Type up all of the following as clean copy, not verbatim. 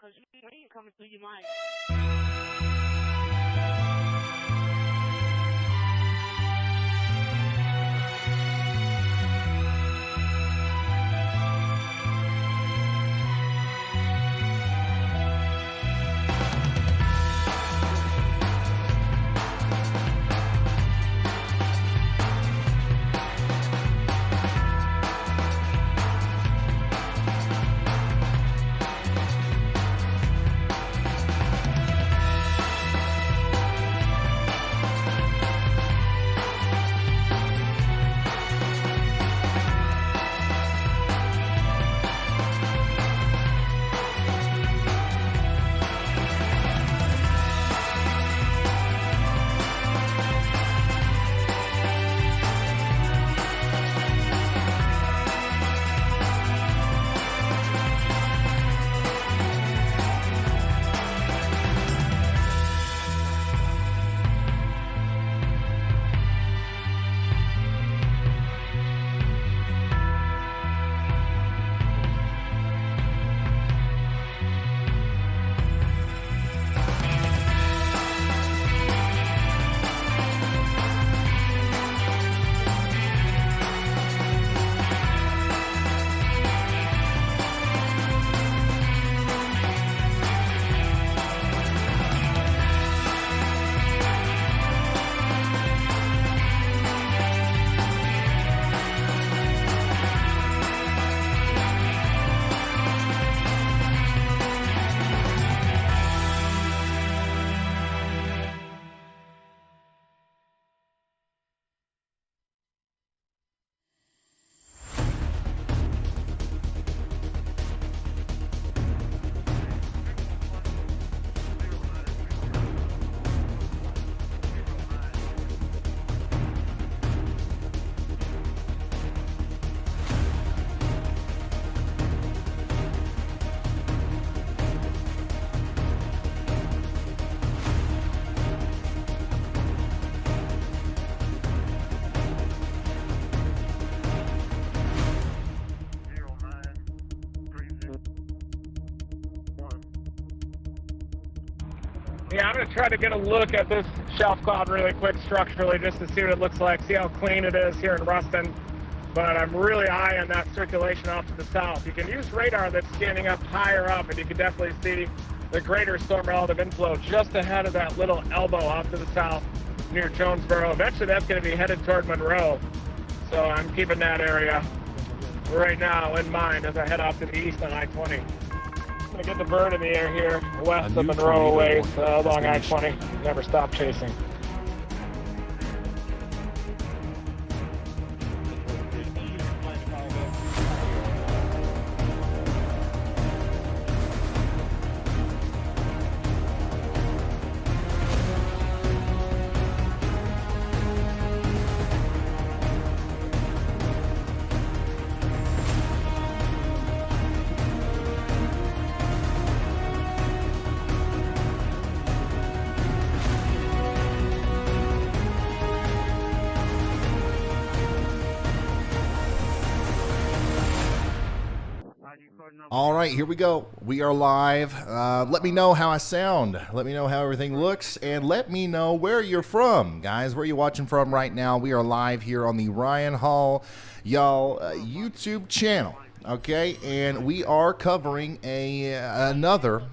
because you ain't coming through your mind. Yeah, I'm going to try to get a look at this shelf cloud really quick structurally just to see what it looks like, see how clean it is here in Ruston. But I'm really eyeing that circulation off to the south. You can use radar that's standing up higher up, and you can definitely see the greater storm relative inflow just ahead of that little elbow off to the south near Jonesboro. Eventually that's going to be headed toward Monroe. So I'm keeping that area right now in mind as I head off to the east on I-20. I'm going to get the bird in the air here, west of Monroe ways along I-20. Never stop chasing. All right, here we go. We are live. Let me know how I sound. Let me know how everything looks, and let me know where you're from, guys. Where are you watching from right now? We are live here on the Ryan Hall, y'all, YouTube channel. Okay, and we are covering another,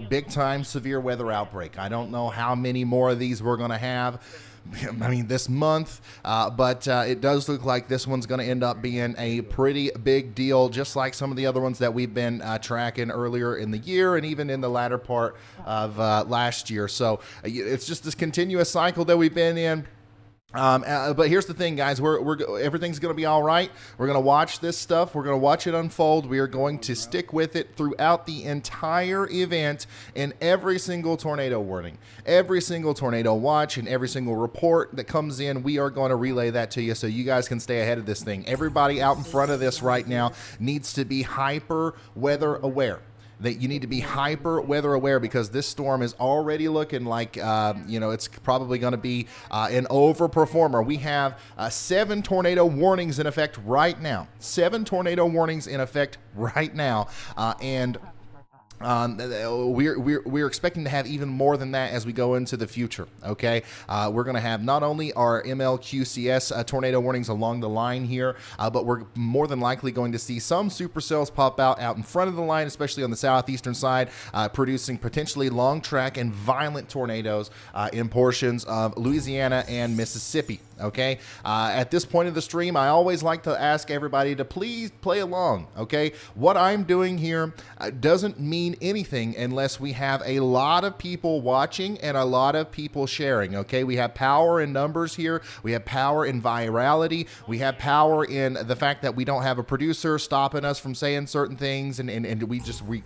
big time severe weather outbreak. I don't know how many more of these we're going to have. I mean, this month, but it does look like this one's going to end up being a pretty big deal, just like some of the other ones that we've been tracking earlier in the year and even in the latter part of last year. So it's just this continuous cycle that we've been in. But here's the thing, guys, everything's going to be all right. We're going to watch this stuff. We're going to watch it unfold. We are going to stick with it throughout the entire event in every single tornado warning, every single tornado watch, and every single report that comes in. We are going to relay that to you so you guys can stay ahead of this thing. Everybody out in front of this right now needs to be hyper weather aware. That you need to be hyper weather aware because this storm is already looking like, it's probably going to be an overperformer. We have 7 tornado warnings in effect right now. 7 tornado warnings in effect right now. And We're expecting to have even more than that as we go into the future. Okay, we're going to have not only our MLQCS tornado warnings along the line here, but we're more than likely going to see some supercells pop out in front of the line, especially on the southeastern side, producing potentially long track and violent tornadoes in portions of Louisiana and Mississippi. Okay, at this point of the stream, I always like to ask everybody to please play along. Okay, what I'm doing here doesn't mean anything unless we have a lot of people watching and a lot of people sharing. Okay, we have power in numbers here, we have power in virality, we have power in the fact that we don't have a producer stopping us from saying certain things, and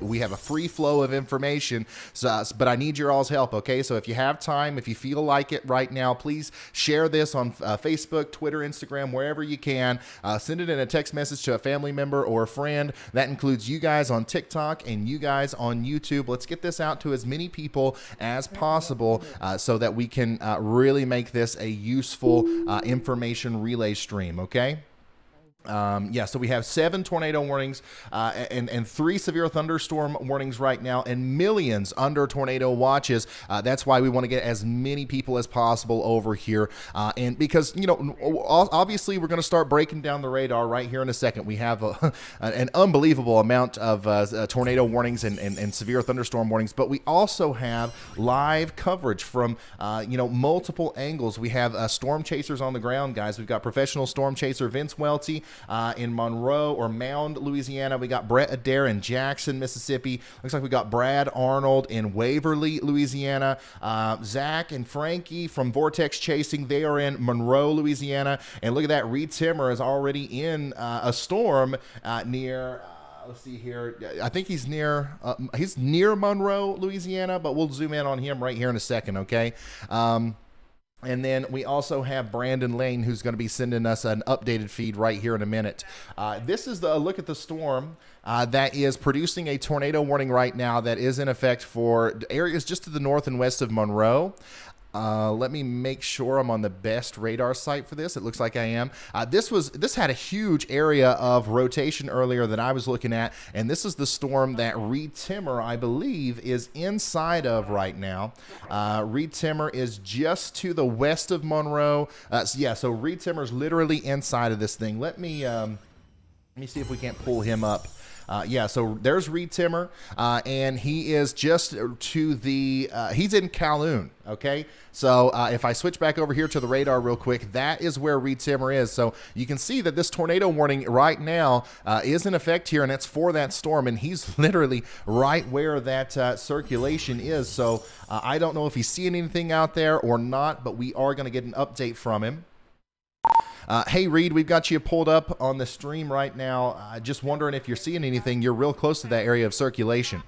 we have a free flow of information. So, but I need your all's help. Okay, so if you have time, if you feel like it right now, please share this on Facebook, Twitter, Instagram, wherever you can. Send it in a text message to a family member or a friend. That includes you guys on TikTok and you guys on YouTube. Let's get this out to as many people as possible so that we can really make this a useful information relay stream, okay? So we have 7 tornado warnings and 3 severe thunderstorm warnings right now, and millions under tornado watches. That's why we want to get as many people as possible over here. And because, you know, obviously we're going to start breaking down the radar right here in a second. We have an unbelievable amount of tornado warnings and severe thunderstorm warnings, but we also have live coverage from, multiple angles. We have storm chasers on the ground, guys. We've got professional storm chaser Vince Welty in Monroe or Mound, Louisiana. We got Brett Adair in Jackson, Mississippi. Looks like we got Brad Arnold in Waverly, Louisiana. Zach and Frankie from Vortex Chasing, they are in Monroe, Louisiana. And look at that, Reed Timmer is already in a storm near... let's see here. I think he's near Monroe, Louisiana, but we'll zoom in on him right here in a second, okay? And then we also have Brandon Lane, who's going to be sending us an updated feed right here in a minute. This is a look at the storm that is producing a tornado warning right now that is in effect for areas just to the north and west of Monroe. Let me make sure I'm on the best radar site for this. It looks like I am. This had a huge area of rotation earlier that I was looking at, and this is the storm that Reed Timmer, I believe, is inside of right now. Reed Timmer is just to the west of Monroe. So Reed Timmer is literally inside of this thing. Let me see if we can't pull him up. So there's Reed Timmer, and he is just to the, he's in Calhoun, okay? So if I switch back over here to the radar real quick, that is where Reed Timmer is. So you can see that this tornado warning right now is in effect here, and it's for that storm, and he's literally right where that circulation is. So I don't know if he's seeing anything out there or not, but we are going to get an update from him. Hey, Reed, we've got you pulled up on the stream right now. Just wondering if you're seeing anything. You're real close to that area of circulation.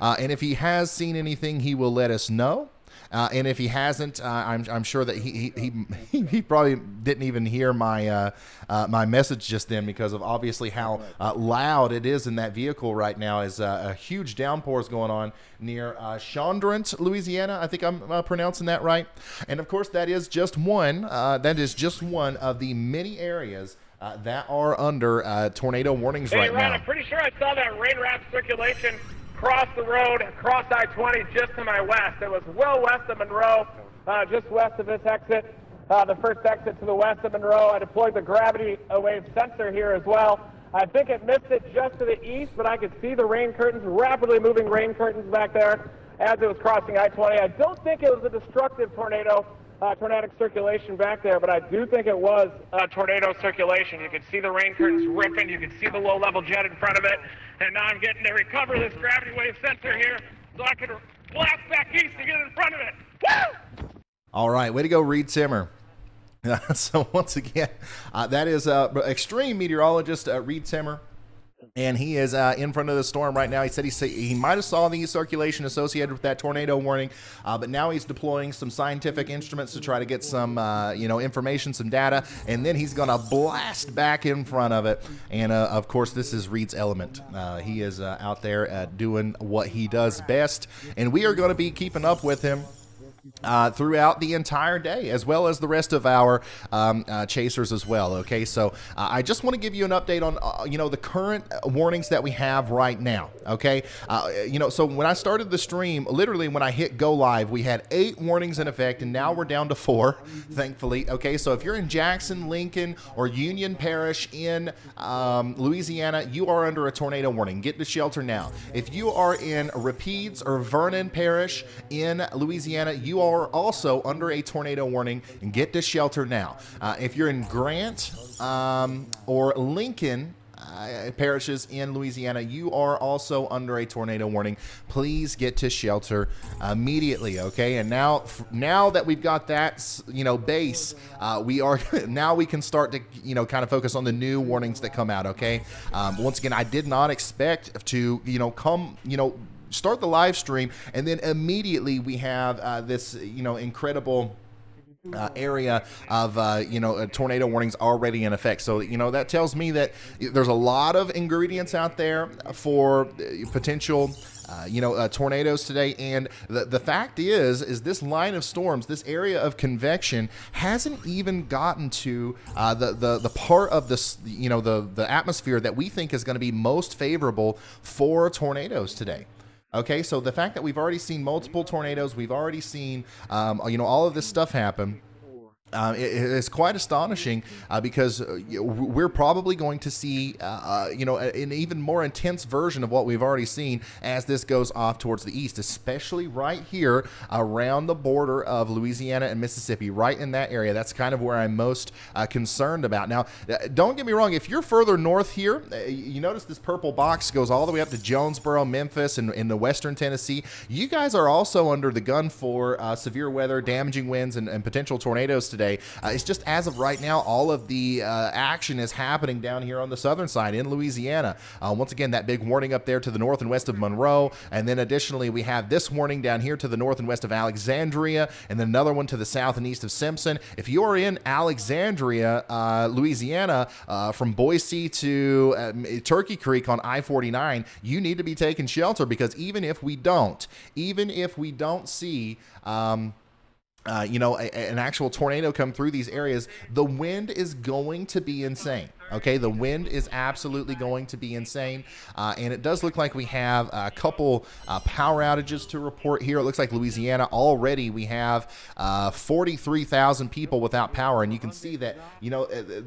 And if he has seen anything, he will let us know. And if he hasn't, I'm sure that he probably didn't even hear my my message just then, because of obviously how loud it is in that vehicle right now. As a huge downpour is going on near Chandrant, Louisiana. I think I'm pronouncing that right. And of course, that is just one. That is just one of the many areas that are under tornado warnings right now. I'm pretty sure I saw that rain wrap circulation cross the road, across I-20 just to my west. It was well west of Monroe, just west of this exit, the first exit to the west of Monroe. I deployed the gravity wave sensor here as well. I think it missed it just to the east, but I could see the rain curtains, rapidly moving rain curtains back there as it was crossing I-20. I don't think it was a destructive tornado, tornadic circulation back there, but I do think it was tornado circulation. You could see the rain curtains ripping. You could see the low-level jet in front of it. And now I'm getting to recover this gravity wave sensor here so I can blast back east to get in front of it. Woo! All right, way to go, Reed Timmer. So once again, that is extreme meteorologist Reed Timmer. And he is in front of the storm right now. He said he might have saw the circulation associated with that tornado warning, but now he's deploying some scientific instruments to try to get some, information, some data, and then he's going to blast back in front of it. And, of course, this is Reed's element. He is out there doing what he does best, and we are going to be keeping up with him throughout the entire day, as well as the rest of our chasers as well. Okay, so I just want to give you an update on the current warnings that we have right now. Okay, so when I started the stream, literally when I hit go live, we had 8 warnings in effect, and now we're down to 4, thankfully. Okay, so if you're in Jackson, Lincoln, or Union Parish in Louisiana, you are under a tornado warning. Get to shelter now. If you are in Rapides or Vernon Parish in Louisiana, you are also under a tornado warning, and get to shelter now. If you're in Grant or Lincoln parishes in Louisiana, you are also under a tornado warning. Please get to shelter immediately. Okay, and now that we've got that base, we can start to kind of focus on the new warnings that come out. Okay, once again, I did not expect to start the live stream and then immediately we have this incredible area of tornado warnings already in effect. So that tells me that there's a lot of ingredients out there for potential tornadoes today. And the fact is this line of storms, this area of convection, hasn't even gotten to the part of this the atmosphere that we think is going to be most favorable for tornadoes today. Okay, so the fact that we've already seen multiple tornadoes, we've already seen, all of this stuff happen. It's quite astonishing because we're probably going to see, an even more intense version of what we've already seen as this goes off towards the east, especially right here around the border of Louisiana and Mississippi, right in that area. That's kind of where I'm most concerned about. Now, don't get me wrong. If you're further north here, you notice this purple box goes all the way up to Jonesboro, Memphis, and in the western Tennessee. You guys are also under the gun for severe weather, damaging winds, and potential tornadoes today. It's just as of right now, all of the action is happening down here on the southern side in Louisiana. Once again, that big warning up there to the north and west of Monroe, and then additionally we have this warning down here to the north and west of Alexandria, and then another one to the south and east of Simpson. If you are in Alexandria, Louisiana, from Boise to Turkey Creek on I-49, you need to be taking shelter, because even if we don't see an actual tornado come through these areas, the wind is going to be insane. Okay, the wind is absolutely going to be insane, and it does look like we have a couple power outages to report here. It looks like Louisiana already we have 43,000 people without power, and you can see that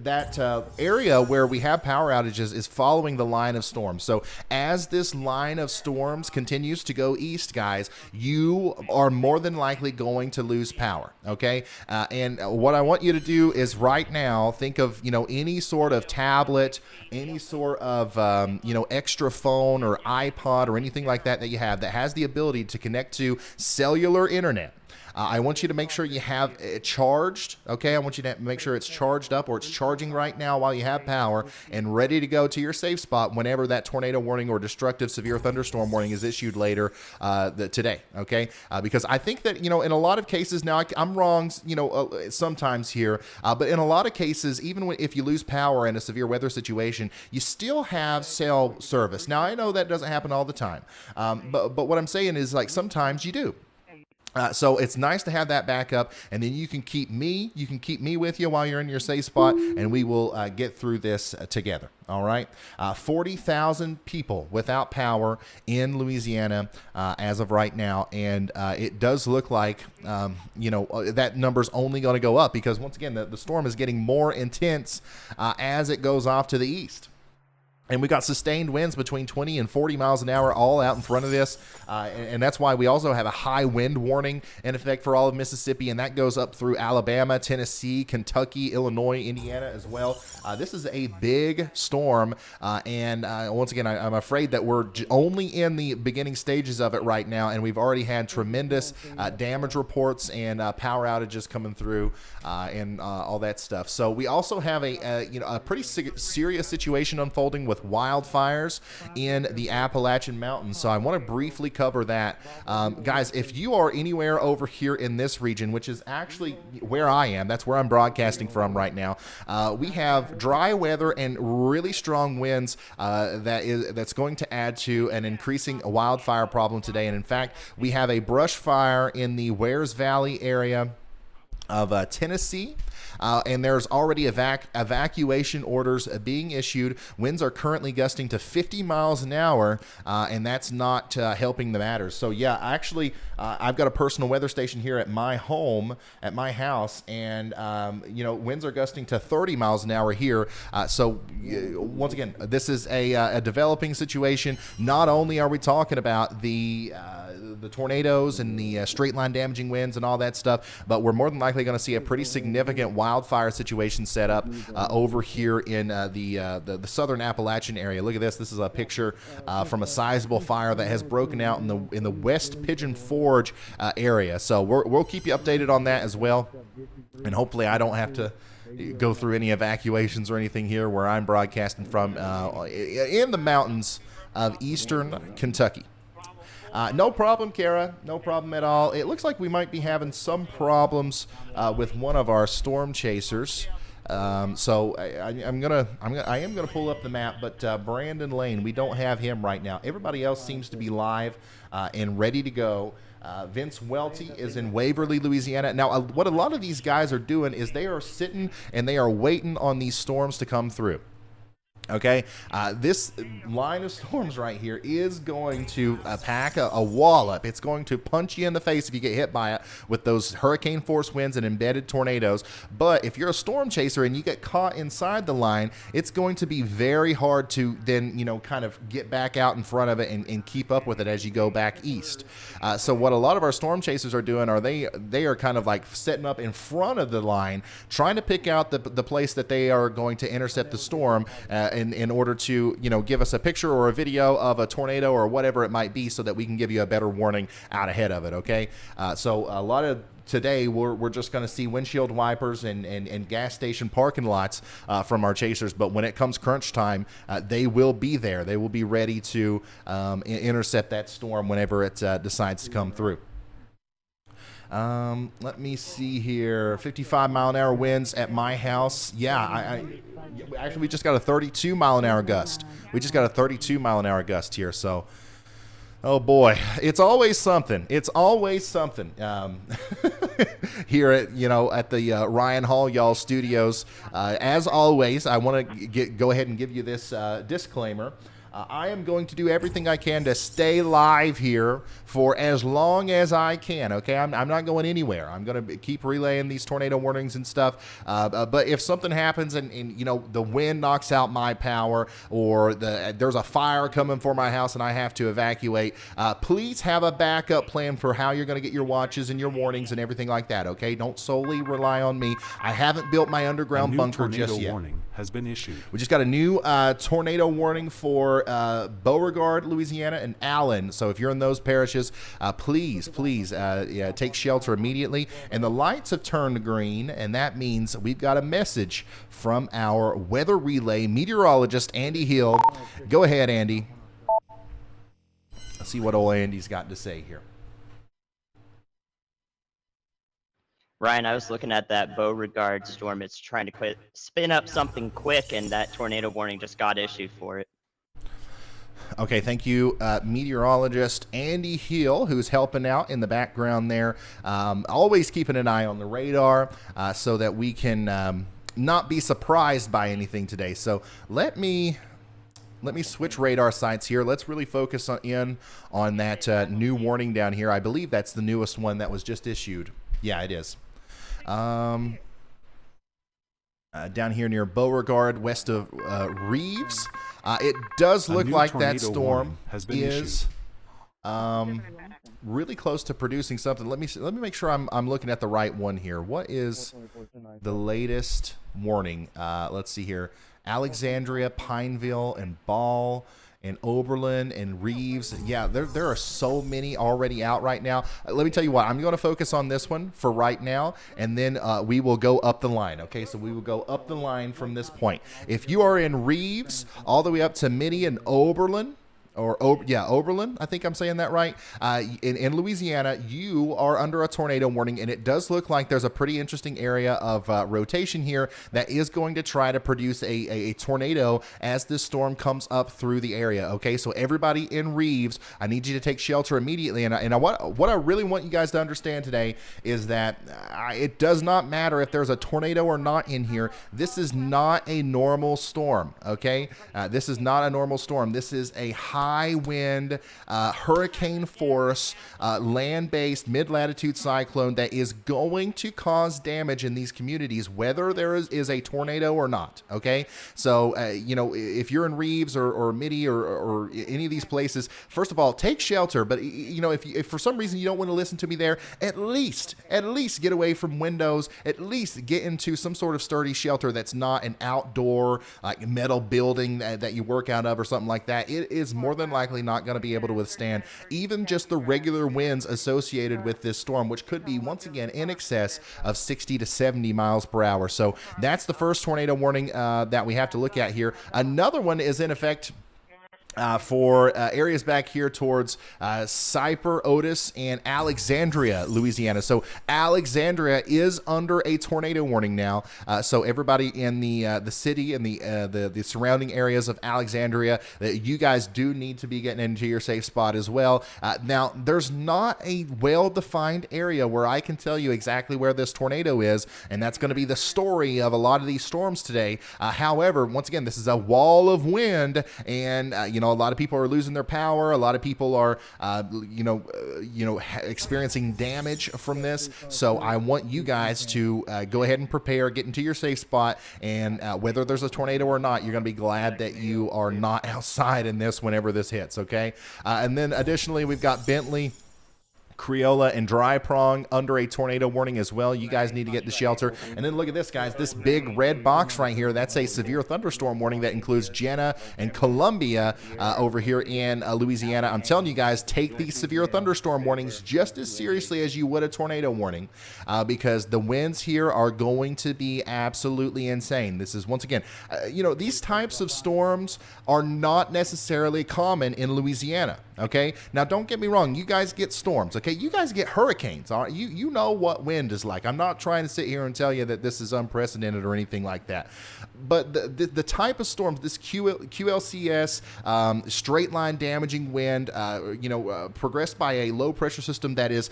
that area where we have power outages is following the line of storms. So as this line of storms continues to go east, guys, you are more than likely going to lose power. Okay, and what I want you to do is right now think of any sort of tablet, any sort of extra phone or iPod or anything like that you have that has the ability to connect to cellular internet. I want you to make sure you have it charged. Okay, I want you to make sure it's charged up, or it's charging right now while you have power, and ready to go to your safe spot whenever that tornado warning or destructive severe thunderstorm warning is issued later today. Okay, because I think that in a lot of cases, now I'm wrong sometimes here, but in a lot of cases, even if you lose power in a severe weather situation, you still have cell service. Now I know that doesn't happen all the time, but what I'm saying is, like, sometimes you do. So it's nice to have that backup, and then you can keep me with you while you're in your safe spot, and we will get through this together. All right, 40,000 people without power in Louisiana as of right now, and it does look like that number's only going to go up, because once again the storm is getting more intense as it goes off to the east. And we got sustained winds between 20 and 40 miles an hour all out in front of this. And that's why we also have a high wind warning in effect for all of Mississippi. And that goes up through Alabama, Tennessee, Kentucky, Illinois, Indiana as well. This is a big storm. And once again, I'm afraid that we're only in the beginning stages of it right now. And we've already had tremendous damage reports and power outages coming through and all that stuff. So we also have a pretty serious situation unfolding with with wildfires in the Appalachian Mountains. So I want to briefly cover that. Guys, if you are anywhere over here in this region, which is actually where I am, that's where I'm broadcasting from right now, we have dry weather and really strong winds that's going to add to an increasing wildfire problem today. And in fact, we have a brush fire in the Wares Valley area of Tennessee. And there's already evacuation orders being issued. Winds are currently gusting to 50 miles an hour, and that's not helping the matters. So yeah, actually, I've got a personal weather station here at my home, at my house, and winds are gusting to 30 miles an hour here. So once again, this is a developing situation. Not only are we talking about the tornadoes and the straight line damaging winds and all that stuff, but we're more than likely going to see a pretty significant wildfire situation set up over here in the southern Appalachian area. Look at this. This is a picture from a sizable fire that has broken out in the West Pigeon Forge area. So we'll keep you updated on that as well, and hopefully I don't have to go through any evacuations or anything here where I'm broadcasting from in the mountains of eastern Kentucky. No problem, Kara. No problem at all. It looks like we might be having some problems with one of our storm chasers. So I am gonna pull up the map, but Brandon Lane, we don't have him right now. Everybody else seems to be live and ready to go. Vince Welty is in Waverly, Louisiana. Now, what a lot of these guys are doing is they are sitting and they are waiting on these storms to come through. Okay, this line of storms right here is going to pack a wallop. It's going to punch you in the face if you get hit by it with those hurricane force winds and embedded tornadoes. But if you're a storm chaser and you get caught inside the line, it's going to be very hard to then, kind of get back out in front of it and keep up with it as you go back east. So what a lot of our storm chasers are doing are they are kind of like setting up in front of the line, trying to pick out the place that they are going to intercept the storm in order to, give us a picture or a video of a tornado or whatever it might be so that we can give you a better warning out ahead of it, okay? So a lot of today, we're just going to see windshield wipers and gas station parking lots from our chasers, but when it comes crunch time, they will be there. They will be ready to intercept that storm whenever it decides to come through. Let me see here. 55-mile-an-hour winds at my house. Yeah, actually, we just got a 32-mile-an-hour gust. We just got a 32-mile-an-hour gust here. So, oh boy, it's always something. It's always something here at the Ryan Hall y'all studios. As always, I want to go ahead and give you this disclaimer. I am going to do everything I can to stay live here for as long as I can, okay? I'm not going anywhere. I'm going to keep relaying these tornado warnings and stuff. But if something happens and the wind knocks out my power or there's a fire coming for my house and I have to evacuate, please have a backup plan for how you're going to get your watches and your warnings and everything like that, okay? Don't solely rely on me. I haven't built my underground bunker just yet. Warning has been issued. We just got a new tornado warning for Beauregard, Louisiana, and Allen. So if you're in those parishes, please take shelter immediately. And the lights have turned green, and that means we've got a message from our weather relay meteorologist, Andy Hill. Go ahead, Andy. Let's see what old Andy's got to say here. Ryan, I was looking at that Beauregard storm. It's trying to spin up something quick, and that tornado warning just got issued for it. Okay, thank you, meteorologist Andy Hill, who's helping out in the background there. Always keeping an eye on the radar so that we can not be surprised by anything today. So let me switch radar sites here. Let's really focus on that new warning down here. I believe that's the newest one that was just issued. Yeah, it is. Down here near Beauregard, west of Reeves. It does look like that storm is really close to producing something. Let me make sure I'm looking at the right one here. What is the latest warning? Let's see here. Alexandria, Pikeville, and Ball and Oberlin and Reeves. Yeah, there are so many already out right now. Let me tell you what, I'm going to focus on this one for right now, and then we will go up the line. Okay, so we will go up the line from this point. If you are in Reeves all the way up to Mitty and Oberlin, Oberlin, I think I'm saying that right. In Louisiana, you are under a tornado warning, and it does look like there's a pretty interesting area of rotation here that is going to try to produce a tornado as this storm comes up through the area. Okay, so everybody in Reeves, I need you to take shelter immediately. And what I really want you guys to understand today is that it does not matter if there's a tornado or not in here. This is not a normal storm. Okay, this is not a normal storm. This is a high wind, hurricane force, land-based mid-latitude cyclone that is going to cause damage in these communities, whether there is a tornado or not. Okay, so if you're in Reeves or Mitty or any of these places, first of all, take shelter. But if for some reason you don't want to listen to me there, at least get away from windows. At least get into some sort of sturdy shelter that's not an outdoor like metal building that you work out of or something like that. It is more than likely not going to be able to withstand even just the regular winds associated with this storm, which could be once again in excess of 60 to 70 miles per hour. So that's the first tornado warning that we have to look at here. Another one is in effect for areas back here towards Cyper, Otis, and Alexandria, Louisiana. So Alexandria is under a tornado warning now. So everybody in the city and the surrounding areas of Alexandria, you guys do need to be getting into your safe spot as well. Now, there's not a well-defined area where I can tell you exactly where this tornado is, and that's going to be the story of a lot of these storms today. However, once again, this is a wall of wind, and a lot of people are losing their power. A lot of people are, experiencing damage from this. So I want you guys to go ahead and prepare, get into your safe spot, and whether there's a tornado or not, you're going to be glad that you are not outside in this whenever this hits. Okay, and then additionally, we've got Bentley, Creola, and Dry Prong under a tornado warning as well. You guys need to get to shelter. And then look at this, guys. This big red box right here, that's a severe thunderstorm warning that includes Jenna and Columbia over here in Louisiana. I'm telling you guys, take these severe thunderstorm warnings just as seriously as you would a tornado warning because the winds here are going to be absolutely insane. This is, once again, these types of storms are not necessarily common in Louisiana. Okay, now don't get me wrong, you guys get storms. Okay, you guys get hurricanes. All right? You know what wind is like. I'm not trying to sit here and tell you that this is unprecedented or anything like that. But the type of storms, this QLCS, straight line damaging wind, progressed by a low pressure system that is,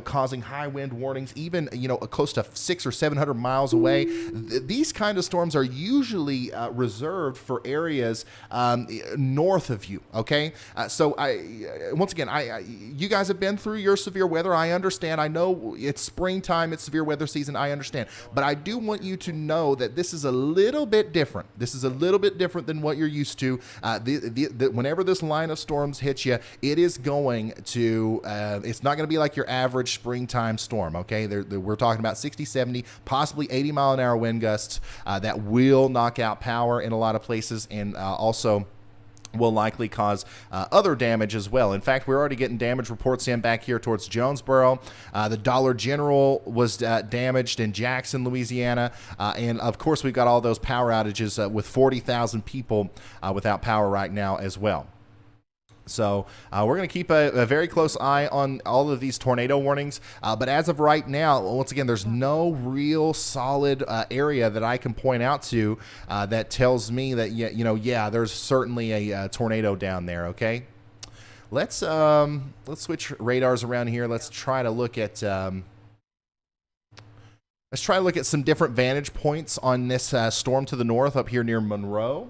causing high wind warnings, even, close to 600 or 700 miles away. These kind of storms are usually reserved for areas north of you. Okay, so once again, you guys have been through your severe weather. I understand. I know it's springtime, it's severe weather season. I understand. But I do want you to know that this is a little bit different. This is a little bit different than what you're used to. Whenever this line of storms hits you, it is going to, it's not going to be like your average springtime storm, okay? We're talking about 60, 70, possibly 80 mile an hour wind gusts that will knock out power in a lot of places, and also will likely cause other damage as well. In fact, we're already getting damage reports in back here towards Jonesboro. The Dollar General was damaged in Jackson, Louisiana. And of course, we've got all those power outages with 40,000 people without power right now as well. So we're going to keep a very close eye on all of these tornado warnings. But as of right now, once again, there's no real solid area that I can point out to that tells me that, there's certainly a tornado down there, okay? Let's switch radars around here. Let's try to look at some different vantage points on this storm to the north up here near Monroe.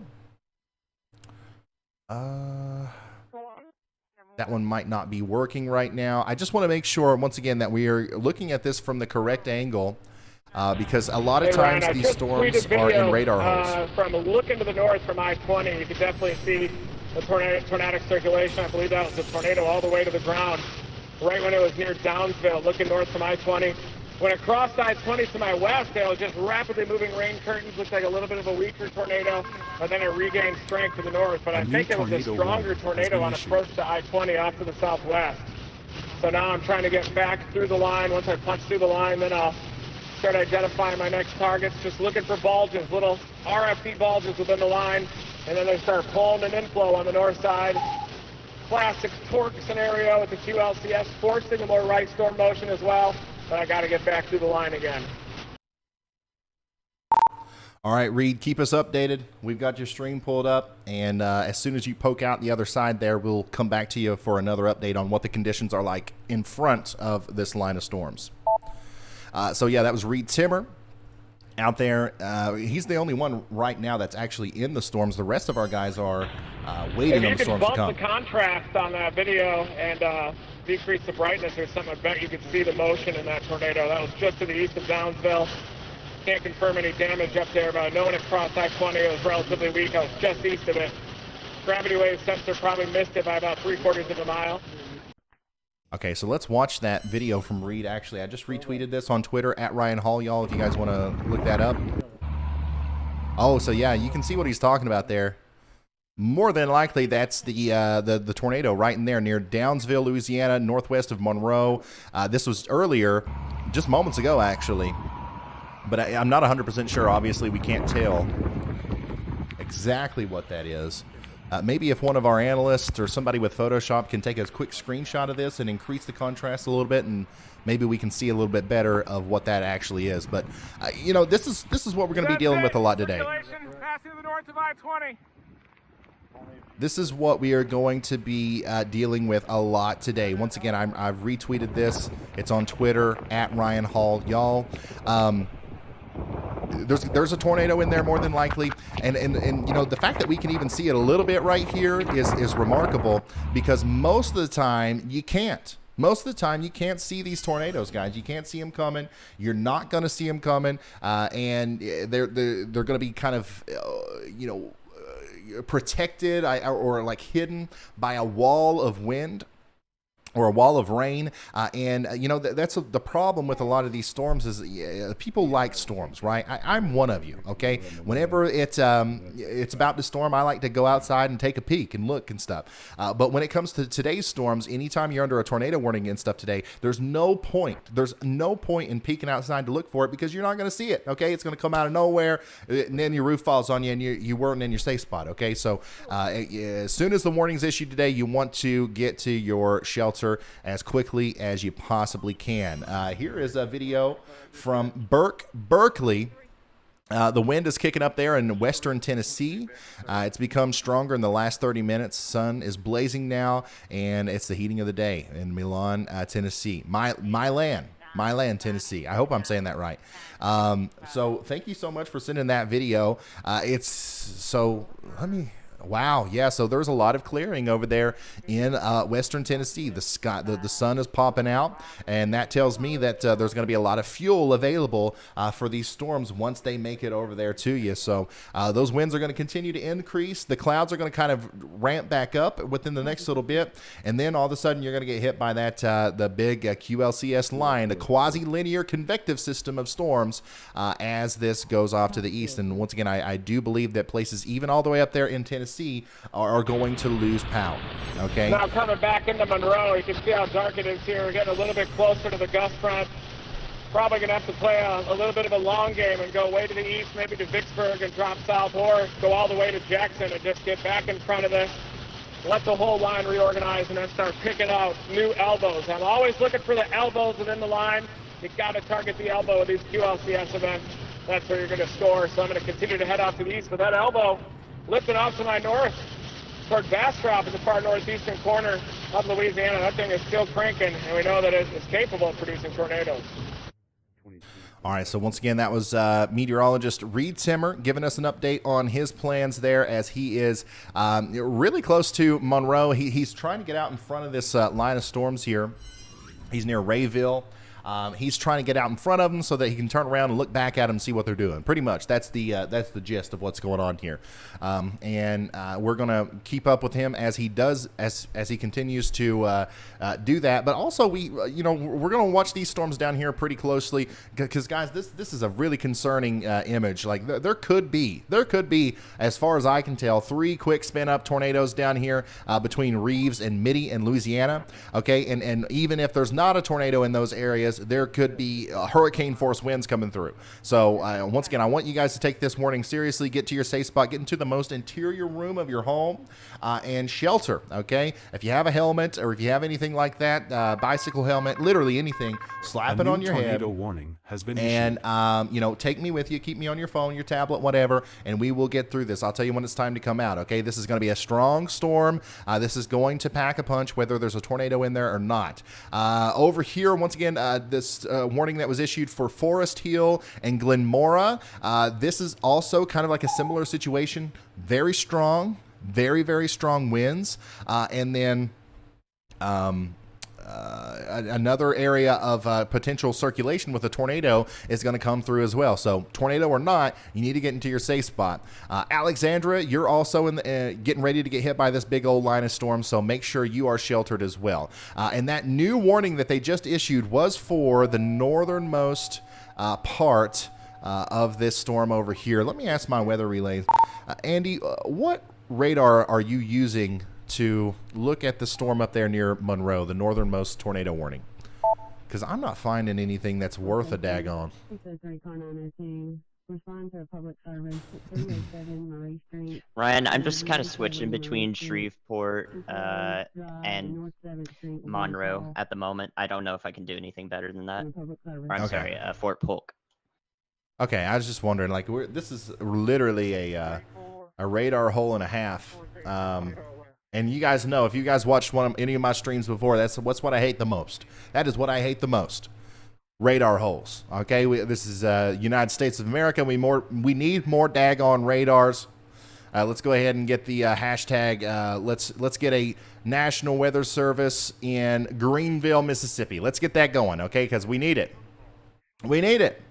That one might not be working right now. I just want to make sure, once again, that we are looking at this from the correct angle because a lot of times these storms are in radar holes. From looking to the north from I-20, you can definitely see the tornadic circulation. I believe that was a tornado all the way to the ground, right when it was near Downsville, looking north from I-20. When it crossed I-20 to my west, it was just rapidly moving rain curtains, looked like a little bit of a weaker tornado, and then it regained strength to the north. But I think it was a stronger tornado on approach to I-20 off to the southwest. So now I'm trying to get back through the line. Once I punch through the line, then I'll start identifying my next targets, just looking for bulges, little RFD bulges within the line, and then they start pulling an inflow on the north side. Classic torque scenario with the QLCS forcing a more right storm motion as well, but I got to get back through the line again. All right, Reed, keep us updated. We've got your stream pulled up, and as soon as you poke out the other side there, we'll come back to you for another update on what the conditions are like in front of this line of storms. So, yeah, that was Reed Timmer out there. He's the only one right now that's actually in the storms. The rest of our guys are waiting on the storms to come. If you could bump the contrast on that video and decrease the brightness or something, I bet you could see the motion in that tornado. That was just to the east of Downsville. Can't confirm any damage up there, but I know when it crossed I-20, it was relatively weak. I was just east of it. Gravity wave sensor probably missed it by about 3/4 of a mile. Okay, so let's watch that video from Reed. Actually, I just retweeted this on Twitter at Ryan Hall, y'all, if you guys want to look that up. Oh, so yeah, you can see what he's talking about there. More than likely, that's the tornado right in there near Downsville, Louisiana, northwest of Monroe. This was earlier, just moments ago, actually. But I'm not 100% sure. Obviously, we can't tell exactly what that is. Maybe if one of our analysts or somebody with Photoshop can take a quick screenshot of this and increase the contrast a little bit, and maybe we can see a little bit better of what that actually is. But you know, this is what we're going to be dealing with a lot today. Passing to the north of I-20. This is what we are going to be dealing with a lot today. Once again, I've retweeted this. It's on Twitter at Ryan Hall, y'all. There's a tornado in there more than likely, and you know, the fact that we can even see it a little bit right here is remarkable, because most of the time you can't. Most of the time you can't see these tornadoes, guys. You can't see them coming. You're not going to see them coming, and they're going to be kind of you know, protected or like hidden by a wall of wind or a wall of rain, and you know, that's the problem with a lot of these storms is people like storms, right? I'm one of you, okay? Whenever it's about to storm, I like to go outside and take a peek and look and stuff. But when it comes to today's storms, anytime you're under a tornado warning and stuff today, there's no point in peeking outside to look for it, because you're not going to see it, okay? It's going to come out of nowhere, and then your roof falls on you, and you weren't in your safe spot, okay? So as soon as the warning's issued today, you want to get to your shelter as quickly as you possibly can. Here is a video from Berkeley. The wind is kicking up there in western Tennessee. It's become stronger in the last 30 minutes. Sun is blazing now, and it's the heating of the day in Milan, Tennessee. Milan, Tennessee. I hope I'm saying that right. So thank you so much for sending that video. Wow, yeah, so there's a lot of clearing over there in western Tennessee. The sun is popping out, and that tells me that there's going to be a lot of fuel available for these storms once they make it over there to you. So those winds are going to continue to increase. The clouds are going to kind of ramp back up within the next little bit, and then all of a sudden you're going to get hit by that the big QLCS line, the quasi-linear convective system of storms as this goes off to the east. And once again, I do believe that places even all the way up there in Tennessee are going to lose power. Okay. Now coming back into Monroe, you can see how dark it is here. We're getting a little bit closer to the gust front. Probably going to have to play a little bit of a long game and go way to the east, maybe to Vicksburg and drop south, or go all the way to Jackson and just get back in front of this. Let the whole line reorganize and then start picking out new elbows. I'm always looking for the elbows within the line. You've got to target the elbow of these QLCS events. That's where you're going to score. So I'm going to continue to head off to the east with that elbow lifting off to my north toward Bastrop in the far northeastern corner of Louisiana. That thing is still cranking, and we know that it is capable of producing tornadoes. All right, so once again, that was meteorologist Reed Timmer giving us an update on his plans there, as he is really close to Monroe. He's trying to get out in front of this line of storms here. He's near Rayville. He's trying to get out in front of them so that he can turn around and look back at them and see what they're doing. Pretty much, that's the gist of what's going on here. And we're gonna keep up with him as he does, as he continues to do that. But also, we're gonna watch these storms down here pretty closely, because guys, this is a really concerning image. Like there could be, as far as I can tell, 3 quick spin up tornadoes down here between Reeves and Mitty in Louisiana. Okay, and even if there's not a tornado in those areas, there could be hurricane force winds coming through. So once again, I want you guys to take this warning seriously. Get to your safe spot. Get into the most interior room of your home and shelter. Okay, if you have a helmet or if you have anything like that, bicycle helmet, literally anything, slap it on your head. Tornado warning has been issued. And take me with you. Keep me on your phone, your tablet, whatever, and we will get through this. I'll tell you when it's time to come out. Okay, this is going to be a strong storm. This is going to pack a punch, whether there's a tornado in there or not. Over here, once again, this warning that was issued for Forest Hill and Glenmora. This is also kind of like a similar situation. Very strong, very, very strong winds. And then another area of potential circulation with a tornado is going to come through as well. So tornado or not, you need to get into your safe spot. Alexandria, you're also in the, getting ready to get hit by this big old line of storms, so make sure you are sheltered as well. And that new warning that they just issued was for the northernmost part of this storm over here. Let me ask my weather relay. Andy, what radar are you using to look at the storm up there near Monroe, the northernmost tornado warning? Because I'm not finding anything that's worth a daggone. Ryan, I'm just kind of switching between Shreveport and Monroe at the moment. I don't know if I can do anything better than that. Or, I'm sorry, Fort Polk. Okay, I was just wondering, like, this is literally a radar hole and a half. And you guys know, if you guys watched any of my streams before, that's what I hate the most. That is what I hate the most. Radar holes. Okay, this is United States of America. We need more daggone radars. Let's go ahead and get the hashtag. Let's get a National Weather Service in Greenville, Mississippi. Let's get that going, okay? Because we need it. We need it.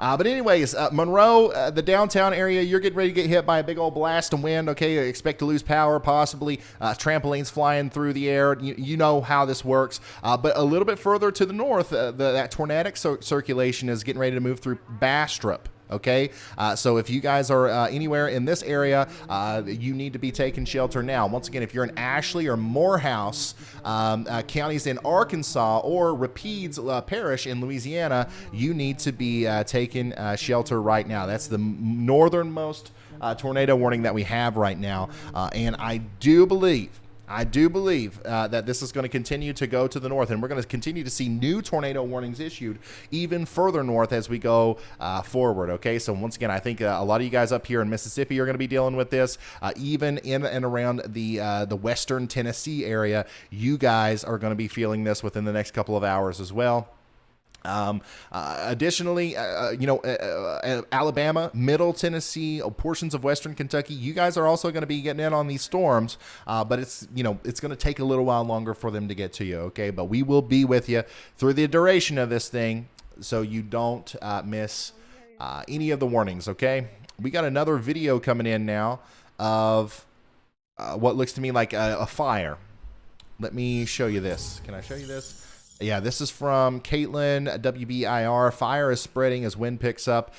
But anyways, Monroe, the downtown area, you're getting ready to get hit by a big old blast of wind, okay? Expect to lose power, possibly. Trampolines flying through the air. You know how this works. But a little bit further to the north, that tornadic circulation is getting ready to move through Bastrop. Okay, so if you guys are anywhere in this area, you need to be taking shelter now. Once again, if you're in Ashley or Morehouse counties in Arkansas or Rapides Parish in Louisiana, you need to be taking shelter right now. That's the northernmost tornado warning that we have right now, and I do believe that this is going to continue to go to the north, and we're going to continue to see new tornado warnings issued even further north as we go forward. Okay, so once again, I think a lot of you guys up here in Mississippi are going to be dealing with this. Even in and around the western Tennessee area, you guys are going to be feeling this within the next couple of hours as well. Additionally, Alabama, Middle Tennessee, portions of Western Kentucky, you guys are also going to be getting in on these storms, but it's going to take a little while longer for them to get to you, okay? But we will be with you through the duration of this thing, so you don't miss any of the warnings, okay? We got another video coming in now of what looks to me like a fire. Let me show you this. Can I show you this? Yeah, this is from Caitlin, WBIR. Fire is spreading as wind picks up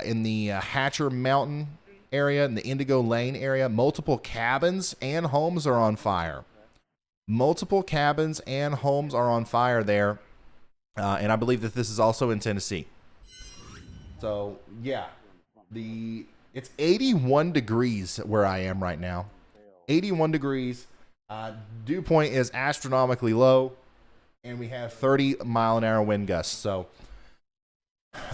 in the Hatcher Mountain area, in the Indigo Lane area. Multiple cabins and homes are on fire. Multiple cabins and homes are on fire there. And I believe that this is also in Tennessee. So, yeah. It's 81 degrees where I am right now. 81 degrees. Dew point is astronomically low. And we have 30-mile-an-hour wind gusts. So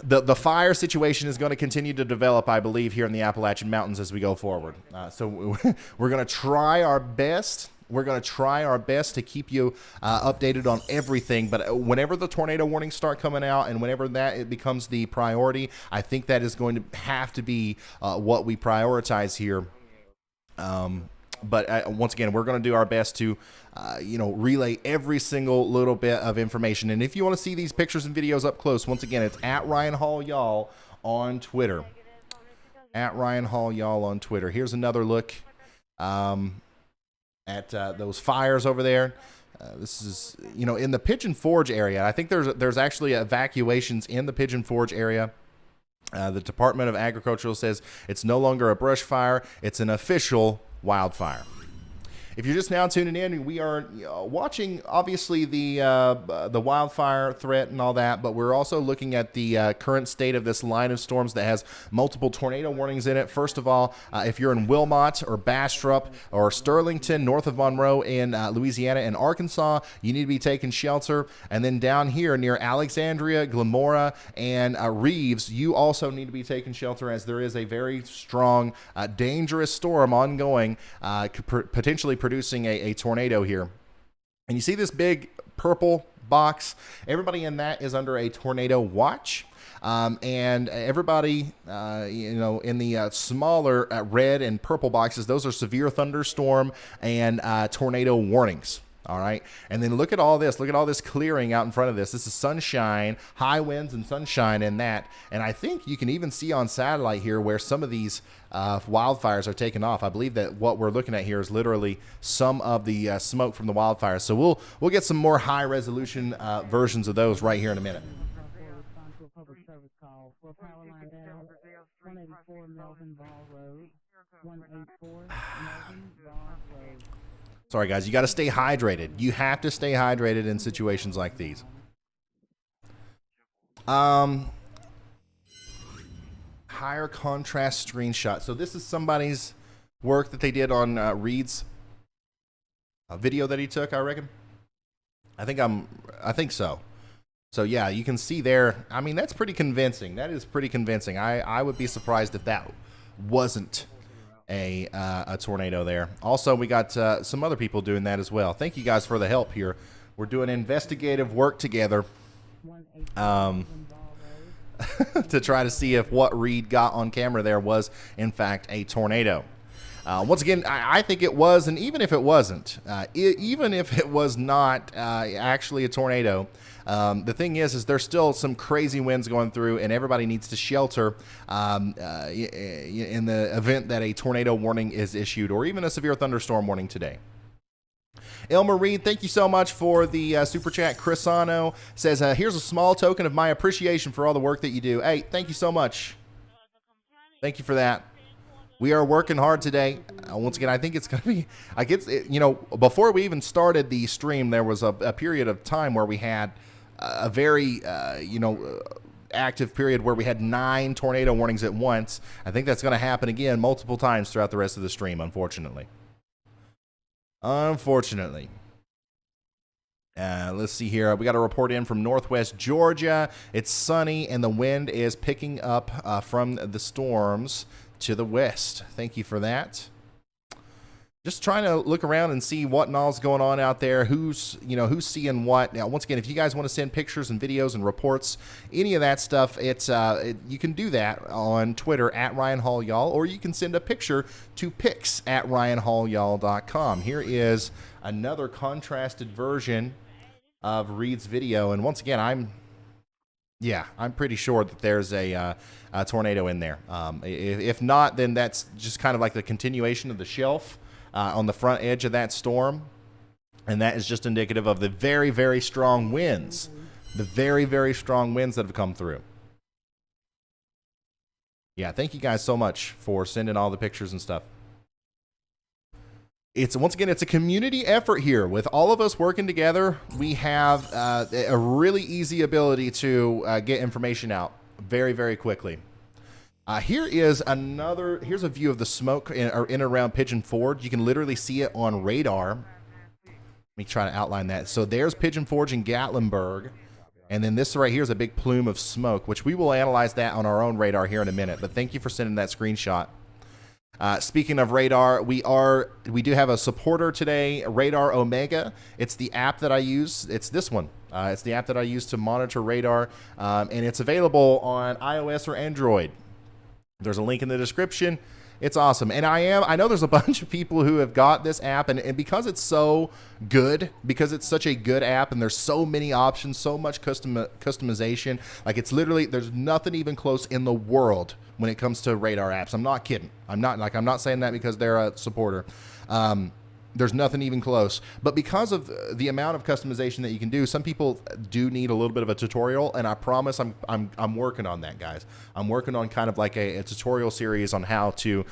the fire situation is going to continue to develop, I believe, here in the Appalachian Mountains as we go forward. So we're going to try our best. We're going to try our best to keep you updated on everything. But whenever the tornado warnings start coming out and whenever it becomes the priority, I think that is going to have to be what we prioritize here. But once again, we're going to do our best to, relay every single little bit of information. And if you want to see these pictures and videos up close, once again, it's at Ryan Hall Y'all on Twitter. At Ryan Hall Y'all on Twitter. Here's another look at those fires over there. This is, in the Pigeon Forge area. I think there's actually evacuations in the Pigeon Forge area. The Department of Agriculture says it's no longer a brush fire. It's an official wildfire. If you're just now tuning in, we are watching, obviously, the wildfire threat and all that, but we're also looking at the current state of this line of storms that has multiple tornado warnings in it. First of all, if you're in Wilmot or Bastrop or Sterlington, north of Monroe in Louisiana and Arkansas, you need to be taking shelter. And then down here near Alexandria, Glamora, and Reeves, you also need to be taking shelter, as there is a very strong, dangerous storm ongoing, potentially producing a tornado here. And you see this big purple box. Everybody in that is under a tornado watch. And everybody, in the smaller red and purple boxes, those are severe thunderstorm and tornado warnings. All right. And then look at all this. Look at all this clearing out in front of this. This is sunshine, high winds and sunshine in that. And I think you can even see on satellite here where some of these wildfires are taking off. I believe that what we're looking at here is literally some of the smoke from the wildfires. So we'll get some more high resolution versions of those right here in a minute. Sorry, guys. You got to stay hydrated. You have to stay hydrated in situations like these. Higher contrast screenshot. So this is somebody's work that they did on Reed's video that he took, I reckon. I think so. So yeah, you can see there. I mean, that's pretty convincing. That is pretty convincing. I would be surprised if that wasn't a tornado there. Also, we got some other people doing that as well. Thank you guys for the help here. We're doing investigative work together to try to see if what Reed got on camera there was in fact a tornado. Once again, I think it was, and even if it wasn't, even if it was not actually a tornado, the thing is there's still some crazy winds going through, and everybody needs to shelter in the event that a tornado warning is issued, or even a severe thunderstorm warning today. Elmer Reed, thank you so much for the super chat. Crisano says, here's a small token of my appreciation for all the work that you do. Hey, thank you so much. Thank you for that. We are working hard today. Once again, I think it's going to be, before we even started the stream, there was a period of time where we had a very, active period where we had 9 tornado warnings at once. I think that's going to happen again multiple times throughout the rest of the stream, unfortunately. Let's see here. We got a report in from Northwest Georgia. It's sunny and the wind is picking up from the storms to the west. Thank you for that. Just trying to look around and see what and all's going on out there. Who's seeing what. Now, once again, if you guys want to send pictures and videos and reports, any of that stuff, you can do that on Twitter at Ryan Hall Y'all, or you can send a picture to pics@ryanhallyall.com. Here is another contrasted version of Reed's video, and once again, I'm pretty sure that there's a tornado in there. If not, then that's just kind of like the continuation of the shelf on the front edge of that storm. And that is just indicative of the very, very strong winds. The very, very strong winds that have come through. Yeah, thank you guys so much for sending all the pictures and stuff. Once again, it's a community effort here. With all of us working together, we have a really easy ability to get information out very, very quickly. Here's a view of the smoke in and around Pigeon Forge. You can literally see it on radar. Let me try to outline that. So there's Pigeon Forge in Gatlinburg. And then this right here is a big plume of smoke, which we will analyze that on our own radar here in a minute. But thank you for sending that screenshot. Speaking of radar, we do have a supporter today, Radar Omega. It's the app that I use. It's this one. It's the app that I use to monitor radar, and it's available on iOS or Android. There's a link in the description. It's awesome. And I know there's a bunch of people who have got this app, and because it's so good, because it's such a good app, and there's so many options, so much customization, like it's literally, there's nothing even close in the world when it comes to radar apps. I'm not kidding. I'm not saying that because they're a supporter. There's nothing even close. But because of the amount of customization that you can do, some people do need a little bit of a tutorial, and I promise I'm working on that, guys. I'm working on kind of like a tutorial series on how to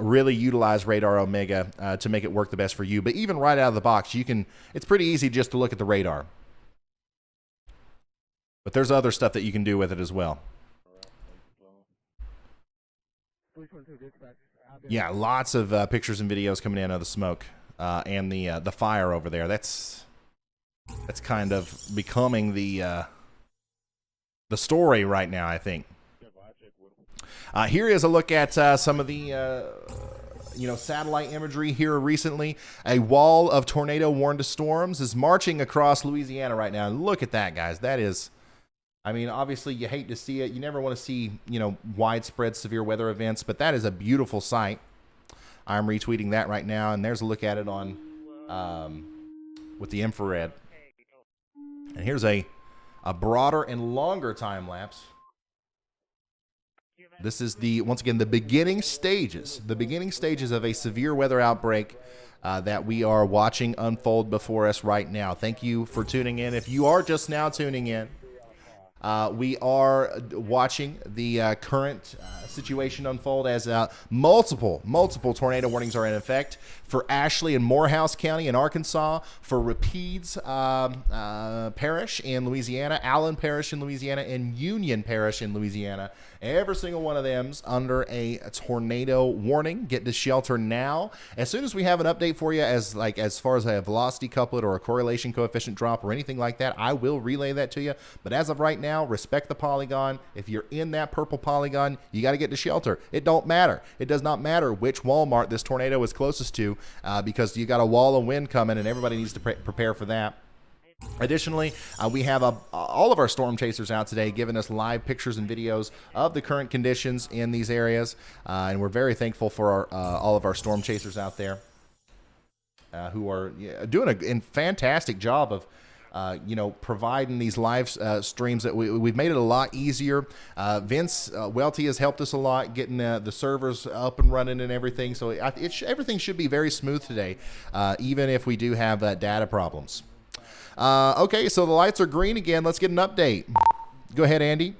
really utilize Radar Omega to make it work the best for you. But even right out of the box, it's pretty easy just to look at the radar. But there's other stuff that you can do with it as well. Yeah, lots of pictures and videos coming in of the smoke. And the fire over there. That's kind of becoming the story right now, I think. Here is a look at some of the satellite imagery here recently. A wall of tornado warned storms is marching across Louisiana right now. And look at that, guys. That is, I mean, obviously you hate to see it. You never want to see, widespread severe weather events, but that is a beautiful sight. I'm retweeting that right now, and there's a look at it on with the infrared. And here's a broader and longer time lapse. This is once again the beginning stages of a severe weather outbreak that we are watching unfold before us right now. Thank you for tuning in. If you are just now tuning in, we are watching the current situation unfold as multiple tornado warnings are in effect for Ashley and Morehouse County in Arkansas, for Rapides Parish in Louisiana, Allen Parish in Louisiana, and Union Parish in Louisiana. Every single one of them's under a tornado warning. Get to shelter now. As soon as we have an update for you as far as a velocity couplet or a correlation coefficient drop or anything like that, I will relay that to you. But as of right now, respect the polygon. If you're in that purple polygon, you got to get to shelter. It don't matter. It does not matter which Walmart this tornado is closest to because you got a wall of wind coming and everybody needs to prepare for that. Additionally, we have all of our storm chasers out today giving us live pictures and videos of the current conditions in these areas, and we're very thankful for all of our storm chasers out there who are doing a fantastic job of providing these live streams. That we've made it a lot easier. Vince Welty has helped us a lot getting the servers up and running and everything, so everything should be very smooth today, even if we do have data problems. Okay, so the lights are green again. Let's get an update. Go ahead, Andy.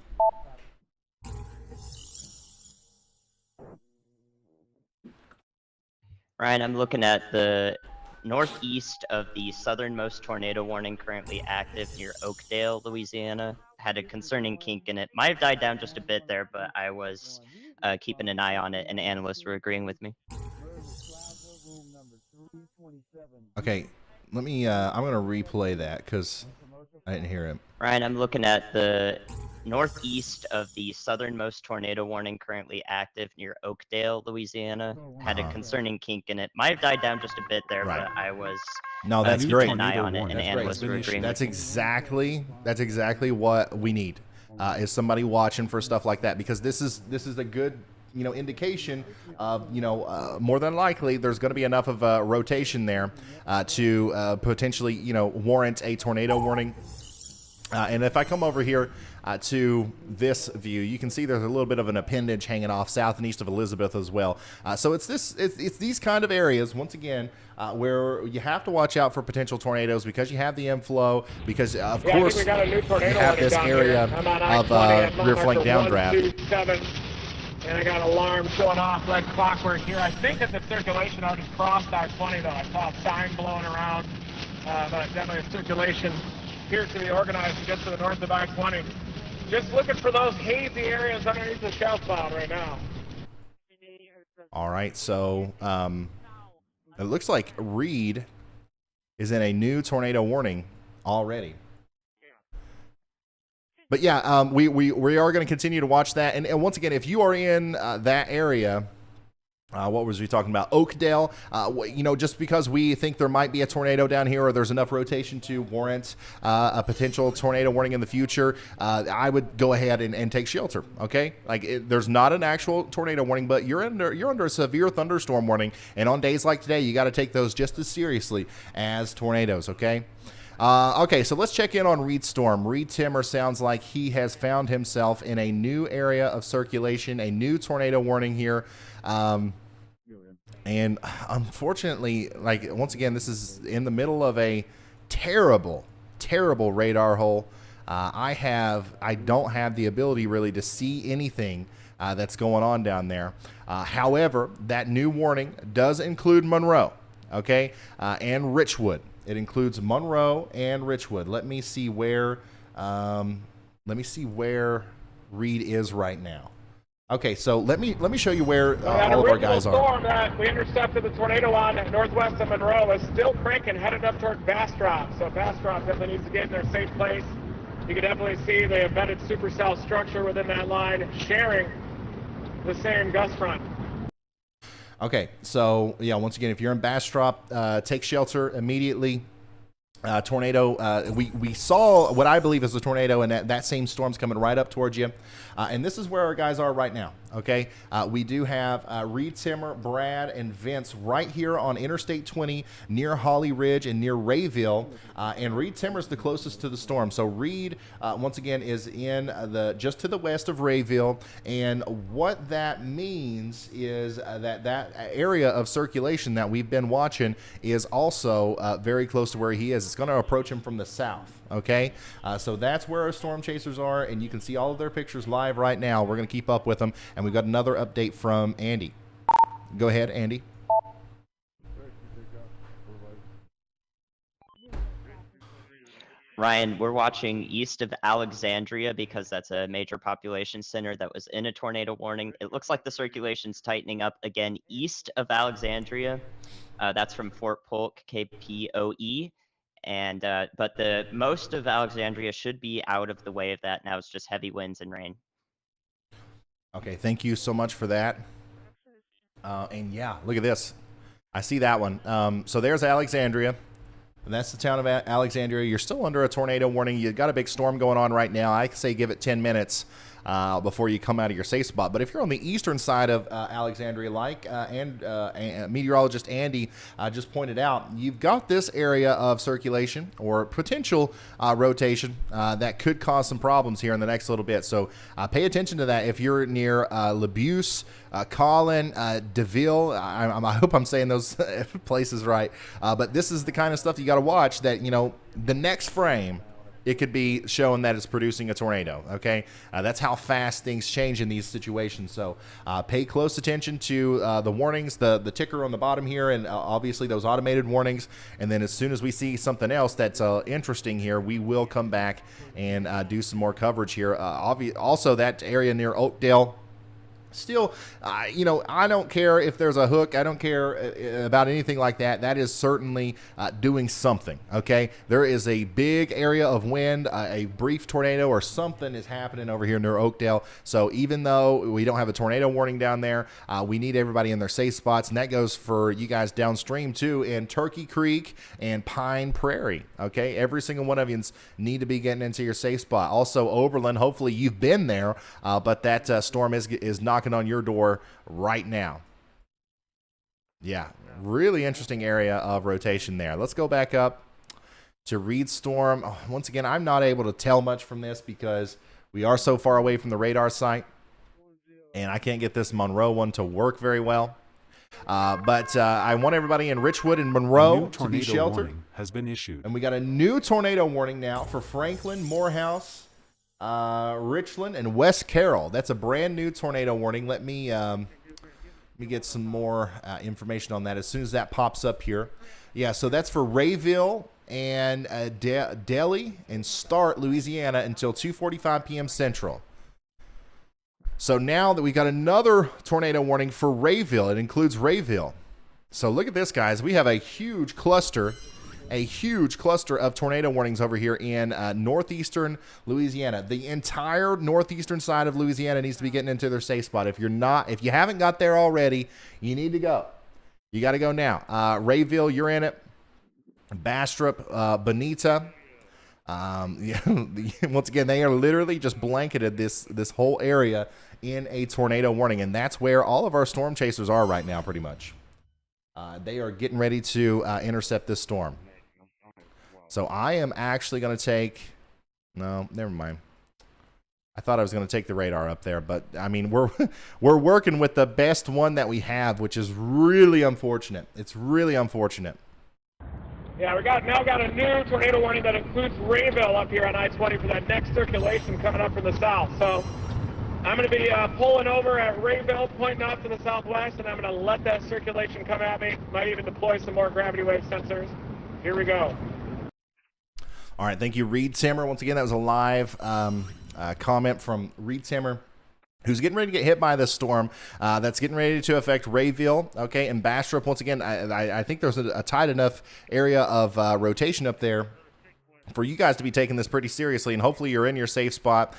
Ryan, I'm looking at the northeast of the southernmost tornado warning currently active near Oakdale, Louisiana. Had a concerning kink in it. Might have died down just a bit there, but I was keeping an eye on it, and analysts were agreeing with me. Okay. Let me, I'm going to replay that because I didn't hear him. Ryan, I'm looking at the northeast of the southernmost tornado warning currently active near Oakdale, Louisiana. Had a concerning kink in it. Might have died down just a bit there, but I was that's great. keeping an eye on it, and analysts were agreeing That's exactly what we need, is somebody watching for stuff like that, because this is a good indication of, more than likely there's going to be enough of a rotation there to potentially, warrant a tornado warning. And if I come over here to this view, you can see there's a little bit of an appendage hanging off south and east of Elizabeth as well. So it's these kind of areas, once again, where you have to watch out for potential tornadoes because you have the inflow, because of course we got a new tornado you have this area of rear flank downdraft. And I got alarms going off like clockwork here. I think that the circulation already crossed I-20 though. I saw a sign blowing around, but definitely a circulation appears to be organized to get to the north of I-20. Just looking for those hazy areas underneath the shelf cloud right now. All right, so it looks like Reed is in a new tornado warning already. But yeah, we are going to continue to watch that. And once again, if you are in that area, What was we talking about? Oakdale. You know, just because we think there might be a tornado down here or there's enough rotation to warrant a potential tornado warning in the future, I would go ahead and take shelter. Okay, like there's not an actual tornado warning, but you're under a severe thunderstorm warning, and on days like today, you got to take those just as seriously as tornadoes. Okay. Okay, so let's check in on Reed Storm. Reed Timmer sounds like he has found himself in a new area of circulation, a new tornado warning here. And unfortunately, like, once again, this is in the middle of a terrible, terrible radar hole. I don't have the ability really to see anything that's going on down there. However, that new warning does include Monroe, okay, and Richwood. It includes Monroe and Richwood. Let me see where Reed is right now. Okay, so let me show you where all of our guys are. Storm that we intercepted the tornado on northwest of Monroe is still cranking, headed up toward Bastrop. So Bastrop definitely needs to get in their safe place. You can definitely see the embedded supercell structure within that line sharing the same gust front. Okay, so yeah, once again, if you're in Bastrop, take shelter immediately. Tornado, we saw what I believe is a tornado, and that same storm's coming right up towards you. And this is where our guys are right now, okay? We do have Reed Timmer, Brad, and Vince right here on Interstate 20 near Holly Ridge and near Rayville. And Reed Timmer's the closest to the storm. So Reed, once again, is in just to the west of Rayville. And what that means is that area of circulation that we've been watching is also very close to where he is. It's going to approach him from the south. Okay, so that's where our storm chasers are, and you can see all of their pictures live right now. We're going to keep up with them, and we've got another update from Andy. Go ahead, Andy. Ryan, we're watching east of Alexandria because that's a major population center that was in a tornado warning. It looks like the circulation's tightening up again east of Alexandria. That's from Fort Polk, KPOE. And but the most of Alexandria should be out of the way of that now. It's just heavy winds and rain. Okay, thank you so much for that. And yeah, look at this. I see that one. So there's Alexandria. And that's the town of Alexandria. You're still under a tornado warning. You've got a big storm going on right now. I say give it 10 minutes before you come out of your safe spot. But if you're on the eastern side of Alexandria, like meteorologist Andy just pointed out, you've got this area of circulation or potential rotation that could cause some problems here in the next little bit. So pay attention to that. If you're near Labuse, Collin, DeVille, I hope I'm saying those places right. But this is the kind of stuff you got to watch that, you know, the next frame, it could be showing that it's producing a tornado, okay? That's how fast things change in these situations. So pay close attention to the warnings, the ticker on the bottom here, and obviously those automated warnings. And then as soon as we see something else that's interesting here, we will come back and do some more coverage here. Also, that area near Oakdale, still, you know, I don't care if there's a hook. I don't care about anything like that. That is certainly doing something, okay? There is a big area of wind, a brief tornado or something is happening over here near Oakdale. So even though we don't have a tornado warning down there, we need everybody in their safe spots, and that goes for you guys downstream too in Turkey Creek and Pine Prairie, okay? Every single one of you need to be getting into your safe spot. Also, Oberlin, hopefully you've been there, but that storm is knocking on your door right now. Yeah, really interesting area of rotation there. Let's go back up to Reed Storm. Oh, once again, I'm not able to tell much from this because we are so far away from the radar site, and I can't get this Monroe one to work very well. But I want everybody in Richwood and Monroe to be sheltered. Has been issued, and we got a new tornado warning now for Franklin, Morehouse, Richland, and West Carroll. That's a brand new tornado warning. Let me get some more information on that as soon as that pops up here. Yeah, so that's for Rayville and Delhi and Start, Louisiana, until 2:45 p.m. Central. So now that we got another tornado warning for Rayville, it includes Rayville. So look at this, guys. We have a huge cluster a huge cluster of tornado warnings over here in northeastern Louisiana. The entire northeastern side of Louisiana needs to be getting into their safe spot. If you haven't got there already, you need to go. You got to go now. Rayville, you're in it. Bastrop, Bonita. Once again, they are literally just blanketed this whole area in a tornado warning, and that's where all of our storm chasers are right now, pretty much. They are getting ready to intercept this storm. So I am actually going to take... No, never mind. I thought I was going to take the radar up there, but I mean, we're working with the best one that we have, which is really unfortunate. It's really unfortunate. Yeah, we now got a new tornado warning that includes Rayville up here on I-20 for that next circulation coming up from the south. So I'm going to be pulling over at Rayville, pointing off to the southwest, and I'm going to let that circulation come at me. Might even deploy some more gravity wave sensors. Here we go. All right, thank you, Reed Simmer. Once again, that was a live comment from Reed Simmer, who's getting ready to get hit by this storm that's getting ready to affect Rayville, okay, and Bastrop. Once again, I think there's a tight enough area of rotation up there for you guys to be taking this pretty seriously, and hopefully you're in your safe spot.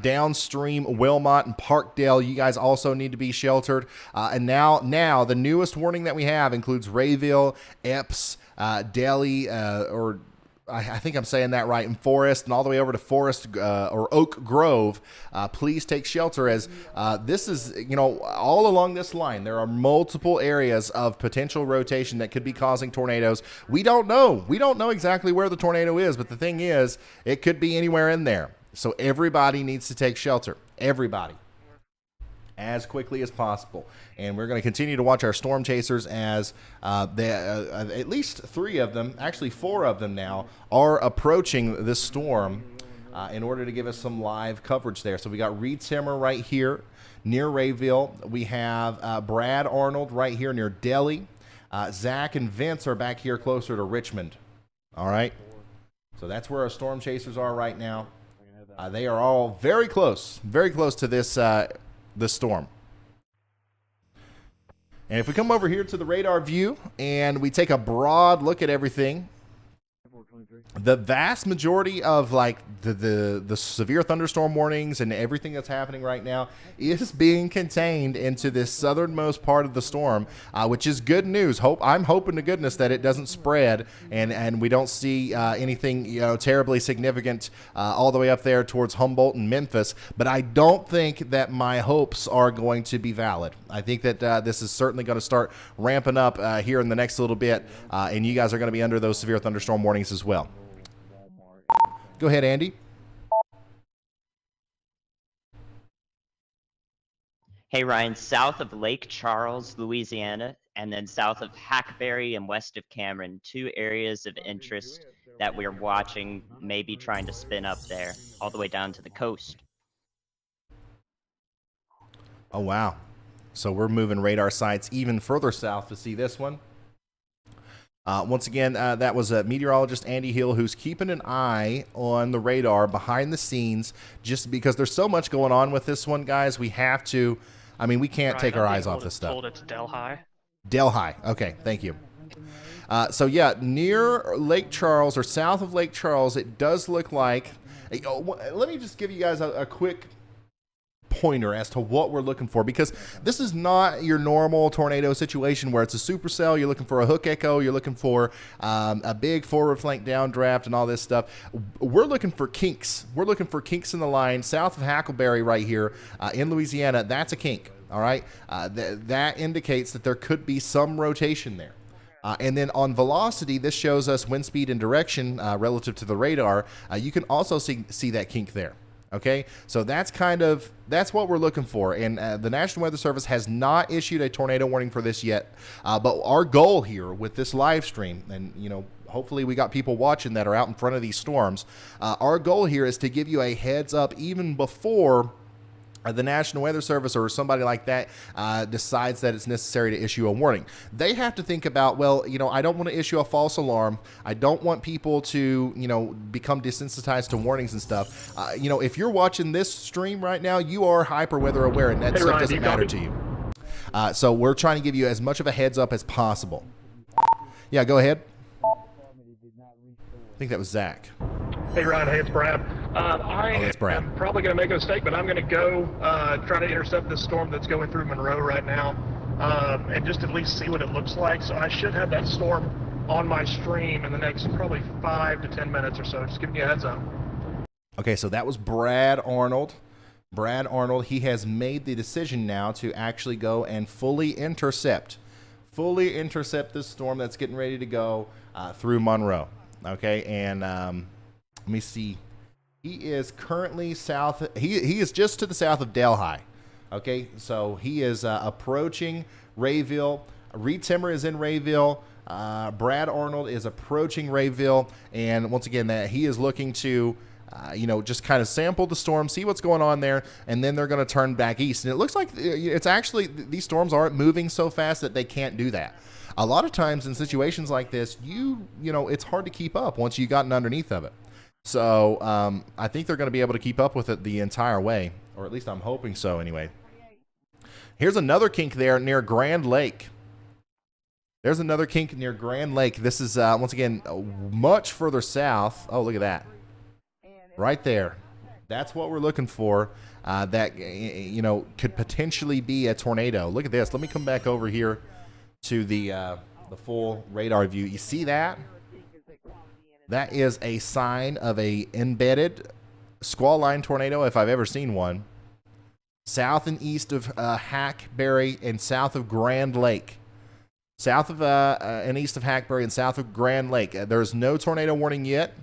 Downstream, Wilmot and Parkdale, you guys also need to be sheltered. And now the newest warning that we have includes Rayville, Epps, Delhi, I think I'm saying that right, in Forest, and all the way over to Forest or Oak Grove. Please take shelter, as this is, all along this line, there are multiple areas of potential rotation that could be causing tornadoes. We don't know. We don't know exactly where the tornado is, but the thing is, it could be anywhere in there. So everybody needs to take shelter. Everybody. As quickly as possible. And we're going to continue to watch our storm chasers as at least 3 of them, actually 4 of them now, are approaching this storm in order to give us some live coverage there. So we got Reed Simmer right here near Rayville. We have Brad Arnold right here near Delhi. Zach and Vince are back here closer to Richmond. All right. So that's where our storm chasers are right now. They are all very close to this storm. And if we come over here to the radar view and we take a broad look at everything, the vast majority of like the severe thunderstorm warnings and everything that's happening right now is being contained into this southernmost part of the storm, which is good news. I'm hoping to goodness that it doesn't spread and we don't see anything terribly significant all the way up there towards Humboldt and Memphis. But I don't think that my hopes are going to be valid. I think that this is certainly going to start ramping up here in the next little bit, and you guys are going to be under those severe thunderstorm warnings as well. Go ahead, Andy. Hey, Ryan, south of Lake Charles, Louisiana, and then south of Hackberry and west of Cameron, 2 areas of interest that we're watching, maybe trying to spin up there, all the way down to the coast. Oh, wow. So we're moving radar sites even further south to see this one. Once again, that was meteorologist Andy Hill, who's keeping an eye on the radar behind the scenes, just because there's so much going on with this one, guys. We have to, we can't take our eyes off this stuff. Told it's Delhi. Delhi. Okay, thank you. So yeah, near Lake Charles or south of Lake Charles, it does look like, let me just give you guys a quick pointer as to what we're looking for, because this is not your normal tornado situation where it's a supercell. You're looking for a hook echo, you're looking for a big forward flank downdraft and all this stuff. We're looking for kinks. We're looking for kinks in the line south of Hackleberry right here in Louisiana. That's a kink. All right, that indicates that there could be some rotation there. And then on velocity, this shows us wind speed and direction relative to the radar. You can also see that kink there. Okay, so that's what we're looking for. And the National Weather Service has not issued a tornado warning for this yet. But our goal here with this live stream, and hopefully we got people watching that are out in front of these storms. Our goal here is to give you a heads up even before the National Weather Service or somebody like that decides that it's necessary to issue a warning. They have to think about, well, I don't want to issue a false alarm. I don't want people to, become desensitized to warnings and stuff. If you're watching this stream right now, you are hyper weather aware, and that stuff doesn't matter to you. So we're trying to give you as much of a heads up as possible. Yeah, go ahead. I think that was Zach. Hey, Ryan. Hey, it's Brad. It's Brad. I'm probably going to make a mistake, but I'm going to go try to intercept this storm that's going through Monroe right now, and just at least see what it looks like. So I should have that storm on my stream in the next probably 5 to 10 minutes or so. Just giving you a heads up. Okay, so that was Brad Arnold. Brad Arnold, he has made the decision now to actually go and fully intercept this storm that's getting ready to go through Monroe. Okay, and let me see. He is currently south. He is just to the south of Delhi. Okay, so he is approaching Rayville. Reed Timmer is in Rayville. Brad Arnold is approaching Rayville, and once again, that he is looking to, just kind of sample the storm, see what's going on there, and then they're going to turn back east. And it looks like it's actually, these storms aren't moving so fast that they can't do that. A lot of times in situations like this, it's hard to keep up once you've gotten underneath of it. So I think they're going to be able to keep up with it the entire way, or at least I'm hoping so anyway. Here's another kink there near Grand Lake. There's another kink near Grand Lake. This is, once again, much further south. Oh, look at that. Right there. That's what we're looking for. That, could potentially be a tornado. Look at this. Let me come back over here to the full radar view. You see that? That is a sign of a embedded squall line tornado if I've ever seen one. South and east of Hackberry and south of Grand Lake. South of and east of Hackberry and south of Grand Lake. There's no tornado warning yet.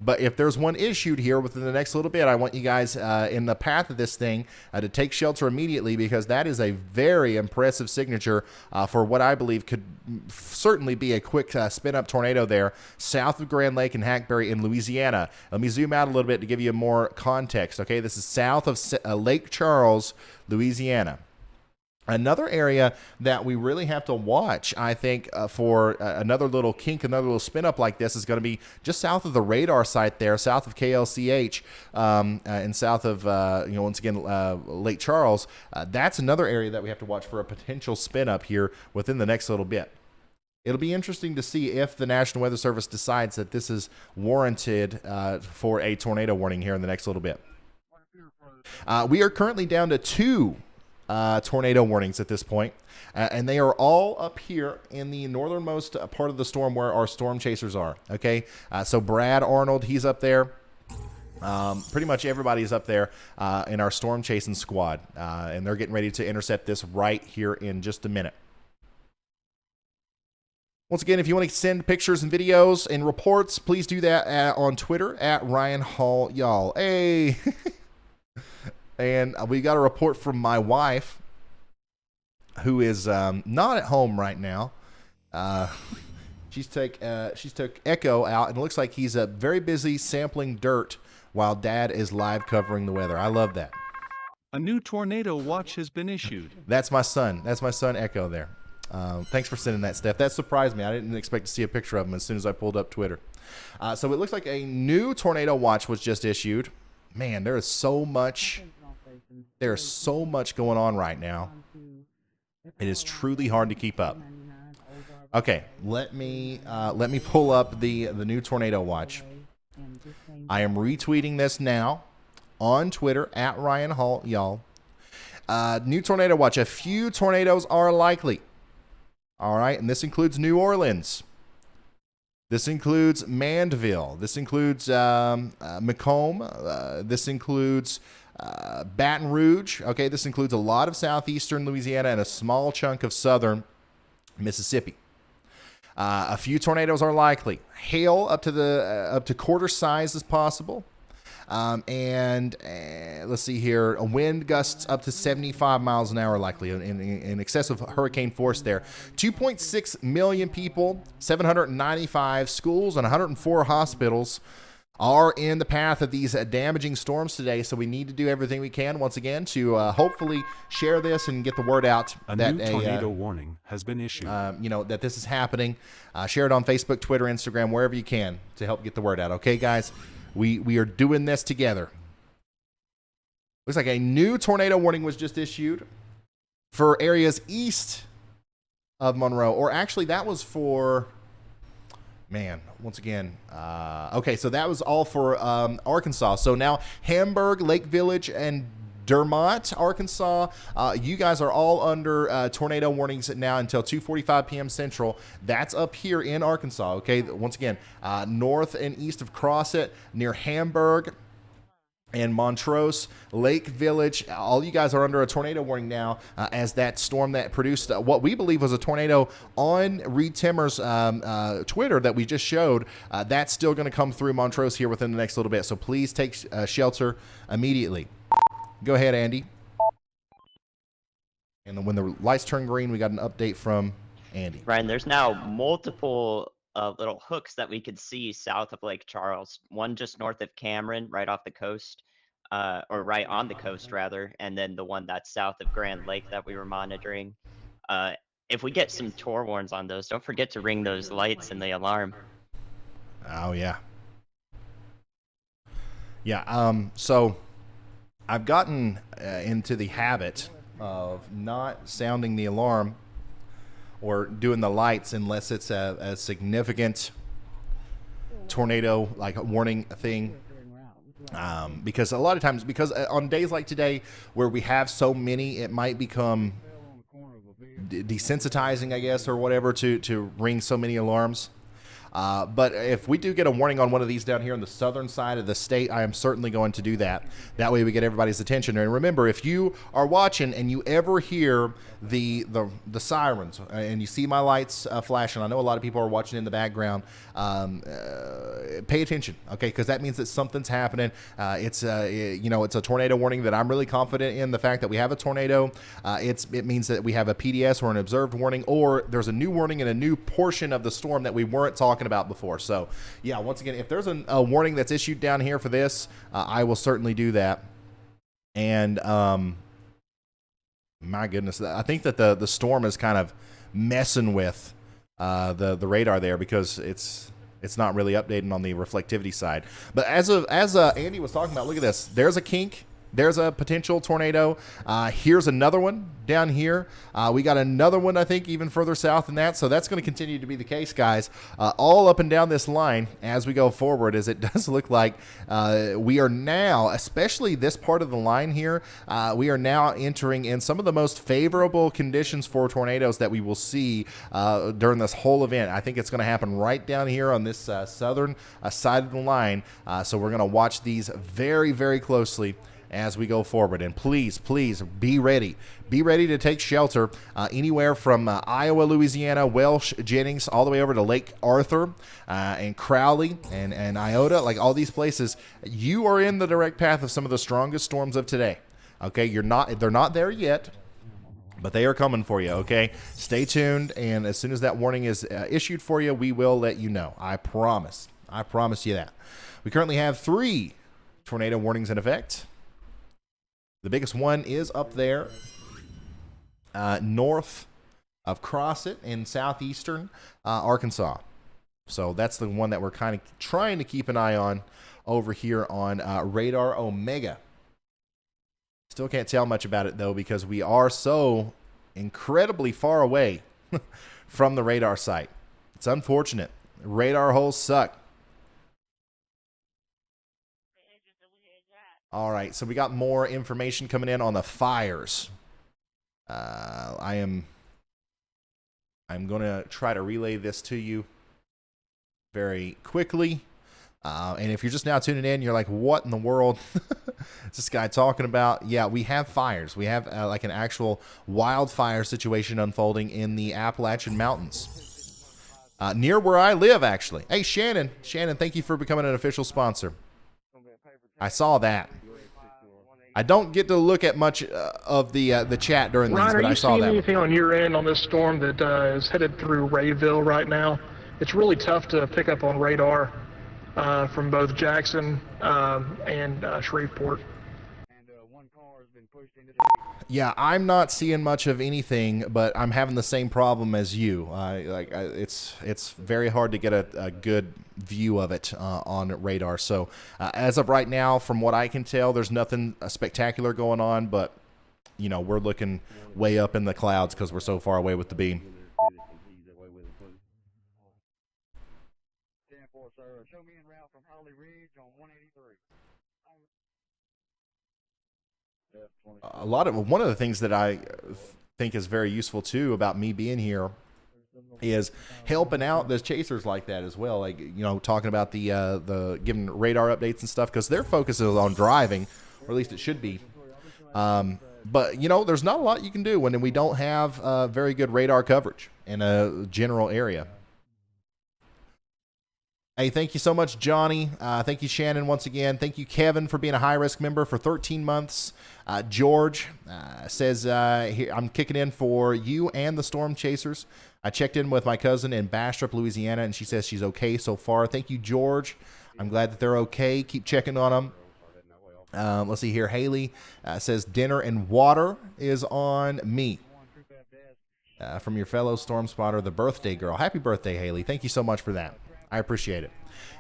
But if there's one issued here within the next little bit, I want you guys in the path of this thing to take shelter immediately, because that is a very impressive signature for what I believe could certainly be a quick spin-up tornado there south of Grand Lake and Hackberry in Louisiana. Let me zoom out a little bit to give you more context. Okay, this is south of Lake Charles, Louisiana. Another area that we really have to watch, I think, for another little kink, another little spin up like this is going to be just south of the radar site there, south of KLCH, and south of, once again, Lake Charles. That's another area that we have to watch for a potential spin up here within the next little bit. It'll be interesting to see if the National Weather Service decides that this is warranted for a tornado warning here in the next little bit. We are currently down to 2 tornado warnings at this point, and they are all up here in the northernmost part of the storm where our storm chasers are. Okay, so Brad Arnold, he's up there. Pretty much everybody's up there in our storm chasing squad, and they're getting ready to intercept this right here in just a minute. Once again, if you want to send pictures and videos and reports, please do that on Twitter at Ryan Hall Y'all. Hey. And we got a report from my wife, who is not at home right now. She's took Echo out, and it looks like he's very busy sampling dirt while Dad is live covering the weather. I love that. A new tornado watch has been issued. That's my son. That's my son Echo there. Thanks for sending that, Steph. That surprised me. I didn't expect to see a picture of him as soon as I pulled up Twitter. So it looks like a new tornado watch was just issued. Man, there is so much. There's so much going on right now. It is truly hard to keep up. Okay, let me pull up the new tornado watch. I am retweeting this now on Twitter at Ryan Hall Y'all. New tornado watch. A few tornadoes are likely. All right, and this includes New Orleans. This includes Mandeville. This includes Macomb. This includes Baton Rouge. Okay, this includes a lot of southeastern Louisiana and a small chunk of southern Mississippi. A few tornadoes are likely. Hail up to quarter size is possible. And let's see here, a wind gusts up to 75 miles an hour likely in excess of hurricane force there. 2.6 million people, 795 schools, and 104 hospitals are in the path of these damaging storms today, so we need to do everything we can once again to hopefully share this and get the word out that new tornado warning has been issued. That this is happening. Share it on Facebook, Twitter, Instagram, wherever you can to help get the word out. Okay, guys, we are doing this together. Looks like a new tornado warning was just issued for areas east of Monroe, or actually that was for Man, once again, okay, so that was all for Arkansas. So now Hamburg, Lake Village, and Dermott, Arkansas, you guys are all under tornado warnings now until 2:45 p.m. Central. That's up here in Arkansas, okay? Once again, north and east of Crossett, near Hamburg and Montrose, Lake Village, all you guys are under a tornado warning now as that storm that produced what we believe was a tornado on Reed Timmer's Twitter that we just showed, that's still going to come through Montrose here within the next little bit. So please take shelter immediately. Go ahead, Andy. And then when the lights turn green, we got an update from Andy. Ryan, there's now multiple little hooks that we could see south of Lake Charles. One just north of Cameron, right off the coast, or right on the coast, rather. And then the one that's south of Grand Lake that we were monitoring. If we get some Tor warns on those, don't forget to ring those lights and the alarm. Oh, yeah. Yeah, so I've gotten into the habit of not sounding the alarm or doing the lights unless it's a significant tornado, like a warning thing. Because a lot of times, because on days like today where we have so many, it might become desensitizing, I guess, or whatever, to ring so many alarms. But if we do get a warning on one of these down here on the southern side of the state, I am certainly going to do that. That way we get everybody's attention. And remember, if you are watching and you ever hear the sirens and you see my lights flashing, I know a lot of people are watching in the background, pay attention, okay? Because that means that something's happening. It's a tornado warning that I'm really confident in the fact that we have a tornado. It means that we have a PDS or an observed warning, or there's a new warning in a new portion of the storm that we weren't talking about before. So yeah, once again, if there's a warning that's issued down here for this, I will certainly do that. And my goodness, I think that the storm is kind of messing with the radar there, because it's not really updating on the reflectivity side. But as Andy was talking about, look at this. There's a kink. There's a potential tornado. Here's another one down here. We got another one, I think, even further south than that. So that's going to continue to be the case, guys, all up and down this line as we go forward, as it does look like we are now, especially this part of the line here, we are now entering in some of the most favorable conditions for tornadoes that we will see during this whole event. I think it's going to happen right down here on this southern side of the line. So we're going to watch these very, very closely as we go forward. And please be ready to take shelter anywhere from Iowa, Louisiana, Welsh, Jennings, all the way over to Lake Arthur and Crowley and Iota. Like all these places, you are in the direct path of some of the strongest storms of today. Okay, they're not there yet, but they are coming for you. Okay, stay tuned, and as soon as that warning is issued for you, we will let you know. I promise you that. We currently have 3 tornado warnings in effect. The biggest one is up there north of Crossett in southeastern Arkansas. So that's the one that we're kind of trying to keep an eye on over here on Radar Omega. Still can't tell much about it, though, because we are so incredibly far away from the radar site. It's unfortunate. Radar holes suck. All right, so we got more information coming in on the fires. I'm going to try to relay this to you very quickly. And if you're just now tuning in, you're like, what in the world is this guy talking about? Yeah, we have fires. We have like an actual wildfire situation unfolding in the Appalachian Mountains. Near where I live, actually. Hey, Shannon, thank you for becoming an official sponsor. I saw that. I don't get to look at much of the chat during these, but I saw that. Ryan, are you seeing anything on your end on this storm that is headed through Rayville right now? It's really tough to pick up on radar from both Jackson and Shreveport. Yeah, I'm not seeing much of anything, but I'm having the same problem as you. It's very hard to get a good view of it on radar. So as of right now, from what I can tell, there's nothing spectacular going on, but we're looking way up in the clouds because we're so far away with the beam. Show me en route from Holly Ridge on 183. One of the things that I think is very useful too about me being here is helping out the chasers like that as well. Like, you know, talking about the giving radar updates and stuff, because their focus is on driving, or at least it should be. But you know, there's not a lot you can do when we don't have very good radar coverage in a general area. Hey, thank you so much, Johnny. Thank you, Shannon, once again. Thank you, Kevin, for being a high-risk member for 13 months. George says, here, I'm kicking in for you and the Storm Chasers. I checked in with my cousin in Bastrop, Louisiana, and she says she's okay so far. Thank you, George. I'm glad that they're okay. Keep checking on them. Let's see here. Haley says, dinner and water is on me. From your fellow Storm Spotter, the birthday girl. Happy birthday, Haley. Thank you so much for that. I appreciate it.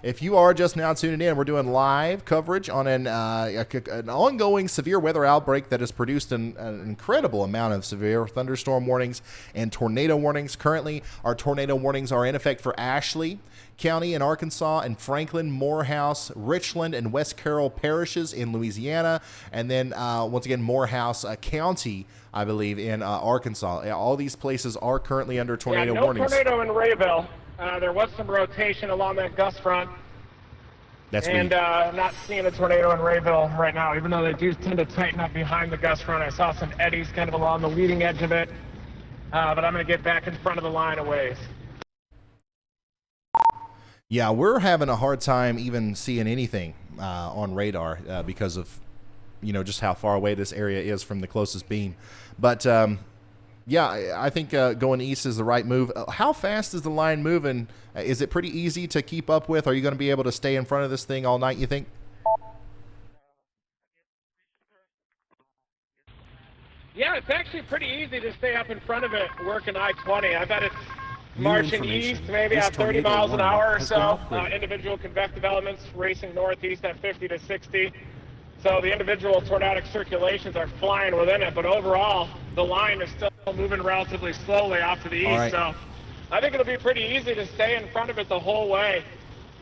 If you are just now tuning in, we're doing live coverage on an ongoing severe weather outbreak that has produced an incredible amount of severe thunderstorm warnings and tornado warnings. Currently, our tornado warnings are in effect for Ashley County in Arkansas and Franklin, Morehouse, Richland, and West Carroll parishes in Louisiana. And then, once again, Morehouse County, I believe, in Arkansas. All these places are currently under tornado warnings. No tornado in Rayville. There was some rotation along that gust front. That's and not seeing a tornado in Rayville right now, even though they do tend to tighten up behind the gust front. I saw some eddies kind of along the leading edge of it, but I'm going to get back in front of the line a ways. Yeah, we're having a hard time even seeing anything on radar because of, you know, just how far away this area is from the closest beam. But yeah, I think going east is the right move. How fast is the line moving? Is it pretty easy to keep up with? Are you going to be able to stay in front of this thing all night, you think? Yeah, it's actually pretty easy to stay up in front of it working I-20. I bet it's marching east, maybe at 30 miles an hour or so. Individual convective elements racing northeast at 50 to 60. So the individual tornadic circulations are flying within it, but overall, the line is still moving relatively slowly off to the east. Right. So I think it'll be pretty easy to stay in front of it the whole way,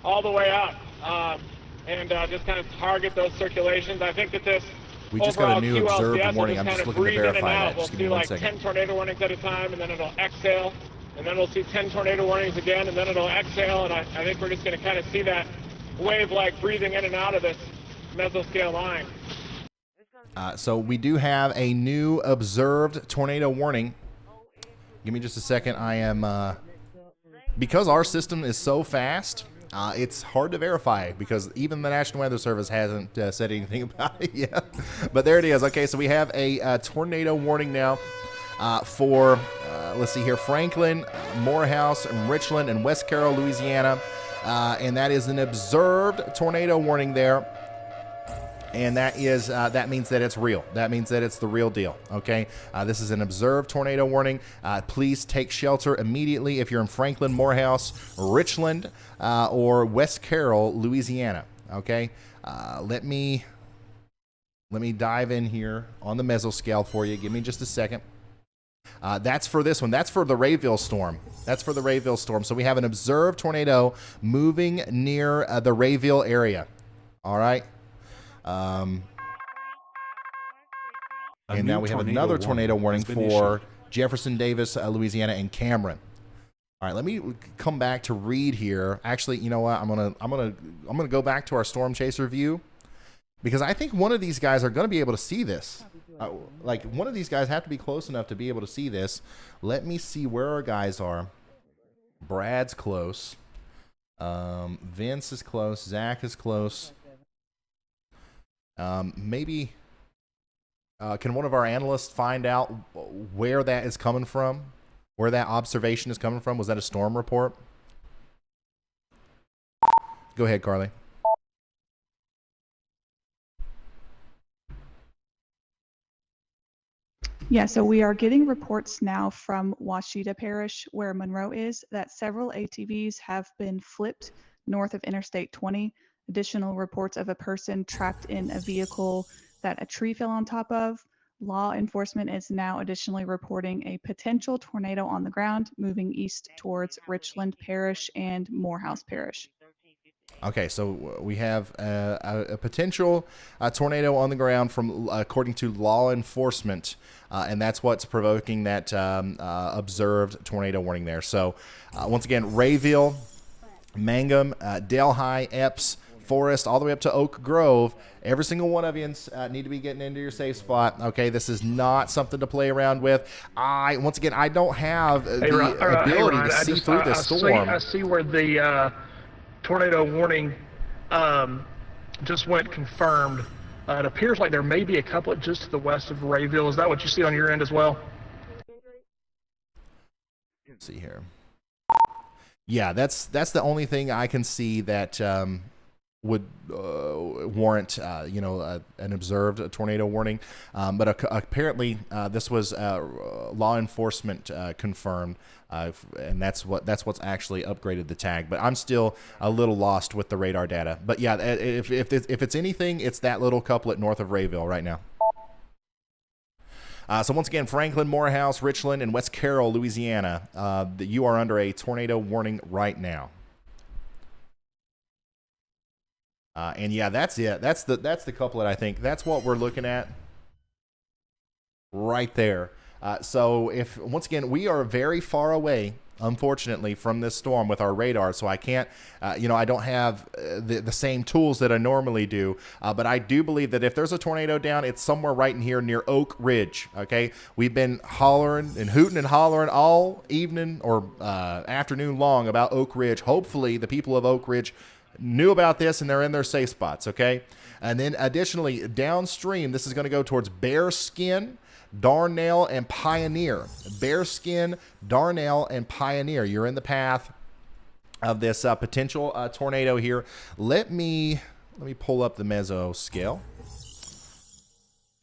all the way up, and just kind of target those circulations. I think that this we just got a new observed warning. I'm just just looking to verify that. We'll see like 10 tornado warnings at a time, and then it'll exhale, and then we'll see 10 tornado warnings again, and then it'll exhale, and I think we're just going to kind of see that wave like breathing in and out of this mesoscale line. So we do have a new observed tornado warning. Give me just a second. I am because our system is so fast, it's hard to verify because even the National Weather Service hasn't said anything about it yet. But there it is. Okay, so we have a tornado warning now for let's see here, Franklin, Morehouse, Richland, and West Carroll, Louisiana, and that is an observed tornado warning there. And that is that means that it's real. That means that it's the real deal. Okay, this is an observed tornado warning. Please take shelter immediately if you're in Franklin, Morehouse, Richland, or West Carroll, Louisiana. Okay, let me dive in here on the mesoscale for you. Give me just a second. That's for this one. That's for the Rayville storm. That's for the Rayville storm. So we have an observed tornado moving near the Rayville area. All right. And now we have another tornado warning for Jefferson Davis, Louisiana, and Cameron. All right, let me come back to Reed here. Actually, you know what? I'm gonna go back to our storm chaser view because I think one of these guys are gonna be able to see this. Like one of these guys have to be close enough to be able to see this. Let me see where our guys are. Brad's close. Vince is close. Zach is close. Maybe can one of our analysts find out where that is coming from? Where that observation is coming from? Was that a storm report? Go ahead, Carly. Yeah, so we are getting reports now from Washita Parish, where Monroe is, that several ATVs have been flipped north of Interstate 20. Additional reports of a person trapped in a vehicle that a tree fell on top of. Law enforcement is now additionally reporting a potential tornado on the ground moving east towards Richland Parish and Morehouse Parish. Okay, so we have a potential tornado on the ground from, according to law enforcement, and that's what's provoking that observed tornado warning there. So, once again, Rayville, Mangum, Delhi, Epps, Forest, all the way up to Oak Grove. Every single one of you need to be getting into your safe spot. Okay, this is not something to play around with. Once again, I don't have the ability to see through this storm. I see where the tornado warning just went confirmed. It appears like there may be a couple just to the west of Rayville. Is that what you see on your end as well? Let's see here. Yeah, that's the only thing I can see that would warrant an observed tornado warning. But apparently this was law enforcement confirmed. And that's what's actually upgraded the tag. But I'm still a little lost with the radar data. But yeah, if it's anything, it's that little couplet north of Rayville right now. So once again, Franklin, Morehouse, Richland, and West Carroll, Louisiana, you are under a tornado warning right now. And yeah, that's it. That's the couplet. I think that's what we're looking at right there. So once again, we are very far away, unfortunately, from this storm with our radar. So I can't, I don't have the same tools that I normally do. But I do believe that if there's a tornado down, it's somewhere right in here near Oak Ridge. Okay, we've been hollering and hooting and hollering all evening or afternoon long about Oak Ridge. Hopefully, the people of Oak Ridge knew about this and they're in their safe spots. Okay, and then additionally downstream, this is going to go towards Bearskin, Darnell, and Pioneer. Bearskin, Darnell, and Pioneer. You're in the path of this potential tornado here. Let me pull up the meso scale,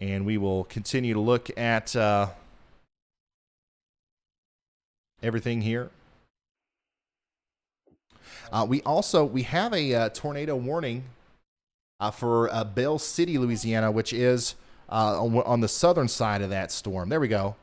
and we will continue to look at everything here. We have a tornado warning for Bell City, Louisiana, which is on the southern side of that storm. There we go.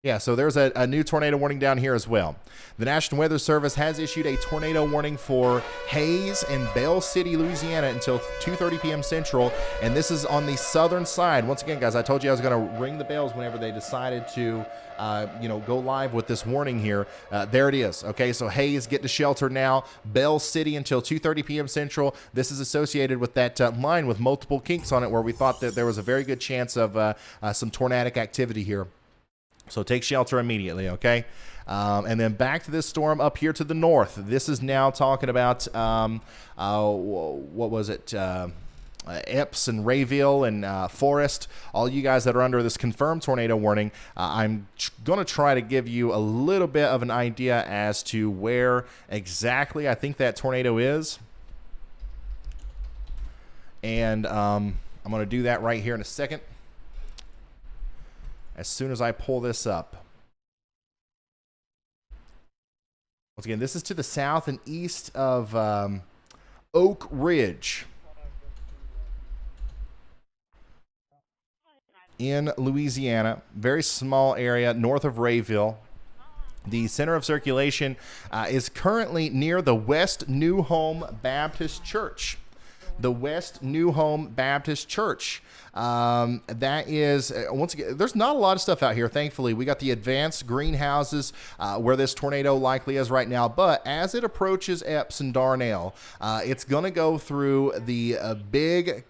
Yeah, so there's a new tornado warning down here as well. The National Weather Service has issued a tornado warning for Hayes and Bell City, Louisiana until 2:30 p.m. Central, and this is on the southern side. Once again, guys, I told you I was going to ring the bells whenever they decided to go live with this warning here. There it is. Okay, so Hayes, get to shelter now. Bell City until 2:30 p.m. Central. This is associated with that line with multiple kinks on it where we thought that there was a very good chance of some tornadic activity here. So take shelter immediately, okay? And then back to this storm up here to the north. This is now talking about, what was it? Epps and Rayville and Forest. All you guys that are under this confirmed tornado warning, I'm going to try to give you a little bit of an idea as to where exactly I think that tornado is. And I'm going to do that right here in a second, as soon as I pull this up. Once again, this is to the south and east of Oak Ridge in Louisiana. Very small area north of Rayville. The center of circulation is currently near the West New Home Baptist Church. The West New Home Baptist Church. That is, once again, there's not a lot of stuff out here, thankfully. We got the advanced greenhouses where this tornado likely is right now. But as it approaches Epps and Darnell, it's going to go through the big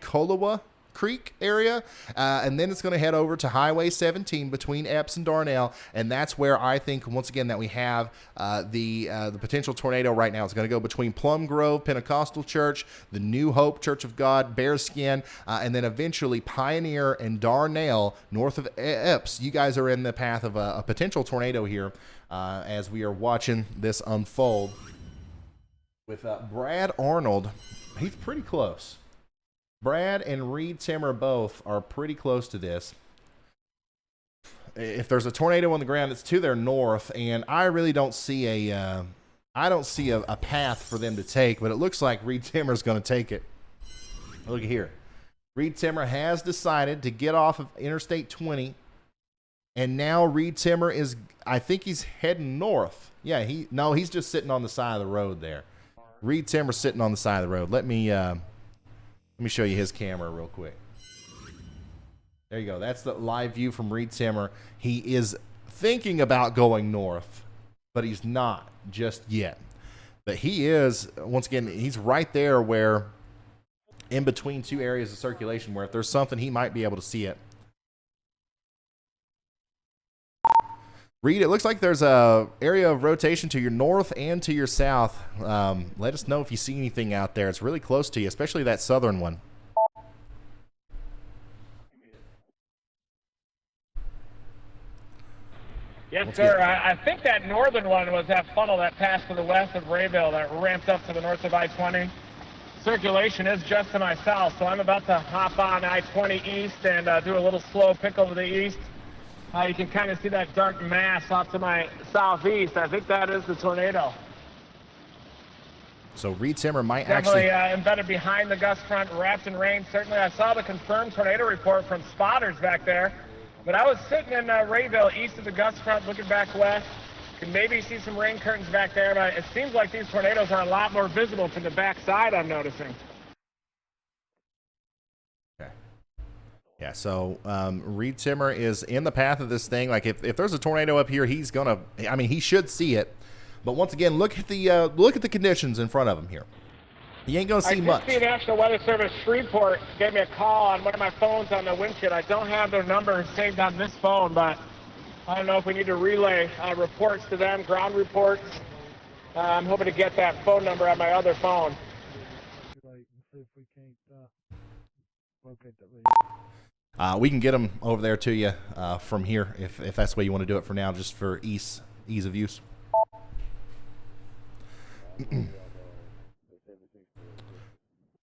Kolowa Creek area, and then it's going to head over to Highway 17 between Epps and Darnell, and that's where I think, once again, that we have the potential tornado right now. It's going to go between Plum Grove Pentecostal Church, the New Hope Church of God, Bearskin, and then eventually Pioneer and Darnell north of Epps. You guys are in the path of a potential tornado here as we are watching this unfold. With Brad Arnold, he's pretty close. Brad and Reed Timmer both are pretty close to this. If there's a tornado on the ground, it's to their north, and I really don't see a path for them to take, but it looks like Reed Timmer's going to take it. Look here. Reed Timmer has decided to get off of Interstate 20 And now Reed Timmer is, I think he's heading north. Yeah, he's just sitting on the side of the road there. Reed Timmer's sitting on the side of the road. Let me show you his camera real quick. There you go. That's the live view from Reed Timmer. He is thinking about going north, but he's not just yet. But he is, once again, he's right there where, in between two areas of circulation, where if there's something, he might be able to see it. Reed, it looks like there's a area of rotation to your north and to your south. Let us know if you see anything out there. It's really close to you, especially that southern one. Yes, sir. I think that northern one was that funnel that passed to the west of Rayville that ramped up to the north of I-20. Circulation is just to my south, so I'm about to hop on I-20 east and do a little slow pickle to the east. You can kind of see that dark mass off to my southeast. I think that is the tornado. So Reed Timmer might definitely embedded behind the gust front, wrapped in rain. Certainly, I saw the confirmed tornado report from spotters back there. But I was sitting in Rayville, east of the gust front, looking back west. Can maybe see some rain curtains back there, but it seems like these tornadoes are a lot more visible from the backside, I'm noticing. Okay. Yeah, so Reed Timmer is in the path of this thing. Like, if there's a tornado up here, he's going to, I mean, he should see it. But once again, look at the conditions in front of him here. You ain't going to see much. I did see National Weather Service Shreveport gave me a call on one of my phones on the windshield. I don't have their number saved on this phone, but I don't know if we need to relay reports to them, ground reports. I'm hoping to get that phone number on my other phone. We can get them over there to you from here if that's the way you want to do it for now, just for ease of use.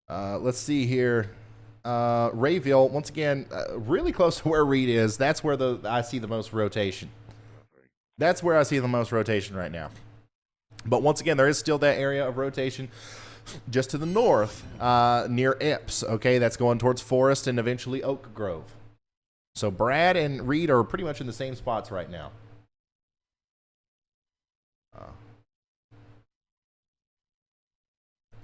Let's see here. Rayville, once again, really close to where Reed is. That's where I see the most rotation. That's where I see the most rotation right now. But once again, there is still that area of rotation just to the north near Epps. Okay, that's going towards Forest and eventually Oak Grove. So Brad and Reed are pretty much in the same spots right now.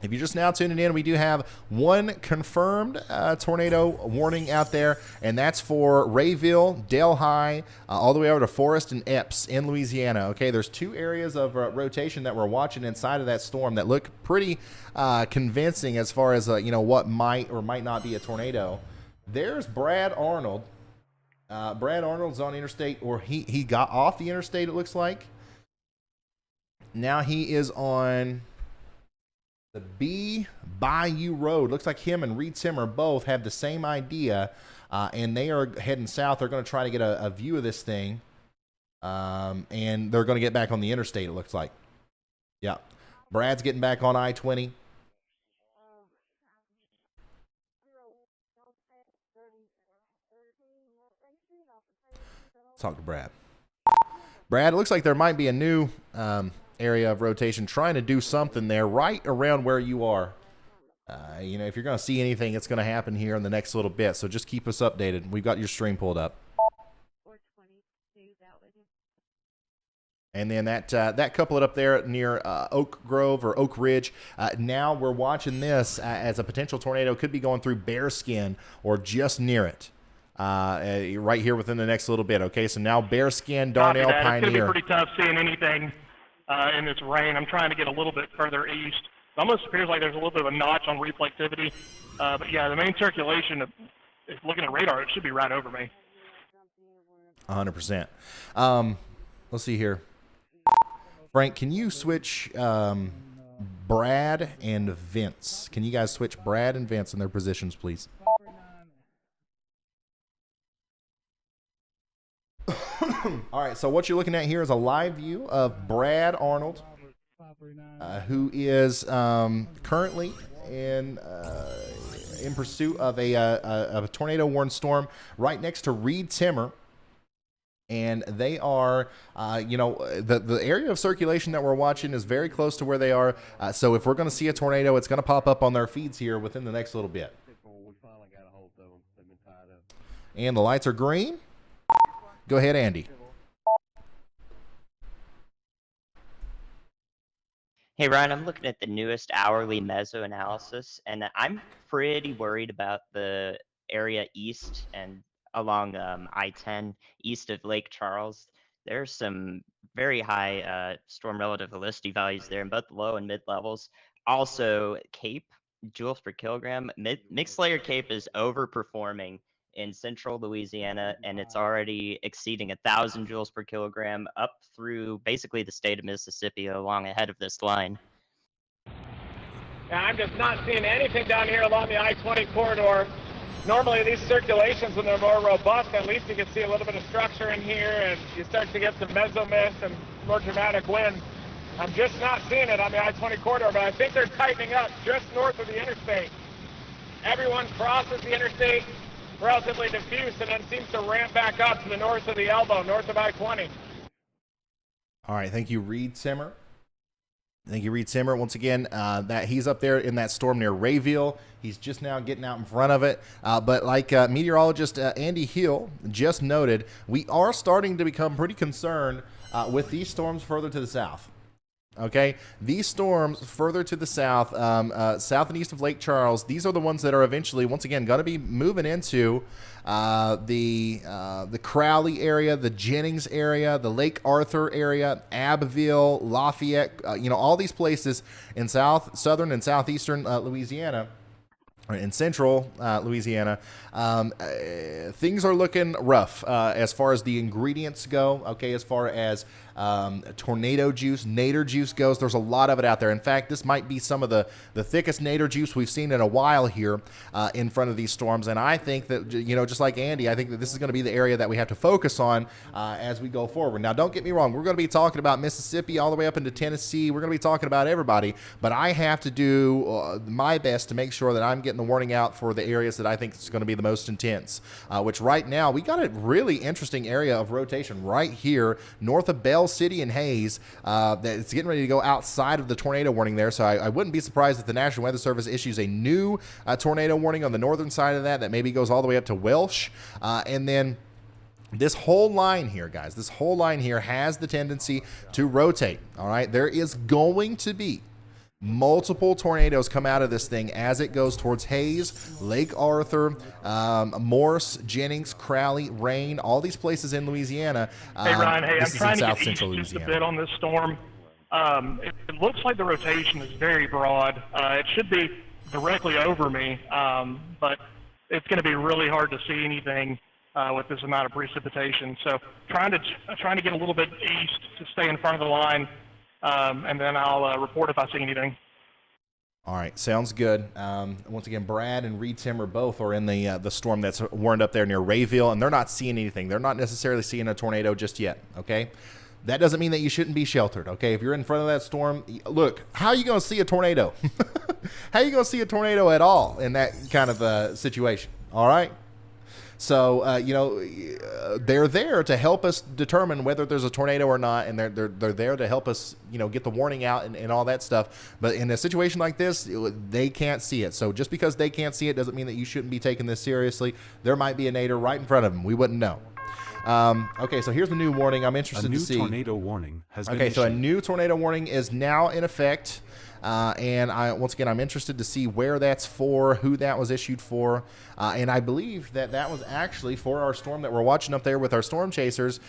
If you're just now tuning in, we do have one confirmed tornado warning out there, and that's for Rayville, Delhi, all the way over to Forest and Epps in Louisiana. Okay, there's two areas of rotation that we're watching inside of that storm that look pretty convincing as far as what might or might not be a tornado. There's Brad Arnold. Brad Arnold's on interstate, or he got off the interstate, it looks like. Now he is on the B Bayou Road. Looks like him and Reed Timmer both have the same idea, and they are heading south. They're going to try to get a view of this thing, and they're going to get back on the interstate, it looks like. Yeah. Brad's getting back on I-20. Let's talk to Brad. Brad, it looks like there might be a new area of rotation trying to do something there right around where you are. If you're going to see anything, it's going to happen here in the next little bit, so just keep us updated. We've got your stream pulled up. And then that couple it up there near Oak Grove or Oak Ridge. Now we're watching this as a potential tornado could be going through Bearskin or just near it. Right here within the next little bit. Okay, so now Bearskin, Darnell, Pioneer. It's going to be pretty tough seeing anything in this rain. I'm trying to get a little bit further east. It almost appears like there's a little bit of a notch on reflectivity. But yeah, the main circulation, if looking at radar, it should be right over me. 100%. Let's see here. Frank, can you switch Brad and Vince? Can you guys switch Brad and Vince in their positions, please? All right, so what you're looking at here is a live view of Brad Arnold, who is currently in pursuit of a tornado-warned storm right next to Reed Timmer. And they are, the area of circulation that we're watching is very close to where they are. So if we're going to see a tornado, it's going to pop up on their feeds here within the next little bit. And the lights are green. Go ahead, Andy. Hey, Ryan, I'm looking at the newest hourly meso analysis, and I'm pretty worried about the area east and along I-10 east of Lake Charles. There's some very high storm relative velocity values there in both the low and mid levels. Also, Cape, joules per kilogram, mixed layer Cape is overperforming in central Louisiana, and it's already exceeding 1,000 joules per kilogram up through basically the state of Mississippi along ahead of this line. Yeah, I'm just not seeing anything down here along the I-20 corridor. Normally these circulations, when they're more robust, at least you can see a little bit of structure in here, and you start to get some mesomist and more dramatic wind. I'm just not seeing it on the I-20 corridor, but I think they're tightening up just north of the interstate. Everyone crosses the interstate relatively diffuse and then seems to ramp back up to the north of the elbow, north of I-20. All right, thank you, Reed Simmer. Thank you, Reed Simmer. Once again, that he's up there in that storm near Rayville. He's just now getting out in front of it. But like meteorologist Andy Hill just noted, we are starting to become pretty concerned with these storms further to the south. Okay, these storms further to the south, south and east of Lake Charles, these are the ones that are eventually, once again, going to be moving into the Crowley area, the Jennings area, the Lake Arthur area, Abbeville, Lafayette, all these places in southern and southeastern Louisiana. In central Louisiana, things are looking rough as far as the ingredients go. Okay, as far as tornado juice, nadir juice goes, there's a lot of it out there. In fact, this might be some of the thickest nadir juice we've seen in a while here in front of these storms. And I think that, just like Andy, I think that this is going to be the area that we have to focus on as we go forward. Now, don't get me wrong. We're going to be talking about Mississippi all the way up into Tennessee. We're going to be talking about everybody. But I have to do my best to make sure that I'm getting the warning out for the areas that I think is going to be the most intense, which right now we got a really interesting area of rotation right here north of Bell City and Hayes that it's getting ready to go outside of the tornado warning there. So I wouldn't be surprised if the National Weather Service issues a new tornado warning on the northern side of that maybe goes all the way up to Welsh, and then this whole line here, guys, this whole line here has the tendency to rotate. All right, there is going to be multiple tornadoes come out of this thing as it goes towards Hayes, Lake Arthur, Morse, Jennings, Crowley, Rain, all these places in Louisiana. Hey, Ryan, this I'm trying is in to South get Central east just Louisiana. a bit on this storm. It looks like the rotation is very broad. It should be directly over me, but it's going to be really hard to see anything with this amount of precipitation. So trying to get a little bit east to stay in front of the line. And then I'll report if I see anything. All right, sounds good. Once again, Brad and Reed Timmer both are in the storm that's warned up there near Rayville, and they're not seeing anything. They're not necessarily seeing a tornado just yet, okay? That doesn't mean that you shouldn't be sheltered, okay? If you're in front of that storm, look, how are you going to see a tornado? How are you going to see a tornado at all in that kind of situation, all right? So, they're there to help us determine whether there's a tornado or not, and they're there to help us, get the warning out and all that stuff. But in a situation like this, they can't see it. So just because they can't see it doesn't mean that you shouldn't be taking this seriously. There might be a nadir right in front of them. We wouldn't know. Okay, so here's the new warning. I'm interested to see. A new tornado warning has been issued. Okay, so a new tornado warning is now in effect. And once again, I'm interested to see where that's for, who that was issued for. And I believe that was actually for our storm that we're watching up there with our storm chasers.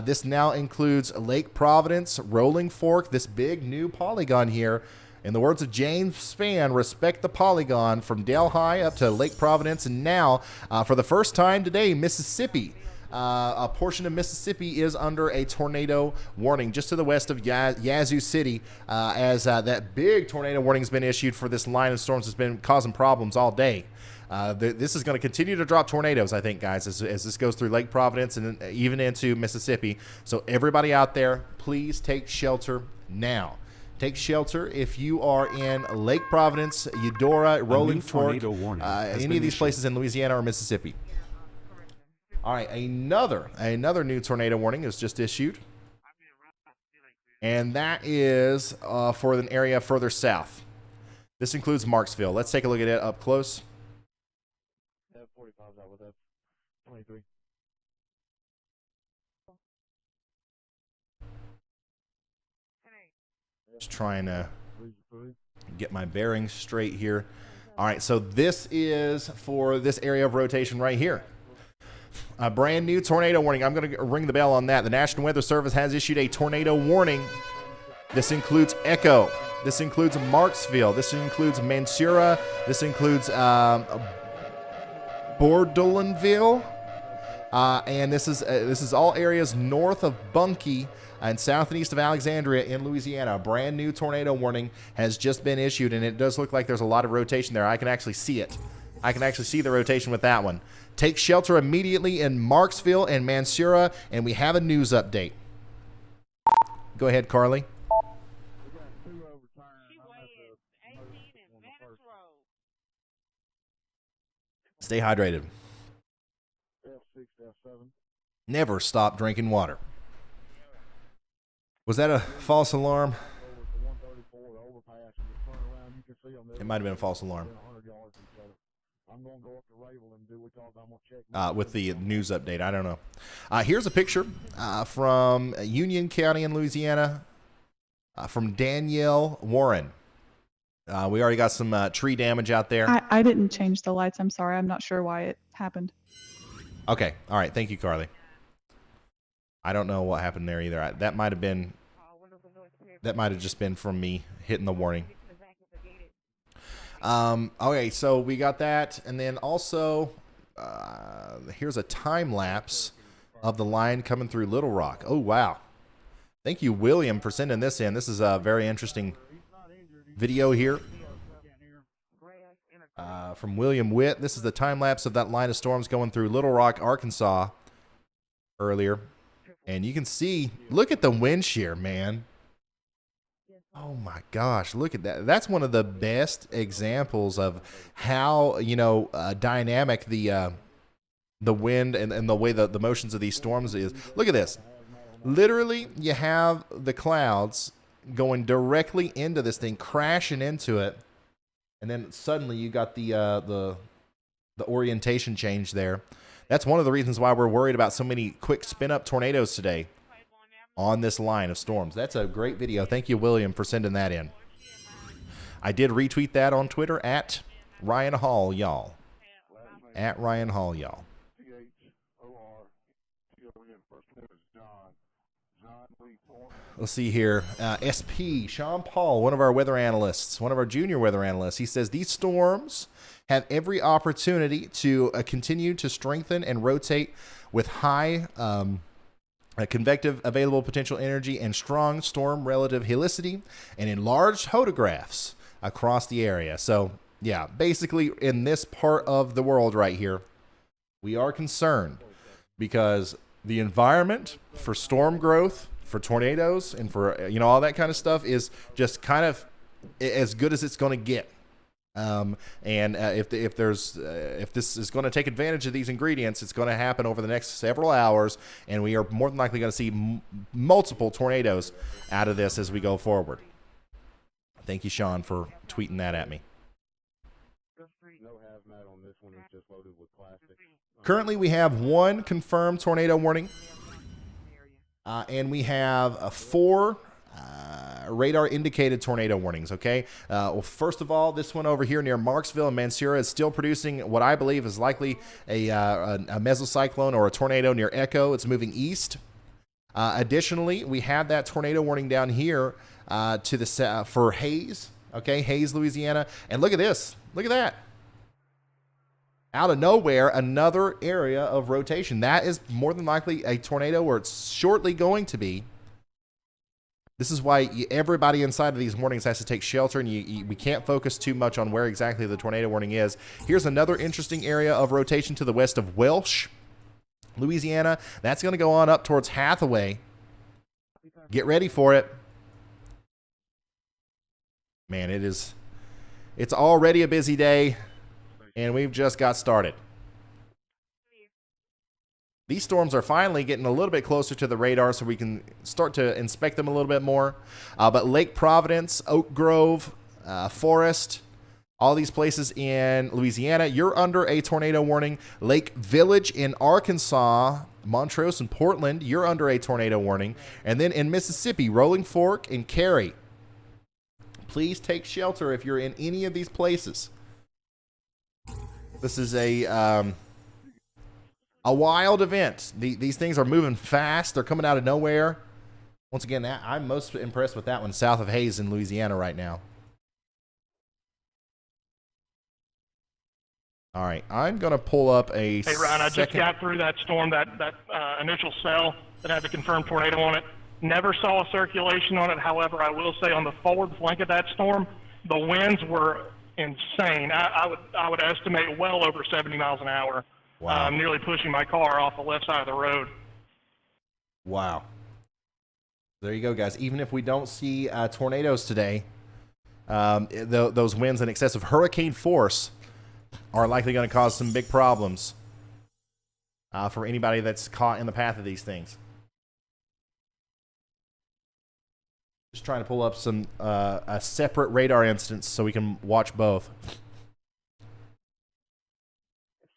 This now includes Lake Providence, Rolling Fork, this big new polygon here. In the words of James Spann, respect the polygon from Delhi up to Lake Providence. And now, for the first time today, Mississippi. A portion of Mississippi is under a tornado warning just to the west of Yazoo City, as that big tornado warning has been issued for this line of storms that's been causing problems all day. This is going to continue to drop tornadoes, I think, guys, as this goes through Lake Providence and even into Mississippi. So everybody out there, please take shelter now. Take shelter if you are in Lake Providence, Eudora, Rolling Fork, any of these places in Louisiana or Mississippi. All right, another new tornado warning is just issued, and that is for an area further south. This includes Marksville. Let's take a look at it up close. 45's out with that 23. Just trying to get my bearings straight here. All right, so this is for this area of rotation right here. A brand new tornado warning. I'm going to ring the bell on that. The National Weather Service has issued a tornado warning. This includes Echo. This includes Marksville. This includes Mansura. This includes Bordelanville. And this is all areas north of Bunkie and south and east of Alexandria in Louisiana. A brand new tornado warning has just been issued, and it does look like there's a lot of rotation there. I can actually see it. I can actually see the rotation with that one. Take shelter immediately in Marksville and Mansura, and we have a news update. Go ahead, Carly. Stay hydrated. Never stop drinking water. Was that a false alarm? It might have been a false alarm. With the news update, I don't know. Here's a picture from Union County in Louisiana from Danielle Warren. We already got some tree damage out there. I didn't change the lights. I'm sorry. I'm not sure why it happened. Okay. All right. Thank you, Carly. I don't know what happened there either. That might have just been from me hitting the warning. Okay, so we got that, and then also here's a time lapse of the line coming through Little Rock. Oh wow! Thank you, William, for sending this in. This is a very interesting video here from William Witt. This is the time lapse of that line of storms going through Little Rock, Arkansas earlier, and you can see. Look at the wind shear, man. Oh my gosh, look at that. That's one of the best examples of how, dynamic the wind and the way the motions of these storms is. Look at this. Literally, you have the clouds going directly into this thing, crashing into it, and then suddenly you got the orientation change there. That's one of the reasons why we're worried about so many quick spin-up tornadoes today on this line of storms. That's a great video. Thank you, William, for sending that in. I did retweet that on Twitter at Ryan Hall, y'all. At Ryan Hall, y'all. Let's see here. SP, Sean Paul, one of our weather analysts, one of our junior weather analysts, he says these storms have every opportunity to continue to strengthen and rotate with high convective available potential energy and strong storm relative helicity and enlarged photographs across the area. So, yeah, basically in this part of the world right here, we are concerned because the environment for storm growth, for tornadoes, and for, all that kind of stuff is just kind of as good as it's going to get. If this is going to take advantage of these ingredients, it's going to happen over the next several hours, and we are more than likely going to see multiple tornadoes out of this as we go forward. Thank you, Sean, for tweeting that at me. Currently, we have one confirmed tornado warning, and we have 4 radar indicated tornado warnings. Okay. Well, first of all, this one over here near Marksville and Mansura is still producing what I believe is likely a mesocyclone or a tornado near Echo. It's moving east. Additionally, we have that tornado warning down here to the south for Hayes. Okay, Hayes, Louisiana, and look at this. Look at that. Out of nowhere, another area of rotation. That is more than likely a tornado, or it's shortly going to be. This is why everybody inside of these warnings has to take shelter, and we can't focus too much on where exactly the tornado warning is. Here's another interesting area of rotation to the west of Welsh, Louisiana. That's going to go on up towards Hathaway. Get ready for it. Man, it's already a busy day, and we've just got started. These storms are finally getting a little bit closer to the radar so we can start to inspect them a little bit more. But Lake Providence, Oak Grove, Forest, all these places in Louisiana, you're under a tornado warning. Lake Village in Arkansas, Montrose and Portland, you're under a tornado warning. And then in Mississippi, Rolling Fork and Cary, Please take shelter if you're in any of these places. This is a wild event. These things are moving fast. They're coming out of nowhere. Once again, I'm most impressed with that one south of Hayes in Louisiana right now. All right, I'm going to pull up a Hey, Ryan, I just got through that storm, that initial cell that had the confirmed tornado on it. Never saw a circulation on it. However, I will say on the forward flank of that storm, the winds were insane. I would estimate well over 70 miles an hour. Wow. Nearly pushing my car off the left side of the road. Wow. There you go, guys. Even if we don't see tornadoes today, those winds in excess of hurricane force are likely going to cause some big problems for anybody that's caught in the path of these things. Just trying to pull up some a separate radar instance so we can watch both.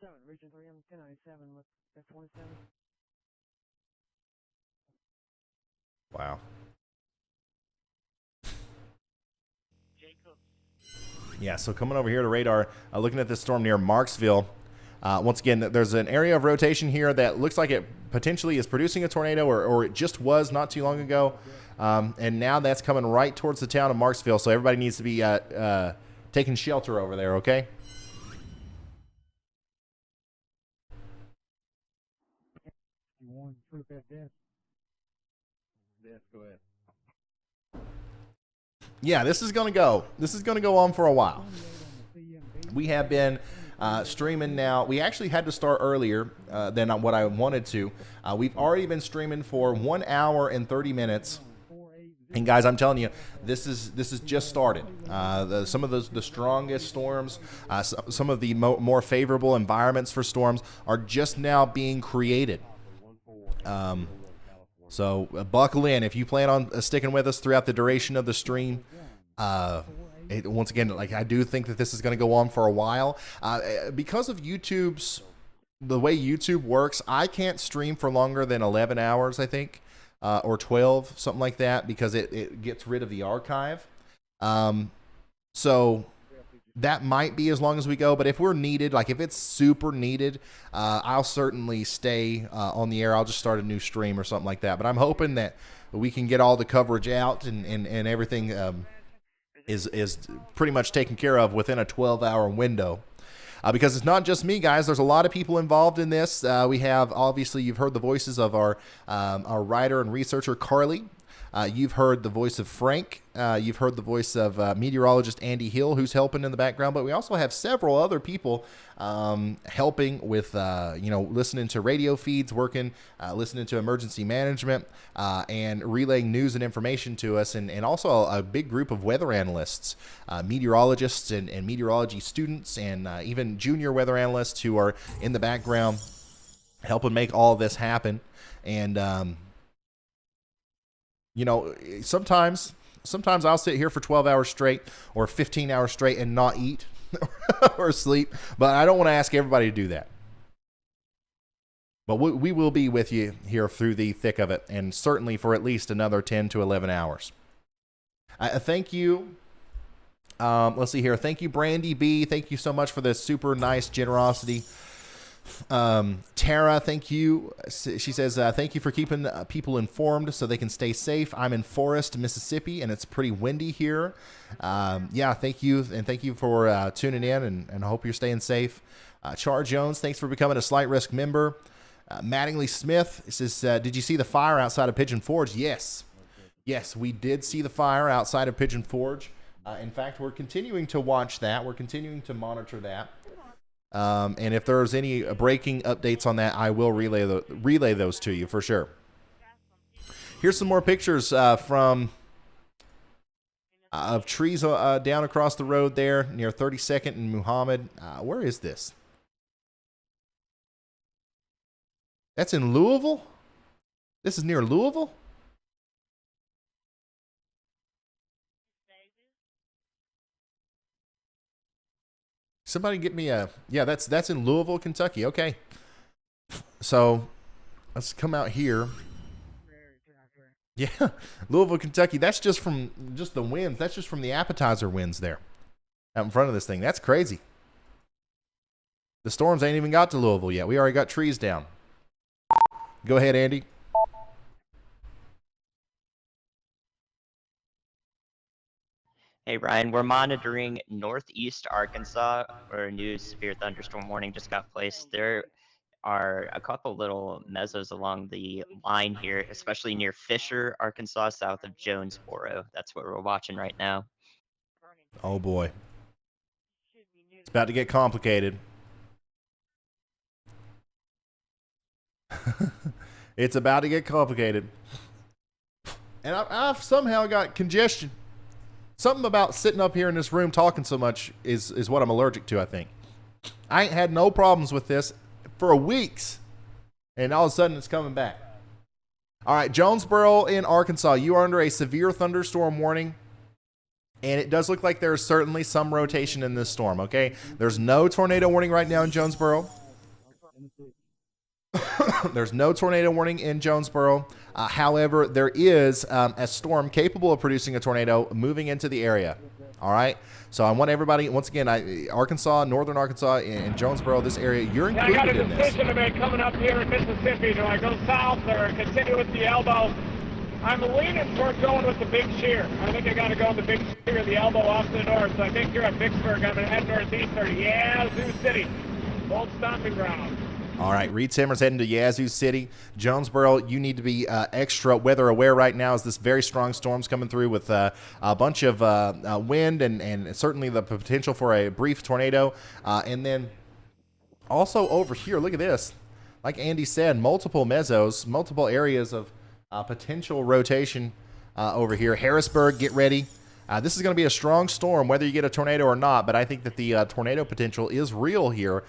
F7, region 3, I'm 1097 with F27. Wow. Yeah, so coming over here to radar, looking at this storm near Marksville. Once again, there's an area of rotation here that looks like it potentially is producing a tornado, or it just was not too long ago. And now that's coming right towards the town of Marksville, so everybody needs to be taking shelter over there, okay? Yeah, this is going to go. This is going to go on for a while. We have been streaming now. We actually had to start earlier than what I wanted to. We've already been streaming for 1 hour and 30 minutes. And guys, I'm telling you, this is just started. Some of the strongest storms, some of the more favorable environments for storms are just now being created. So buckle in if you plan on sticking with us throughout the duration of the stream. Once again, like, I do think that this is going to go on for a while because of the way YouTube works. I can't stream for longer than 11 hours, I think, or 12, something like that, because it gets rid of the archive. So that might be as long as we go, but if we're needed, like if it's super needed, I'll certainly stay on the air. I'll just start a new stream or something like that. But I'm hoping that we can get all the coverage out and everything is pretty much taken care of within a 12-hour window. Because it's not just me, guys. There's a lot of people involved in this. We have, obviously, you've heard the voices of our writer and researcher, Carly. You've heard the voice of Frank. You've heard the voice of meteorologist Andy Hill, who's helping in the background. But we also have several other people helping with, listening to radio feeds, working, listening to emergency management, and relaying news and information to us. And also a big group of weather analysts, meteorologists and meteorology students, and even junior weather analysts who are in the background helping make all of this happen. And, sometimes I'll sit here for 12 hours straight or 15 hours straight and not eat or sleep, but I don't want to ask everybody to do that. But we will be with you here through the thick of it, and certainly for at least another 10 to 11 hours. Thank you. Let's see here. Thank you, Brandy B. Thank you so much for this super nice generosity. Tara, thank you. She says, thank you for keeping people informed so they can stay safe. I'm in Forest, Mississippi, and it's pretty windy here. Thank you. And thank you for tuning in, and I hope you're staying safe. Char Jones, thanks for becoming a Slight Risk member. Mattingly Smith says, did you see the fire outside of Pigeon Forge? Yes. Yes, we did see the fire outside of Pigeon Forge. In fact, we're continuing to watch that. We're continuing to monitor that. And if there's any breaking updates on that, I will relay those to you for sure. Here's some more pictures of trees down across the road there near 32nd and Muhammad. Where is this? That's in Louisville? This is near Louisville? Somebody get me that's in Louisville, Kentucky. Okay. So let's come out here. Yeah, Louisville, Kentucky. That's just from the winds. That's just from the appetizer winds there out in front of this thing. That's crazy. The storms ain't even got to Louisville yet. We already got trees down. Go ahead, Andy. Hey, Ryan, we're monitoring northeast Arkansas, where a new severe thunderstorm warning just got placed. There are a couple little mesos along the line here, especially near Fisher, Arkansas, south of Jonesboro. That's what we're watching right now. Oh, boy. It's about to get complicated. It's about to get complicated. And I've somehow got congestion. Something about sitting up here in this room talking so much is what I'm allergic to, I think. I ain't had no problems with this for weeks, and all of a sudden it's coming back. All right, Jonesboro in Arkansas, you are under a severe thunderstorm warning, and it does look like there's certainly some rotation in this storm, okay? There's no tornado warning right now in Jonesboro. There's no tornado warning in Jonesboro. However, there is a storm capable of producing a tornado moving into the area. All right. So I want everybody, once again, Arkansas, northern Arkansas, and Jonesboro, this area, you're included in this. I got a decision to make coming up here in Mississippi. Do I go south or continue with the elbow? I'm leaning toward going with the big shear. I think I got to go with the big shear, the elbow off to the north. So I think here at Vicksburg, I'm going to head northeast or Yazoo City, old stomping ground. All right, Reed Timmer's heading to Yazoo City. Jonesboro, you need to be extra weather aware right now as this very strong storm's coming through with a bunch of wind and certainly the potential for a brief tornado. And then also over here, look at this. Like Andy said, multiple mesos, multiple areas of potential rotation over here. Harrisburg, get ready. This is going to be a strong storm, whether you get a tornado or not, but I think that the tornado potential is real here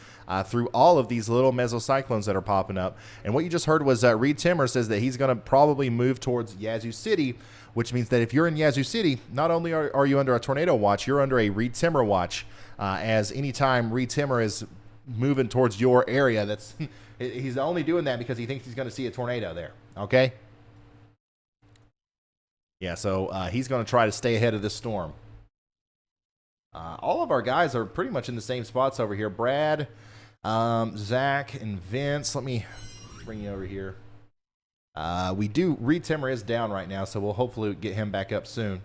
through all of these little mesocyclones that are popping up. And what you just heard was Reed Timmer says that he's going to probably move towards Yazoo City, which means that if you're in Yazoo City, not only are you under a tornado watch, you're under a Reed Timmer watch, as anytime Reed Timmer is moving towards your area, that's he's only doing that because he thinks he's going to see a tornado there, okay? Yeah, so he's going to try to stay ahead of this storm. All of our guys are pretty much in the same spots over here. Brad, Zach, and Vince. Let me bring you over here. Reed Timmer is down right now, so we'll hopefully get him back up soon.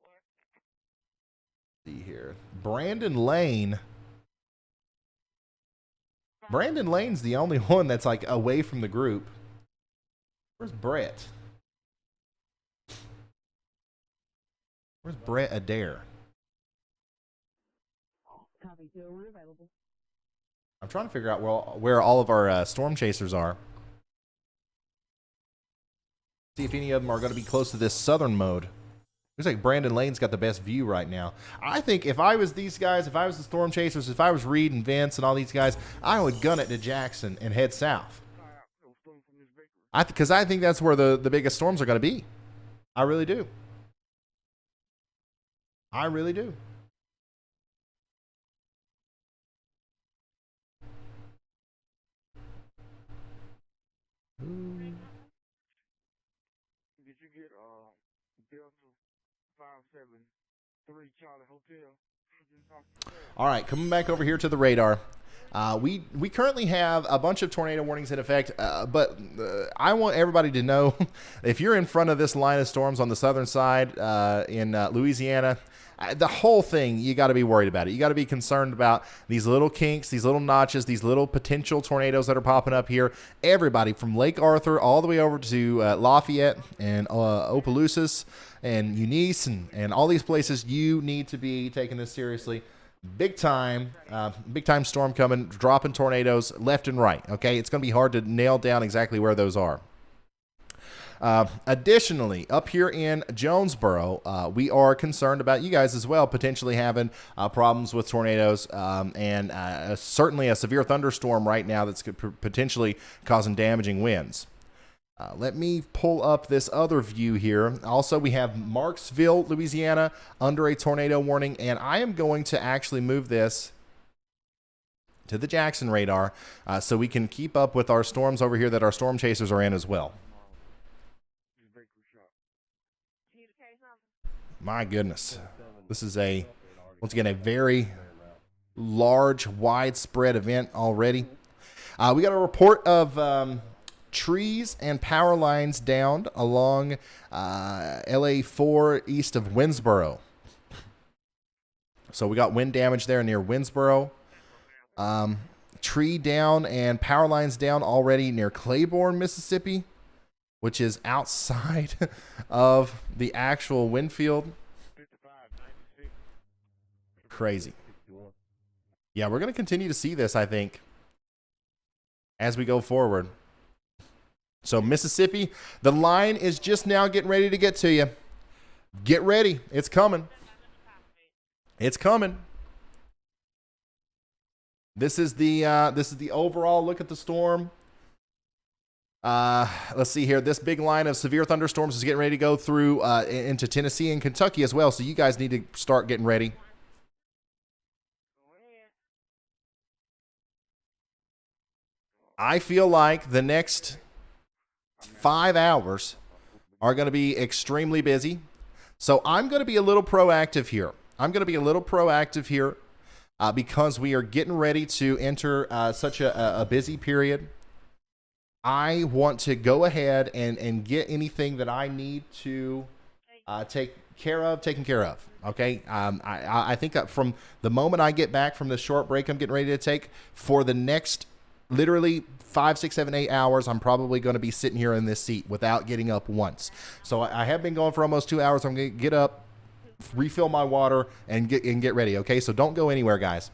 Let's see here. Brandon Lane's the only one that's like away from the group. Where's Brett? Where's Brett Adair? I'm trying to figure out where all of our storm chasers are. See if any of them are going to be close to this southern mode. Looks like Brandon Lane's got the best view right now. I think if I was these guys, if I was the storm chasers, if I was Reed and Vince and all these guys, I would gun it to Jackson and head south. Because I think that's where the biggest storms are going to be. I really do. I really do. Did you get Delta 573 Charlie Hotel? All right, coming back over here to the radar. We currently have a bunch of tornado warnings in effect, but I want everybody to know if you're in front of this line of storms on the southern side in Louisiana, the whole thing, you got to be worried about it. You got to be concerned about these little kinks, these little notches, these little potential tornadoes that are popping up here. Everybody from Lake Arthur all the way over to Lafayette and Opelousas and Eunice and all these places, you need to be taking this seriously. Big time storm coming, dropping tornadoes left and right. Okay, it's going to be hard to nail down exactly where those are. Additionally, up here in Jonesboro, we are concerned about you guys as well, potentially having problems with tornadoes and certainly a severe thunderstorm right now that's potentially causing damaging winds. Let me pull up this other view here. Also, we have Marksville, Louisiana, under a tornado warning, and I am going to actually move this to the Jackson radar so we can keep up with our storms over here that our storm chasers are in as well. My goodness. This is once again, a very large, widespread event already. We got a report of trees and power lines down along LA 4 east of Winsboro. So we got wind damage there near Winsboro. Tree down and power lines down already near Claiborne, Mississippi, which is outside of the actual wind field. Crazy. Yeah, we're going to continue to see this, I think, as we go forward. So Mississippi, the line is just now getting ready to get to you. Get ready. It's coming. It's coming. This is the overall look at the storm. Let's see here. This big line of severe thunderstorms is getting ready to go through into Tennessee and Kentucky as well. So you guys need to start getting ready. I feel like the next 5 hours are going to be extremely busy. So I'm going to be a little proactive here. Because we are getting ready to enter such a busy period. I want to go ahead and get anything that I need to taken care of. Okay. I think that from the moment I get back from the short break I'm getting ready to take for the next literally 5, 6, 7, 8 hours, I'm probably going to be sitting here in this seat without getting up once. So I have been going for almost 2 hours. I'm going to get up, refill my water, and get ready. Okay. So don't go anywhere, guys.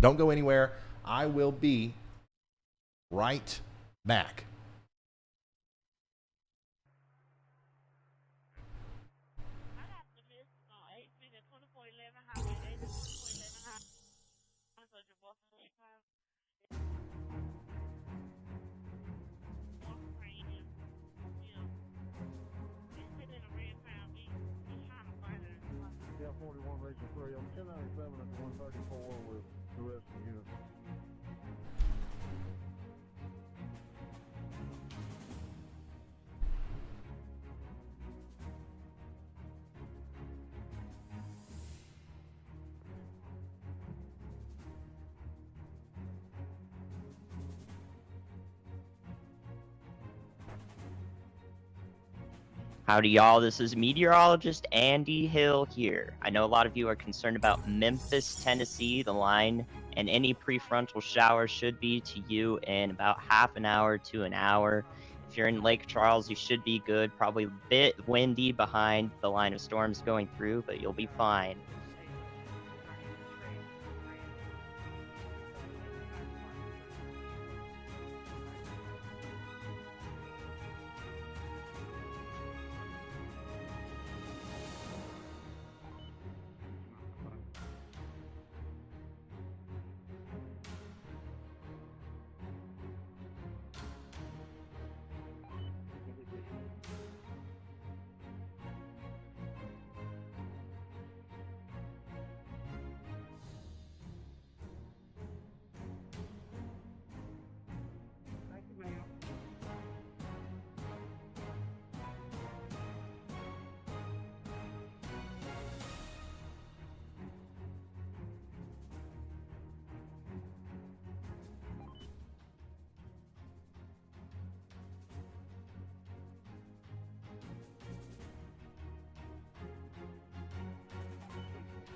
Don't go anywhere. I will be right back. Yeah, 41 Region 3. I'm 1097 at 134 with the rest of the units. Howdy, y'all. This is meteorologist Andy Hill here. I know a lot of you are concerned about Memphis, Tennessee. The line and any prefrontal shower should be to you in about half an hour to an hour. If you're in Lake Charles, you should be good. Probably a bit windy behind the line of storms going through, but you'll be fine.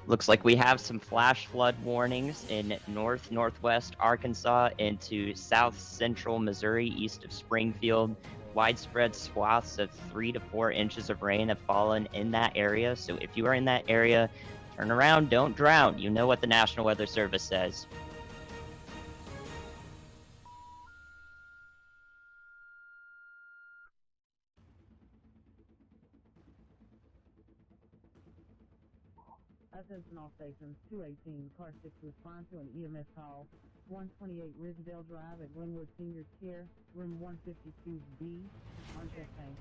Looks like we have some flash flood warnings in northwest Arkansas into south central Missouri east of Springfield. Widespread swaths of 3 to 4 inches of rain have fallen in that area. So if you are in that area, turn around, don't drown. You know what the National Weather Service says. Attention all stations, 218, car 6 respond to an EMS call, 128 Ridgedale Drive at Glenwood Senior Care, room 152B, on chest pain.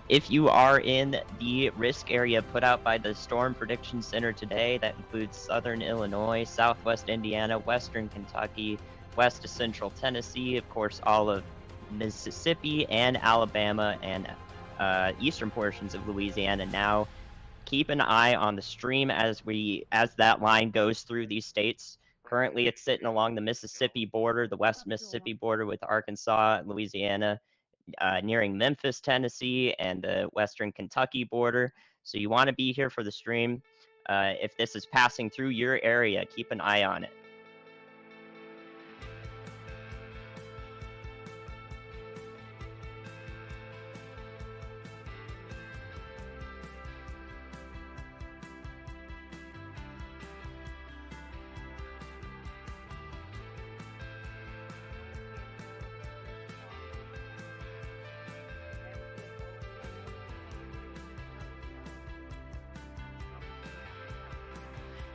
If you are in the risk area put out by the Storm Prediction Center today, that includes southern Illinois, southwest Indiana, western Kentucky, west to central Tennessee, of course, all of Mississippi and Alabama, and eastern portions of Louisiana. Now, keep an eye on the stream as that line goes through these states. Currently, it's sitting along the Mississippi border, the west Mississippi border with Arkansas, Louisiana, nearing Memphis, Tennessee, and the western Kentucky border. So you want to be here for the stream. If this is passing through your area, keep an eye on it.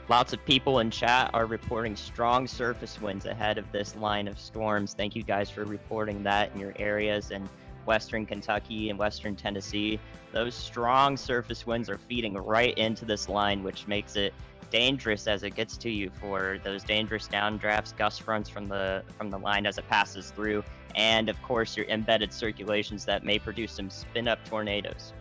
Lots of people in chat are reporting strong surface winds ahead of this line of storms. Thank you guys for reporting that in your areas in western Kentucky and western Tennessee. Those strong surface winds are feeding right into this line, which makes it dangerous as it gets to you for those dangerous downdrafts, gust fronts from the line as it passes through, and of course your embedded circulations that may produce some spin-up tornadoes.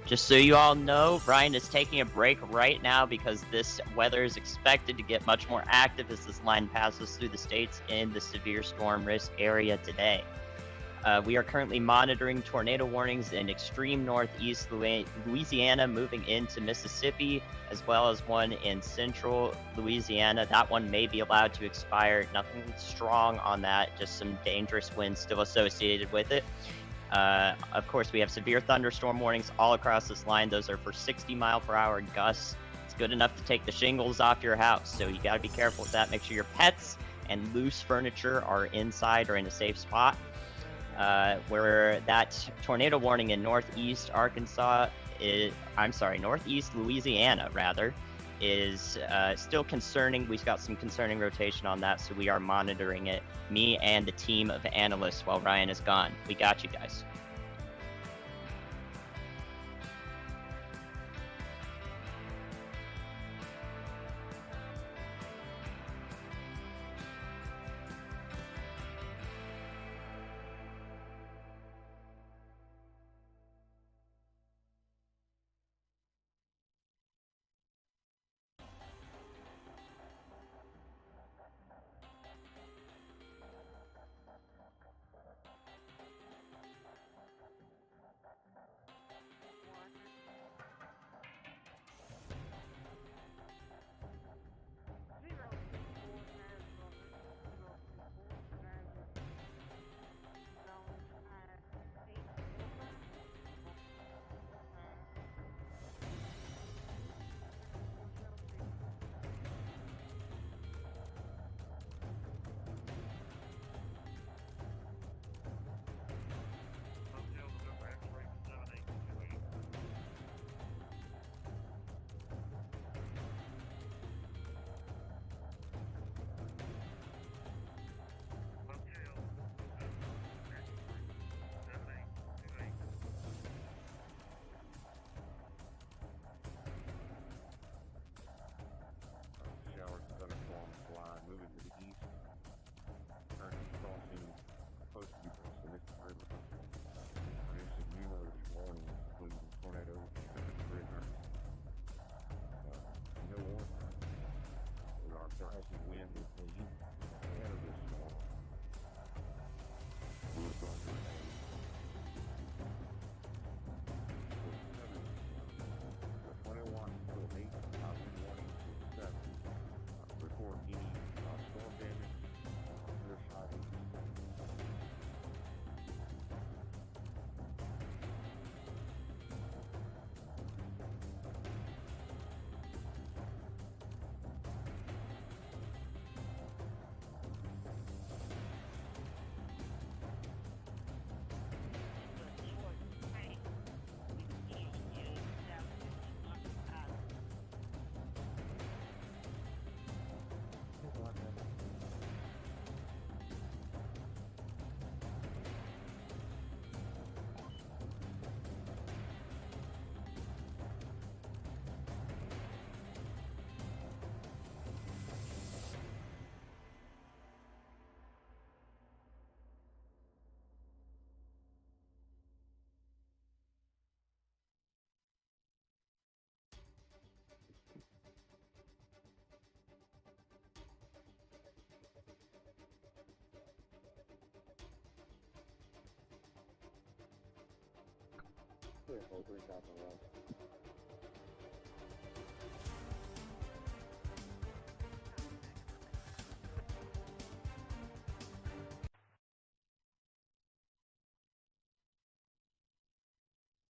Just so you all know, Ryan is taking a break right now because this weather is expected to get much more active as this line passes through the states in the severe storm risk area today. We are currently monitoring tornado warnings in extreme northeast Louisiana moving into Mississippi, as well as one in central Louisiana. That one may be allowed to expire. Nothing strong on that, just some dangerous winds still associated with it. Of course, we have severe thunderstorm warnings all across this line. Those are for 60-mile-per-hour gusts. It's good enough to take the shingles off your house, so you got to be careful with that. Make sure your pets and loose furniture are inside or in a safe spot. Where that tornado warning in northeast northeast Louisiana, rather, is still concerning. We've got some concerning rotation on that, so we are monitoring it, me and the team of analysts, while Ryan is gone. We got you guys.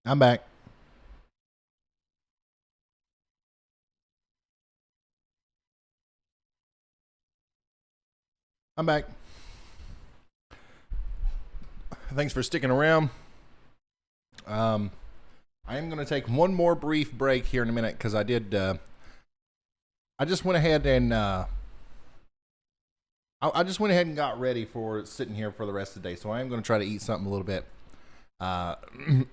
I'm back. I'm back. Thanks for sticking around. I am going to take one more brief break here in a minute because I just went ahead and I just went ahead and got ready for sitting here for the rest of the day. So I am going to try to eat something a little bit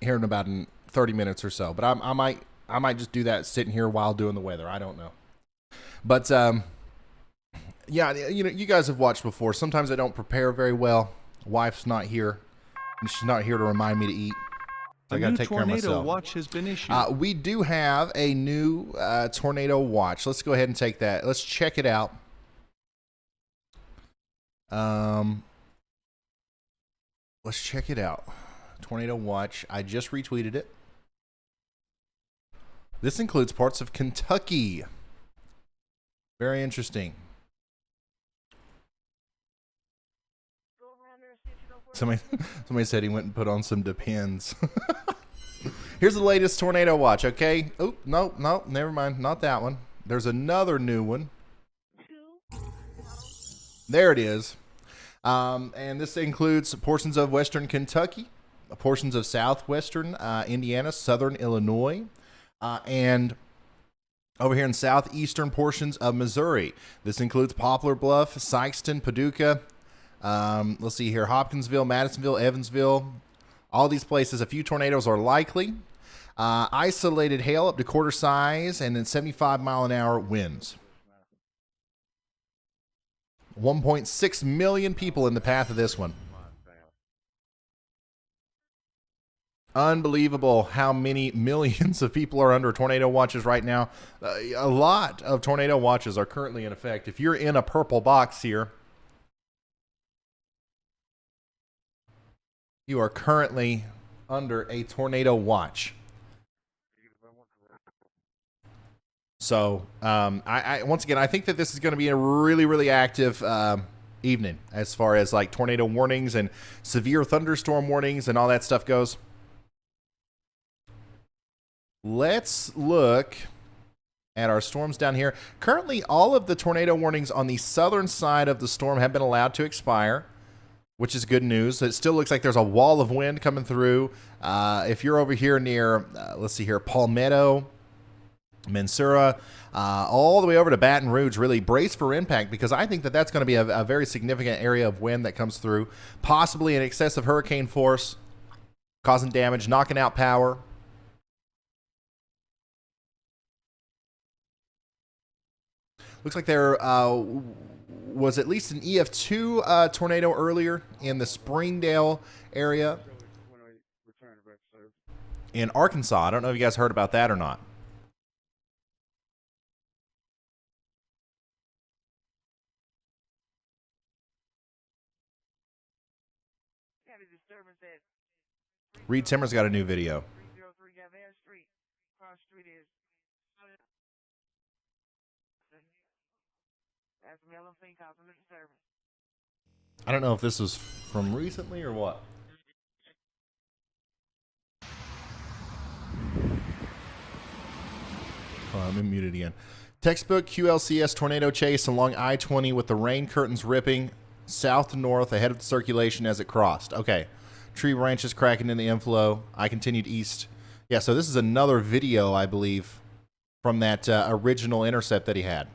here in about 30 minutes or so. But I might just do that sitting here while doing the weather. I don't know. But yeah, you guys have watched before. Sometimes I don't prepare very well. Wife's not here, and she's not here to remind me to eat. So I got to take care of myself. A new tornado watch has been issued. We do have a new tornado watch. Let's go ahead and take that. Let's check it out. Let's check it out. Tornado watch. I just retweeted it. This includes parts of Kentucky. Very interesting. Somebody said he went and put on some Depends. Here's the latest tornado watch, okay? Oh, no, never mind. Not that one. There's another new one. There it is. And this includes portions of western Kentucky, portions of southwestern Indiana, southern Illinois, and over here in southeastern portions of Missouri. This includes Poplar Bluff, Sykeston, Paducah. Let's see here, Hopkinsville, Madisonville, Evansville. All these places, a few tornadoes are likely. Isolated hail up to quarter size and then 75-mile-an-hour winds. 1.6 million people in the path of this one. Unbelievable how many millions of people are under tornado watches right now. A lot of tornado watches are currently in effect. If you're in a purple box here, you are currently under a tornado watch. So, I once again, I think that this is going to be a really, really active evening as far as like tornado warnings and severe thunderstorm warnings and all that stuff goes. Let's look at our storms down here. Currently, all of the tornado warnings on the southern side of the storm have been allowed to expire, which is good news. It still looks like there's a wall of wind coming through. If you're over here near, let's see here, Palmetto, Mensura, all the way over to Baton Rouge, really brace for impact because I think that that's going to be a very significant area of wind that comes through, possibly in excess of hurricane force, causing damage, knocking out power. Looks like there was at least an EF2 tornado earlier in the Springdale area in Arkansas. I don't know if you guys heard about that or not. Reed Timmer's got a new video. I don't know if this was from recently or what. Oh, I'm muted again. Textbook QLCS tornado chase along I-20 with the rain curtains ripping south to north ahead of the circulation as it crossed. Okay. Tree branches cracking in the inflow. I continued east. Yeah, so this is another video, I believe, from that original intercept that he had.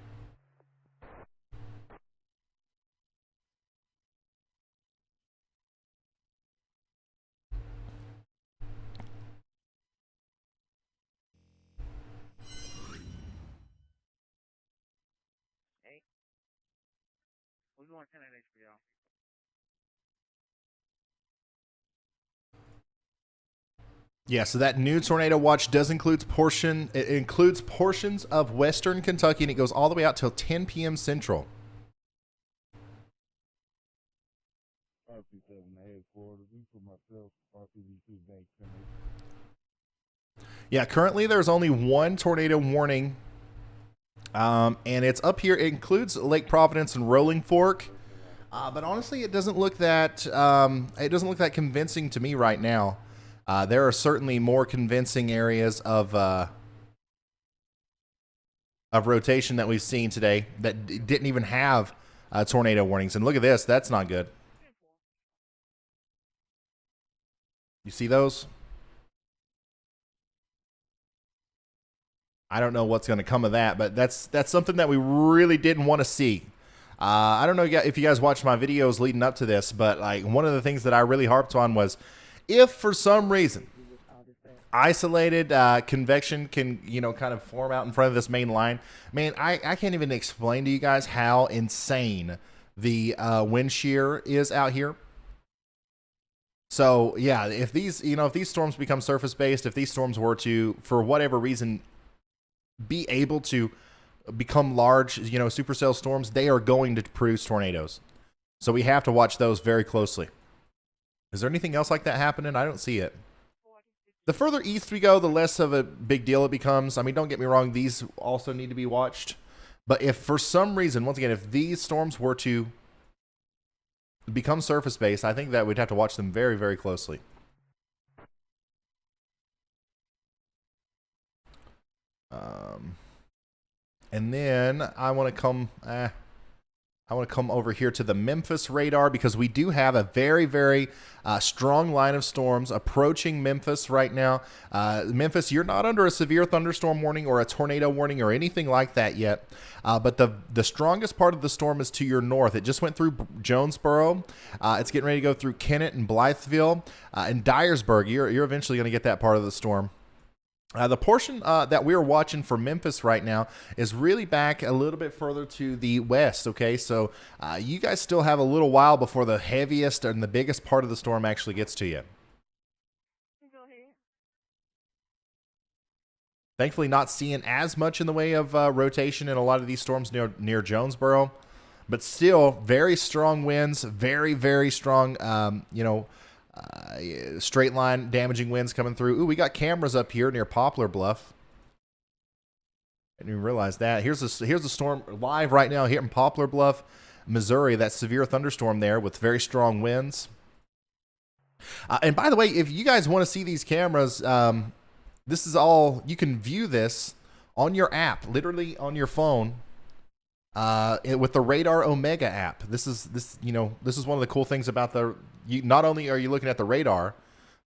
Yeah, so that new tornado watch does include portions of western Kentucky, and it goes all the way out till 10 p.m. Central. Yeah, currently there's only one tornado warning, and it's up here. It includes Lake Providence and Rolling Fork, but honestly, it doesn't look that convincing to me right now. There are certainly more convincing areas of rotation that we've seen today that didn't even have tornado warnings. And look at this. That's not good. You see those? I don't know what's going to come of that, but that's something that we really didn't want to see. I don't know if you guys watched my videos leading up to this, but like one of the things that I really harped on was if for some reason isolated convection can, kind of form out in front of this main line. Man, I can't even explain to you guys how insane the wind shear is out here. So yeah, if these storms become surface based, if these storms were to, for whatever reason, be able to become large, supercell storms, they are going to produce tornadoes. So we have to watch those very closely. Is there anything else like that happening? I don't see it. The further east we go, the less of a big deal it becomes. I mean, don't get me wrong, these also need to be watched. But if for some reason, once again, if these storms were to become surface-based, I think that we'd have to watch them very, very closely. And then I want to come over here to the Memphis radar because we do have a very, very strong line of storms approaching Memphis right now. Memphis, you're not under a severe thunderstorm warning or a tornado warning or anything like that yet. But the strongest part of the storm is to your north. It just went through Jonesboro. It's getting ready to go through Kennett and Blytheville and Dyersburg. You're eventually going to get that part of the storm. The portion that we're watching for Memphis right now is really back a little bit further to the west, okay? So you guys still have a little while before the heaviest and the biggest part of the storm actually gets to you. Thankfully not seeing as much in the way of rotation in a lot of these storms near Jonesboro, but still very strong winds, very, very strong, straight line damaging winds coming through. Ooh, we got cameras up here near Poplar Bluff. I didn't even realize that. Here's the storm live right now here in Poplar Bluff, Missouri. That severe thunderstorm there with very strong winds. And by the way, if you guys want to see these cameras, this is all, you can view this on your app, literally on your phone. With the Radar Omega app. This is one of the cool things about not only are you looking at the radar,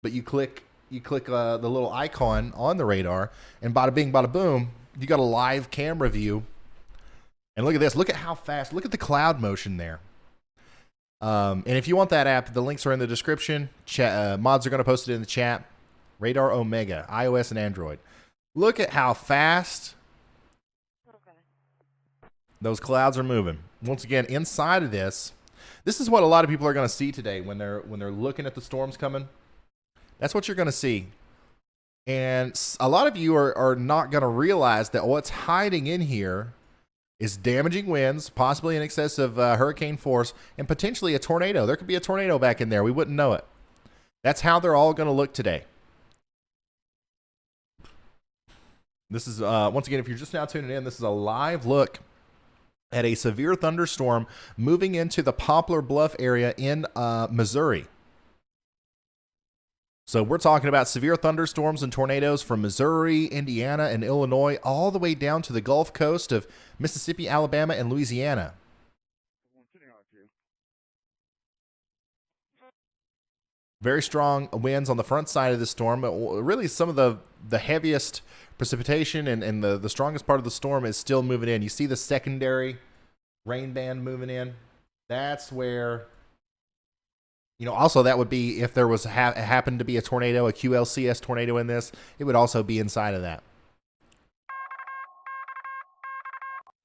but you click the little icon on the radar, and bada bing, bada boom, you got a live camera view. And look at this. Look at how fast. Look at the cloud motion there. And if you want that app, the links are in the description. Mods are going to post it in the chat. Radar Omega, iOS and Android. Look at how fast those clouds are moving. Once again, inside of this is what a lot of people are going to see today when they're looking at the storms coming. That's what you're going to see. And a lot of you are not going to realize that what's hiding in here is damaging winds, possibly in excess of hurricane force, and potentially a tornado. There could be a tornado back in there. We wouldn't know it. That's how they're all going to look today. This is, once again, if you're just now tuning in, this is a live look at a severe thunderstorm moving into the Poplar Bluff area in Missouri. So we're talking about severe thunderstorms and tornadoes from Missouri, Indiana, and Illinois, all the way down to the Gulf Coast of Mississippi, Alabama, and Louisiana. Very strong winds on the front side of the storm, but really some of the heaviest precipitation and the strongest part of the storm is still moving in. You see the secondary rain band moving in. That's where, also that would be if there was happened to be a tornado, a QLCS tornado in this, it would also be inside of that.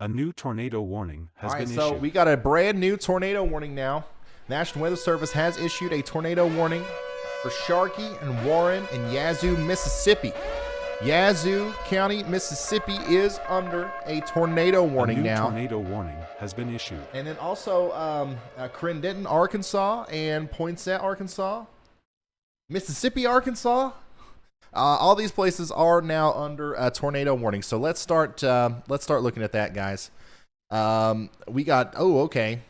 A new tornado warning has been issued. So we got a brand new tornado warning now. National Weather Service has issued a tornado warning for Sharkey and Warren and Yazoo, Mississippi. Yazoo County, Mississippi is under a tornado warning now. A new tornado warning has been issued. And then also Crendenton, Arkansas, and Poinsett, Arkansas. Mississippi, Arkansas. All these places are now under a tornado warning. So let's start looking at that, guys. We got, okay.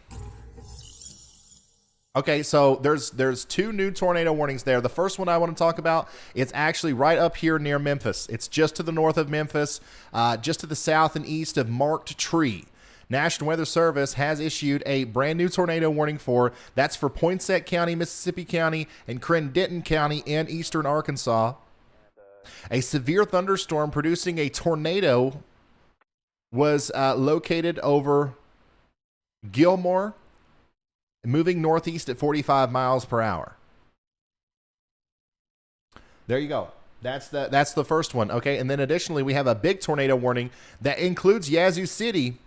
Okay, so there's 2 new tornado warnings there. The first one I want to talk about, it's actually right up here near Memphis. It's just to the north of Memphis, just to the south and east of Marked Tree. National Weather Service has issued a brand new tornado warning that's for Poinsett County, Mississippi County, and Crendenton County in eastern Arkansas. A severe thunderstorm producing a tornado was located over Gilmore, moving northeast at 45 miles per hour. There you go. That's the first one. Okay, and then additionally, we have a big tornado warning that includes Yazoo City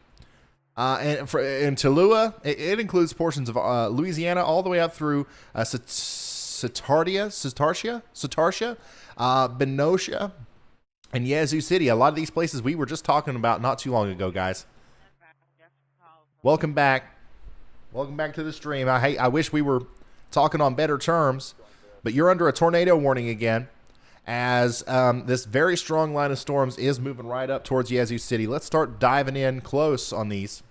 and in Tallulah. It includes portions of Louisiana all the way up through Satartia, Benocia, and Yazoo City. A lot of these places we were just talking about not too long ago, guys. Welcome back. Welcome back to the stream. I wish we were talking on better terms, but you're under a tornado warning again as this very strong line of storms is moving right up towards Yazoo City. Let's start diving in close on these.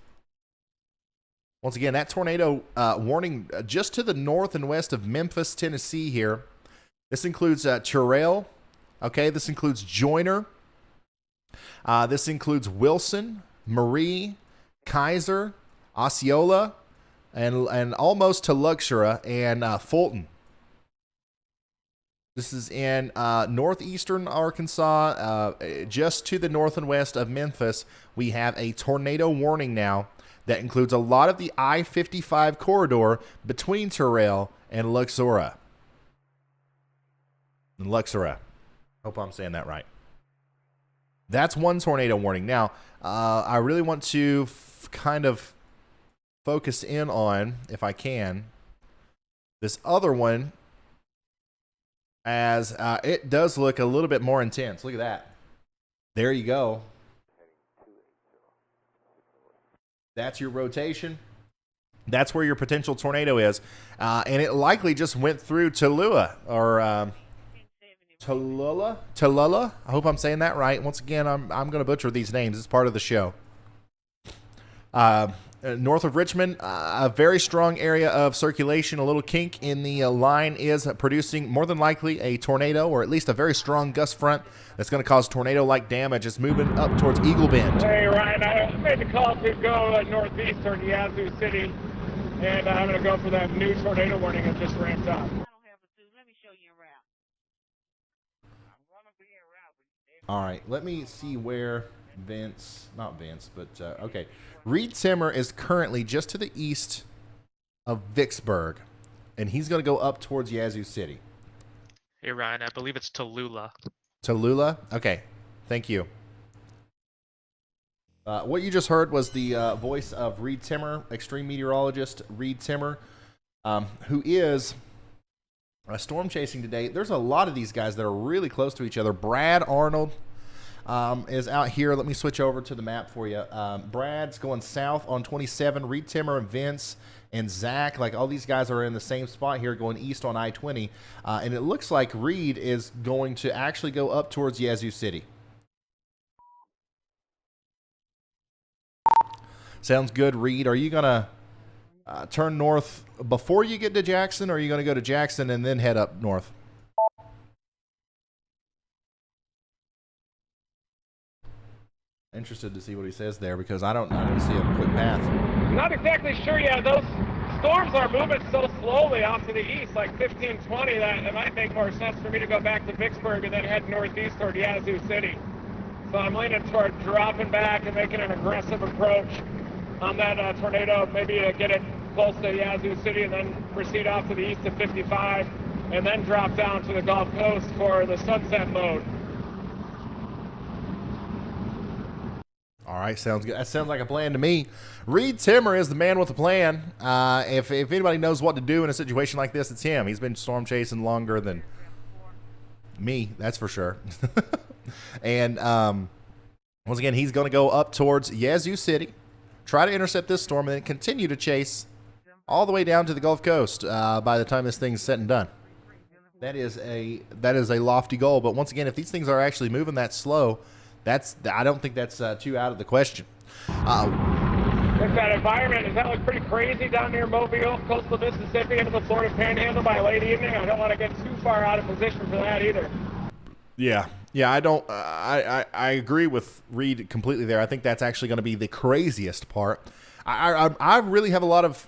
Once again, that tornado warning just to the north and west of Memphis, Tennessee here. This includes Terrell. Okay, this includes Joyner. This includes Wilson, Marie, Kaiser, Osceola, and almost to Luxora and Fulton. This is in northeastern Arkansas, just to the north and west of Memphis. We have a tornado warning now that includes a lot of the I-55 corridor between Terrell and Luxora. Hope I'm saying that right. That's one tornado warning. Now, I really want to kind of focus in on, if I can, this other one, as it does look a little bit more intense. Look at that. There you go. That's your rotation. That's where your potential tornado is. And it likely just went through Tallulah or Tallulah. I hope I'm saying that right. Once again, I'm going to butcher these names. It's part of the show. North of Richmond, a very strong area of circulation. A little kink in the line is producing more than likely a tornado, or at least a very strong gust front that's going to cause tornado-like damage. It's moving up towards Eagle Bend. Hey, Ryan, I made the call to go northeast toward Yazoo City, and I'm going to go for that new tornado warning that just ramped up. All right, let me see where okay. Reed Timmer is currently just to the east of Vicksburg, and he's going to go up towards Yazoo City. Hey, Ryan, I believe it's Tallulah. Tallulah? Okay, thank you. What you just heard was the voice of Reed Timmer, extreme meteorologist Reed Timmer, who is storm chasing today. There's a lot of these guys that are really close to each other. Brad Arnold is out here. Let me switch over to the map for you. Brad's going south on 27. Reed Timmer and Vince and Zach, like all these guys are in the same spot here going east on I-20. And it looks like Reed is going to actually go up towards Yazoo City. Sounds good, Reed. Are you going to turn north before you get to Jackson, or are you going to go to Jackson and then head up north? Interested to see what he says there, because I don't see a quick path. Not exactly sure yet. Those storms are moving so slowly off to the east, like 15, 20, that it might make more sense for me to go back to Vicksburg and then head northeast toward Yazoo City. So I'm leaning toward dropping back and making an aggressive approach on that tornado, maybe get it close to Yazoo City and then proceed off to the east of 55 and then drop down to the Gulf Coast for the sunset mode. All right, sounds good. That sounds like a plan to me. Reed Timmer is the man with a plan. If anybody knows what to do in a situation like this, it's him. He's been storm chasing longer than me, that's for sure. And once again, he's going to go up towards Yazoo City, try to intercept this storm, and then continue to chase all the way down to the Gulf Coast by the time this thing's said and done. That is a lofty goal, but once again, if these things are actually moving that slow, I don't think that's too out of the question. If that environment, does that look pretty crazy down near Mobile, coastal Mississippi, into the Florida Panhandle by late evening? I don't want to get too far out of position for that either. Yeah, I don't. I agree with Reed completely there. I think that's actually going to be the craziest part. I really have a lot of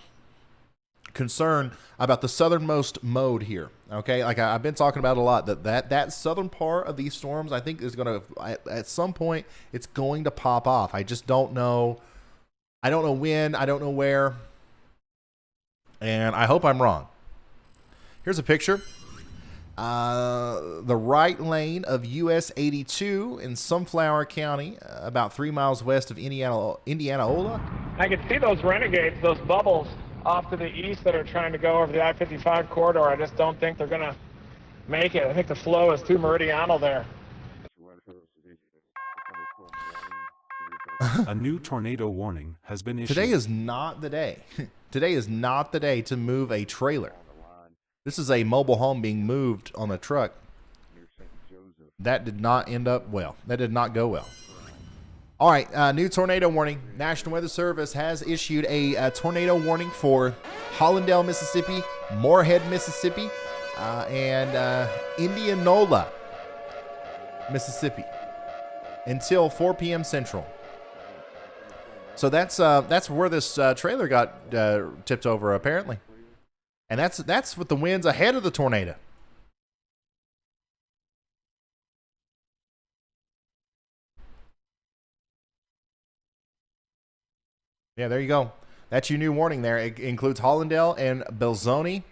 concern about the southernmost mode here. Okay, like I've been talking about a lot, that southern part of these storms, I think is going to, at some point, it's going to pop off. I just don't know. I don't know when. I don't know where. And I hope I'm wrong. Here's a picture. The right lane of US 82 in Sunflower County, about 3 miles west of Indianola. I can see those renegades, those bubbles off to the east that are trying to go over the I-55 corridor. I just don't think they're going to make it. I think the flow is too meridional there. A new tornado warning has been issued. Today is not the day. Today is not the day to move a trailer. This is a mobile home being moved on a truck. That did not end up well. That did not go well. All right, new tornado warning. National Weather Service has issued a tornado warning for Hollandale, Mississippi, Moorhead, Mississippi, and Indianola, Mississippi, until 4 p.m. Central. So that's where this trailer got tipped over, apparently, and that's with the winds ahead of the tornado. Yeah, there you go. That's your new warning there. It includes Hollandale and Belzoni.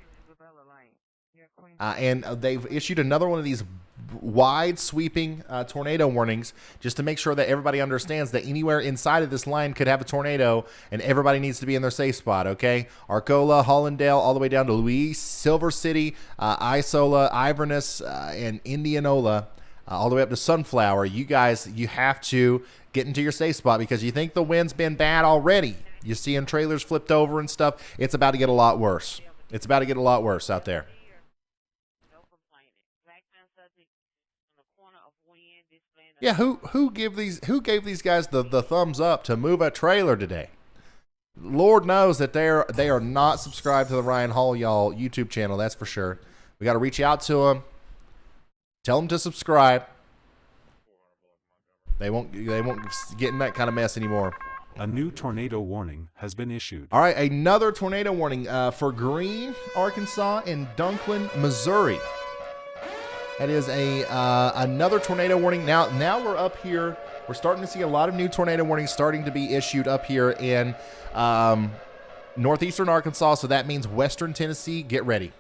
And they've issued another one of these wide sweeping tornado warnings just to make sure that everybody understands that anywhere inside of this line could have a tornado and everybody needs to be in their safe spot, okay? Arcola, Hollandale, all the way down to Louise, Silver City, Isola, Iverness, and Indianola, all the way up to Sunflower. You guys, you have to get into your safe spot because you think the wind's been bad already. You're seeing trailers flipped over and stuff. It's about to get a lot worse. It's about to get a lot worse out there. Yeah, who gave these guys the thumbs up to move a trailer today? Lord knows that they are not subscribed to the Ryan Hall y'all YouTube channel. That's for sure. We got to reach out to them, tell them to subscribe. They won't get in that kind of mess anymore. A new tornado warning has been issued. All right, another tornado warning for Greene, Arkansas, and Dunklin, Missouri. That is another tornado warning. Now we're up here. We're starting to see a lot of new tornado warnings starting to be issued up here in northeastern Arkansas. So that means western Tennessee. Get ready.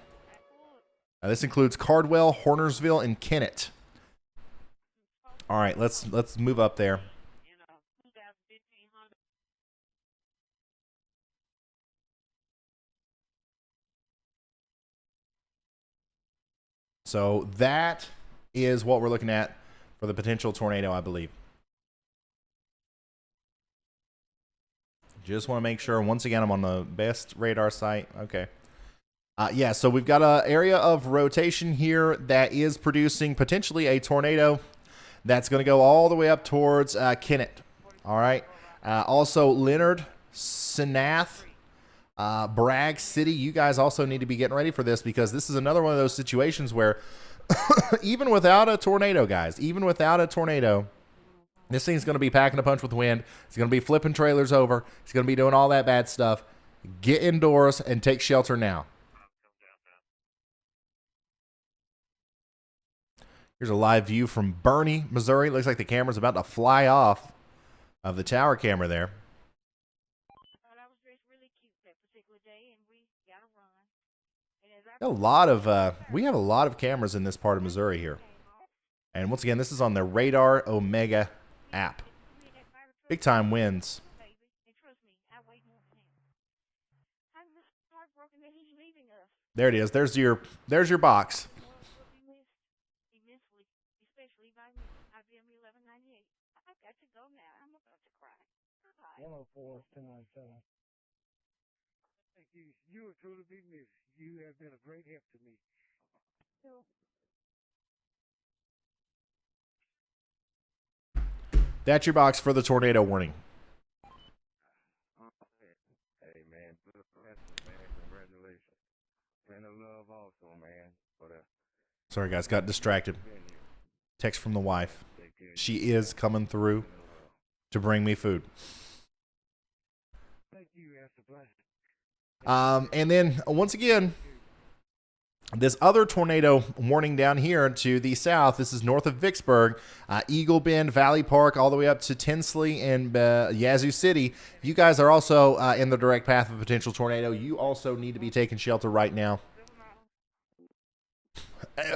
This includes Cardwell, Hornersville, and Kennett. All right, let's move up there. So that is what we're looking at for the potential tornado, I believe. Just want to make sure. Once again, I'm on the best radar site. Okay. Yeah, so we've got an area of rotation here that is producing potentially a tornado that's going to go all the way up towards Kennett. All right. Also, Leonard, Senath, Bragg City. You guys also need to be getting ready for this because this is another one of those situations where even without a tornado, guys, even without a tornado, this thing's going to be packing a punch with wind. It's going to be flipping trailers over. It's going to be doing all that bad stuff. Get indoors and take shelter now. Here's a live view from Bernie, Missouri. Looks like the camera's about to fly off of the tower camera there. We have a lot of cameras in this part of Missouri here. And once again, this is on the Radar Omega app. Big time winds. There it is. There's your box. 104-1097. Thank you. You are truly been missed. You have been a great help to me. That's your box for the tornado warning. Hey, man, congratulations. Man, I love also, man. But, Sorry, guys, got distracted. Text from the wife. She is coming through to bring me food. thank you, that's a blessing. And then, once again, this other tornado warning down here to the south. This is north of Vicksburg, Eagle Bend, Valley Park, all the way up to Tinsley and Yazoo City. If you guys are also in the direct path of a potential tornado, you also need to be taking shelter right now.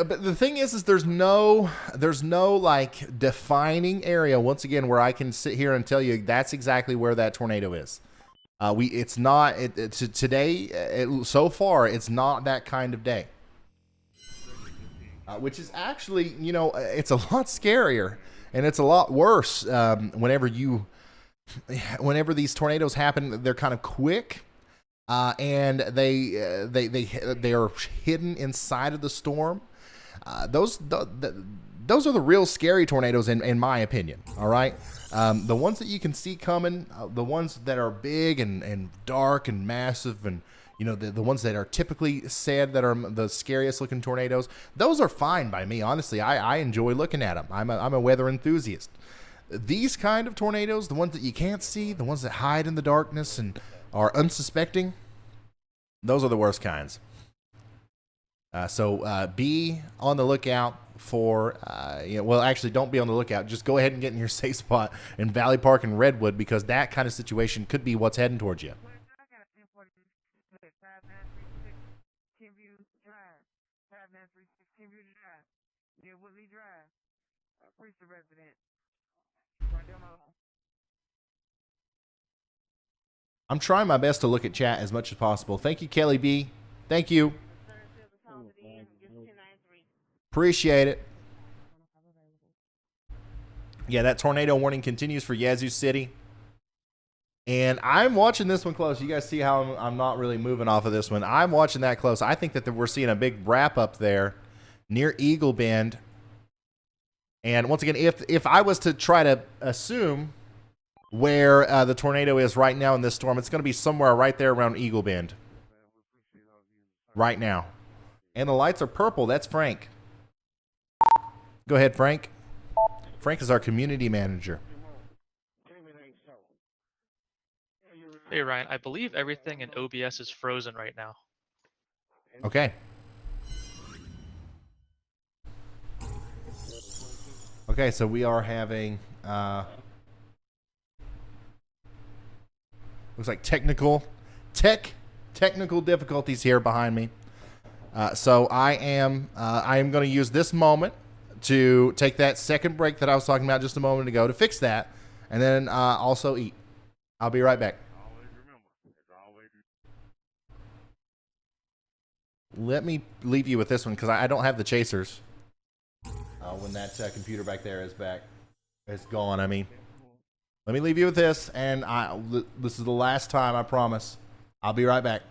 But the thing is there's no like defining area once again where I can sit here and tell you that's exactly where that tornado is. So far it's not that kind of day. Which is actually, it's a lot scarier and it's a lot worse whenever these tornadoes happen. They're kind of quick. And they are hidden inside of the storm. Those are the real scary tornadoes in my opinion. All right, the ones that you can see coming, the ones that are big and dark and massive, and the ones that are typically said that are the scariest looking tornadoes. Those are fine by me, honestly. I enjoy looking at them. I'm a weather enthusiast. These kind of tornadoes, the ones that you can't see, the ones that hide in the darkness and are unsuspecting, those are the worst kinds. So be on the lookout for, actually don't be on the lookout. Just go ahead and get in your safe spot in Valley Park and Redwood, because that kind of situation could be what's heading towards you. I'm trying my best to look at chat as much as possible. Thank you, Kelly B. Thank you. Appreciate it. Yeah, that tornado warning continues for Yazoo City. And I'm watching this one close. You guys see how I'm not really moving off of this one. I'm watching that close. I think that we're seeing a big wrap up there near Eagle Bend. And once again, if I was to try to assume where the tornado is right now in this storm, it's going to be somewhere right there around Eagle Bend. Right now. And the lights are purple. That's Frank. Go ahead, Frank. Frank is our community manager. Hey, Ryan, I believe everything in OBS is frozen right now. Okay. Okay, so we are having looks like technical difficulties here behind me. So I am going to use this moment to take that second break that I was talking about just a moment ago to fix that, and then also eat. I'll be right back. Let me leave you with this one because I don't have the chasers. When that computer back there is gone. I mean, let me leave you with this, and this is the last time, I promise. I'll be right back.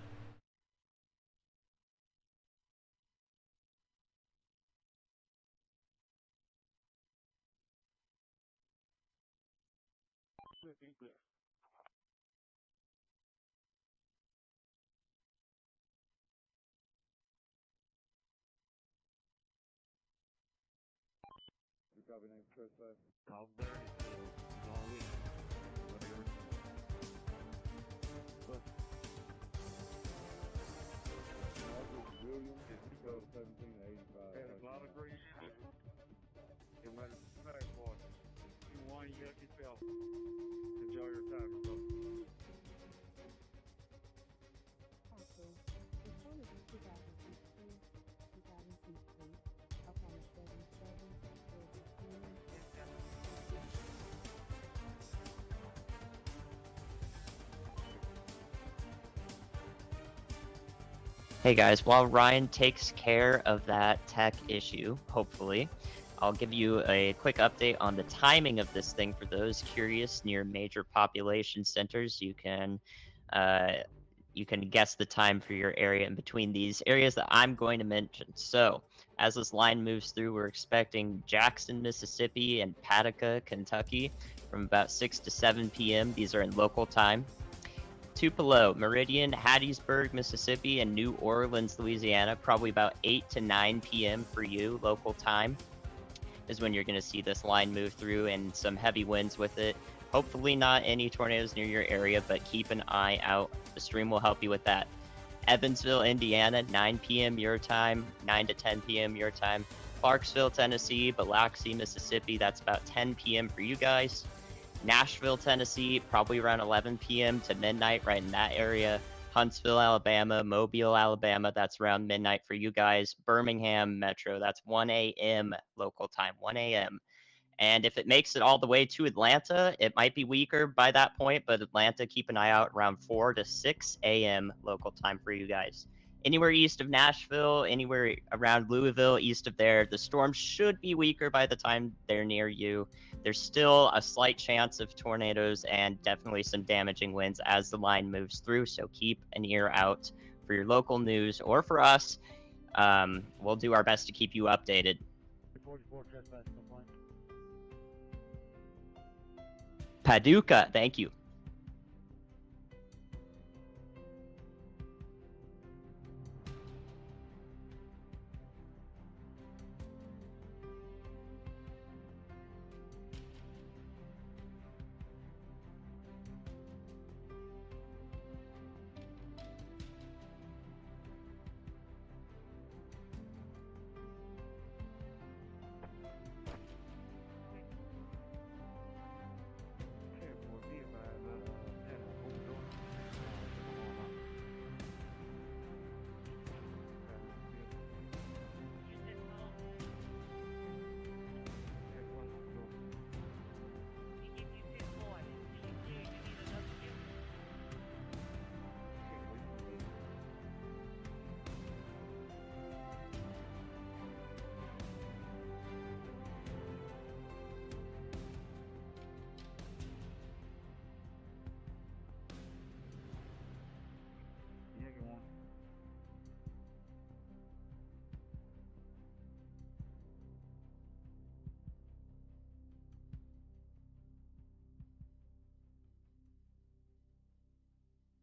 Enjoy your time, bro. Hey guys, while Ryan takes care of that tech issue, hopefully, I'll give you a quick update on the timing of this thing for those curious near major population centers. You can you can guess the time for your area in between these areas that I'm going to mention. So, as this line moves through, we're expecting Jackson, Mississippi, and Paducah, Kentucky, from about 6 to 7 p.m. These are in local time. Tupelo, Meridian, Hattiesburg, Mississippi, and New Orleans, Louisiana, probably about 8 to 9 p.m. for you, local time, is when you're going to see this line move through, and some heavy winds with it. Hopefully not any tornadoes near your area, but keep an eye out. The stream will help you with that. Evansville, Indiana, 9 p.m. your time, 9 to 10 p.m. your time. Clarksville, Tennessee, Biloxi, Mississippi, that's about 10 p.m. for you guys. Nashville, Tennessee, probably around 11 p.m. to midnight, right in that area. Huntsville, Alabama, Mobile, Alabama, that's around midnight for you guys. Birmingham Metro, that's 1 a.m. local time, 1 a.m. And if it makes it all the way to Atlanta, it might be weaker by that point, but Atlanta, keep an eye out around 4 to 6 a.m. local time for you guys. Anywhere east of Nashville, anywhere around Louisville, east of there, the storm should be weaker by the time they're near you. There's still a slight chance of tornadoes and definitely some damaging winds as the line moves through, so keep an ear out for your local news or for us. We'll do our best to keep you updated. 44 trespass complaint. Paducah, thank you.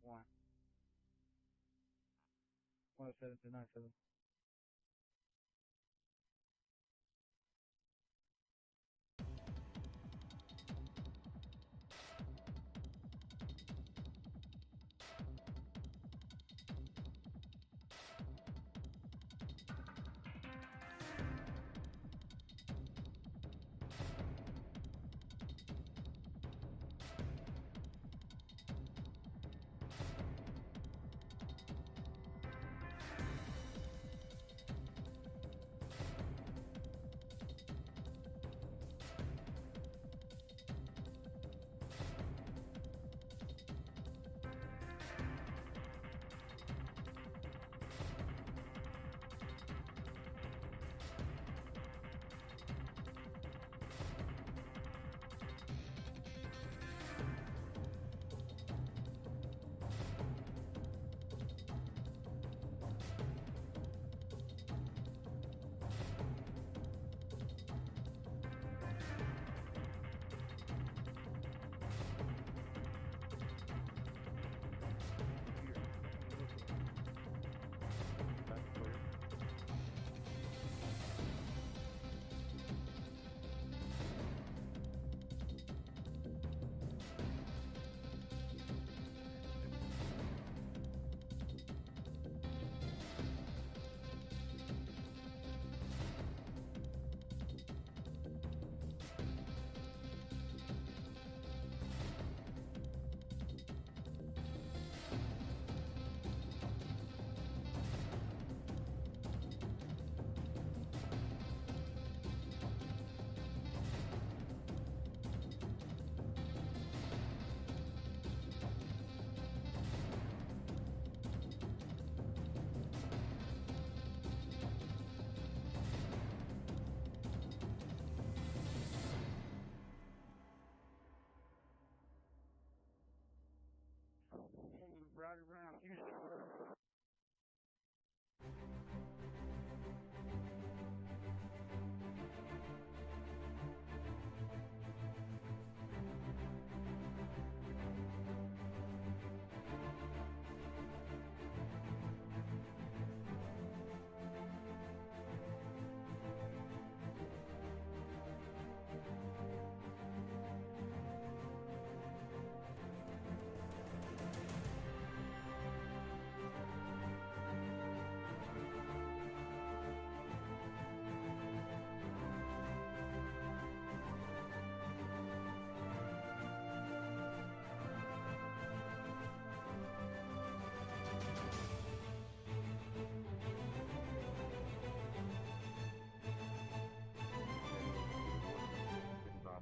One. 107 to 97.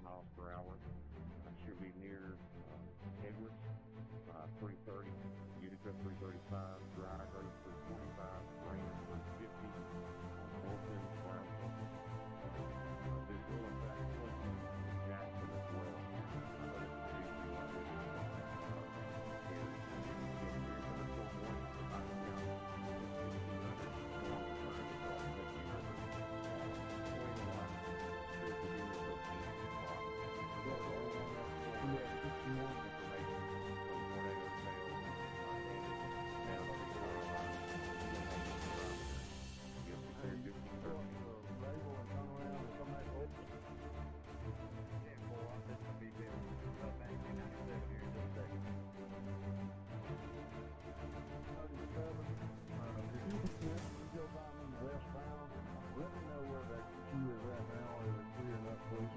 miles per hour. Should be near Edwards, 330, Utica 335, Dry Grove 325, Rain 350, Orphan, Brownsville. This will affect Clinton, Jackson as well. But it's due to here in the Fort Worth, Pike County, 1,600 storm occurring across Mississippi River. Let me know where that queue is at now, or is it clear enough, please?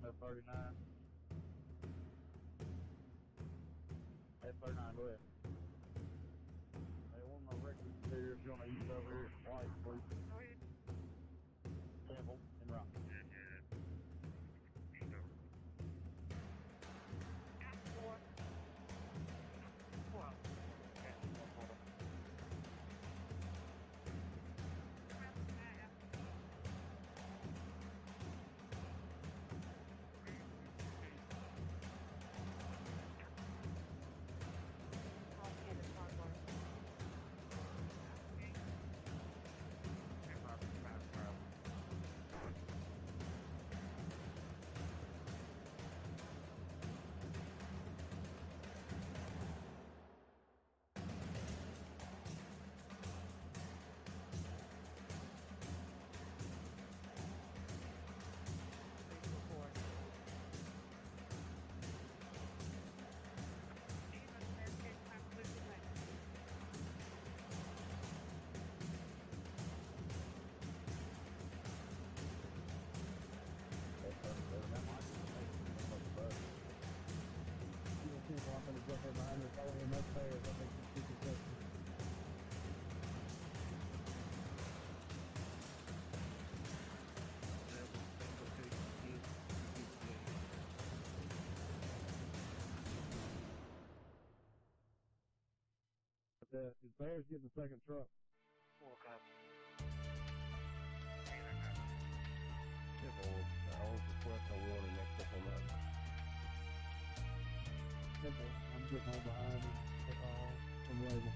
F39. F39, go ahead. Hey, one of my records here, if you want to use over here, white, please. Temple and Rock. His bear's getting the second truck. I'll request I will in the next couple of months. I'm getting home behind from label.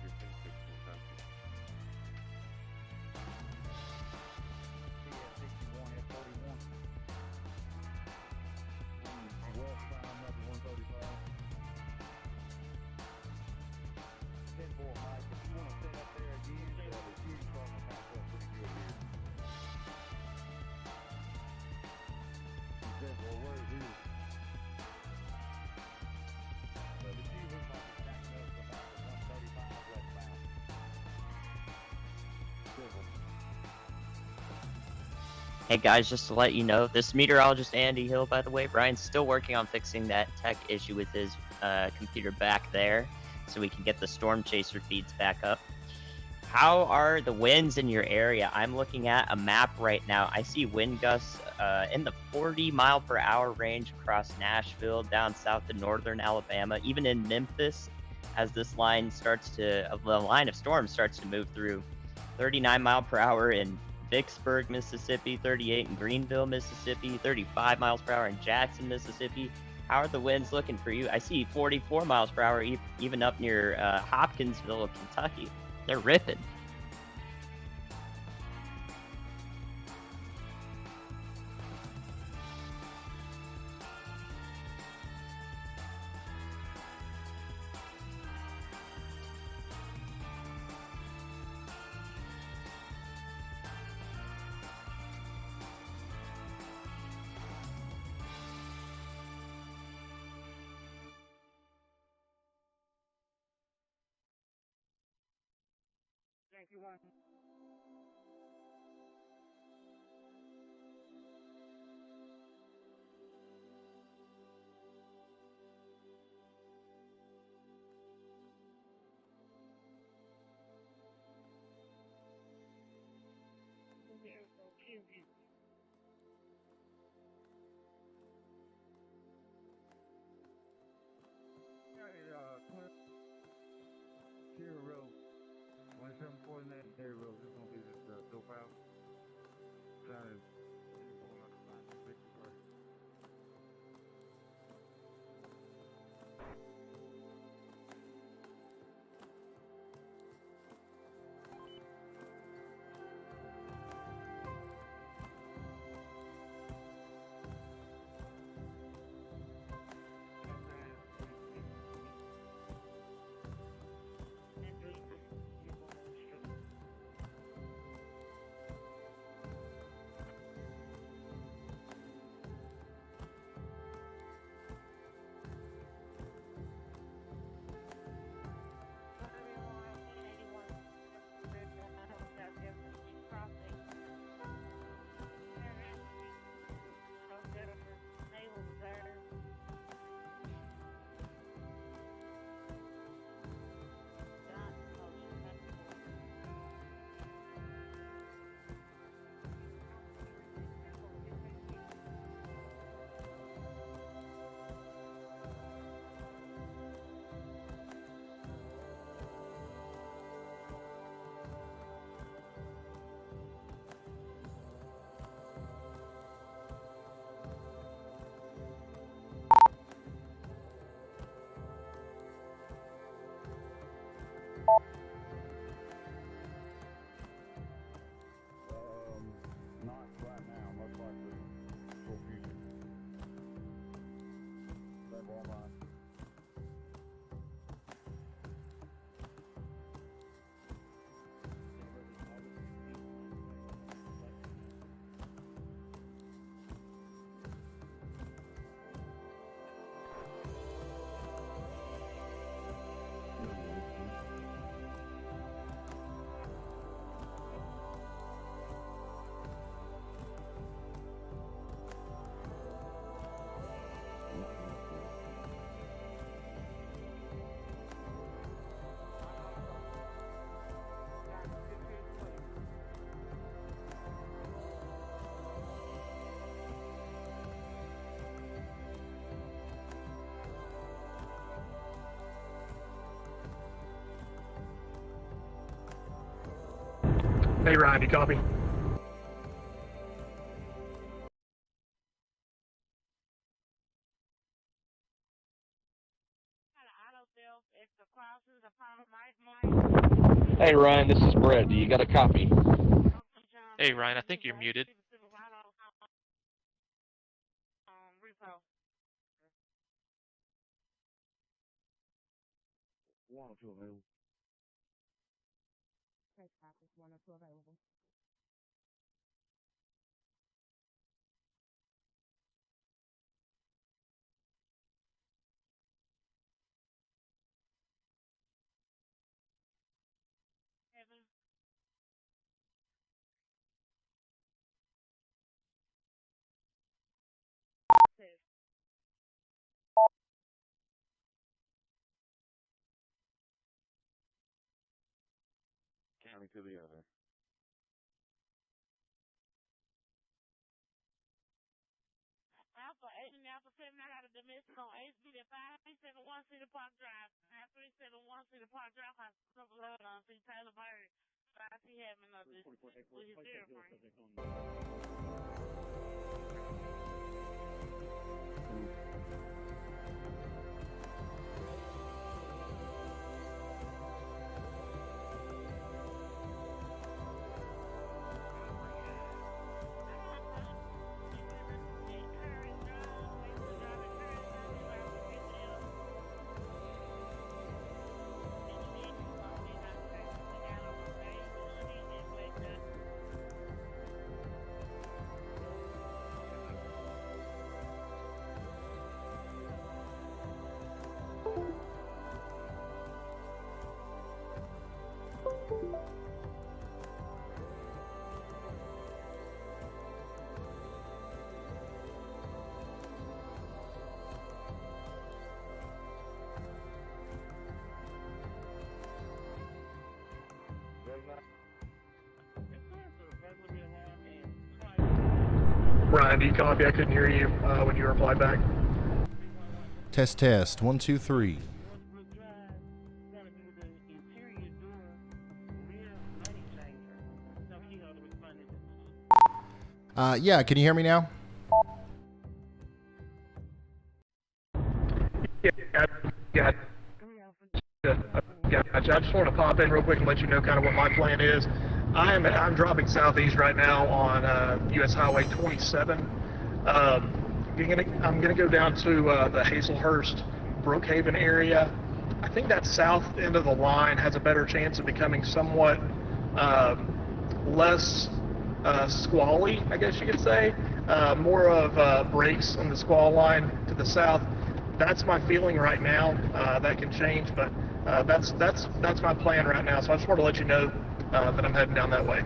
15, 16 countries. CS61, F41. West time up to 135. 10-4 Mike, if you want to sit up there again, the shooting problem popped up pretty good here. He said, well, where is he? So the shooting looks like it's backed up to about the 135 Hey guys, just to let you know, this meteorologist Andy Hill, by the way, Brian's still working on fixing that tech issue with his computer back there, so we can get the storm chaser feeds back up. How are the winds in your area? I'm looking at a map right now. I see wind gusts in the 40-mile-per-hour range across Nashville, down south to northern Alabama, even in Memphis, as this line the line of storms starts to move through. 39 mile per hour in Vicksburg, Mississippi, 38 in Greenville, Mississippi, 35 miles per hour in Jackson, Mississippi. How are the winds looking for you? I see 44 miles per hour even up near Hopkinsville, Kentucky. They're ripping. Thank you, one. Tier Road, 1749 Tier Road. This is gonna be this dope house. Trying to pull out the sign. Not right now, most likely for future. That's all mine. Hey, Ryan, you copy? Hey Ryan, this is Brett. Do you got a copy? Hey Ryan, I think you're muted. One or two available. One or two available. point to the other. Alpha 8 and Alpha 7, I got a domestic on HB at 571 Cedar Park Drive. 371 Cedar Park Drive has some blood on C. Taylor Bird. I see having another with his airframe. Ryan, do you copy? I couldn't hear you when you replied back. Test, test. 1, 2, 3. Yeah, can you hear me now? Yeah. I just want to pop in real quick and let you know kind of what my plan is. I'm dropping southeast right now on US Highway 27. I'm gonna go down to the Hazelhurst, Brookhaven area. I think that south end of the line has a better chance of becoming somewhat less squally, I guess you could say. More of breaks on the squall line to the south. That's my feeling right now. That can change, but that's my plan right now. So I just want to let you know that I'm heading down that way.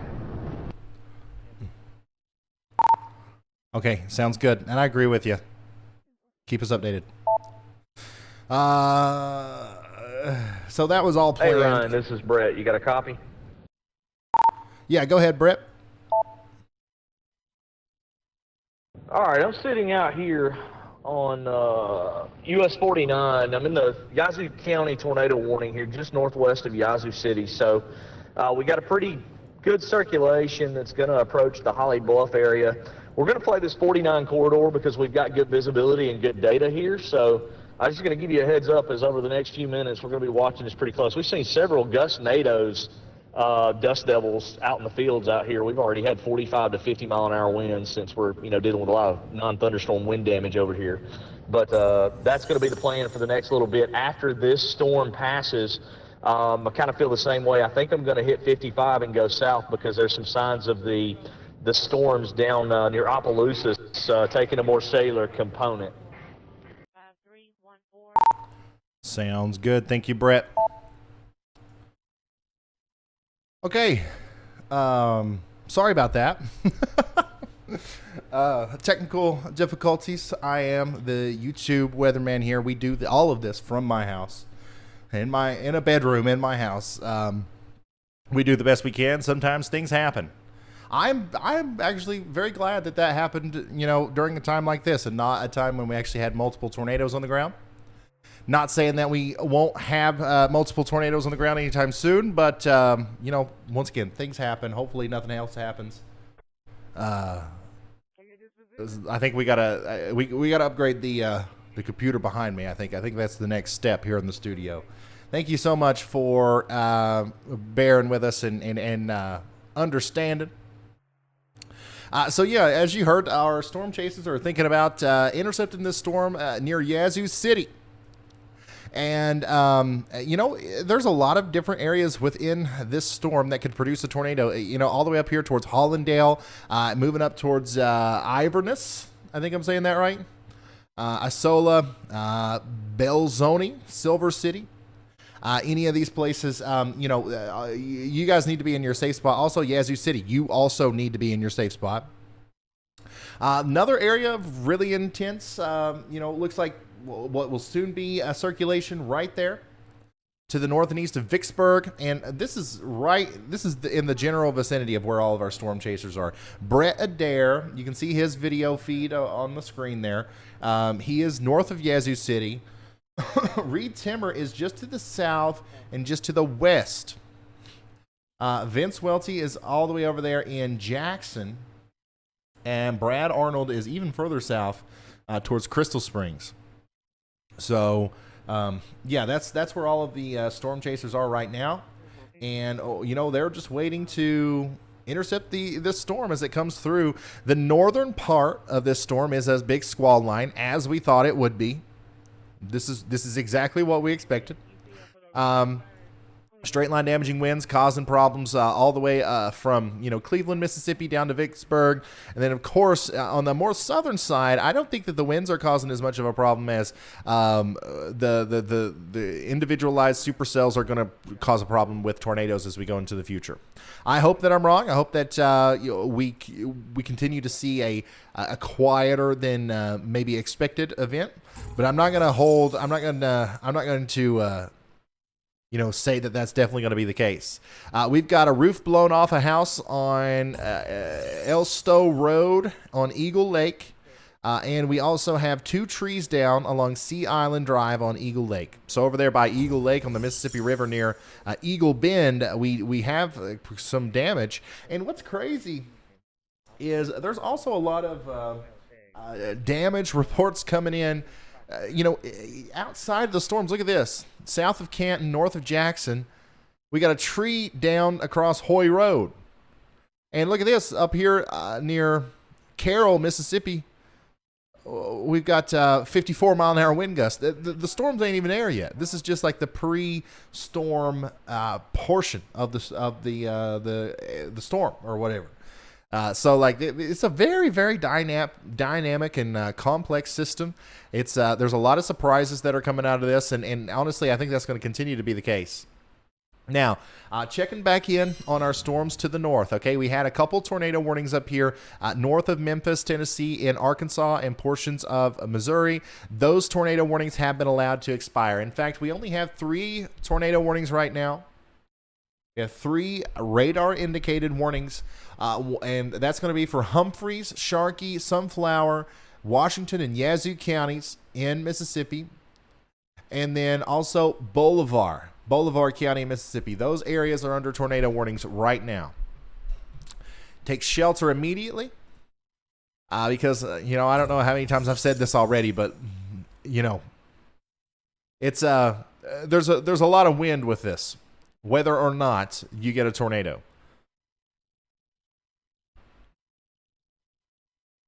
Okay, sounds good. And I agree with you. Keep us updated. So that was all planned. Hey, Ryan, this is Brett. You got a copy? Yeah, go ahead, Brett. All right, I'm sitting out here on US 49. I'm in the Yazoo County tornado warning here, just northwest of Yazoo City. So we got a pretty good circulation that's going to approach the Holly Bluff area. We're going to play this 49 corridor because we've got good visibility and good data here. So I'm just going to give you a heads up as over the next few minutes, we're going to be watching this pretty close. We've seen several gustnados, dust devils out in the fields out here. We've already had 45 to 50 mile an hour winds since we're, dealing with a lot of non-thunderstorm wind damage over here. But that's going to be the plan for the next little bit. After this storm passes, I kind of feel the same way. I think I'm going to hit 55 and go south because there's some signs of the storms down near Opelousas taking a more cellular component. 5314. Sounds good. Thank you, Brett. Okay. Sorry about that. Technical difficulties. I am the YouTube weatherman here. We do all of this from my house, in a bedroom in my house. We do the best we can. Sometimes things happen. I'm actually very glad that happened, during a time like this and not a time when we actually had multiple tornadoes on the ground. Not saying that we won't have multiple tornadoes on the ground anytime soon, but, once again, things happen. Hopefully nothing else happens. I think we gotta upgrade the computer behind me. I think that's the next step here in the studio. Thank you so much for bearing with us and understanding. So yeah, as you heard, our storm chasers are thinking about intercepting this storm near Yazoo City. And, there's a lot of different areas within this storm that could produce a tornado, all the way up here towards Hollandale, moving up towards Iverness. I think I'm saying that right. Isola, Belzoni, Silver City. Any of these places, you guys need to be in your safe spot. Also, Yazoo City, you also need to be in your safe spot. Another area of really intense, looks like what will soon be a circulation right there to the north and east of Vicksburg, and this is in the general vicinity of where all of our storm chasers are. Brett Adair, you can see his video feed on the screen there. He is north of Yazoo City. Reed Timmer is just to the south and just to the west. Vince Welty is all the way over there in Jackson, and Brad Arnold is even further south towards Crystal Springs. So, yeah, that's where all of the storm chasers are right now, and they're just waiting to intercept this storm as it comes through. The northern part of this storm is a big squall line, as we thought it would be. This is exactly what we expected. Straight line damaging winds causing problems all the way from Cleveland, Mississippi down to Vicksburg, and then of course on the more southern side, I don't think that the winds are causing as much of a problem as the individualized supercells are going to cause a problem with tornadoes as we go into the future. I hope that I'm wrong. I hope that we continue to see a quieter than maybe expected event, but I'm not going to say that that's definitely going to be the case. We've got a roof blown off a house on Elstow Road on Eagle Lake. And we also have 2 trees down along Sea Island Drive on Eagle Lake. So over there by Eagle Lake on the Mississippi River near Eagle Bend, we have some damage. And what's crazy is there's also a lot of damage reports coming in. Outside of the storms, look at this. South of Canton, north of Jackson, we got a tree down across Hoy Road. And look at this up here near Carroll, Mississippi. We've got 54-mile-an-hour wind gusts. The storms ain't even there yet. This is just like the pre-storm portion of the storm or whatever. So like it's a very, very dynamic and complex system. It's there's a lot of surprises that are coming out of this, and honestly, I think that's going to continue to be the case. Now, checking back in on our storms to the north. Okay, we had a couple tornado warnings up here north of Memphis, Tennessee, in Arkansas, and portions of Missouri. Those tornado warnings have been allowed to expire. In fact, we only have 3 tornado warnings right now. We have 3 radar indicated warnings, and that's going to be for Humphreys, Sharkey, Sunflower, Washington, and Yazoo counties in Mississippi, and then also Bolivar County in Mississippi. Those areas are under tornado warnings right now. Take shelter immediately, because I don't know how many times I've said this already, but it's there's a lot of wind with this, whether or not you get a tornado.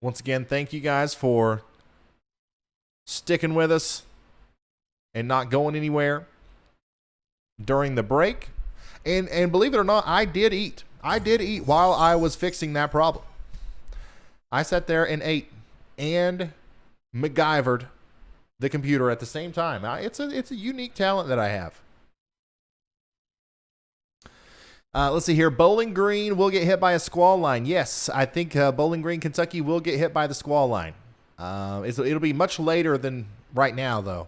Once again, thank you guys for sticking with us and not going anywhere during the break. And believe it or not, I did eat while I was fixing that problem. I sat there and ate and MacGyvered the computer at the same time. It's a unique talent that I have. Let's see here. Bowling Green will get hit by a squall line. Yes, I think Bowling Green, Kentucky will get hit by the squall line. It'll be much later than right now, though.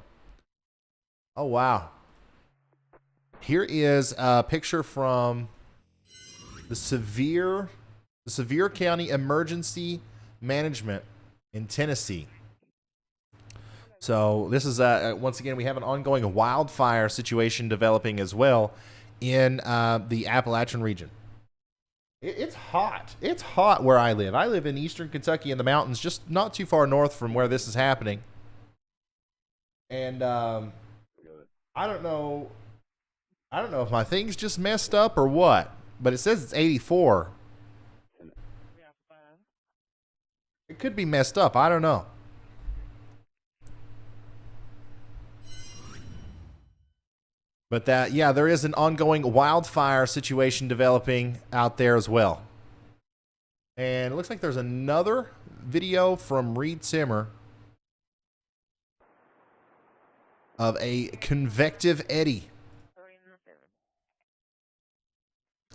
Oh, wow. Here is a picture from the Sevier County Emergency Management in Tennessee. So this is, once again, we have an ongoing wildfire situation developing as well in the Appalachian region. It's hot. It's hot where I live. I live in eastern Kentucky in the mountains, just not too far north from where this is happening. And I don't know if my thing's just messed up or what, but it says it's 84. It could be messed up. I don't know. But there is an ongoing wildfire situation developing out there as well. And it looks like there's another video from Reed Timmer of a convective eddy.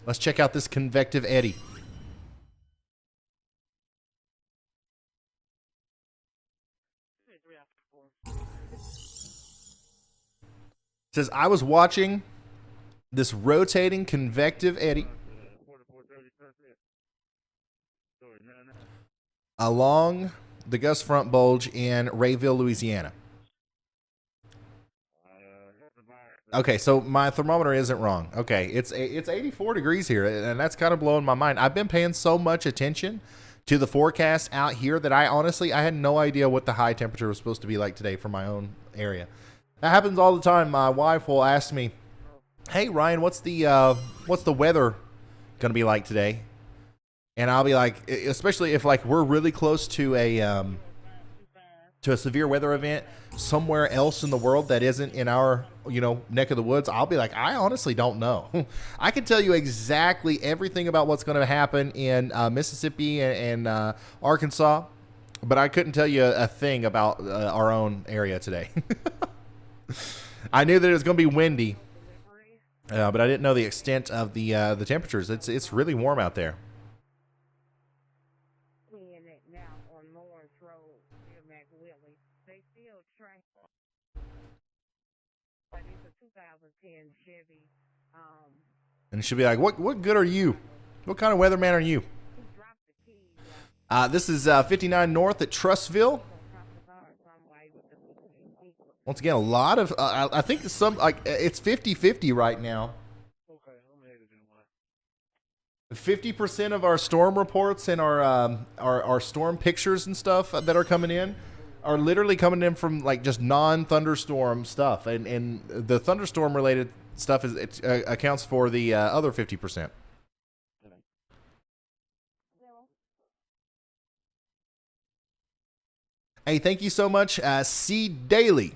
Let's check out this convective eddy. says, I was watching this rotating convective eddy along the gust front bulge in Rayville, Louisiana. Okay, so my thermometer isn't wrong. Okay, it's 84 degrees here, and that's kind of blowing my mind. I've been paying so much attention to the forecast out here that I had no idea what the high temperature was supposed to be like today for my own area. That happens all the time. My wife will ask me, "Hey Ryan, what's the weather gonna be like today?" And I'll be like, especially if like we're really close to a severe weather event somewhere else in the world that isn't in our neck of the woods, I'll be like, I honestly don't know. I can tell you exactly everything about what's going to happen in Mississippi and Arkansas, but I couldn't tell you a thing about our own area today. I knew that it was going to be windy, but I didn't know the extent of the temperatures. It's really warm out there. And she'll be like, what good are you? What kind of weatherman are you? This is 59 North at Trussville. Once again, a lot of, I think it's 50-50 right now. 50% of our storm reports and our storm pictures and stuff that are coming in are literally coming in from like just non-thunderstorm stuff, and the thunderstorm related stuff accounts for the other 50%. Hey, thank you so much, C Daily,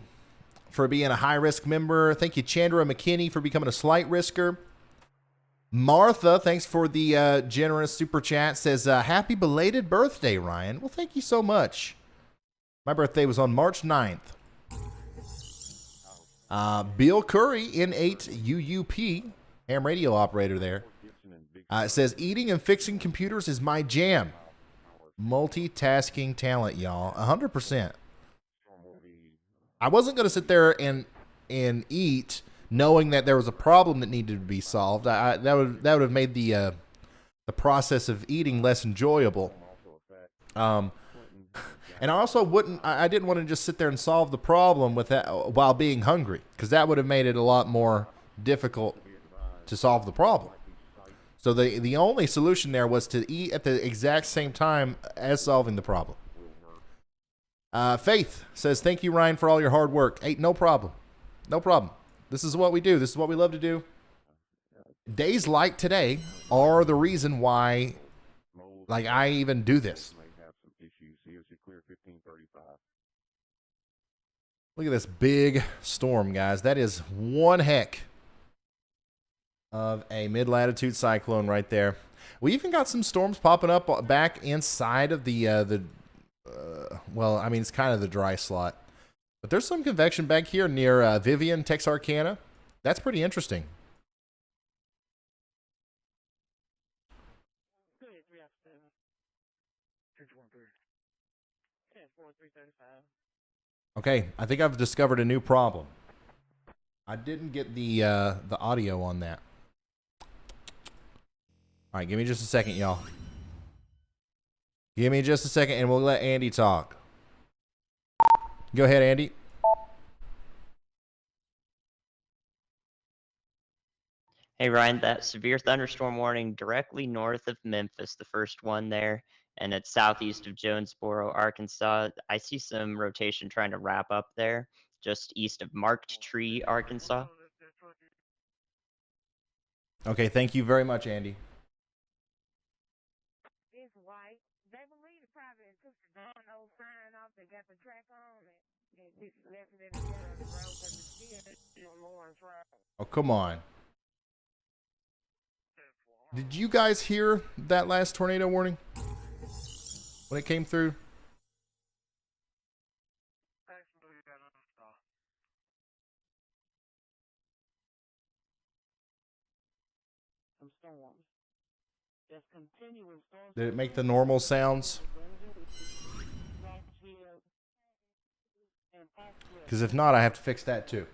for being a high risk member. Thank you, Chandra McKinney, for becoming a slight risker. Martha, thanks for the generous super chat. Says, happy belated birthday, Ryan. Well, thank you so much. My birthday was on March 9th. Bill Curry, N8 UUP, ham radio operator there. It says, eating and fixing computers is my jam. Multitasking talent, y'all. 100%. I wasn't going to sit there and eat knowing that there was a problem that needed to be solved. That would have made the process of eating less enjoyable. And I didn't want to just sit there and solve the problem with that while being hungry, because that would have made it a lot more difficult to solve the problem. So the only solution there was to eat at the exact same time as solving the problem. Faith says, thank you, Ryan, for all your hard work. Hey, no problem. No problem. This is what we do. This is what we love to do. Days like today are the reason why, like, I even do this. Look at this big storm, guys. That is one heck of a mid-latitude cyclone right there. We even got some storms popping up back inside of well, I mean, it's kind of the dry slot. But there's some convection back here near Vivian, Texarkana. That's pretty interesting. Okay, I think I've discovered a new problem. I didn't get the audio on that. All right, give me just a second, y'all. Give me just a second, and we'll let Andy talk. Go ahead, Andy. Hey, Ryan, that severe thunderstorm warning directly north of Memphis, the first one there, and it's southeast of Jonesboro, Arkansas. I see some rotation trying to wrap up there, just east of Marked Tree, Arkansas. Okay, thank you very much, Andy. Oh, come on. Did you guys hear that last tornado warning when it came through? Did it make the normal sounds? Because if not, I have to fix that too.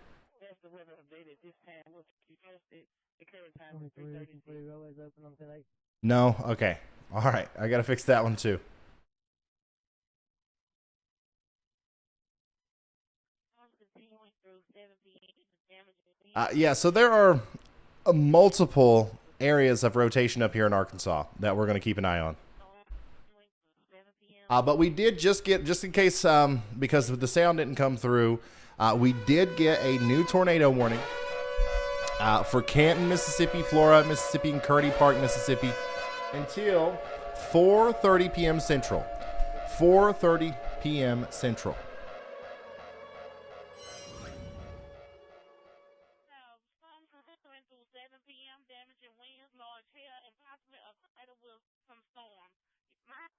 this time. We'll keep you posted. The current time is 3:36. No? Okay. All right. I got to fix that one too. Continuing through 7 p.m. Yeah, so there are multiple areas of rotation up here in Arkansas that we're going to keep an eye on. But we did just in case, because the sound didn't come through, we did get a new tornado warning for Canton, Mississippi, Flora, Mississippi, and Kearney Park, Mississippi, until 4:30 p.m. Central. 4:30 p.m. Central. Continuing through 7 p.m. Damaging winds, large hail, and possibly a tornado with some storm. Mine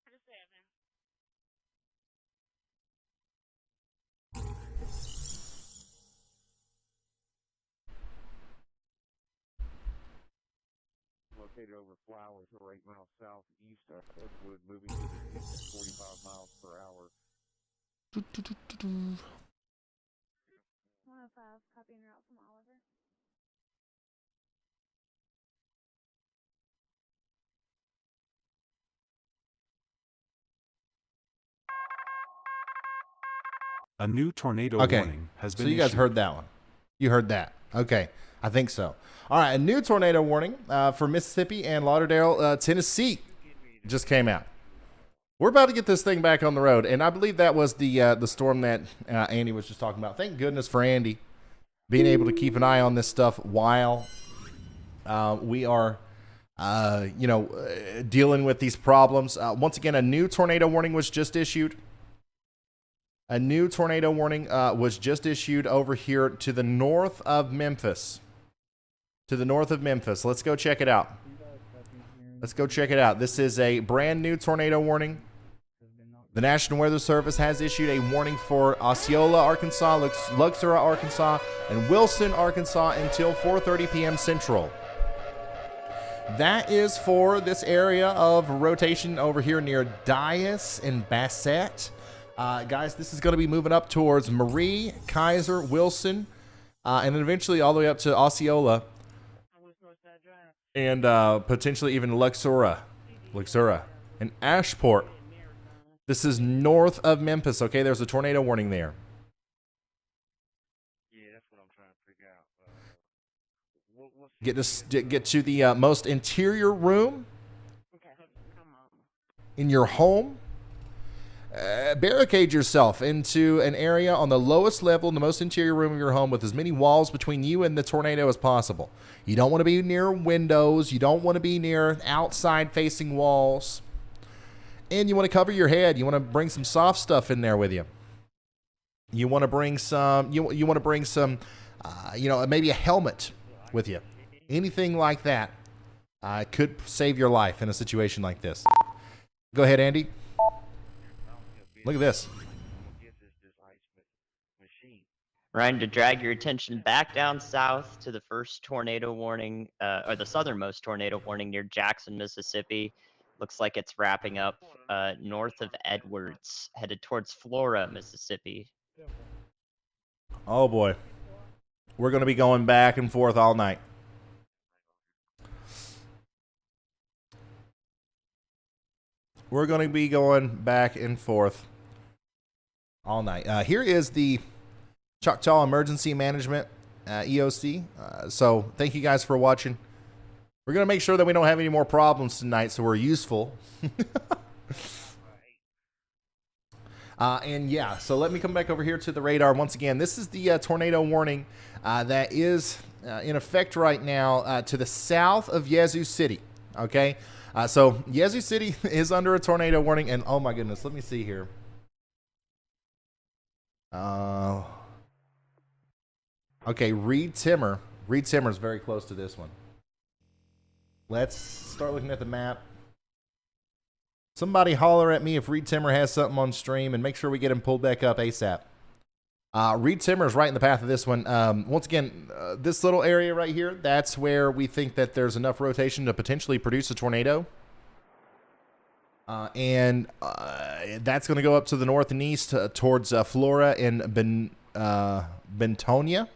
37. Located over Flowers, or 8 miles southeast of Edgewood, moving to the east at 45 miles per hour. 105, copying route from Oliver. A new tornado warning has been issued. So you guys issued. heard that one. You heard that. Okay. I think so. All right. A new tornado warning for Mississippi and Lauderdale, Tennessee just came out. We're about to get this thing back on the road. And I believe that was the storm that Andy was just talking about. Thank goodness for Andy being able to keep an eye on this stuff while we are, dealing with these problems. Once again, a new tornado warning was just issued. A new tornado warning was just issued over here to the north of Memphis. To the north of Memphis. Let's go check it out. Let's go check it out. This is a brand new tornado warning. The National Weather Service has issued a warning for Osceola, Arkansas, Luxor, Arkansas, and Wilson, Arkansas until 4:30 p.m. Central. That is for this area of rotation over here near Dias and Bassett. Guys, this is going to be moving up towards Marie, Kaiser, Wilson, and then eventually all the way up to Osceola, and potentially even Luxor, and Ashport. This is north of Memphis. Okay, there's a tornado warning there. Yeah, that's what I'm trying to figure out. Get to the most interior room in your home. Barricade yourself into an area on the lowest level in the most interior room of your home with as many walls between you and the tornado as possible. You don't want to be near windows. You don't want to be near outside facing walls. And you want to cover your head. You want to bring some soft stuff in there with you. You want to bring some, you want to bring some, maybe a helmet with you. Anything like that could save your life in a situation like this. Go ahead, Andy. Look at this. Ryan, to drag your attention back down south to the first tornado warning, or the southernmost tornado warning near Jackson, Mississippi. Looks like it's wrapping up north of Edwards, headed towards Flora, Mississippi. Oh, boy. We're going to be going back and forth all night. We're going to be going back and forth all night. Here is the Choctaw Emergency Management EOC. So thank you guys for watching. We're going to make sure that we don't have any more problems tonight, so we're useful. And yeah, so let me come back over here to the radar. Once again, this is the tornado warning that is in effect right now to the south of Yazoo City. Okay, so Yazoo City is under a tornado warning, and oh my goodness, let me see here. Okay, Reed Timmer is very close to this one. Let's start looking at the map. Somebody holler at me if Reed Timmer has something on stream, and make sure we get him pulled back up ASAP. Reed Timmer is right in the path of this one. Once again, this little area right here, that's where we think that there's enough rotation to potentially produce a tornado. And that's going to go up to the north and east towards Flora and Bentonia.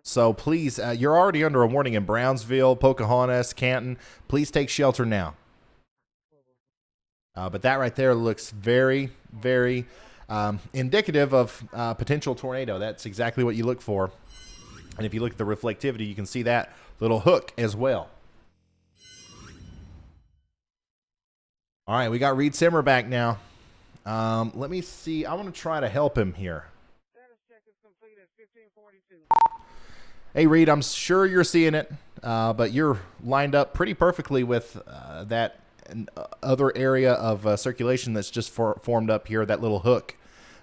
So please, you're already under a warning in Brownsville, Pocahontas, Canton. Please take shelter now. But that right there looks very, very indicative of potential tornado. That's exactly what you look for. And if you look at the reflectivity, you can see that little hook as well. All right, we got Reed Simmer back now. Let me see. I want to try to help him here. Hey, Reed, I'm sure you're seeing it, but you're lined up pretty perfectly with that other area of circulation that's just formed up here, that little hook.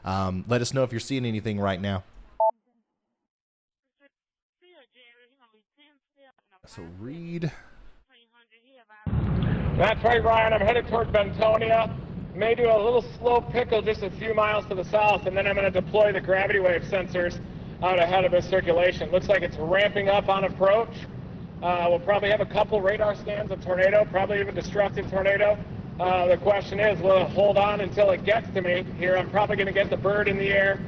Let us know if you're seeing anything right now. So, Reed. That's right, Ryan. I'm headed toward Bentonia. May do a little slow pickle just a few miles to the south, and then I'm going to deploy the gravity wave sensors out ahead of this circulation. Looks like it's ramping up on approach. We'll probably have a couple radar scans of tornado, probably even destructive tornado. The question is, will it hold on until it gets to me? Here, I'm probably going to get the bird in the air.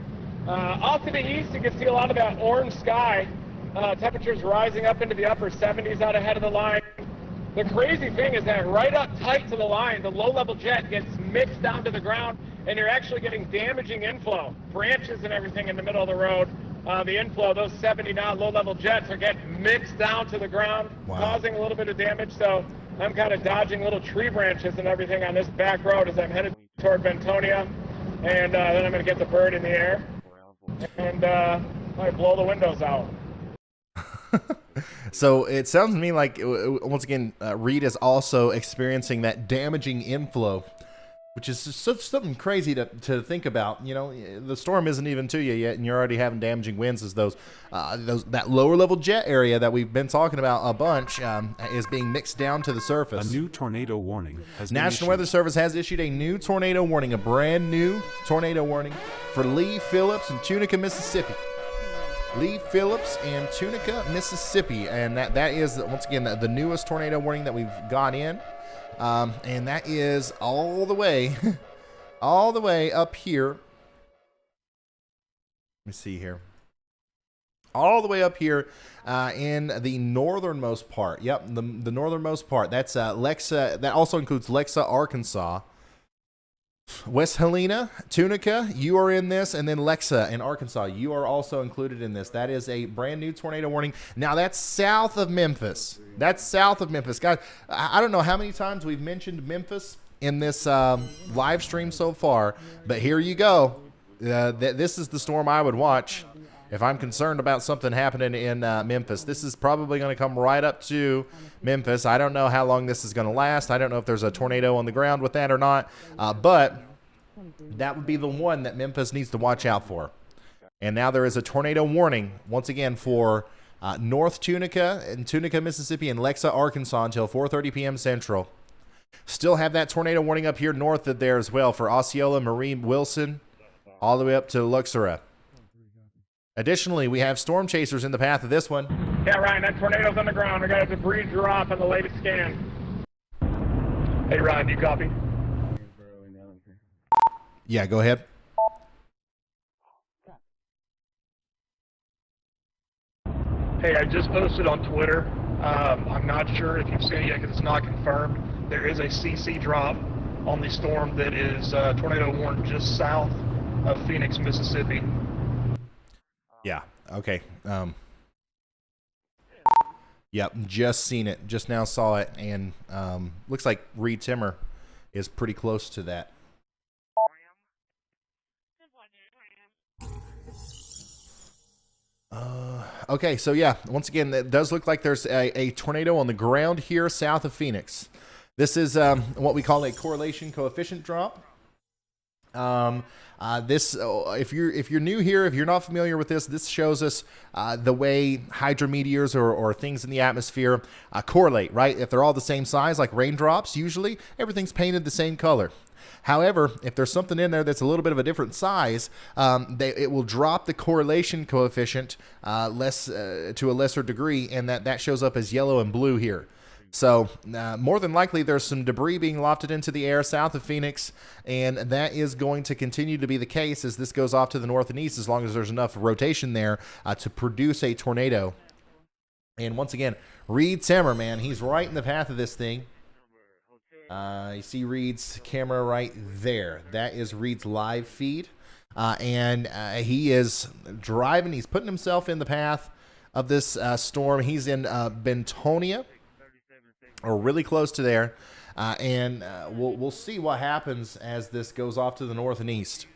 Off to the east, you can see a lot of that orange sky. Temperatures rising up into the upper 70s out ahead of the line. The crazy thing is that right up tight to the line, the low-level jet gets mixed down to the ground, and you're actually getting damaging inflow. Branches and everything in the middle of the road. The inflow, those 70-knot low-level jets are getting mixed down to the ground, causing a little bit of damage. So I'm kind of dodging little tree branches and everything on this back road as I'm headed toward Bentonia. And then I'm going to get the bird in the air and I blow the windows out. So it sounds to me like, once again, Reed is also experiencing that damaging inflow, which is just something crazy to think about. You know, the storm isn't even to you yet, and you're already having damaging winds as that lower level jet area that we've been talking about a bunch is being mixed down to the surface. A new tornado warning has been National issued. Weather Service has issued a new tornado warning, a brand new tornado warning for Lee, Phillips, and Tunica, Mississippi. Lee, Phillips, and Tunica, Mississippi. And that is, once again, the newest tornado warning that we've got in. And that is all the way up here. Let me see here. All the way up here in the northernmost part. Yep, the northernmost part. That's Lexa. That also includes Lexa, Arkansas. West Helena, Tunica, you are in this, and then Lexa in Arkansas, you are also included in this. That is a brand new tornado warning. Now, that's south of Memphis. That's south of Memphis. Guys, I don't know how many times we've mentioned Memphis in this live stream so far, but here you go. This is the storm I would watch if I'm concerned about something happening in Memphis. This is probably going to come right up to Memphis. I don't know how long this is going to last. I don't know if there's a tornado on the ground with that or not, but that would be the one that Memphis needs to watch out for. And now there is a tornado warning, once again, for North Tunica and Tunica, Mississippi, and Lexa, Arkansas until 4:30 p.m. Central. Still have that tornado warning up here north of there as well for Osceola, Marie, Wilson, all the way up to Luxora. Additionally, we have storm chasers in the path of this one. Yeah, Ryan, that tornado's on the ground. I got a debris drop on the latest scan. Hey, Ryan, do you copy? Yeah, go ahead. Hey, I just posted on Twitter. I'm not sure if you've seen it yet because it's not confirmed. There is a CC drop on the storm that is tornado warned just south of Phoenix, Mississippi. Yeah. Okay. Yep. Just seen it. Just now saw it, and looks like Reed Timmer is pretty close to that. Okay. So yeah, once again, it does look like there's a tornado on the ground here south of Phoenix. This is what we call a correlation coefficient drop. This, if you're new here, if you're not familiar with this, this shows us the way hydrometeors or things in the atmosphere correlate, right? If they're all the same size, like raindrops, usually everything's painted the same color. However, if there's something in there that's a little bit of a different size, it will drop the correlation coefficient to a lesser degree, and that shows up as yellow and blue here. So more than likely, there's some debris being lofted into the air south of Phoenix, and that is going to continue to be the case as this goes off to the north and east, as long as there's enough rotation there to produce a tornado. And once again, Reed Timmer, man, he's right in the path of this thing. You see Reed's camera right there. That is Reed's live feed. And he is driving. He's putting himself in the path of this storm. He's in Bentonia, or really close to there. And we'll see what happens as this goes off to the north and east.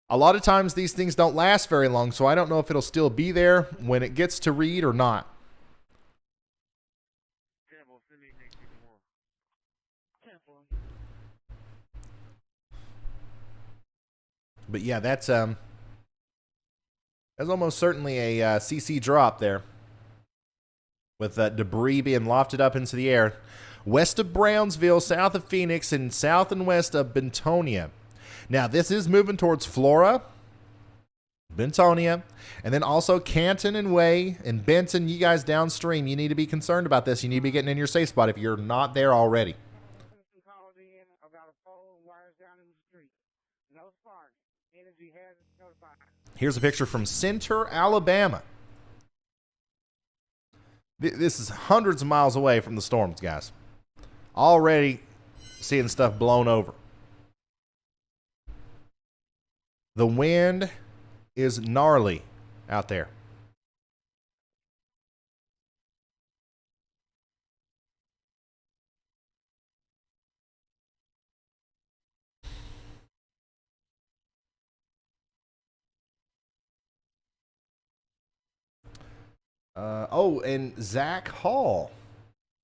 A lot of times these things don't last very long, so I don't know if it'll still be there when it gets to Reed or not. But yeah, that's almost certainly a CC drop there, with debris being lofted up into the air west of Brownsville, south of Phoenix, and south and west of Bentonia. Now, this is moving towards Flora, Bentonia, and then also Canton and Way and Benton. You guys downstream, you need to be concerned about this. You need to be getting in your safe spot if you're not there already. Here's a picture from Center, Alabama. This is hundreds of miles away from the storms, guys. Already seeing stuff blown over. The wind is gnarly out there. Oh, and Zach Hall.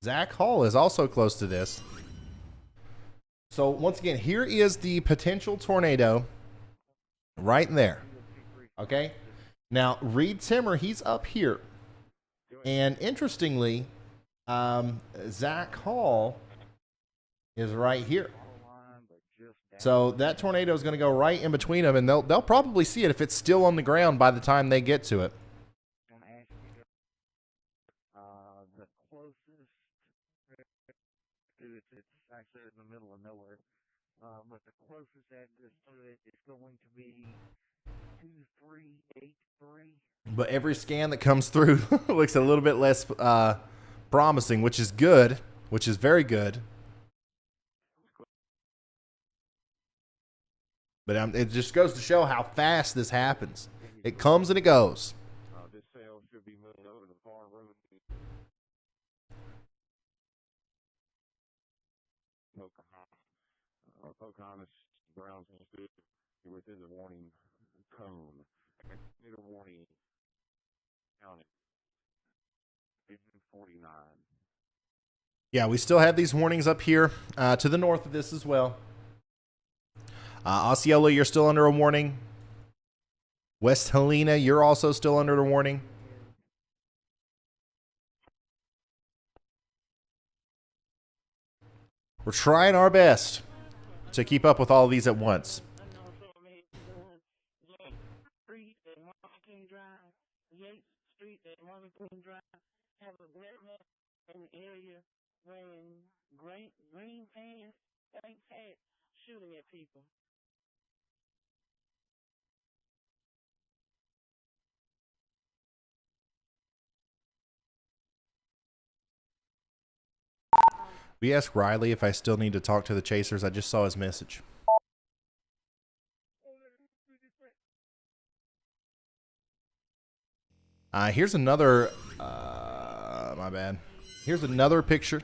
Zach Hall is also close to this. So once again, here is the potential tornado right there. Okay. Now, Reed Timmer, he's up here. And interestingly, Zach Hall is right here. So that tornado is going to go right in between them, and they'll probably see it if it's still on the ground by the time they get to it. It's actually in the middle of nowhere. But the closest that is going to be 2383. But every scan that comes through looks a little bit less promising, which is good, which is very good. But it just goes to show how fast this happens. It comes and it goes. This sail should be moving over the far road. Pocahontas, Brownsville, within the warning cone. Tornado warning county. 49. Yeah, we still have these warnings up here to the north of this as well. Osceola, you're still under a warning. West Helena, you're also still under a warning. We're trying our best to keep up with all of these at once. Shooting at people. We asked Riley if I still need to talk to the chasers. I just saw his message. Here's another, my bad. Here's another picture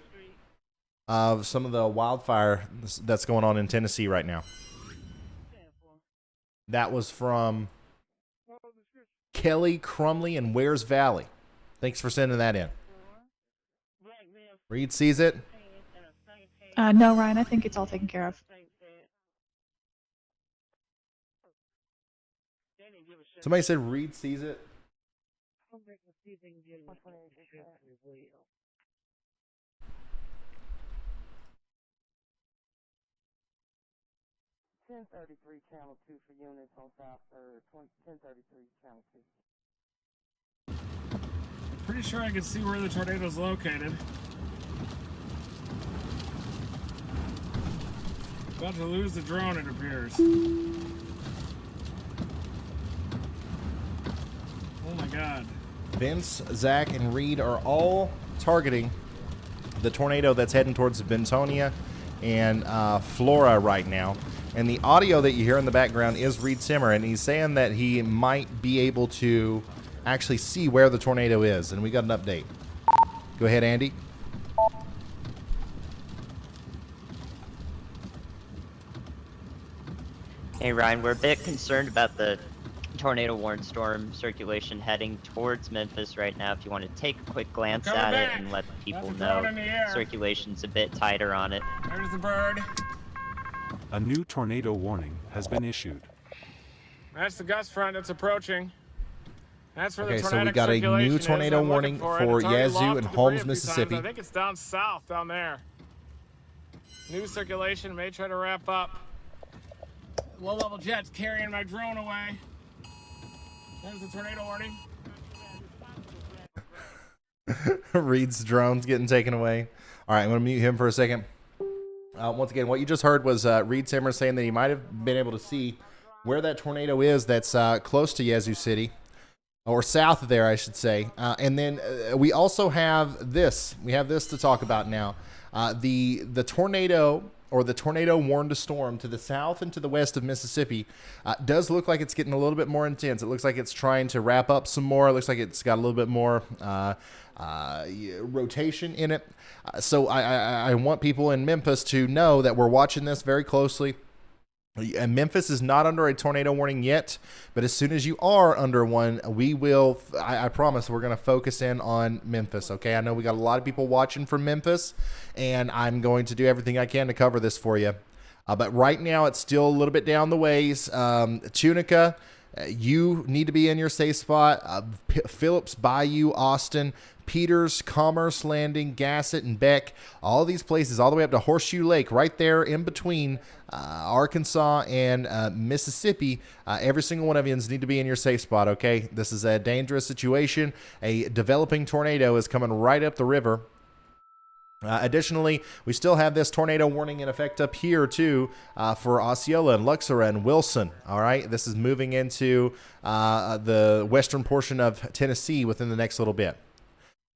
of some of the wildfire that's going on in Tennessee right now. That was from Kelly Crumley and Wares Valley. Thanks for sending that in. Reed sees it. No, Ryan, I think it's all taken care of. Somebody said Reed sees it. 1033 channel 2 for units on South 1033 channel 2. Pretty sure I can see where the tornado's located. About to lose the drone, it appears. Oh my God. Vince, Zach, and Reed are all targeting the tornado that's heading towards Bentonia and Flora right now. And the audio that you hear in the background is Reed Simmer, and he's saying that he might be able to actually see where the tornado is. And we got an update. Go ahead, Andy. Hey Ryan, we're a bit concerned about the tornado warned storm circulation heading towards Memphis right now. If you want to take a quick glance at it and let people know, circulation's a bit tighter on it. There's the bird. A new tornado warning has been issued. That's the gust front that's approaching. That's where Okay, the so we tornadic got a circulation new is. tornado I'm warning looking for it. It's already Yazoo lofted and debris Holmes, a few Mississippi. times. I think it's down south, down there. New circulation may try to wrap up. Low-level jets carrying my drone away. There's the tornado warning. Reed's drone's getting taken away. All right, I'm going to mute him for a second. Once again, what you just heard was Reed Simmer saying that he might have been able to see where that tornado is that's close to Yazoo City, or south of there, I should say. And then we also have this. We have this to talk about now. The tornado, or the tornado warned to storm to the south and to the west of Mississippi, does look like it's getting a little bit more intense. It looks like it's trying to wrap up some more. It looks like it's got a little bit more rotation in it. So I want people in Memphis to know that we're watching this very closely. And Memphis is not under a tornado warning yet, but as soon as you are under one, we will, I promise, we're going to focus in on Memphis, okay? I know we got a lot of people watching from Memphis, and I'm going to do everything I can to cover this for you. But right now, it's still a little bit down the ways. Tunica, you need to be in your safe spot. Phillips, Bayou, Austin, Peters, Commerce Landing, Gassett, and Beck, all these places, all the way up to Horseshoe Lake, right there in between Arkansas and Mississippi. Every single one of you need to be in your safe spot, okay? This is a dangerous situation. A developing tornado is coming right up the river. Additionally, we still have this tornado warning in effect up here, too, for Osceola and Luxor and Wilson, all right? This is moving into the western portion of Tennessee within the next little bit.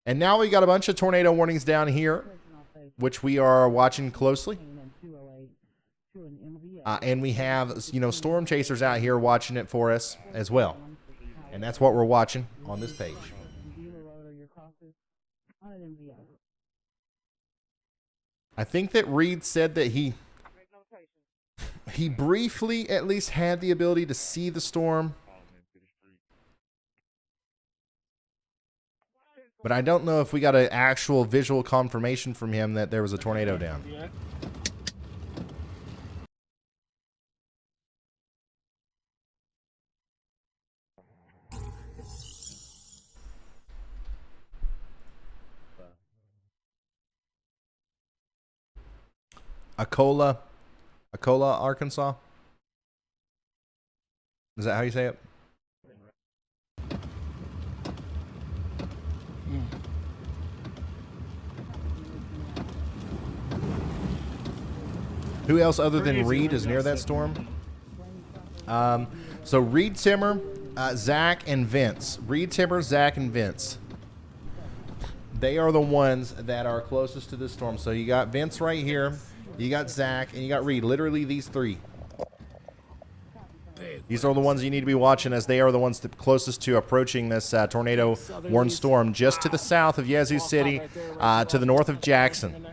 And now we got a bunch of tornado warnings down here, which we are watching closely. And we have, storm chasers out here watching it for us as well. And that's what we're watching on this page. I think that Reed said that he briefly at least had the ability to see the storm. But I don't know if we got an actual visual confirmation from him that there was a tornado down. Akola, Arkansas. Is that how you say it? Who else other than Reed is near that storm? So Reed Timmer, Zach, and Vince. Reed Timmer, Zach, and Vince. They are the ones that are closest to this storm. So you got Vince right here, you got Zach, and you got Reed. Literally these three. These are the ones you need to be watching, as they are the ones closest to approaching this tornado warned storm just to the south of Yazoo City, to the north of Jackson.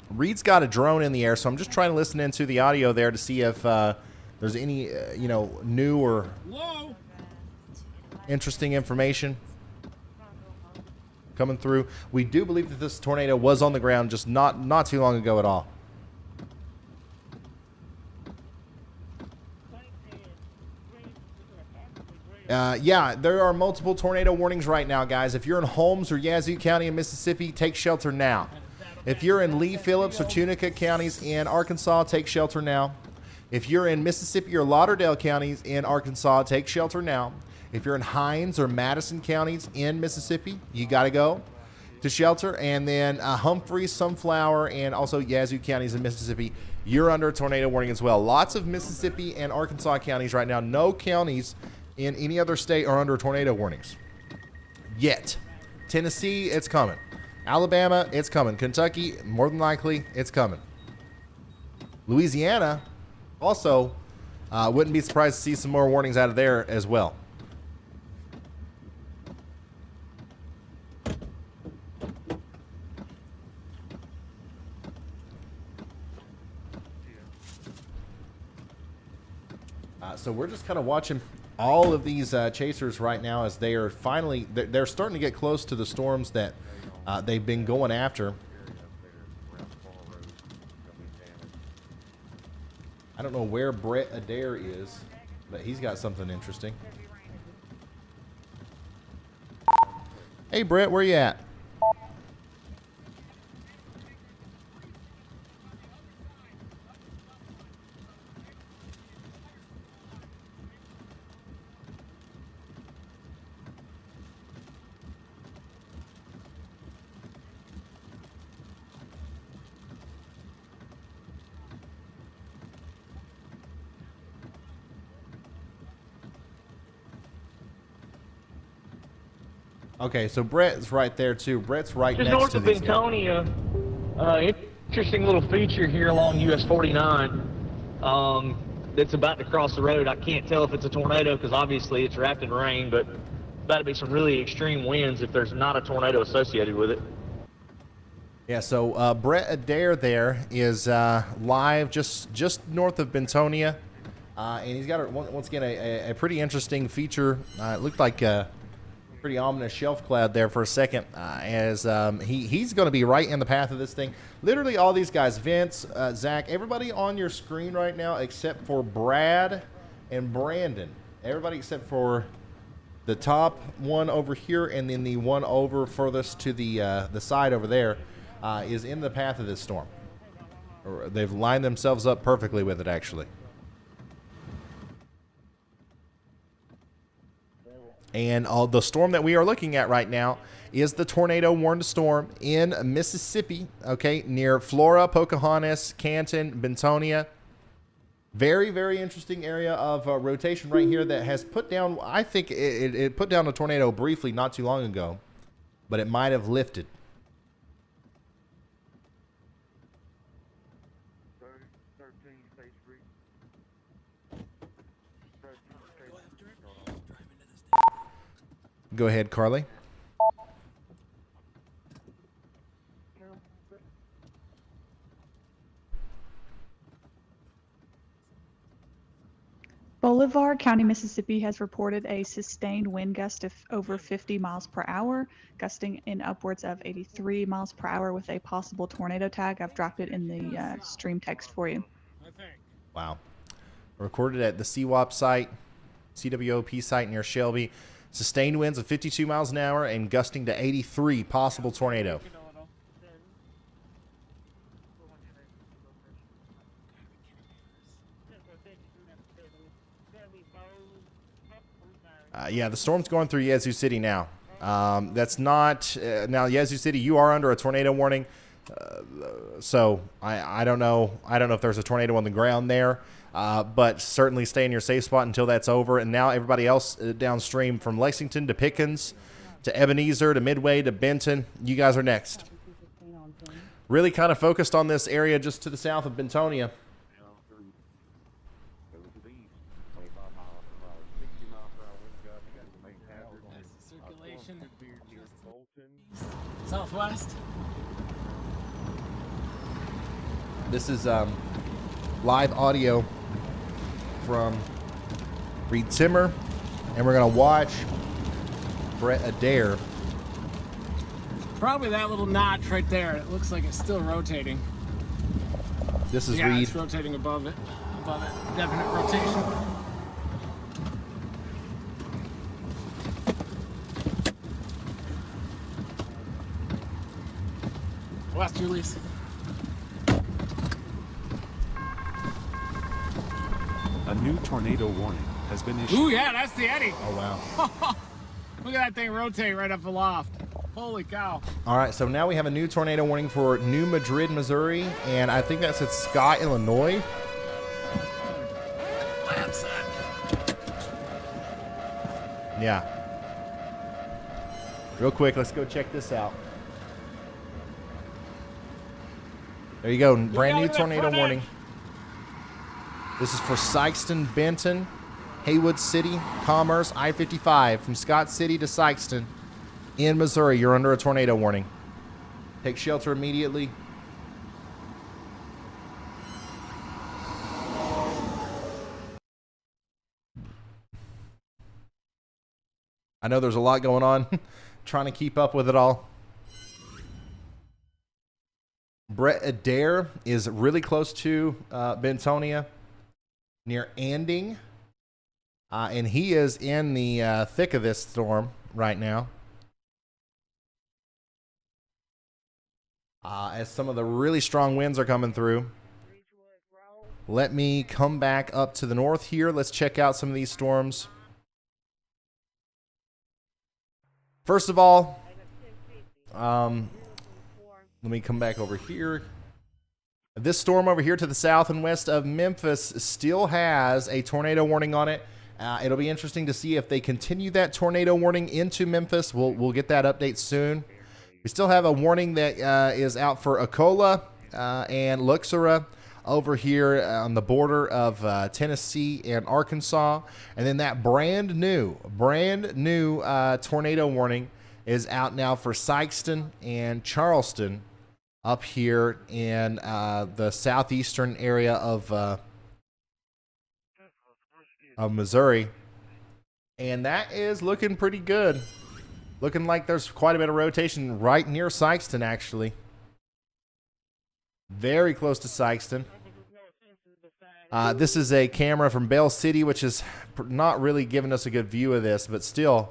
Reed's got a drone in the air, so I'm just trying to listen into the audio there to see if there's any, new or interesting information coming through. We do believe that this tornado was on the ground just not too long ago at all. Yeah, there are multiple tornado warnings right now, guys. If you're in Holmes or Yazoo County in Mississippi, take shelter now. If you're in Lee, Phillips, or Tunica counties in Arkansas, take shelter now. If you're in Mississippi or Lauderdale counties in Arkansas, take shelter now. If you're in Hinds or Madison counties in Mississippi, you got to go to shelter. And then Humphreys, Sunflower, and also Yazoo counties in Mississippi, you're under a tornado warning as well. Lots of Mississippi and Arkansas counties right now. No counties in any other state are under tornado warnings yet. Tennessee, it's coming. Alabama, it's coming. Kentucky, more than likely, it's coming. Louisiana, also, wouldn't be surprised to see some more warnings out of there as well. So we're just kind of watching all of these chasers right now as they are finally, they're starting to get close to the storms that they've been going after. I don't know where Brett Adair is, but he's got something interesting. Hey, Brett, where you at? Okay, so Brett's right there too. Brett's right Just next north to of these guys. Bentonia, interesting little feature here along US 49 that's about to cross the road. I can't tell if it's a tornado because obviously it's wrapped in rain, but about to be some really extreme winds if there's not a tornado associated with it. Yeah, so Brett Adair there is live just north of Bentonia, and he's got once again a pretty interesting feature. It looked like pretty ominous shelf cloud there for a second, as he's going to be right in the path of this thing. Literally all these guys, Vince, Zach, everybody on your screen right now except for Brad and Brandon. Everybody except for the top one over here and then the one over furthest to the side over there is in the path of this storm. They've lined themselves up perfectly with it, actually. And the storm that we are looking at right now is the tornado warned storm in Mississippi, okay, near Flora, Pocahontas, Canton, Bentonia. Very, very interesting area of rotation right here that has put down, I think it put down a tornado briefly not too long ago, but it might have lifted. Go ahead, Carly. Bolivar County, Mississippi has reported a sustained wind gust of over 50 miles per hour, gusting in upwards of 83 miles per hour with a possible tornado tag. I've dropped it in the stream text for you. Wow. Recorded at the CWOP site, CWOP site near Shelby. Sustained winds of 52 miles an hour and gusting to 83, possible tornado. Yeah, the storm's going through Yazoo City now. That's not now Yazoo City. You are under a tornado warning, so I don't know. I don't know if there's a tornado on the ground there, but certainly stay in your safe spot until that's over. And now everybody else downstream, from Lexington to Pickens to Ebenezer to Midway to Benton, you guys are next. Really kind of focused on this area just to the south of Bentonia. Southwest. This is live audio from Reed Zimmer, and we're going to watch Brett Adair. Probably that little notch right there. It looks like it's still rotating. This is yeah, Reed. It's rotating above it. Above it. Definite rotation. West release. A new tornado warning has been issued. Ooh, yeah, that's the eddy. Oh, wow. Look at that thing rotate right up aloft. Holy cow. All right, so now we have a new tornado warning for New Madrid, Missouri, and I think that's at Scott, Illinois. Yeah. Real quick, let's go check this out. There you go, brand new tornado warning. This is for Sikeston, Benton, Haywood City, Commerce, I-55. From Scott City to Sikeston in Missouri, you're under a tornado warning. Take shelter immediately. I know there's a lot going on, trying to keep up with it all. Brett Adair is really close to Bentonia, near Anding, and he is in the thick of this storm right now. As some of the really strong winds are coming through. Let me come back up to the north here. Let's check out some of these storms. First of all, let me come back over here. This storm over here to the south and west of Memphis still has a tornado warning on it. It'll be interesting to see if they continue that tornado warning into Memphis. We'll get that update soon. We still have a warning that is out for Akola and Luxora over here on the border of Tennessee and Arkansas. And then that brand new tornado warning is out now for Sikeston and Charleston up here in the southeastern area of Missouri. And that is looking pretty good. Looking like there's quite a bit of rotation right near Sikeston, actually. Very close to Sikeston. This is a camera from Bell City, which is not really giving us a good view of this, but still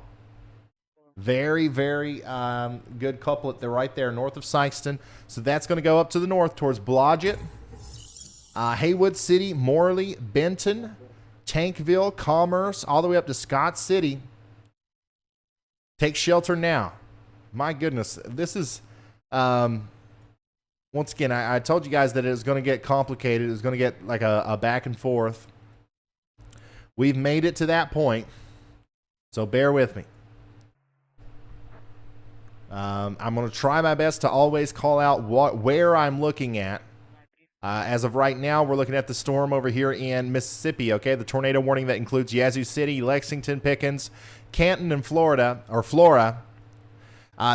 very, very good couplet. They're right there north of Sikeston. So that's going to go up to the north towards Blodgett, Haywood City, Morley, Benton, Tankville, Commerce, all the way up to Scott City. Take shelter now. My goodness, this is, once again, I told you guys that it was going to get complicated. It was going to get like a back and forth. We've made it to that point, so bear with me. I'm going to try my best to always call out where I'm looking at. As of right now, we're looking at the storm over here in Mississippi, okay? The tornado warning that includes Yazoo City, Lexington, Pickens, Canton, and Flora.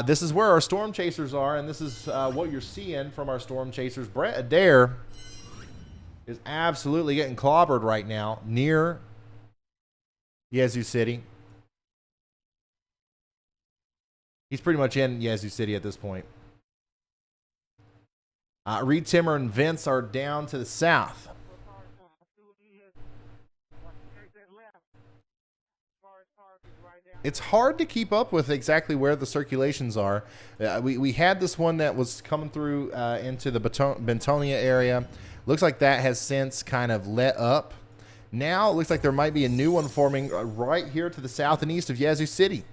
This is where our storm chasers are, and this is what you're seeing from our storm chasers. Brett Adair is absolutely getting clobbered right now near Yazoo City. He's pretty much in Yazoo City at this point. Reed, Timmer, and Vince are down to the south. It's hard to keep up with exactly where the circulations are. We had this one that was coming through into the Bentonia area. Looks like that has since kind of let up. Now it looks like there might be a new one forming right here to the south and east of Yazoo City.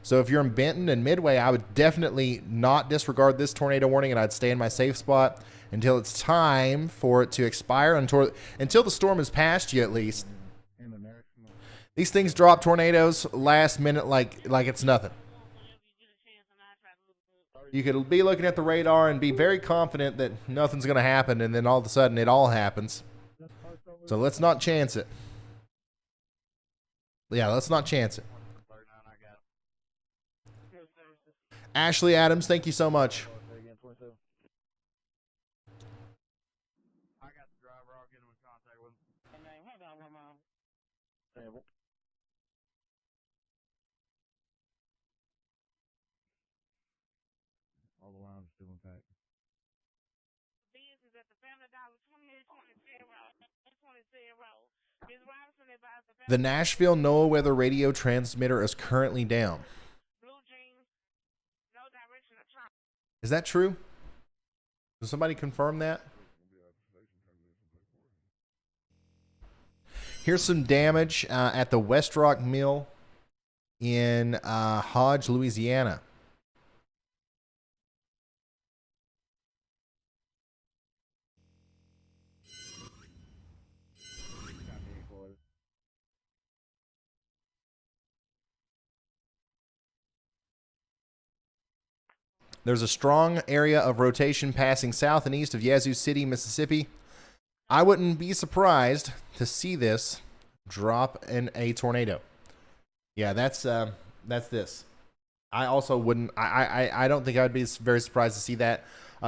So if you're in Benton and Midway, I would definitely not disregard this tornado warning, and I'd stay in my safe spot until it's time for it to expire, until the storm has passed you at least. These things drop tornadoes last minute like it's nothing. You could be looking at the radar and be very confident that nothing's going to happen, and then all of a sudden it all happens. So let's not chance it. Yeah, let's not chance it. Ashley Adams, thank you so much. All the lines still intact. The Nashville NOAA weather radio transmitter is currently down. Is that true? Does somebody confirm that? Here's some damage at the West Rock Mill in Hodge, Louisiana. There's a strong area of rotation passing south and east of Yazoo City, Mississippi. I wouldn't be surprised to see this drop in a tornado. Yeah, that's this. I also wouldn't. I don't think I'd be very surprised to see that.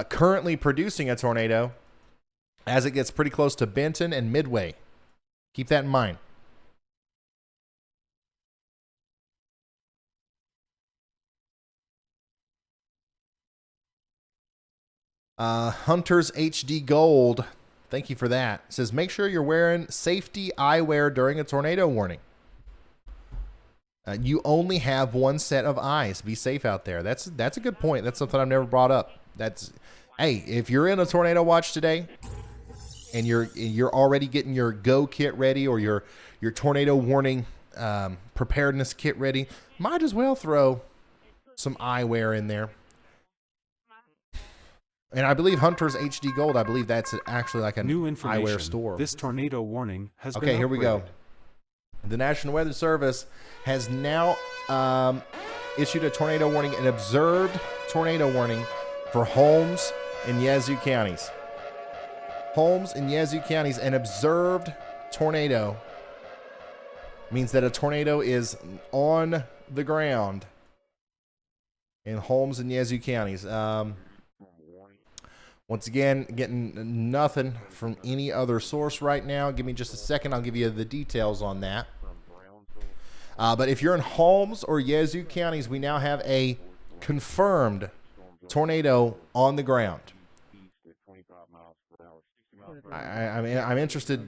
Currently producing a tornado as it gets pretty close to Benton and Midway. Keep that in mind. Hunter's HD Gold, thank you for that. It says, make sure you're wearing safety eyewear during a tornado warning. You only have one set of eyes. Be safe out there. That's a good point. That's something I've never brought up. Hey, if you're in a tornado watch today and you're already getting your go kit ready or your tornado warning preparedness kit ready, might as well throw some eyewear in there. And I believe Hunter's HD Gold, I believe that's actually like a new information. Eyewear store. This tornado warning has been Okay, here upgraded. we go. The National Weather Service has now issued a tornado warning, an observed tornado warning for Holmes and Yazoo counties. Holmes and Yazoo counties, an observed tornado means that a tornado is on the ground in Holmes and Yazoo counties. Once again, getting nothing from any other source right now. Give me just a second. I'll give you the details on that. But if you're in Holmes or Yazoo counties, we now have a confirmed tornado on the ground. I'm interested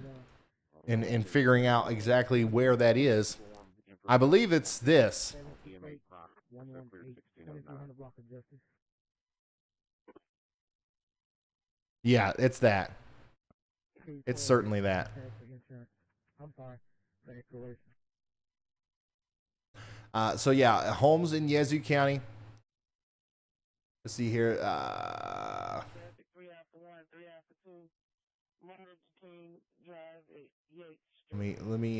in figuring out exactly where that is. I believe it's this. Yeah, it's that. It's certainly that. So yeah, Holmes in Yazoo County. Let's see here. Let me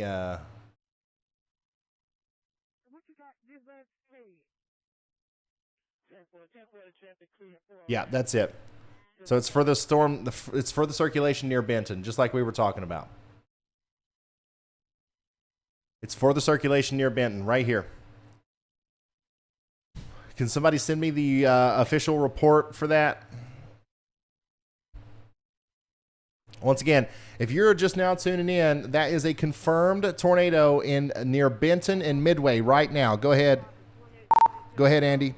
yeah, that's it. So it's for the storm. It's for the circulation near Benton, just like we were talking about. It's for the circulation near Benton, right here. Can somebody send me the official report for that? Once again, if you're just now tuning in, that is a confirmed tornado in near Benton and Midway right now. Go ahead. Go ahead, Andy.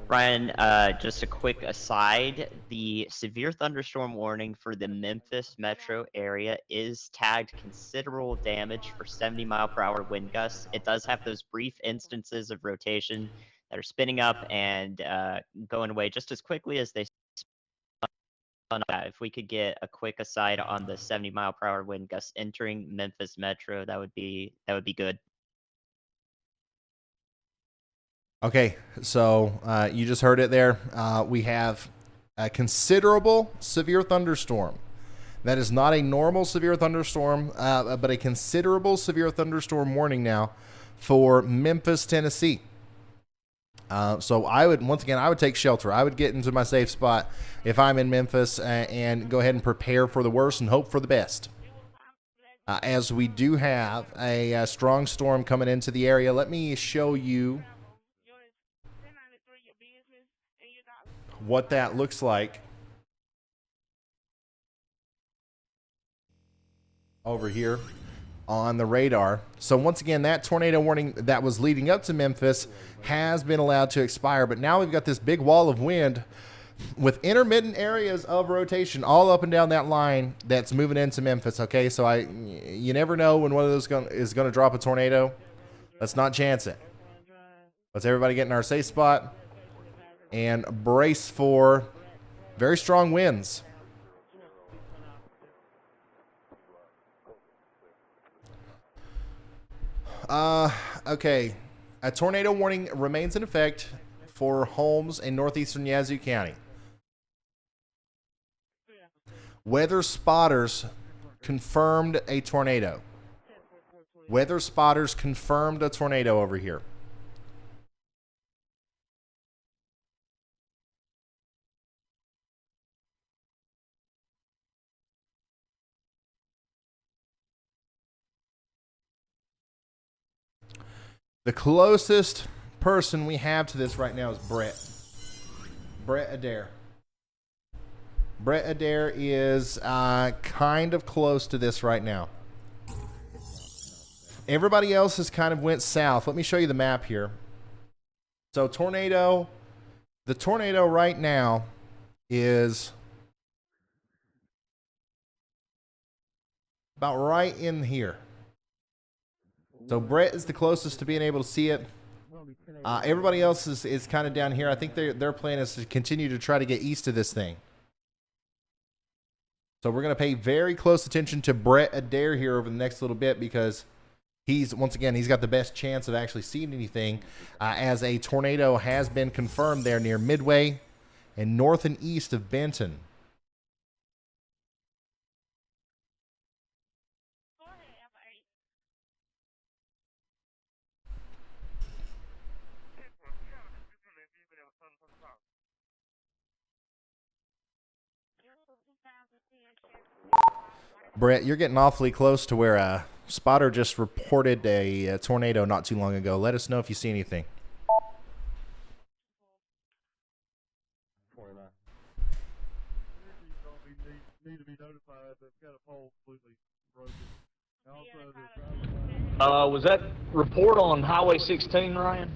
Ryan, just a quick aside, the severe thunderstorm warning for the Memphis metro area is tagged considerable damage for 70-mile-per-hour wind gusts. It does have those brief instances of rotation that are spinning up and going away just as quickly as they spun up. If we could get a quick aside on the 70-mile-per-hour wind gusts entering Memphis metro, that would be good. Okay, so you just heard it there. We have a considerable severe thunderstorm. That is not a normal severe thunderstorm, but a considerable severe thunderstorm warning now for Memphis, Tennessee. So I would take shelter. I would get into my safe spot if I'm in Memphis and go ahead and prepare for the worst and hope for the best. As we do have a strong storm coming into the area, let me show you what that looks like over here on the radar. So once again, that tornado warning that was leading up to Memphis has been allowed to expire, but now we've got this big wall of wind with intermittent areas of rotation all up and down that line that's moving into Memphis. Okay, so you never know when one of those is going to drop a tornado. Let's not chance it. Let's everybody get in our safe spot and brace for Very strong winds. Okay. A tornado warning remains in effect for homes in northeastern Yazoo County. Weather spotters confirmed a tornado. Weather spotters confirmed a tornado over here. The closest person we have to this right now is Brett. Brett Adair. Brett Adair is kind of close to this right now. Everybody else has kind of went south. Let me show you the map here. So the tornado right now is about right in here. So Brett is the closest to being able to see it. Everybody else is kind of down here. I think their plan is to continue to try to get east of this thing. So we're going to pay very close attention to Brett Adair here over the next little bit because he's got the best chance of actually seeing anything as a tornado has been confirmed there near Midway and north and east of Benton. Brett, you're getting awfully close to where a spotter just reported a tornado not too long ago. Let us know if you see anything. Was that report on Highway 16, Ryan?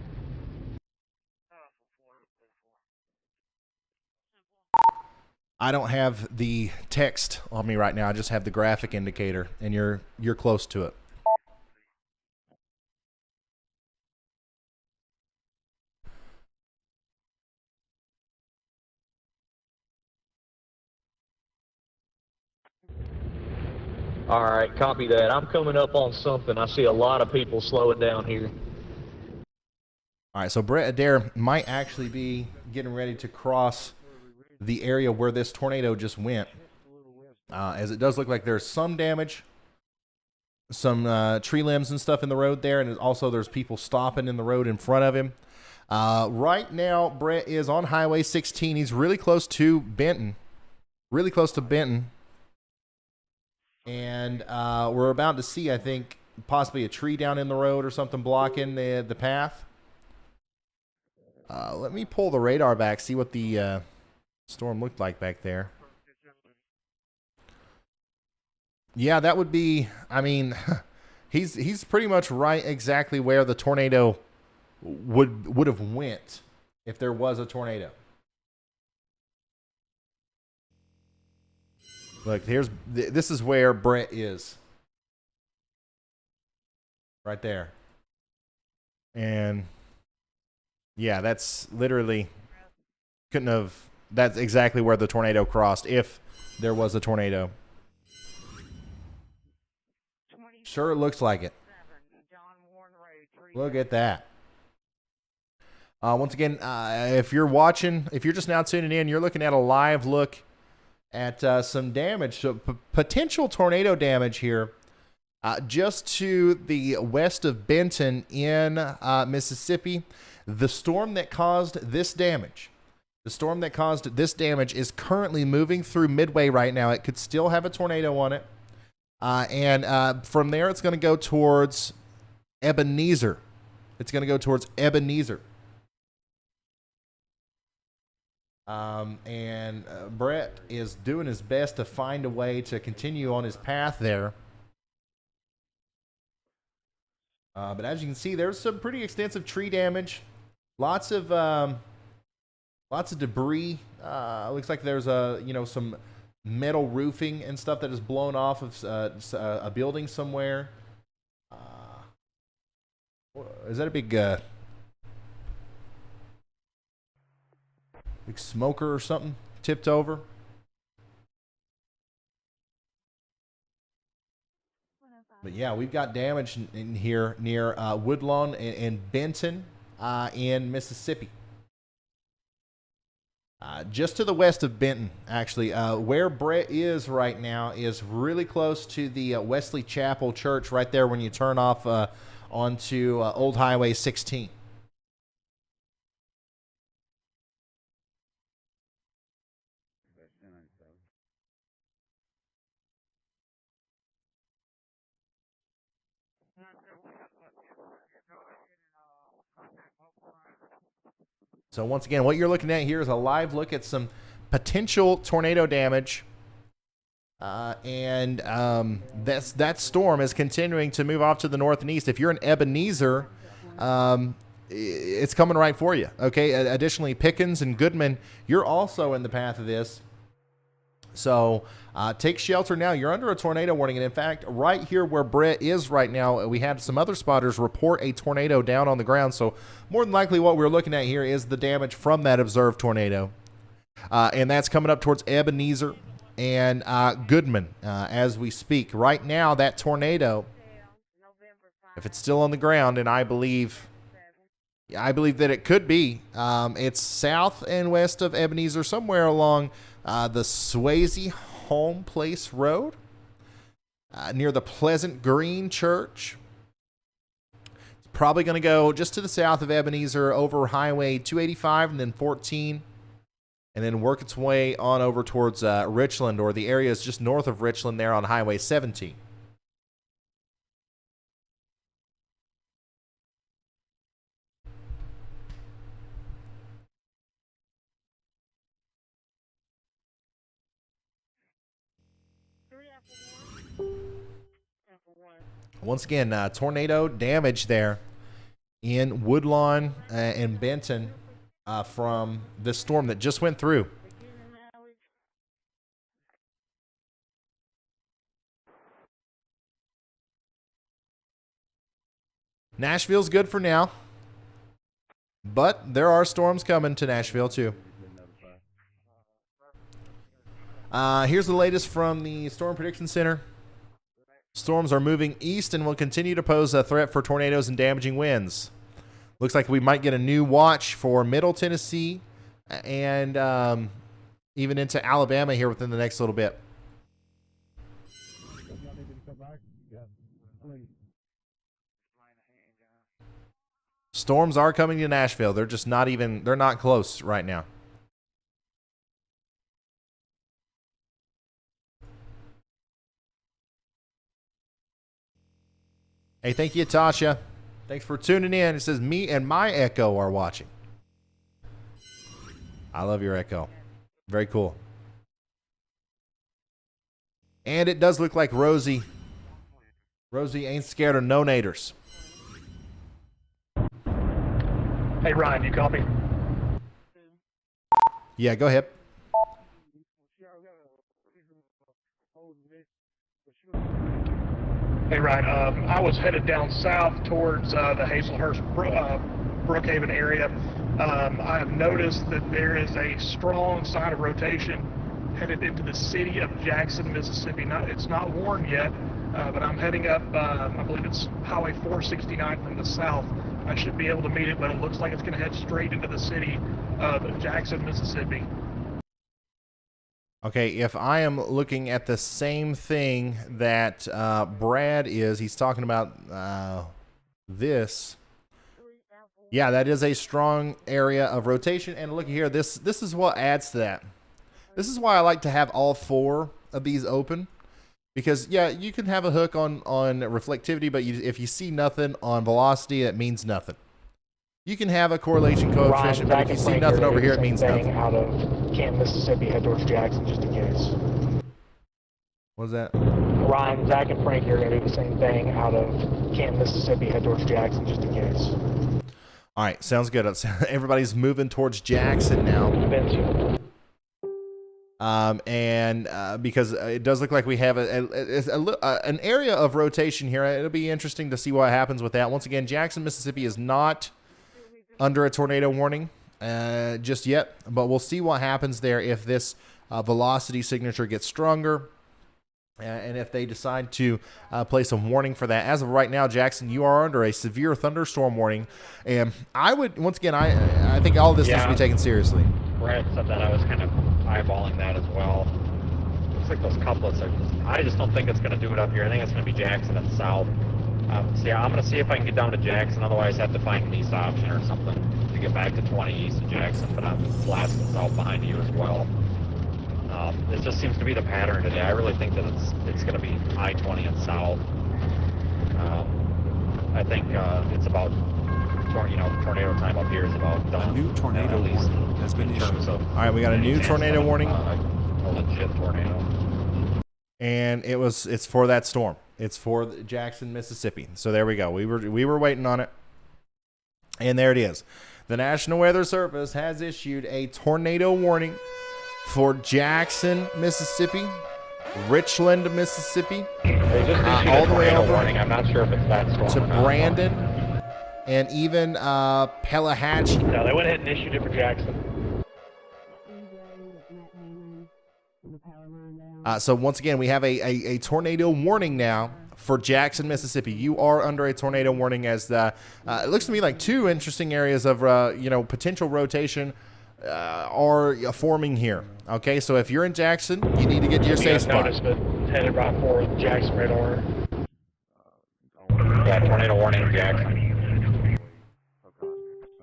I don't have the text on me right now. I just have the graphic indicator, and you're close to it. All right, copy that. I'm coming up on something. I see a lot of people slowing down here. All right, so Brett Adair might actually be getting ready to cross the area where this tornado just went, as it does look like there's some damage, some tree limbs and stuff in the road there, and also there's people stopping in the road in front of him. Right now, Brett is on Highway 16. He's really close to Benton. And we're about to see, I think, possibly a tree down in the road or something blocking the path. Let me pull the radar back, see what the storm looked like back there. Yeah, that would be, I mean, he's pretty much right exactly where the tornado would have went if there was a tornado. Look, this is where Brett is. Right there. And yeah, that's literally that's exactly where the tornado crossed if there was a tornado. Sure looks like it. Look at that. Once again, if you're just now tuning in, you're looking at a live look at some damage, so potential tornado damage here just to the west of Benton in Mississippi. The storm that caused this damage is currently moving through Midway right now. It could still have a tornado on it. And from there, it's going to go towards Ebenezer. And Brett is doing his best to find a way to continue on his path there. But as you can see, there's some pretty extensive tree damage. Lots of debris. Looks like there's some metal roofing and stuff that is blown off of a building somewhere. Is that a big smoker or something? tipped over. But yeah, we've got damage in here near Woodlawn and Benton in Mississippi. Just to the west of Benton, actually. Where Brett is right now is really close to the Wesley Chapel Church right there when you turn off onto Old Highway 16. So once again, what you're looking at here is a live look at some potential tornado damage. That storm is continuing to move off to the north and east. If you're in Ebenezer, it's coming right for you. Okay. Additionally, Pickens and Goodman, you're also in the path of this. So take shelter now. You're under a tornado warning. And in fact, right here where Brett is right now, we had some other spotters report a tornado down on the ground. So more than likely what we're looking at here is the damage from that observed tornado. And that's coming up towards Ebenezer and Goodman as we speak. Right now, that tornado, if it's still on the ground, and I believe that it could be, it's south and west of Ebenezer, somewhere along the Swayze Home Place Road, near the Pleasant Green Church. It's probably going to go just to the south of Ebenezer over Highway 285 and then 14, and then work its way on over towards Richland, or the areas just north of Richland there on Highway 17. Once again, tornado damage there in Woodlawn and Benton from this storm that just went through. Nashville's good for now, but there are storms coming to Nashville too. Here's the latest from the Storm Prediction Center. Storms are moving east and will continue to pose a threat for tornadoes and damaging winds. Looks like we might get a new watch for Middle Tennessee and even into Alabama here within the next little bit. Storms are coming to Nashville. They're just they're not close right now. Hey, thank you, Tasha. Thanks for tuning in. It says, me and my Echo are watching. I love your Echo. Very cool. And it does look like Rosie ain't scared of no-nators. Hey, Ryan, you copy? Yeah, go ahead. Hey, Ryan, I was headed down south towards the Hazelhurst, Brookhaven area. I have noticed that there is a strong sign of rotation headed into the city of Jackson, Mississippi. It's not warned yet, but I'm heading up, I believe it's Highway 469 from the south. I should be able to meet it, but it looks like it's going to head straight into the city of Jackson, Mississippi. Okay, if I am looking at the same thing that Brad is, he's talking about this. Yeah, that is a strong area of rotation. And look here, this is what adds to that. This is why I like to have all four of these open. Because, yeah, you can have a hook on reflectivity, but if you see nothing on velocity, that means nothing. You can have a correlation coefficient, but if you see nothing over here, it means nothing. Out of Canton, Mississippi, head towards Jackson, just in case. What was that? Ryan, Zach, and Frank are going to do the same thing out of Canton, Mississippi, head towards Jackson, just in case. All right, sounds good. Everybody's moving towards Jackson now. Because it does look like we have an area of rotation here. It'll be interesting to see what happens with that. Once again, Jackson, Mississippi is not under a tornado warning. just yet, but we'll see what happens there if this velocity signature gets stronger. And if they decide to place a warning for that. As of right now, Jackson, you are under a severe thunderstorm warning. And I would, once again, I think all of this needs to be taken seriously. Brett said that. I was kind of eyeballing that as well. Looks like those couplets are I just don't think it's going to do it up here. I think it's going to be Jackson and south. So yeah, I'm going to see if I can get down to Jackson. Otherwise, I have to find an east option or something to get back to 20 east of Jackson. But I'm blasting south behind you as well. It just seems to be the pattern today. I really think that it's going to be I-20 and south. I think it's about, tornado time up here is about done. A new tornado warning has been issued. All right, we got a new tornado warning. A legit tornado. And it's for that storm. It's for Jackson, Mississippi. So there we go. We were waiting on it. And there it is. The National Weather Service has issued a tornado warning for Jackson, Mississippi, Richland, Mississippi, all the way over warning. I'm not sure if it's that storm to Brandon, and even Pelahatchie. No, they went ahead and issued it for Jackson. So once again, we have a tornado warning now for Jackson, Mississippi. You are under a tornado warning as it looks to me like two interesting areas of potential rotation are forming here. Okay, so if you're in Jackson, you need to get to your safe spot. Notice, but headed about for Jackson Radar. Yeah, tornado warning in Jackson.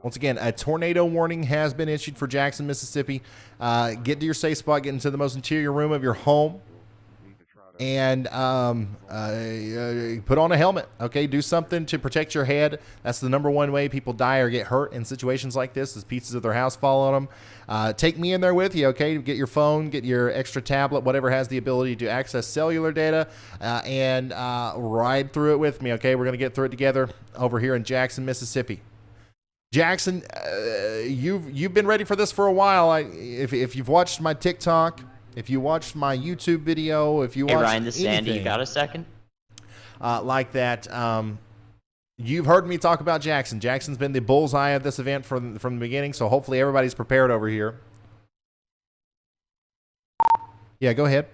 Once again, a tornado warning has been issued for Jackson, Mississippi. Get to your safe spot, get into the most interior room of your home, and put on a helmet. Okay, do something to protect your head. That's the number one way people die or get hurt in situations like this, is pieces of their house fall on them. Take me in there with you. Okay, get your phone, get your extra tablet, whatever has the ability to access cellular data, and ride through it with me. Okay, we're gonna get through it together over here in Jackson, Mississippi. Jackson, you've been ready for this for a while. If you've watched my TikTok, if you watched my YouTube video, if you watched Ryan, this is Andy. You got a second? Like that, you've heard me talk about Jackson. Jackson's been the bullseye of this event from the beginning, so hopefully everybody's prepared over here. Yeah, go ahead.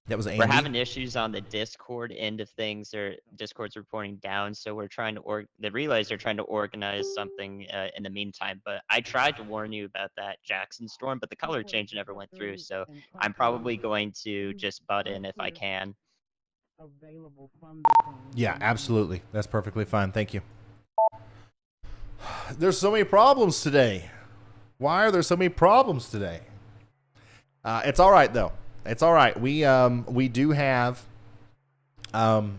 That was Andy. We're having issues on the Discord end of things. Discord's reporting down, so we're trying to the relays are trying to organize something in the meantime. But I tried to warn you about that Jackson storm, but the color change never went through. So I'm probably going to just butt in if I can. Yeah, absolutely. That's perfectly fine. Thank you. There's so many problems today. Why are there so many problems today? It's all right though. It's all right. We do have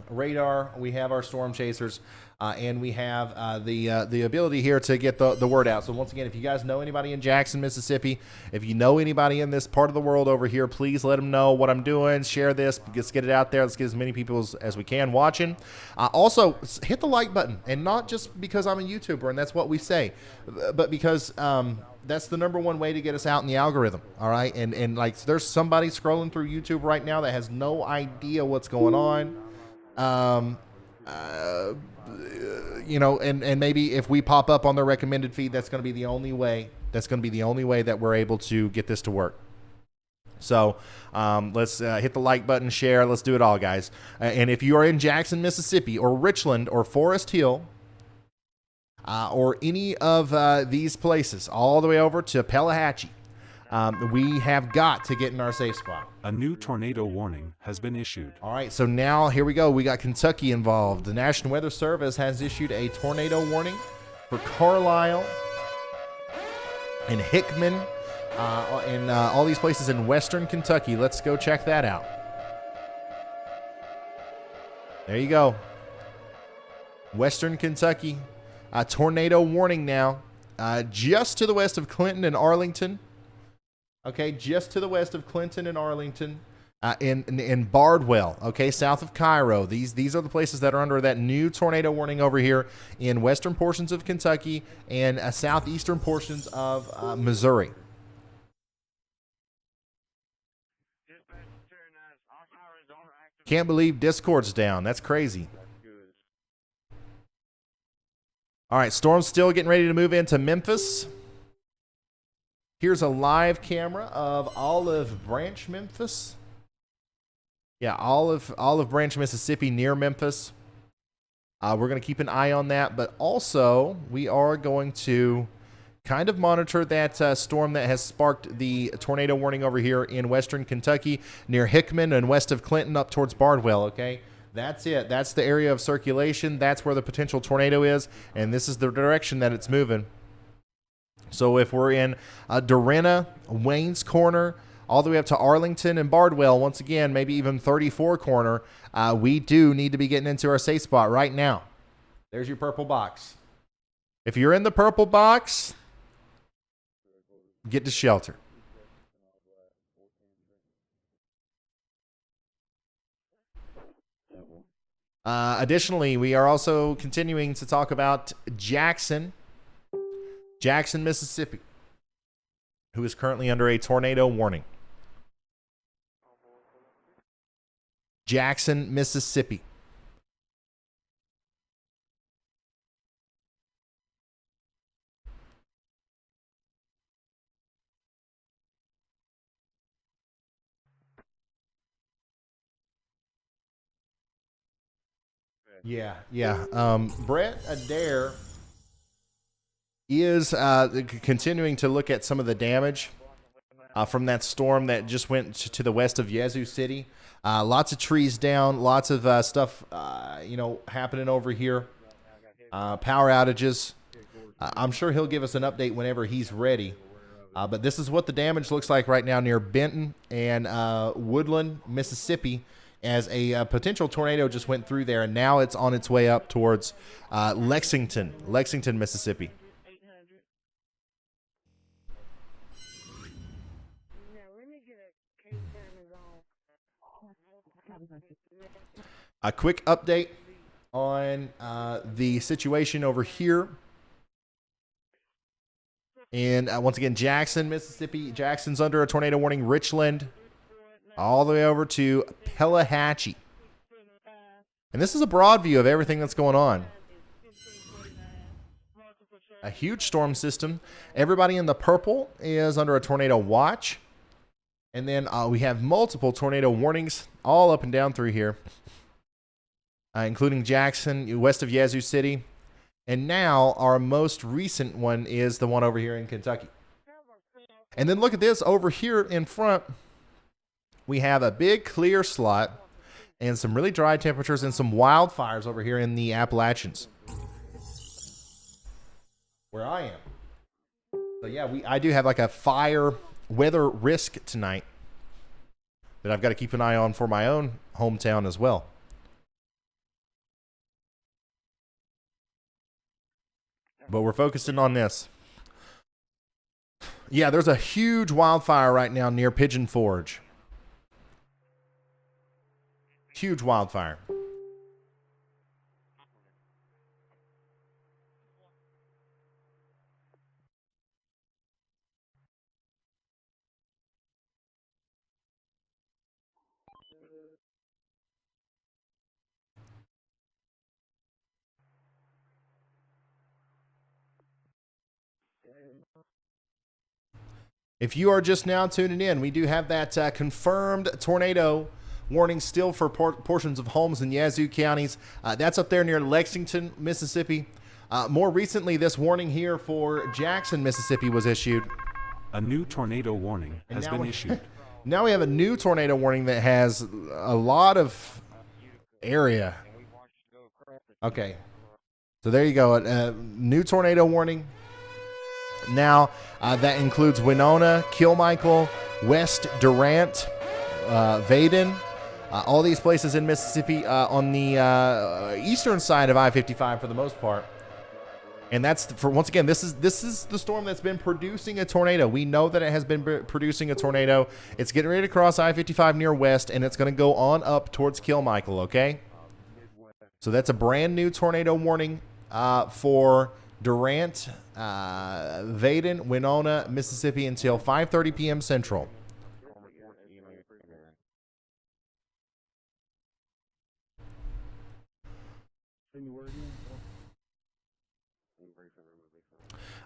radar. We have our storm chasers, and we have the ability here to get the word out. So once again, if you guys know anybody in Jackson, Mississippi, if you know anybody in this part of the world over here, please let them know what I'm doing. Share this. Let's get it out there. Let's get as many people as we can watching. Also, hit the like button, and not just because I'm a YouTuber and that's what we say, but because that's the number one way to get us out in the algorithm. All right. And like, there's somebody scrolling through YouTube right now that has no idea what's going on. And maybe if we pop up on their recommended feed, that's going to be the only way. That's going to be the only way that we're able to get this to work. So let's hit the like button, share. Let's do it all, guys. And if you are in Jackson, Mississippi, or Richland, or Forest Hill, or any of these places, all the way over to Pelahatchie, we have got to get in our safe spot. A new tornado warning has been issued. All right, so now here we go. We got Kentucky involved. The National Weather Service has issued a tornado warning for Carlisle and Hickman and all these places in western Kentucky. Let's go check that out. There you go. Western Kentucky. A tornado warning now, just to the west of Clinton and Arlington. Okay, just to the west of Clinton and Arlington, in Bardwell. Okay, south of Cairo. These are the places that are under that new tornado warning over here in western portions of Kentucky and southeastern portions of Missouri. Can't believe Discord's down. That's crazy. All right, storm's still getting ready to move into Memphis. Here's a live camera of Olive Branch, Memphis. Yeah, Olive Branch, Mississippi, near Memphis. We're going to keep an eye on that, but also we are going to kind of monitor that storm that has sparked the tornado warning over here in western Kentucky near Hickman and west of Clinton up towards Bardwell, okay? That's it. That's the area of circulation. That's where the potential tornado is, and this is the direction that it's moving. So if we're in Dorinna, Wayne's Corner, all the way up to Arlington and Bardwell, once again, maybe even 34 Corner, we do need to be getting into our safe spot right now. There's your purple box. If you're in the purple box, get to shelter. Additionally, we are also continuing to talk about Jackson, Mississippi, who is currently under a tornado warning. Jackson, Mississippi. Yeah. Brett Adair is continuing to look at some of the damage from that storm that just went to the west of Yazoo City. Lots of trees down, lots of stuff, happening over here. Power outages. I'm sure he'll give us an update whenever he's ready. But this is what the damage looks like right now near Benton and Woodland, Mississippi, as a potential tornado just went through there, and now it's on its way up towards Lexington, Mississippi. A quick update on the situation over here. And once again, Jackson, Mississippi. Jackson's under a tornado warning. Richland, all the way over to Pelahatchie. And this is a broad view of everything that's going on. A huge storm system. Everybody in the purple is under a tornado watch. And then we have multiple tornado warnings all up and down through here, including Jackson, west of Yazoo City. And now our most recent one is the one over here in Kentucky. And then look at this over here in front. We have a big clear slot and some really dry temperatures and some wildfires over here in the Appalachians, where I am. So yeah, I do have like a fire weather risk tonight that I've got to keep an eye on for my own hometown as well. But we're focusing on this. Yeah, there's a huge wildfire right now near Pigeon Forge. Huge wildfire. If you are just now tuning in, we do have that confirmed tornado warning still for portions of homes in Yazoo counties. That's up there near Lexington, Mississippi. More recently, this warning here for Jackson, Mississippi was issued. A new tornado warning has been issued. Now we have a new tornado warning that has a lot of area. Okay. So there you go. A new tornado warning. Now, that includes Winona, Kilmichael, West Durant, Vaden, all these places in Mississippi on the eastern side of I-55 for the most part. And that's for, once again, this is the storm that's been producing a tornado. We know that it has been producing a tornado. It's getting ready to cross I-55 near west, and it's going to go on up towards Kilmichael, okay? So that's a brand new tornado warning for Durant, Vaden, Winona, Mississippi until 5:30 p.m. Central.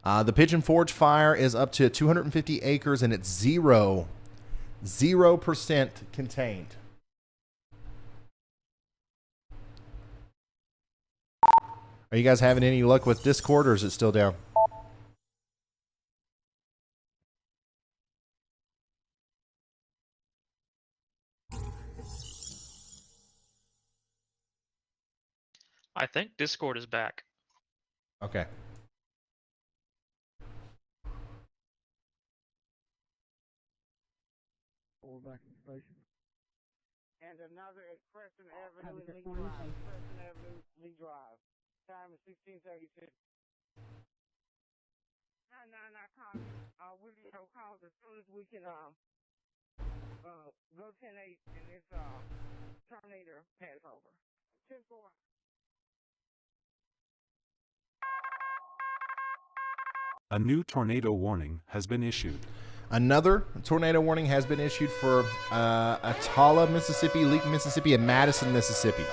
The Pigeon Forge fire is up to 250 acres, and it's 0% contained. Are you guys having any luck with Discord, or is it still down? I think Discord is back. Okay. And another at Crescent Avenue, Lee Drive. Crescent Avenue, Lee Drive. Time is 16:32. Not calling. We'll get your calls as soon as we can go 10-8 and this tornado pass over. 10-4. A new tornado warning has been issued. Another tornado warning has been issued for Attala, Mississippi, Leake, Mississippi, and Madison, Mississippi.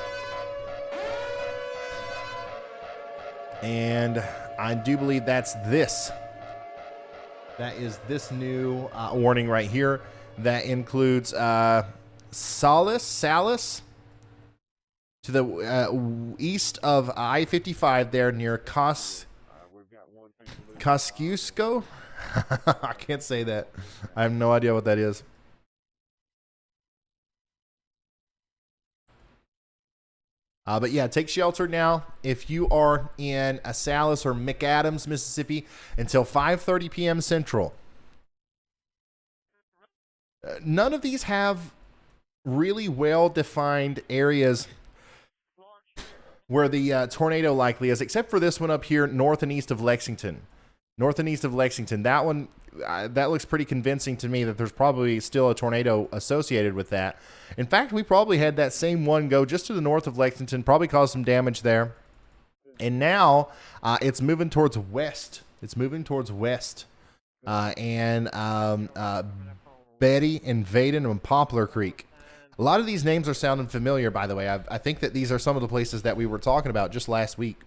And I do believe that's this. That is this new warning right here. That includes Salis to the east of I-55 there near Kosciuszko. I can't say that. I have no idea what that is. But yeah, take shelter now if you are in Salis or McAdams, Mississippi, until 5:30 p.m. Central. None of these have really well-defined areas where the tornado likely is, except for this one up here north and east of Lexington. North and east of Lexington. That one, that looks pretty convincing to me that there's probably still a tornado associated with that. In fact, we probably had that same one go just to the north of Lexington, probably caused some damage there. And now it's moving towards west. It's moving towards west. And Betty and Vaden and Poplar Creek. A lot of these names are sounding familiar, by the way. I think that these are some of the places that we were talking about just last week.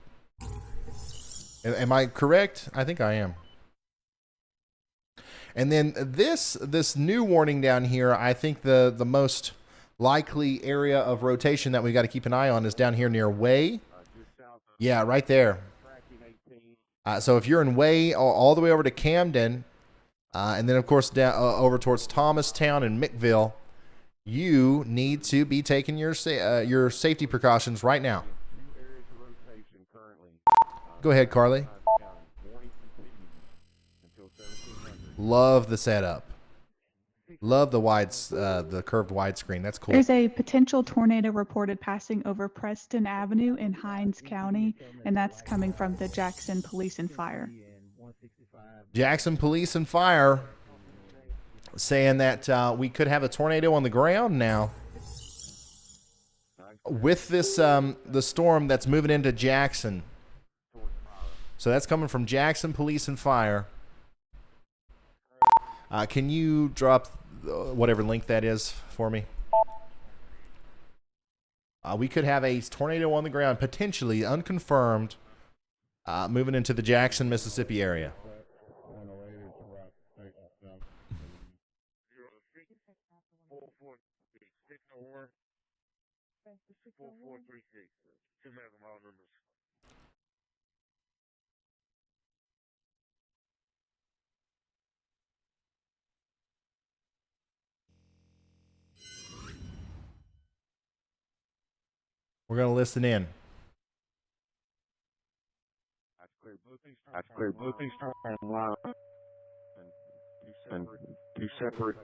Am I correct? I think I am. And then this new warning down here, I think the most likely area of rotation that we got to keep an eye on is down here near Way. Yeah, right there. So if you're in Way, all the way over to Camden, and then of course down over towards Thomastown and Mikeville, you need to be taking your safety precautions right now. Go ahead, Carly. Love the setup. Love the the curved widescreen. That's cool. There's a potential tornado reported passing over Preston Avenue in Hinds County, and that's coming from the Jackson Police and Fire. Jackson Police and Fire saying that we could have a tornado on the ground now with this the storm that's moving into Jackson. So that's coming from Jackson Police and Fire. Can you drop whatever link that is for me? We could have a tornado on the ground, potentially unconfirmed, moving into the Jackson, Mississippi area. We're going to listen in. I clear Blueface and line and two separate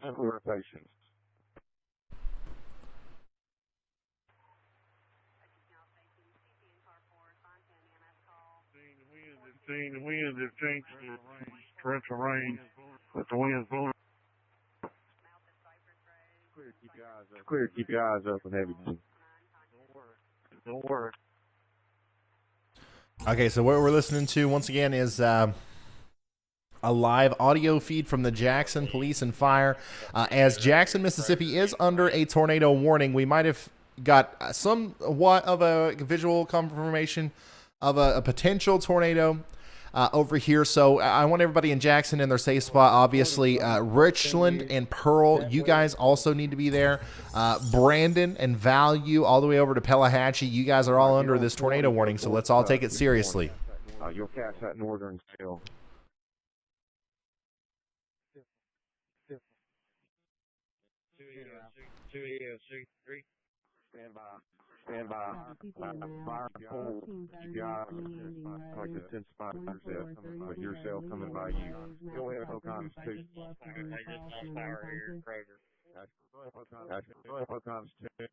rotations. The winds have changed to rain, torrential rain, but the wind's blowing. Clear, keep your eyes up and everything. Don't worry. Okay, so what we're listening to once again is a live audio feed from the Jackson Police and Fire. As Jackson, Mississippi is under a tornado warning, we might have got somewhat of a visual confirmation of a potential tornado over here. So I want everybody in Jackson in their safe spot. Obviously, Richland and Pearl, you guys also need to be there. Brandon and Value, all the way over to Pelahatchie, you guys are all under this tornado warning, so let's all take it seriously. You'll catch that northern tail. Stand by. Stand by. Fire pole. Yeah, like the 10 spot with your cell coming by you. Go ahead, Ocon's too. That's Ocon's too.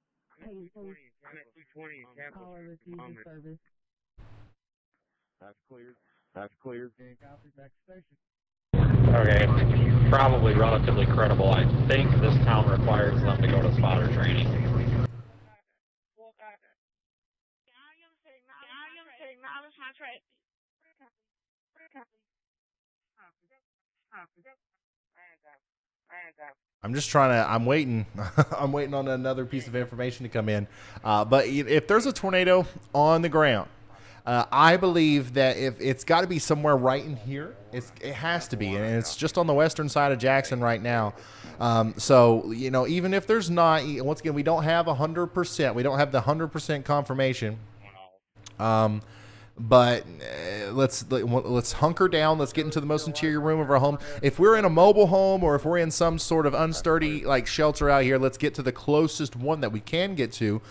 That's cleared. That's cleared. Okay, probably relatively credible. I think this town requires them to go to spotter training. I'm just trying to, I'm waiting. I'm waiting on another piece of information to come in. But if there's a tornado on the ground, I believe that if it's got to be somewhere right in here, it has to be, and it's just on the western side of Jackson right now. So, you know, even if there's not, once again, we don't have 100%. We don't have the 100% confirmation. But let's hunker down. Let's get into the most interior room of our home. If we're in a mobile home or if we're in some sort of unsturdy like shelter out here, let's get to the closest one that we can get to.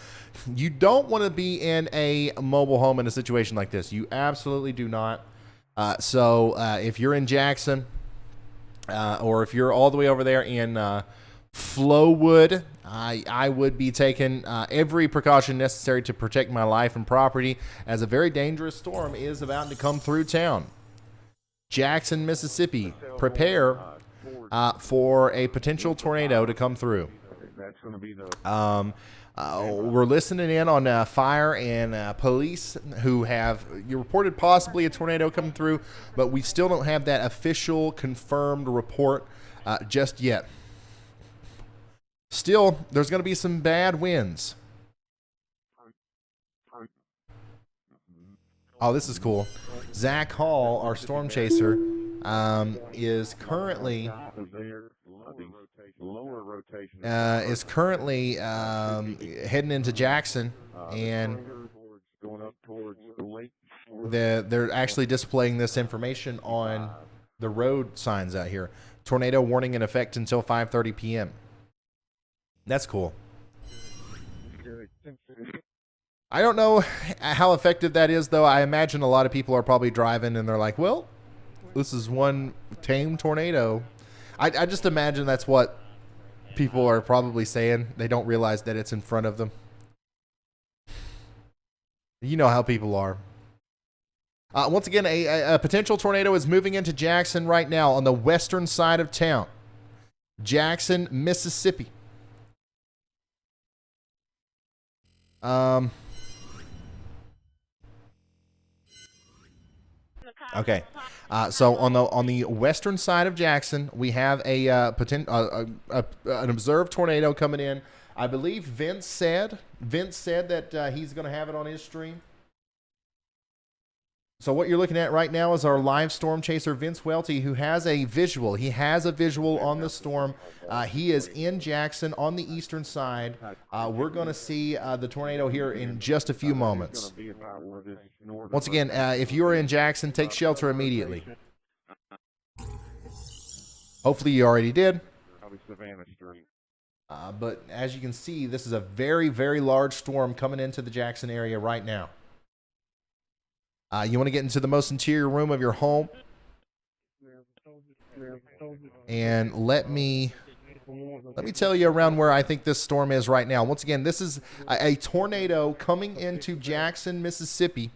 You don't want to be in a mobile home in a situation like this. You absolutely do not. So if you're in Jackson or if you're all the way over there in Flowood, I would be taking every precaution necessary to protect my life and property, as a very dangerous storm is about to come through town. Jackson, Mississippi, prepare for a potential tornado to come through. That's going to be the... We're listening in on fire and police who have reported possibly a tornado coming through, but we still don't have that official confirmed report just yet. Still, there's going to be some bad winds. Oh, this is cool. Zach Hall, our storm chaser, is currently heading into Jackson, and they're actually displaying this information on the road signs out here. Tornado warning in effect until 5:30 p.m. That's cool. I don't know how effective that is, though. I imagine a lot of people are probably driving and they're like, well, this is one tame tornado. I just imagine that's what people are probably saying. They don't realize that it's in front of them. You know how people are. Once again, a potential tornado is moving into Jackson right now on the western side of town. Jackson, Mississippi. Okay. So on the western side of Jackson, we have an observed tornado coming in. I believe Vince said that he's going to have it on his stream. So what you're looking at right now is our live storm chaser, Vince Welty, who has a visual. He has a visual on the storm. He is in Jackson on the eastern side. We're going to see the tornado here in just a few moments. Once again, if you are in Jackson, take shelter immediately. Hopefully you already did. But as you can see, this is a very, very large storm coming into the Jackson area right now. You want to get into the most interior room of your home. And let me tell you around where I think this storm is right now. Once again, this is a tornado coming into Jackson, Mississippi.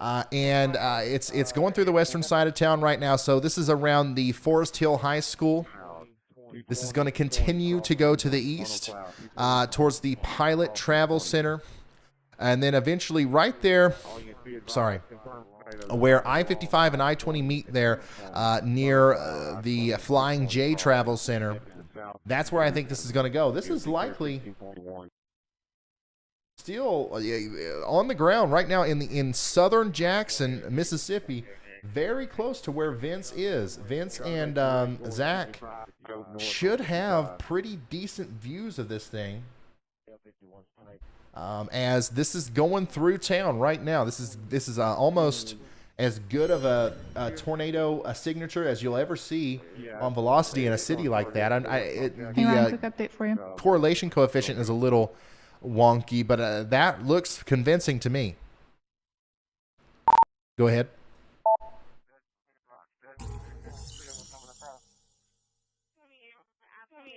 And it's going through the western side of town right now. So this is around the Forest Hill High School. This is going to continue to go to the east towards the Pilot Travel Center. And then eventually right there, where I-55 and I-20 meet there near the Flying J Travel Center, that's where I think this is going to go. This is likely still on the ground right now in southern Jackson, Mississippi, very close to where Vince is. Vince and Zach should have pretty decent views of this thing. As this is going through town right now. This is almost as good of a tornado signature as you'll ever see on velocity in a city like that. Quick update for you. Correlation coefficient is a little wonky, but that looks convincing to me. Go ahead.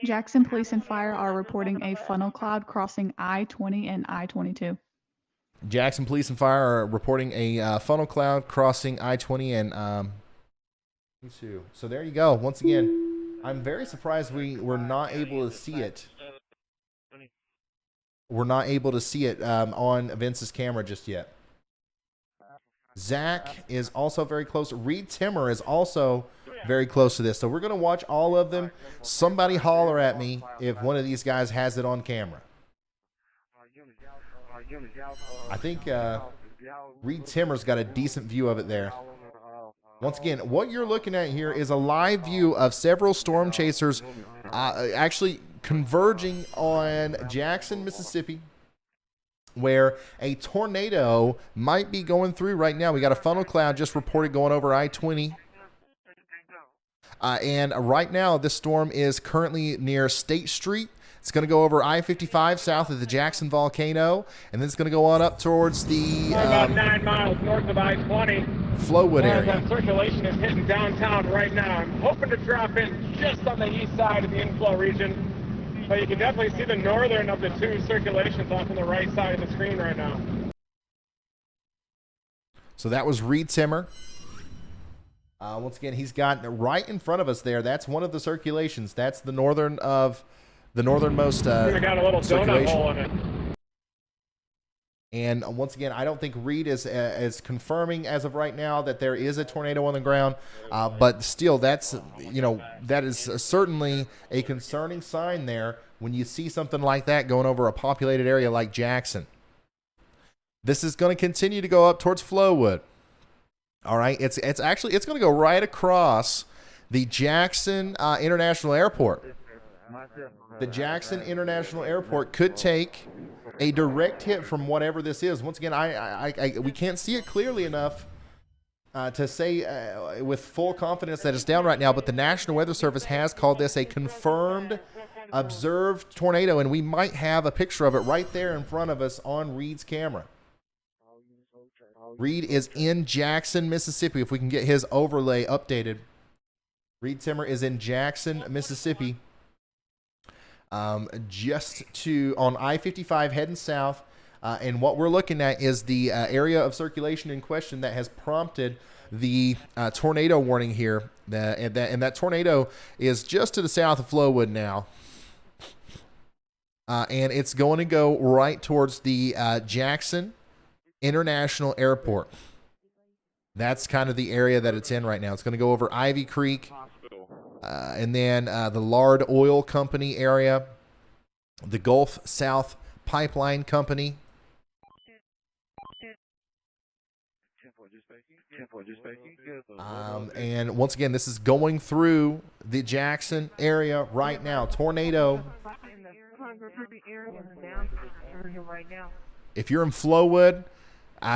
Jackson Police and Fire are reporting a funnel cloud crossing I-20 and I-22. Jackson Police and Fire are reporting a funnel cloud crossing I-20 and I-22. So there you go. Once again, I'm very surprised we were not able to see it. We're not able to see it on Vince's camera just yet. Zach is also very close. Reed Timmer is also very close to this. So we're going to watch all of them. Somebody holler at me if one of these guys has it on camera. I think Reed Timmer's got a decent view of it there. Once again, what you're looking at here is a live view of several storm chasers actually converging on Jackson, Mississippi, where a tornado might be going through right now. We got a funnel cloud just reported going over I-20. And right now, this storm is currently near State Street. It's going to go over I-55 south of the Jackson volcano, and then it's going to go on up towards the about 9 miles north of I-20. Flowwood area. That circulation is hitting downtown right now. I'm hoping to drop in just on the east side of the inflow region, but you can definitely see the northern of the two circulations off on the right side of the screen right now. So that was Reed Timmer. Once again, he's got right in front of us there. That's one of the circulations. That's the northernmost We got a little donut hole in it. And once again, I don't think Reed is confirming as of right now that there is a tornado on the ground. But still, that is certainly a concerning sign there when you see something like that going over a populated area like Jackson. This is going to continue to go up towards Flowwood. All right, it's going to go right across the Jackson International Airport. The Jackson International Airport could take a direct hit from whatever this is. Once again, we can't see it clearly enough to say with full confidence that it's down right now, but the National Weather Service has called this a confirmed observed tornado, and we might have a picture of it right there in front of us on Reed's camera. Reed is in Jackson, Mississippi. If we can get his overlay updated. Reed Timmer is in Jackson, Mississippi. Just on I-55 heading south. And what we're looking at is the area of circulation in question that has prompted the tornado warning here. And that tornado is just to the south of Flowwood now. And it's going to go right towards the Jackson International Airport. That's kind of the area that it's in right now. It's going to go over Ivy Creek, and then the Lard Oil Company area, the Gulf South Pipeline Company. And once again, this is going through the Jackson area right now. Tornado. If you're in Flowwood,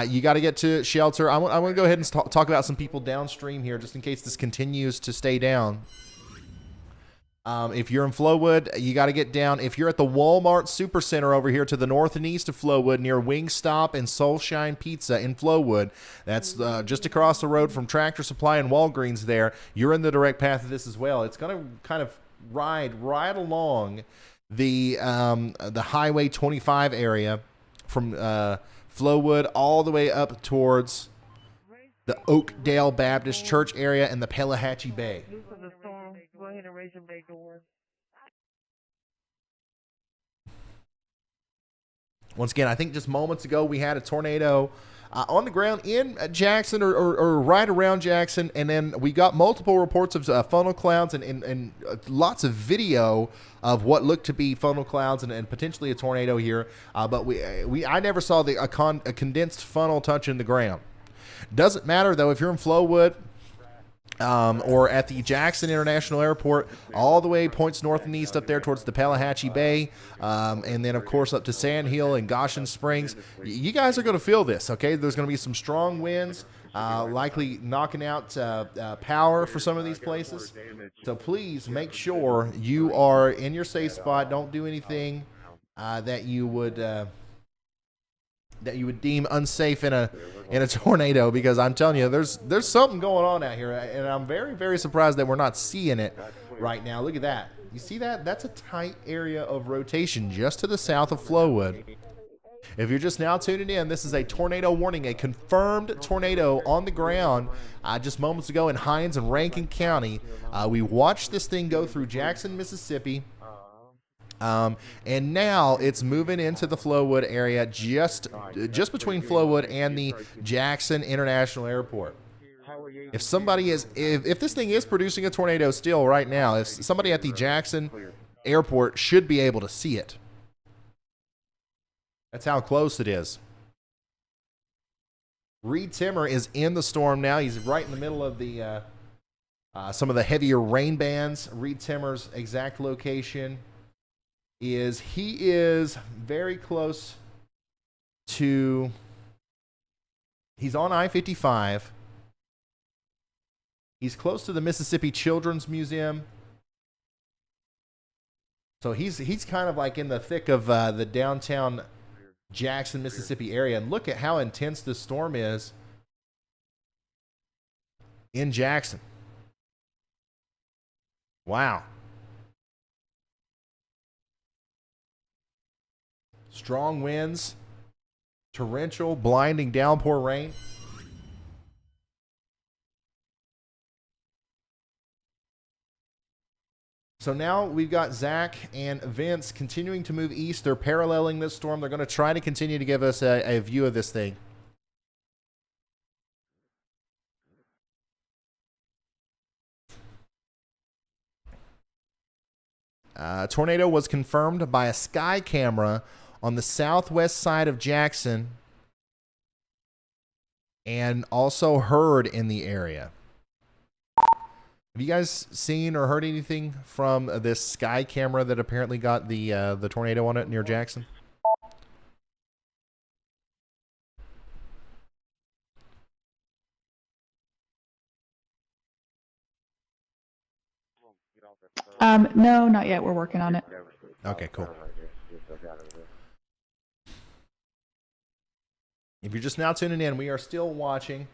you got to get to shelter. I'm going to go ahead and talk about some people downstream here just in case this continues to stay down. If you're in Flowwood, you got to get down. If you're at the Walmart Supercenter over here to the north and east of Flowwood near Wingstop and Soulshine Pizza in Flowwood, that's just across the road from Tractor Supply and Walgreens there, you're in the direct path of this as well. It's going to kind of ride right along the Highway 25 area from Flowwood all the way up towards the Oakdale Baptist Church area and the Pelahatchie Bay. Go ahead and raise your bay door. Once again, I think just moments ago we had a tornado on the ground in Jackson or right around Jackson, and then we got multiple reports of funnel clouds and lots of video of what looked to be funnel clouds and potentially a tornado here. But I never saw a condensed funnel touching the ground. Doesn't matter though if you're in Flowood or at the Jackson International Airport, all the way points north and east up there towards the Pelahatchie Bay, and then of course up to Sand Hill and Goshen Springs. You guys are going to feel this, okay? There's going to be some strong winds, likely knocking out power for some of these places. So please make sure you are in your safe spot. Don't do anything that you would deem unsafe in a tornado, because I'm telling you, there's something going on out here, and I'm very, very surprised that we're not seeing it right now. Look at that. You see that? That's a tight area of rotation just to the south of Flowood. If you're just now tuning in, this is a tornado warning, a confirmed tornado on the ground just moments ago in Hinds and Rankin County. We watched this thing go through Jackson, Mississippi. And now it's moving into the Flowood area, just between Flowood and the Jackson International Airport. If this thing is producing a tornado still right now, if somebody at the Jackson Airport should be able to see it. That's how close it is. Reed Timmer is in the storm now. He's right in the middle of the some of the heavier rain bands. Reed Timmer's exact location he is very close to, he's on I-55. He's close to the Mississippi Children's Museum. So he's kind of like in the thick of the downtown Jackson, Mississippi area. And look at how intense this storm is in Jackson. Wow. Strong winds, torrential, blinding downpour rain. So now we've got Zach and Vince continuing to move east. They're paralleling this storm. They're going to try to continue to give us a view of this thing. Tornado was confirmed by a sky camera on the southwest side of Jackson and also heard in the area. Have you guys seen or heard anything from this sky camera that apparently got the tornado on it near Jackson? No, not yet. We're working on it. Okay, cool. If you're just now tuning in, we are still watching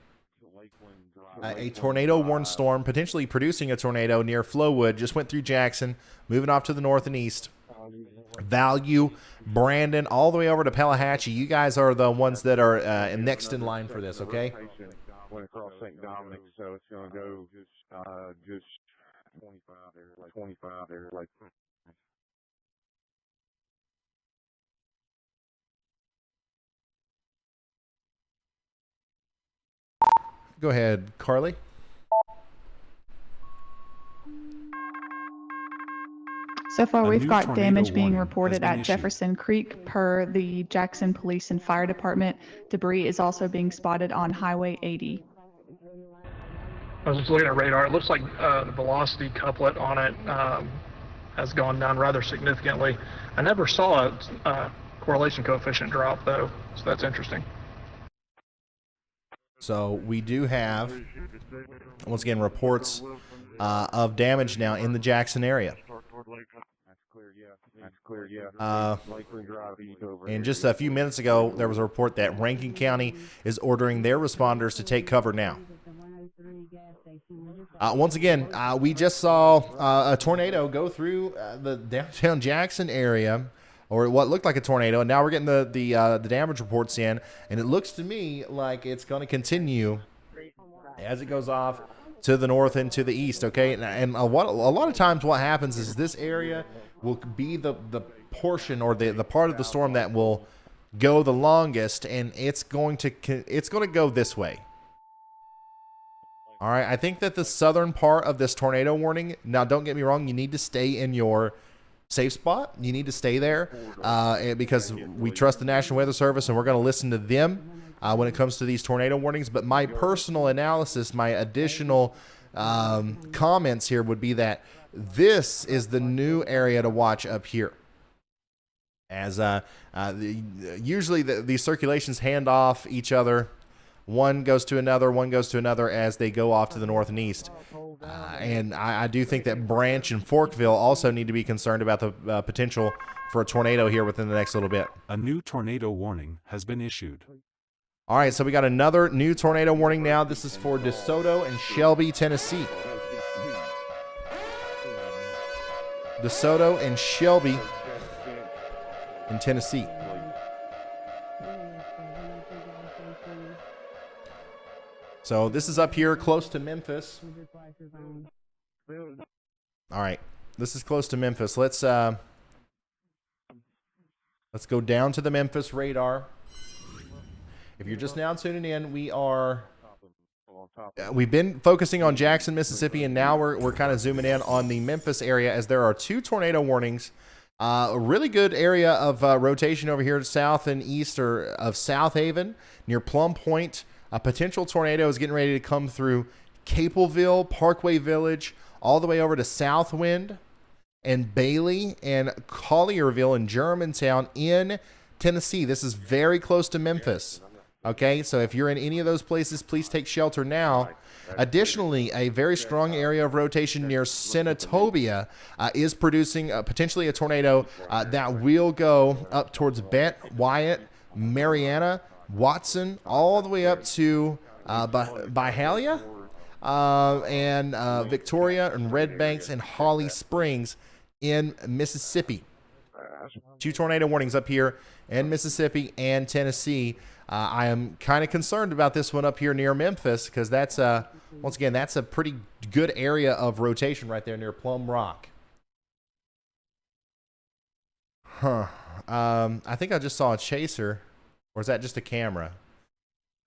a tornado warned storm, potentially producing a tornado near Flowood. Just went through Jackson, moving off to the north and east. Value, Brandon, all the way over to Pelahatchie. You guys are the ones that are next in line for this, okay? Went across St. Dominic, so it's going to go just 25 there, like. Go ahead, Carly. So far, we've got damage being reported at Jefferson Creek per the Jackson Police and Fire Department. Debris is also being spotted on Highway 80. I was just looking at radar. It looks like the velocity couplet on it has gone down rather significantly. I never saw a correlation coefficient drop, though, so that's interesting. So we do have, once again, reports of damage now in the Jackson area. And just a few minutes ago, there was a report that Rankin County is ordering their responders to take cover now. Once again, we just saw a tornado go through the downtown Jackson area, or what looked like a tornado, and now we're getting the damage reports in, and it looks to me like it's going to continue as it goes off to the north and to the east, okay? And a lot of times what happens is this area will be the portion or the part of the storm that will go the longest, and it's going to go this way. All right, I think that the southern part of this tornado warning, now don't get me wrong, you need to stay in your safe spot. You need to stay there because we trust the National Weather Service, and we're going to listen to them when it comes to these tornado warnings. But my personal analysis, my additional comments here would be that this is the new area to watch up here. As usually these circulations hand off each other. One goes to another as they go off to the north and east. And I do think that Branch and Forkville also need to be concerned about the potential for a tornado here within the next little bit. A new tornado warning has been issued. All right, so we got another new tornado warning now. This is for DeSoto and Shelby, Tennessee. DeSoto and Shelby in Tennessee. So this is up here close to Memphis. All right, this is close to Memphis. Let's go down to the Memphis radar. If you're just now tuning in, we've been focusing on Jackson, Mississippi, and now we're kind of zooming in on the Memphis area as there are 2 tornado warnings. A really good area of rotation over here south and east of South Haven near Plum Point. A potential tornado is getting ready to come through Capeville, Parkway Village, all the way over to Southwind and Bailey and Collierville and Germantown in Tennessee. This is very close to Memphis. Okay, so if you're in any of those places, please take shelter now. Additionally, a very strong area of rotation near Senatobia is producing potentially a tornado that will go up towards Bent, Wyatt, Mariana, Watson, all the way up to Byhalia and Victoria and Red Banks and Holly Springs in Mississippi. 2 tornado warnings up here in Mississippi and Tennessee. I am kind of concerned about this one up here near Memphis because that's once again, that's a pretty good area of rotation right there near Plum Rock. I think I just saw a chaser. Or is that just a camera?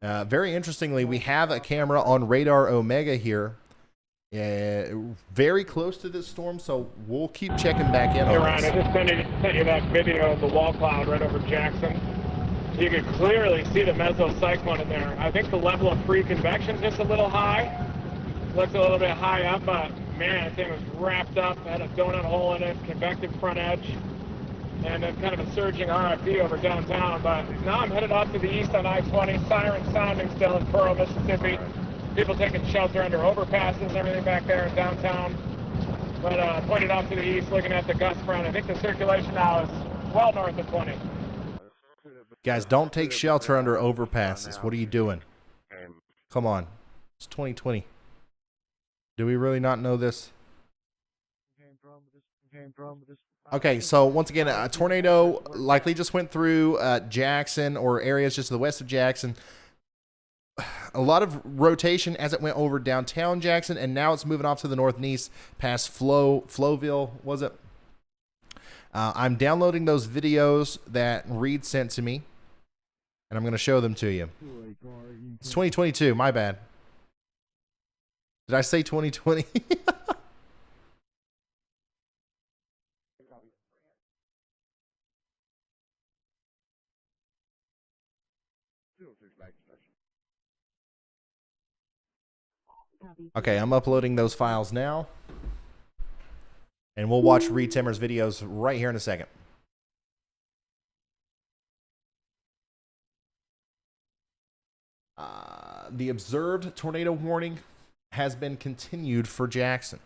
Very interestingly, we have a camera on Radar Omega here. Very close to this storm, so we'll keep checking back in on Hey, Ryan, this. I just sent you that video of the wall cloud right over Jackson. You can clearly see the mesocyclone in there. I think the level of free convection is just a little high. Looks a little bit high up, but man, that thing was wrapped up, had a donut hole in it, convective front edge. And then kind of a surging RFD over downtown. But now I'm headed off to the east on I-20, siren sounding still in Pearl, Mississippi. People taking shelter under overpasses and everything back there in downtown. But pointed off to the east, looking at the gust front. I think the circulation now is well north of 20. Guys, don't take shelter under overpasses. What are you doing? Come on. It's 2020. Do we really not know this? Okay, so once again, a tornado likely just went through Jackson or areas just to the west of Jackson. A lot of rotation as it went over downtown Jackson, and now it's moving off to the north and east past Flowville, was it? I'm downloading those videos that Reed sent to me, and I'm going to show them to you. It's 2022, my bad. Did I say 2020? Okay, I'm uploading those files now. And we'll watch Reed Timmer's videos right here in a second. The observed tornado warning has been continued for Jackson.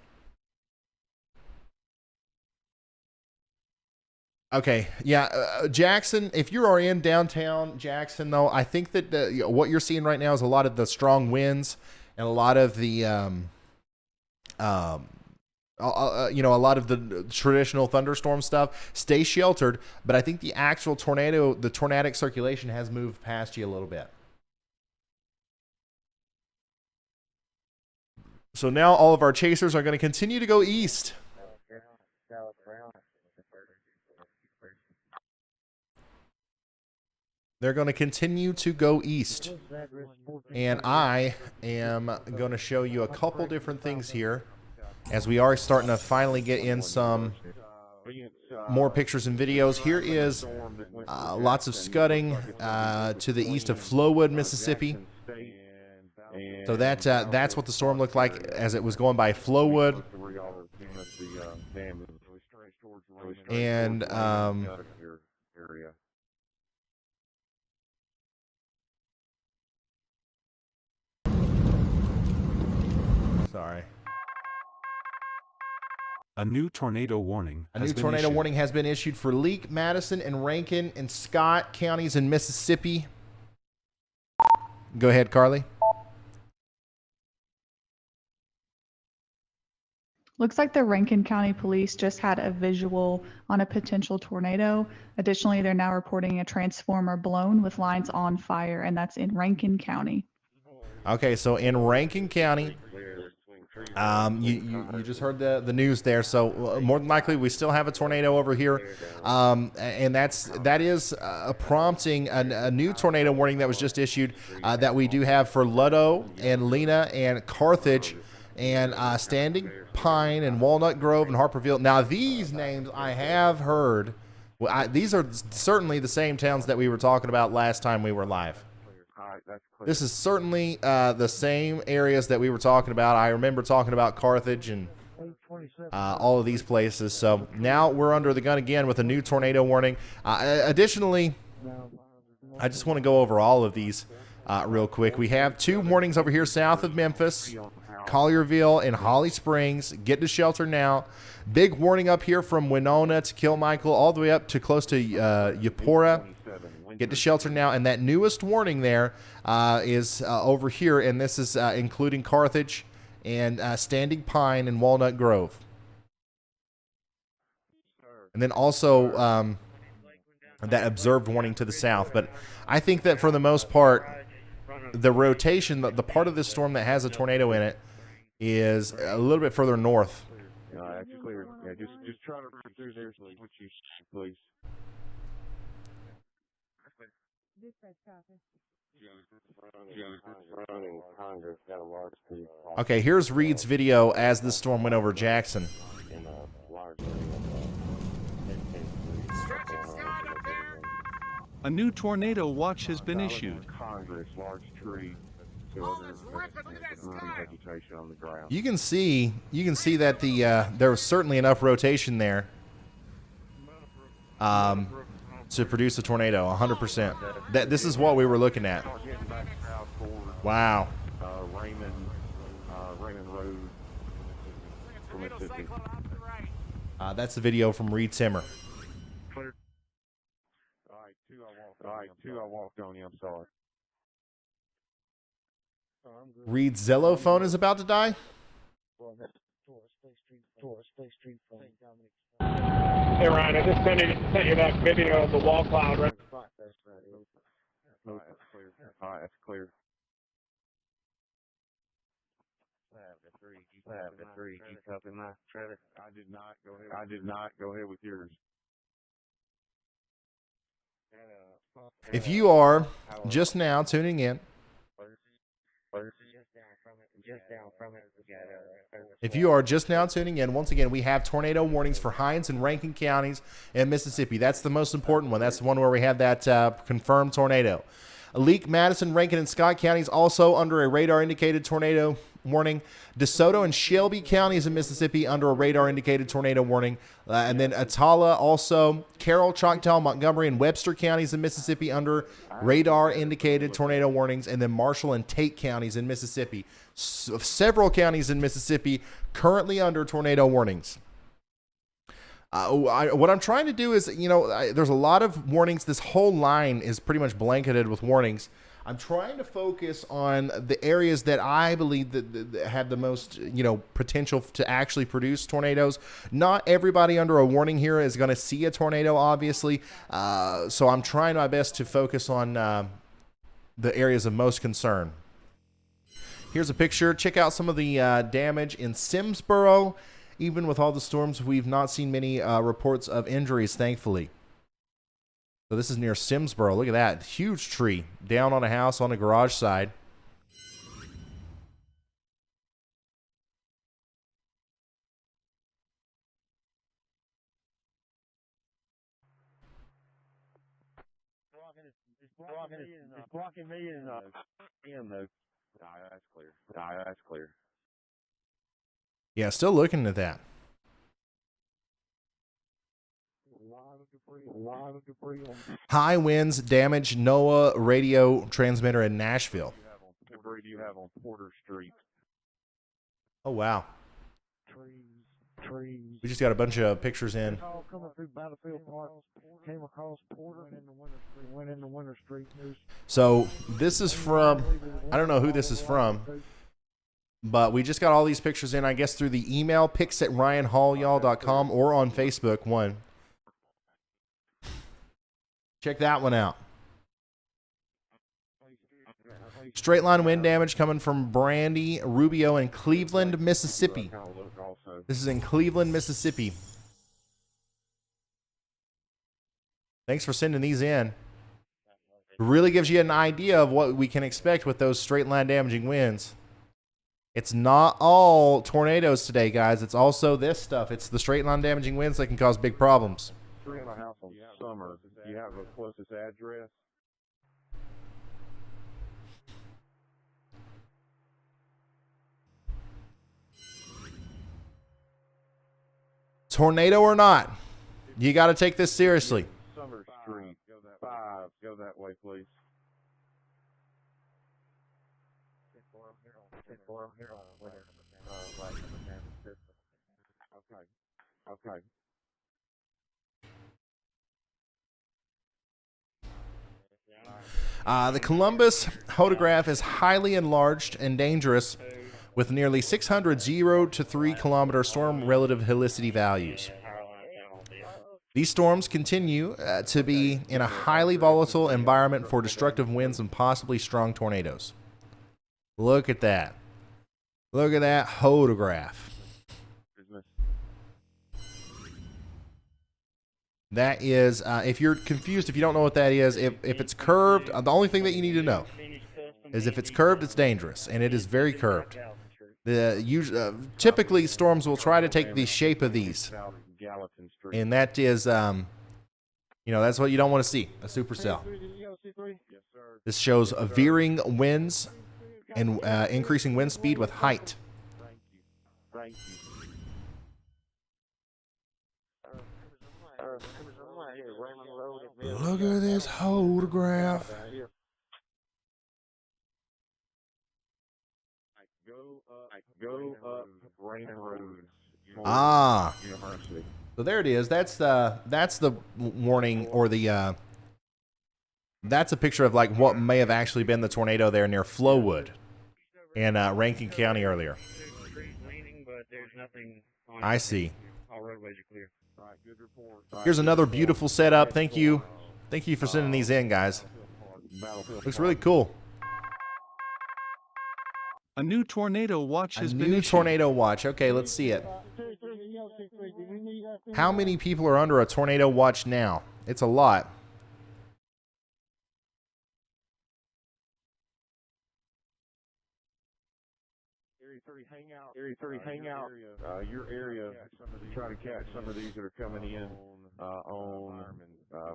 Okay, yeah, Jackson, if you are in downtown Jackson, though, I think that what you're seeing right now is a lot of the strong winds and a lot of the, a lot of the traditional thunderstorm stuff. Stay sheltered, but I think the actual tornado, the tornadic circulation has moved past you a little bit. So now all of our chasers are going to continue to go east. they're going to continue to go east. And I am going to show you a couple different things here as we are starting to finally get in some more pictures and videos. Here is lots of scudding to the east of Flowood, Mississippi. So that's what the storm looked like as it was going by Flowood. And sorry. A new tornado warning has been issued. Warning has been issued for Leake, Madison, and Rankin and Scott counties in Mississippi. Go ahead, Carly. Looks like the Rankin County Police just had a visual on a potential tornado. Additionally, they're now reporting a transformer blown with lines on fire, and that's in Rankin County. Okay, so in Rankin County, you just heard the news there. So more than likely, we still have a tornado over here, and that is prompting a new tornado warning that was just issued that we do have for Ludlow and Lena and Carthage and Standing Pine and Walnut Grove and Harperville. Now these names I have heard. These are certainly the same towns that we were talking about last time we were live. This is certainly the same areas that we were talking about. I remember talking about Carthage and all of these places. So now we're under the gun again with a new tornado warning. Additionally, I just want to go over all of these real quick. We have 2 warnings over here south of Memphis, Collierville and Holly Springs. Get to shelter now. Big warning up here from Winona to Kilmichael all the way up to close to Eupora. Get to shelter now. And that newest warning there is over here, and this is including Carthage and Standing Pine and Walnut Grove. And then also that observed warning to the south. But I think that for the most part, the rotation, the part of this storm that has a tornado in it, is a little bit further north. That's clear. Yeah, just try to run through there, please. Okay, here's Reed's video as the storm went over Jackson. A new tornado watch has been issued. You can see that there was certainly enough rotation there to produce a tornado, 100%. This is what we were looking at. Wow. Raymond Road, Mississippi. That's the video from Reed Timmer. All right, 2 I walked on you. I'm sorry. Reed's Zello phone is about to die. Hey Ryan, I just sent you that video of the wall cloud. Right? All right, that's clear. You copy my Travis? I did not. Go ahead. I did not. Go ahead with yours. If you are just now tuning in, once again, we have tornado warnings for Hinds and Rankin counties in Mississippi. That's the most important one. That's the one where we have that confirmed tornado. Leake, Madison, Rankin, and Scott counties also under a radar-indicated tornado warning. DeSoto and Shelby counties in Mississippi under a radar-indicated tornado warning. And then Atala, also Carroll, Choctaw, Montgomery, and Webster counties in Mississippi under radar-indicated tornado warnings. And then Marshall and Tate counties in Mississippi. Several counties in Mississippi currently under tornado warnings. What I'm trying to do is, there's a lot of warnings. This whole line is pretty much blanketed with warnings. I'm trying to focus on the areas that I believe that have the most, potential to actually produce tornadoes. Not everybody under a warning here is going to see a tornado, obviously. So I'm trying my best to focus on the areas of most concern. Here's a picture. Check out some of the damage in Simsboro. Even with all the storms, we've not seen many reports of injuries, thankfully. So this is near Simsboro. Look at that. Huge tree down on a house on a garage side. It's blocking me and him though. That's clear. That's clear. Yeah, still looking at that. High winds damage NOAA radio transmitter in Nashville. Debris do you have on Porter Street? Oh, wow. Trees. We just got a bunch of pictures in. All coming through Battlefield Park. Came across Porter and went into Winter Street. So this is from, I don't know who this is from, but we just got all these pictures in, I guess, through the email, pics@ryanhallyall.com or on Facebook one. Check that one out. Straight line wind damage coming from Brandy, Rubio, and Cleveland, Mississippi. This is in Cleveland, Mississippi. Thanks for sending these in. It really gives you an idea of what we can expect with those straight line damaging winds. It's not all tornadoes today, guys. It's also this stuff. It's the straight line damaging winds that can cause big problems. 3 in a house on Summer. Do you have the closest address? Tornado or not, you got to take this seriously. Summer Street, 5. Go that way, please. Okay. The Columbus photograph is highly enlarged and dangerous with nearly 600 0 to 3 kilometer storm relative helicity values. These storms continue to be in a highly volatile environment for destructive winds and possibly strong tornadoes. Look at that. Look at that photograph. That is, if you're confused, if you don't know what that is, if it's curved, the only thing that you need to know is if it's curved, it's dangerous, and it is very curved. Typically, storms will try to take the shape of these, and that is, that's what you don't want to see, a supercell. This shows veering winds and increasing wind speed with height. Thank you. Look at this photograph. Go up Raymond Road. University. So there it is. That's the warning, or the that's a picture of like what may have actually been the tornado there near Flowood in Rankin County earlier. I see. All roadways are clear. All right, good report. Here's another beautiful setup. Thank you for sending these in, guys. Looks really cool. A new tornado watch has been issued. A new tornado watch. Okay, let's see it. How many people are under a tornado watch now? It's a lot. Area 3, hang out. Your area, try to catch some of these that are coming in on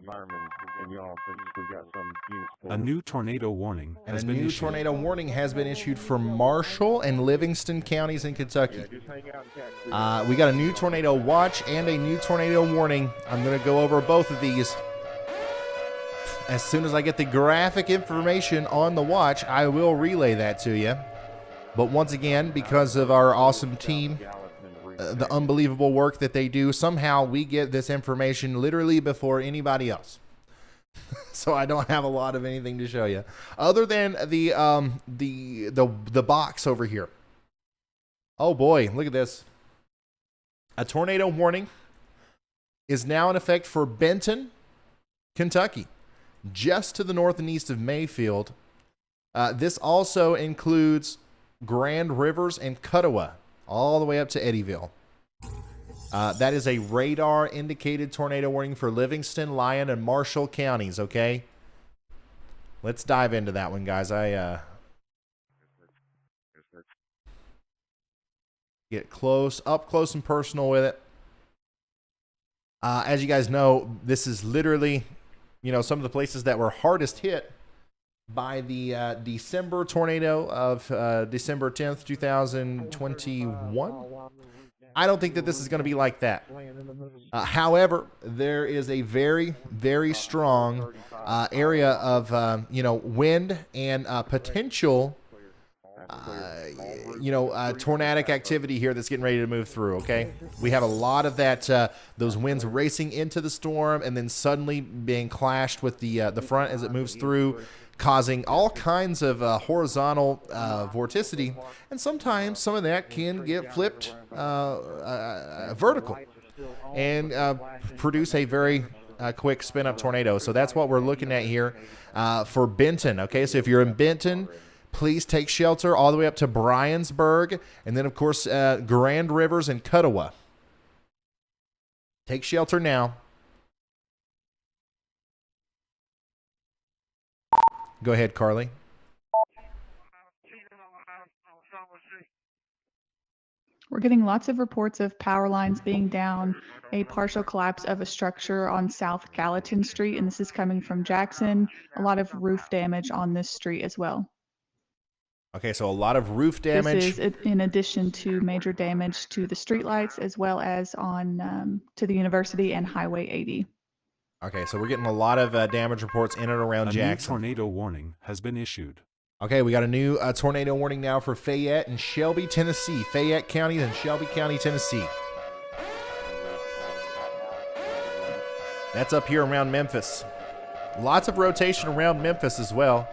Fireman and y'all, since we've got some units pulled. A new tornado warning has been issued. A new tornado warning has been issued for Marshall and Livingston counties in Kentucky. Just hang out and catch. We got a new tornado watch and a new tornado warning. I'm going to go over both of these. As soon as I get the graphic information on the watch, I will relay that to you. But once again, because of our awesome team, the unbelievable work that they do, somehow we get this information literally before anybody else. So I don't have a lot of anything to show you, other than the box over here. Oh boy, look at this! A tornado warning is now in effect for Benton, Kentucky, just to the north and east of Mayfield. This also includes Grand Rivers and Cuttawa, all the way up to Eddyville. That is a radar indicated tornado warning for Livingston, Lyon, and Marshall counties, okay? Let's dive into that one, guys. I get up close and personal with it. As you guys know, this is literally, some of the places that were hardest hit by the December tornado of December 10th, 2021. I don't think that this is going to be like that. However, there is a very, very strong area of, wind and potential, tornadic activity here that's getting ready to move through, okay? We have a lot of that, those winds racing into the storm and then suddenly being clashed with the front as it moves through, causing all kinds of horizontal vorticity, and sometimes some of that can get flipped vertical and produce a very quick spin-up tornado. So that's what we're looking at here for Benton, okay? So if you're in Benton, please take shelter all the way up to Bryonsburg, and then, of course, Grand Rivers and Cuttawa. Take shelter now. Go ahead, Carly. We're getting lots of reports of power lines being down, a partial collapse of a structure on South Gallatin Street, and this is coming from Jackson. A lot of roof damage on this street as well. Okay, so a lot of roof damage. This is in addition to major damage to the streetlights as well as on to the university and Highway 80. Okay, so we're getting a lot of damage reports in and around Jackson. A new tornado warning has been issued. Okay, we got a new tornado warning now for Fayette and Shelby, Tennessee. Fayette County and Shelby County, Tennessee. That's up here around Memphis. Lots of rotation around Memphis as well.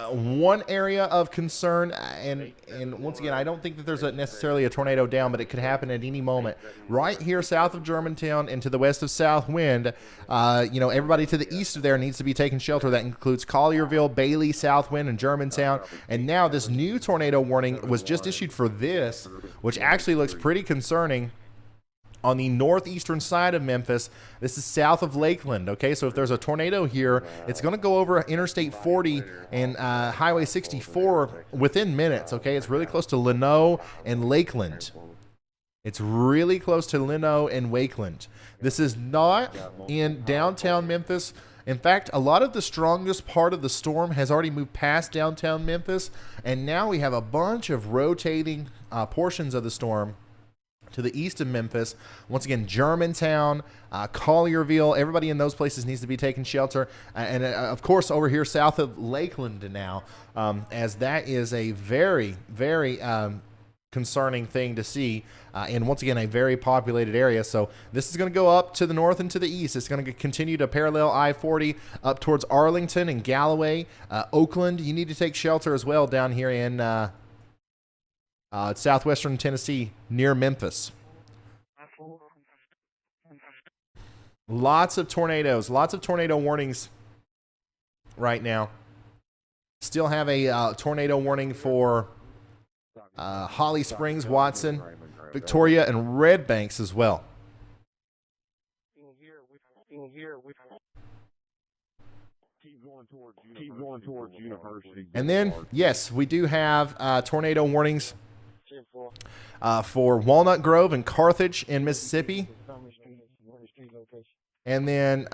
One area of concern, and once again, I don't think that there's necessarily a tornado down, but it could happen at any moment. Right here south of Germantown and to the west of Southwind, everybody to the east of there needs to be taking shelter. That includes Collierville, Bailey, Southwind, and Germantown. And now this new tornado warning was just issued for this, which actually looks pretty concerning. On the northeastern side of Memphis, this is south of Lakeland, okay? So if there's a tornado here, it's going to go over Interstate 40 and Highway 64 within minutes, okay? It's really close to Leno and Lakeland. It's really close to Leno and Wakeland. This is not in downtown Memphis. In fact, a lot of the strongest part of the storm has already moved past downtown Memphis, and now we have a bunch of rotating portions of the storm to the east of Memphis. Once again, Germantown, Collierville, everybody in those places needs to be taking shelter. And of course, over here south of Lakeland now, as that is a very, very concerning thing to see. And once again, a very populated area. So this is going to go up to the north and to the east. It's going to continue to parallel I-40 up towards Arlington and Galloway. Oakland, you need to take shelter as well down here in southwestern Tennessee near Memphis. Lots of tornadoes, lots of tornado warnings right now. Still have a tornado warning for Holly Springs, Watson, Victoria, and Red Banks as well. Keep going towards University. And then, yes, we do have tornado warnings for Walnut Grove and Carthage in Mississippi. And then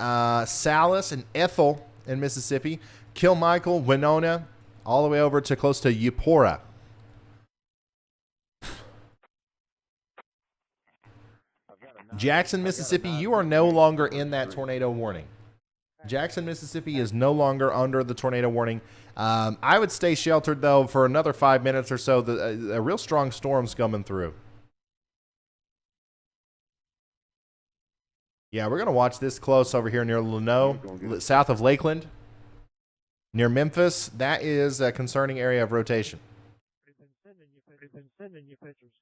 Salis and Ethel in Mississippi. Kilmichael, Winona, all the way over to close to Eupora. Jackson, Mississippi, you are no longer in that tornado warning. Jackson, Mississippi is no longer under the tornado warning. I would stay sheltered, though, for another 5 minutes or so. A real strong storm's coming through. Yeah, we're going to watch this close over here near Leno, south of Lakeland. Near Memphis, that is a concerning area of rotation.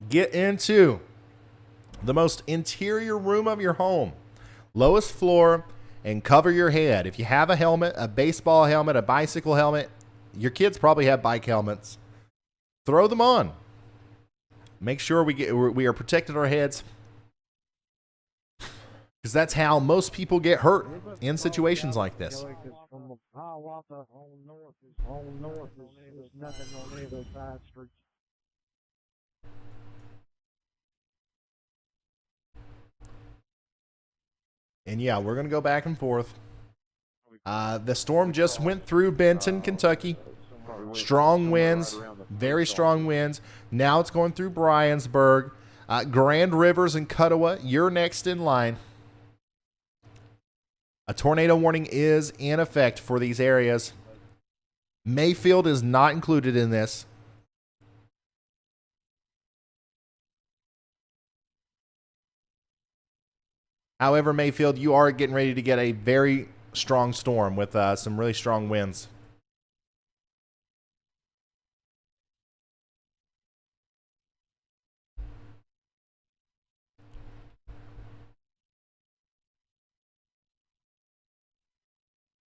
Get into the most interior room of your home, lowest floor, and cover your head. If you have a helmet, a baseball helmet, a bicycle helmet, your kids probably have bike helmets, throw them on. Make sure we are protecting our heads, because that's how most people get hurt in situations like this. And yeah, we're going to go back and forth. The storm just went through Benton, Kentucky. Strong winds, very strong winds. Now it's going through Bryansburg. Grand Rivers and Cuttawa, you're next in line. A tornado warning is in effect for these areas. Mayfield is not included in this. However, Mayfield, you are getting ready to get a very strong storm with some really strong winds.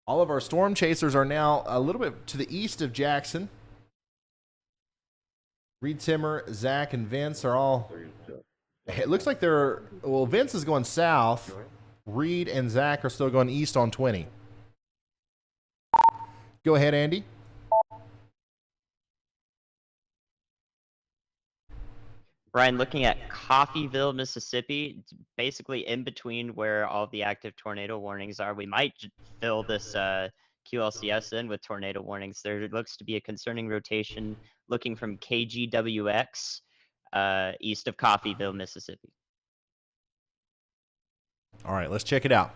All of our storm chasers are now a little bit to the east of Jackson. Reed Timmer, Zach, and Vince are all... It looks like they're... Well, Vince is going south. Reed and Zach are still going east on 20. Go ahead, Andy. Ryan, looking at Coffeyville, Mississippi, it's basically in between where all the active tornado warnings are. We might fill this QLCS in with tornado warnings. There looks to be a concerning rotation looking from KGWX east of Coffeyville, Mississippi. All right, let's check it out.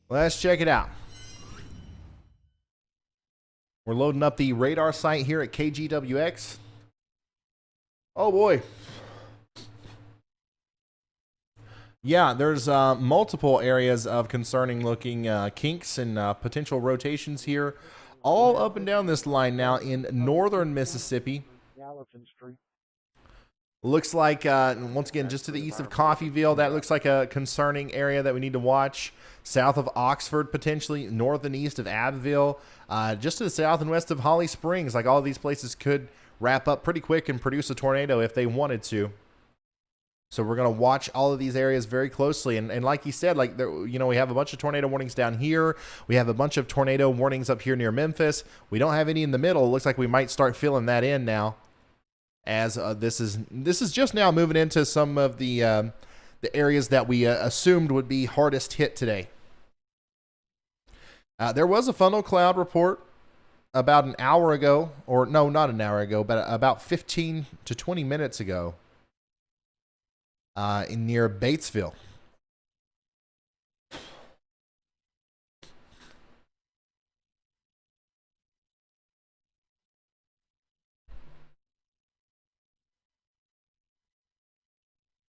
Let's check it out. We're loading up the radar site here at KGWX. Oh, boy. Yeah, there's multiple areas of concerning looking kinks and potential rotations here, all up and down this line now in northern Mississippi. Looks like, once again, just to the east of Coffeyville, that looks like a concerning area that we need to watch. South of Oxford, potentially, north and east of Abbeville, just to the south and west of Holly Springs. Like, all of these places could wrap up pretty quick and produce a tornado if they wanted to. So we're going to watch all of these areas very closely. And like you said, like there, you know, we have a bunch of tornado warnings down here. We have a bunch of tornado warnings up here near Memphis. We don't have any in the middle. It looks like we might start filling that in now, as this is just now moving into some of the areas that we assumed would be hardest hit today. There was a funnel cloud report about an hour ago, or no, not an hour ago, but about 15 to 20 minutes ago. Near Batesville.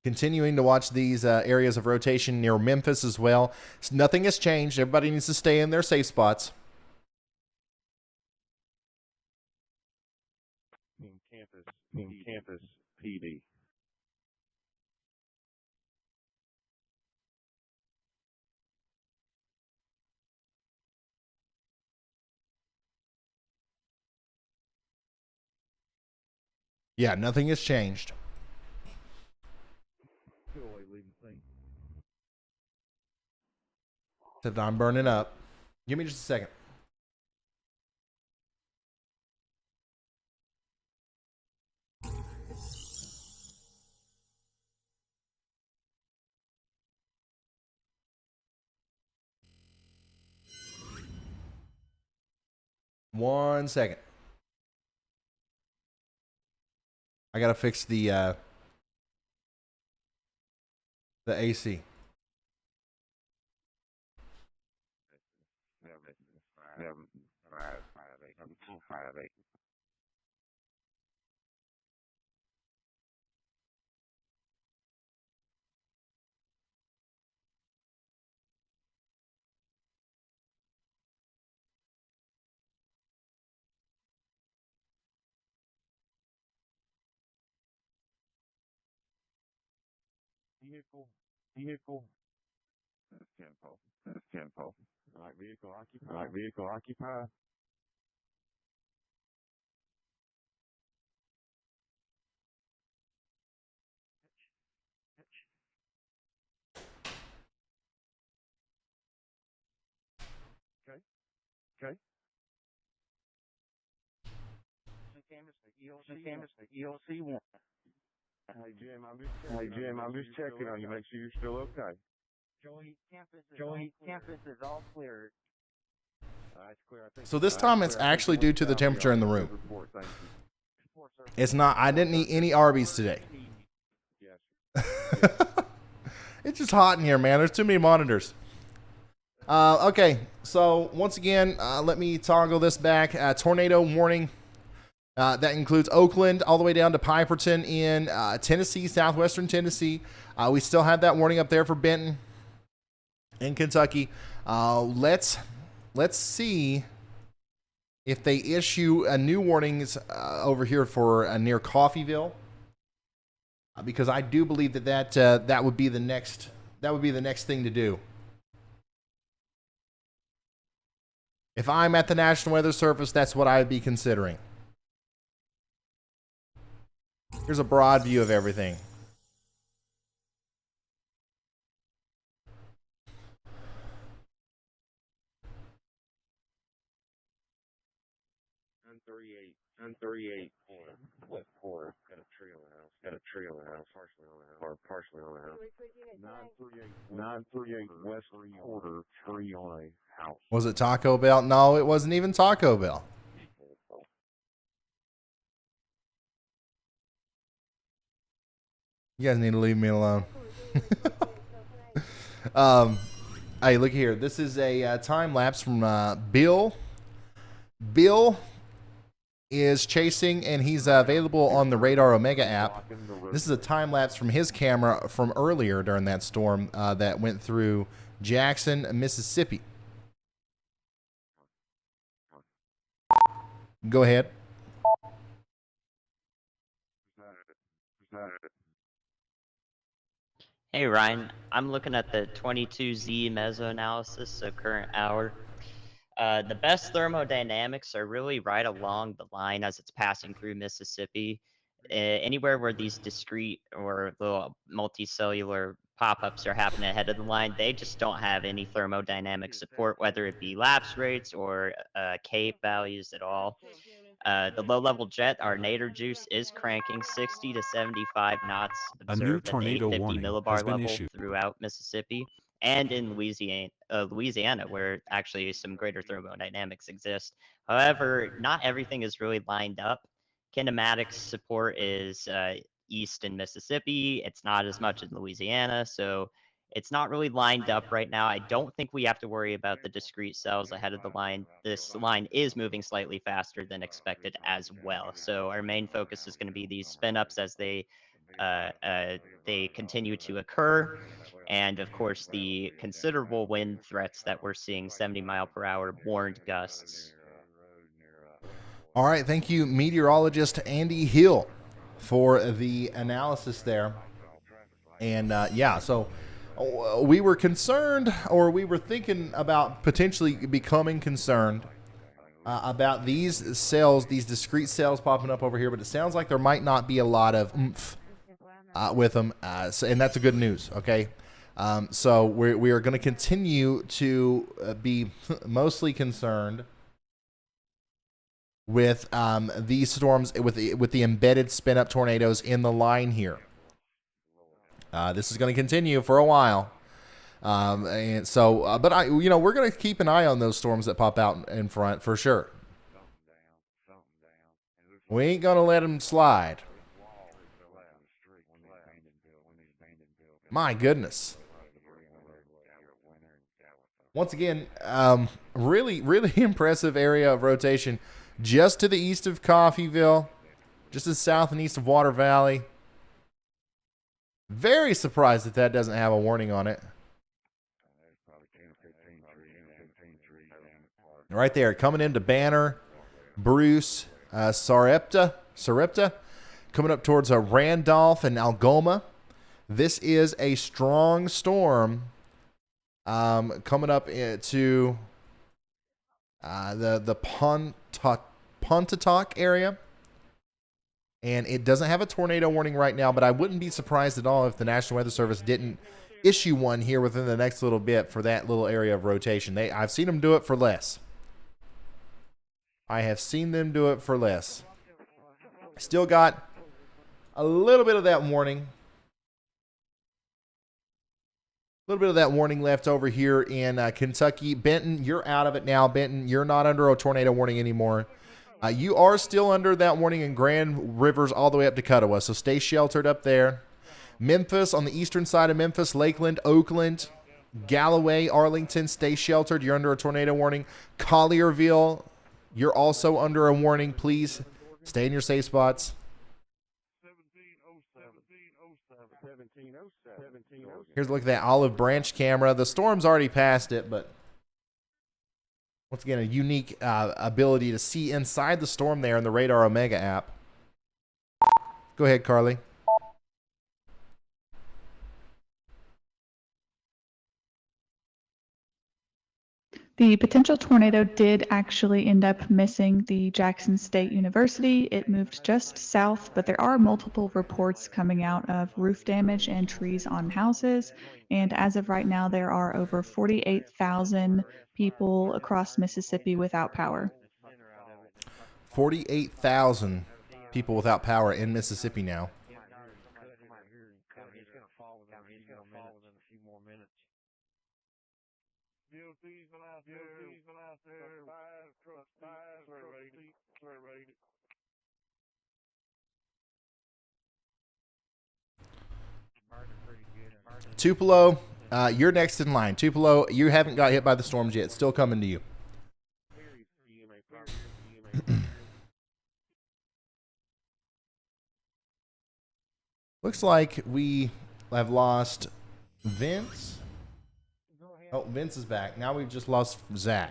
Continuing to watch these areas of rotation near Memphis as well. Nothing has changed. Everybody needs to stay in their safe spots. In campus PD. Yeah, nothing has changed. Except I'm burning up. Give me just a second. One second. I gotta fix the AC. Vehicle. That's tempo. That's tempo. Like vehicle occupied. Like vehicle occupied. Okay. EOC 1. Hey Jim, I'm just checking on you. Make sure you're still okay. Joey, campus is all clear. So this time it's actually due to the temperature in the room. It's not. I didn't eat any Arby's today. It's just hot in here, man. There's too many monitors. Okay, so once again, let me toggle this back. Tornado warning. That includes Oakland all the way down to Piperton in Tennessee, southwestern Tennessee. We still have that warning up there for Benton in Kentucky. Let's see if they issue a new warnings over here for near Coffeyville, because I do believe that would be the next thing to do. If I'm at the National Weather Service, that's what I would be considering. Here's a broad view of everything. On 38. West corner. Got a tree on the house. Partially on the house. 938 West quarter, tree on a house. Was it Taco Bell? No, it wasn't even Taco Bell. You guys need to leave me alone. Hey, look here. This is a time lapse from Bill. Bill is chasing, and he's available on the Radar Omega app. This is a time lapse from his camera from earlier during that storm that went through Jackson, Mississippi. Go ahead. Hey Ryan, I'm looking at the 22Z meso analysis, so current hour. The best thermodynamics are really right along the line as it's passing through Mississippi. Anywhere where these discrete or little multicellular pop-ups are happening ahead of the line, they just don't have any thermodynamic support, whether it be lapse rates or cape values at all. The low-level jet, our nadir juice, is cranking 60 to 75 knots observed at the 850 millibar level throughout Mississippi and in Louisiana, where actually some greater thermodynamics exist. However, not everything is really lined up. Kinematics support is east in Mississippi. It's not as much in Louisiana, so it's not really lined up right now. I don't think we have to worry about the discrete cells ahead of the line. This line is moving slightly faster than expected as well. So our main focus is going to be these spin-ups as they continue to occur. And of course, the considerable wind threats that we're seeing, 70 mile per hour warned gusts. All right. Thank you, meteorologist Andy Hill, for the analysis there. And yeah, so we were concerned, or we were thinking about potentially becoming concerned about these cells, these discrete cells popping up over here, but it sounds like there might not be a lot of oomph with them, and that's a good news, okay? So we are going to continue to be mostly concerned with these storms, with the embedded spin-up tornadoes in the line here. This is going to continue for a while, and so. But we're going to keep an eye on those storms that pop out in front for sure. We ain't going to let them slide. My goodness. Once again, really, really impressive area of rotation, just to the east of Coffeyville, just as south and east of Water Valley. Very surprised that doesn't have a warning on it. Right there, coming into Banner, Bruce, Sarepta, coming up towards Randolph and Algoma. This is a strong storm coming up to the Pontotoc area. And it doesn't have a tornado warning right now, but I wouldn't be surprised at all if the National Weather Service didn't issue one here within the next little bit for that little area of rotation. I've seen them do it for less. I have seen them do it for less. Still got a little bit of that warning. A little bit of that warning left over here in Kentucky. Benton, you're out of it now. Benton, you're not under a tornado warning anymore. You are still under that warning in Grand Rivers all the way up to Cuttawa, so stay sheltered up there. Memphis, on the eastern side of Memphis, Lakeland, Oakland, Galloway, Arlington, stay sheltered. You're under a tornado warning. Collierville, you're also under a warning. Please stay in your safe spots. Here's a look at that Olive Branch camera. The storm's already passed it, but once again, a unique ability to see inside the storm there in the Radar Omega app. Go ahead, Carly. The potential tornado did actually end up missing the Jackson State University. It moved just south, but there are multiple reports coming out of roof damage and trees on houses. And as of right now, there are over 48,000 people across Mississippi without power. 48,000 people without power in Mississippi now. Tupelo, you're next in line. Tupelo, you haven't got hit by the storms yet. It's still coming to you. Looks like we have lost Vince. Oh, Vince is back. Now we've just lost Zach.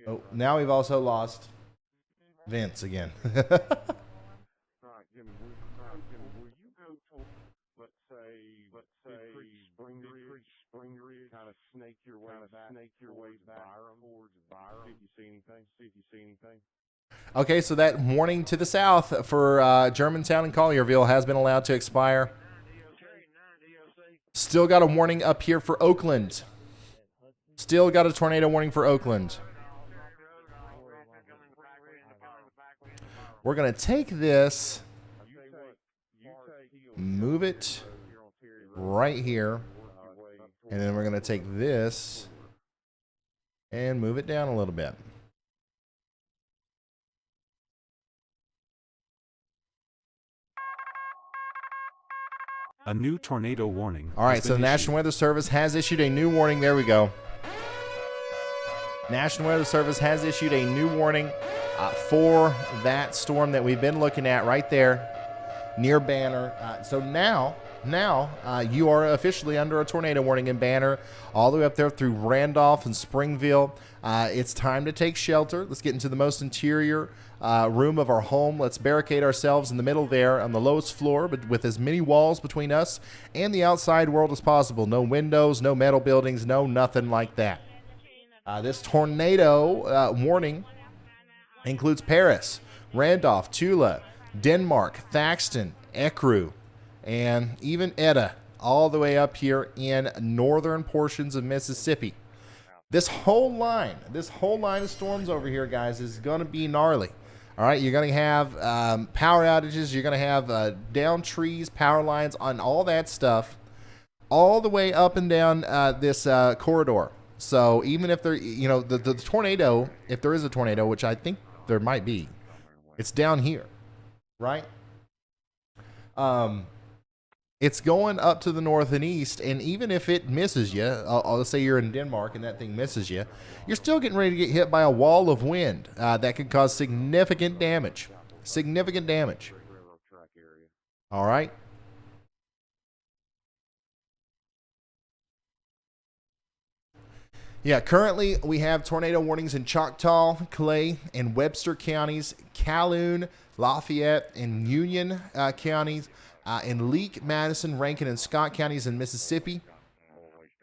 Oh, now we've also lost Vince again. Okay, so that warning to the south for Germantown and Collierville has been allowed to expire. Still got a warning up here for Oakland. Still got a tornado warning for Oakland. We're going to take this, move it right here, and then we're going to take this and move it down a little bit. A new tornado warning. All right, so the National Weather Service has issued a new warning. There we go. National Weather Service has issued a new warning for that storm that we've been looking at right there near Banner. So now you are officially under a tornado warning in Banner, all the way up there through Randolph and Springville. It's time to take shelter. Let's get into the most interior room of our home. Let's barricade ourselves in the middle there on the lowest floor, but with as many walls between us and the outside world as possible. No windows, no metal buildings, no nothing like that. This tornado warning includes Paris, Randolph, Tula, Denmark, Thaxton, Ecru, and even Etta, all the way up here in northern portions of Mississippi. This whole line of storms over here, guys, is going to be gnarly. All right, you're going to have power outages. You're going to have down trees, power lines, on all that stuff, all the way up and down this corridor. So even if there, the tornado, if there is a tornado, which I think there might be, it's down here, right? It's going up to the north and east, and even if it misses you, let's say you're in Denmark and that thing misses you, you're still getting ready to get hit by a wall of wind that could cause significant damage. Significant damage. All right? Yeah, currently we have tornado warnings in Choctaw, Clay, and Webster counties, Calhoun, Lafayette, and Union counties, in Leake, Madison, Rankin, and Scott counties in Mississippi.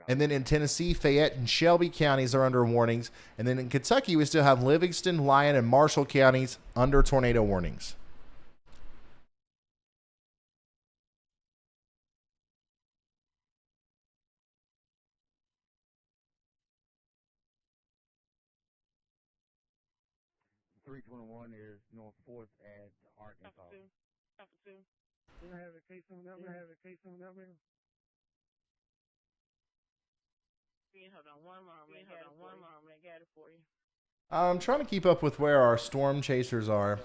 And then in Tennessee, Fayette and Shelby counties are under warnings. And then in Kentucky, we still have Livingston, Lyon, and Marshall counties under tornado warnings. 321 is North 4th at Arkansas. You have a case on that one? Hold on one moment. I got it for you. I'm trying to keep up with where our storm chasers are.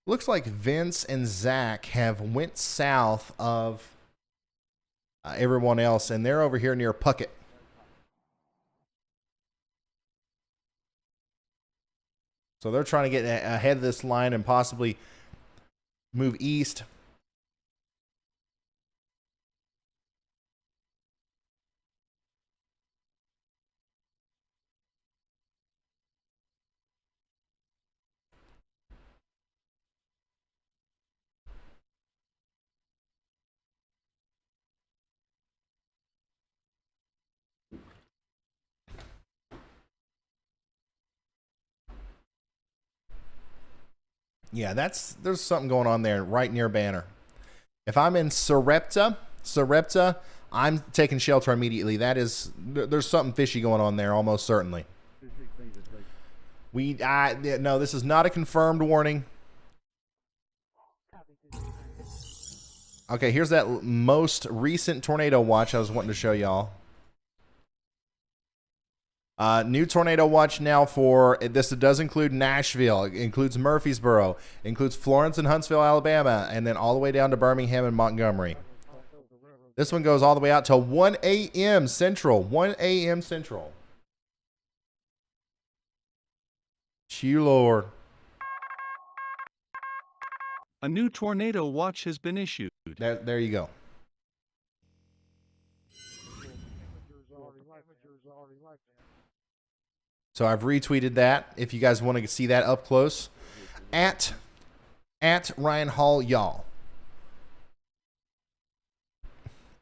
Looks like Vince and Zach have went south of everyone else, and they're over here near Puckett. So they're trying to get ahead of this line and possibly move east. Yeah, there's something going on there right near Banner. If I'm in Sarepta, I'm taking shelter immediately. There's something fishy going on there, almost certainly. No, this is not a confirmed warning. Okay, here's that most recent tornado watch I was wanting to show y'all. New tornado watch now for this. It does include Nashville, it includes Murfreesboro, it includes Florence and Huntsville, Alabama, and then all the way down to Birmingham and Montgomery. This one goes all the way out to 1 a.m. Central. 1 a.m. Central. Chew Lord. A new tornado watch has been issued. There you go. So I've retweeted that. If you guys want to see that up close, at Ryan Hall y'all.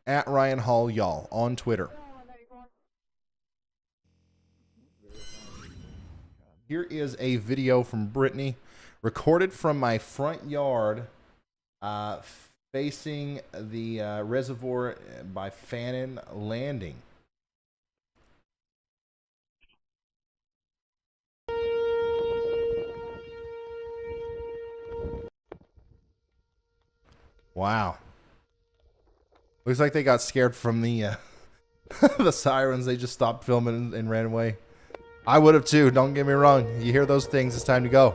At Ryan Hall y'all on Twitter. Here is a video from Brittany, recorded from my front yard, facing the reservoir by Fannin Landing. Wow. Looks like they got scared from the the sirens. They just stopped filming and ran away. I would have too. Don't get me wrong. You hear those things, it's time to go.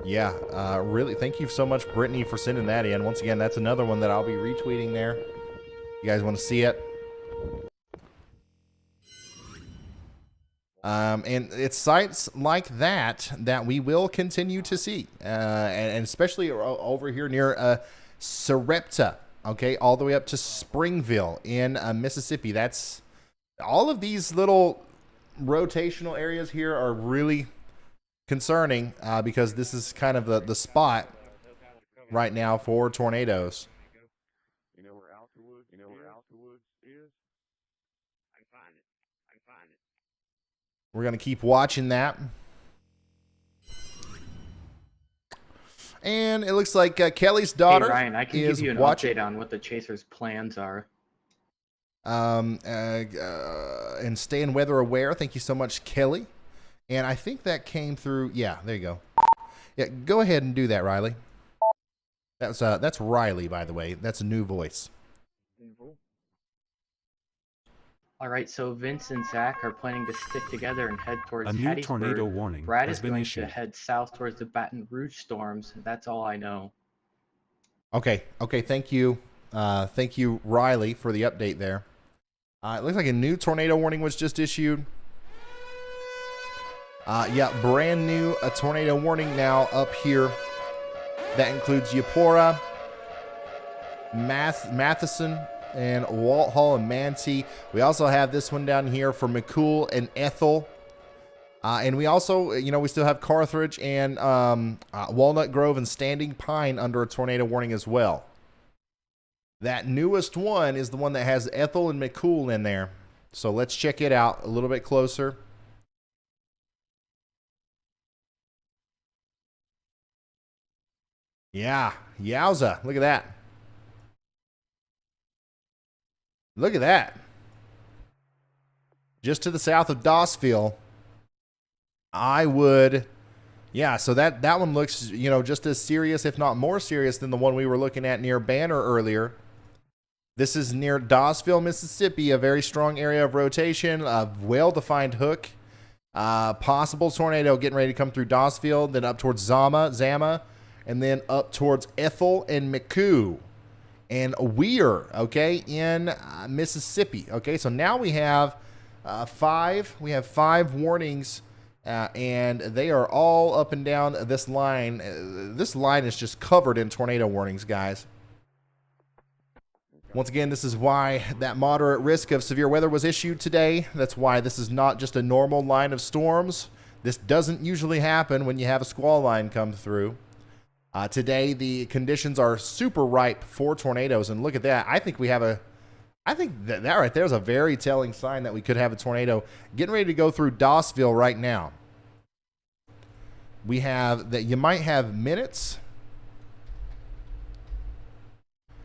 Yeah, really, thank you so much, Brittany, for sending that in. Once again, that's another one that I'll be retweeting there. You guys want to see it? And it's sites like that we will continue to see, and especially over here near Sarepta, okay, all the way up to Springville in Mississippi. That's all of these little rotational areas here are really concerning because this is kind of the spot right now for tornadoes. You know where Outwoods is? I can find it. We're going to keep watching that. And it looks like Kelly's daughter. Hey Ryan, I can give you an update on what the Chasers' plans are. And staying weather aware. Thank you so much, Kelly. And I think that came through. Yeah, there you go. Yeah, go ahead and do that, Riley. That's Riley, by the way. That's a new voice. All right, so Vince and Zach are planning to stick together and head towards A new Hattiesburg. tornado warning Brad has is been going issued. to head south towards the Baton Rouge storms. That's all I know. Okay. Thank you. Thank you, Riley, for the update there. It looks like a new tornado warning was just issued. Yeah, brand new tornado warning now up here. That includes Yapora, Matheson, and Walthall and Manti. We also have this one down here for McCool and Ethel. And we also, we still have Carthage and Walnut Grove and Standing Pine under a tornado warning as well. That newest one is the one that has Ethel and McCool in there. So let's check it out a little bit closer. Yeah, yowza. Look at that. Look at that. Just to the south of Dawsville. I would, yeah, so that one looks, you know, just as serious, if not more serious than the one we were looking at near Banner earlier. This is near Dawsville, Mississippi, a very strong area of rotation, a well-defined hook. Possible tornado getting ready to come through Dawsville, then up towards Zama, and then up towards Ethel and McCoo and Weir, okay, in Mississippi. Okay, so now we have five warnings, and they are all up and down this line. This line is just covered in tornado warnings, guys. Once again, this is why that moderate risk of severe weather was issued today. That's why this is not just a normal line of storms. This doesn't usually happen when you have a squall line come through. Today, the conditions are super ripe for tornadoes, and look at that. I think that right there is a very telling sign that we could have a tornado getting ready to go through Dawsville right now. We have that you might have minutes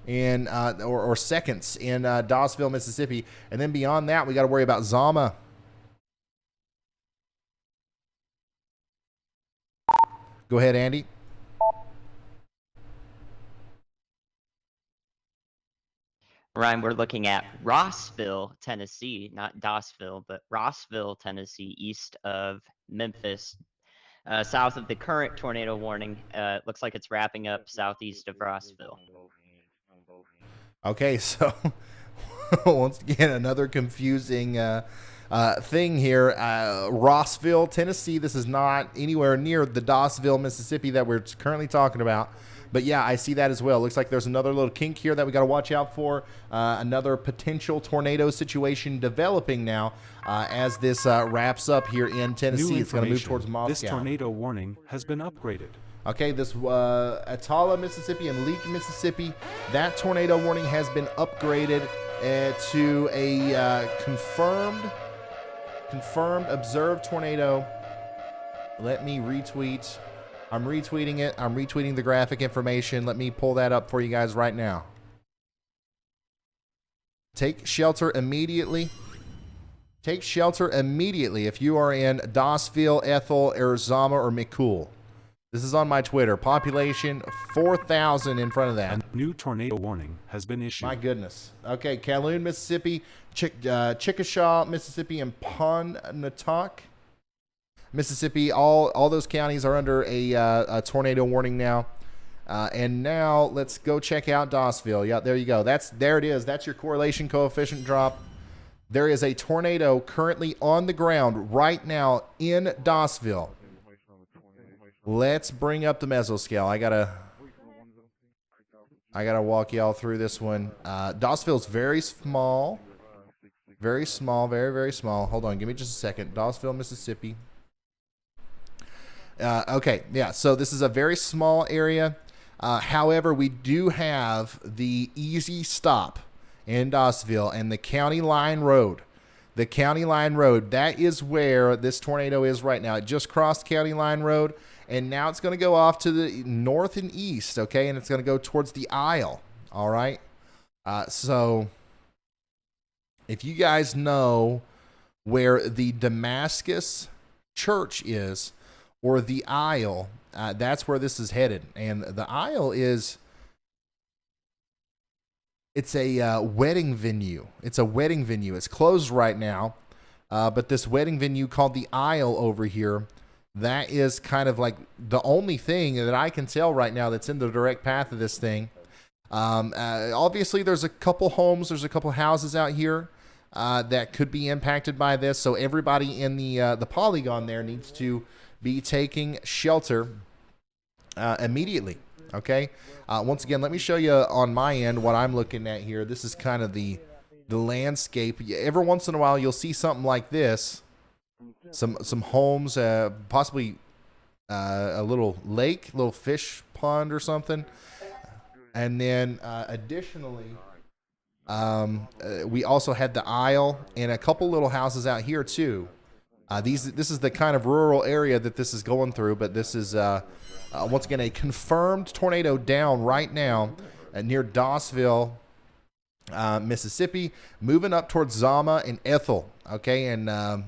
in or seconds in Dawsville, Mississippi, and then beyond that, we got to worry about Zama. Go ahead, Andy. Ryan, we're looking at Rossville, Tennessee, not Dawsville, but Rossville, Tennessee, east of Memphis, south of the current tornado warning. Looks like it's wrapping up southeast of Rossville. Okay, so once again, another confusing thing here. Rossville, Tennessee. This is not anywhere near the Dawsville, Mississippi that we're currently talking about. But yeah, I see that as well. Looks like there's another little kink here that we got to watch out for. Another potential tornado situation developing now as this wraps up here in Tennessee. It's going to move towards Moscow. This tornado warning has been upgraded. Okay, this Atala, Mississippi and Leake, Mississippi, that tornado warning has been upgraded to a confirmed observed tornado. Let me retweet. I'm retweeting it. I'm retweeting the graphic information. Let me pull that up for you guys right now. Take shelter immediately. Take shelter immediately if you are in Dawsville, Ethel, Arizona, or McCool. This is on my Twitter. Population 4,000 in front of that. A new tornado warning has been issued. My goodness. Okay, Calhoun, Mississippi, Chickasha, Mississippi, and Pontotoc, Mississippi. All those counties are under a tornado warning now. And now let's go check out Dawsville. Yeah, there you go. There it is. That's your correlation coefficient drop. There is a tornado currently on the ground right now in Dawsville. Let's bring up the mesoscale. I gotta walk y'all through this one. Dawsville's very small. Very small, very, very small. Hold on, give me just a second. Dawsville, Mississippi. Okay, yeah, so this is a very small area. However, we do have the easy stop in Dawsville and the County Line Road. The County Line Road, that is where this tornado is right now. It just crossed County Line Road, and now it's going to go off to the north and east, okay? And it's going to go towards the Isle, all right? So if you guys know where the Damascus Church is, or the Isle, that's where this is headed. And the Isle is, it's a wedding venue. It's a wedding venue. It's closed right now, but this wedding venue called the Isle over here, that is kind of like the only thing that I can tell right now that's in the direct path of this thing. Obviously, there's a couple homes, there's a couple houses out here that could be impacted by this. So everybody in the polygon there needs to be taking shelter immediately. Okay. Once again, let me show you on my end what I'm looking at here. This is kind of the landscape. Every once in a while, you'll see something like this. Some homes, possibly a little lake, little fish pond or something. And then additionally, we also had the Isle and a couple little houses out here too. This is the kind of rural area that this is going through, but this is once again a confirmed tornado down right now near Dawsville Mississippi, moving up towards Zama and Ethel. Okay, and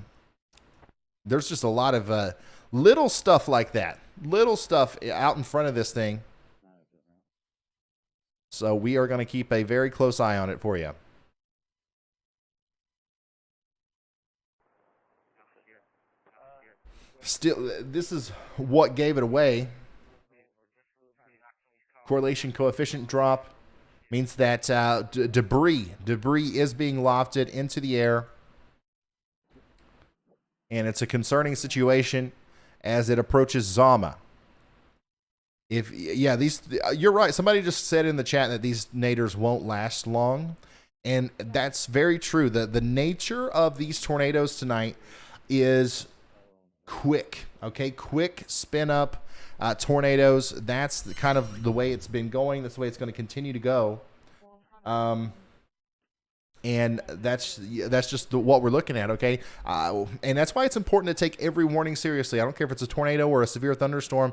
there's just a lot of little stuff like that. Little stuff out in front of this thing. So we are going to keep a very close eye on it for you. Still, this is what gave it away. Correlation coefficient drop means that debris is being lofted into the air. And it's a concerning situation as it approaches Zama. You're right. Somebody just said in the chat that these naders won't last long. And that's very true. The nature of these tornadoes tonight is quick. Okay, quick spin up tornadoes. That's kind of the way it's been going. That's the way it's going to continue to go. And that's just what we're looking at, okay? And that's why it's important to take every warning seriously. I don't care if it's a tornado or a severe thunderstorm.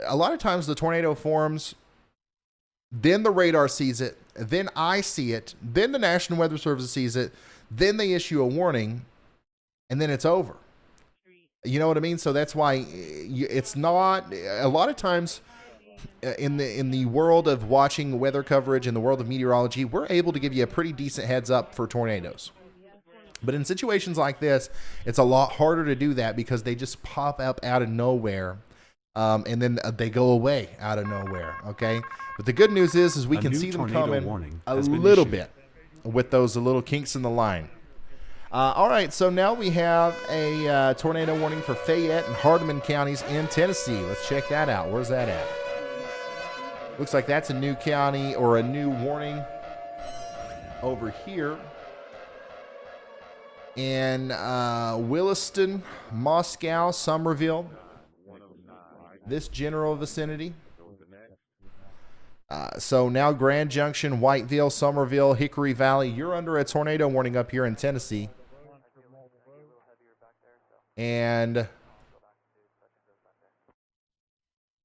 A lot of times the tornado forms, then the radar sees it, then I see it, then the National Weather Service sees it, then they issue a warning, and then it's over. You know what I mean? So that's why it's not, a lot of times in the world of watching weather coverage, in the world of meteorology, we're able to give you a pretty decent heads up for tornadoes. But in situations like this, it's a lot harder to do that because they just pop up out of nowhere. And then they go away out of nowhere, okay? But the good news is we can see them coming a little bit with those little kinks in the line. All right, so now we have a tornado warning for Fayette and Hardeman counties in Tennessee. Let's check that out. Where's that at? Looks like that's a new county or a new warning over here. In Williston, Moscow, Somerville, this general vicinity. So now Grand Junction, Whiteville, Somerville, Hickory Valley. You're under a tornado warning up here in Tennessee. And,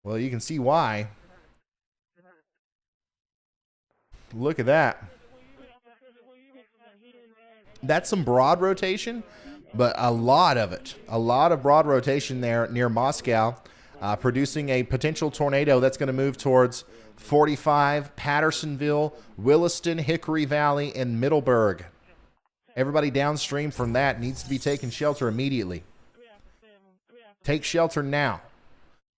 well, you can see why. Look at that. That's some broad rotation, but a lot of it. A lot of broad rotation there near Moscow, producing a potential tornado that's going to move towards 45, Pattersonville, Williston, Hickory Valley, and Middleburg. Everybody downstream from that needs to be taking shelter immediately. Take shelter now.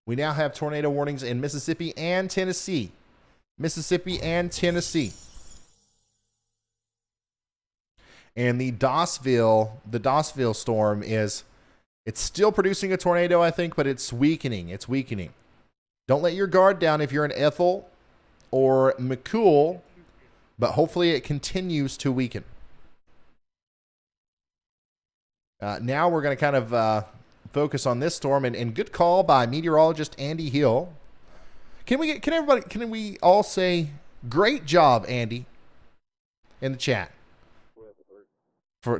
We now have tornado warnings in Mississippi and Tennessee. Mississippi and Tennessee. And the Dawsville storm it's still producing a tornado, I think, but it's weakening. It's weakening. Don't let your guard down if you're in Ethel or McCool, but hopefully it continues to weaken. Now we're going to kind of focus on this storm, and good call by meteorologist Andy Hill. Can we all say great job, Andy, in the chat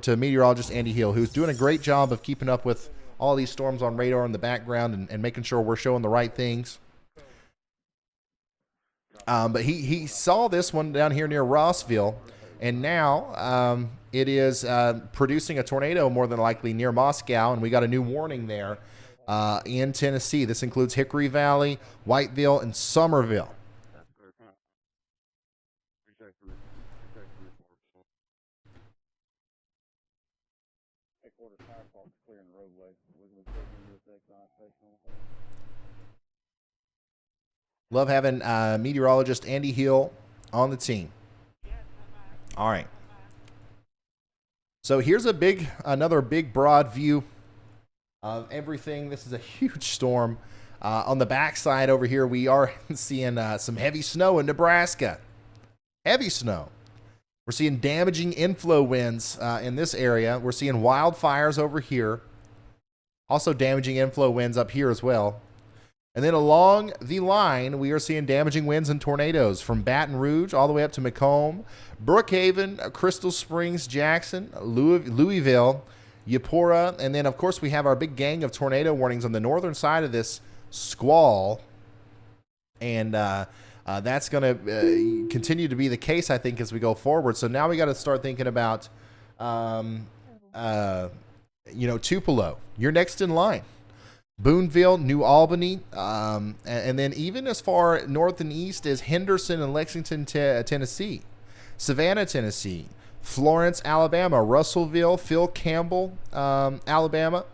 to meteorologist Andy Hill, who's doing a great job of keeping up with all these storms on radar in the background and making sure we're showing the right things. But he saw this one down here near Rossville, and now it is producing a tornado more than likely near Moscow, and we got a new warning there in Tennessee. This includes Hickory Valley, Whiteville, and Somerville. Love having meteorologist Andy Hill on the team. All right. So here's another big broad view of everything. This is a huge storm. On the backside over here, we are seeing some heavy snow in Nebraska. Heavy snow. We're seeing damaging inflow winds in this area. We're seeing wildfires over here. Also damaging inflow winds up here as well. And then along the line, we are seeing damaging winds and tornadoes from Baton Rouge all the way up to Macomb, Brookhaven, Crystal Springs, Jackson, Louisville, Eupora, and then, of course, we have our big gang of tornado warnings on the northern side of this squall. And That's going to continue to be the case, I think, as we go forward. So now we got to start thinking about, Tupelo. You're next in line. Boonville, New Albany, and then even as far north and east as Henderson and Lexington, Tennessee, Savannah, Tennessee, Florence, Alabama, Russellville, Phil Campbell, Alabama.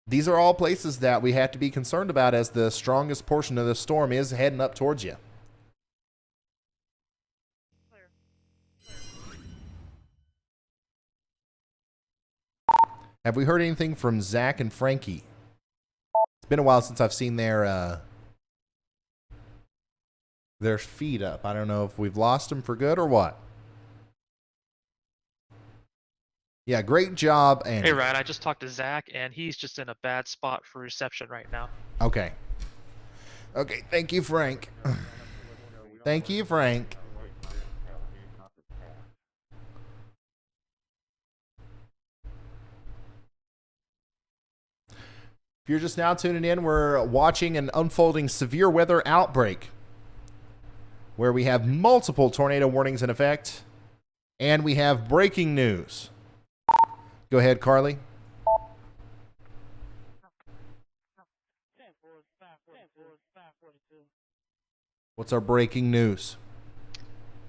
These are all places that we have to be concerned about as the strongest portion of the storm is heading up towards you. Have we heard anything from Zach and Frankie? It's been a while since I've seen their feed up. I don't know if we've lost them for good or what. Yeah, great job, Andy. Hey, Ryan, I just talked to Zach, and he's just in a bad spot for reception right now. Okay. Okay, thank you, Frank. Thank you, Frank. If you're just now tuning in, we're watching an unfolding severe weather outbreak where we have multiple tornado warnings in effect, and we have breaking news. Go ahead, Carly. What's our breaking news?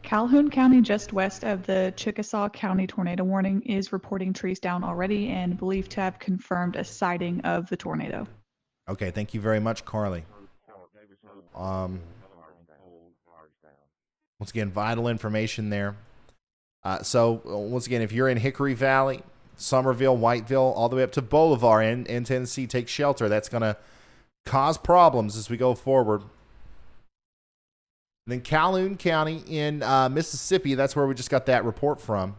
Calhoun County, just west of the Chickasaw County tornado warning, is reporting trees down already and believed to have confirmed a sighting of the tornado. Okay, thank you very much, Carly. Once again, vital information there. So once again, if you're in Hickory Valley, Somerville, Whiteville, all the way up to Boulevard in Tennessee, take shelter. That's going to cause problems as we go forward. And then Calhoun County in Mississippi, that's where we just got that report from.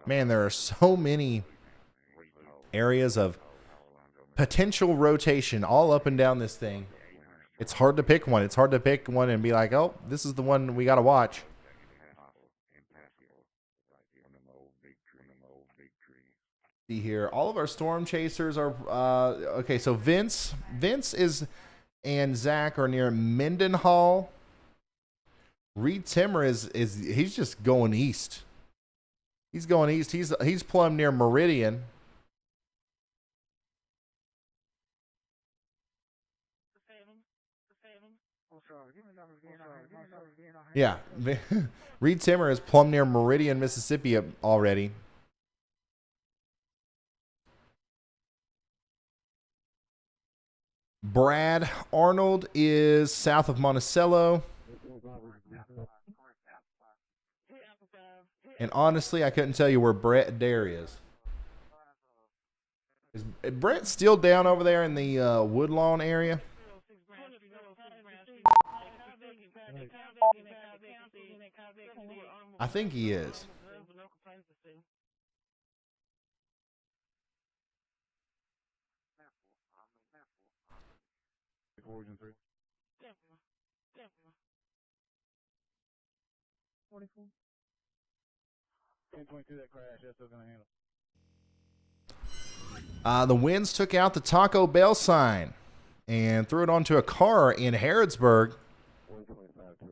Man, there are so many areas of potential rotation all up and down this thing. It's hard to pick one. It's hard to pick one and be like, oh, this is the one we got to watch. See here, all of our storm chasers are okay. So Vince and Zach are near Mendenhall. Reed Timmer is he's just going east. He's going east. He's plumb near Meridian. Yeah, Reed Timmer is plumb near Meridian, Mississippi already. Brad Arnold is south of Monticello. And honestly, I couldn't tell you where Brett Adair is. Is Brett still down over there in the Woodlawn area? I think he is. The winds took out the Taco Bell sign and threw it onto a car in Harrodsburg.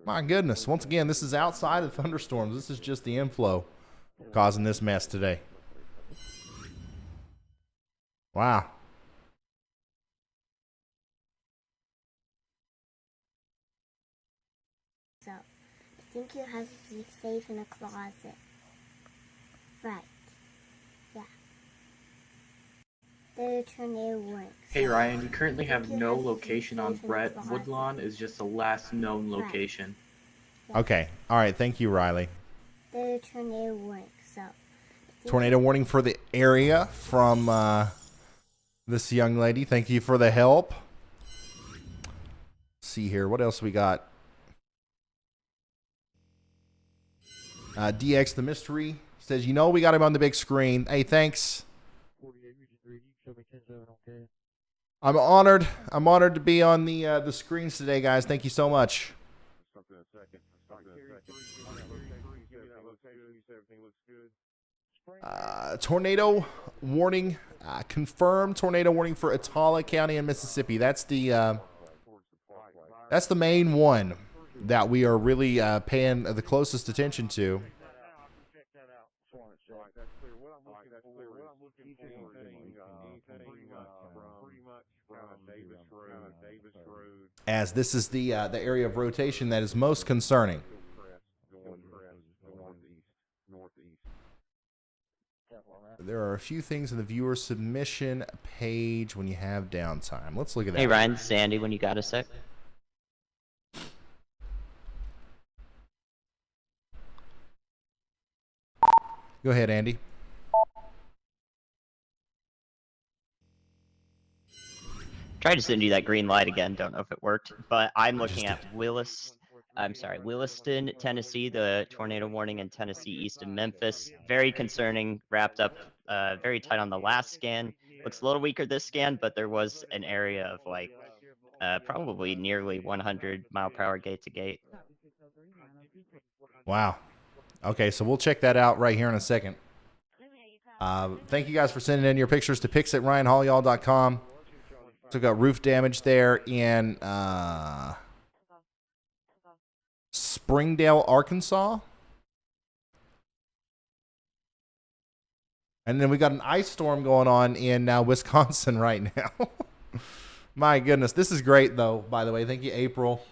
My goodness. Once again, this is outside of thunderstorms. This is just the inflow causing this mess today. Wow. So, I think you have to be safe in a closet. Right. Yeah. The tornado warning. Hey Ryan, you currently have no location on Brett. Woodlawn is just the last known location. Okay. All right. Thank you, Riley. The tornado warning. So, tornado warning for the area from this young lady. Thank you for the help. Let's see here. What else we got? DX the Mystery says, we got him on the big screen. Hey, thanks. I'm honored. I'm honored to be on the screens today, guys. Thank you so much. Tornado warning confirmed. Tornado warning for Atala County in Mississippi. That's the main one that we are really paying the closest attention to. As this is the area of rotation that is most concerning. There are a few things in the viewer submission page when you have downtime. Let's look at that. Hey Ryan, Sandy, when you got a sec. Go ahead, Andy. Tried to send you that green light again. Don't know if it worked, but I'm looking at Williston, Tennessee. The tornado warning in Tennessee east of Memphis. Very concerning. Wrapped up very tight on the last scan. Looks a little weaker this scan, but there was an area of like probably nearly 100 mile per hour gate to gate. Wow. Okay, so we'll check that out right here in a second. Thank you guys for sending in your pictures to pics@ryanhaulyall.com. So got roof damage there in Springdale, Arkansas. And then we got an ice storm going on in Wisconsin right now. My goodness. This is great, though, by the way. Thank you, April.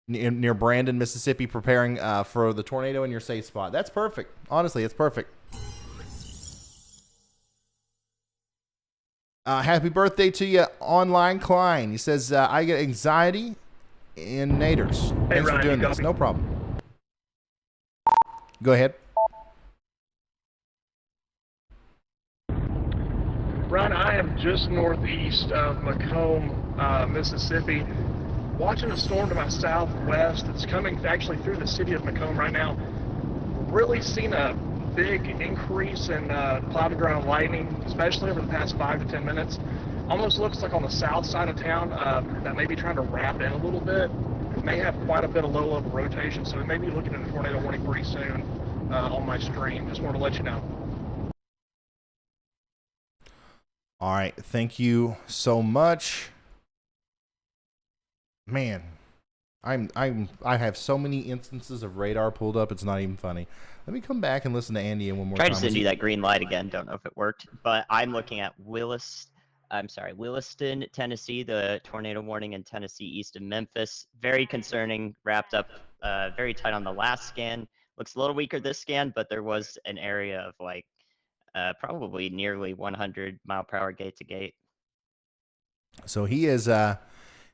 Near Brandon, Mississippi, preparing for the tornado in your safe spot. That's perfect. Honestly, it's perfect. Happy birthday to you, Online Klein. He says, I get anxiety in naders. Thanks for doing this. No problem. Go ahead. Ron, I am just northeast of Macomb, Mississippi. Watching a storm to my southwest that's coming actually through the city of Macomb right now. Really seen a big increase in cloud to ground lightning, especially over the past 5 to 10 minutes. Almost looks like on the south side of town that may be trying to wrap in a little bit. It may have quite a bit of low level rotation, so we may be looking at a tornado warning pretty soon on my stream. Just wanted to let you know. All right, thank you so much. Man, I have so many instances of radar pulled up, it's not even funny. Let me come back and listen to Andy one more time. Tried to send you that green light again. Don't know if it worked, but I'm looking at Williston, Tennessee. The tornado warning in Tennessee east of Memphis. Very concerning. Wrapped up very tight on the last scan. Looks a little weaker this scan, but there was an area of like probably nearly 100 mile per hour gate to gate. So he is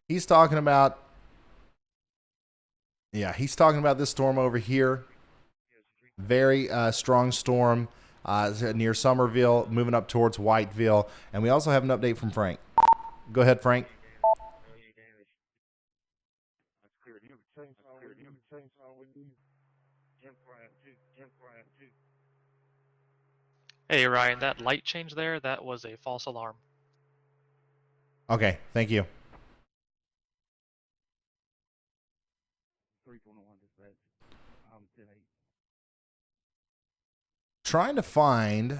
he's talking about this storm over here. Very strong storm near Somerville, moving up towards Whiteville. And we also have an update from Frank. Go ahead, Frank. Hey Ryan, that light change there, that was a false alarm. Okay, thank you. Trying to find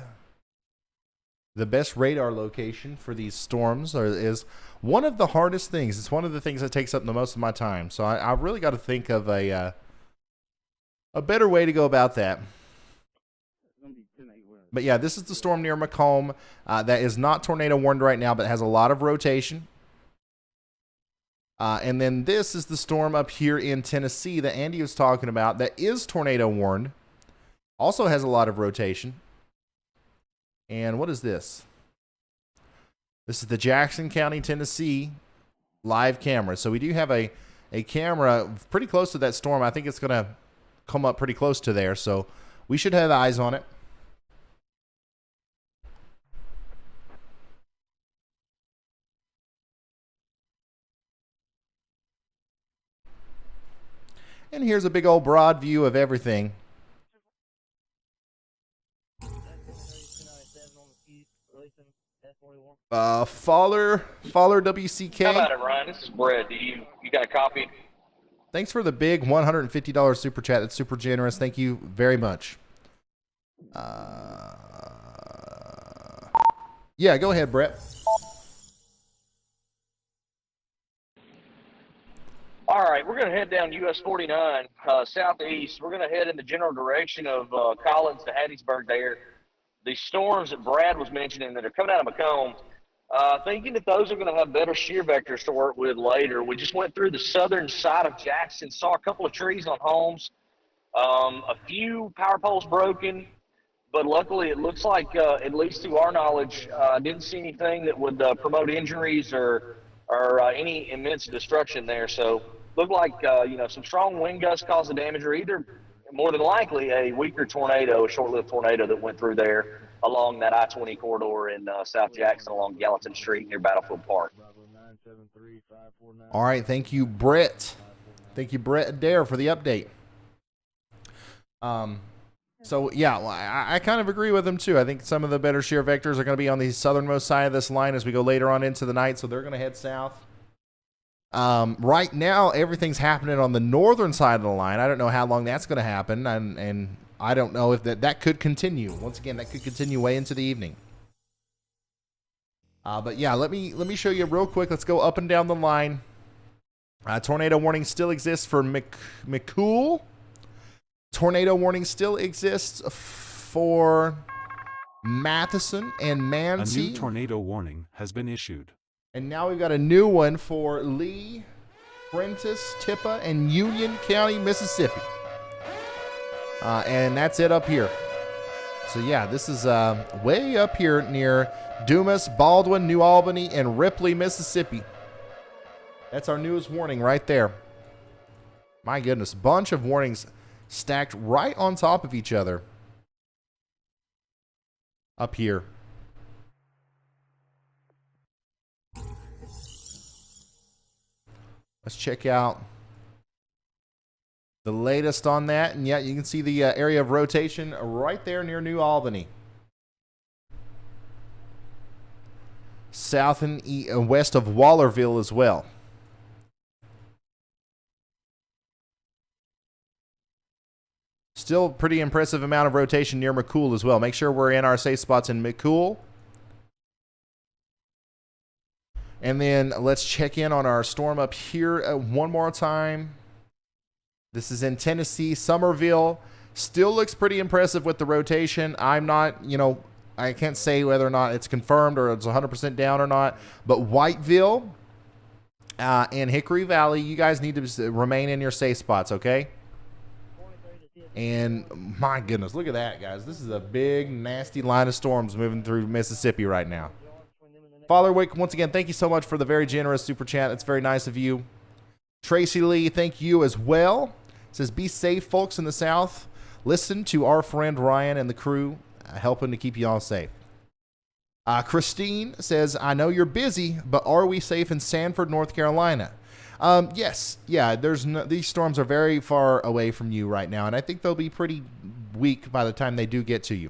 the best radar location for these storms is one of the hardest things. It's one of the things that takes up the most of my time. So I really got to think of a better way to go about that. But yeah, this is the storm near Macomb that is not tornado warned right now, but has a lot of rotation. And then this is the storm up here in Tennessee that Andy was talking about that is tornado warned. Also has a lot of rotation. And what is this? This is the Jackson County, Tennessee live camera. So we do have a camera pretty close to that storm. I think it's going to come up pretty close to there. So we should have eyes on it. And here's a big old broad view of everything. Faller WCK. How about it, Ryan? This is Brett. You got a copy? Thanks for the big $150 super chat. That's super generous. Thank you very much. Yeah, go ahead, Brett. All right, we're going to head down US 49 southeast. We're going to head in the general direction of Collins to Hattiesburg there. The storms that Brad was mentioning that are coming out of Macomb, thinking that those are going to have better shear vectors to work with later. We just went through the southern side of Jackson, saw a couple of trees on homes, a few power poles broken, but luckily it looks like, at least to our knowledge, didn't see anything that would promote injuries or any immense destruction there. So looked like, some strong wind gusts caused the damage, or either more than likely a weaker tornado, a short-lived tornado that went through there along that I-20 corridor in South Jackson along Gallatin Street near Battlefield Park. All right, thank you, Brett. Thank you, Brett Adair, for the update. So, yeah, well, I kind of agree with him, too. I think some of the better shear vectors are going to be on the southernmost side of this line as we go later on into the night, so they're going to head south. Right now, everything's happening on the northern side of the line. I don't know how long that's going to happen, and I don't know if that could continue. Once again, that could continue way into the evening. But, yeah, let me show you real quick. Let's go up and down the line. Tornado warning still exists for McCool. Tornado warning still exists for Matheson and Mansi. A new tornado warning has been issued. And now we've got a new one for Lee, Prentiss, Tippah, and Union County, Mississippi. And that's it up here. So, yeah, this is way up here near Dumas, Baldwin, New Albany, and Ripley, Mississippi. That's our newest warning right there. My goodness, bunch of warnings stacked right on top of each other up here. Let's check out the latest on that. And yeah, you can see the area of rotation right there near New Albany. South and west of Wallerville as well. Still pretty impressive amount of rotation near McCool as well. Make sure we're in our safe spots in McCool. And then let's check in on our storm up here one more time. This is in Tennessee, Somerville. Still looks pretty impressive with the rotation. I'm not, I can't say whether or not it's confirmed or it's 100% down or not. But Whiteville and Hickory Valley, you guys need to remain in your safe spots, okay? And my goodness, look at that, guys. This is a big, nasty line of storms moving through Mississippi right now. Father Wick, once again, thank you so much for the very generous super chat. That's very nice of you. Tracy Lee, thank you as well. It says, be safe, folks in the South. Listen to our friend Ryan and the crew helping to keep you all safe. Christine says, I know you're busy, but are we safe in Sanford, North Carolina? Yes. Yeah, these storms are very far away from you right now, and I think they'll be pretty weak by the time they do get to you.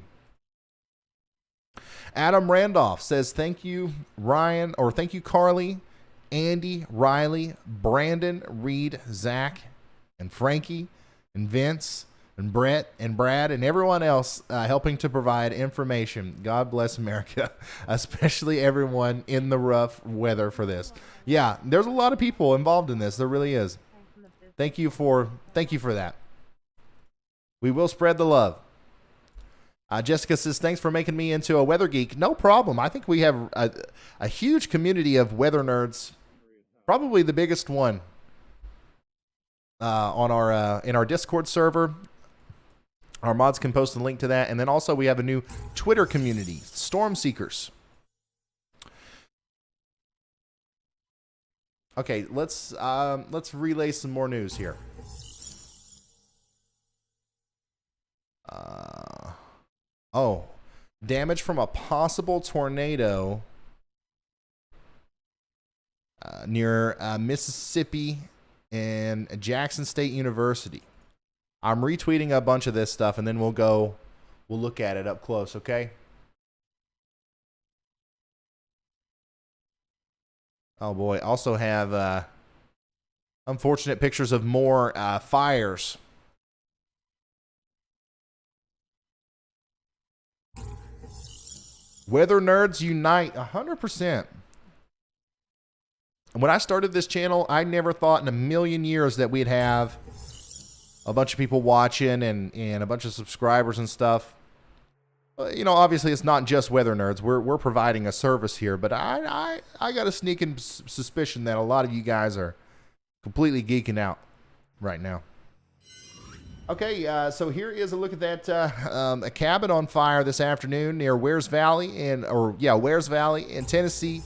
Adam Randolph says, thank you, Ryan, or thank you, Carly, Andy, Riley, Brandon, Reed, Zach, and Frankie, and Vince, and Brett, and Brad, and everyone else helping to provide information. God bless America, especially everyone in the rough weather for this. Yeah, there's a lot of people involved in this. There really is. Thank you for that. We will spread the love. Jessica says, thanks for making me into a weather geek. No problem. I think we have a huge community of weather nerds. Probably the biggest one on our in our Discord server. Our mods can post a link to that. And then also we have a new Twitter community, Storm Seekers. Okay, let's relay some more news here. Damage from a possible tornado near Mississippi and Jackson State University. I'm retweeting a bunch of this stuff, and then we'll look at it up close, okay? Oh boy. Also have unfortunate pictures of more fires. Weather nerds unite 100%. When I started this channel, I never thought in a million years that we'd have a bunch of people watching and a bunch of subscribers and stuff. You know, obviously it's not just weather nerds. We're providing a service here, but I got a sneaking suspicion that a lot of you guys are completely geeking out right now. Okay, so here is a look at that a cabin on fire this afternoon near Wares Valley Wares Valley in Tennessee.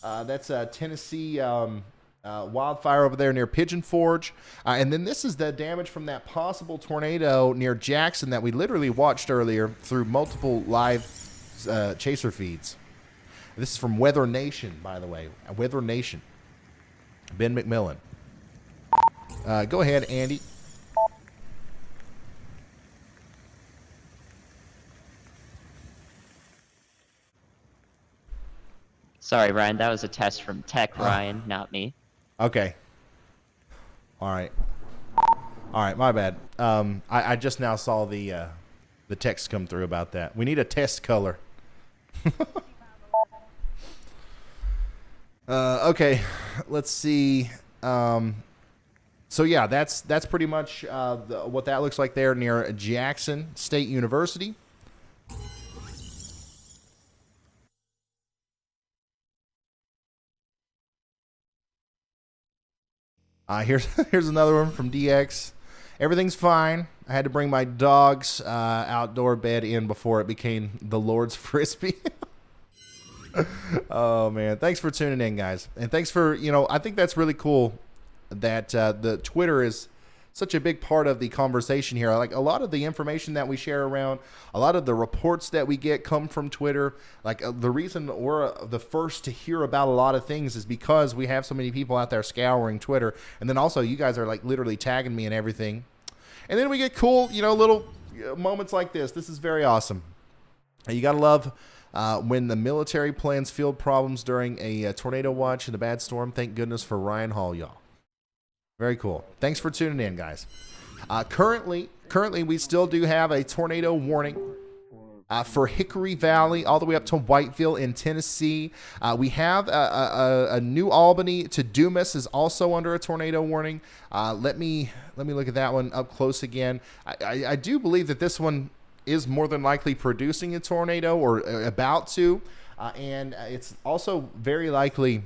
That's Tennessee wildfire over there near Pigeon Forge. And then this is the damage from that possible tornado near Jackson that we literally watched earlier through multiple live chaser feeds. This is from Weather Nation, by the way. Weather Nation. Ben McMillan. Go ahead, Andy. Sorry, Ryan. That was a test from Tech Ryan, not me. Okay. All right. My bad. I just now saw the text come through about that. We need a test color. Okay. Let's see. So yeah, that's pretty much what that looks like there near Jackson State University. Here's another one from DX. Everything's fine. I had to bring my dog's outdoor bed in before it became the Lord's Frisbee. Oh, man. Thanks for tuning in, guys. And thanks for, I think that's really cool that the Twitter is such a big part of the conversation here. Like a lot of the information that we share around, a lot of the reports that we get come from Twitter. Like the reason we're the first to hear about a lot of things is because we have so many people out there scouring Twitter. And then also you guys are like literally tagging me and everything. And then we get cool, little moments like this. This is very awesome. You got to love when the military plans field problems during a tornado watch and a bad storm. Thank goodness for Ryan Hall, y'all. Very cool. Thanks for tuning in, guys. Currently, we still do have a tornado warning for Hickory Valley all the way up to Whiteville in Tennessee. We have a New Albany to Dumas is also under a tornado warning. Let me look at that one up close again. I do believe that this one is more than likely producing a tornado or about to, and it's also very likely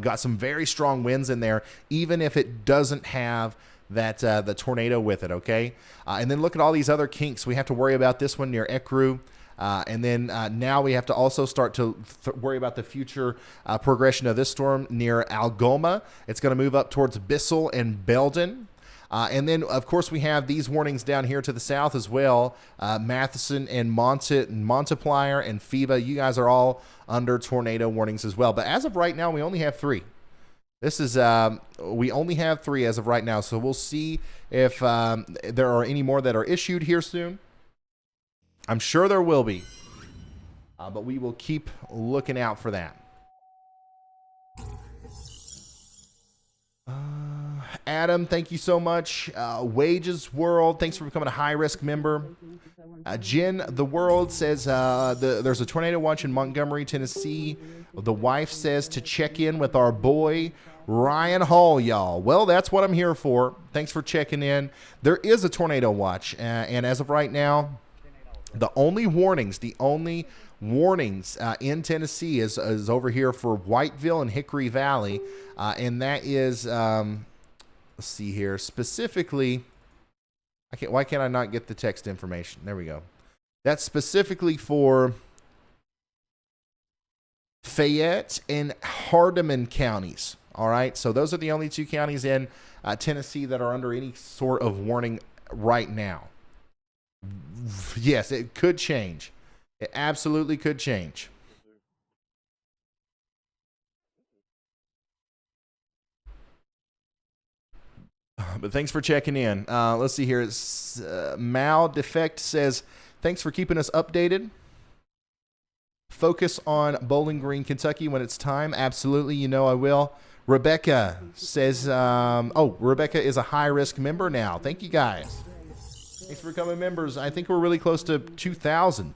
got some very strong winds in there, even if it doesn't have that the tornado with it. Okay, and then look at all these other kinks. We have to worry about this one near Ecru, and then now we have to also start to worry about the future progression of this storm near Algoma. It's going to move up towards Bissell and Belden. And then, of course, we have these warnings down here to the south as well. Matheson and Monteplier and FIBA, you guys are all under tornado warnings as well. But as of right now, we only have 3. This is we only have 3 as of right now. So we'll see if there are any more that are issued here soon. I'm sure there will be. But we will keep looking out for that. Adam, thank you so much. Wages World, thanks for becoming a high-risk member. Jen the World says there's a tornado watch in Montgomery, Tennessee. The wife says to check in with our boy Ryan Hall, y'all. Well, that's what I'm here for. Thanks for checking in. There is a tornado watch, and as of right now, the only warnings in Tennessee is over here for Whiteville and Hickory Valley, and that is let's see here specifically. Why can't I not get the text information? There we go. That's specifically for Fayette and Hardeman counties. All right, so those are the only 2 counties in Tennessee that are under any sort of warning right now. Yes, it could change. It absolutely could change. But thanks for checking in. Let's see here. Mal Defect says, thanks for keeping us updated. focus on Bowling Green, Kentucky when it's time? Absolutely, you know I will. Rebecca says, Rebecca is a high-risk member now. Thank you, guys. Thanks for becoming members. I think we're really close to 2,000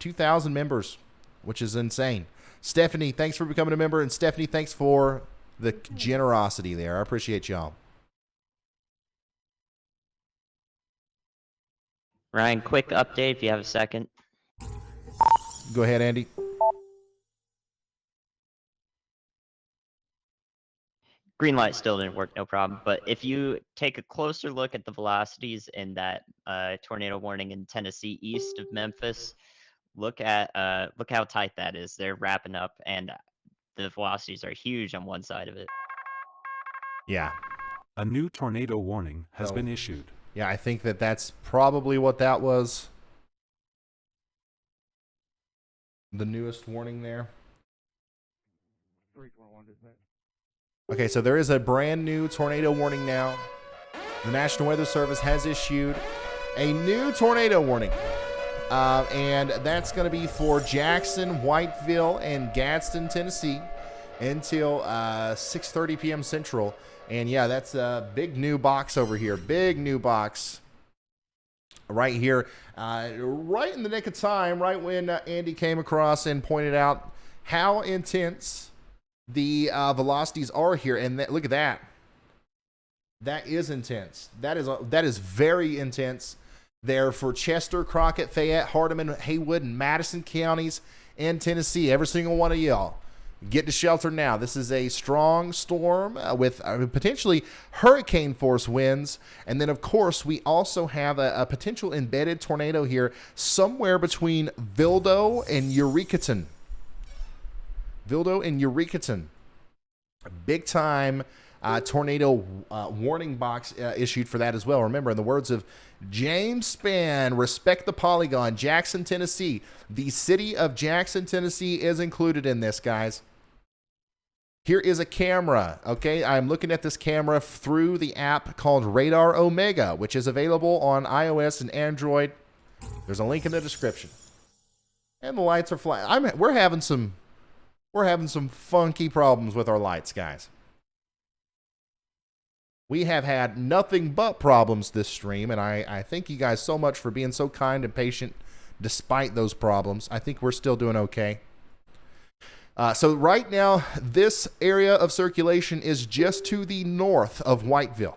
members, which is insane. Stephanie, thanks for becoming a member. And Stephanie, thanks for the generosity there. I appreciate y'all. Ryan, quick update if you have a second. Go ahead, Andy. Green light still didn't work, no problem. But if you take a closer look at the velocities in that tornado warning in Tennessee east of Memphis, look how tight that is. They're wrapping up, and the velocities are huge on one side of it. Yeah. A new tornado warning has been issued. Yeah, I think that's probably what that was. The newest warning there. Okay, so there is a brand new tornado warning now. The National Weather Service has issued a new tornado warning. And that's going to be for Jackson, Whiteville, and Gadsden, Tennessee until 6:30 p.m. Central. And yeah, that's a big new box over here. Big new box right here. Right in the nick of time, right when Andy came across and pointed out how intense the velocities are here. And look at that. That is intense. That is very intense there for Chester, Crockett, Fayette, Hardeman, Haywood, and Madison counties in Tennessee. Every single one of y'all. Get to shelter now. This is a strong storm with potentially hurricane force winds. And then, of course, we also have a potential embedded tornado here somewhere between Vildo and Eurekaton. Vildo and Eurekaton. A big time tornado warning box issued for that as well. Remember, in the words of James Spann, respect the polygon, Jackson, Tennessee. The city of Jackson, Tennessee is included in this, guys. Here is a camera, okay? I'm looking at this camera through the app called Radar Omega, which is available on iOS and Android. There's a link in the description. And the lights are flying. We're having some funky problems with our lights, guys. We have had nothing but problems this stream, and I thank you guys so much for being so kind and patient despite those problems. I think we're still doing okay. So right now, this area of circulation is just to the north of Whiteville.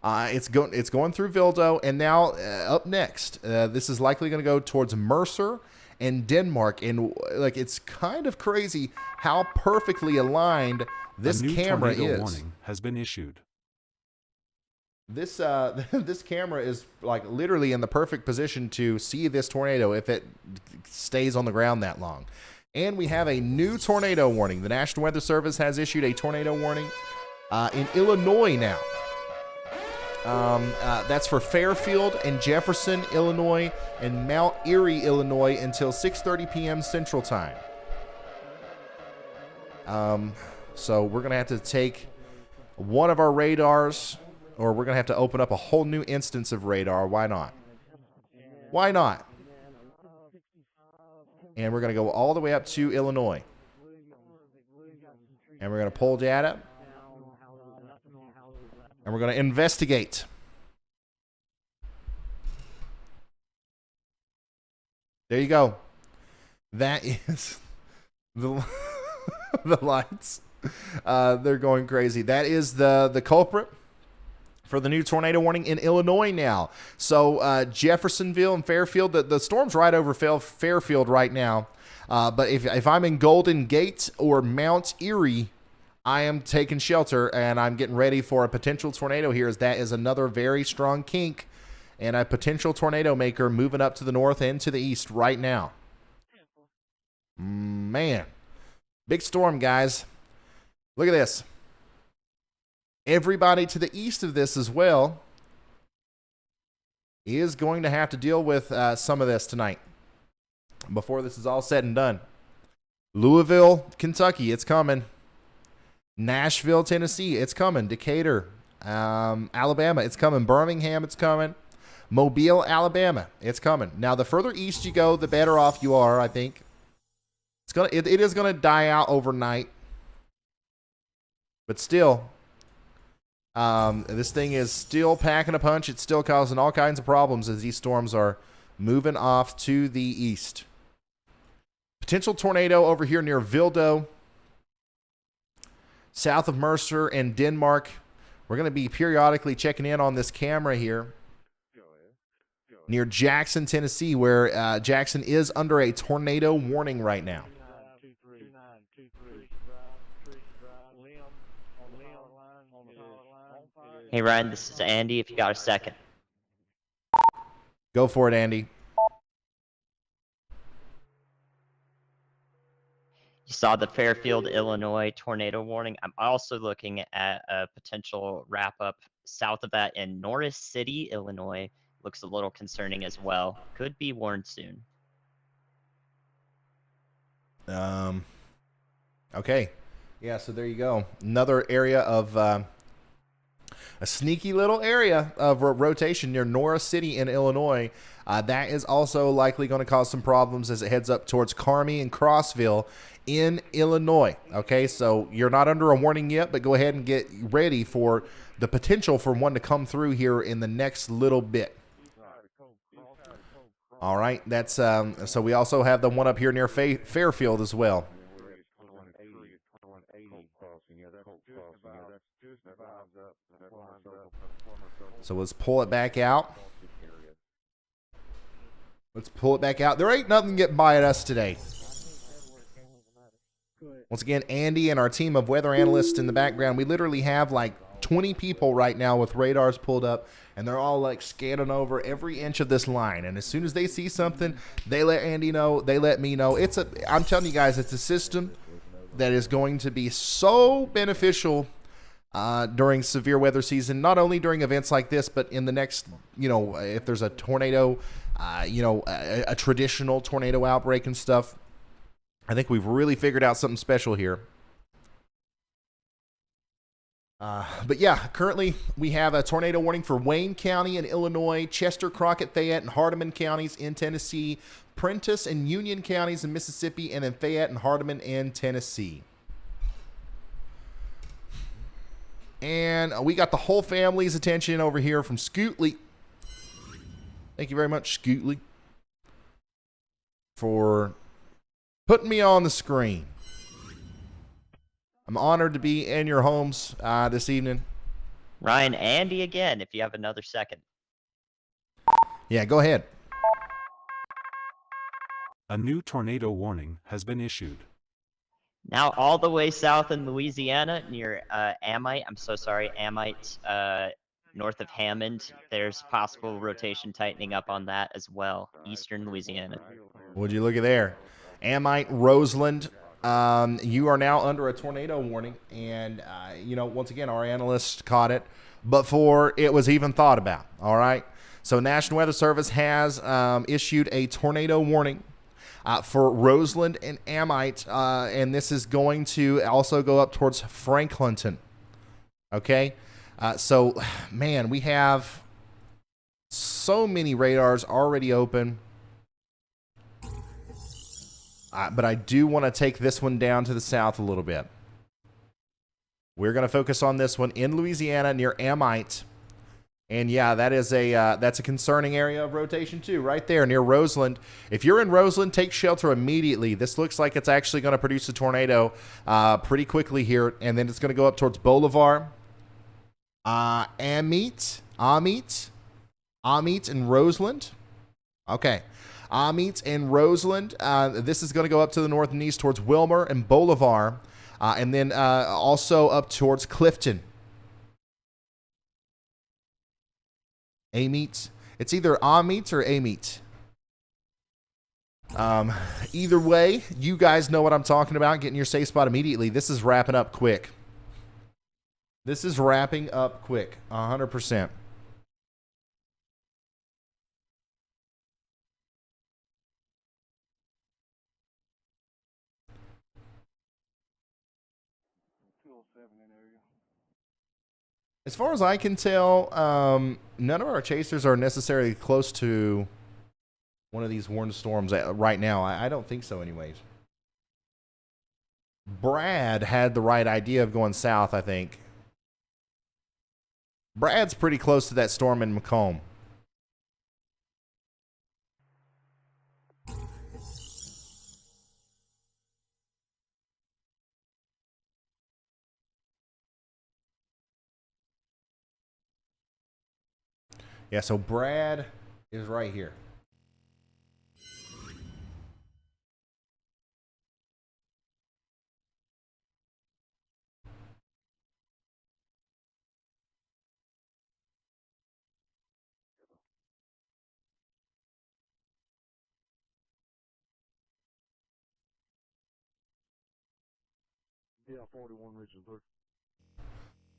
It's going through Vildo, and now up next, this is likely going to go towards Mercer and Denmark. And like, it's kind of crazy how perfectly aligned this camera is. A new tornado warning has been issued. This this camera is like literally in the perfect position to see this tornado if it stays on the ground that long. And we have a new tornado warning. The National Weather Service has issued a tornado warning in Illinois now. That's for Fairfield and Jefferson, Illinois, and Mount Erie, Illinois, until 6:30 p.m. Central Time. So we're going to have to take one of our radars, or we're going to have to open up a whole new instance of radar. Why not? Why not? And we're going to go all the way up to Illinois. And we're going to pull data. And we're going to investigate. There you go. That is the the lights. They're going crazy. That is the culprit for the new tornado warning in Illinois now. So Jeffersonville and Fairfield, the storm's right over Fairfield right now. But if I'm in Golden Gate or Mount Erie, I am taking shelter and I'm getting ready for a potential tornado here, as that is another very strong kink and a potential tornado maker moving up to the north and to the east right now. Man, big storm, guys. Look at this. Everybody to the east of this as well is going to have to deal with some of this tonight before this is all said and done. Louisville, Kentucky, it's coming. Nashville, Tennessee, it's coming. Decatur, Alabama, it's coming. Birmingham, it's coming. Mobile, Alabama, it's coming. Now, the further east you go, the better off you are, I think. it is gonna die out overnight, but still, this thing is still packing a punch. It's still causing all kinds of problems as these storms are moving off to the east. Potential tornado over here near Vildo, south of Mercer and Denmark. We're going to be periodically checking in on this camera here near Jackson, Tennessee, where Jackson is under a tornado warning right now. Hey, Ryan, this is Andy, if you got a second. Go for it, Andy. You saw the Fairfield, Illinois tornado warning. I'm also looking at a potential wrap-up south of that in Norris City, Illinois. Looks a little concerning as well. Could be warned soon. Okay. Yeah, so there you go. Another area of a sneaky little area of rotation near Norris City in Illinois. That is also likely going to cause some problems as it heads up towards Carmi and Crossville in Illinois. Okay, so you're not under a warning yet, but go ahead and get ready for the potential for one to come through here in the next little bit. All right, that's so we also have the one up here near Fairfield as well. So let's pull it back out. Let's pull it back out. There ain't nothing getting by at us today. Once again, Andy and our team of weather analysts in the background, we literally have like 20 people right now with radars pulled up, and they're all like scanning over every inch of this line. And as soon as they see something, they let Andy know, they let me know. I'm telling you guys, it's a system that is going to be so beneficial during severe weather season, not only during events like this, but in the next, if there's a tornado, a traditional tornado outbreak and stuff. I think we've really figured out something special here. But yeah, currently we have a tornado warning for Wayne County in Illinois, Chester, Crockett, Fayette, and Hardeman counties in Tennessee, Prentiss and Union counties in Mississippi, and then Fayette and Hardeman in Tennessee. And we got the whole family's attention over here from Scootley. Thank you very much, Scootley, for putting me on the screen. I'm honored to be in your homes this evening. Ryan, Andy again, if you have another second. Yeah, go ahead. A new tornado warning has been issued. Now all the way south in Louisiana near Amite, north of Hammond, there's possible rotation tightening up on that as well, eastern Louisiana. Would you look at there? Amite, Roseland, you are now under a tornado warning, and once again, our analysts caught it before it was even thought about. All right, so National Weather Service has issued a tornado warning for Roseland and Amite, and this is going to also go up towards Franklinton. Okay, so man, we have so many radars already open. But I do want to take this one down to the south a little bit. We're going to focus on this one in Louisiana near Amite. And yeah, that's a concerning area of rotation too, right there near Roseland. If you're in Roseland, take shelter immediately. This looks like it's actually going to produce a tornado pretty quickly here. And then it's going to go up towards Bolivar, Amite and Roseland. Okay. Amite and Roseland. This is going to go up to the north and east towards Wilmer and Bolivar, and then also up towards Clifton. Amite. It's either Amite or Amite. Either way, you guys know what I'm talking about. Get in your safe spot immediately. This is wrapping up quick. 100%. As far as I can tell, none of our chasers are necessarily close to one of these warned storms right now. I don't think so anyways. Brad had the right idea of going south, I think. Brad's pretty close to that storm in Macomb. Yeah, so Brad is right here. Yeah, 41 Richard.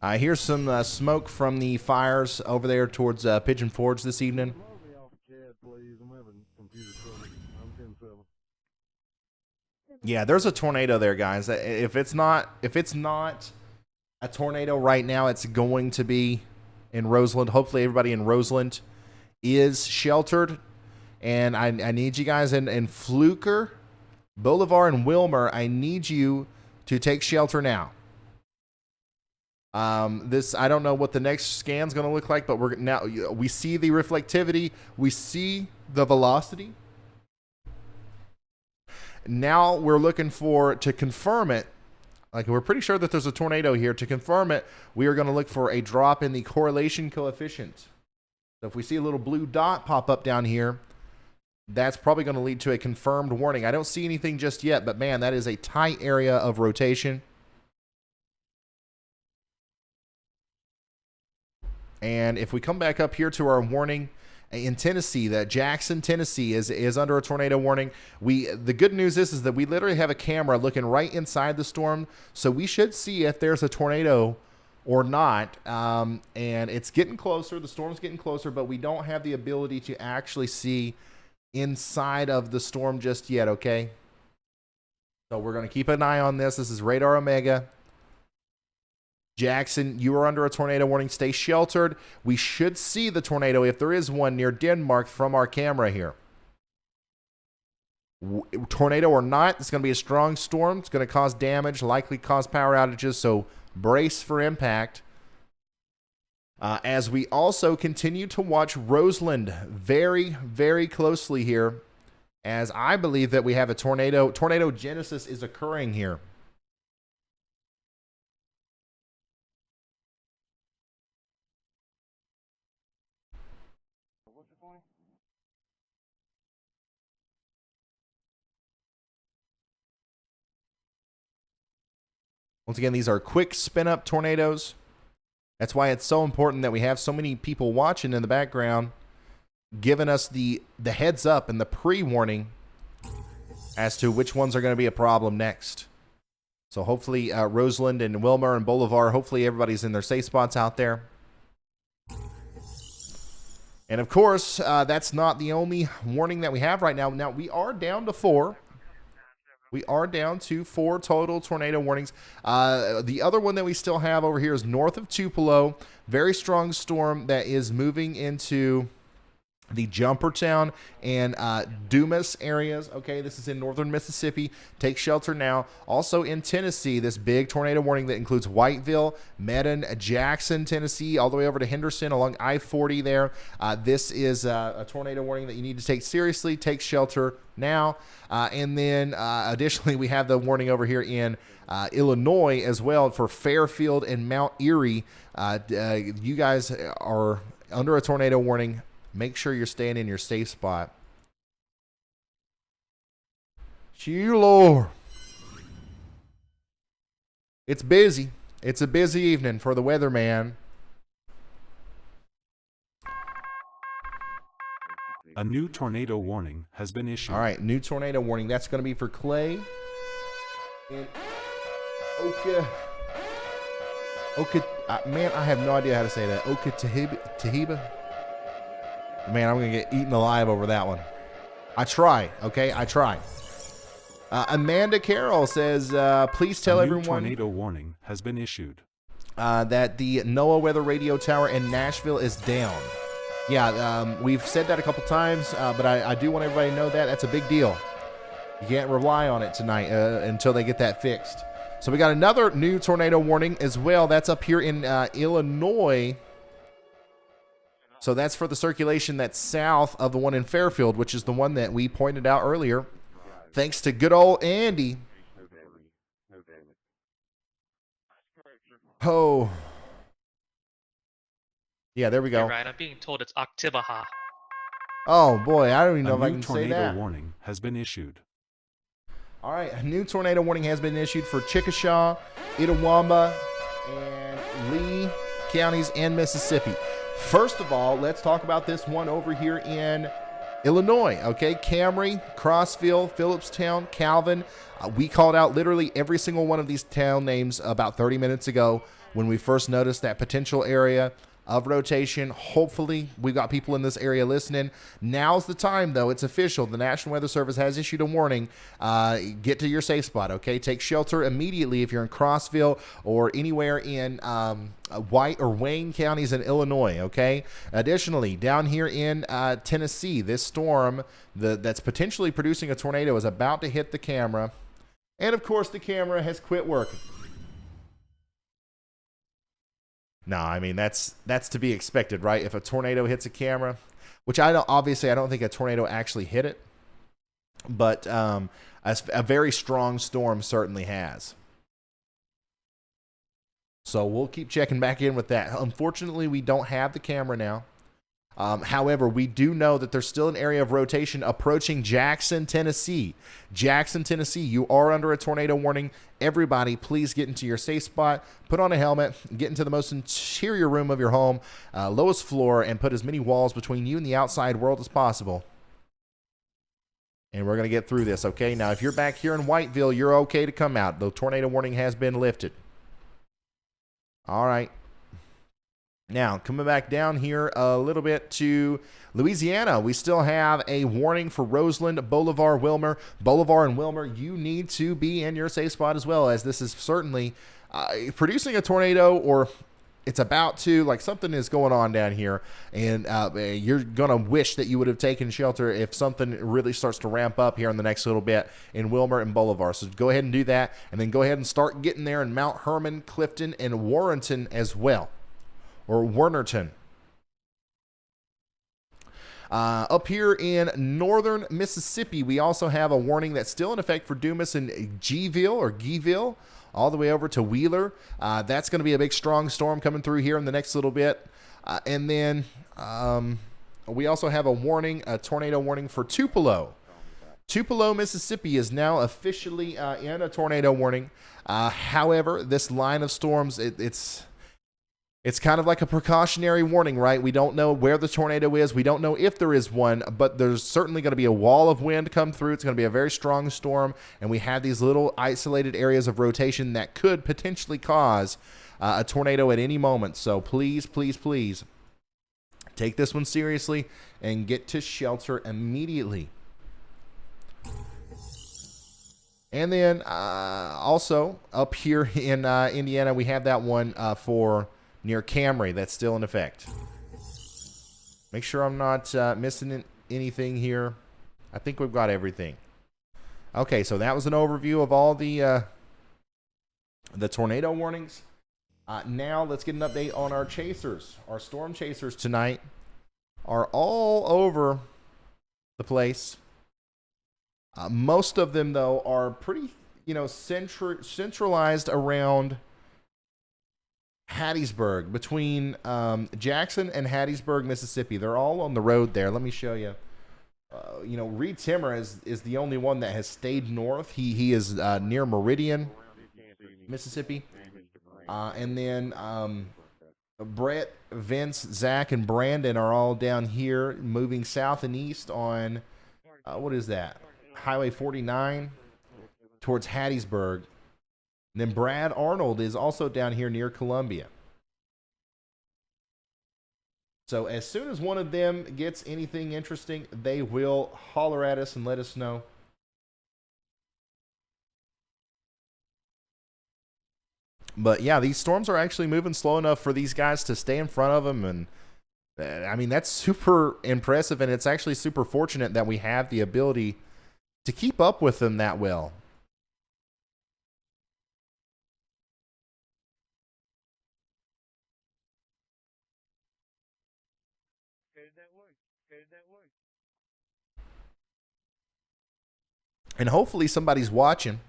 I hear some smoke from the fires over there towards Pigeon Forge this evening. Yeah, there's a tornado there, guys. If it's not a tornado right now, it's going to be in Roseland. Hopefully, everybody in Roseland is sheltered. And I need you guys in Fluker, Bolivar, and Wilmer. I need you to take shelter now. I don't know what the next scan's going to look like, but we see the reflectivity, we see the velocity. Now we're looking to confirm it. Like, we're pretty sure that there's a tornado here. To confirm it, we are going to look for a drop in the correlation coefficient. So if we see a little blue dot pop up down here, that's probably going to lead to a confirmed warning. I don't see anything just yet, but man, that is a tight area of rotation. And if we come back up here to our warning in Tennessee, that Jackson, Tennessee is under a tornado warning. The good news is that we literally have a camera looking right inside the storm, so we should see if there's a tornado or not. And it's getting closer. The storm's getting closer, but we don't have the ability to actually see inside of the storm just yet, okay? So we're going to keep an eye on this. This is Radar Omega. Jackson, you are under a tornado warning. Stay sheltered. We should see the tornado, if there is one, near Denmark from our camera here. Tornado or not, it's going to be a strong storm. It's going to cause damage, likely cause power outages, so brace for impact. As we also continue to watch Roseland very, very closely here, as I believe that we have a tornado genesis is occurring here. Once again, these are quick spin-up tornadoes. That's why it's so important that we have so many people watching in the background, giving us the heads up and the pre-warning as to which ones are going to be a problem next. So hopefully Roseland and Wilmer and Bolivar, hopefully everybody's in their safe spots out there. And of course, that's not the only warning that we have right now. Now, we are down to 4. We are down to 4 total tornado warnings. The other one that we still have over here is north of Tupelo. Very strong storm that is moving into the Jumpertown and Dumas areas. Okay, this is in northern Mississippi. Take shelter now. Also in Tennessee, this big tornado warning that includes Whiteville, Medon, Jackson, Tennessee, all the way over to Henderson along I-40 there. This is a tornado warning that you need to take seriously. Take shelter now. And then additionally, we have the warning over here in Illinois as well for Fairfield and Mount Erie. You guys are under a tornado warning. Make sure you're staying in your safe spot. Lord. It's busy. It's a busy evening for the weatherman. A new tornado warning has been issued. All right, new tornado warning. That's going to be for Clay and man, I have no idea how to say that. Tahiba. Man, I'm going to get eaten alive over that one. I try, okay? I try. Amanda Carroll says, please tell everyone... A new tornado warning has been issued. That the NOAA weather radio tower in Nashville is down. Yeah, we've said that a couple times, but I do want everybody to know that. That's a big deal. You can't rely on it tonight until they get that fixed. So we got another new tornado warning as well. That's up here in Illinois. So that's for the circulation that's south of the one in Fairfield, which is the one that we pointed out earlier. Thanks to good old Andy. Oh. Yeah, there we go. Hey, Ryan, I'm being told it's Octivaha. Oh, boy, I don't even know if I A new can say that. tornado warning has been issued. All right, a new tornado warning has been issued for Chickasha, Itawamba, and Lee counties in Mississippi. First of all, let's talk about this one over here in Illinois, okay? Camry, Crossville, Phillipstown, Calvin. We called out literally every single one of these town names about 30 minutes ago when we first noticed that potential area of rotation. Hopefully, we've got people in this area listening. Now's the time, though. It's official. The National Weather Service has issued a warning. Get to your safe spot, okay? Take shelter immediately if you're in Crossville or anywhere in White or Wayne counties in Illinois, okay? Additionally, down here in Tennessee, this storm that's potentially producing a tornado is about to hit the camera. And, of course, the camera has quit working. No, I mean, that's to be expected, right? If a tornado hits a camera, which I don't think a tornado actually hit it, but a very strong storm certainly has. So we'll keep checking back in with that. Unfortunately, we don't have the camera now. However, we do know that there's still an area of rotation approaching Jackson, Tennessee. Jackson, Tennessee, you are under a tornado warning. Everybody, please get into your safe spot, put on a helmet, get into the most interior room of your home, lowest floor, and put as many walls between you and the outside world as possible. And we're going to get through this, okay? Now, if you're back here in Whiteville, you're okay to come out. The tornado warning has been lifted. All right. Now, coming back down here a little bit to Louisiana, we still have a warning for Roseland, Bolivar, Wilmer. Bolivar and Wilmer, you need to be in your safe spot as well, as this is certainly producing a tornado, or it's about to, like something is going on down here, and you're going to wish that you would have taken shelter if something really starts to ramp up here in the next little bit in Wilmer and Bolivar. So go ahead and do that, and then go ahead and start getting there in Mount Herman, Clifton, and Warrenton as well. Or Wernerton. Up here in northern Mississippi, we also have a warning that's still in effect for Dumas and Guyville, all the way over to Wheeler. That's going to be a big, strong storm coming through here in the next little bit. And then we also have a tornado warning for Tupelo. Tupelo, Mississippi is now officially in a tornado warning. However, this line of storms, it's kind of like a precautionary warning, right? We don't know where the tornado is. We don't know if there is one, but there's certainly going to be a wall of wind come through. It's going to be a very strong storm, and we have these little isolated areas of rotation that could potentially cause a tornado at any moment. So please, please, please take this one seriously and get to shelter immediately. And then also up here in Indiana, we have that one for near Camry that's still in effect. Make sure I'm not missing anything here. I think we've got everything. Okay, so that was an overview of all the tornado warnings. Now let's get an update on our chasers. Our storm chasers tonight are all over the place. Most of them, though, are pretty, centralized around Hattiesburg, between Jackson and Hattiesburg, Mississippi. They're all on the road there. Let me show you. Reed Timmer is the only one that has stayed north. He is near Meridian, Mississippi. And then Brett, Vince, Zach, and Brandon are all down here, moving south and east on, what is that? Highway 49 towards Hattiesburg. And then Brad Arnold is also down here near Columbia. So as soon as one of them gets anything interesting, they will holler at us and let us know. But yeah, these storms are actually moving slow enough for these guys to stay in front of them. And I mean, that's super impressive. And it's actually super fortunate that we have the ability to keep up with them that well. And hopefully somebody's watching,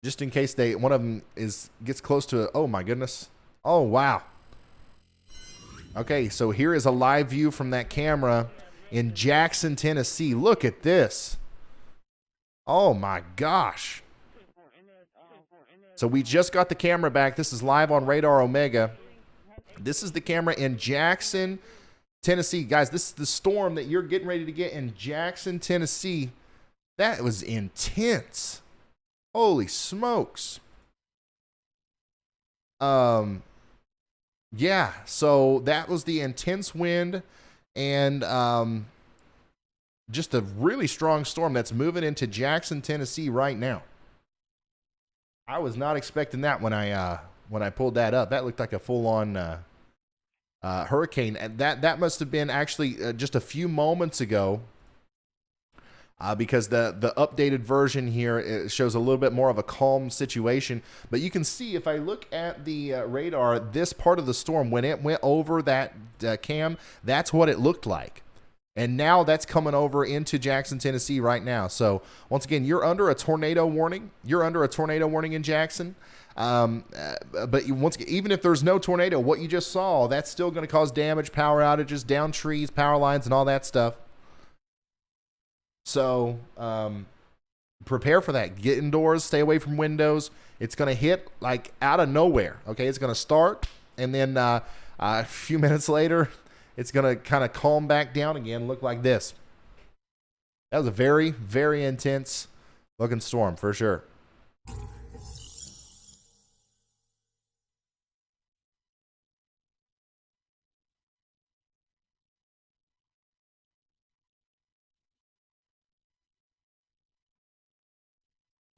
just in case one of them gets close to it. Oh my goodness. Oh wow. Okay, so here is a live view from that camera in Jackson, Tennessee. Look at this. Oh my gosh. So we just got the camera back. This is live on Radar Omega. This is the camera in Jackson, Tennessee. Guys, this is the storm that you're getting ready to get in Jackson, Tennessee. That was intense. Holy smokes. Yeah, so that was the intense wind and just a really strong storm that's moving into Jackson, Tennessee right now. I was not expecting that when I pulled that up. That looked like a full-on hurricane. And that must have been actually just a few moments ago, because the updated version here, it shows a little bit more of a calm situation. But you can see, if I look at the radar, this part of the storm, when it went over that cam, that's what it looked like. And now that's coming over into Jackson, Tennessee right now. So once again, you're under a tornado warning. You're under a tornado warning in Jackson. But even if there's no tornado, what you just saw, that's still going to cause damage, power outages, down trees, power lines, and all that stuff. So prepare for that. Get indoors, stay away from windows. It's going to hit like out of nowhere. Okay, it's going to start, and then a few minutes later, it's going to kind of calm back down again, look like this. That was a very, very intense looking storm for sure.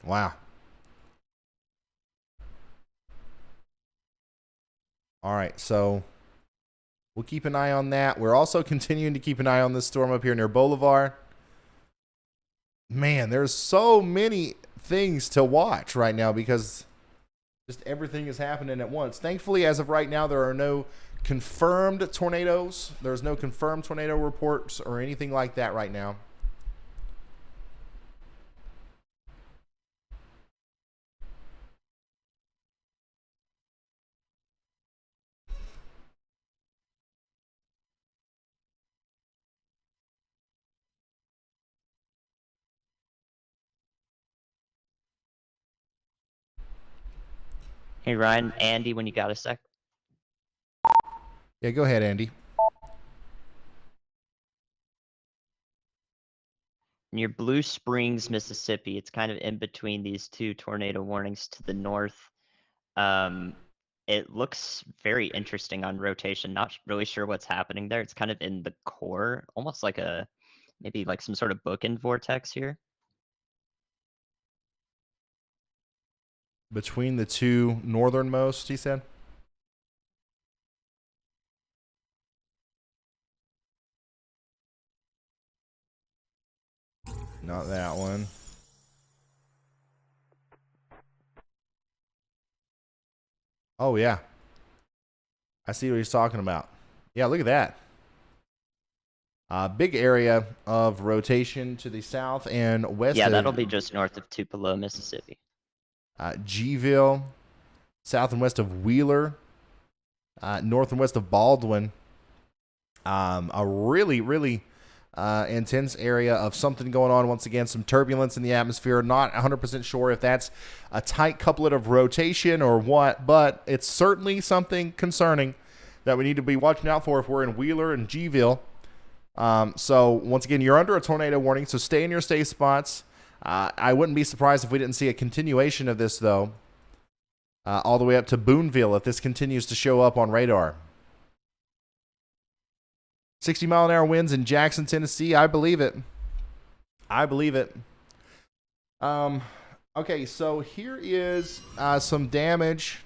Wow. All right, so we'll keep an eye on that. We're also continuing to keep an eye on this storm up here near Bolivar. Man, there's so many things to watch right now because just everything is happening at once. Thankfully, as of right now, there are no confirmed tornadoes. There's no confirmed tornado reports or anything like that right now. Hey, Ryan, Andy, when you got a sec. Yeah, go ahead, Andy. Near Blue Springs, Mississippi, it's kind of in between these two tornado warnings to the north. It looks very interesting on rotation. Not really sure what's happening there. It's kind of in the core, almost like maybe like some sort of bookend vortex here. Between the two northernmost, he said? Not that one. Oh, yeah. I see what he's talking about. Yeah, look at that. Big area of rotation to the south and west. Yeah, that'll be just north of Tupelo, Mississippi. Gville, south and west of Wheeler, north and west of Baldwin. A really, really intense area of something going on. Once again, some turbulence in the atmosphere. Not 100% sure if that's a tight couplet of rotation or what, but it's certainly something concerning that we need to be watching out for if we're in Wheeler and Gville. So once again, you're under a tornado warning, so stay in your safe spots. I wouldn't be surprised if we didn't see a continuation of this, though, all the way up to Boonville if this continues to show up on radar. 60-mile-an-hour winds in Jackson, Tennessee. I believe it. I believe it. Okay, so here is some damage.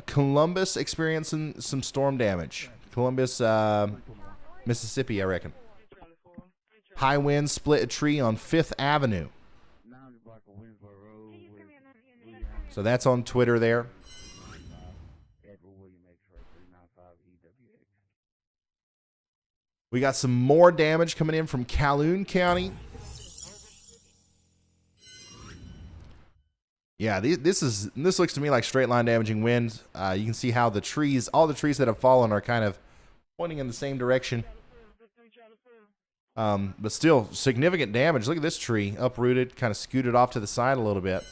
Columbus experiencing some storm damage. Columbus, Mississippi, I reckon. High winds split a tree on 5th Avenue. So that's on Twitter there. We got some more damage coming in from Calhoun County. Yeah, this looks to me like straight line damaging wind. You can see how the trees, all the trees that have fallen, are kind of pointing in the same direction. But still, significant damage. Look at this tree, uprooted, kind of scooted off to the side a little bit.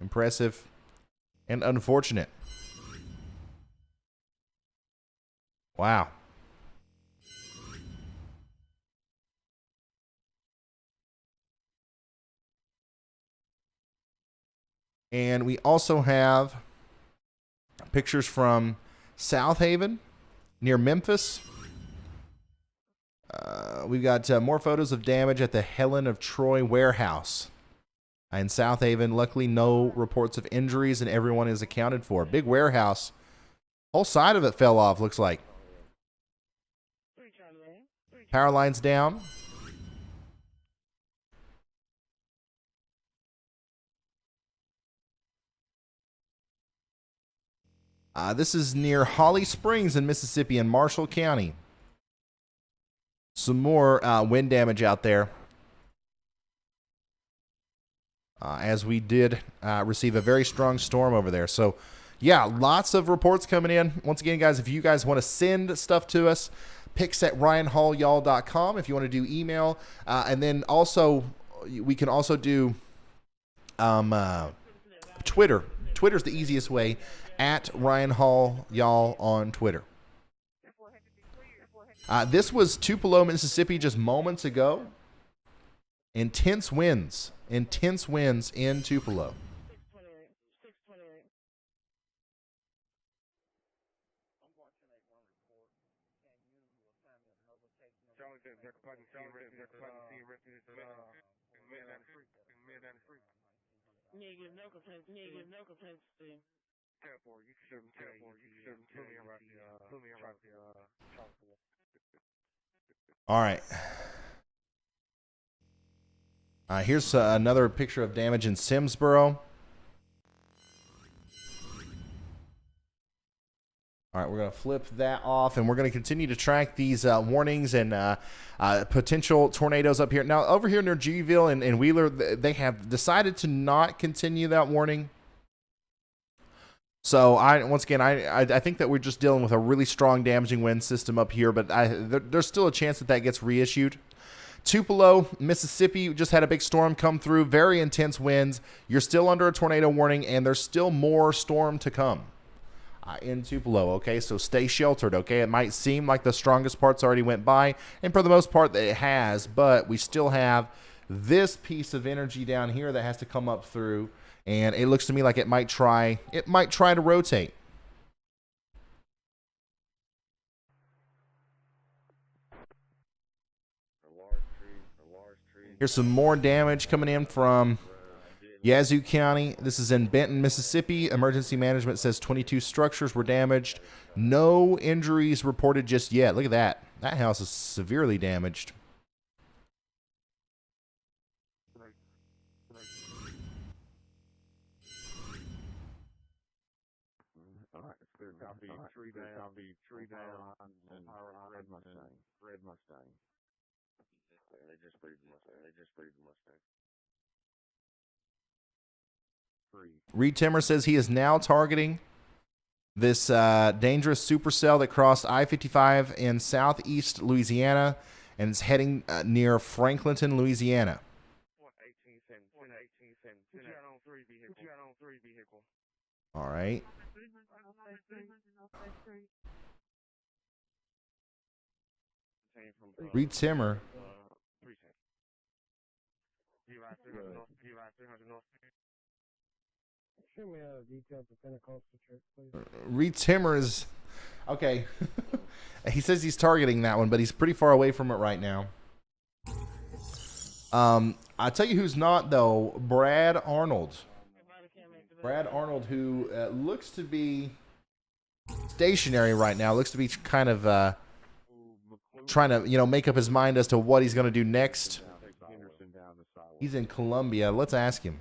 Impressive and unfortunate. Wow. And we also have pictures from South Haven near Memphis. We've got more photos of damage at the Helen of Troy warehouse in South Haven. Luckily, no reports of injuries and everyone is accounted for. Big warehouse. Whole side of it fell off, looks like. Power lines down. This is near Holly Springs in Mississippi in Marshall County. Some more wind damage out there. As we did receive a very strong storm over there. So, yeah, lots of reports coming in. Once again, guys, if you guys want to send stuff to us, pics@ryanhallyall.com if you want to do email. And then also, we can also do Twitter. Twitter's the easiest way, at Ryan Hall Y'all on Twitter. This was Tupelo, Mississippi just moments ago. Intense winds in Tupelo. All right. Here's another picture of damage in Simsboro. All right, we're going to flip that off, and we're going to continue to track these warnings and potential tornadoes up here. Now, over here near Gville and Wheeler, they have decided to not continue that warning. So, once again, I think that we're just dealing with a really strong damaging wind system up here, but there's still a chance that that gets reissued. Tupelo, Mississippi, just had a big storm come through, very intense winds. You're still under a tornado warning, and there's still more storm to come in Tupelo, okay? So stay sheltered, okay? It might seem like the strongest parts already went by, and for the most part, it has, but we still have this piece of energy down here that has to come up through, and it looks to me like it might try to rotate. Here's some more damage coming in from Yazoo County. This is in Benton, Mississippi. Emergency management says 22 structures were damaged. No injuries reported just yet. Look at that. That house is severely damaged. Red Mustang. They just breed Mustang. Reed Timmer says he is now targeting this dangerous supercell that crossed I-55 in southeast Louisiana and is heading near Franklinton, Louisiana. All right. Reed Timmer. Reed Timmer is okay. He says he's targeting that one, but he's pretty far away from it right now. I'll tell you who's not though. Brad Arnold. Brad Arnold, who looks to be stationary right now, looks to be kind of trying to, make up his mind as to what he's going to do next. He's in Columbia. Let's ask him.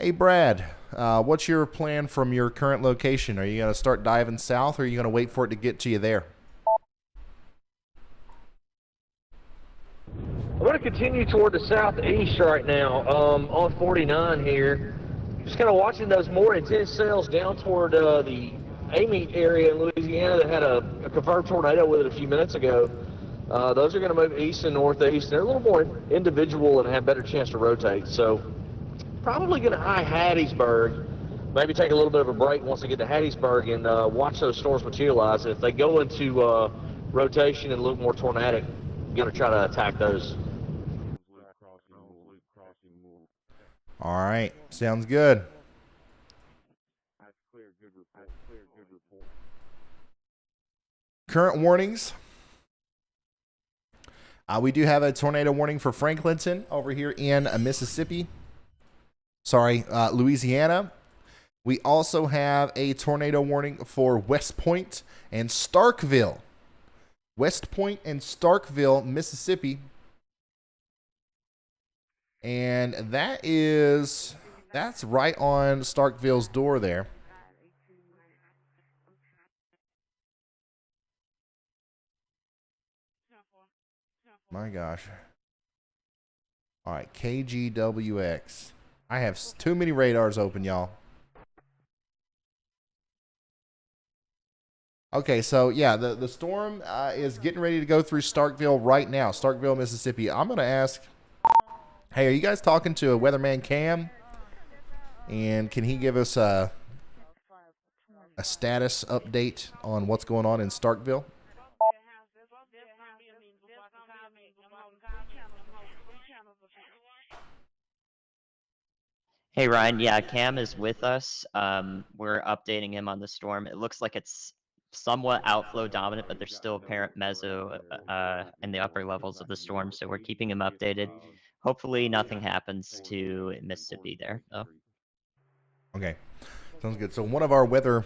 Hey, Brad, what's your plan from your current location? Are you going to start diving south, or are you going to wait for it to get to you there? I'm going to continue toward the southeast right now, on 49 here. Just kind of watching those more intense cells down toward the Amite area in Louisiana that had a confirmed tornado with it a few minutes ago. Those are going to move east and northeast. They're a little more individual and have better chance to rotate. So probably going to eye Hattiesburg. Maybe take a little bit of a break once they get to Hattiesburg and watch those storms materialize. If they go into rotation and look more tornadic, going to try to attack those. All right, sounds good. Current warnings. We do have a tornado warning for Franklinton over here in Mississippi. Sorry, Louisiana. We also have a tornado warning for West Point and Starkville. West Point and Starkville, Mississippi. And that's right on Starkville's door there. My gosh. All right, KGWX. I have too many radars open, y'all. Okay, so yeah, the storm is getting ready to go through Starkville right now. Starkville, Mississippi. I'm going to ask, hey, are you guys talking to a weatherman Cam? And can he give us a status update on what's going on in Starkville? Hey Ryan, yeah, Cam is with us. We're updating him on the storm. It looks like it's somewhat outflow dominant, but there's still apparent meso in the upper levels of the storm, so we're keeping him updated. Hopefully nothing happens to Mississippi there, though. Okay, sounds good. So one of our weather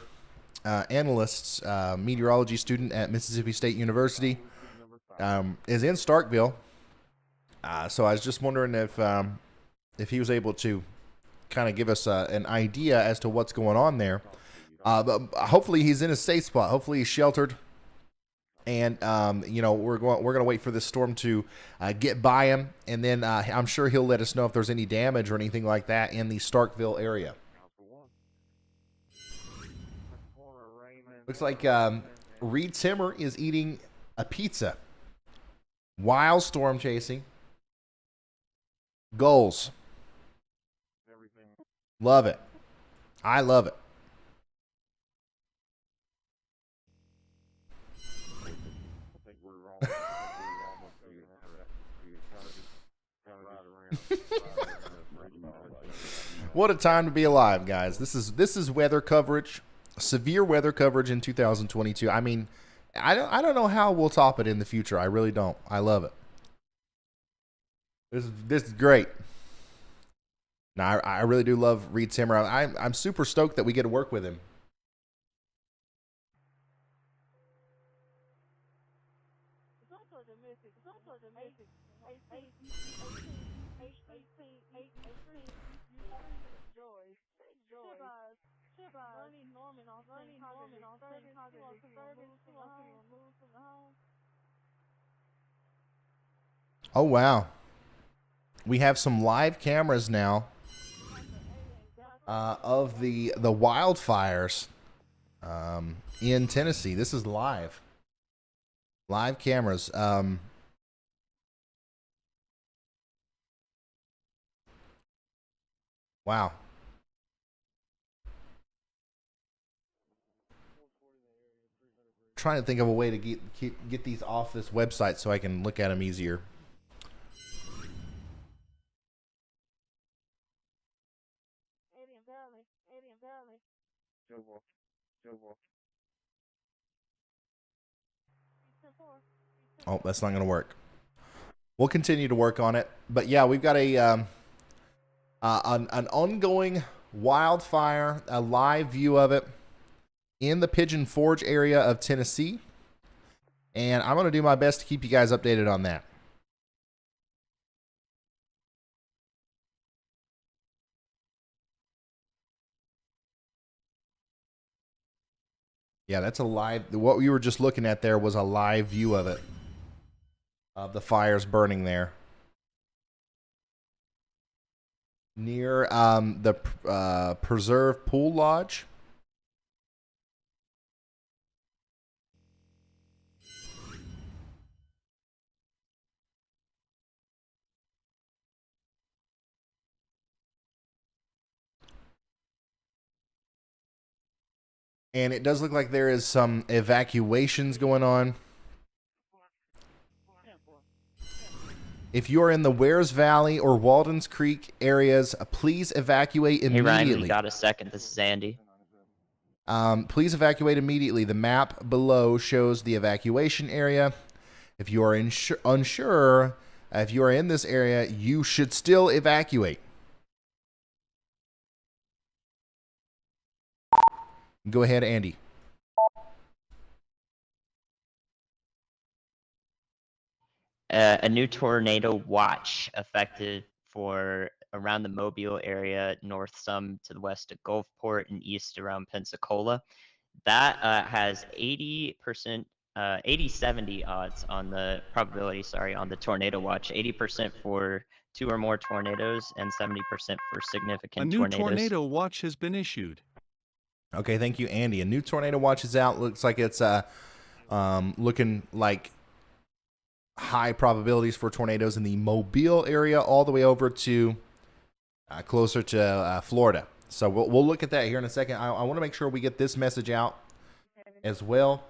analysts, meteorology student at Mississippi State University, is in Starkville. So I was just wondering if he was able to kind of give us an idea as to what's going on there. But hopefully he's in a safe spot. Hopefully he's sheltered. And we're going to wait for this storm to get by him, and then I'm sure he'll let us know if there's any damage or anything like that in the Starkville area. Looks like Reed Timmer is eating a pizza while storm chasing. Goals. Love it. I love it. What a time to be alive, guys. This is weather coverage, severe weather coverage in 2022. I mean, I don't know how we'll top it in the future. I really don't. I love it. This is great. Now, I really do love Reed Timmer. I'm super stoked that we get to work with him. Oh, wow. We have some live cameras now of the wildfires in Tennessee. This is live. Live cameras. Wow. Trying to think of a way to get these off this website so I can look at them easier. Oh, that's not going to work. We'll continue to work on it. But yeah, we've got an ongoing wildfire, a live view of it in the Pigeon Forge area of Tennessee. And I'm going to do my best to keep you guys updated on that. Yeah, that's a live. What we were just looking at there was a live view of it, of the fires burning there near the Preserve Pool Lodge. And it does look like there is some evacuations going on. If you are in the Wares Valley or Walden's Creek areas, please evacuate immediately. Hey Ryan, we got a second. This is Andy. Please evacuate immediately. The map below shows the evacuation area. If you are unsure, if you are in this area, you should still evacuate. Go ahead, Andy. A new tornado watch affected for around the Mobile area, north some to the west of Gulfport and east around Pensacola. That has 80%, 80-70 odds on the probability, on the tornado watch. 80% for 2 or more tornadoes and 70% for significant A new tornadoes. tornado watch has been issued. Okay, thank you, Andy. A new tornado watch is out. Looks like it's looking like high probabilities for tornadoes in the Mobile area all the way over to closer to Florida. So we'll look at that here in a second. I want to make sure we get this message out as well.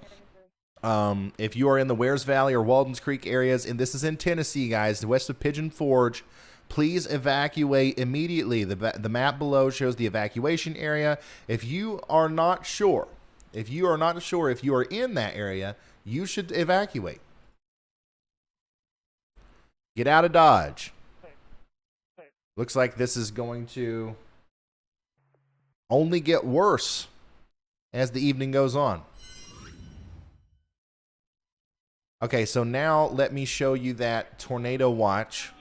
If you are in the Wares Valley or Walden's Creek areas, and this is in Tennessee, guys, west of Pigeon Forge, please evacuate immediately. The map below shows the evacuation area. If you are not sure if you are in that area, you should evacuate. Get out of Dodge. Looks like this is going to only get worse as the evening goes on. Okay, so now let me show you that tornado watch.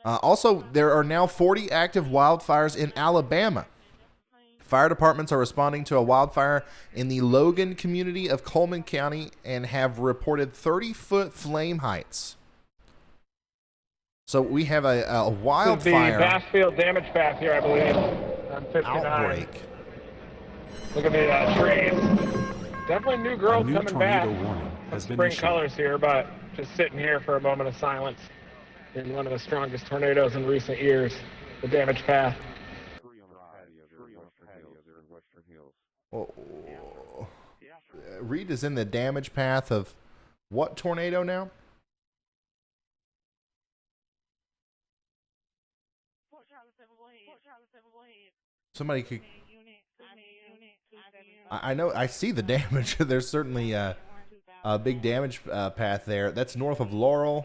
Also, there are now 40 active wildfires in Alabama. Fire departments are responding to a wildfire in the Logan community of Coleman County and have reported 30-foot flame heights. So we have a wildfire. The Bassfield damage path here, I believe, on 59. Outbreak. Look at the trees. Definitely new growth coming back. Has been Spring issued. colors here, but just sitting here for a moment of silence in one of the strongest tornadoes in recent years. The damage path. Reed is in the damage path of what tornado now? Somebody could. I know. I see the damage. There's certainly a big damage path there. That's north of Laurel.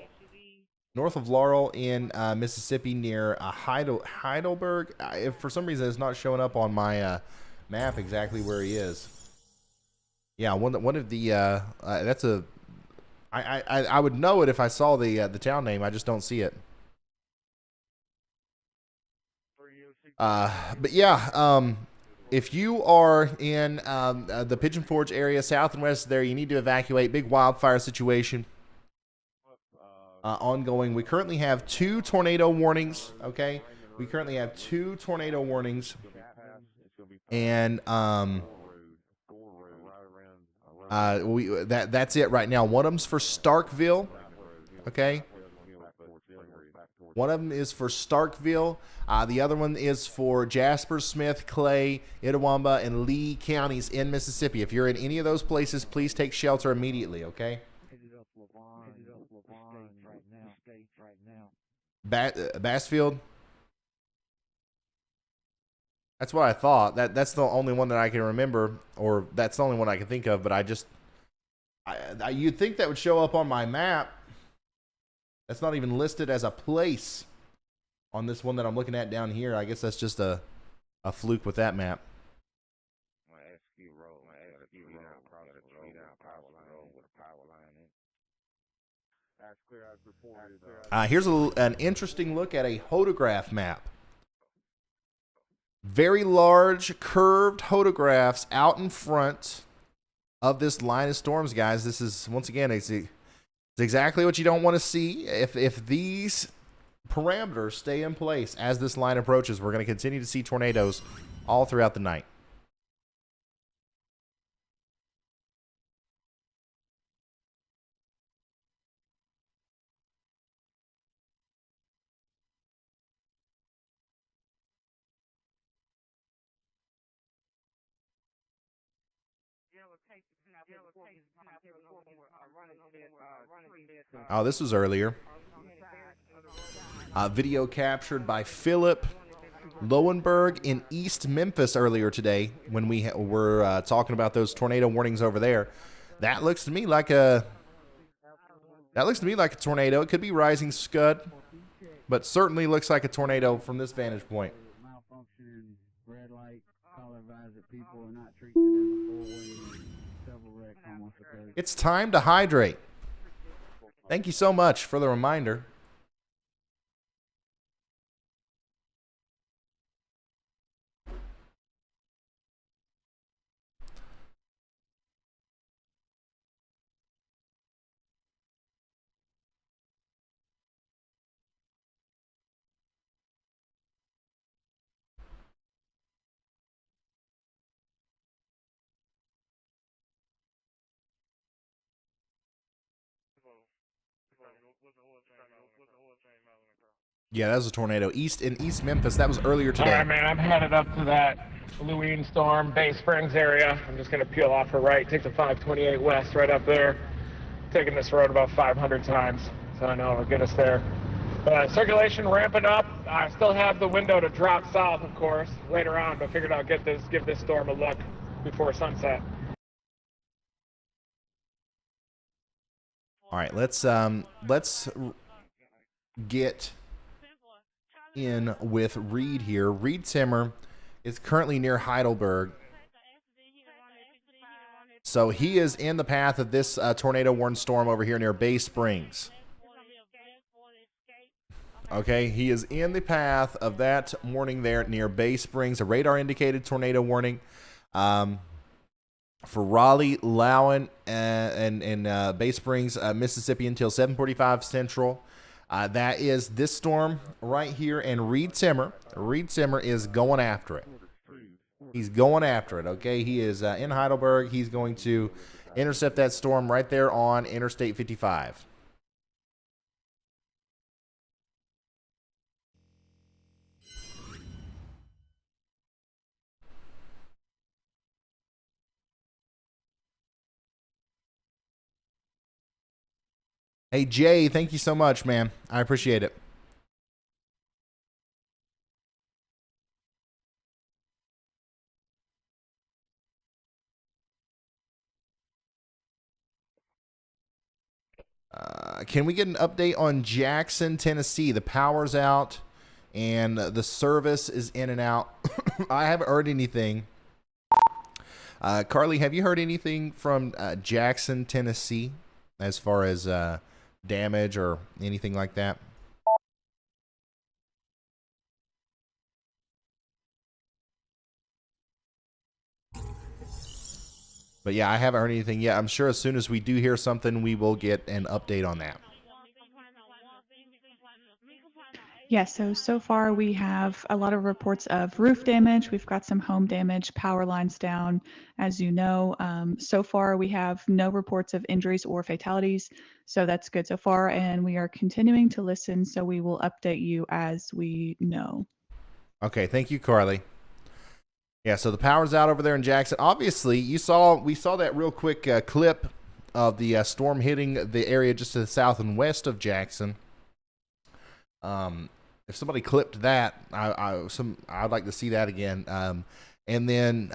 North of Laurel in Mississippi near Heidelberg. If for some reason it's not showing up on my map exactly where he is. Yeah, one of the that's a. I would know it if I saw the town name. I just don't see it. But yeah, if you are in the Pigeon Forge area, south and west there, you need to evacuate. Big wildfire situation ongoing. We currently have 2 tornado warnings. Okay, we currently have 2 tornado warnings, and that's it right now. One of them's for Starkville. Okay. One of them is for Starkville. The other one is for Jasper, Smith, Clay, Itawamba, and Lee counties in Mississippi. If you're in any of those places, please take shelter immediately, okay? Bassfield? That's what I thought. That's the only one that I can remember, or that's the only one I can think of, but you'd think that would show up on my map. That's not even listed as a place on this one that I'm looking at down here. I guess that's just a fluke with that map. Here's an interesting look at a hodograph map. very large curved photographs out in front of this line of storms, guys. This is, once again, it's exactly what you don't want to see. If these parameters stay in place as this line approaches, we're going to continue to see tornadoes all throughout the night. Oh, this was earlier. Video captured by Philip Lowenberg in East Memphis earlier today when we were talking about those tornado warnings over there. That looks to me like a tornado. It could be rising scud, but certainly looks like a tornado from this vantage point. It's time to hydrate. Thank you so much for the reminder. Yeah, that was a tornado. In East Memphis. That was earlier today. All right, man. I'm headed up to that Louisiana storm, Bay Springs area. I'm just going to peel off her right, take the 528 west right up there. Taking this road about 500 times, so I know it'll get us there. Circulation ramping up. I still have the window to drop south, of course, later on, but figured I'll give this storm a look before sunset. All right, let's get in with Reed here. Reed Timmer is currently near Heidelberg. So he is in the path of this tornado warned storm over here near Bay Springs. Okay, he is in the path of that warning there near Bay Springs, a radar indicated tornado warning. For Raleigh, Lowen, and Bay Springs, Mississippi until 7:45 Central. That is this storm right here, and Reed Timmer. Reed Timmer is going after it. He's going after it, okay? He is in Heidelberg. He's going to intercept that storm right there on Interstate 55. Hey, Jay, thank you so much, man. I appreciate it. Can we get an update on Jackson, Tennessee? The power's out and the service is in and out. I haven't heard anything. Carly, have you heard anything from Jackson, Tennessee as far as damage or anything like that? But yeah, I haven't heard anything yet. I'm sure as soon as we do hear something, we will get an update on that. Yeah, so far we have a lot of reports of roof damage. We've got some home damage, power lines down, as you know. So far we have no reports of injuries or fatalities, so that's good so far, and we are continuing to listen, so we will update you as we know. Okay, thank you, Carly. Yeah, so the power's out over there in Jackson. Obviously, we saw that real quick clip of the storm hitting the area just to the south and west of Jackson. If somebody clipped that, I'd like to see that again. And then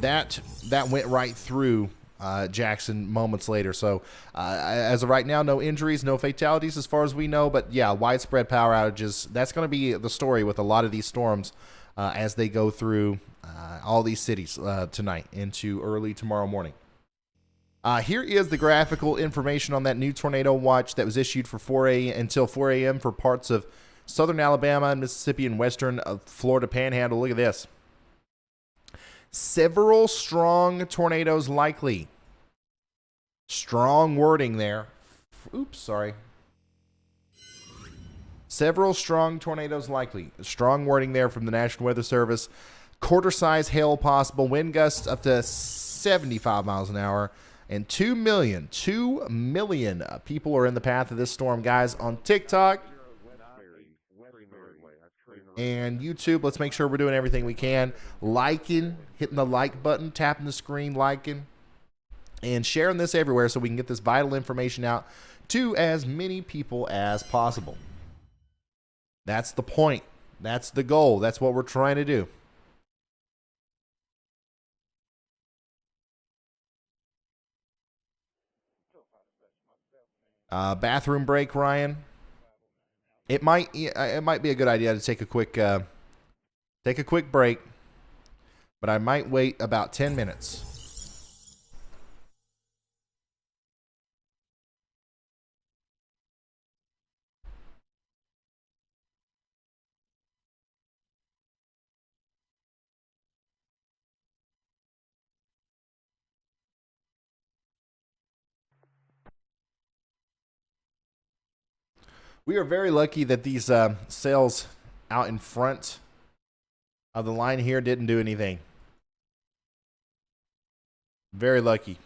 that went right through Jackson moments later. So as of right now, no injuries, no fatalities as far as we know. But yeah, widespread power outages. That's going to be the story with a lot of these storms as they go through all these cities tonight into early tomorrow morning. Here is the graphical information on that new tornado watch that was issued for 4 a.m. until 4 a.m. for parts of southern Alabama and Mississippi and western Florida Panhandle. Look at this. Several strong tornadoes likely. Strong wording there. Oops, sorry. Several strong tornadoes likely. Strong wording there from the National Weather Service. Quarter-size hail possible. Wind gusts up to 75 miles an hour. And 2 million people are in the path of this storm, guys, on TikTok and YouTube. Let's make sure we're doing everything we can. Liking, hitting the like button, tapping the screen, liking, and sharing this everywhere so we can get this vital information out to as many people as possible. That's the point. That's the goal. That's what we're trying to do. Bathroom break, Ryan. It might be a good idea to take a quick break, but I might wait about 10 minutes. We are very lucky that these sails out in front of the line here didn't do anything. Very lucky.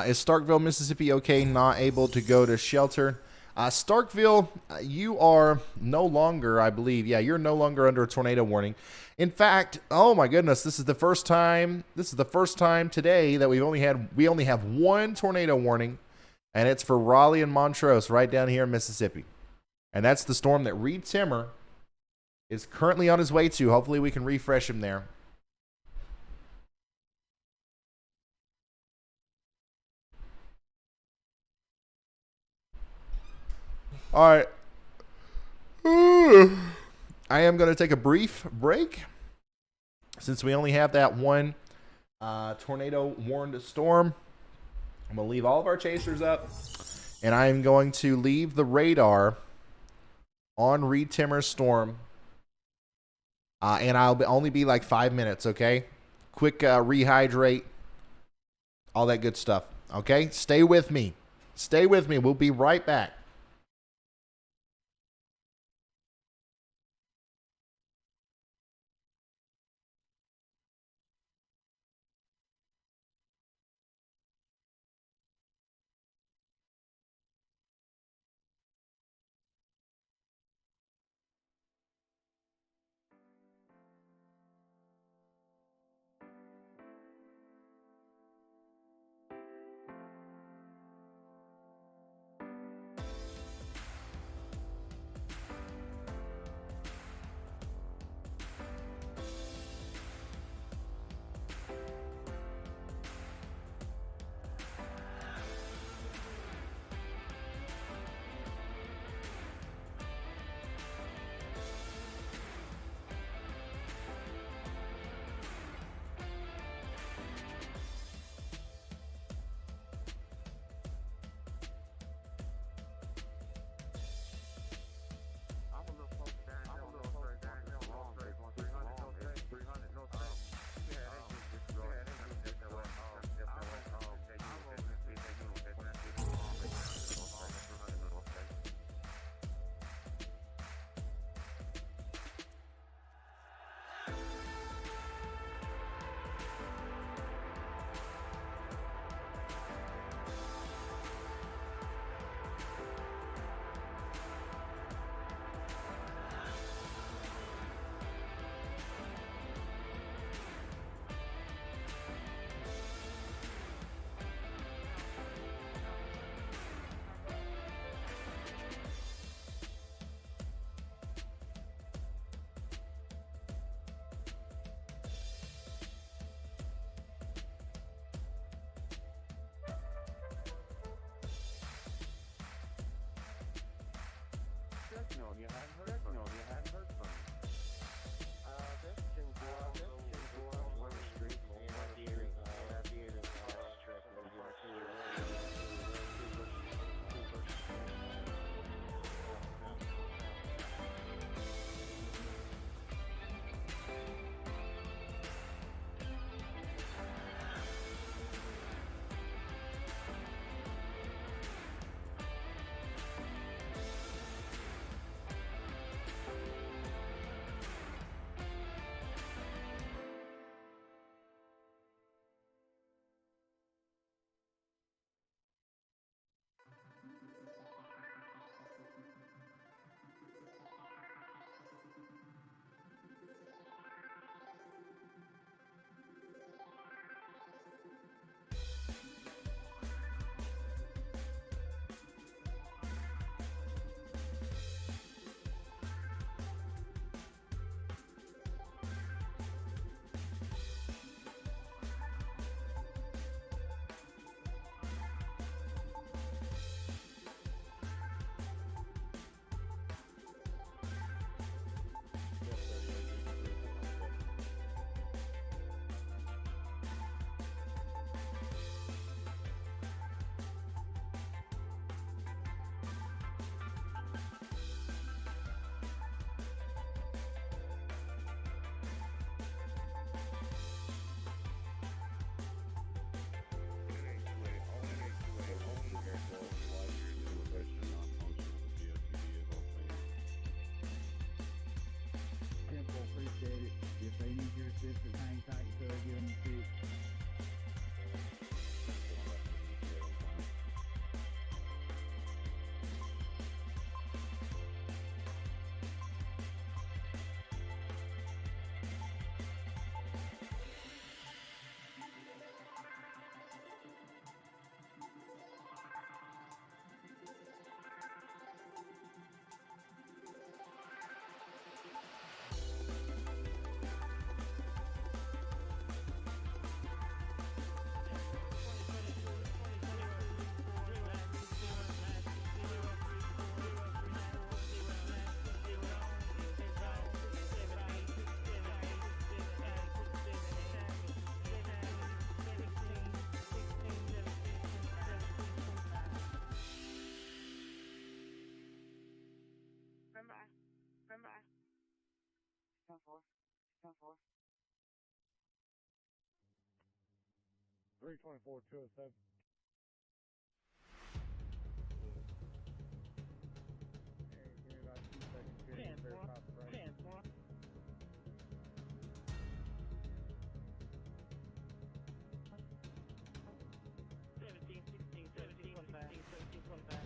Is Starkville, Mississippi okay? Not able to go to shelter. Starkville, you are no longer, I believe, you're no longer under a tornado warning. In fact, oh my goodness, this is the first time today that we only have one tornado warning, and it's for Raleigh and Montrose right down here in Mississippi. And that's the storm that Reed Timmer is currently on his way to. Hopefully we can refresh him there. All right. I am going to take a brief break since we only have that one tornado warned storm. I'm going to leave all of our chasers up, and I am going to leave the radar on Reed Timmer's storm, and I'll only be like 5 minutes, okay? Quick rehydrate, all that good stuff, okay? Stay with me. Stay with me. We'll be right back. 324 207. Give me about 2 seconds here to verify the price. 17, 16, 17, 25, 17, 25.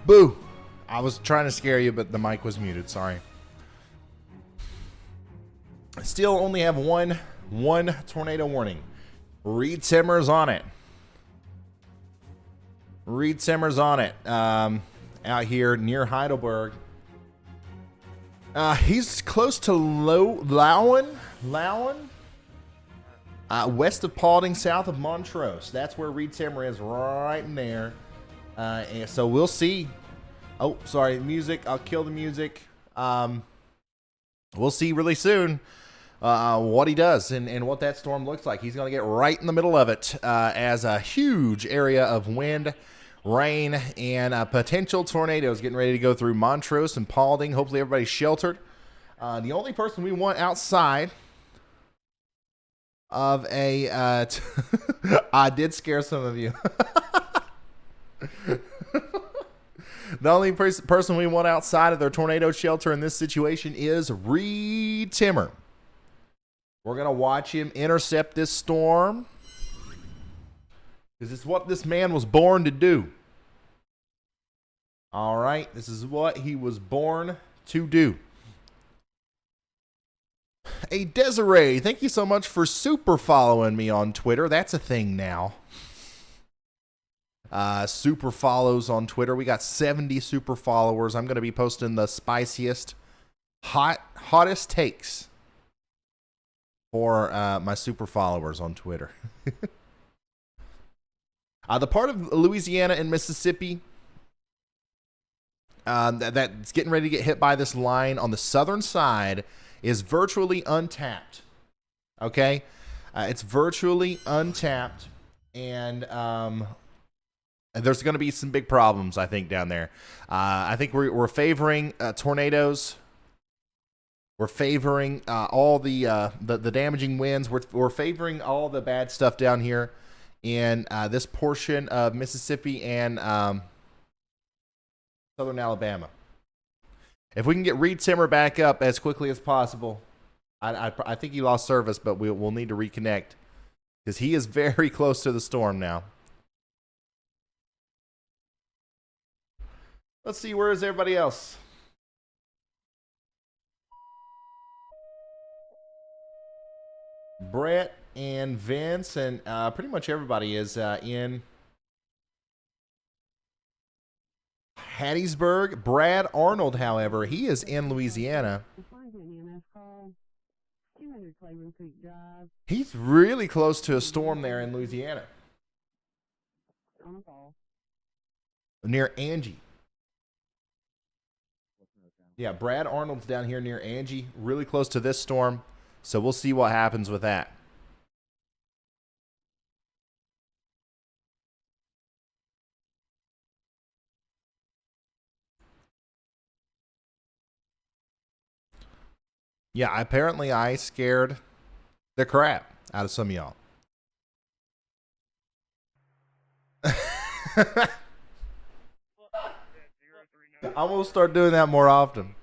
Boo! I was trying to scare you, but the mic was muted. Sorry. Still only have one tornado warning. Reed Simmer's on it. Reed Simmer's on it. Out here near Heidelberg. He's close to Lowen, west of Paulding, south of Montrose. That's where Reed Simmer is, right in there. And so we'll see. Oh, sorry, music. I'll kill the music. We'll see really soon what he does and what that storm looks like. He's going to get right in the middle of it as a huge area of wind, rain, and potential tornadoes getting ready to go through Montrose and Paulding. Hopefully everybody's sheltered. The only person we want outside of a... I did scare some of you. The only person we want outside of their tornado shelter in this situation is Reed Timmer. We're going to watch him intercept this storm because it's what this man was born to do. All right, this is what he was born to do. Hey, Desiree, thank you so much for super following me on Twitter. That's a thing now. super follows on Twitter. We got 70 super followers. I'm going to be posting the spiciest, hottest takes for my super followers on Twitter. The part of Louisiana and Mississippi that's getting ready to get hit by this line on the southern side is virtually untapped. Okay? It's virtually untapped, and there's going to be some big problems, I think, down there. I think we're favoring tornadoes. We're favoring all the damaging winds. We're favoring all the bad stuff down here in this portion of Mississippi and southern Alabama. If we can get Reed Timmer back up as quickly as possible, I think he lost service, but we'll need to reconnect because he is very close to the storm now. Let's see, where is everybody else? Brett and Vince and pretty much everybody is in Hattiesburg. Brad Arnold, however, he is in Louisiana. He's really close to a storm there in Louisiana. Near Angie. Yeah, Brad Arnold's down here near Angie, really close to this storm. So we'll see what happens with that. Yeah, apparently I scared the crap out of some of y'all. I'm going to start doing that more often.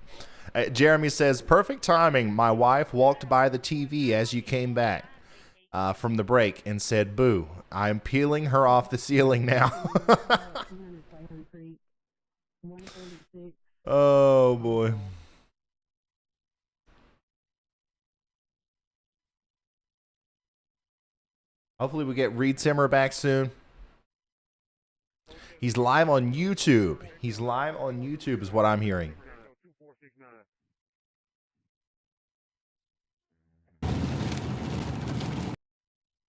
Jeremy says, perfect timing. My wife walked by the TV as you came back from the break and said, boo, I'm peeling her off the ceiling now. Oh, boy. Hopefully we get Reed Timmer back soon. He's live on YouTube. He's live on YouTube is what I'm hearing.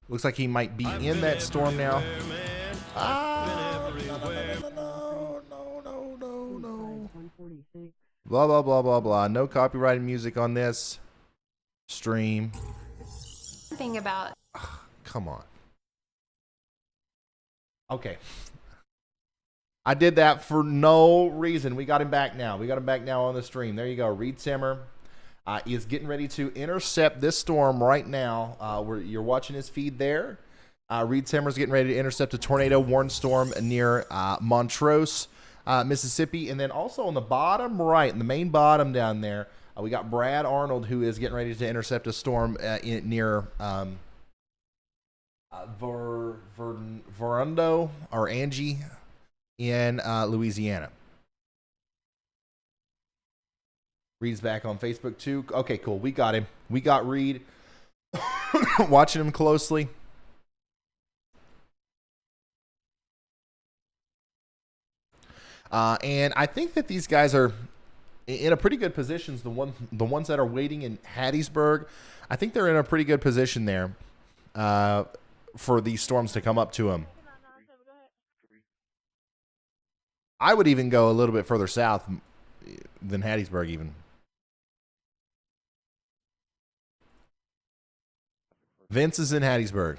Looks like he might be in that storm now. No. Blah, blah, blah, blah, blah. No copyrighted music on this stream. Thing about... Come on. Okay. I did that for no reason. We got him back now. We got him back now on the stream. There you go. Reed Timmer is getting ready to intercept this storm right now. Where you're watching his feed there. Reed Timmer's getting ready to intercept a tornado warned storm near Montrose, Mississippi. And then also on the bottom right, in the main bottom down there, we got Brad Arnold, who is getting ready to intercept a storm near Verundo or Angie in Louisiana. Reed's back on Facebook too. Okay, cool. We got him. We got Reed. Watching him closely. And I think that these guys are in a pretty good position. The ones that are waiting in Hattiesburg, I think they're in a pretty good position there for these storms to come up to them. I would even go a little bit further south than Hattiesburg even. Vince is in Hattiesburg.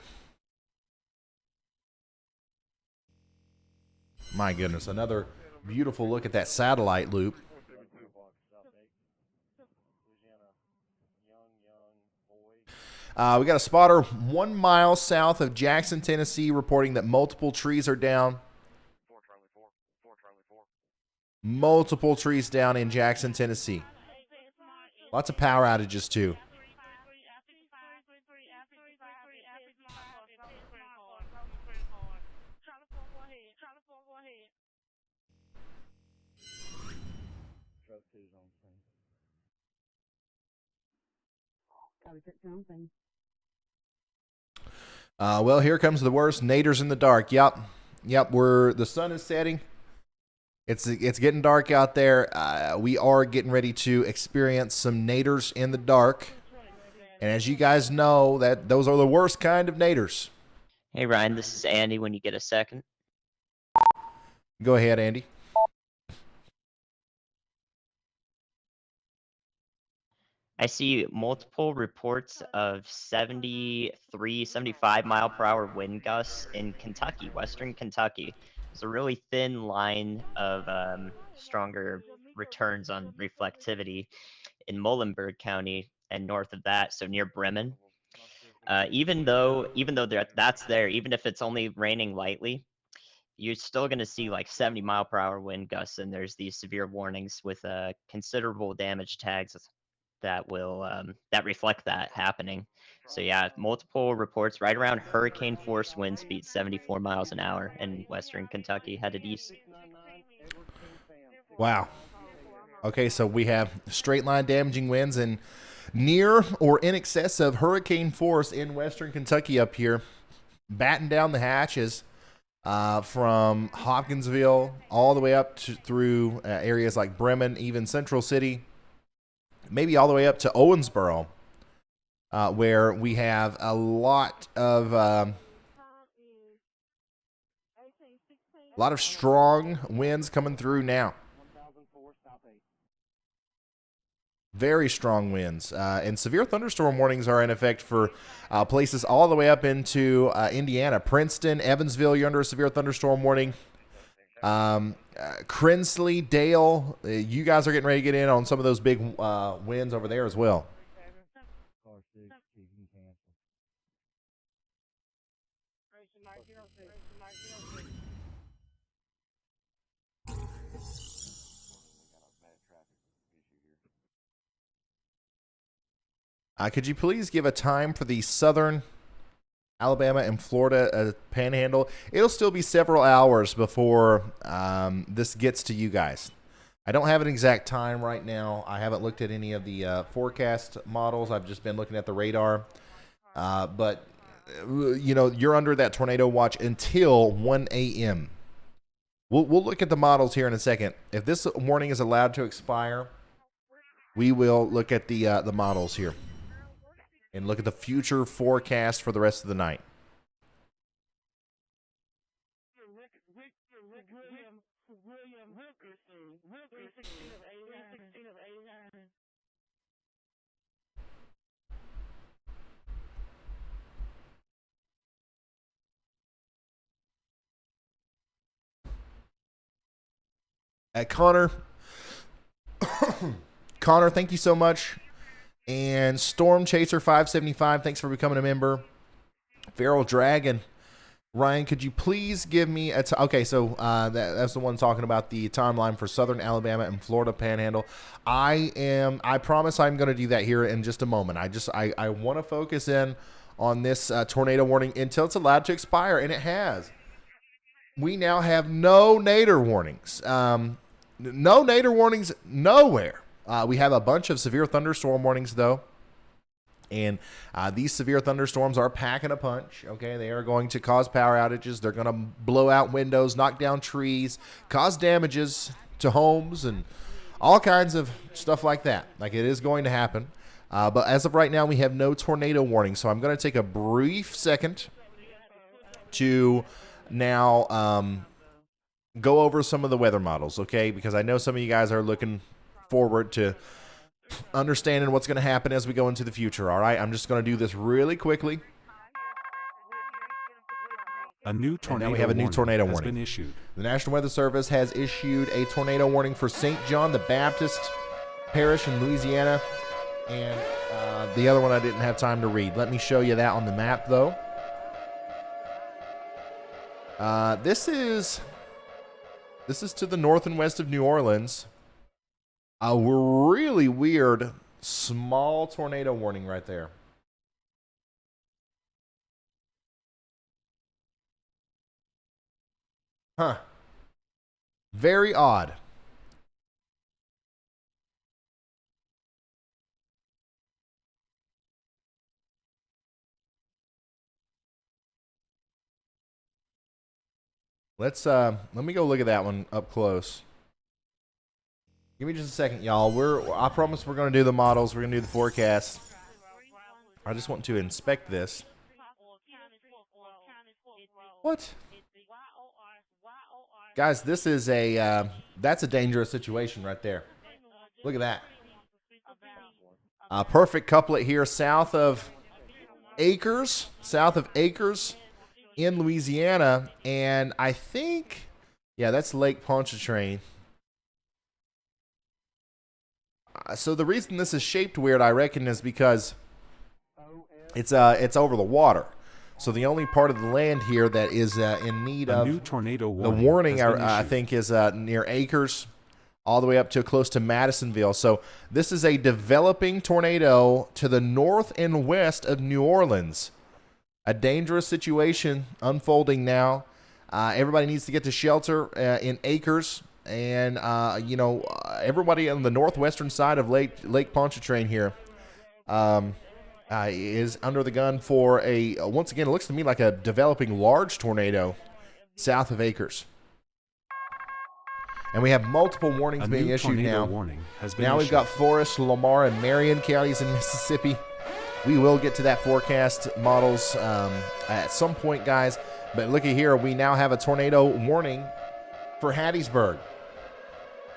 My goodness, another beautiful look at that satellite loop. We got a spotter 1 mile south of Jackson, Tennessee, reporting that multiple trees are down. Multiple trees down in Jackson, Tennessee. Lots of power outages, too. Well, here comes the worst. Nader's in the dark. Yep. Yep, the sun is setting. It's getting dark out there. We are getting ready to experience some naders in the dark. And as you guys know, that those are the worst kind of naders. Hey Ryan, this is Andy when you get a second. Go ahead, Andy. I see multiple reports of 73, 75 mile per hour wind gusts in Kentucky, western Kentucky. There's a really thin line of stronger returns on reflectivity in Muhlenberg County and north of that, so near Bremen. Even though that's there, even if it's only raining lightly, you're still going to see like 70 mile per hour wind gusts, and there's these severe warnings with considerable damage tags that will that reflect that happening. So yeah, multiple reports right around hurricane force wind speed 74 miles an hour in western Kentucky headed east. Wow. Okay, so we have straight line damaging winds and near or in excess of hurricane force in western Kentucky up here. Batten down the hatches from Hopkinsville all the way up through areas like Bremen, even Central City, maybe all the way up to Owensboro, where we have a lot of strong winds coming through now. Very strong winds. And severe thunderstorm warnings are in effect for places all the way up into Indiana. Princeton, Evansville, you're under a severe thunderstorm warning. Crinsley, Dale, you guys are getting ready to get in on some of those big winds over there as well. Could you please give a time for the southern Alabama and Florida panhandle? It'll still be several hours before this gets to you guys. I don't have an exact time right now. I haven't looked at any of the forecast models. I've just been looking at the radar. But, you're under that tornado watch until 1 a.m. We'll look at the models here in a second. If this warning is allowed to expire, we will look at the models here and look at the future forecast for the rest of the night. Connor, thank you so much. And Storm Chaser 575, thanks for becoming a member. Feral Dragon, Ryan, could you please give me okay? So that's the one talking about the timeline for Southern Alabama and Florida Panhandle. I promise I'm going to do that here in just a moment. I want to focus in on this tornado warning until it's allowed to expire, and it has. We now have no nadir warnings. No nadir warnings nowhere. We have a bunch of severe thunderstorm warnings, though. And these severe thunderstorms are packing a punch, okay? They are going to cause power outages. They're going to blow out windows, knock down trees, cause damages to homes, and all kinds of stuff like that. Like, it is going to happen. But as of right now, we have no tornado warning. So I'm going to take a brief second to now go over some of the weather models, okay? Because I know some of you guys are looking forward to understanding what's going to happen as we go into the future, all right? I'm just going to do this really quickly. A new tornado now we have a new tornado has warning. Been issued. The National Weather Service has issued a tornado warning for St. John the Baptist Parish in Louisiana, and the other one I didn't have time to read. Let me show you that on the map, though. This is to the north and west of New Orleans. A really weird small tornado warning right there. Huh. Very odd. Let's let me go look at that one up close. Give me just a second, y'all. I promise we're gonna do the models. We're gonna do the forecast. I just want to inspect this. What? Guys, this is that's a dangerous situation right there. Look at that. A perfect couplet here south of Acres in Louisiana. And I think, yeah, that's Lake Pontchartrain. So the reason this is shaped weird, I reckon, is because it's over the water. So the only part of the land here that is in need of new tornado the warning, I think, is near Acres, all the way up to close to Madisonville. So this is a developing tornado to the north and west of New Orleans. A dangerous situation unfolding now. Everybody needs to get to shelter in Acres. And, everybody on the northwestern side of Lake Pontchartrain here is under the gun for once again, it looks to me like a developing large tornado south of Acres. And we have multiple warnings being issued now. We've got Forest, Lamar, and Marion counties in Mississippi. We will get to that forecast models at some point, guys. But looky here, we now have a tornado warning for Hattiesburg.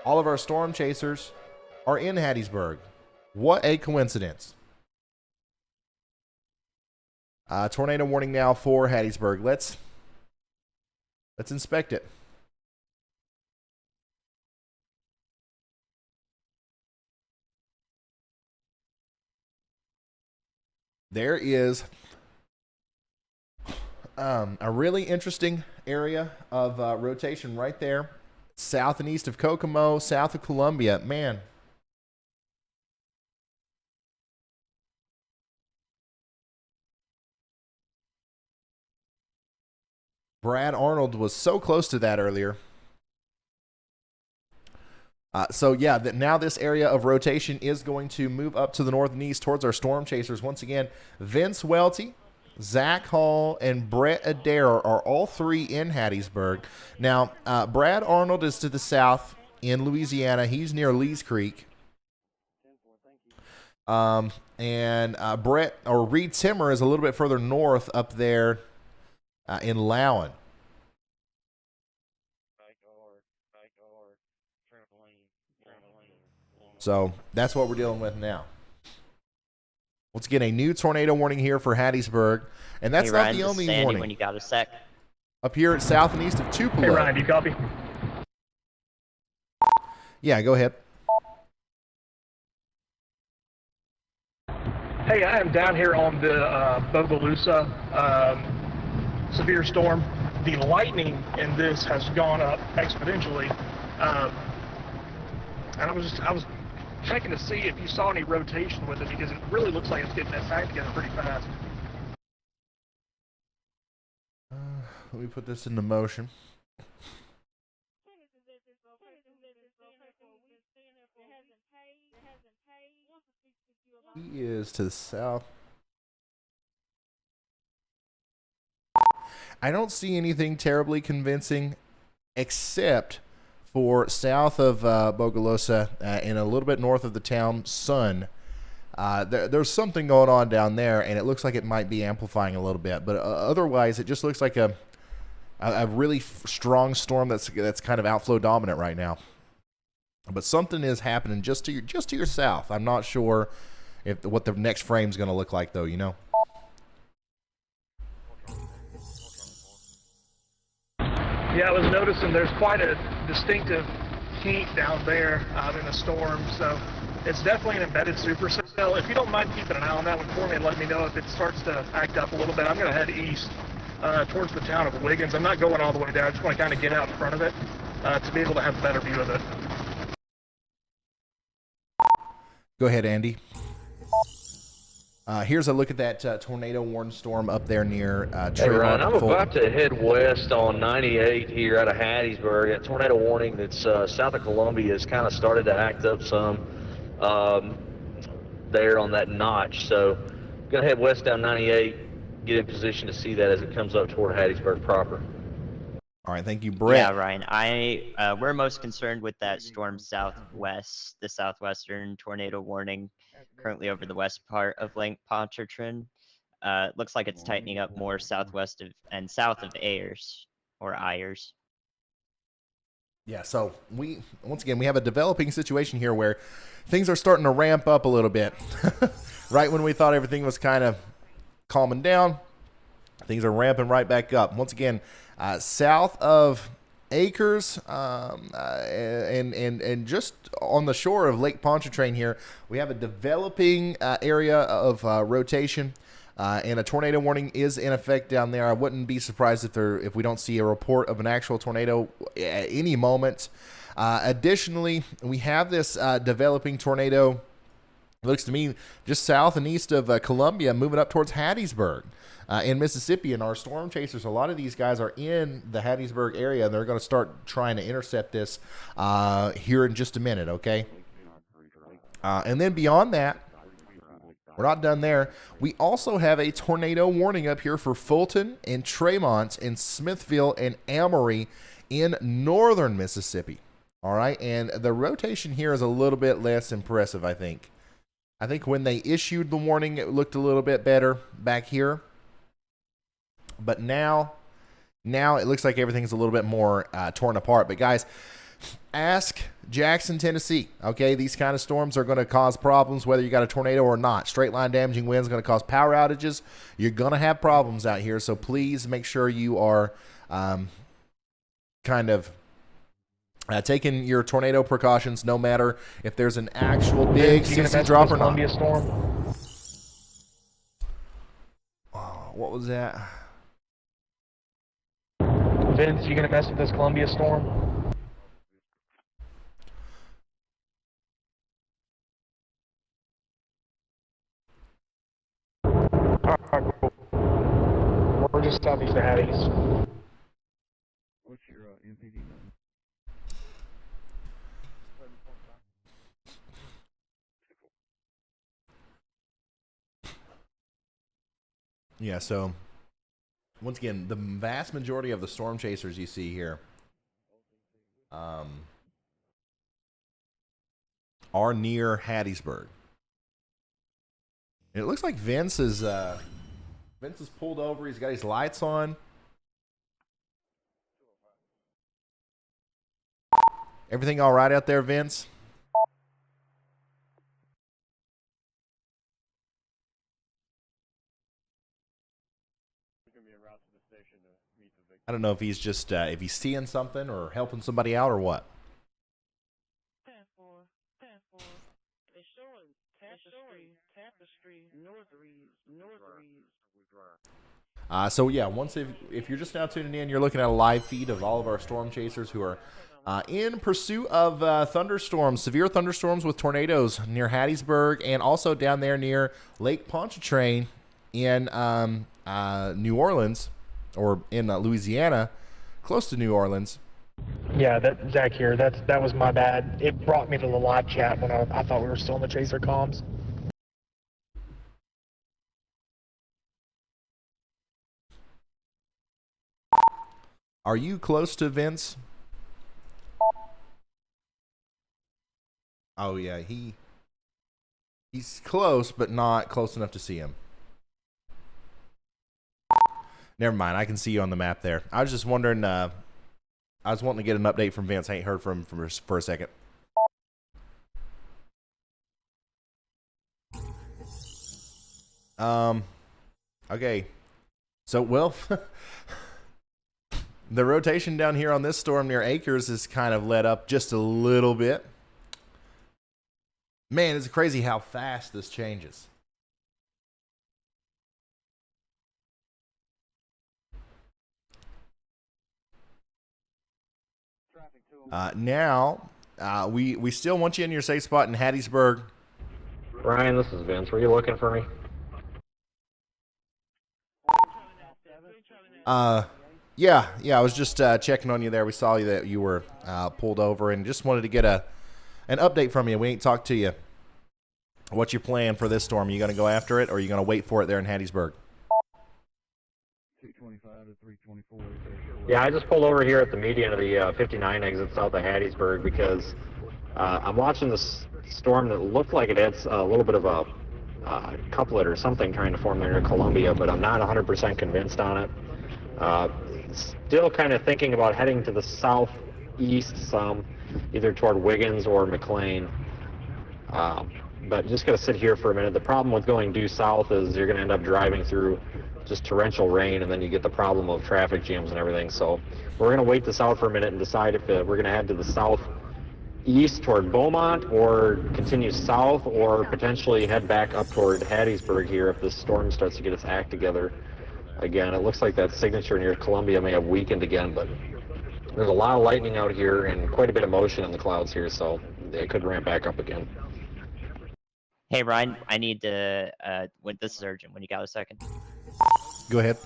All of our storm chasers are in Hattiesburg. What a coincidence. Tornado warning now for Hattiesburg. Let's inspect it. There is a really interesting area of rotation right there, south and east of Kokomo, south of Columbia. Man. Brad Arnold was so close to that earlier. Now this area of rotation is going to move up to the north and east towards our storm chasers. Once again, Vince Welty, Zach Hall, and Brett Adair are all three in Hattiesburg. Now, Brad Arnold is to the south in Louisiana. He's near Lees Creek. And Reed Timmer is a little bit further north up there in Lowen. So that's what we're dealing with now. Let's get a new tornado warning here for Hattiesburg. And that's not the only warning. When you got a sec. Up here at south and east of Tupelo. Hey, Ryan, do you copy? Yeah, go ahead. Hey, I am down here on the Bogalusa severe storm. The lightning in this has gone up exponentially. And I was checking to see if you saw any rotation with it, because it really looks like it's getting that back together pretty fast. Let me put this into motion. He is to the south. I don't see anything terribly convincing except for south of Bogalusa and a little bit north of the town Sun. There's something going on down there, and it looks like it might be amplifying a little bit. But otherwise, it just looks like a really strong storm that's kind of outflow dominant right now. But something is happening just to your south. I'm not sure what the next frame is going to look like, though. You know. Yeah, I was noticing there's quite a distinctive heat down there in the storm, so it's definitely an embedded supercell. If you don't mind keeping an eye on that one for me and let me know if it starts to act up a little bit, I'm going to head east towards the town of Wiggins. I'm not going all the way down. I just want to kind of get out in front of it to be able to have a better view of it. Go ahead, Andy. Here's a look at that tornado warning storm up there near Hey Ryan, I'm about to head west on 98 here out of Hattiesburg. That tornado warning that's south of Columbia has kind of started to act up some there on that notch. So I'm going to head west down 98, get in position to see that as it comes up toward Hattiesburg proper. All right, thank you, Brett. Yeah, Ryan. We're most concerned with that storm southwest, the southwestern tornado warning, currently over the west part of Lake Pontchartrain. It looks like it's tightening up more southwest of and south of Ayers or Ayers. Yeah, so once again we have a developing situation here where things are starting to ramp up a little bit. Right when we thought everything was kind of calming down, things are ramping right back up. Once again, south of Acres and just on the shore of Lake Pontchartrain here, we have a developing area of rotation. And a tornado warning is in effect down there. I wouldn't be surprised if we don't see a report of an actual tornado at any moment. Additionally, we have this developing tornado. It looks to me just south and east of Columbia, moving up towards Hattiesburg in Mississippi. And our storm chasers, a lot of these guys are in the Hattiesburg area, and they're going to start trying to intercept this here in just a minute, okay? And then beyond that, we're not done there. We also have a tornado warning up here for Fulton and Tremont and Smithville and Amory in northern Mississippi. All right, and the rotation here is a little bit less impressive, I think. I think when they issued the warning, it looked a little bit better back here. But now it looks like everything's a little bit more torn apart. But guys, ask Jackson, Tennessee. Okay, these kind of storms are going to cause problems whether you got a tornado or not. Straight line damaging winds going to cause power outages. You're going to have problems out here, so please make sure you are kind of taking your tornado precautions, no matter if there's an actual big CC drop or not. Columbia storm. Oh, what was that? Vince, you gonna mess with this Columbia storm? Alright, cool. We're just southeast of Hatties. What's your MPD number? Yeah, so once again, the vast majority of the storm chasers you see here are near Hattiesburg. And it looks like Vince is pulled over. He's got his lights on. Everything all right out there, Vince? I don't know if he's just if he's seeing something or helping somebody out or what. So yeah, if you're just now tuning in, you're looking at a live feed of all of our storm chasers who are in pursuit of thunderstorms, severe thunderstorms with tornadoes near Hattiesburg and also down there near Lake Pontchartrain in New Orleans. Or in Louisiana, close to New Orleans. Yeah, Zach here. That was my bad. It brought me to the live chat when I thought we were still in the chaser comms. Are you close to Vince? Oh yeah, he's close, but not close enough to see him. Never mind. I can see you on the map there. I was just wondering. I was wanting to get an update from Vince. I ain't heard from him for a second. Okay. So, well, the rotation down here on this storm near Acres is kind of let up just a little bit. Man, it's crazy how fast this changes. Now, we still want you in your safe spot in Hattiesburg. Ryan, this is Vince. Were you looking for me? Yeah, I was just checking on you there. We saw you that you were pulled over and just wanted to get an update from you. We ain't talked to you. What's your plan for this storm? Are you going to go after it or are you going to wait for it there in Hattiesburg? Yeah, I just pulled over here at the median of the 59 exit south of Hattiesburg because I'm watching this storm that looked like it had a little bit of a couplet or something trying to form there near Columbia, but I'm not 100% convinced on it. Still kind of thinking about heading to the southeast some, either toward Wiggins or McLean. But just going to sit here for a minute. The problem with going due south is you're going to end up driving through just torrential rain, and then you get the problem of traffic jams and everything. So we're going to wait this out for a minute and decide if we're going to head to the southeast toward Beaumont, or continue south, or potentially head back up toward Hattiesburg here if the storm starts to get its act together again. It looks like that signature near Columbia may have weakened again, but there's a lot of lightning out here and quite a bit of motion in the clouds here, so it could ramp back up again. Hey, Ryan, I need to, this is urgent, when you got a second. Go ahead.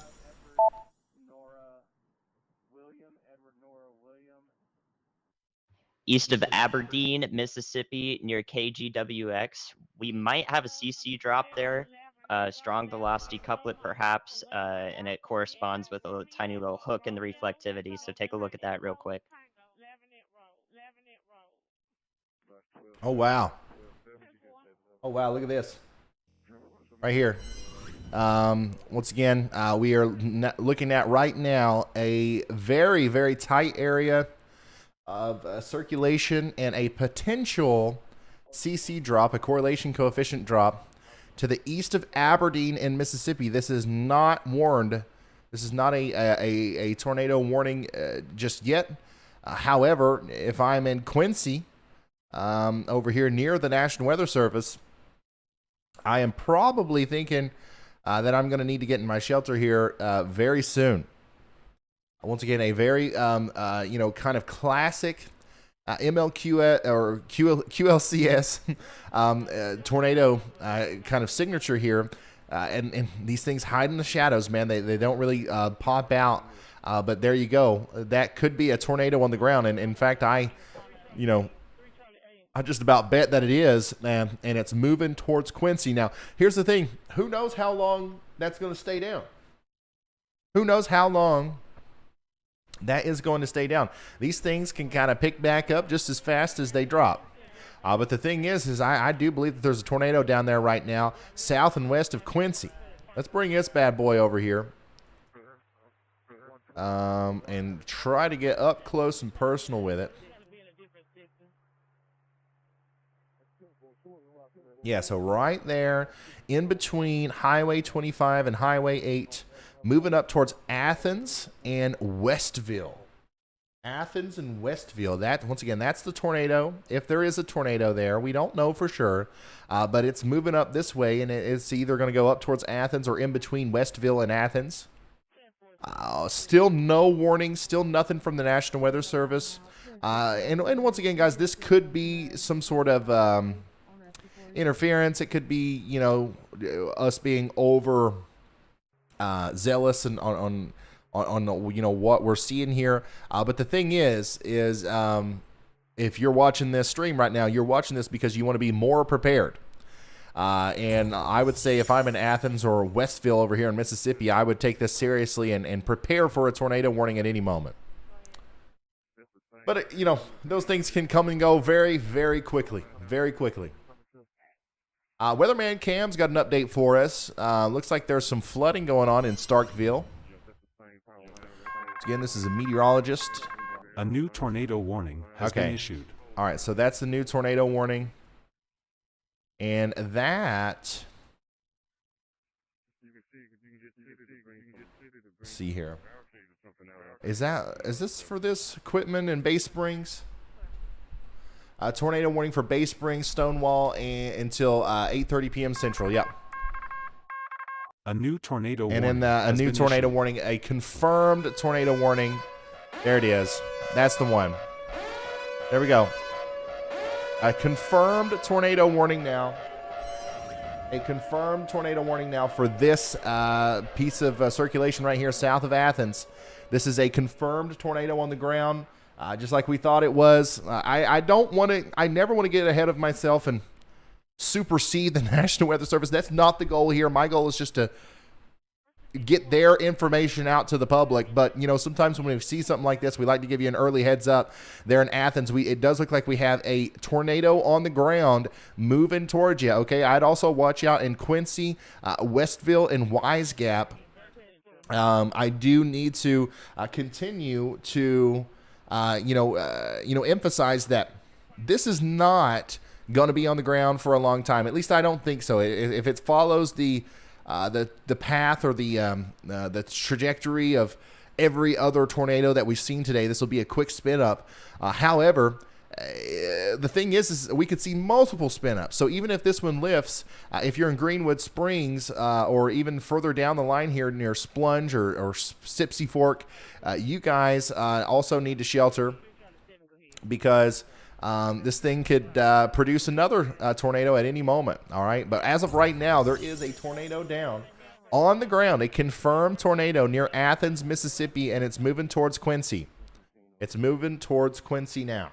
East of Aberdeen, Mississippi, near KGWX. We might have a CC drop there. Strong velocity couplet, perhaps, and it corresponds with a tiny little hook in the reflectivity. So take a look at that real quick. Oh, wow. Oh, wow, look at this. Right here. Once again, we are looking at right now a very, very tight area of circulation and a potential CC drop, a correlation coefficient drop, to the east of Aberdeen in Mississippi. This is not warned. This is not a tornado warning just yet. However, if I'm in Quincy, over here near the National Weather Service, I am probably thinking that I'm going to need to get in my shelter here very soon. Once again, a very, kind of classic MLQ or QLCS tornado kind of signature here. And these things hide in the shadows, man. They don't really pop out. But there you go. That could be a tornado on the ground. And in fact, I just about bet that it is, and it's moving towards Quincy. Now, here's the thing. Who knows how long that's going to stay down? Who knows how long that is going to stay down? These things can kind of pick back up just as fast as they drop. But the thing is I do believe that there's a tornado down there right now, south and west of Quincy. Let's bring this bad boy over here and try to get up close and personal with it. Yeah, so right there in between Highway 25 and Highway 8, moving up towards Athens and Westville. Athens and Westville. That, once again, that's the tornado. If there is a tornado there, we don't know for sure, but it's moving up this way, and it's either going to go up towards Athens or in between Westville and Athens. Still no warning, still nothing from the National Weather Service. And once again, guys, this could be some sort of interference. It could be, us being over zealous and on what we're seeing here. But the thing is if you're watching this stream right now, you're watching this because you want to be more prepared. And I would say if I'm in Athens or Westville over here in Mississippi, I would take this seriously and prepare for a tornado warning at any moment. But, those things can come and go very, very quickly. Very quickly. Weatherman Cam's got an update for us. Looks like there's some flooding going on in Starkville. Again, this is a meteorologist. A new tornado warning has been issued. All right, so that's the new tornado warning. And that... Let's see here. Is this for this equipment in Bay Springs? Tornado warning for Bay Springs, Stonewall, until 8:30 p.m. Central. Yep. A new tornado warning. And then a new tornado warning, a confirmed tornado warning. There it is. That's the one. There we go. A confirmed tornado warning now. A confirmed tornado warning now for this piece of circulation right here south of Athens. This is a confirmed tornado on the ground. Just like we thought it was. I never want to get ahead of myself and supersede the National Weather Service. That's not the goal here. My goal is just to get their information out to the public. But, you know, sometimes when we see something like this, we like to give you an early heads up. There in Athens, it does look like we have a tornado on the ground moving towards you, okay? I'd also watch out in Quincy, Westville, and Wise Gap. I do need to continue to, emphasize that this is not going to be on the ground for a long time. At least I don't think so. If it follows the path or the trajectory of every other tornado that we've seen today, this will be a quick spin up. However, the thing is we could see multiple spin ups. So even if this one lifts, if you're in Greenwood Springs or even further down the line here near Splunge or Sipsey Fork, you guys also need to shelter because this thing could produce another tornado at any moment. All right. But as of right now, there is a tornado down on the ground, a confirmed tornado near Athens, Mississippi, and it's moving towards Quincy. It's moving towards Quincy now.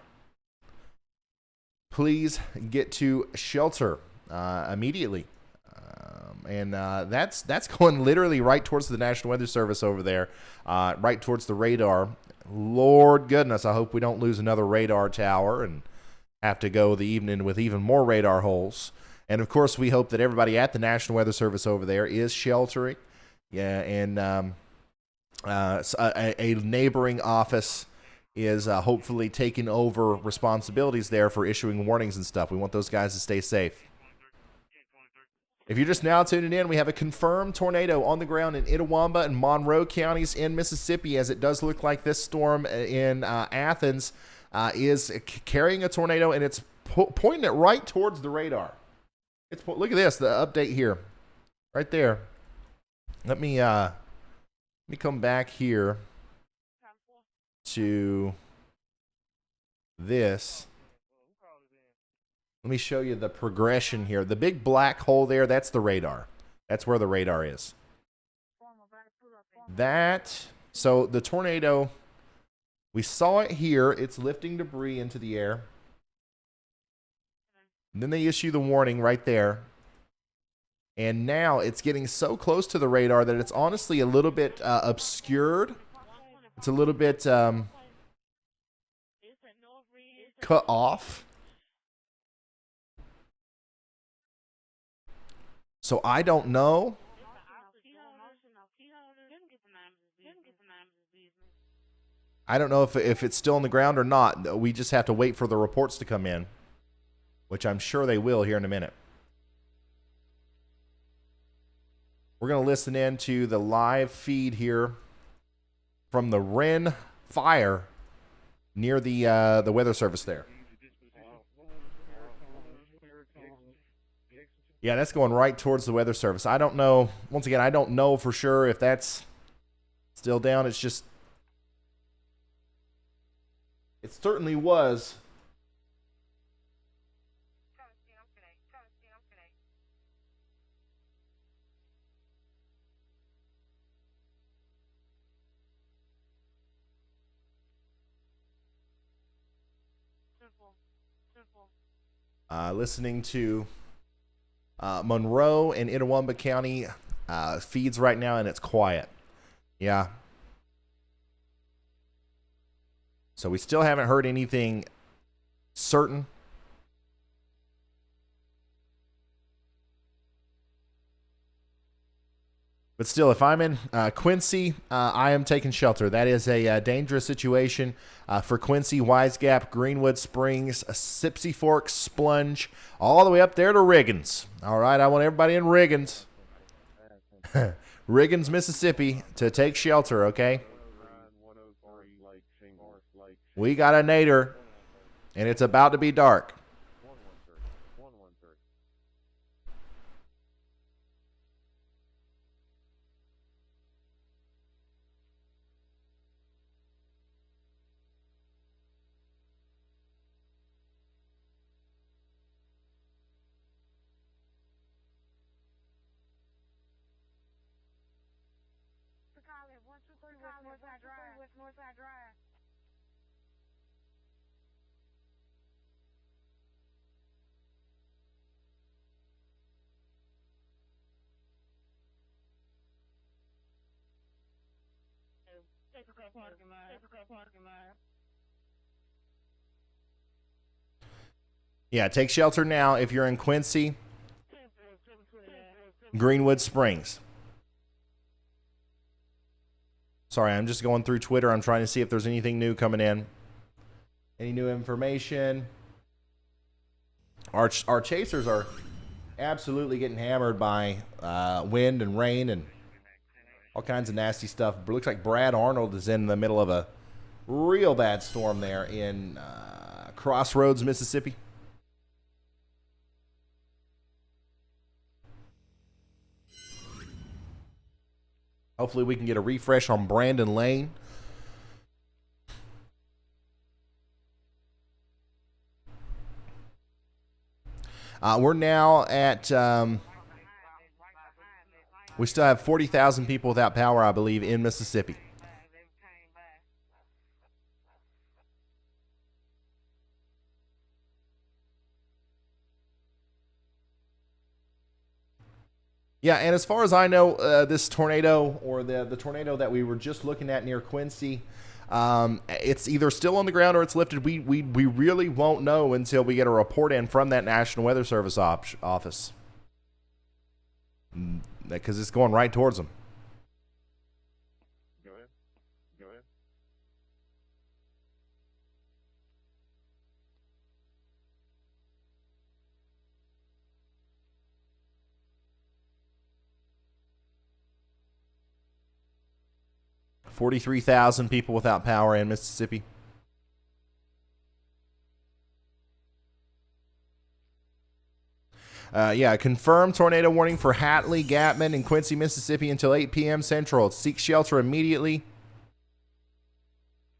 Please get to shelter immediately. And that's going literally right towards the National Weather Service over there, right towards the radar. Lord goodness, I hope we don't lose another radar tower and have to go the evening with even more radar holes. And, of course, we hope that everybody at the National Weather Service over there is sheltering. Yeah, and a neighboring office is hopefully taking over responsibilities there for issuing warnings and stuff. We want those guys to stay safe. If you're just now tuning in, we have a confirmed tornado on the ground in Itawamba and Monroe counties in Mississippi, as it does look like this storm in Athens is carrying a tornado, and it's pointing it right towards the radar. Look at this, the update here, right there. Let me come back here to this. Let me show you the progression here. The big black hole there, that's the radar. That's where the radar is. So the tornado, we saw it here. It's lifting debris into the air. And then they issue the warning right there. And now it's getting so close to the radar that it's honestly a little bit obscured. It's a little bit cut off. So I don't know. I don't know if it's still on the ground or not. We just have to wait for the reports to come in, which I'm sure they will here in a minute. We're going to listen in to the live feed here from the Wren fire near the Weather Service there. Yeah, that's going right towards the Weather Service. I don't know. Once again, I don't know for sure if that's still down. It's just, it certainly was. Listening to Monroe and Itawamba County feeds right now, and it's quiet. Yeah. So we still haven't heard anything certain. But still, if I'm in Quincy, I am taking shelter. That is a dangerous situation for Quincy, Wise Gap, Greenwood Springs, Sipsey Fork, Splunge, all the way up there to Riggins. All right, I want everybody in Riggins, Riggins, Mississippi, to take shelter, okay? We got a nadir, and it's about to be dark. Northside Drive. Yeah, take shelter now if you're in Quincy, Greenwood Springs. Sorry, I'm just going through Twitter. I'm trying to see if there's anything new coming in. Any new information? Our chasers are absolutely getting hammered by wind and rain and all kinds of nasty stuff. But it looks like Brad Arnold is in the middle of a real bad storm there in Crossroads, Mississippi. Hopefully we can get a refresh on Brandon Lane. We're now at, we still have 40,000 people without power, I believe, in Mississippi. Yeah, and as far as I know, this tornado or the tornado that we were just looking at near Quincy, it's either still on the ground or it's lifted. We really won't know until we get a report in from that National Weather Service office, because it's going right towards them. Go ahead. Go ahead. 43,000 people without power in Mississippi. Yeah, confirmed tornado warning for Hatley, Gatman, and Quincy, Mississippi until 8 p.m. Central. Seek shelter immediately.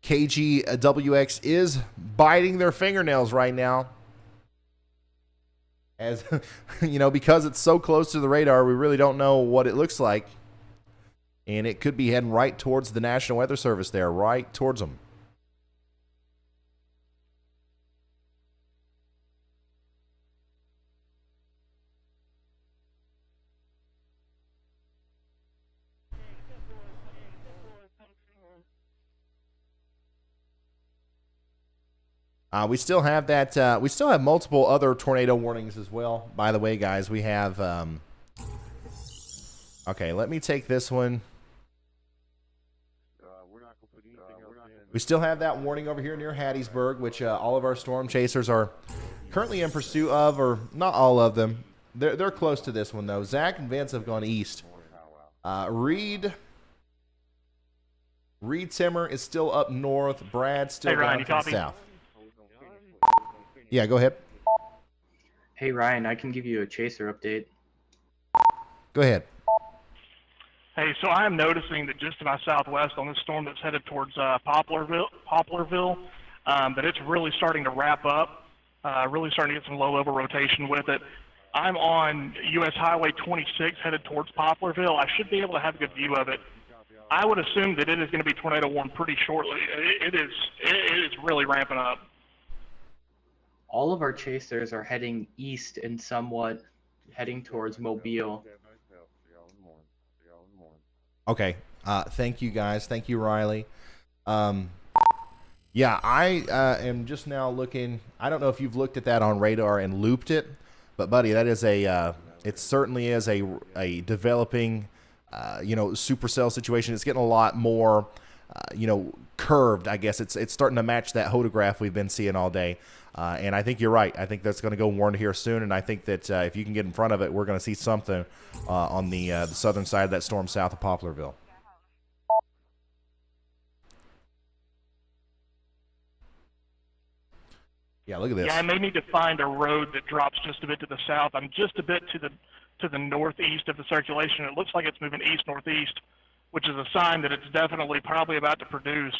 KGWX is biting their fingernails right now. As you know, because it's so close to the radar, we really don't know what it looks like. And it could be heading right towards the National Weather Service there, right towards them. We still have that. We still have multiple other tornado warnings as well. By the way, guys, we have. Okay, let me take this one. We still have that warning over here near Hattiesburg, which all of our storm chasers are currently in pursuit of, or not all of them. They're close to this one though. Zach and Vince have gone east. Reed Timmer is still up north. Brad's still down to the south. Yeah, go ahead. Hey Ryan, I can give you a chaser update. Go ahead. Hey, so I am noticing that just to my southwest on this storm that's headed towards Poplarville, that it's really starting to wrap up, really starting to get some low over rotation with it. I'm on U.S. Highway 26 headed towards Poplarville. I should be able to have a good view of it. I would assume that it is going to be tornado warned pretty shortly. It is really ramping up. All of our chasers are heading east and somewhat heading towards Mobile. Okay. Thank you, guys. Thank you, Riley. Yeah, I am just now looking. I don't know if you've looked at that on radar and looped it, but buddy, that is a. It certainly is a developing, supercell situation. It's getting a lot more, curved. I guess it's starting to match that hodograph we've been seeing all day. And I think you're right. I think that's going to go warned here soon. And I think that if you can get in front of it, we're going to see something on the southern side of that storm south of Poplarville. Yeah, look at this. Yeah, I may need to find a road that drops just a bit to the south. I'm just a bit to the northeast of the circulation. It looks like it's moving east-northeast, which is a sign that it's definitely probably about to produce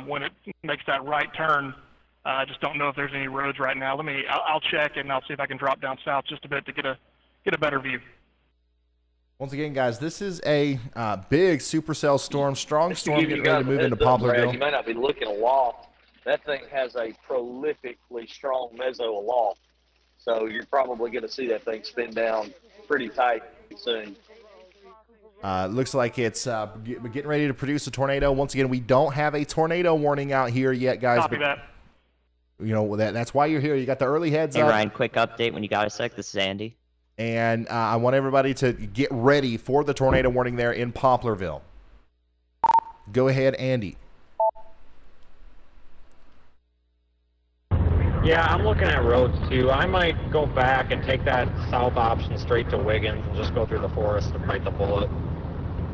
when it makes that right turn. I just don't know if there's any roads right now. I'll check and I'll see if I can drop down south just a bit to get a better view. Once again, guys, this is a big supercell storm, strong storm getting ready to move into Poplarville. You may not be looking aloft. That thing has a prolifically strong meso aloft, so you're probably going to see that thing spin down pretty tight soon. Looks like it's getting ready to produce a tornado. Once again, we don't have a tornado warning out here yet, guys. Copy that. You know, that's why you're here. You got the early heads Hey, up. Ryan, quick update when you got a sec. This is Andy. And I want everybody to get ready for the tornado warning there in Poplarville. Go ahead, Andy. Yeah, I'm looking at roads too. I might go back and take that south option straight to Wiggins and just go through the forest and bite the bullet.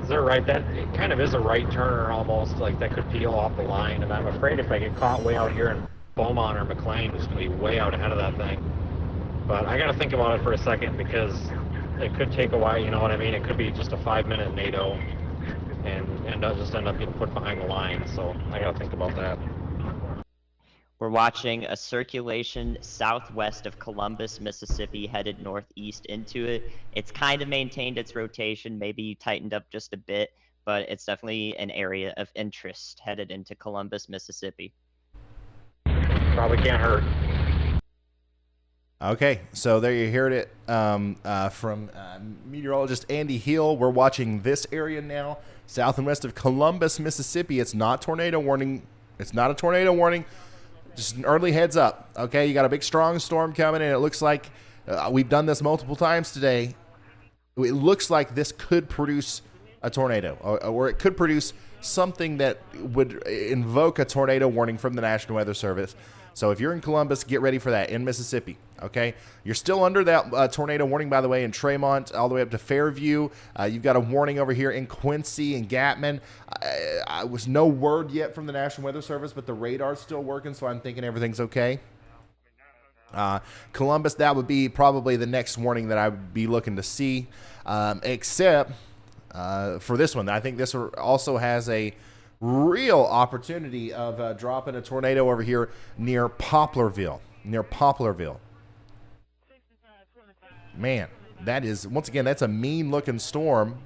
Is that right? That it kind of is a right turner almost, like that could peel off the line. And I'm afraid if I get caught way out here in Beaumont or McLean, it's going to be way out ahead of that thing. But I got to think about it for a second because it could take a while, you know what I mean? It could be just a 5-minute NATO and just end up getting put behind the line. So I got to think about that. We're watching a circulation southwest of Columbus, Mississippi, headed northeast into it. It's kind of maintained its rotation, maybe tightened up just a bit, but it's definitely an area of interest headed into Columbus, Mississippi. Probably can't hurt. Okay, so there you heard it from meteorologist Andy Hill. We're watching this area now, south and west of Columbus, Mississippi. It's not tornado warning. It's not a tornado warning. Just an early heads up, okay? You got a big, strong storm coming, and it looks like we've done this multiple times today. It looks like this could produce a tornado, or it could produce something that would invoke a tornado warning from the National Weather Service. So if you're in Columbus, get ready for that in Mississippi, okay? You're still under that tornado warning, by the way, in Tremont, all the way up to Fairview. You've got a warning over here in Quincy and Gatman. I was no word yet from the National Weather Service, but the radar's still working, so I'm thinking everything's okay. Columbus, that would be probably the next warning that I would be looking to see, except for this one. I think this also has a real opportunity of dropping a tornado over here near Poplarville. Man, that is, once again, that's a mean-looking storm.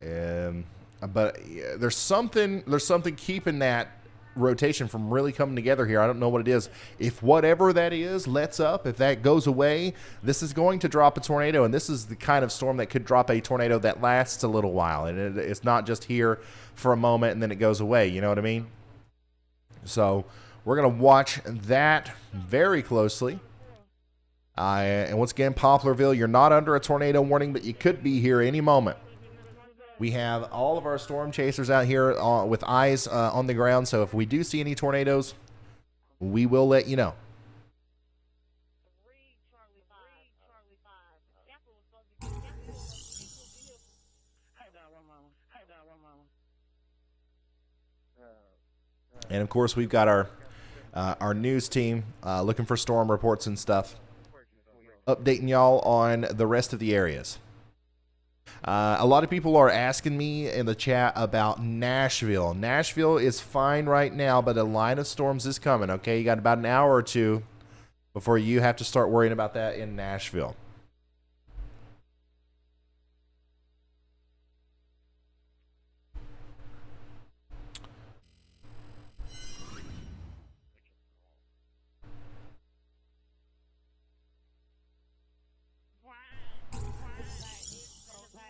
But there's something keeping that rotation from really coming together here. I don't know what it is. If whatever that is lets up, if that goes away, this is going to drop a tornado, and this is the kind of storm that could drop a tornado that lasts a little while, and it's not just here for a moment and then it goes away. You know what I mean? So we're going to watch that very closely. And once again, Poplarville, you're not under a tornado warning, but you could be here any moment. We have all of our storm chasers out here with eyes on the ground, so if we do see any tornadoes, we will let you know. And of course, we've got our news team looking for storm reports and stuff, updating y'all on the rest of the areas. A lot of people are asking me in the chat about Nashville. Nashville is fine right now, but a line of storms is coming, okay? You got about an hour or two before you have to start worrying about that in Nashville.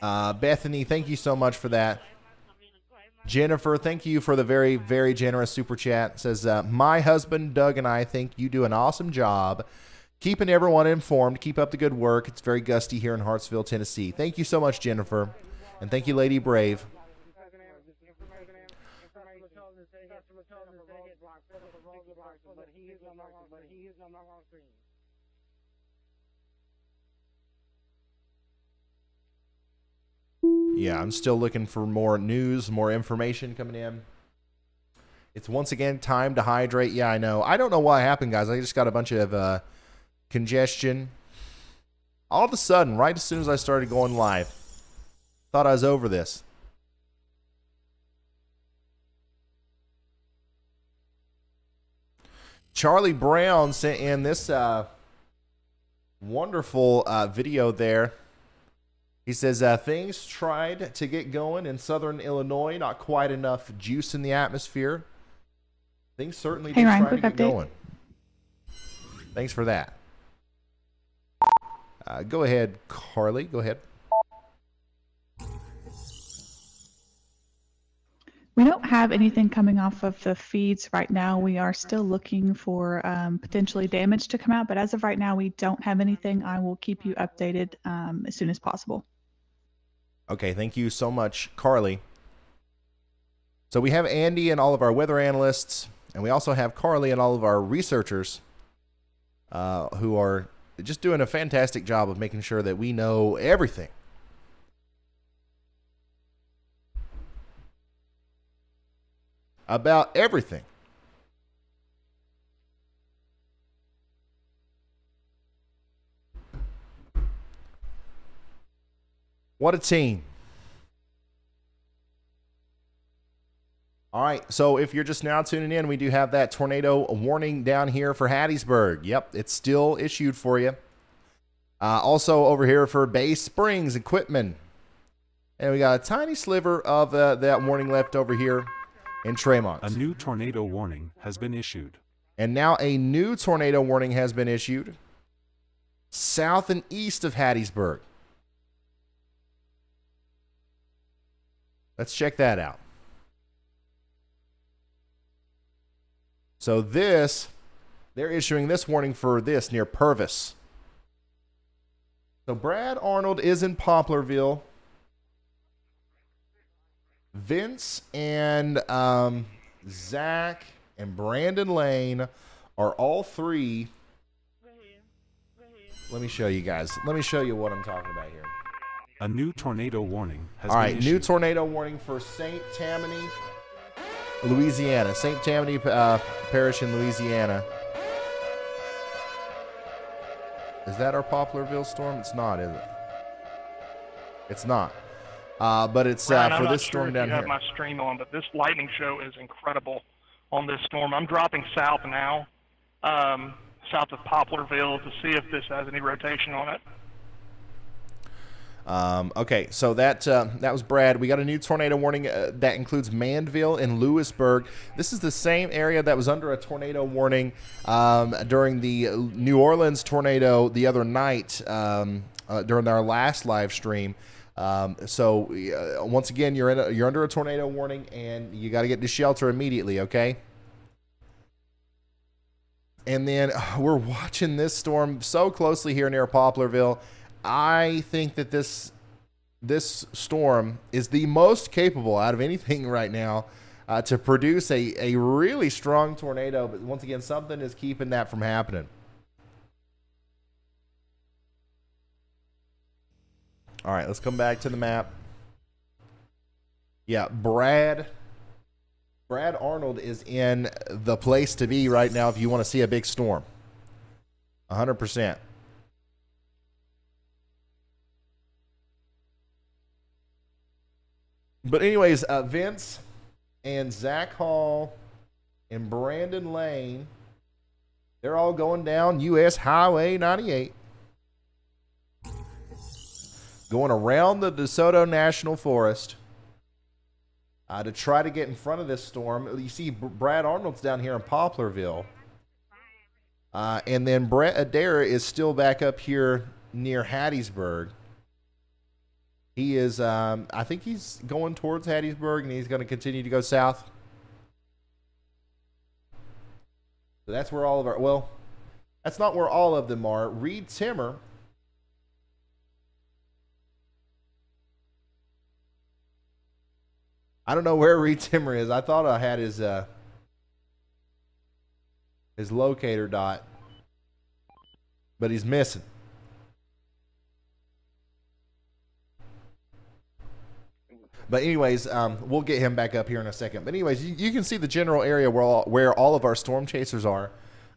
Bethany, thank you so much for that. Jennifer, thank you for the very, very generous super chat. Says, my husband, Doug, and I think you do an awesome job keeping everyone informed. Keep up the good work. It's very gusty here in Hartsville, Tennessee. Thank you so much, Jennifer. And thank you, Lady Brave. Yeah, I'm still looking for more news, more information coming in. It's once again time to hydrate. Yeah, I know. I don't know what happened, guys. I just got a bunch of congestion. All of a sudden, right as soon as I started going live, thought I was over this. Charlie Brown sent in this wonderful video there. He says, things tried to get going in southern Illinois, not quite enough juice in the atmosphere. Things certainly did try to get going. Thanks for that. Go ahead, Carly. Go ahead. We don't have anything coming off of the feeds right now. We are still looking for potentially damage to come out, but as of right now, we don't have anything. I will keep you updated as soon as possible. Okay, thank you so much, Carly. So we have Andy and all of our weather analysts, and we also have Carly and all of our researchers who are just doing a fantastic job of making sure that we know everything. About everything. What a team. All right, so if you're just now tuning in, we do have that tornado warning down here for Hattiesburg. Yep, it's still issued for you. Also over here for Bay Springs and Quitman. And we got a tiny sliver of that warning left over here in Tremont. A new tornado warning has been issued. And now a new tornado warning has been issued south and east of Hattiesburg. Let's check that out. So they're issuing this warning for this near Purvis. So Brad Arnold is in Poplarville. Vince and Zach and Brandon Lane are all three. Let me show you guys. Let me show you what I'm talking about here. A new tornado warning has All been right, issued. new tornado warning for St. Tammany, Louisiana. St. Tammany Parish in Louisiana. Is that our Poplarville storm? It's not, is it? It's not. But it's Ryan, for I'm this not storm sure down if you here. have my stream on, but this lightning show is incredible on this storm. I'm dropping south now, south of Poplarville, to see if this has any rotation on it. Okay, so that was Brad. We got a new tornado warning that includes Manville and Lewisburg. This is the same area that was under a tornado warning during the New Orleans tornado the other night during our last live stream. So once again, you're under a tornado warning, and you got to get to shelter immediately. Okay. And then we're watching this storm so closely here near Poplarville. I think that this storm is the most capable out of anything right now to produce a really strong tornado. But once again, something is keeping that from happening. All right, let's come back to the map. Yeah, Brad Arnold is in the place to be right now if you want to see a big storm. 100%. But anyways, Vince and Zach Hall and Brandon Lane, they're all going down U.S. Highway 98. Going around the DeSoto National Forest to try to get in front of this storm. You see Brad Arnold's down here in Poplarville. And then Brett Adair is still back up here near Hattiesburg. He is, I think he's going towards Hattiesburg, and he's going to continue to go south. So that's where all of our, well, that's not where all of them are. Reed Timmer. I don't know where Reed Timmer is. I thought I had his locator dot, but he's missing. But anyways, we'll get him back up here in a second. But anyways, you can see the general area where all of our storm chasers are.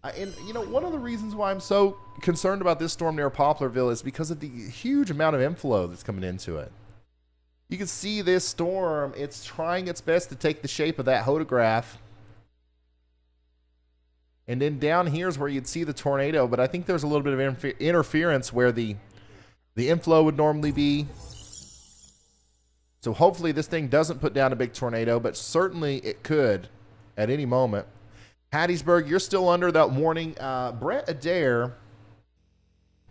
And, you know, one of the reasons why I'm so concerned about this storm near Poplarville is because of the huge amount of inflow that's coming into it. You can see this storm, it's trying its best to take the shape of that photograph. And then down here is where you'd see the tornado, but I think there's a little bit of interference where the inflow would normally be. So hopefully this thing doesn't put down a big tornado, but certainly it could at any moment. Hattiesburg, you're still under that warning. Brett Adair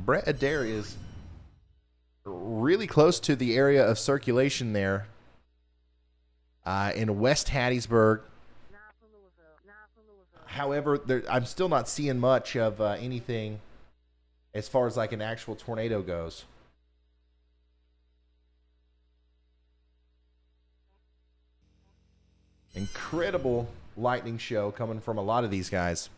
is really close to the area of circulation there. in West Hattiesburg. However, I'm still not seeing much of anything as far as like an actual tornado goes. Incredible lightning show coming from a lot of these guys.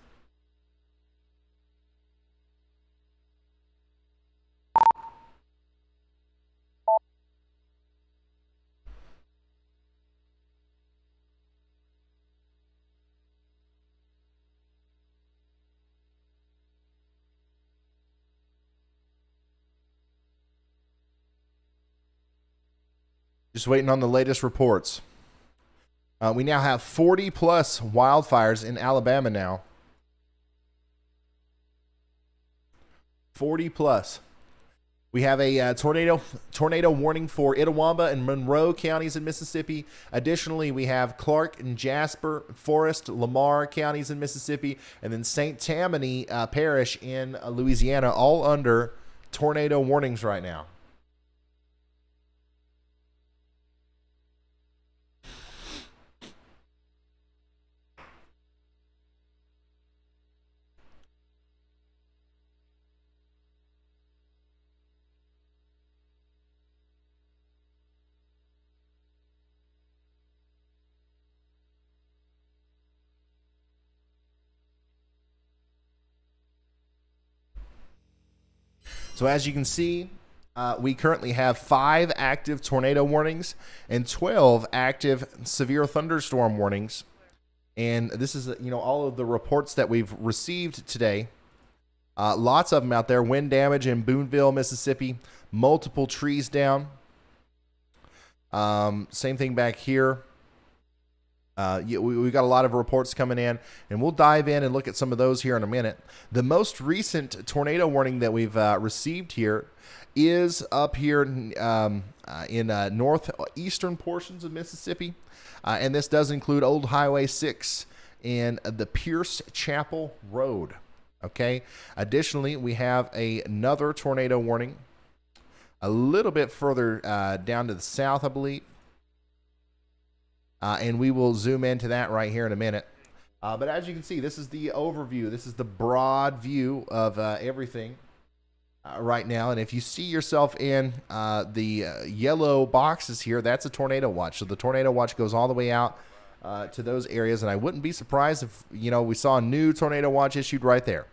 Just waiting on the latest reports. We now have 40 plus wildfires in Alabama now. 40 plus. We have a tornado warning for Itawamba and Monroe counties in Mississippi. Additionally, we have Clark and Jasper, Forest, Lamar counties in Mississippi, and then St. Tammany Parish in Louisiana, all under tornado warnings right now. So as you can see, we currently have 5 active tornado warnings and 12 active severe thunderstorm warnings. And this is, all of the reports that we've received today. Lots of them out there. Wind damage in Boonville, Mississippi. Multiple trees down. Same thing back here. We've got a lot of reports coming in, and we'll dive in and look at some of those here in a minute. The most recent tornado warning that we've received here is up here in northeastern portions of Mississippi, and this does include Old Highway 6 and the Pierce Chapel Road. Okay. Additionally, we have another tornado warning a little bit further down to the south, I believe. And we will zoom into that right here in a minute. But as you can see, this is the overview. This is the broad view of everything right now. And if you see yourself in the yellow boxes here, that's a tornado watch. So the tornado watch goes all the way out to those areas. And I wouldn't be surprised if, we saw a new tornado watch issued right there.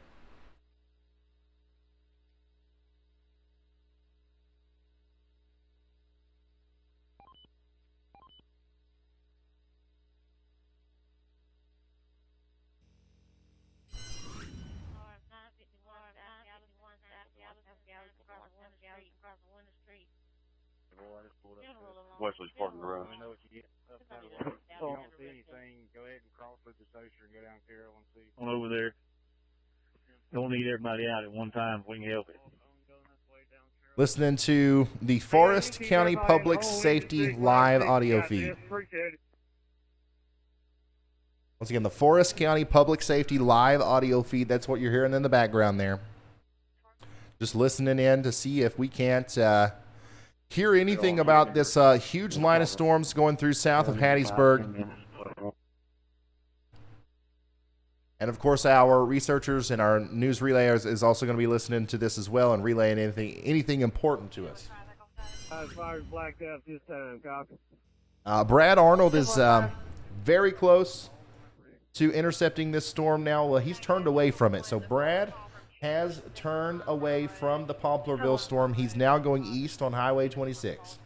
Wesley's part of the road. If you don't see anything, go ahead and cross through the station and go down Carroll and see. On over there. Don't need everybody out at one time if we can help it. Listening to the Forest County Public Safety live audio feed. Once again, the Forest County Public Safety live audio feed. That's what you're hearing in the background there. Just listening in to see if we can't hear anything about this huge line of storms going through south of Hattiesburg. And of course, our researchers and our news relayers is also going to be listening to this as well and relaying anything important to us. Brad Arnold is very close to intercepting this storm now. Well, he's turned away from it. So Brad has turned away from the Poplarville storm. He's now going east on Highway 26.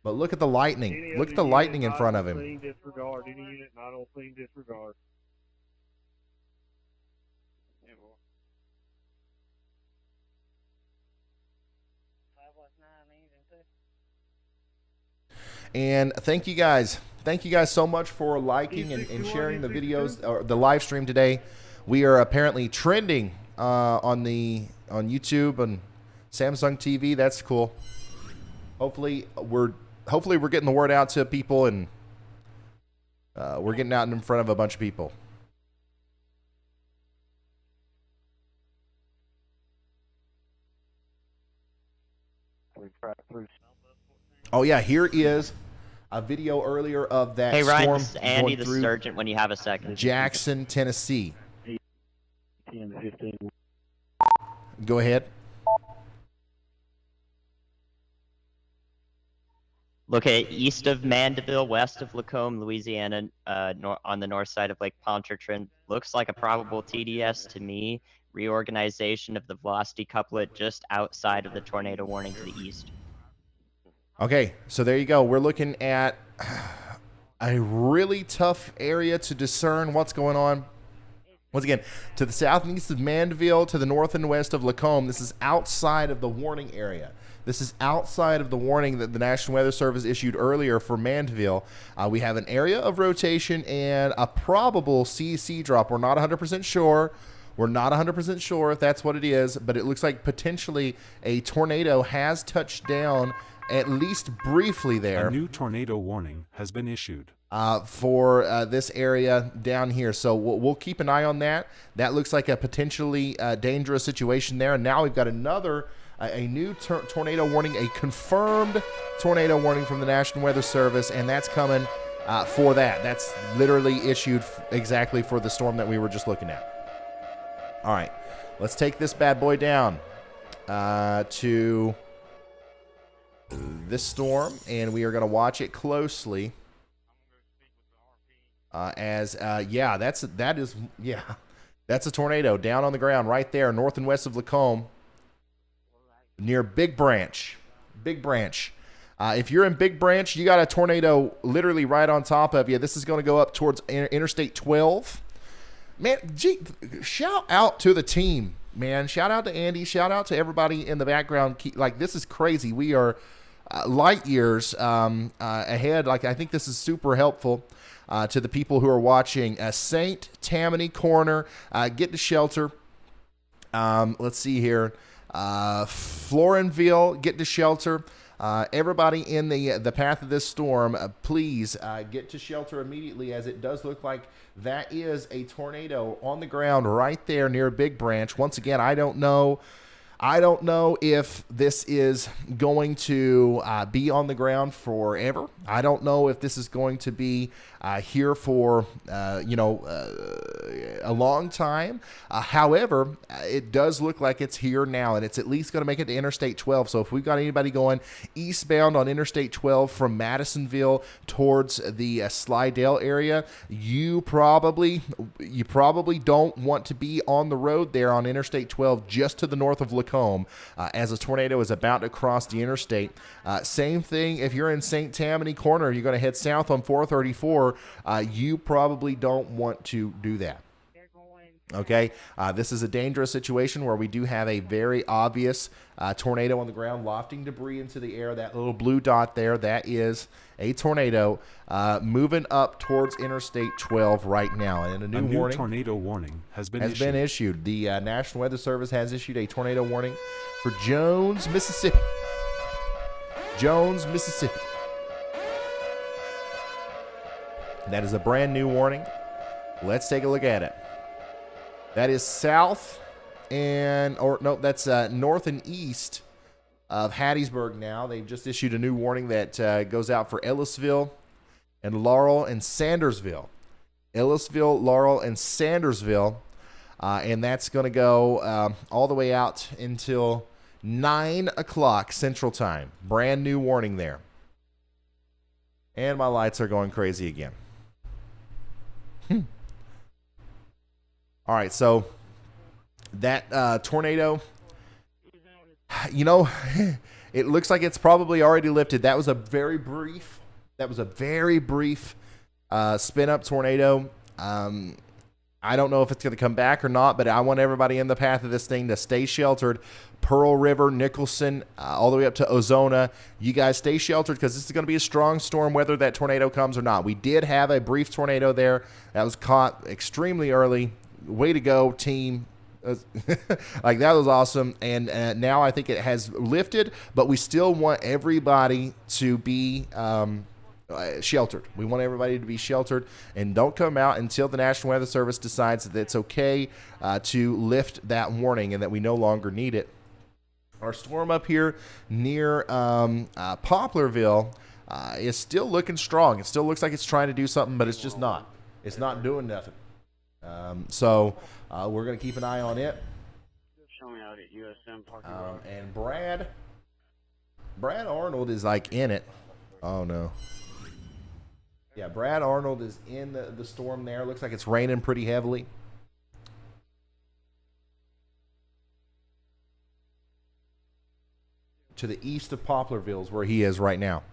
But look at the lightning. Look at the lightning in front of him. Disregard. Any unit not on clean disregard. And thank you guys. Thank you guys so much for liking and sharing the videos or the live stream today. We are apparently trending on YouTube and Samsung TV. That's cool. Hopefully we're getting the word out to people, and we're getting out in front of a bunch of people. Oh yeah, here is a video earlier of that Hey, Ryan, storm this is Andy, going the through sergeant, when you have a second. Jackson, Tennessee. 10 to 15. Go ahead. Okay, east of Mandeville, west of Lacombe, Louisiana, on the north side of Lake Pontchartrain. Looks like a probable TDS to me. Reorganization of the velocity couplet just outside of the tornado warning to the east. Okay, so there you go. We're looking at a really tough area to discern what's going on. Once again, to the south and east of Mandeville, to the north and west of Lacombe. This is outside of the warning area. This is outside of the warning that the National Weather Service issued earlier for Mandeville. We have an area of rotation and a probable CEC drop. We're not 100% sure. We're not 100% sure if that's what it is, but it looks like potentially a tornado has touched down at least briefly there. A new tornado warning has been issued. For this area down here. So we'll keep an eye on that. That looks like a potentially dangerous situation there. And now we've got another, a new tornado warning, a confirmed tornado warning from the National Weather Service, and that's coming for that. That's literally issued exactly for the storm that we were just looking at. All right, let's take this bad boy down to this storm, and we are going to watch it closely. That's a tornado down on the ground right there, north and west of Lacombe, near Big Branch. If you're in Big Branch, you got a tornado literally right on top of you. This is going to go up towards Interstate 12. Man, shout out to the team, man. Shout out to Andy. Shout out to everybody in the background. Like, this is crazy. We are light years ahead. Like, I think this is super helpful to the people who are watching. St. Tammany Corner, get to shelter. Let's see here. Florenville, get to shelter. Everybody in the path of this storm, please get to shelter immediately, as it does look like that is a tornado on the ground right there near Big Branch. Once again, I don't know if this is going to be on the ground forever. I don't know if this is going to be here for a long time. However, it does look like it's here now, and it's at least going to make it to Interstate 12. So if we've got anybody going eastbound on Interstate 12 from Madisonville towards the Slidell area, you probably don't want to be on the road there on Interstate 12 just to the north of Lacombe as a tornado is about to cross the interstate. Same thing if you're in St. Tammany Corner, you're going to head south on 434. You probably don't want to do that. Okay, this is a dangerous situation where we do have a very obvious tornado on the ground lofting debris into the air. That little blue dot there, that is a tornado moving up towards Interstate 12 right now. And a new tornado warning has been issued. The National Weather Service has issued a tornado warning for Jones, Mississippi. That is a brand new warning. Let's take a look at it. That is north and east of Hattiesburg now. They've just issued a new warning that goes out for Ellisville and Laurel and Sandersville. And that's going to go all the way out until 9 o'clock Central Time. Brand new warning there. And my lights are going crazy again. All right, so that tornado, it looks like it's probably already lifted. That was a very brief spin-up tornado. I don't know if it's going to come back or not, but I want everybody in the path of this thing to stay sheltered. Pearl River, Nicholson, all the way up to Ozona. You guys stay sheltered because this is going to be a strong storm whether that tornado comes or not. We did have a brief tornado there that was caught extremely early. Way to go, team. Like, that was awesome. And now I think it has lifted, but we still want everybody to be sheltered. We want everybody to be sheltered, and don't come out until the National Weather Service decides that it's okay to lift that warning and that we no longer need it. Our storm up here near Poplarville, is still looking strong. It still looks like it's trying to do something, but it's just not. It's not doing nothing. So we're going to keep an eye on it. Showing out at USM parking And Brad Arnold is like in it. Oh no. Yeah, Brad Arnold is in the storm there. Looks like it's raining pretty heavily. To the east of Poplarville is where he is right now.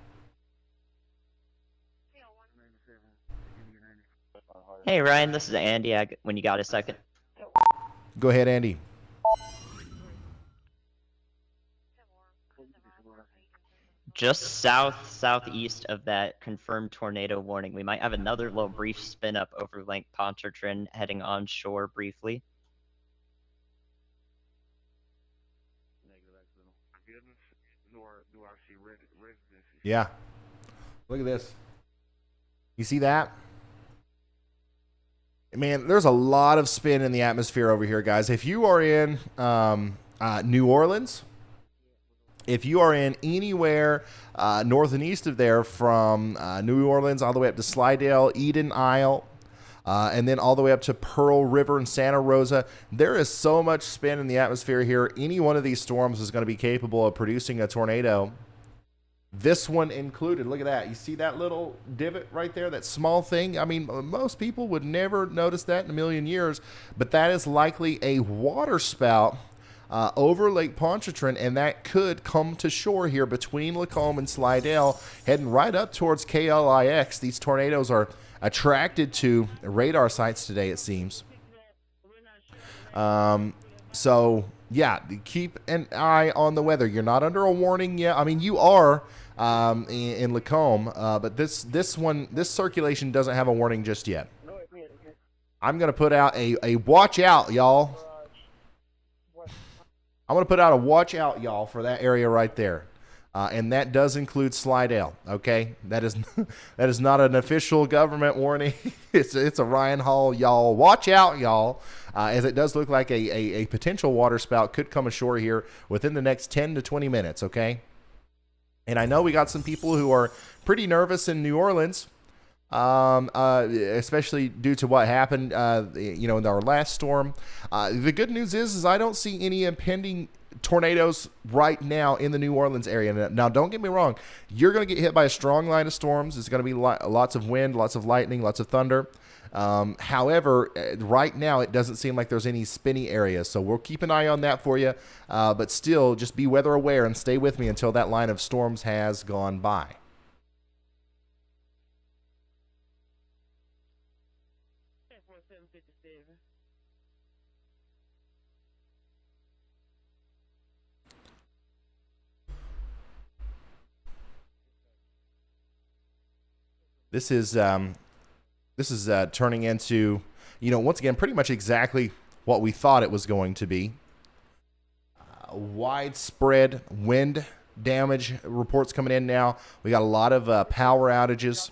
Hey Ryan, this is Andy. When you got a second. Go ahead, Andy. Just southeast of that confirmed tornado warning, we might have another little brief spin up over Lake Pontchartrain heading onshore briefly. Yeah. Look at this. You see that? Man, there's a lot of spin in the atmosphere over here, guys. If you are in New Orleans, if you are in anywhere north and east of there from New Orleans all the way up to Slidell, Eden Isle, and then all the way up to Pearl River and Santa Rosa, there is so much spin in the atmosphere here. Any one of these storms is going to be capable of producing a tornado. This one included. Look at that. You see that little divot right there, that small thing? I mean, most people would never notice that in a million years, but that is likely a water spout over Lake Pontchartrain, and that could come to shore here between Lacombe and Slidell, heading right up towards KLIX. These tornadoes are attracted to radar sites today, it seems. So, yeah, keep an eye on the weather. You're not under a warning yet. I mean, you are in Lacombe, but this circulation doesn't have a warning just yet. I'm going to put out a watch out, y'all. I'm going to put out a watch out, y'all, for that area right there. And that does include Slidell, okay? That is not an official government warning. It's a Ryan Hall, y'all. Watch out, y'all, as it does look like a potential water spout could come ashore here within the next 10 to 20 minutes, okay? And I know we got some people who are pretty nervous in New Orleans, especially due to what happened, in our last storm. The good news is I don't see any impending tornadoes right now in the New Orleans area. Now, don't get me wrong. You're going to get hit by a strong line of storms. It's going to be lots of wind, lots of lightning, lots of thunder. However, right now, it doesn't seem like there's any spinny areas. So we'll keep an eye on that for you. But still, just be weather aware and stay with me until that line of storms has gone by. This is turning into, once again, pretty much exactly what we thought it was going to be. Widespread wind damage reports coming in now. We got a lot of power outages.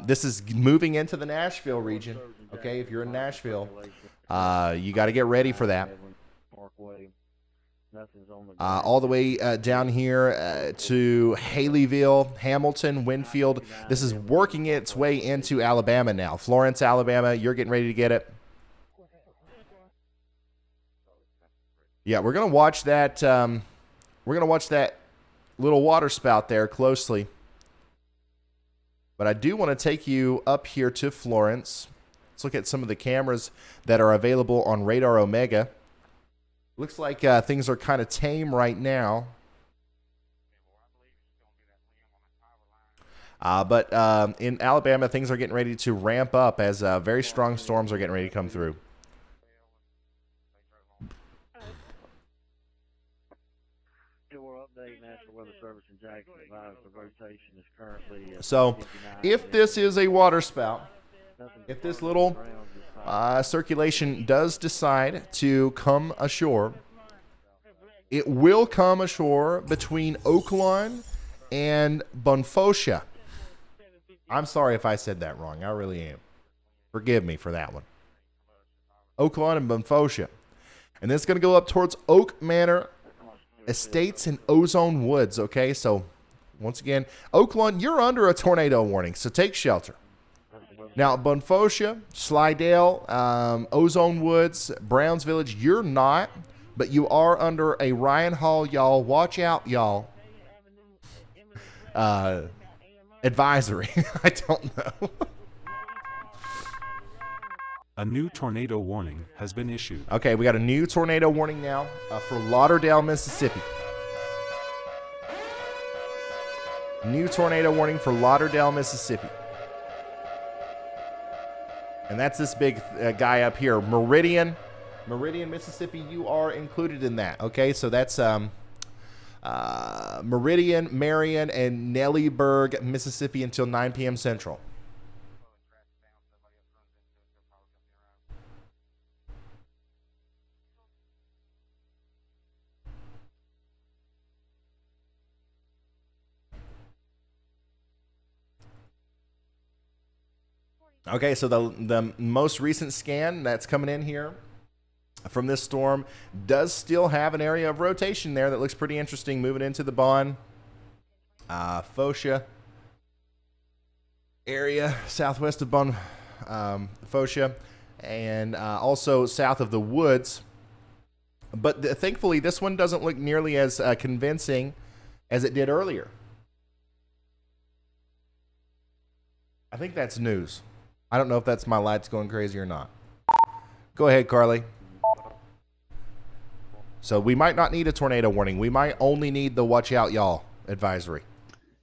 This is moving into the Nashville region. Okay, if you're in Nashville, you got to get ready for that. All the way down here to Haleyville, Hamilton, Winfield. This is working its way into Alabama now. Florence, Alabama, you're getting ready to get it. Yeah, we're gonna watch that. We're gonna watch that little water spout there closely. But I do want to take you up here to Florence. Let's look at some of the cameras that are available on Radar Omega. Looks like things are kind of tame right now. But in Alabama, things are getting ready to ramp up as very strong storms are getting ready to come through. So, if this is a water spout, if this little circulation does decide to come ashore, it will come ashore between Oaklawn and Bonfocia. I'm sorry if I said that wrong. I really am. Forgive me for that one. Oaklawn and Bonfocia. And then it's going to go up towards Oak Manor Estates and Ozone Woods, okay? So Once again, Oakland, you're under a tornado warning, so take shelter. Now, Bonfocia, Slidell, Ozone Woods, Browns Village, you're not, but you are under a Ryan Hall, y'all. Watch out, y'all. Advisory. I don't know. A new tornado warning has been issued. Okay, we got a new tornado warning now for Lauderdale, Mississippi. New tornado warning for Lauderdale, Mississippi. And that's this big guy up here, Meridian, Mississippi. You are included in that. Okay, so that's Meridian, Marion, and Nellyburg, Mississippi until 9 p.m. Central. Okay, so the most recent scan that's coming in here from this storm does still have an area of rotation there that looks pretty interesting moving into the Bonn, Focia area, southwest of Bonn, Focia, and also south of the Woods. But thankfully, this one doesn't look nearly as convincing as it did earlier. I think that's news. I don't know if that's my lights going crazy or not. Go ahead, Carly. So we might not need a tornado warning. We might only need the watch out, y'all advisory.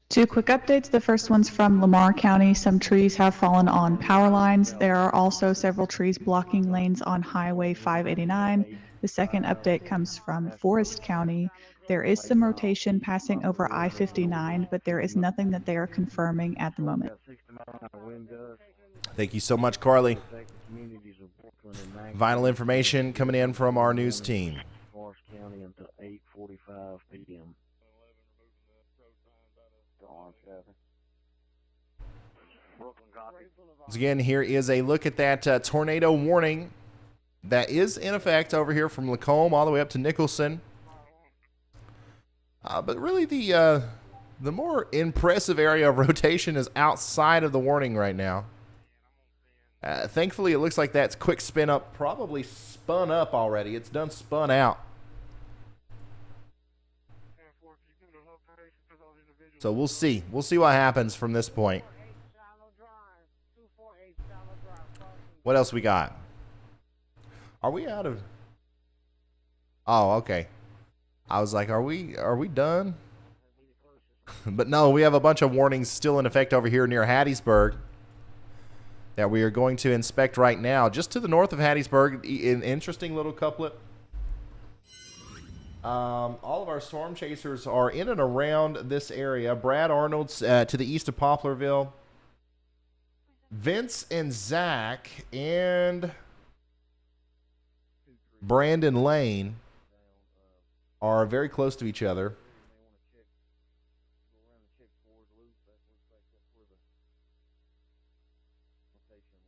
2 quick updates. The first one's from Lamar County. Some trees have fallen on power lines. There are also several trees blocking lanes on Highway 589. The second update comes from Forest County. There is some rotation passing over I-59, but there is nothing that they are confirming at the moment. Thank you so much, Carly. Vital information coming in from our news team. Forest County until 8:45 p.m. Once again, here is a look at that tornado warning that is in effect over here from Lacombe all the way up to Nicholson. But really the more impressive area of rotation is outside of the warning right now. Thankfully, it looks like that's quick spin up, probably spun up already. It's done spun out. So we'll see. We'll see what happens from this point. What else we got? Are we out of... Oh, okay. I was like, are we done? But no, we have a bunch of warnings still in effect over here near Hattiesburg that we are going to inspect right now. Just to the north of Hattiesburg, an interesting little couplet. All of our storm chasers are in and around this area. Brad Arnold's to the east of Poplarville. Vince and Zach and Brandon Lane are very close to each other.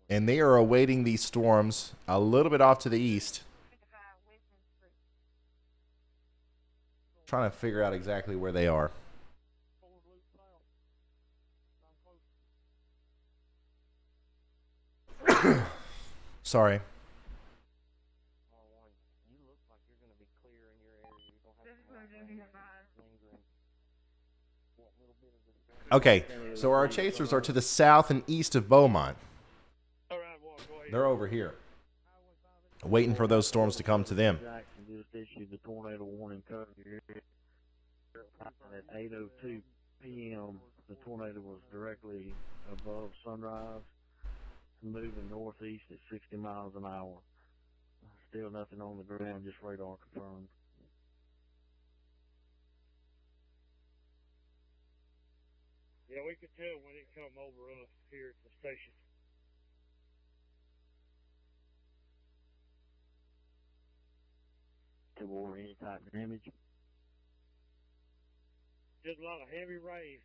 And they are awaiting these storms a little bit off to the east. Trying to figure out exactly where they are. Sorry. Okay, so our chasers are to the south and east of Beaumont. They're over here, waiting for those storms to come to them. Jackson just issued the tornado warning currently. At 8:02 p.m., the tornado was directly above Sunrise, moving northeast at 60 miles an hour. Still nothing on the ground, just radar confirmed. Yeah, we could tell when it come over us here at the station. Or any type of damage? Just a lot of heavy rain.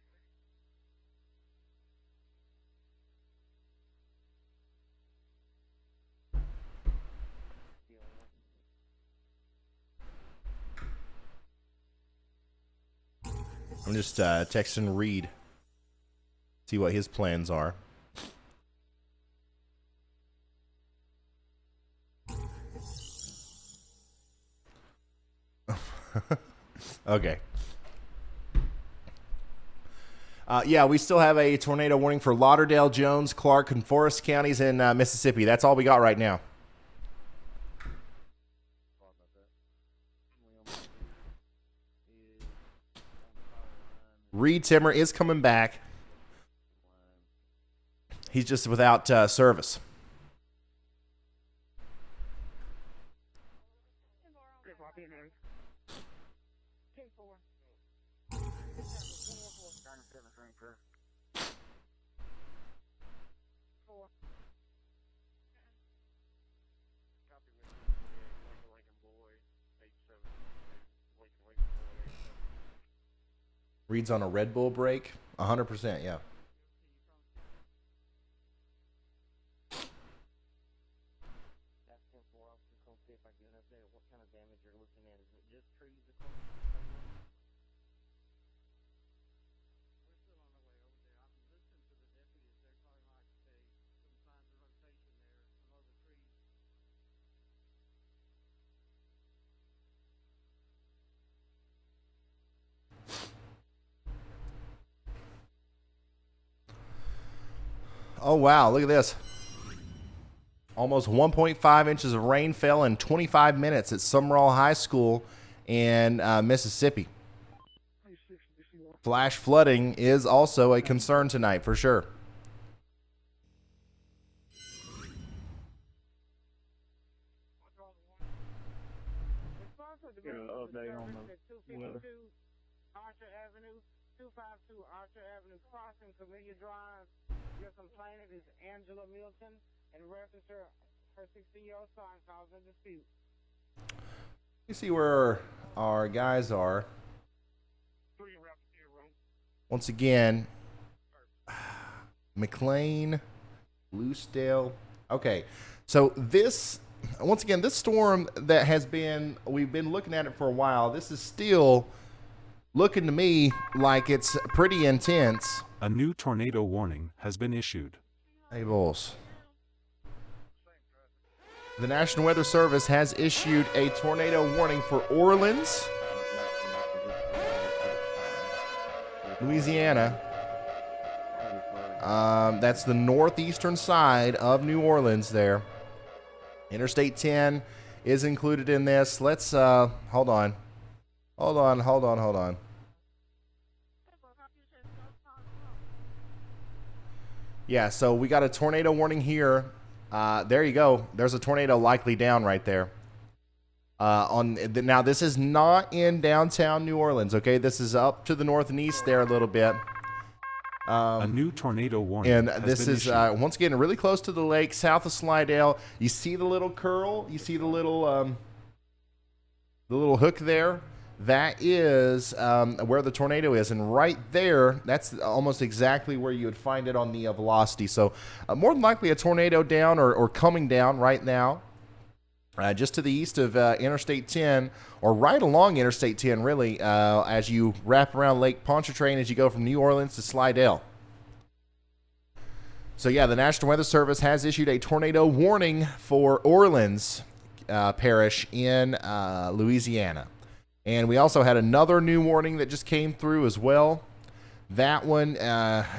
I'm just texting Reed. See what his plans are. Okay. Yeah, we still have a tornado warning for Lauderdale, Jones, Clark, and Forest counties in Mississippi. That's all we got right now. Reed Timmer is coming back. He's just without service. Reed's on a Red Bull break. 100%, yeah. Oh, wow. Look at this. Almost 1.5 inches of rain fell in 25 minutes at Summerall High School in Mississippi. Flash flooding is also a concern tonight, for sure. Update on the weather. Archer Avenue, 252 Archer Avenue crossing Camellia Drive. Your complainant is Angela Milton, and reference her 16-year-old son causing a dispute. You see where our guys are. Once again, McLean, Loosedale. Okay, so this, once again, this storm that has been, we've been looking at it for a while. This is still looking to me like it's pretty intense. A new tornado warning has been issued. Hey, Bulls. The National Weather Service has issued a tornado warning for Orleans, Louisiana. That's the northeastern side of New Orleans there. Interstate 10 is included in this. Let's, hold on. Yeah, so we got a tornado warning here. There you go. There's a tornado likely down right there. Now, this is not in downtown New Orleans, okay? This is up to the north and east there a little bit. A new tornado warning and has this been is issued. once again really close to the lake, south of Slidell. You see the little curl? You see the little hook there? That is where the tornado is, and right there, that's almost exactly where you would find it on the velocity. So more than likely a tornado down or coming down right now, just to the east of Interstate 10, or right along Interstate 10, really, as you wrap around Lake Pontchartrain as you go from New Orleans to Slidell. So yeah, the National Weather Service has issued a tornado warning for Orleans Parish in Louisiana. And we also had another new warning that just came through as well. That one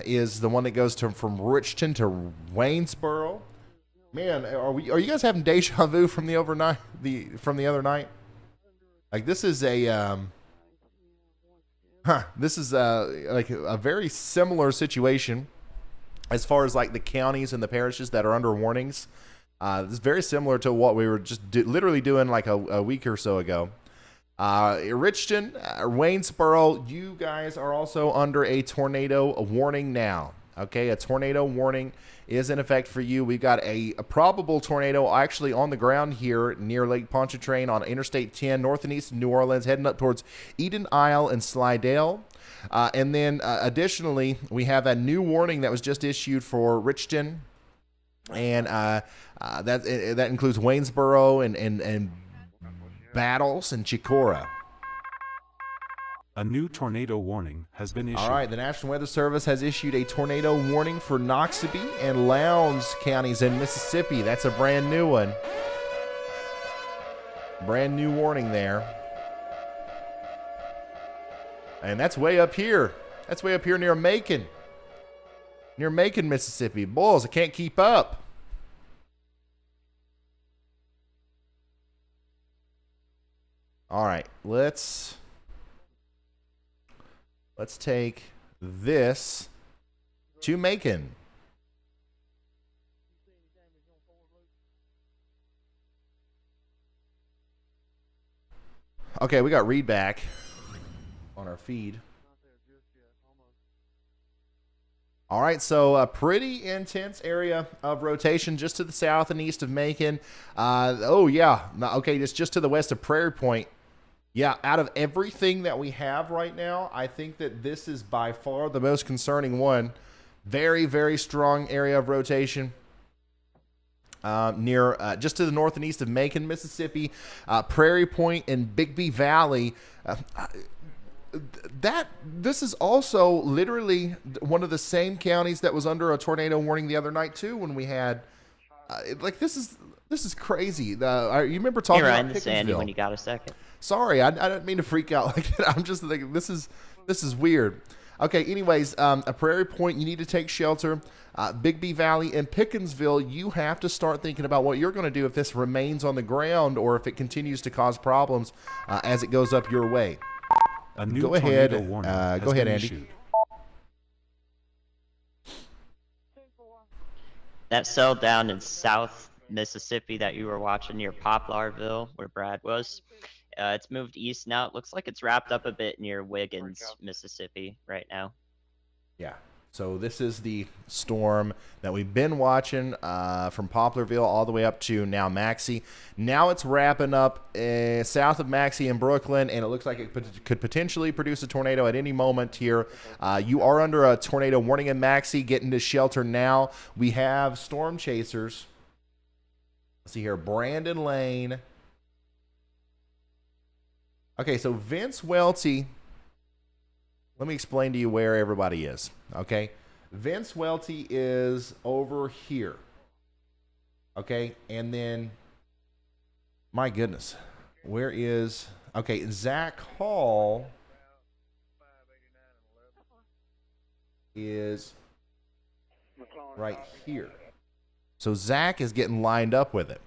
is the one that goes from Richton to Waynesboro. Man, are you guys having deja vu from the other night? Like this is a like a very similar situation as far as like the counties and the parishes that are under warnings. This is very similar to what we were just literally doing like a week or so ago. Richton, Waynesboro, you guys are also under a tornado warning now. Okay, a tornado warning is in effect for you. We've got a probable tornado actually on the ground here near Lake Pontchartrain on Interstate 10, north and east of New Orleans, heading up towards Eden Isle and Slidell. And then additionally, we have a new warning that was just issued for Richton, and that includes Waynesboro and Battles and Chicora. A new tornado warning has been issued. All right, the National Weather Service has issued a tornado warning for Noxubee and Lowndes counties in Mississippi. That's a brand new one. Brand new warning there. And that's way up here. That's way up here near Macon. Near Macon, Mississippi. Bulls, I can't keep up. All right, let's take this to Macon. Okay, we got read back on our feed. All right, so a pretty intense area of rotation just to the south and east of Macon. Oh, yeah. Okay, it's just to the west of Prairie Point. Yeah, out of everything that we have right now, I think that this is by far the most concerning one. Very, very strong area of rotation. Near just to the north and east of Macon, Mississippi, Prairie Point and Bigby Valley. This is also literally one of the same counties that was under a tornado warning the other night too. When we had this is crazy. You remember talking about Pikeville? Andy, when you got a second. Sorry, I didn't mean to freak out like that. I'm just thinking this is weird. Okay, anyways, a Prairie Point, you need to take shelter. Bigby Valley and Pikeville, you have to start thinking about what you're going to do if this remains on the ground or if it continues to cause problems as it goes up your way. A new go ahead, go ahead, Andy. Issued. That cell down in South Mississippi that you were watching near Poplarville, where Brad was, it's moved east now. It looks like it's wrapped up a bit near Wiggins, Mississippi right now. Yeah. So this is the storm that we've been watching from Poplarville all the way up to now Maxie. Now it's wrapping up south of Maxie in Brooklyn, and it looks like it could potentially produce a tornado at any moment here. You are under a tornado warning in Maxie. Get into shelter now. We have storm chasers. Let's see here. Brandon Lane. Okay, so Vince Welty. Let me explain to you where everybody is, okay? Vince Welty is over here, okay? And then, my goodness, where is, okay, Zach Hall is right here. So Zach is getting lined up with it.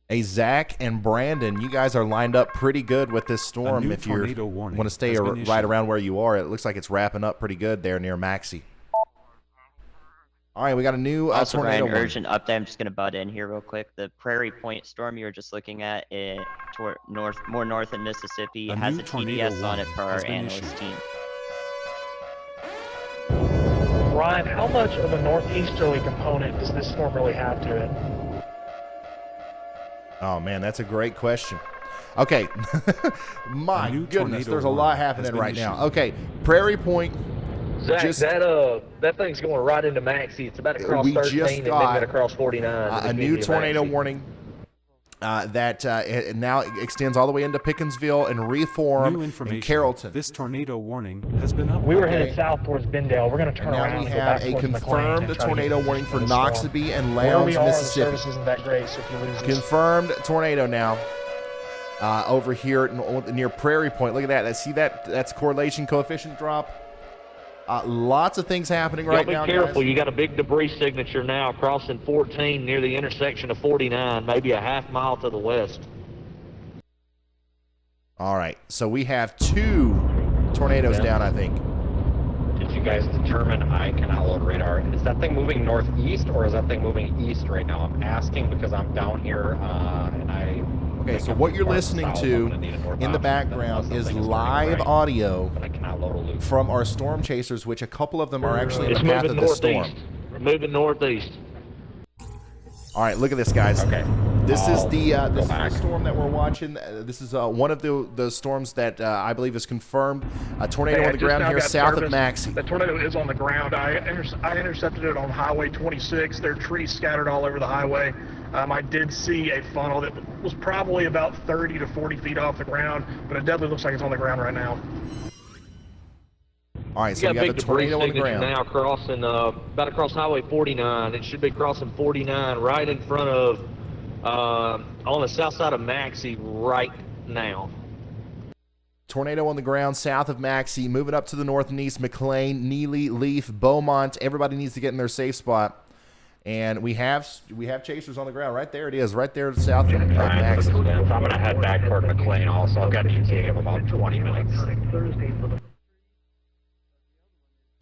Hey, Zach and Brandon, you guys are lined up pretty good with this storm. If you want to stay right around where you are, it looks like it's wrapping up pretty good there near Maxie. All right, we got a new also, tornado Ryan, urgent update. I'm just going to butt in here real quick. The Prairie Point storm you were just looking at toward more north in Mississippi has a TDS on it for our analyst team. Ryan, how much of a northeasterly component does this storm really have to it? Oh, man, that's a great question. Okay. My goodness, there's a lot happening right now. Okay, Prairie Point. Zach, that thing's going right into Maxie. It's about to cross 13 and then going to cross 49. A new tornado warning that now extends all the way into Pikeville and Reform in Carrollton. This tornado warning has been up. We were headed south towards Bendale. We're going to turn around. Now we have a confirmed tornado warning for Noxubee and Lowndes, Mississippi. The service isn't that great, so if you lose confirmed tornado now over here near Prairie Point. Look at that. See that? That's correlation coefficient drop. Lots of things happening right now. Be careful. You got a big debris signature now crossing 14 near the intersection of 49, maybe a half mile to the west. All right. So we have 2 tornadoes down, I think. Did you guys determine I cannot load radar? Is that thing moving northeast or is that thing moving east right now? I'm asking because I'm down here and I... Okay, so what you're listening to in the background is live audio from our storm chasers, which a couple of them are actually in the path of the storm. We're moving northeast. All right, look at this, guys. Okay. This is the storm that we're watching. This is one of the storms that I believe is confirmed. A tornado on the ground here south of Maxie. The tornado is on the ground. I intercepted it on Highway 26. There are trees scattered all over the highway. I did see a funnel that was probably about 30 to 40 feet off the ground, but it definitely looks like it's on the ground right now. All right, so we got the tornado on the ground. Now crossing, about to cross Highway 49. It should be crossing 49 right in front of, on the south side of Maxie right now. Tornado on the ground south of Maxie, moving up to the north and east. McLean, Neely, Leaf, Beaumont. Everybody needs to get in their safe spot. And we have chasers on the ground. Right there it is, right there south of Maxie. I'm going to head back toward McLean also. I've got an ETA of about 20 minutes.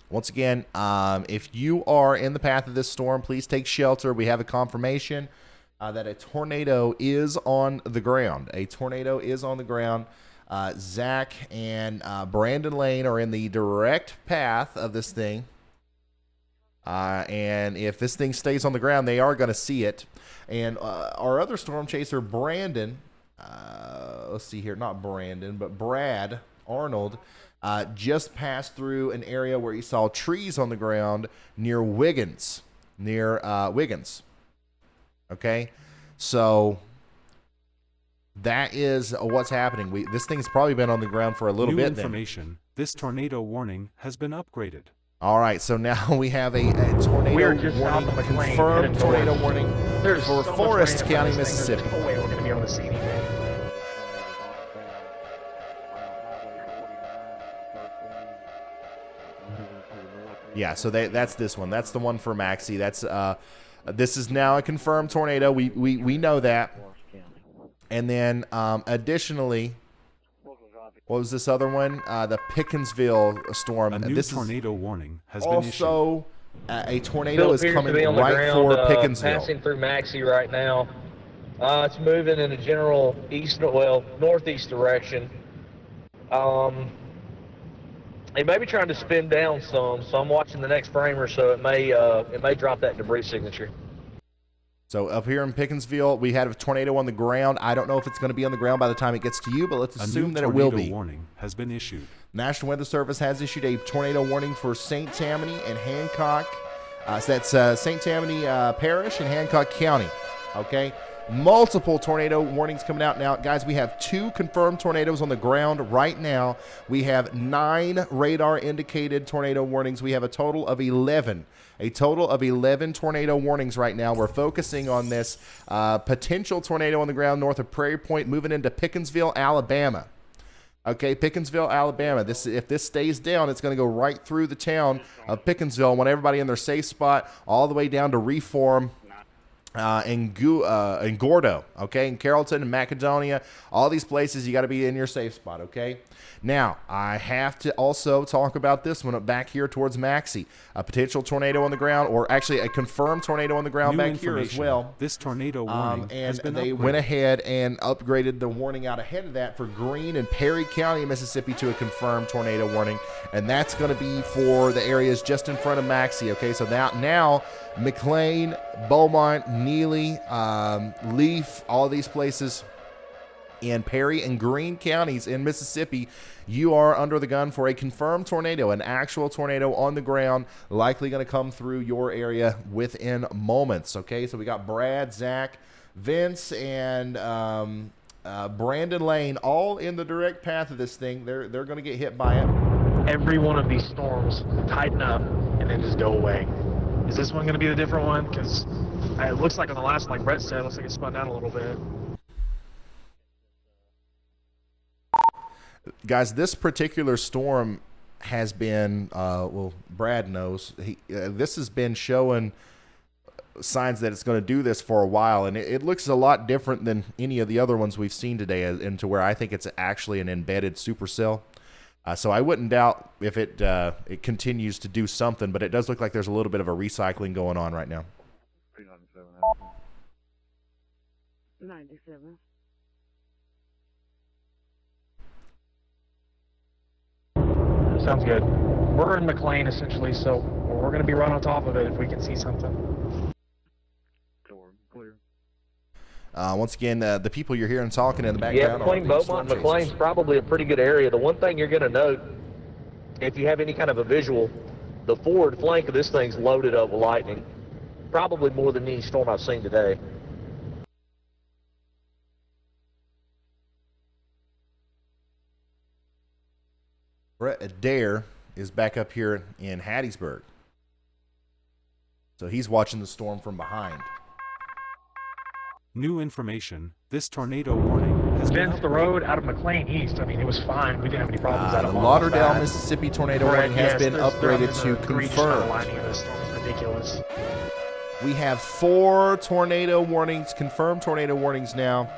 Once again, if you are in the path of this storm, please take shelter. We have a confirmation that a tornado is on the ground. A tornado is on the ground. Zach and Brandon Lane are in the direct path of this thing. And if this thing stays on the ground, they are going to see it. And our other storm chaser, Brandon, let's see here, not Brandon, but Brad Arnold, just passed through an area where he saw trees on the ground near Wiggins. Okay, so that is what's happening. This thing's probably been on the ground for a little bit. New information. This tornado warning has been upgraded. All right, so now we have a tornado warning, confirmed tornado warning for Forest County, Mississippi. There's no way we're going to be able to see anything. Yeah, so that's this one. That's the one for Maxie. That's this is now a confirmed tornado. We know that. And then additionally, what was this other one? The Pikeville storm. A new tornado warning has been issued. Also, a tornado is coming right for Pikeville. Passing through Maxie right now. It's moving in a general northeast direction. It may be trying to spin down some, so I'm watching the next frame or so. It may drop that debris signature. So up here in Pikeville, we had a tornado on the ground. I don't know if it's going to be on the ground by the time it gets to you, but let's assume that it will be. A warning has been issued. National Weather Service has issued a tornado warning for St. Tammany and Hancock. So that's St. Tammany Parish and Hancock County. Okay. Multiple tornado warnings coming out now. Guys, we have 2 confirmed tornadoes on the ground right now. We have 9 radar indicated tornado warnings. We have a total of 11. A total of 11 tornado warnings right now. We're focusing on this potential tornado on the ground north of Prairie Point, moving into Pikeville, Alabama. Okay, Pikeville, Alabama. If this stays down, it's going to go right through the town of Pikeville. I want everybody in their safe spot all the way down to Reform. In Gordo, okay, in Carrollton and Macedonia, all these places, you got to be in your safe spot, okay? Now, I have to also talk about this one back here towards Maxie. A potential tornado on the ground, or actually a confirmed tornado on the ground back here as well. This tornado warning has been they went ahead and upgraded the warning out ahead of that for Greene and Perry County, Mississippi, to a confirmed tornado warning, and that's going to be for the areas just in front of Maxie, okay? So now McLean, Beaumont, Neely, Leaf, all these places in Perry and Greene counties in Mississippi, you are under the gun for a confirmed tornado, an actual tornado on the ground, likely going to come through your area within moments. Okay, so we got Brad, Zach, Vince, and Brandon Lane all in the direct path of this thing. They're going to get hit by it. Every one of these storms tighten up and then just go away. Is this one going to be the different one? Because it looks like on the last, like Brett said, it looks like it spun down a little bit. Guys, this particular storm has been, well, Brad knows, this has been showing signs that it's going to do this for a while, and it looks a lot different than any of the other ones we've seen today, and to where I think it's actually an embedded supercell. So I wouldn't doubt if it continues to do something, but it does look like there's a little bit of a recycling going on right now. 97. Sounds good. We're in McLean, essentially, so we're going to be right on top of it if we can see something. Once again, the people you're hearing talking in the background. Yeah, between Beaumont and McLean's probably a pretty good area. The one thing you're going to note, if you have any kind of a visual, the forward flank of this thing's loaded up with lightning. Probably more than any storm I've seen today. Brett Adair is back up here in Hattiesburg. So he's watching the storm from behind. New information. This tornado warning has been Bends the road out of McLean East. I mean, it was fine. We didn't have any problems out The of Lauderdale, Mississippi tornado warning has been upgraded to confirmed. This storm is ridiculous. We have 4 tornado warnings, confirmed tornado warnings now.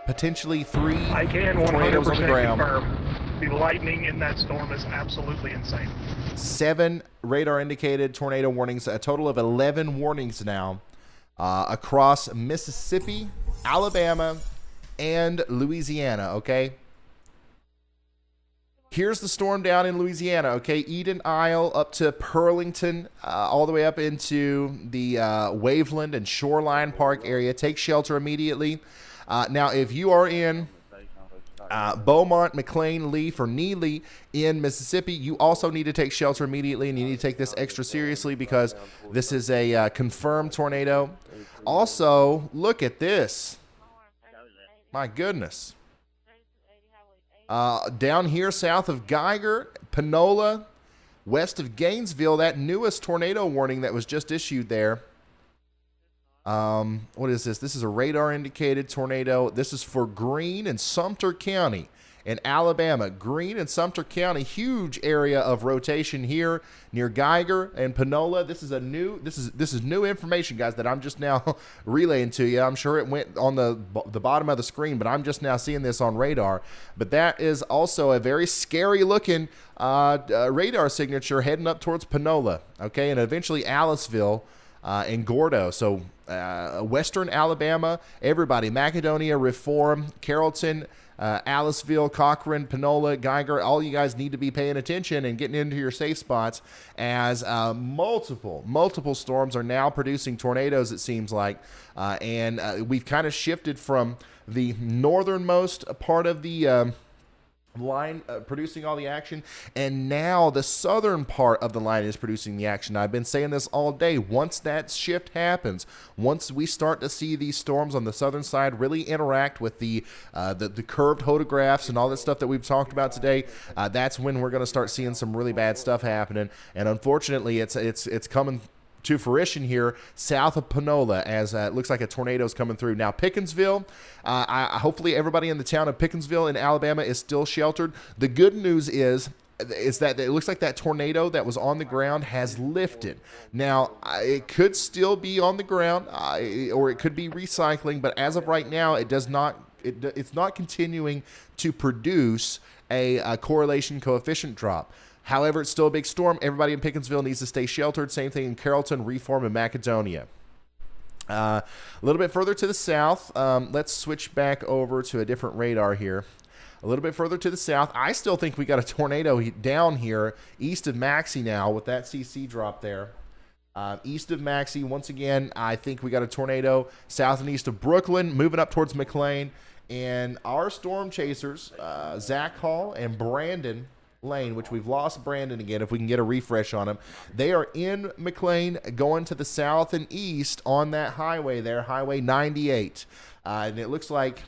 Potentially 3 I can tornadoes on the 100% ground. confirm the lightning in that storm is absolutely insane. 7 radar indicated tornado warnings, a total of 11 warnings now across Mississippi, Alabama, and Louisiana, okay? Here's the storm down in Louisiana, okay? Eden Isle up to Pearlington, all the way up into the Waveland and Shoreline Park area. Take shelter immediately. Now, if you are in Beaumont, McLean, Leaf, or Neely in Mississippi, you also need to take shelter immediately, and you need to take this extra seriously because this is a confirmed tornado. Also, look at this. My goodness. Down here south of Geiger, Panola, west of Gainesville, that newest tornado warning that was just issued there. What is this? This is a radar indicated tornado. This is for Greene and Sumter County in Alabama. Greene and Sumter County, huge area of rotation here near Geiger and Panola. This is new information, guys, that I'm just now relaying to you. I'm sure it went on the bottom of the screen, but I'm just now seeing this on radar. But that is also a very scary looking radar signature heading up towards Panola, okay, and eventually Aliceville and Gordo. So western Alabama, everybody, Macedonia, Reform, Carrollton, Aliceville, Cochran, Panola, Geiger, all you guys need to be paying attention and getting into your safe spots as multiple storms are now producing tornadoes, it seems like. And we've kind of shifted from the northernmost part of the line producing all the action, and now the southern part of the line is producing the action. I've been saying this all day. Once that shift happens, once we start to see these storms on the southern side really interact with the curved hodographs and all that stuff that we've talked about today, that's when we're going to start seeing some really bad stuff happening. And unfortunately, it's coming to fruition here south of Panola as it looks like a tornado is coming through. Now, Pikeville, hopefully everybody in the town of Pikeville in Alabama is still sheltered. The good news is that it looks like that tornado that was on the ground has lifted. Now, it could still be on the ground or it could be recycling, but as of right now, it's not continuing to produce a correlation coefficient drop. However, it's still a big storm. Everybody in Pickensville needs to stay sheltered. Same thing in Carrollton, Reform, and Macedonia. A little bit further to the south, let's switch back over to a different radar here. A little bit further to the south, I still think we got a tornado down here east of Maxie now with that CC drop there. East of Maxie, once again, I think we got a tornado south and east of Brooklyn, moving up towards McLean. And our storm chasers, Zach Hall and Brandon Lane, which we've lost Brandon again, if we can get a refresh on him. They are in McLean going to the south and east on that highway there, Highway 98. And it looks like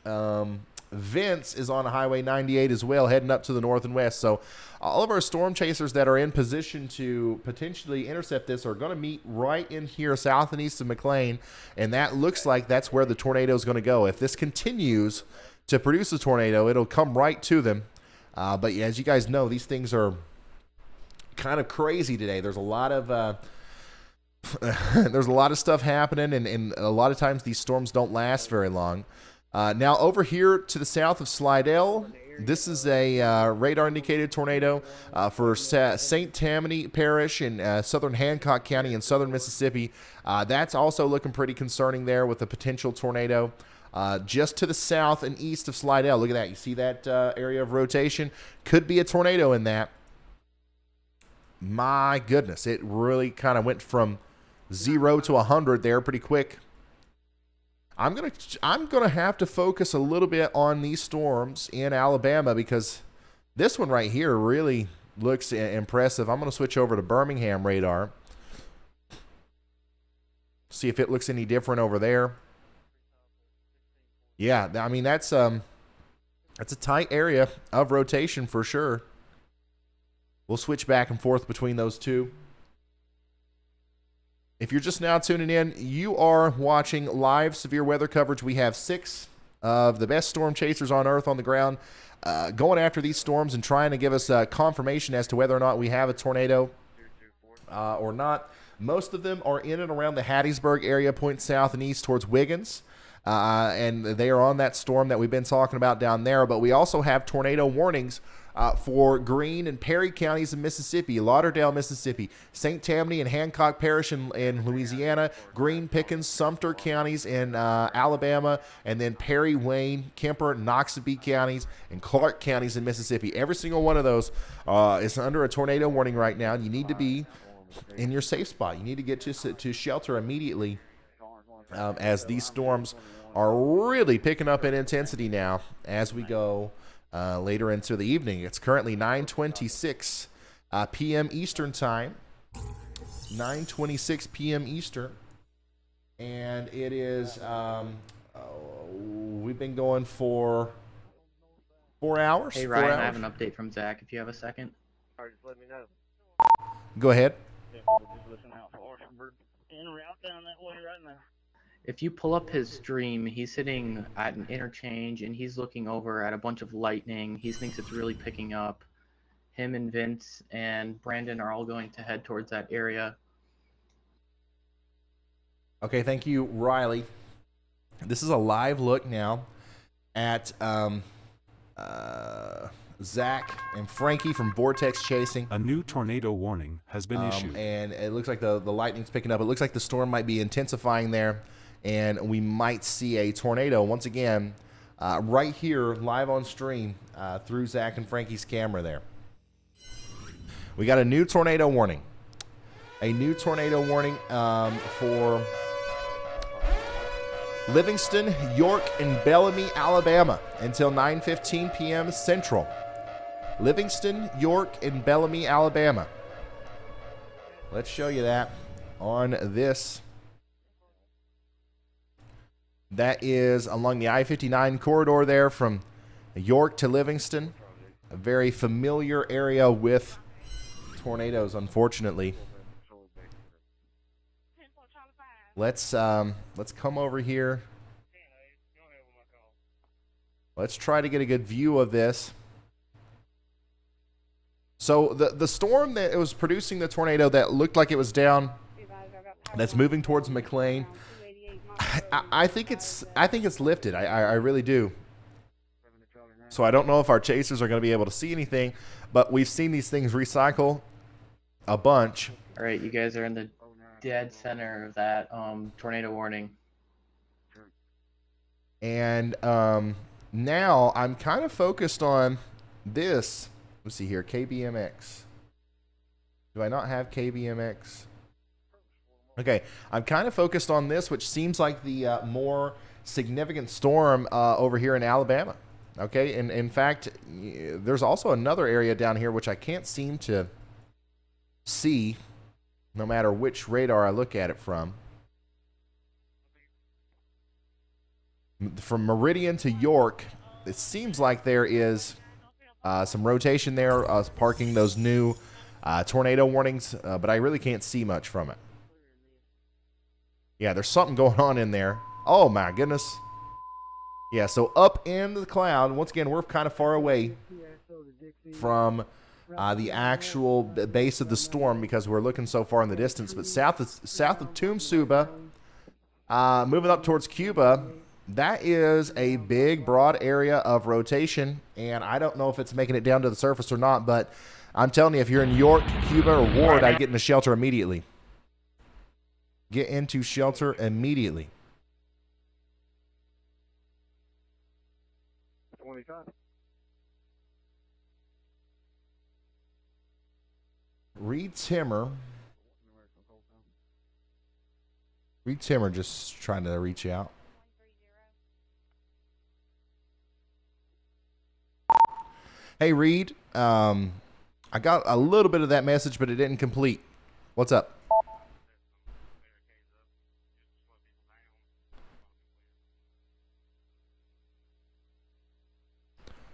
Vince is on Highway 98 as well, heading up to the north and west. So all of our storm chasers that are in position to potentially intercept this are going to meet right in here south and east of McLean, and that looks like that's where the tornado is going to go. If this continues to produce a tornado, it'll come right to them. But as you guys know, these things are kind of crazy today. There's a lot of stuff happening, and a lot of times these storms don't last very long. Now over here to the south of Slidell, this is a radar-indicated tornado for St. Tammany Parish in southern Hancock County in southern Mississippi. That's also looking pretty concerning there with a potential tornado. Just to the south and east of Slidell. Look at that. You see that area of rotation? Could be a tornado in that. My goodness. It really kind of went from 0 to 100 there pretty quick. I'm gonna have to focus a little bit on these storms in Alabama because this one right here really looks impressive. I'm gonna switch over to Birmingham radar. See if it looks any different over there. Yeah, I mean that's a tight area of rotation for sure. We'll switch back and forth between those two. If you're just now tuning in, you are watching live severe weather coverage. We have 6 of the best storm chasers on Earth on the ground going after these storms and trying to give us confirmation as to whether or not we have a tornado or not. Most of them are in and around the Hattiesburg area, pointing south and east towards Wiggins. And they are on that storm that we've been talking about down there. But we also have tornado warnings for Greene and Perry counties in Mississippi, Lauderdale, Mississippi, St. Tammany and Hancock Parish in Louisiana, Greene, Pickens, Sumter counties in Alabama, and then Perry, Wayne, Kemper, Noxubee counties, and Clark counties in Mississippi. Every single one of those is under a tornado warning right now. You need to be in your safe spot. You need to get to shelter immediately as these storms are really picking up in intensity now as we go later into the evening. It's currently 9:26 p.m. Eastern time, 9:26 p.m. Eastern, and it is we've been going for 4 hours. Hey Ryan, I have an update from Zach if you have a second. All right, just let me know. Go ahead. Yeah, just listen out for Orchard. En route down that way right now. If you pull up his stream, he's sitting at an interchange and he's looking over at a bunch of lightning. He thinks it's really picking up. Him and Vince and Brandon are all going to head towards that area. Okay, thank you, Riley. This is a live look now at Zach and Frankie from Vortex Chasing. A new tornado warning has been issued. And it looks like the lightning's picking up. It looks like the storm might be intensifying there, and we might see a tornado once again right here live on stream through Zach and Frankie's camera there. We got a new tornado warning. A new tornado warning for Livingston, York, and Bellamy, Alabama until 9:15 p.m. Central. Livingston, York, and Bellamy, Alabama. Let's show you that on this. That is along the I-59 corridor there from York to Livingston. A very familiar area with tornadoes, unfortunately. Let's come over here. Let's try to get a good view of this. So the storm that was producing the tornado that looked like it was down, that's moving towards McLean, I think it's lifted. I really do. So I don't know if our chasers are going to be able to see anything, but we've seen these things recycle a bunch. All right, you guys are in the dead center of that tornado warning. And now I'm kind of focused on this. Let's see here, KBMX. Do I not have KBMX? Okay, I'm kind of focused on this, which seems like the more significant storm over here in Alabama. Okay, and in fact, there's also another area down here which I can't seem to see, no matter which radar I look at it from. From Meridian to York, it seems like there is some rotation there, parking those new tornado warnings, but I really can't see much from it. Yeah, there's something going on in there. Oh, my goodness. Yeah, so up in the cloud, once again, we're kind of far away from the actual base of the storm because we're looking so far in the distance. But south of Tomb Suba, moving up towards Cuba, that is a big, broad area of rotation, and I don't know if it's making it down to the surface or not, but I'm telling you, if you're in York, Cuba, or Ward, I'd get into shelter immediately. Get into shelter immediately. 25. Reed Timmer just trying to reach out. Hey, Reed. I got a little bit of that message, but it didn't complete. What's up?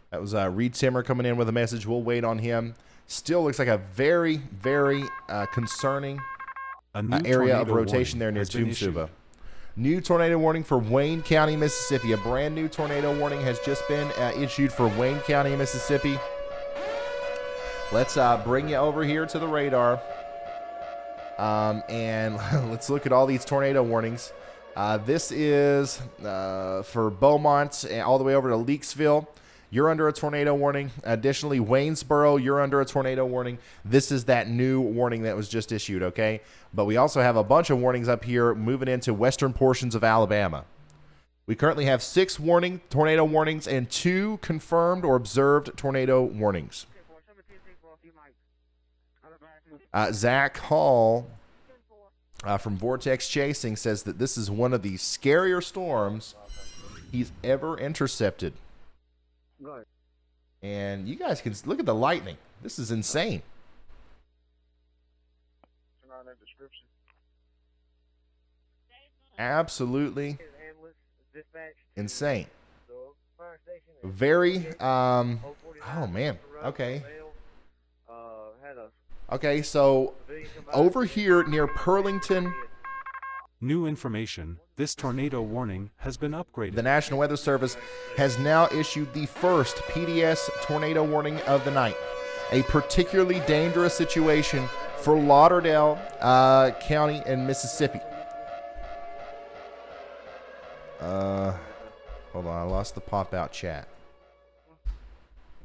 That was Reed Simmer coming in with a message. We'll wait on him. Still looks like a very, very concerning area of rotation there near Tumsuba. New tornado warning for Wayne County, Mississippi. A brand new tornado warning has just been issued for Wayne County, Mississippi. Let's bring you over here to the radar. And let's look at all these tornado warnings. This is for Beaumont all the way over to Leakesville. You're under a tornado warning. Additionally, Waynesboro, you're under a tornado warning. This is that new warning that was just issued, okay? But we also have a bunch of warnings up here moving into western portions of Alabama. We currently have 6 tornado warnings and 2 confirmed or observed tornado warnings. Zach Hall from Vortex Chasing says that this is one of the scarier storms he's ever intercepted. And you guys can look at the lightning. This is insane. Absolutely insane. Very, oh man, okay. Okay, so over here near Pearlington. New information. This tornado warning has been upgraded. The National Weather Service has now issued the first PDS tornado warning of the night. A particularly dangerous situation for Lauderdale County in Mississippi. Hold on, I lost the pop-out chat.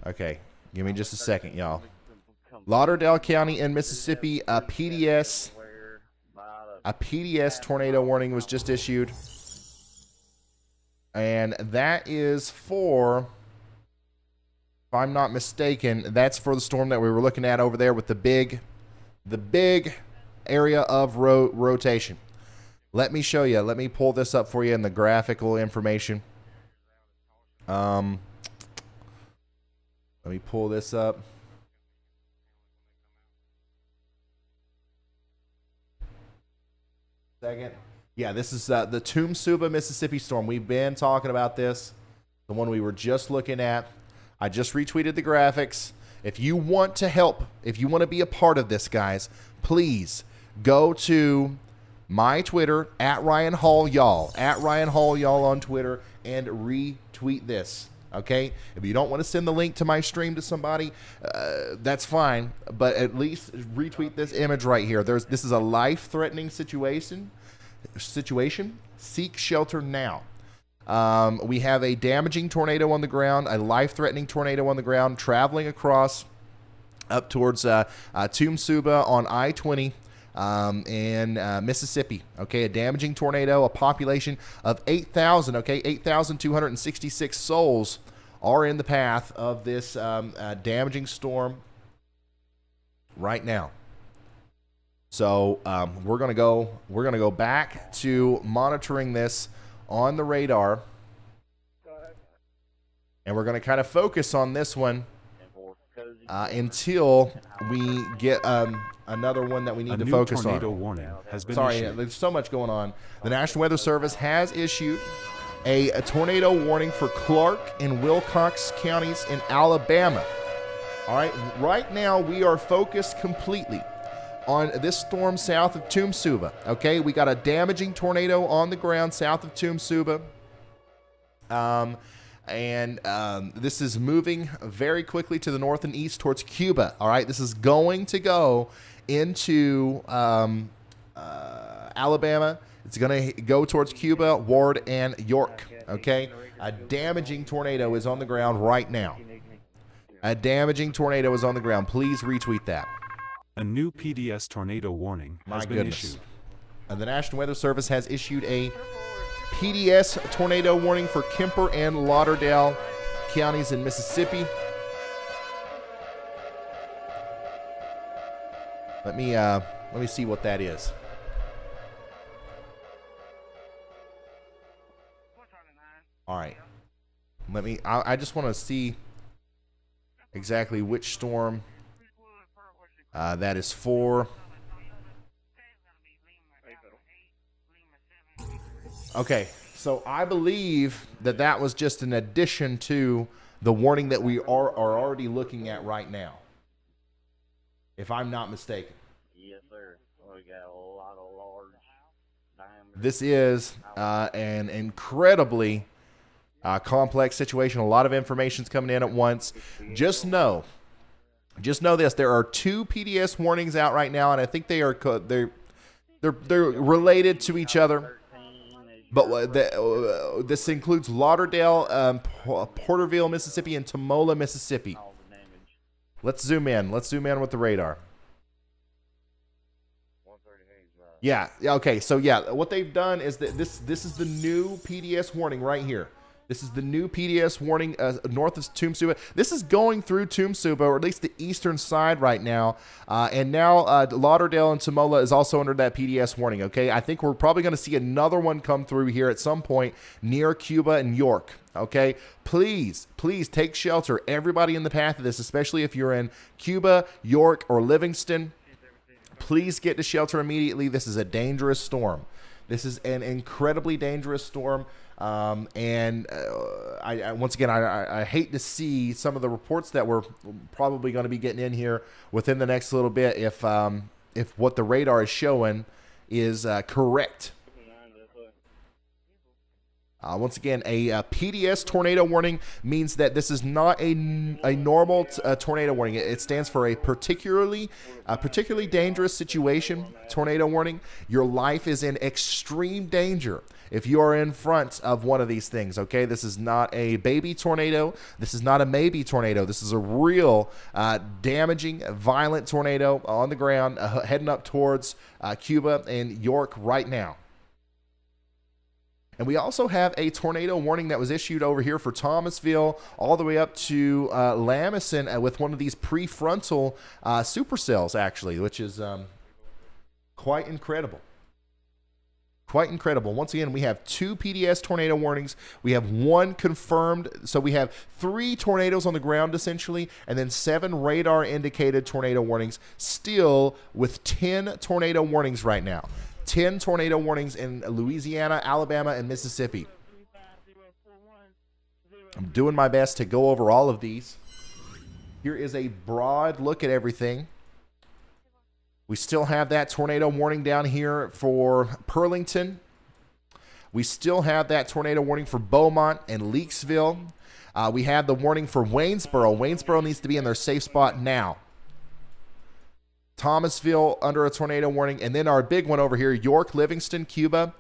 Okay, give me just a second, y'all. Lauderdale County in Mississippi, a PDS tornado warning was just issued. And that is for, if I'm not mistaken, that's for the storm that we were looking at over there with the big area of rotation. Let me show you. Let me pull this up for you in the graphical information. Let me pull this up. Second. Yeah, this is the Tumsuba, Mississippi storm. We've been talking about this, the one we were just looking at. I just retweeted the graphics. If you want to help, if you want to be a part of this, guys, please go to my Twitter, @RyanHallYall, @RyanHallYall on Twitter, and retweet this. Okay? If you don't want to send the link to my stream to somebody, that's fine. But at least retweet this image right here. This is a life-threatening situation. Seek shelter now. We have a damaging tornado on the ground, a life-threatening tornado on the ground, traveling across up towards Tumsuba on I-20 in Mississippi. Okay, a damaging tornado, a population of 8,000. Okay, 8,266 souls are in the path of this damaging storm right now. So we're gonna go back to monitoring this on the radar, and we're gonna kind of focus on this one until we get another one that we need to focus on. Warning has been Sorry, issued. there's so much going on. The National Weather Service has issued a tornado warning for Clark and Wilcox counties in Alabama. All right, right now we are focused completely on this storm south of Tumsuba. Okay, we got a damaging tornado on the ground south of Tumsuba. This is moving very quickly to the north and east towards Cuba. All right, this is going to go into Alabama. It's going to go towards Cuba, Ward, and York. Okay, a damaging tornado is on the ground right now. A damaging tornado is on the ground. Please retweet that. A new PDS tornado warning has been issued. The National Weather Service has issued a PDS tornado warning for Kemper and Lauderdale counties in Mississippi. Let me see what that is. All right. I just want to see. exactly which storm that is for. Okay, so I believe that that was just an addition to the warning that we are already looking at right now, if I'm not mistaken. Yes, sir. We got a lot of large diameter. This is an incredibly complex situation. A lot of information's coming in at once. Just know this: there are 2 PDS warnings out right now, and I think they're related to each other. But this includes Lauderdale, Porterville, Mississippi, and Tumola, Mississippi. Let's zoom in. Let's zoom in with the radar. Yeah. Okay. So yeah, what they've done is that this is the new PDS warning right here. This is the new PDS warning north of Tumsuba. This is going through Tumsuba, or at least the eastern side right now. And now Lauderdale and Tumola is also under that PDS warning, okay? I think we're probably going to see another one come through here at some point near Cuba and York, okay? Please take shelter. Everybody in the path of this, especially if you're in Cuba, York, or Livingston, please get to shelter immediately. This is a dangerous storm. This is an incredibly dangerous storm. I once again, I hate to see some of the reports that we're probably going to be getting in here within the next little bit if what the radar is showing is correct. Once again, a PDS tornado warning means that this is not a normal tornado warning. It stands for a particularly dangerous situation tornado warning. Your life is in extreme danger if you are in front of one of these things, okay? This is not a baby tornado. This is not a maybe tornado. This is a real damaging, violent tornado on the ground heading up towards Cuba and York right now. And we also have a tornado warning that was issued over here for Thomasville all the way up to Lamison with one of these prefrontal supercells, actually, which is quite incredible. Quite incredible. Once again, we have 2 PDS tornado warnings. We have 1 confirmed. So we have 3 tornadoes on the ground, essentially, and then 7 radar-indicated tornado warnings, still with 10 tornado warnings right now. 10 tornado warnings in Louisiana, Alabama, and Mississippi. I'm doing my best to go over all of these. Here is a broad look at everything. We still have that tornado warning down here for Pearlington. We still have that tornado warning for Beaumont and Leakesville. We have the warning for Waynesboro. Waynesboro needs to be in their safe spot now. Thomasville under a tornado warning. And then our big one over here, York, Livingston, Cuba.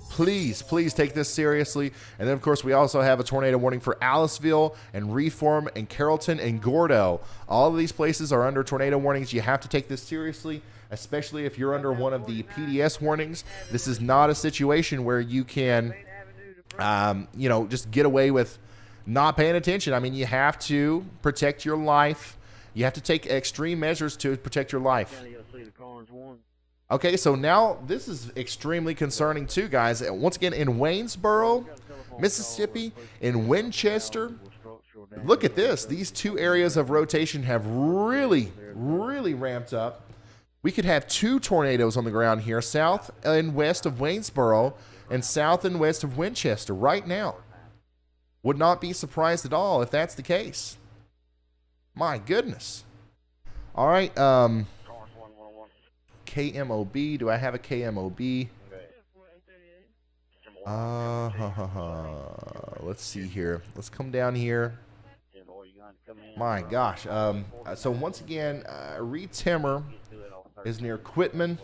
Please take this seriously. And then, of course, we also have a tornado warning for Aliceville and Reform and Carrollton and Gordo. All of these places are under tornado warnings. You have to take this seriously, especially if you're under one of the PDS warnings. This is not a situation where you can, just get away with not paying attention. I mean, you have to protect your life. You have to take extreme measures to protect your life. Okay, so now this is extremely concerning too, guys. Once again, in Waynesboro, Mississippi, in Winchester, look at this. These 2 areas of rotation have really ramped up. We could have 2 tornadoes on the ground here, south and west of Waynesboro and south and west of Winchester right now. Would not be surprised at all if that's the case. My goodness. All right, KMOB. Do I have a KMOB? Let's see here. Let's come down here. My gosh. So once again, Reed Timmer is near Quitman.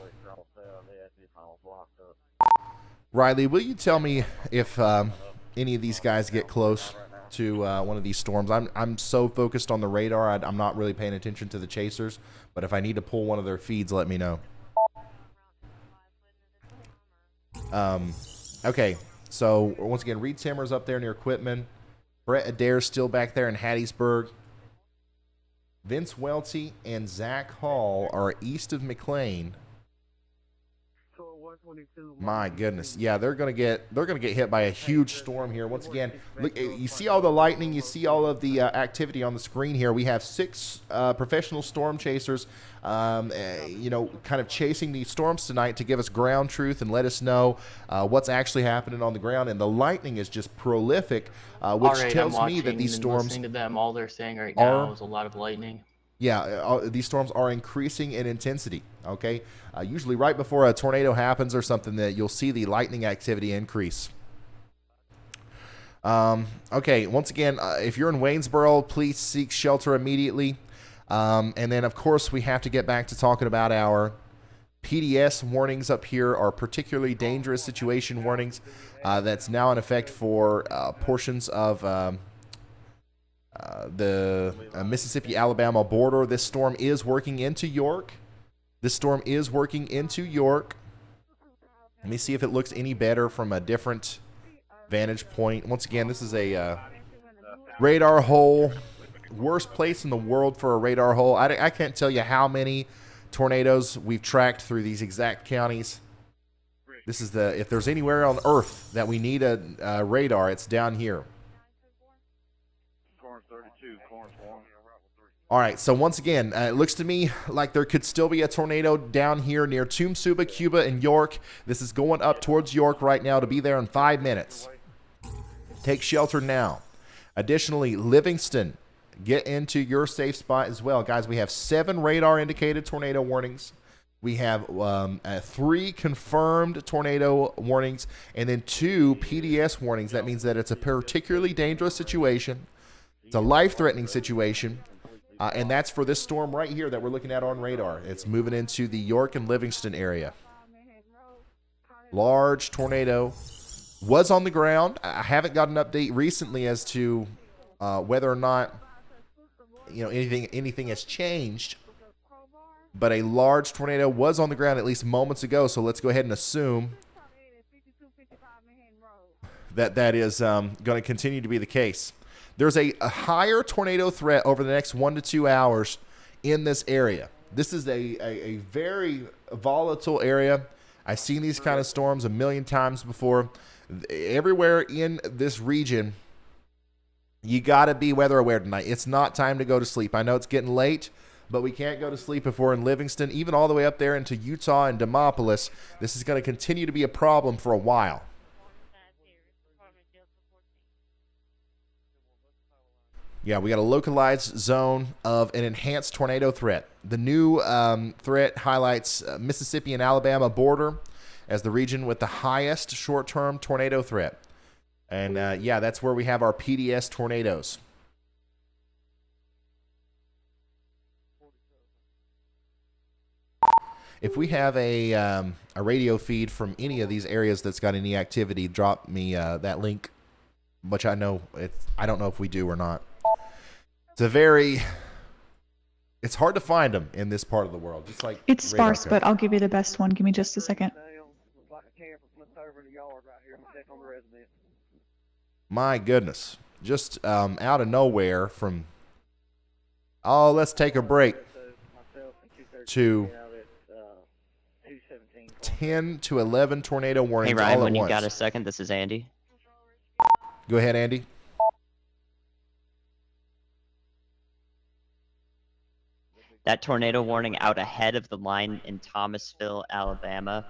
Riley, will you tell me if any of these guys get close to one of these storms? I'm so focused on the radar, I'm not really paying attention to the chasers. But if I need to pull one of their feeds, let me know. Okay, so once again, Reed Timmer's up there near Quitman. Brett Adair's still back there in Hattiesburg. Vince Welty and Zach Hall are east of McLean. My goodness. Yeah, they're gonna get hit by a huge storm here. Once again, look, you see all the lightning, you see all of the activity on the screen here. We have 6 professional storm chasers, kind of chasing these storms tonight to give us ground truth and let us know what's actually happening on the ground. And the lightning is just prolific, which tells me that these storms, listening to them, all they're saying right now is a lot of lightning. Yeah, these storms are increasing in intensity, okay? Usually right before a tornado happens or something, that you'll see the lightning activity increase. Okay, once again, if you're in Waynesboro, please seek shelter immediately. And then, of course, we have to get back to talking about our PDS warnings up here, our particularly dangerous situation warnings that's now in effect for portions of the Mississippi-Alabama border. This storm is working into York. Let me see if it looks any better from a different vantage point. Once again, this is a radar hole. Worst place in the world for a radar hole. I can't tell you how many tornadoes we've tracked through these exact counties. This is if there's anywhere on Earth that we need a radar, it's down here. All right, so once again, it looks to me like there could still be a tornado down here near Tumsuba, Cuba, and York. This is going up towards York right now to be there in 5 minutes. Take shelter now. Additionally, Livingston, get into your safe spot as well. Guys, we have 7 radar-indicated tornado warnings. We have 3 confirmed tornado warnings and then 2 PDS warnings. That means that it's a particularly dangerous situation. It's a life-threatening situation. And that's for this storm right here that we're looking at on radar. It's moving into the York and Livingston area. Large tornado was on the ground. I haven't got an update recently as to whether or not anything has changed. But a large tornado was on the ground at least moments ago. So let's go ahead and assume that is going to continue to be the case. There's a higher tornado threat over the next 1 to 2 hours in this area. This is a very volatile area. I've seen these kind of storms a million times before. Everywhere in this region, you got to be weather aware tonight. It's not time to go to sleep. I know it's getting late, but we can't go to sleep if we're in Livingston, even all the way up there into Utah and Demopolis. This is going to continue to be a problem for a while. Yeah, we got a localized zone of an enhanced tornado threat. The new threat highlights Mississippi and Alabama border as the region with the highest short-term tornado threat. And, yeah, that's where we have our PDS tornadoes. If we have a radio feed from any of these areas that's got any activity, drop me that link, which I don't know if we do or not. It's hard to find them in this part of the world. Just like it's sparse, but I'll give you the best one. Give me just a second. My goodness. Just out of nowhere from, let's take a break, to 10 to 11 tornado warnings. Hey Ryan, all when at you once. got a second, this is Andy. Go ahead, Andy. That tornado warning out ahead of the line in Thomasville, Alabama.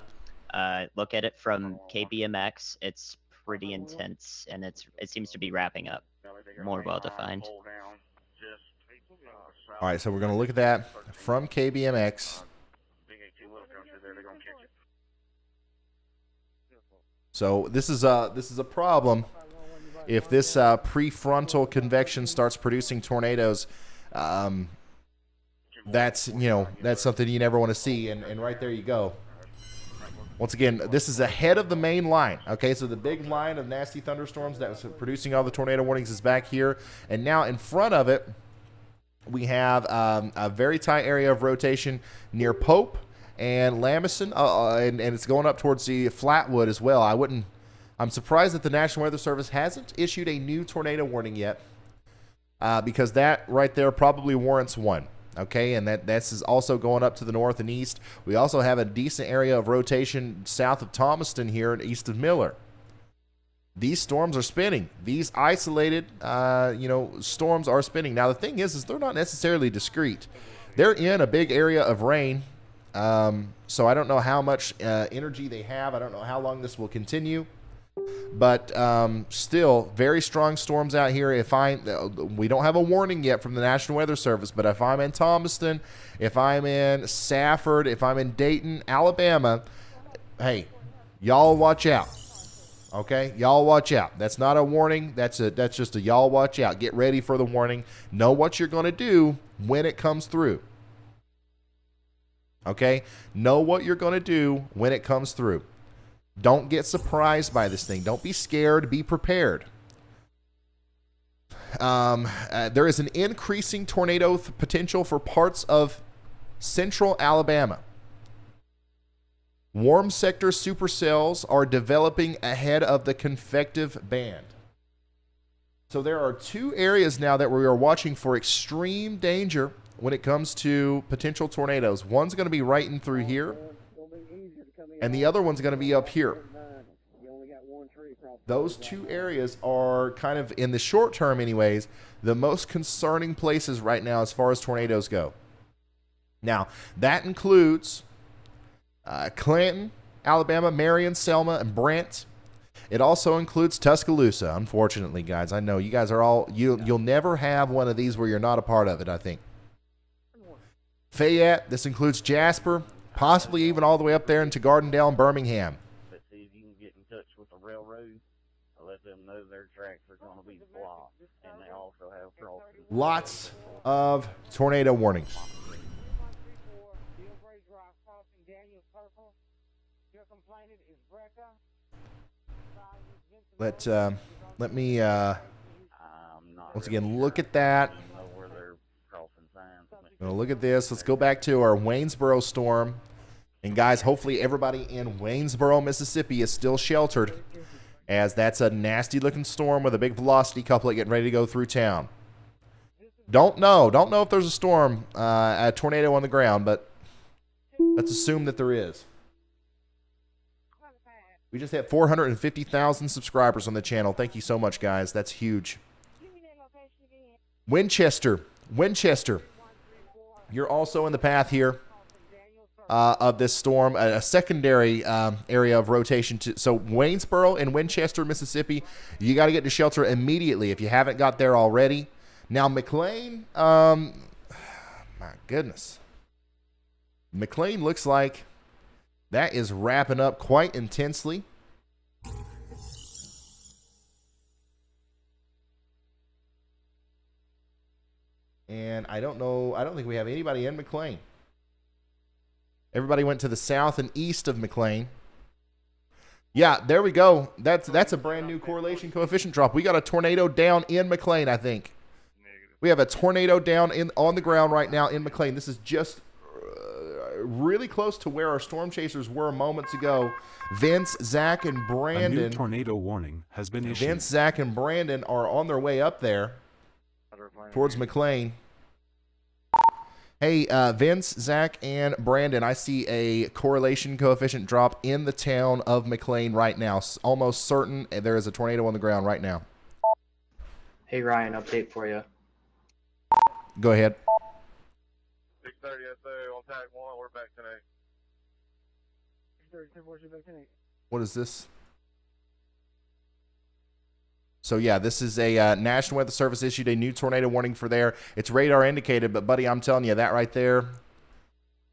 Look at it from KBMX. It's pretty intense, and it seems to be wrapping up. More well-defined. All right, so we're going to look at that from KBMX. So this is a problem. If this prefrontal convection starts producing tornadoes, that's something you never want to see. And right there you go. Once again, this is ahead of the main line. Okay, so the big line of nasty thunderstorms that was producing all the tornado warnings is back here. And now in front of it, we have a very tight area of rotation near Pope and Lamison, and it's going up towards the Flatwood as well. I'm surprised that the National Weather Service hasn't issued a new tornado warning yet, because that right there probably warrants one. Okay, and this is also going up to the north and east. We also have a decent area of rotation south of Thomaston here and east of Miller. These storms are spinning. These isolated, storms are spinning. Now, the thing is they're not necessarily discrete. They're in a big area of rain, so I don't know how much energy they have. I don't know how long this will continue. But still, very strong storms out here. We don't have a warning yet from the National Weather Service, but if I'm in Thomaston, if I'm in Safford, if I'm in Dayton, Alabama, hey, y'all watch out. Okay, y'all watch out. That's not a warning. That's just a y'all watch out. Get ready for the warning. Know what you're going to do when it comes through. Okay, know what you're going to do when it comes through. Don't get surprised by this thing. Don't be scared. Be prepared. There is an increasing tornado potential for parts of central Alabama. Warm sector supercells are developing ahead of the convective band. So there are two areas now that we are watching for extreme danger when it comes to potential tornadoes. One's going to be right in through here, and the other one's going to be up here. Those two areas are kind of, in the short term anyways, the most concerning places right now as far as tornadoes go. Now, that includes Clanton, Alabama, Marion, Selma, and Brent. It also includes Tuscaloosa, unfortunately, guys. I know you guys are all, you'll never have one of these where you're not a part of it, I think. Fayette, this includes Jasper, possibly even all the way up there into Gardendale and Birmingham. But see if you can get in touch with the railroad, let them know their tracks are going to be blocked, and they also have crossings. Lots of tornado warnings. Let me once again look at that. I'm gonna look at this. Let's go back to our Waynesboro storm. And guys, hopefully everybody in Waynesboro, Mississippi is still sheltered, as that's a nasty looking storm with a big velocity couplet getting ready to go through town. Don't know if there's a storm, a tornado on the ground, but let's assume that there is. We just hit 450,000 subscribers on the channel. Thank you so much, guys. That's huge. Winchester. You're also in the path here of this storm, a secondary area of rotation. So Waynesboro and Winchester, Mississippi, you got to get to shelter immediately if you haven't got there already. Now, McLean, my goodness. McLean looks like that is wrapping up quite intensely. And I don't think we have anybody in McLean. Everybody went to the south and east of McLean. Yeah, there we go. That's a brand new correlation coefficient drop. We got a tornado down in McLean, I think. We have a tornado down on the ground right now in McLean. This is just really close to where our storm chasers were moments ago. Vince, Zach, and Brandon. A new tornado warning has been issued. Vince, Zach, and Brandon are on their way up there towards McLean. Hey, Vince, Zach, and Brandon, I see a correlation coefficient drop in the town of McLean right now. Almost certain there is a tornado on the ground right now. Hey, Ryan, update for you. Go ahead. 6:30 on tag 1, we're back today. What is this? So, yeah, this is a National Weather Service issued a new tornado warning for there. It's radar indicated, but, buddy, I'm telling you, that right there,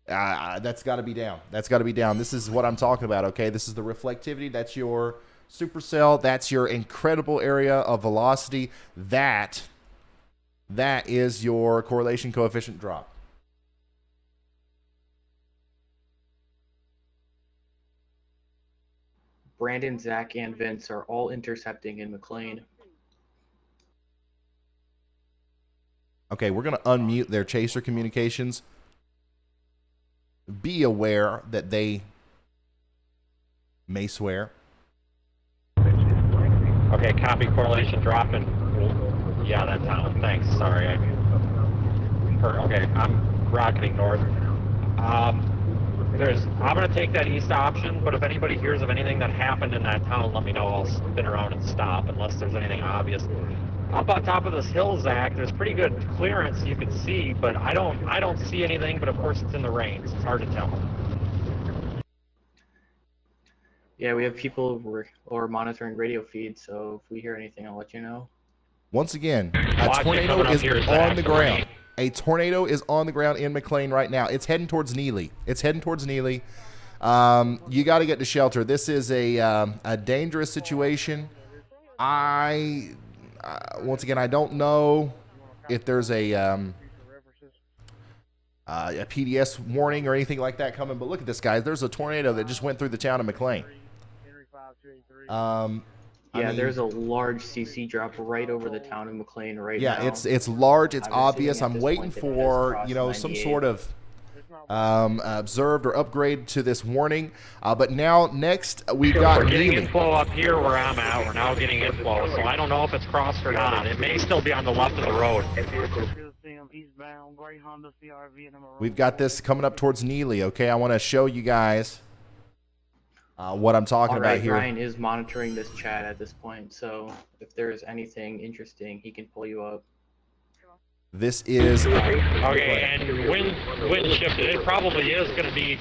that's got to be down. That's got to be down. This is what I'm talking about, okay? This is the reflectivity. That's your supercell. That's your incredible area of velocity. That is your correlation coefficient drop. Brandon, Zach, and Vince are all intercepting in McLean. Okay, we're going to unmute their chaser communications. Be aware that they may swear. Okay, copy correlation dropping. Yeah, that's out. Thanks. Sorry. Okay, I'm rocketing north. I'm going to take that east option, but if anybody hears of anything that happened in that town, let me know. I'll spin around and stop unless there's anything obvious. Up on top of this hill, Zach, there's pretty good clearance you can see, but I don't see anything, but of course it's in the rain, so it's hard to tell. Yeah, we have people who are monitoring radio feeds, so if we hear anything, I'll let you know. Once again, a tornado is on the ground. A tornado is on the ground in McLean right now. It's heading towards Neely. You got to get to shelter. This is a dangerous situation. Once again, I don't know if there's a PDS warning or anything like that coming, but look at this, guys. There's a tornado that just went through the town of McLean. Yeah, there's a large CC drop right over the town of McLean right now. Yeah, it's large. It's obvious. I'm waiting for some sort of observed or upgrade to this warning. But now next we got We're getting Neely. inflow up here where I'm at. We're now getting inflow, so I don't know if it's crossed or not. It may still be on the left of the road. We've got this coming up towards Neely. Okay, I want to show you guys what I'm talking about here. Ryan is monitoring this chat at this point, so if there's anything interesting, he can pull you up. This is okay, and wind shifted. It probably is going to be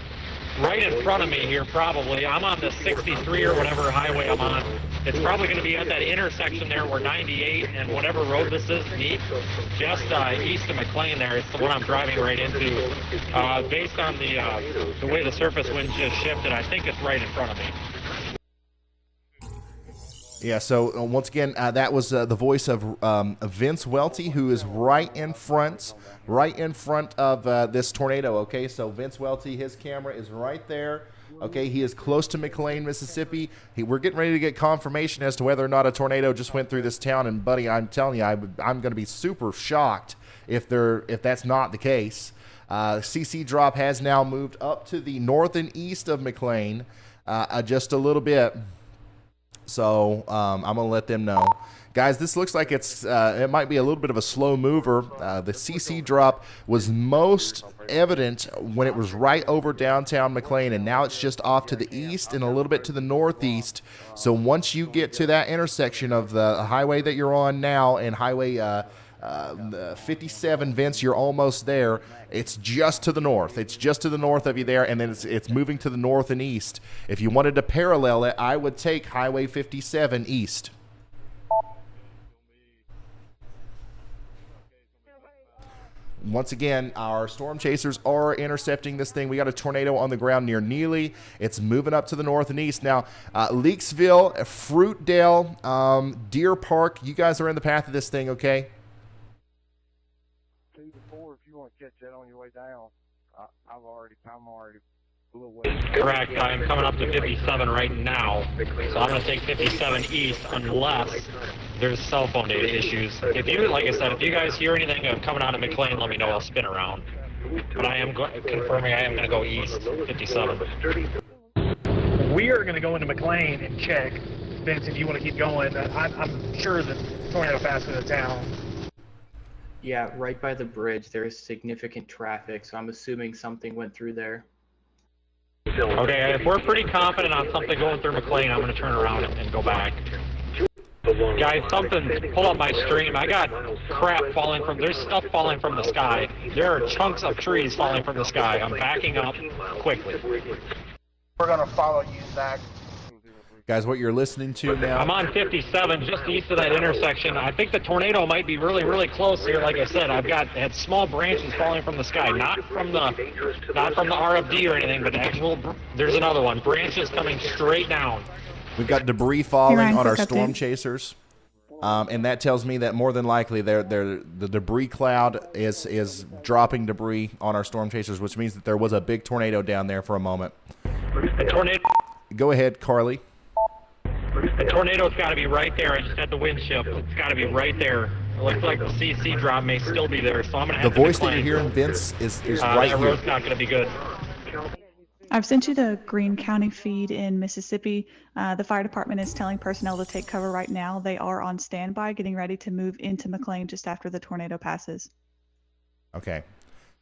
right in front of me here, probably. I'm on the 63 or whatever highway I'm on. It's probably going to be at that intersection there where 98 and whatever road this is meet, just east of McLean there. It's the one I'm driving right into. Based on the way the surface wind just shifted, I think it's right in front of me. Yeah, so once again, that was the voice of Vince Welty, who is right in front of this tornado. Okay, so Vince Welty, his camera is right there. Okay, he is close to McLean, Mississippi. We're getting ready to get confirmation as to whether or not a tornado just went through this town. And buddy, I'm telling you, I'm going to be super shocked if that's not the case. CC drop has now moved up to the north and east of McLean, just a little bit. So I'm going to let them know. Guys, this looks like it might be a little bit of a slow mover. The CC drop was most evident when it was right over downtown McLean, and now it's just off to the east and a little bit to the northeast. So once you get to that intersection of the highway that you're on now and Highway 57, Vince, you're almost there. It's just to the north. It's just to the north of you there, and then it's moving to the north and east. If you wanted to parallel it, I would take Highway 57 east. Once again, our storm chasers are intercepting this thing. We got a tornado on the ground near Neely. It's moving up to the north and east. Now, Leaksville, Fruitdale, Deer Park, you guys are in the path of this thing, okay? 2 to 4 if you want to catch that on your way down. I'm already a little way. Correct. I'm coming up to 57 right now, so I'm going to take 57 east unless there's cell phone data issues. If you, like I said, if you guys hear anything coming out of McLean, let me know. I'll spin around. But I am confirming I am going to go east, 57. We are going to go into McLean and check. Vince, if you want to keep going, I'm sure that tornado passed through the town. Yeah, right by the bridge, there's significant traffic, so I'm assuming something went through there. Okay, if we're pretty confident on something going through McLean, I'm going to turn around and go back. Guys, something pull up my stream. I got crap falling from, there's stuff falling from the sky. There are chunks of trees falling from the sky. I'm backing up quickly. We're going to follow you, Zach. Guys, what you're listening to now. I'm on 57, just east of that intersection. I think the tornado might be really, really close here. Like I said, had small branches falling from the sky, not from the RFD or anything, but actual. There's another one. Branches coming straight down. We've got debris falling on our storm chasers, and that tells me that more than likely the debris cloud is dropping debris on our storm chasers, which means that there was a big tornado down there for a moment. The tornado. Go ahead, Carly. The tornado's got to be right there. I just had the wind shift. It's got to be right there. It looks like the CC drop may still be there, so I'm going to have the voice that you're hearing, Vince, is right that here. road's not going to be good. I've sent you the Greene County feed in Mississippi. The fire department is telling personnel to take cover right now. They are on standby, getting ready to move into McLean just after the tornado passes. Okay.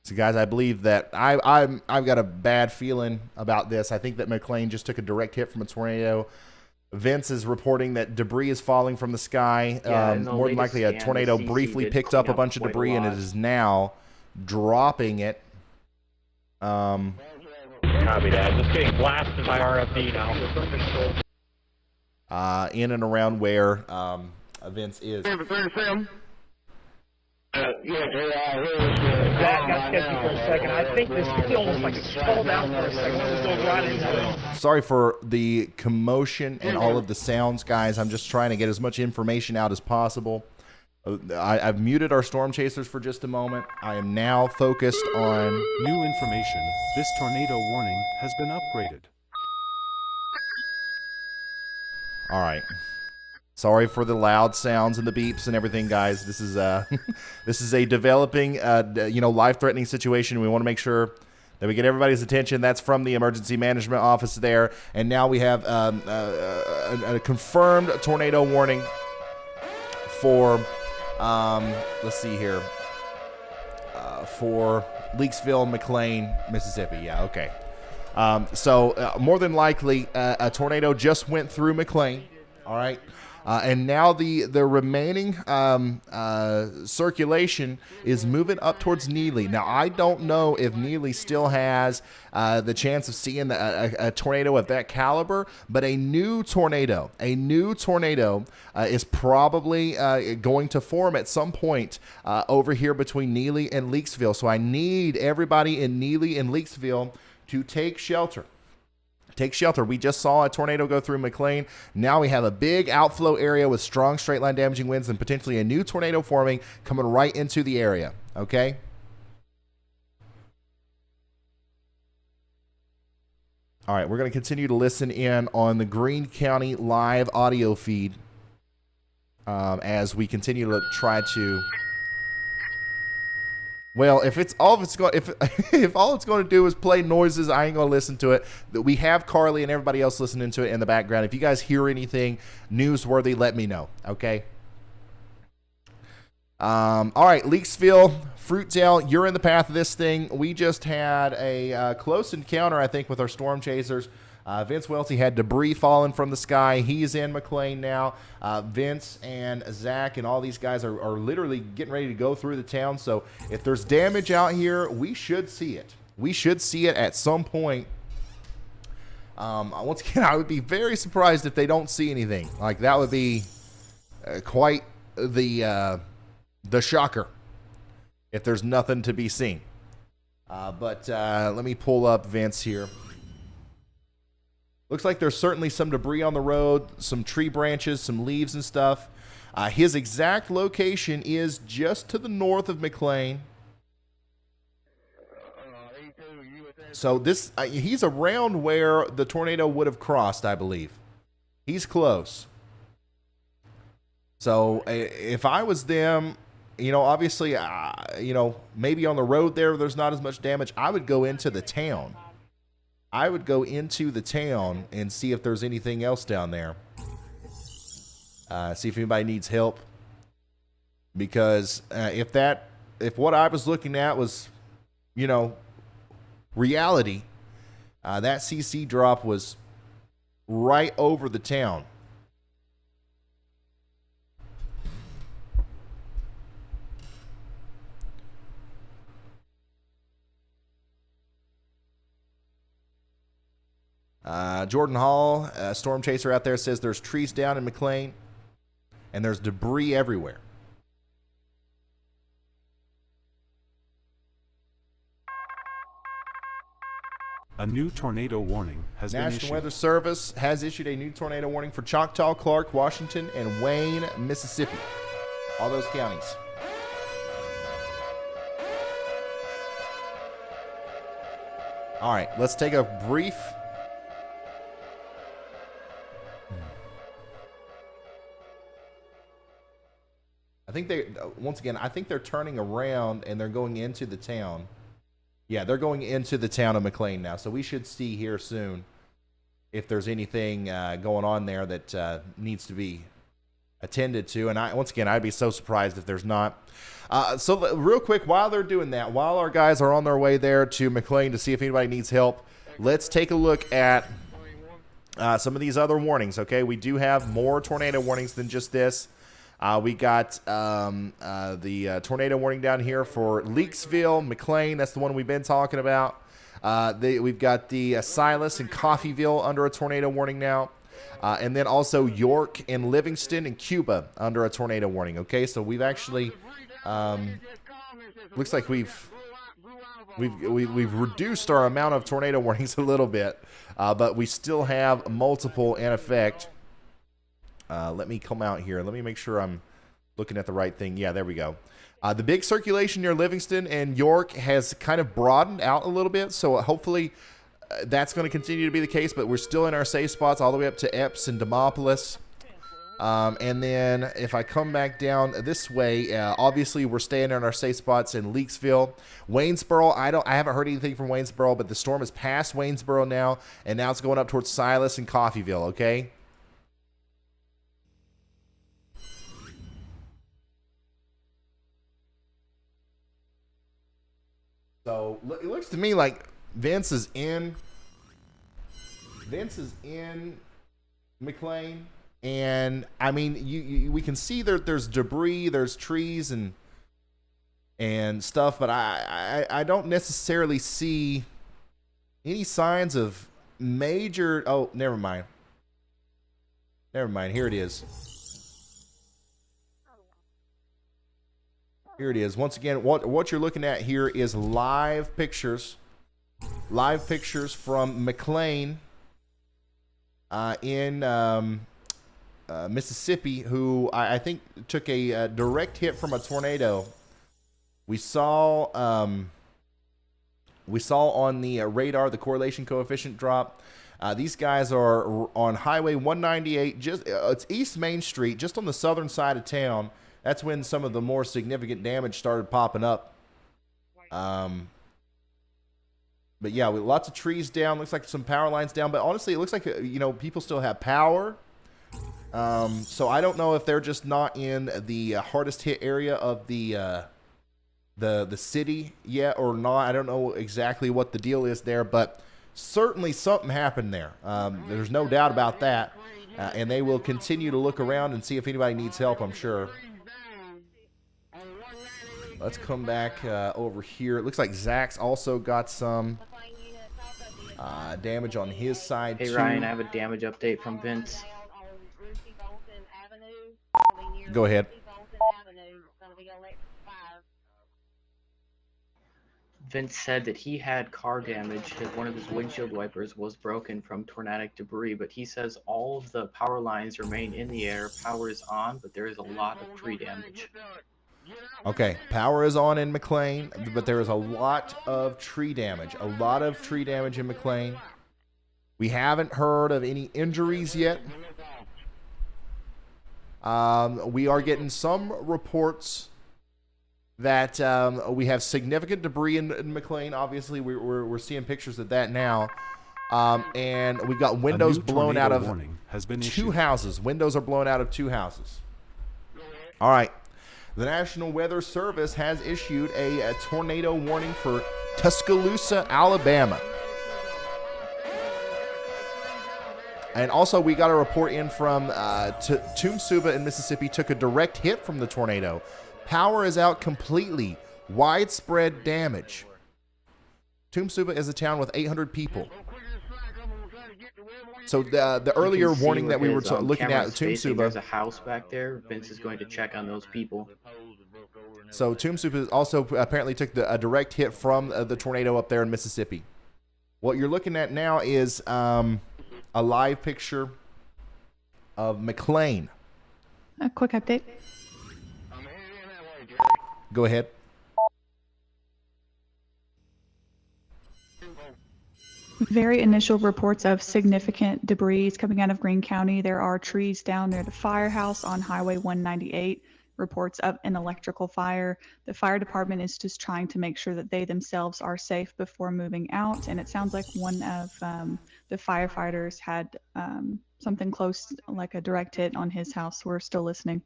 So, guys, I believe that I've got a bad feeling about this. I think that McLean just took a direct hit from a tornado. Vince is reporting that debris is falling from the sky. More than likely, a tornado briefly picked up a bunch of debris, and it is now dropping it. Copy that. Just getting blasted by RFD now. In and around where Vince is. That got sketchy for a second. I think this feels like it's called out for a second. Let's go right into it. Sorry for the commotion and all of the sounds, guys. I'm just trying to get as much information out as possible. I've muted our storm chasers for just a moment. I am now focused on new information. This tornado warning has been upgraded. All right. Sorry for the loud sounds and the beeps and everything, guys. This is this is a developing, life-threatening situation. We want to make sure that we get everybody's attention. That's from the emergency management office there, and now we have a confirmed tornado warning for, let's see here, for Leakesville, McLean, Mississippi. Yeah, okay. So more than likely, a tornado just went through McLean. All right. And now the remaining circulation is moving up towards Neely. Now, I don't know if Neely still has the chance of seeing a tornado of that caliber, but a new tornado is probably going to form at some point over here between Neely and Leakesville. So I need everybody in Neely and Leakesville to take shelter. Take shelter. We just saw a tornado go through McLean. Now we have a big outflow area with strong straight line damaging winds and potentially a new tornado forming coming right into the area. Okay? All right, we're going to continue to listen in on the Greene County live audio feed as we continue to try to... Well, if all it's going to do is play noises, I ain't going to listen to it. We have Carly and everybody else listening to it in the background. If you guys hear anything newsworthy, let me know. Okay. All right, Leakesville, Fruitdale, you're in the path of this thing. We just had a close encounter, I think, with our storm chasers. Vince Welty had debris falling from the sky. He's in McLean now. Vince and Zach and all these guys are literally getting ready to go through the town. So if there's damage out here, we should see it. We should see it at some point. Once again, I would be very surprised if they don't see anything. Like, that would be quite the shocker if there's nothing to be seen. But let me pull up Vince here. Looks like there's certainly some debris on the road, some tree branches, some leaves and stuff. His exact location is just to the north of McLean. So this he's around where the tornado would have crossed, I believe. He's close. So if I was them, obviously, maybe on the road there's not as much damage. I would go into the town. And see if there's anything else down there. See if anybody needs help. Because if what I was looking at was, reality, that CC drop was right over the town. Jordan Hall, storm chaser out there, says there's trees down in McLean and there's debris everywhere. A new tornado warning has been issued. National Weather Service has issued a new tornado warning for Choctaw, Clark, Washington, and Wayne, Mississippi. All those counties. All right, let's take a brief... I think they're turning around and they're going into the town. Yeah, they're going into the town of McLean now. So we should see here soon if there's anything going on there that needs to be attended to. And once again, I'd be so surprised if there's not. So real quick, while they're doing that, while our guys are on their way there to McLean to see if anybody needs help, let's take a look at some of these other warnings, okay? We do have more tornado warnings than just this. We got the tornado warning down here for Leakesville, McLean. That's the one we've been talking about. We've got the Silas and Coffeyville under a tornado warning now. And then also York and Livingston and Cuba under a tornado warning, okay? So we've actually, looks like we've reduced our amount of tornado warnings a little bit, but we still have multiple in effect. Let me come out here. Let me make sure I'm looking at the right thing. Yeah, there we go. The big circulation near Livingston and York has kind of broadened out a little bit, so hopefully that's going to continue to be the case, but we're still in our safe spots all the way up to Epps and Demopolis. And then if I come back down this way, obviously we're staying in our safe spots in Leakesville. Waynesboro, I haven't heard anything from Waynesboro, but the storm is past Waynesboro now, and now it's going up towards Silas and Coffeyville, okay? So it looks to me like Vince is in McLean, and I mean we can see there's debris, there's trees and stuff, but I don't necessarily see any signs of major. Oh, never mind. Here it is. Here it is. Once again, what you're looking at here is live pictures from McLean in Mississippi, who I think took a direct hit from a tornado. We saw on the radar the correlation coefficient drop. These guys are on Highway 198, it's East Main Street, just on the southern side of town. That's when some of the more significant damage started popping up. But yeah, with lots of trees down, looks like some power lines down. But honestly, it looks like people still have power. So I don't know if they're just not in the hardest hit area of the city yet or not. I don't know exactly what the deal is there, but certainly something happened there. There's no doubt about that. And they will continue to look around and see if anybody needs help, I'm sure. Let's come back over here. It looks like Zach's also got some damage on his side, Hey, too. Ryan, I have a damage update from Vince. Go ahead. Vince said that he had car damage, that one of his windshield wipers was broken from tornadic debris, but he says all of the power lines remain in the air. Power is on, but there is a lot of tree damage. Okay, power is on in McLean, but there is a lot of tree damage. A lot of tree damage in McLean. We haven't heard of any injuries yet. We are getting some reports that we have significant debris in McLean. Obviously, we're seeing pictures of that now. And we've got windows blown out of two houses. Windows are blown out of two houses. All right. The National Weather Service has issued a tornado warning for Tuscaloosa, Alabama. And also, we got a report in from Tumsuba in Mississippi took a direct hit from the tornado. Power is out completely. Widespread damage. Tumsuba is a town with 800 people. So the earlier warning that we were looking at Tumsuba. There's a house back there. Vince is going to check on those people. So Tumsuba also apparently took a direct hit from the tornado up there in Mississippi. What you're looking at now is a live picture of McLean. A quick update. Go ahead. Very initial reports of significant debris coming out of Greene County. There are trees down near the firehouse on Highway 198. reports of an electrical fire. The fire department is just trying to make sure that they themselves are safe before moving out. And it sounds like one of the firefighters had something close, like a direct hit on his house. We're still listening.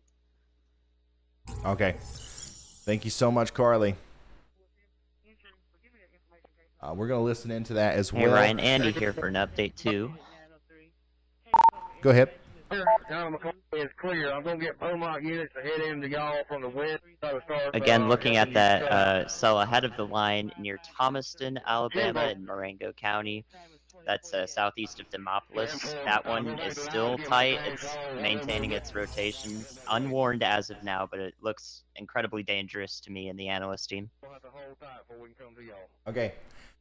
Okay. Thank you so much, Carly. We're going to listen into that as well. Hey, Ryan, Andy here for an update, too. Go ahead. It's clear. I'm going to get POMOC units to head into y'all from the west. Again, looking at that cell ahead of the line near Thomaston, Alabama, in Marengo County. That's southeast of Demopolis. That one is still tight. It's maintaining its rotation. Unwarned as of now, but it looks incredibly dangerous to me and the analyst team. Okay.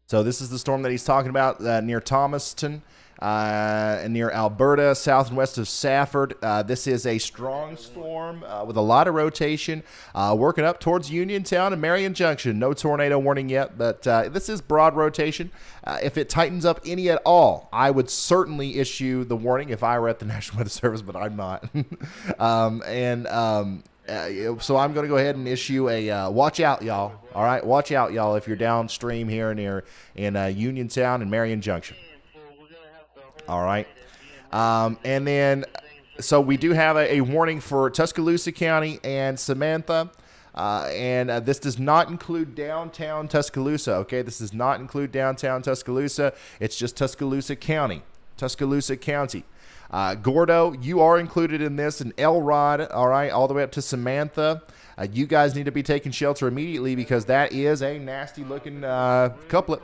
So this is the storm that he's talking about near Thomaston, and near Alberta, south and west of Safford. This is a strong storm with a lot of rotation, working up towards Uniontown and Marion Junction. No tornado warning yet, but this is broad rotation. If it tightens up any at all, I would certainly issue the warning if I were at the National Weather Service, but I'm not. So I'm going to go ahead and issue a watch out, y'all. All right, watch out, y'all, if you're downstream here near in Uniontown and Marion Junction. All right. And then, so we do have a warning for Tuscaloosa County and Samantha. And this does not include downtown Tuscaloosa, okay? This does not include downtown Tuscaloosa. It's just Tuscaloosa County. Tuscaloosa County. Gordo, you are included in this, and Elrod, all right, all the way up to Samantha. You guys need to be taking shelter immediately because that is a nasty-looking couplet.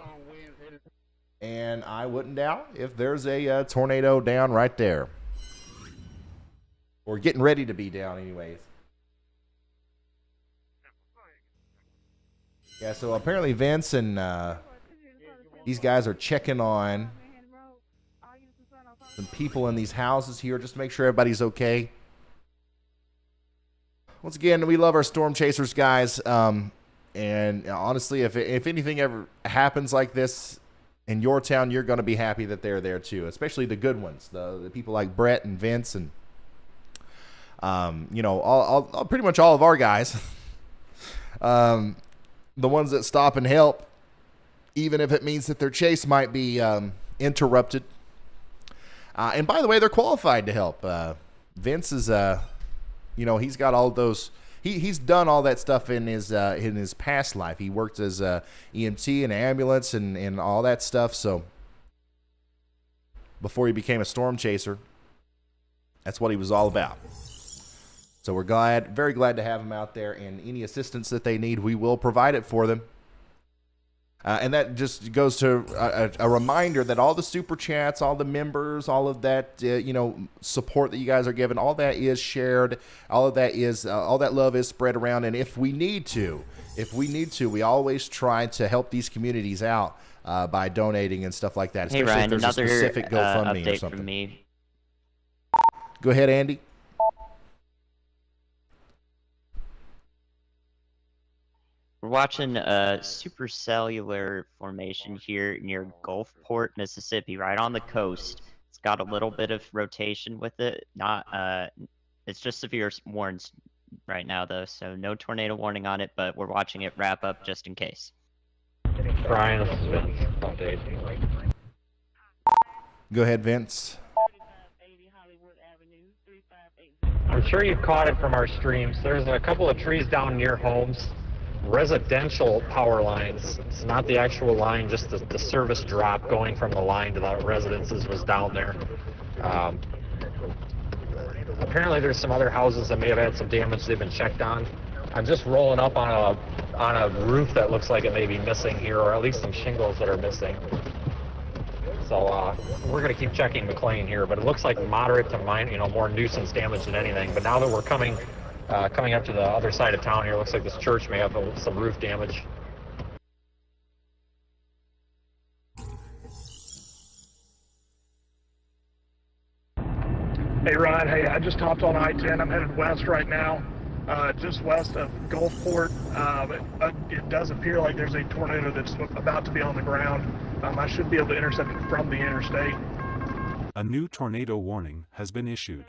And I wouldn't doubt if there's a tornado down right there. Or getting ready to be down anyways. Yeah, so apparently Vince and these guys are checking on some people in these houses here just to make sure everybody's okay. Once again, we love our storm chasers, guys. And honestly, if anything ever happens like this in your town, you're going to be happy that they're there too, especially the good ones, the people like Brett and Vince and all pretty much all of our guys. The ones that stop and help, even if it means that their chase might be interrupted. And by the way, they're qualified to help. Vince is, he's got all those. He's done all that stuff in his past life. He worked as EMT and ambulance and all that stuff. So before he became a storm chaser, that's what he was all about. So we're very glad to have him out there, and any assistance that they need, we will provide it for them. And that just goes to a reminder that all the super chats, all the members, all of that, support that you guys are giving, all that is shared. All of that is, all that love is spread around. And if we need to, we always try to help these communities out by donating and stuff like that. Hey, Especially Ryan, if there's another a specific GoFundMe or update something. from me. Go ahead, Andy. We're watching a supercellular formation here near Gulfport, Mississippi, right on the coast. It's got a little bit of rotation with it. It's just severe warns right now, though, so no tornado warning on it, but we're watching it wrap up just in case. Brian, this is Vince. Update. Go ahead, Vince. I'm sure you've caught it from our streams. There's a couple of trees down near homes. Residential power lines. It's not the actual line, just the service drop going from the line to the residences was down there. Apparently there's some other houses that may have had some damage they've been checked on. I'm just rolling up on a roof that looks like it may be missing here, or at least some shingles that are missing. So we're going to keep checking McLean here, but it looks like moderate to minor, more nuisance damage than anything. But now that we're coming up to the other side of town here, looks like this church may have some roof damage. Hey Ryan, hey, I just hopped on I-10. I'm headed west right now, just west of Gulfport. It does appear like there's a tornado that's about to be on the ground. I should be able to intercept it from the interstate. A new tornado warning has been issued.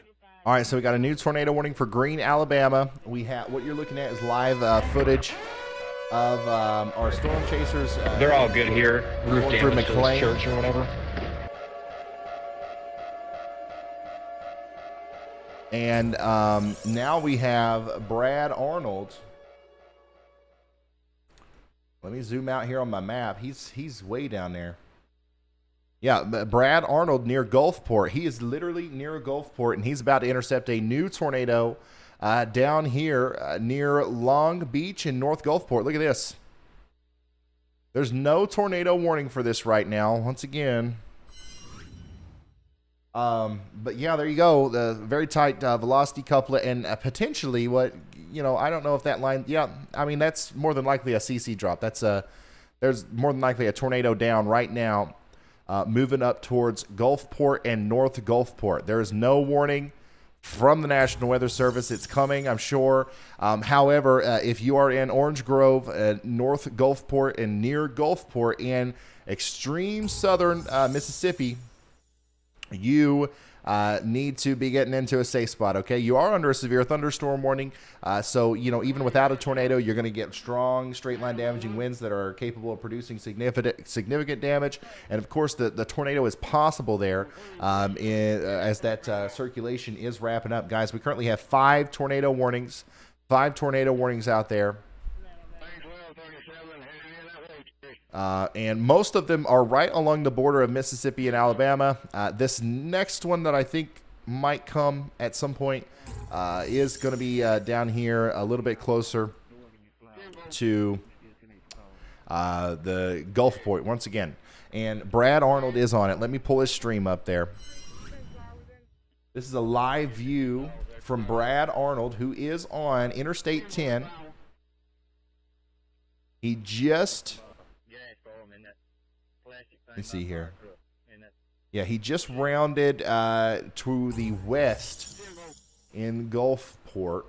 All right, so we got a new tornado warning for Green, Alabama. We have what you're looking at is live footage of our storm chasers. They're all good here. Roof going through damage to this McLean. church or whatever. And now we have Brad Arnold. Let me zoom out here on my map. He's way down there. Yeah, Brad Arnold near Gulfport. He is literally near Gulfport, and he's about to intercept a new tornado down here near Long Beach in North Gulfport. Look at this. There's no tornado warning for this right now. Once again. But yeah, there you go. The very tight velocity couplet, and potentially what, I don't know if that line. Yeah, I mean that's more than likely a CC drop. There's more than likely a tornado down right now. Moving up towards Gulfport and North Gulfport. There is no warning from the National Weather Service. It's coming, I'm sure. However, if you are in Orange Grove, North Gulfport, and near Gulfport in extreme southern Mississippi, you need to be getting into a safe spot, okay? You are under a severe thunderstorm warning, so, even without a tornado, you're going to get strong straight-line damaging winds that are capable of producing significant damage, and, of course, the tornado is possible there as that circulation is wrapping up. Guys, we currently have 5 tornado warnings out there. And most of them are right along the border of Mississippi and Alabama. This next one that I think might come at some point is going to be down here a little bit closer to the Gulfport once again. And Brad Arnold is on it. Let me pull his stream up there. This is a live view from Brad Arnold, who is on Interstate 10. He just... Let me see here. Yeah, he just rounded to the west in Gulfport.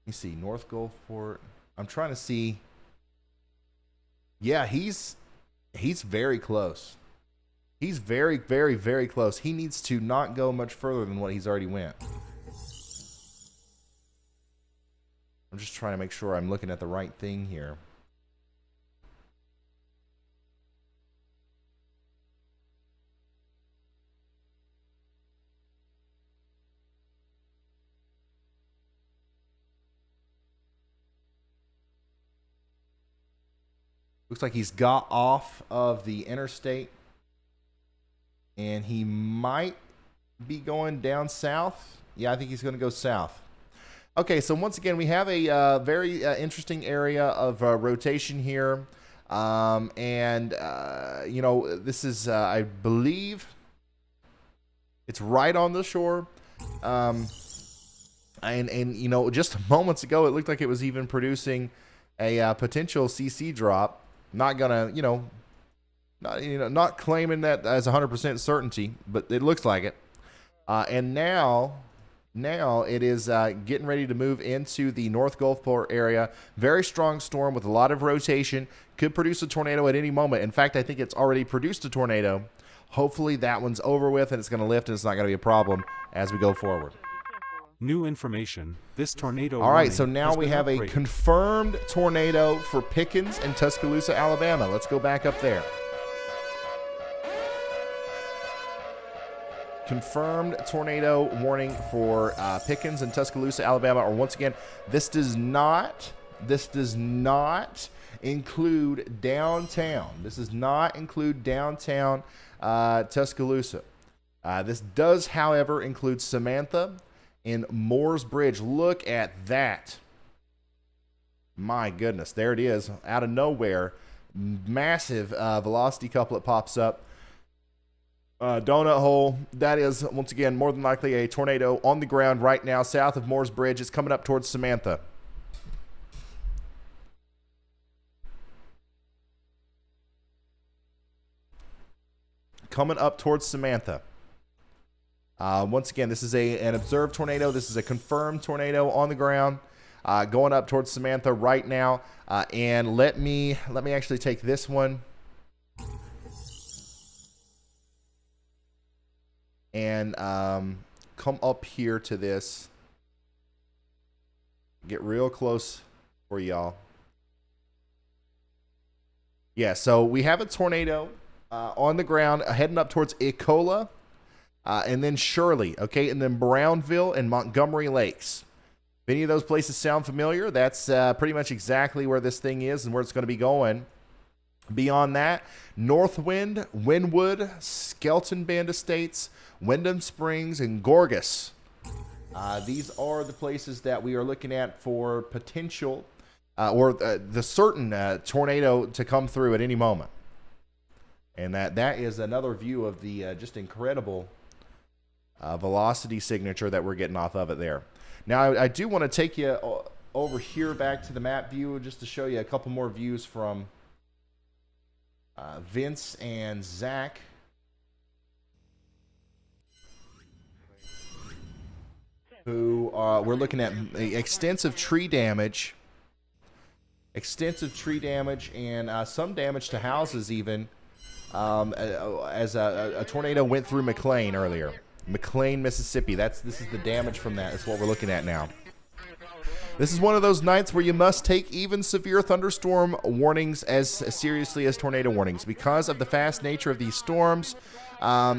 Let me see, North Gulfport. I'm trying to see. Yeah, he's very close. He's very, very, very close. He needs to not go much further than what he's already went. I'm just trying to make sure I'm looking at the right thing here. Looks like he's got off of the interstate, and he might be going down south. Yeah, I think he's going to go south. Okay, so once again, we have a very interesting area of rotation here. This is, I believe, it's right on the shore. Just moments ago, it looked like it was even producing a potential CC drop. Not gonna, not claiming that as 100% certainty, but it looks like it. And now it is getting ready to move into the North Gulfport area. Very strong storm with a lot of rotation. Could produce a tornado at any moment. In fact, I think it's already produced a tornado. Hopefully that one's over with and it's going to lift and it's not going to be a problem as we go forward. New information. This tornado. All right, so now we have a confirmed tornado for Pickens and Tuscaloosa, Alabama. Let's go back up there. Confirmed tornado warning for Pickens and Tuscaloosa, Alabama. Or once again, this does not include downtown. This does not include downtown Tuscaloosa. This does, however, include Samantha in Moore's Bridge. Look at that. My goodness, there it is. Out of nowhere, massive velocity couplet pops up. Donut hole. That is, once again, more than likely a tornado on the ground right now south of Moore's Bridge. It's coming up towards Samantha. Coming up towards Samantha. Once again, this is an observed tornado. This is a confirmed tornado on the ground, going up towards Samantha right now. And let me actually take this one and come up here to this. Get real close for y'all. Yeah, so we have a tornado on the ground heading up towards Ecola and then Shirley, okay, and then Brownville and Montgomery Lakes. If any of those places sound familiar, that's pretty much exactly where this thing is and where it's going to be going. Beyond that, Northwind, Wynwood, Skelton Band Estates, Wyndham Springs, and Gorgas. These are the places that we are looking at for potential or the certain tornado to come through at any moment. And that is another view of the just incredible velocity signature that we're getting off of it there. Now, I do want to take you over here back to the map view just to show you a couple more views from Vince and Zach. Who we're looking at extensive tree damage. Extensive tree damage and some damage to houses even as a tornado went through McLean earlier. McLean, Mississippi. This is the damage from that. That's what we're looking at now. This is one of those nights where you must take even severe thunderstorm warnings as seriously as tornado warnings. Because of the fast nature of these storms,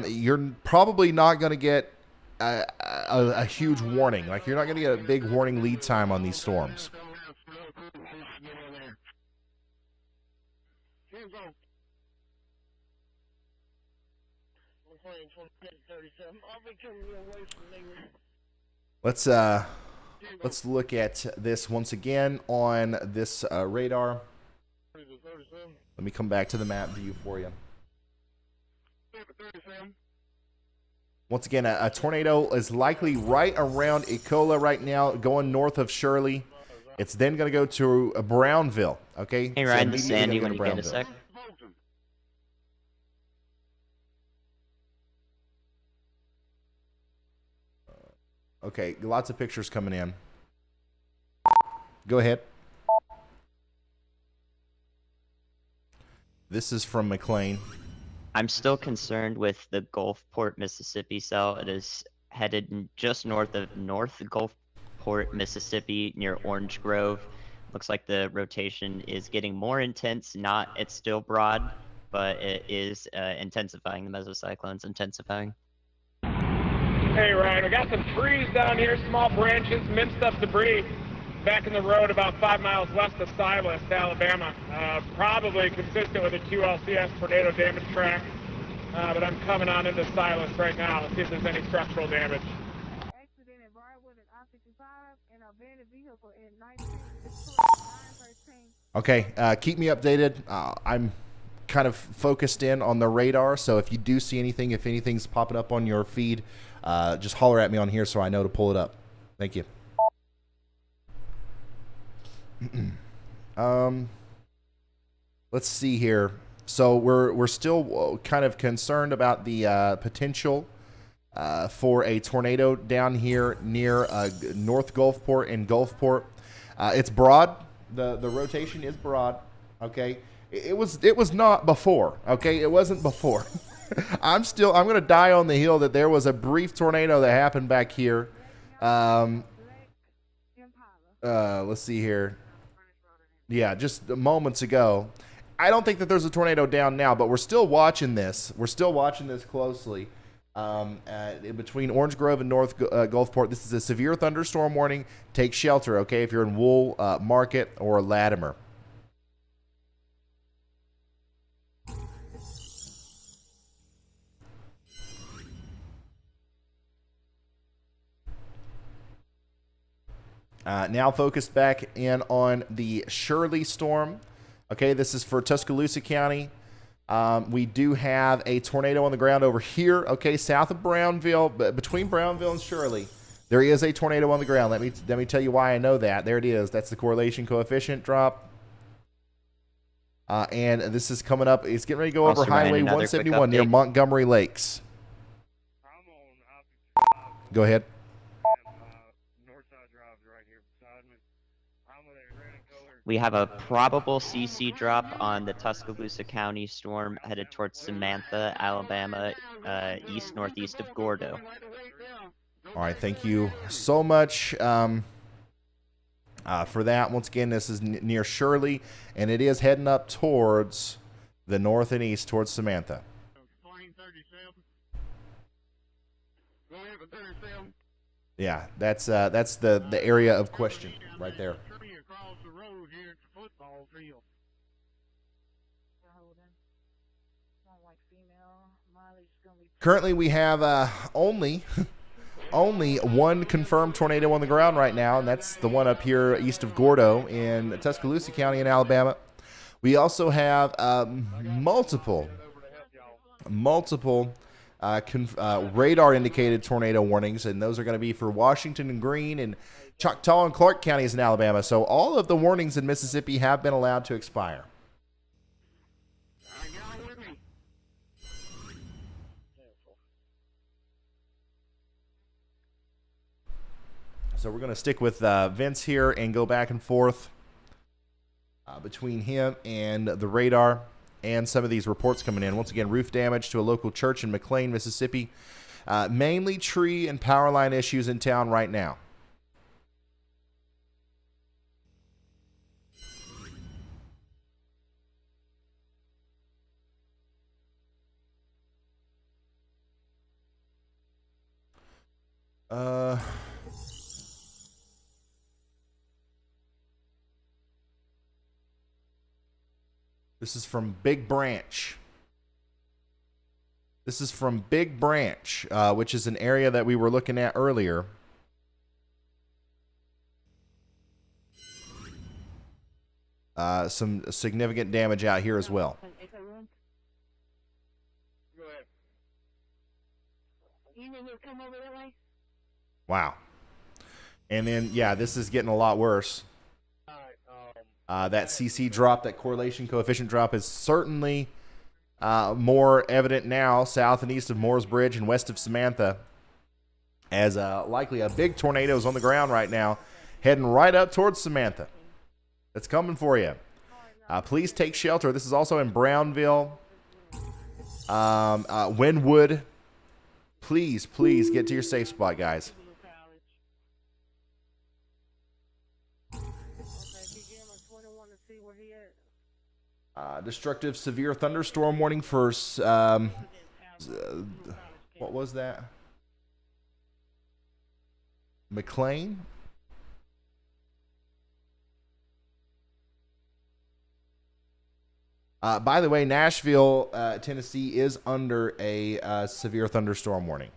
you're probably not going to get a huge warning. Like, you're not going to get a big warning lead time on these storms. Let's look at this once again on this radar. Let me come back to the map view for you. Once again, a tornado is likely right around Ecola right now, going north of Shirley. It's then going to go to Brownville, okay? Hey, Ryan, this is Sandy when you get a sec. Okay, lots of pictures coming in. Go ahead. This is from McLean. I'm still concerned with the Gulfport, Mississippi cell. It is headed just north of North Gulfport, Mississippi, near Orange Grove. Looks like the rotation is getting more intense. It's still broad, but it is intensifying. The mesocyclone's intensifying. Hey, Ryan, we got some trees down here, small branches, minced up debris back in the road about 5 miles west of Silas, Alabama. Probably consistent with a QLCS tornado damage track, but I'm coming on into Silas right now to see if there's any structural damage. Accident at Briarwood and I-65 and a abandoned vehicle at 913. Okay, keep me updated. I'm kind of focused in on the radar, so if you do see anything, if anything's popping up on your feed, just holler at me on here so I know to pull it up. Thank you. Let's see here. So we're still kind of concerned about the potential for a tornado down here near North Gulfport and Gulfport. It's broad. The rotation is broad. Okay. It was not before. Okay. It wasn't before. I'm going to die on the hill that there was a brief tornado that happened back here. Let's see here. Yeah, just moments ago. I don't think that there's a tornado down now, but we're still watching this. We're still watching this closely. Between Orange Grove and North Gulfport, this is a severe thunderstorm warning. Take shelter, okay, if you're in Wool, Market, or Latimer. Now focused back in on the Shirley storm. Okay, this is for Tuscaloosa County. We do have a tornado on the ground over here, okay, south of Brownville, but between Brownville and Shirley, there is a tornado on the ground. Let me tell you why I know that. There it is. That's the correlation coefficient drop. And this is coming up. It's getting ready to go over Highway 171 near Montgomery Lakes. Go ahead. We have a probable CC drop on the Tuscaloosa County storm headed towards Samantha, Alabama, east-northeast of Gordo. All right, thank you so much for that. Once again, this is near Shirley, and it is heading up towards the north and east towards Samantha. Yeah, that's the area of question right there. Currently, we have only one confirmed tornado on the ground right now, and that's the one up here east of Gordo in Tuscaloosa County in Alabama. We also have multiple radar-indicated tornado warnings, and those are going to be for Washington and Greene and Choctaw and Clark counties in Alabama. So all of the warnings in Mississippi have been allowed to expire. So we're going to stick with Vince here and go back and forth between him and the radar and some of these reports coming in. Once again, roof damage to a local church in McLean, Mississippi. Mainly tree and power line issues in town right now. This is from Big Branch. This is from Big Branch, which is an area that we were looking at earlier. Some significant damage out here as well. Wow. And then, yeah, this is getting a lot worse. That CC drop, that correlation coefficient drop, is certainly more evident now south and east of Moores Bridge and west of Samantha, as likely a big tornado is on the ground right now, heading right up towards Samantha. It's coming for you. Please take shelter. This is also in Brownville, Wynwood. Please get to your safe spot, guys. Destructive severe thunderstorm warning for, what was that? McLean? By the way, Nashville, Tennessee is under a severe thunderstorm warning.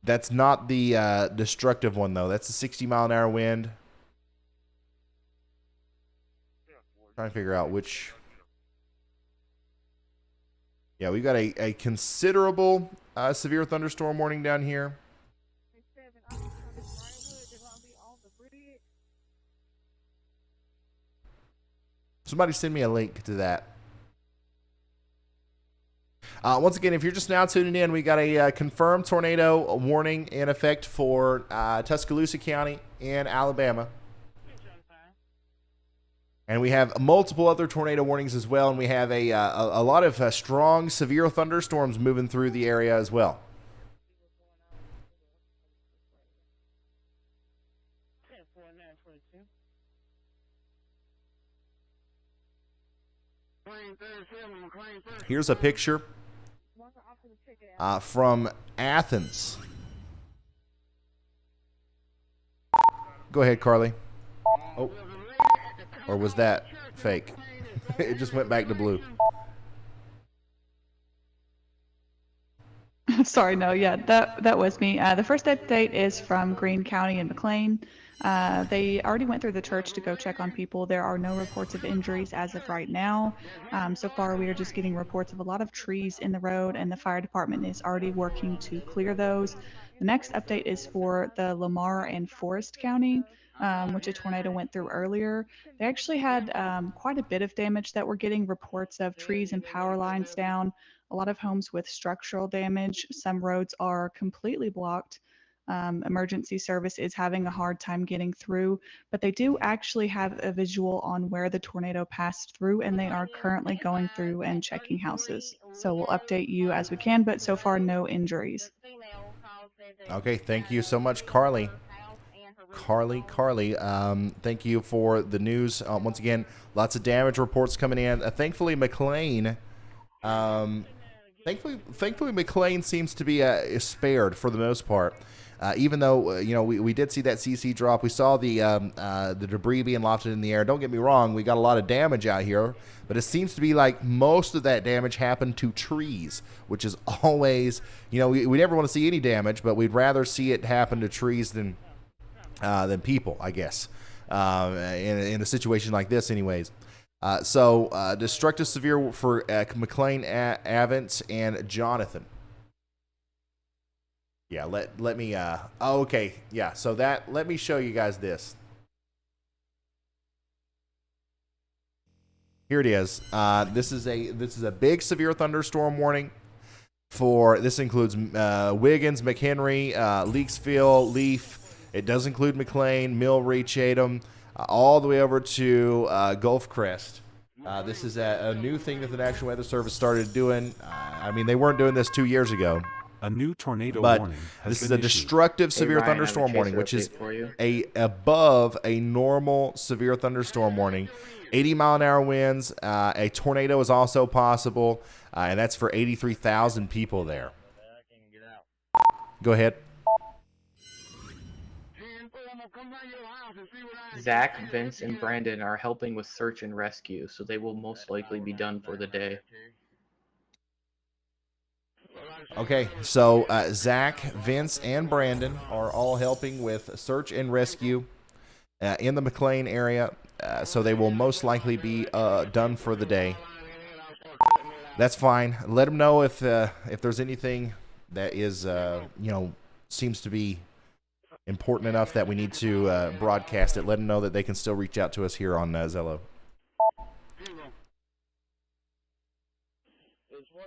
That's not the destructive one, though. That's a 60-mile-an-hour wind. Trying to figure out which. Yeah, we've got a considerable severe thunderstorm warning down here. Somebody send me a link to that. Once again, if you're just now tuning in, we got a confirmed tornado warning in effect for Tuscaloosa County in Alabama. And we have multiple other tornado warnings as well, and we have a lot of strong, severe thunderstorms moving through the area as well. Here's a picture from Athens. Go ahead, Carly. Oh. Or was that fake? It just went back to blue. Sorry, no, yeah, that was me. The first update is from Greene County and McLean. They already went through the church to go check on people. There are no reports of injuries as of right now. So far, we are just getting reports of a lot of trees in the road, and the fire department is already working to clear those. The next update is for the Lamar and Forest County, which a tornado went through earlier. They actually had quite a bit of damage that we're getting reports of trees and power lines down, a lot of homes with structural damage. Some roads are completely blocked. Emergency service is having a hard time getting through, but they do actually have a visual on where the tornado passed through, and they are currently going through and checking houses. So we'll update you as we can, but so far no injuries. Okay, thank you so much, Carly. Carly, thank you for the news. Once again, lots of damage reports coming in. Thankfully, McLean, thankfully, McLean seems to be spared for the most part. Even though we did see that CC drop, we saw the debris being lofted in the air. Don't get me wrong, we got a lot of damage out here, but it seems to be like most of that damage happened to trees, which is always, we never want to see any damage, but we'd rather see it happen to trees than people, I guess, in a situation like this, anyways. So destructive severe for McLean, Avance, and Jonathan. Yeah, let me okay. Yeah, so let me show you guys this. Here it is. This is a big severe thunderstorm warning for this includes Wiggins, McHenry, Leaksville, Leaf. It does include McLean, Millry, Chatham, all the way over to Gulf Crest. This is a new thing that the National Weather Service started doing. I mean, they weren't doing this 2 years ago. A new tornado But warning has this is been a issued. destructive severe Ryan, I have a thunderstorm warning, chaser which is update for you. above a normal severe thunderstorm warning. 80-mile-an-hour winds. A tornado is also possible, and that's for 83,000 people there. Go ahead. Zach, Vince, and Brandon are helping with search and rescue, so they will most likely be done for the day. Okay, so Zach, Vince, and Brandon are all helping with search and rescue in the McLean area, so they will most likely be done for the day. That's fine. Let them know if there's anything that is seems to be important enough that we need to broadcast it. Let them know that they can still reach out to us here on Zello.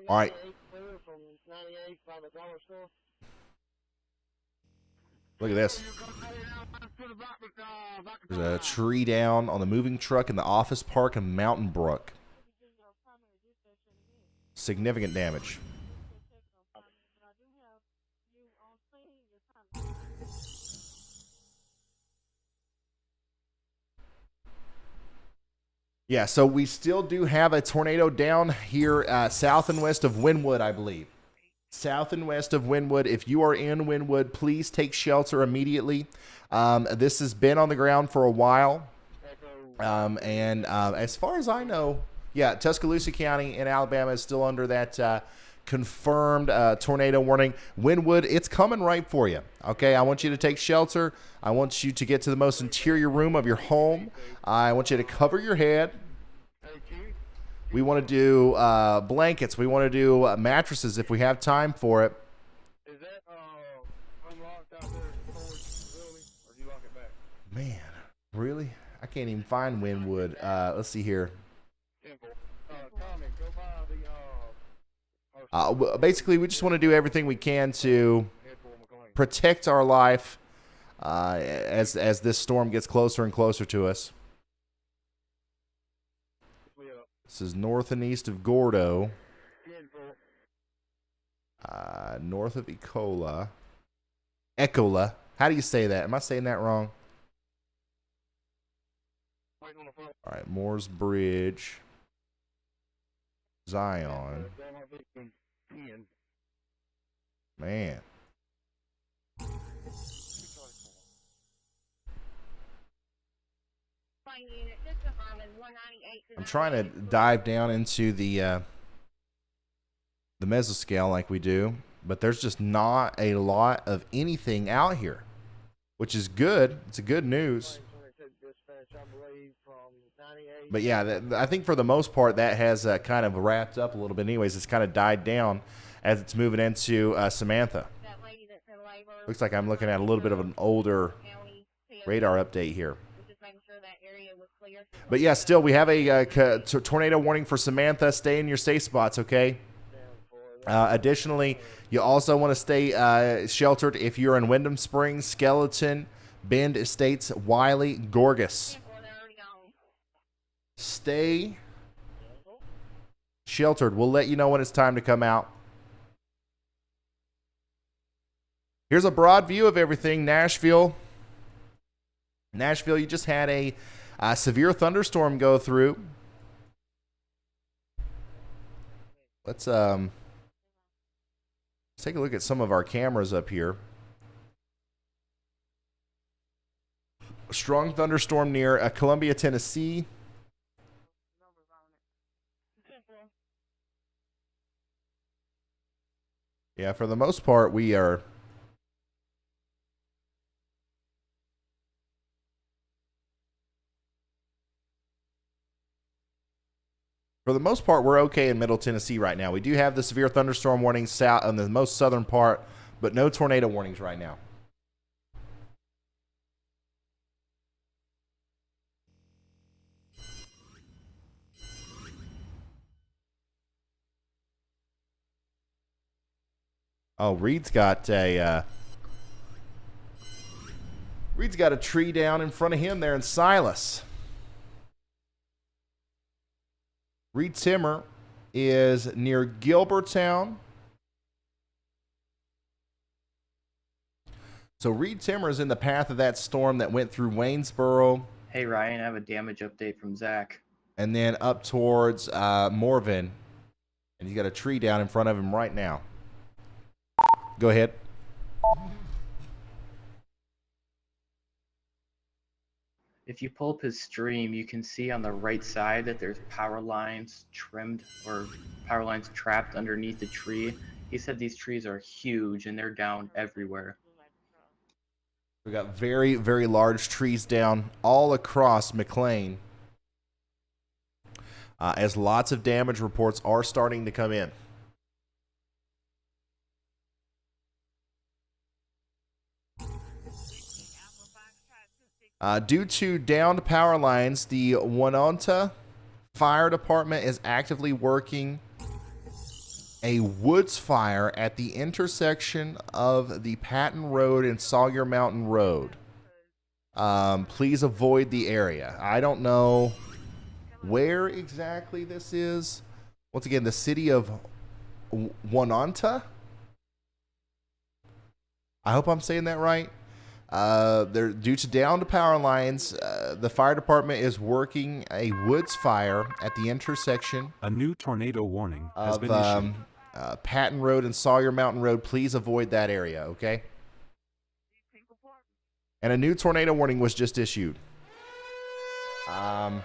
All right. Look at this. There's a tree down on the moving truck in the office park in Mountain Brook. Significant damage. Yeah, so we still do have a tornado down here south and west of Wynwood, I believe. South and west of Wynwood. If you are in Wynwood, please take shelter immediately. This has been on the ground for a while. And as far as I know, yeah, Tuscaloosa County in Alabama is still under that confirmed tornado warning. Wynwood, it's coming right for you. Okay, I want you to take shelter. I want you to get to the most interior room of your home. I want you to cover your head. We want to do blankets. We want to do mattresses if we have time for it. Is that unlocked out there in the building, or do you lock it back? Man, really? I can't even find Wynwood. Let's see here. Tommy, go by the Basically, we just want to do everything we can to protect our life as this storm gets closer and closer to us. This is north and east of Gordo, north of Ecola. How do you say that? Am I saying that wrong? All right, Moore's Bridge, Zion. Man. I'm trying to dive down into the mesoscale like we do, but there's just not a lot of anything out here, which is good. It's a good news. But yeah, I think for the most part that has kind of wrapped up a little bit. Anyways, it's kind of died down as it's moving into Samantha. Looks like I'm looking at a little bit of an older radar update here. But yeah, still, we have a tornado warning for Samantha. Stay in your safe spots, okay? Additionally, you also want to stay sheltered if you're in Wyndham Springs, Skeleton, Bend Estates, Wiley, Gorgas. Stay sheltered. We'll let you know when it's time to come out. Here's a broad view of everything. Nashville, you just had a severe thunderstorm go through. Let's take a look at some of our cameras up here. A strong thunderstorm near Columbia, Tennessee. Yeah, for the most part, we are. For the most part, we're okay in Middle Tennessee right now. We do have the severe thunderstorm warning south on the most southern part, but no tornado warnings right now. Oh, Reed's got a tree down in front of him there in Silas. Reed Timmer is near Gilbertown. So Reed Timmer is in the path of that storm that went through Waynesboro. Hey Ryan, I have a damage update from Zach. And then up towards Morven. And he's got a tree down in front of him right now. Go ahead. If you pull up his stream, you can see on the right side that there's power lines trimmed or power lines trapped underneath the tree. He said these trees are huge and they're down everywhere. We got very, very large trees down all across McLean. As lots of damage reports are starting to come in. Due to downed power lines, the Winona Fire Department is actively working a woods fire at the intersection of the Patton Road and Sawyer Mountain Road. Please avoid the area. I don't know where exactly this is. Once again, the city of Winona. I hope I'm saying that right. They're due to downed power lines. The fire department is working a woods fire at the intersection. A new tornado warning has been issued. Patton Road and Sawyer Mountain Road. Please avoid that area, okay? And a new tornado warning was just issued. For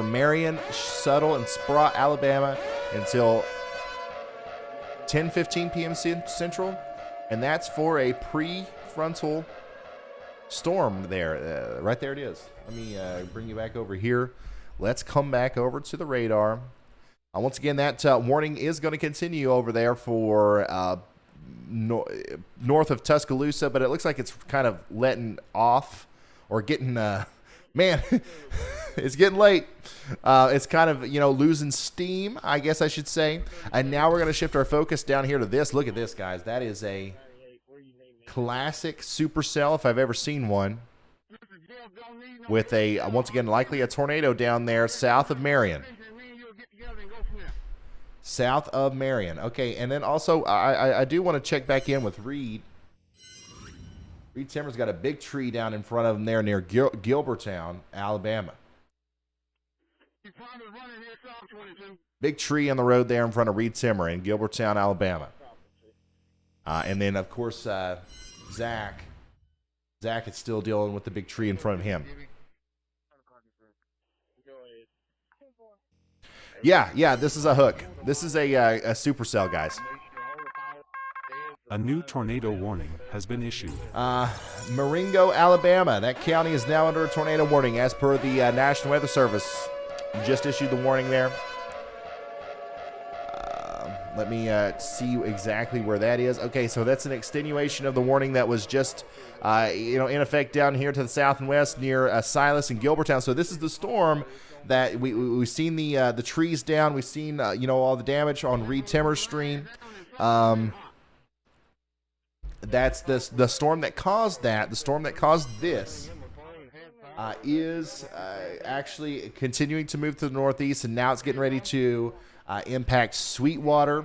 Marion, Suttle, and Sprott, Alabama until 10:15 p.m. Central. And that's for a prefrontal storm there. Right there it is. Let me bring you back over here. Let's come back over to the radar. Once again, that warning is going to continue over there for north of Tuscaloosa, but it looks like it's kind of letting off or getting, man, it's getting late. It's kind of, losing steam, I guess I should say. And now we're going to shift our focus down here to this. Look at this, guys. That is a classic supercell, if I've ever seen one, with a, once again, likely a tornado down there south of Marion. South of Marion. Okay, and then also, I do want to check back in with Reed. Reed Timmer's got a big tree down in front of him there near Gilbertown, Alabama. Big tree on the road there in front of Reed Timmer in Gilbertown, Alabama. And then, of course, Zach is still dealing with the big tree in front of him. Yeah, this is a hook. This is a supercell, guys. A new tornado warning has been issued. Marengo, Alabama. That county is now under a tornado warning as per the National Weather Service. Just issued the warning there. Let me see exactly where that is. Okay, so that's an extenuation of the warning that was just, in effect down here to the south and west near Silas and Gilbertown. So this is the storm that we've seen the trees down. We've seen, all the damage on Reed Timmer's stream. That's the storm that caused that. The storm that caused this is actually continuing to move to the northeast, and now it's getting ready to impact Sweetwater,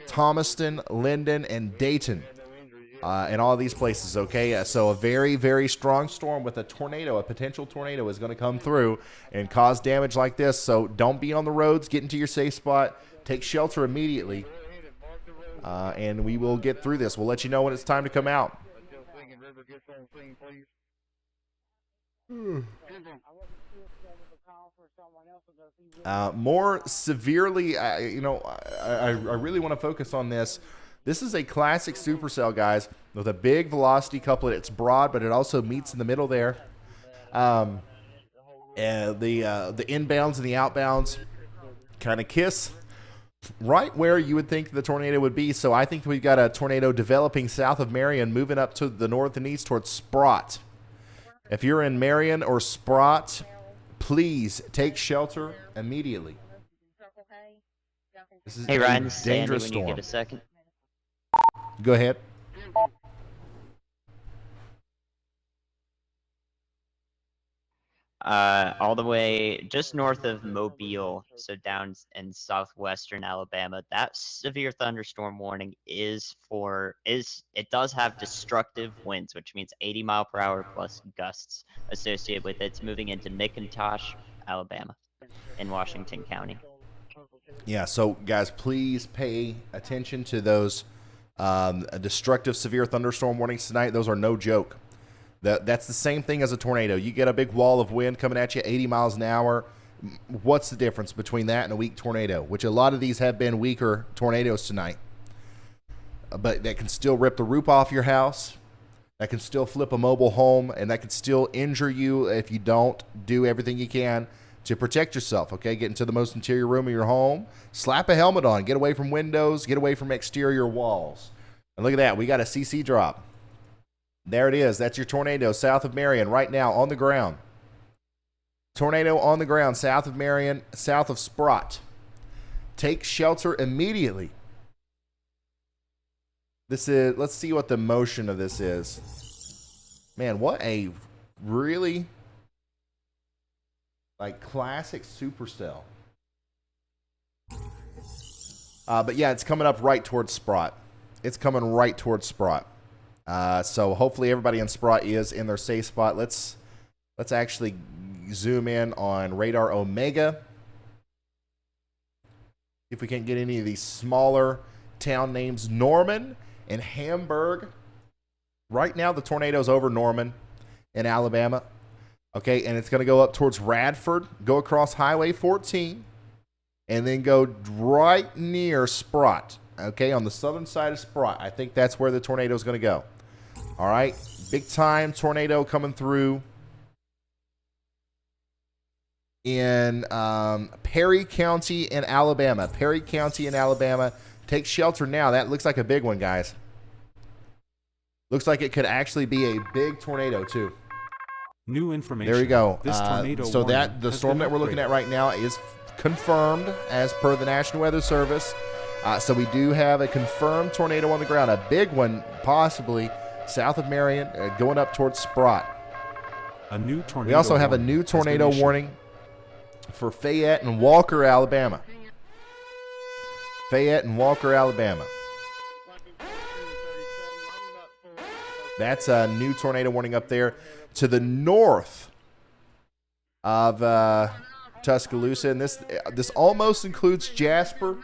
Thomaston, Linden, and Dayton. and all these places, okay? So a very, very strong storm with a tornado, a potential tornado is going to come through and cause damage like this. So don't be on the roads. Get into your safe spot. Take shelter immediately, and we will get through this. We'll let you know when it's time to come out. More severely, I really want to focus on this. This is a classic supercell, guys, with a big velocity couplet. It's broad, but it also meets in the middle there. And the inbounds and the outbounds kind of kiss right where you would think the tornado would be. So I think we've got a tornado developing south of Marion, moving up to the north and east towards Sprott. If you're in Marion or Sprott, please take shelter immediately. This is Hey Ryan, a this is Andy dangerous when storm. you get a second. Go ahead. All the way just north of Mobile, so down in southwestern Alabama. That severe thunderstorm warning it does have destructive winds, which means 80-mile-per-hour plus gusts associated with it. It's moving into McIntosh, Alabama, in Washington County. Yeah, so guys, please pay attention to those destructive severe thunderstorm warnings tonight. Those are no joke. That's the same thing as a tornado. You get a big wall of wind coming at you 80 miles an hour. What's the difference between that and a weak tornado? Which a lot of these have been weaker tornadoes tonight. But that can still rip the roof off your house. That can still flip a mobile home. And that can still injure you if you don't do everything you can to protect yourself, okay? Get into the most interior room of your home. Slap a helmet on. Get away from windows. Get away from exterior walls. And look at that. We got a CC drop. There it is. That's your tornado south of Marion right now on the ground. Tornado on the ground south of Marion, south of Sprott. Take shelter immediately. This is, let's see what the motion of this is. Man, what a really classic supercell. But yeah, it's coming up right towards Sprott. It's coming right towards Sprott. So hopefully everybody in Sprott is in their safe spot. Let's actually zoom in on Radar Omega. If we can't get any of these smaller town names. Norman and Hamburg. Right now the tornado's over Norman in Alabama. Okay, and it's going to go up towards Radford, go across Highway 14, and then go right near Sprott. Okay, on the southern side of Sprott. I think that's where the tornado is going to go. All right, big time tornado coming through in Perry County in Alabama. Perry County in Alabama. Take shelter now. That looks like a big one, guys. Looks like it could actually be a big tornado, too. New information. There you go. This tornado so warning that the has storm been that we're looking upgraded. at right now is confirmed as per the National Weather Service. So we do have a confirmed tornado on the ground, a big one possibly south of Marion, going up towards Sprott. A new tornado. We also have a warning new has been tornado issued. warning for Fayette and Walker, Alabama. Fayette and Walker, Alabama. That's a new tornado warning up there to the north of Tuscaloosa. And this almost includes Jasper,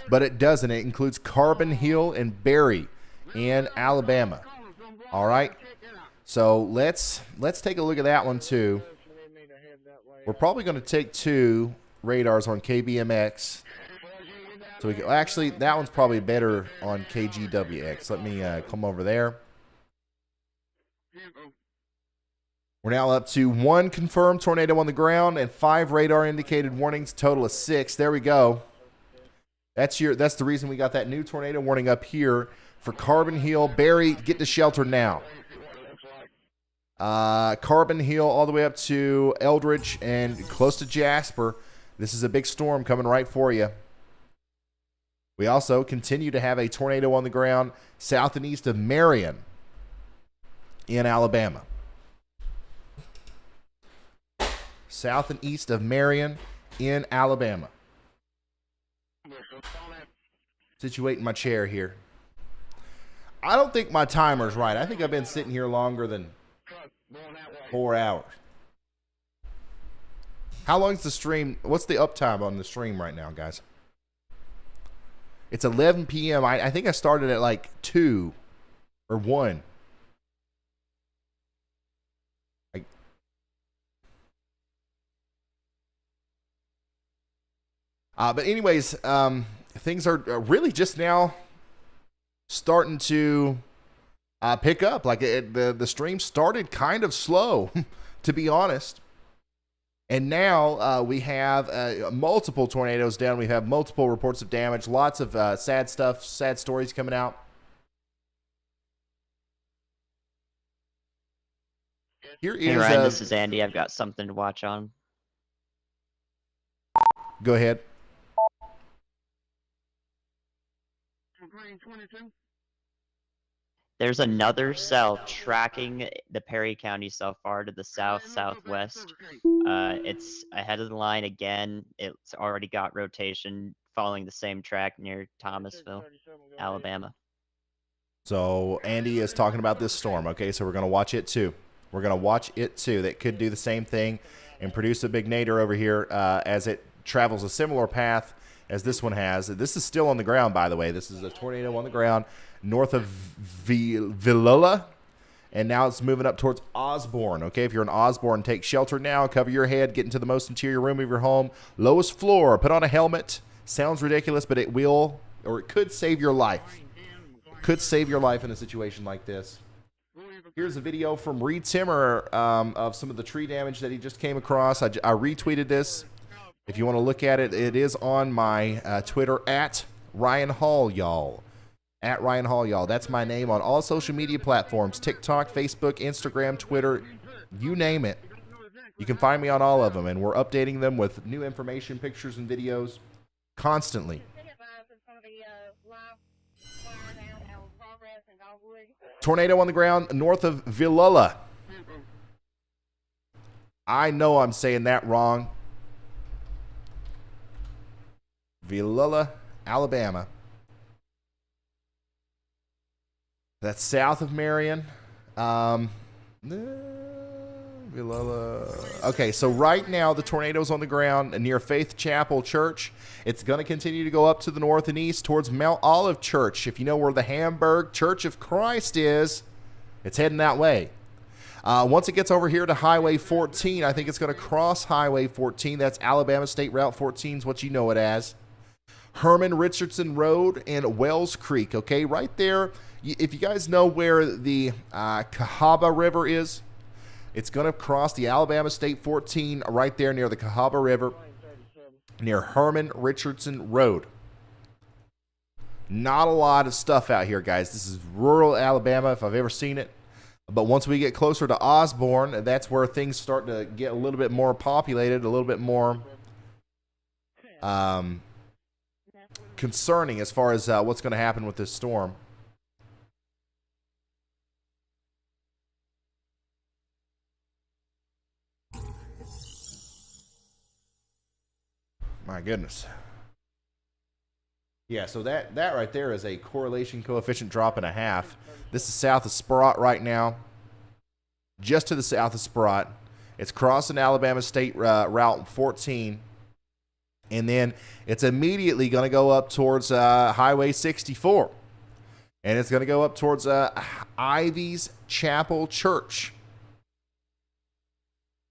but it doesn't. It includes Carbon Hill and Berry in Alabama. All right. So let's take a look at that one too. We're probably going to take two radars on KBMX. So we can, actually, that one's probably better on KGWX. Let me come over there. We're now up to 1 confirmed tornado on the ground and 5 radar indicated warnings, total of 6. There we go. That's the reason we got that new tornado warning up here for Carbon Hill. Barry, get to shelter now. Carbon Hill all the way up to Eldridge and close to Jasper. This is a big storm coming right for you. We also continue to have a tornado on the ground south and east of Marion in Alabama. South and east of Marion in Alabama. Situate in my chair here. I don't think my timer's right. I think I've been sitting here longer than 4 hours. How long's the stream? What's the uptime on the stream right now, guys? It's 11 p.m. I think I started at like 2 or 1. But anyways, things are really just now starting to pick up. Like the stream started kind of slow, to be honest. And now we have multiple tornadoes down. We have multiple reports of damage. Lots of sad stuff, sad stories coming out. Here is Hey Ryan, this is Andy. I've got something to watch on. Go ahead. There's another cell tracking the Perry County so far to the southwest. It's ahead of the line again. It's already got rotation following the same track near Thomasville, Alabama. So Andy is talking about this storm. Okay, so we're going to watch it too. We're going to watch it too. That could do the same thing and produce a big nadir over here as it travels a similar path as this one has. This is still on the ground, by the way. This is a tornado on the ground north of Villula, and now it's moving up towards Osborne. Okay, if you're in Osborne, take shelter now. Cover your head. Get into the most interior room of your home. Lowest floor. Put on a helmet. Sounds ridiculous, but it will, or it could save your life. Could save your life in a situation like this. Here's a video from Reed Timmer of some of the tree damage that he just came across. I retweeted this. If you want to look at it, it is on my Twitter at Ryan Hall, y'all. At Ryan Hall, y'all. That's my name on all social media platforms. TikTok, Facebook, Instagram, Twitter, you name it. You can find me on all of them, and we're updating them with new information, pictures, and videos constantly. Tornado on the ground north of Villula. I know I'm saying that wrong. Villula, Alabama. That's south of Marion. Villula. Okay, so right now the tornado's on the ground near Faith Chapel Church. It's going to continue to go up to the north and east towards Mount Olive Church. If you know where the Hamburg Church of Christ is, it's heading that way. Once it gets over here to Highway 14, I think it's going to cross Highway 14. That's Alabama State Route 14 is what you know it as. Herman Richardson Road and Wells Creek, okay? Right there, if you guys know where the Cahaba River is, it's going to cross the Alabama State 14 right there near the Cahaba River, near Herman Richardson Road. Not a lot of stuff out here, guys. This is rural Alabama, if I've ever seen it. But once we get closer to Osborne, that's where things start to get a little bit more populated, a little bit more concerning as far as what's going to happen with this storm. My goodness. Yeah, so that right there is a correlation coefficient drop and a half. This is south of Sprott right now. Just to the south of Sprott. It's crossing Alabama State Route 14. And then it's immediately going to go up towards Highway 64. And it's going to go up towards Ivy's Chapel Church.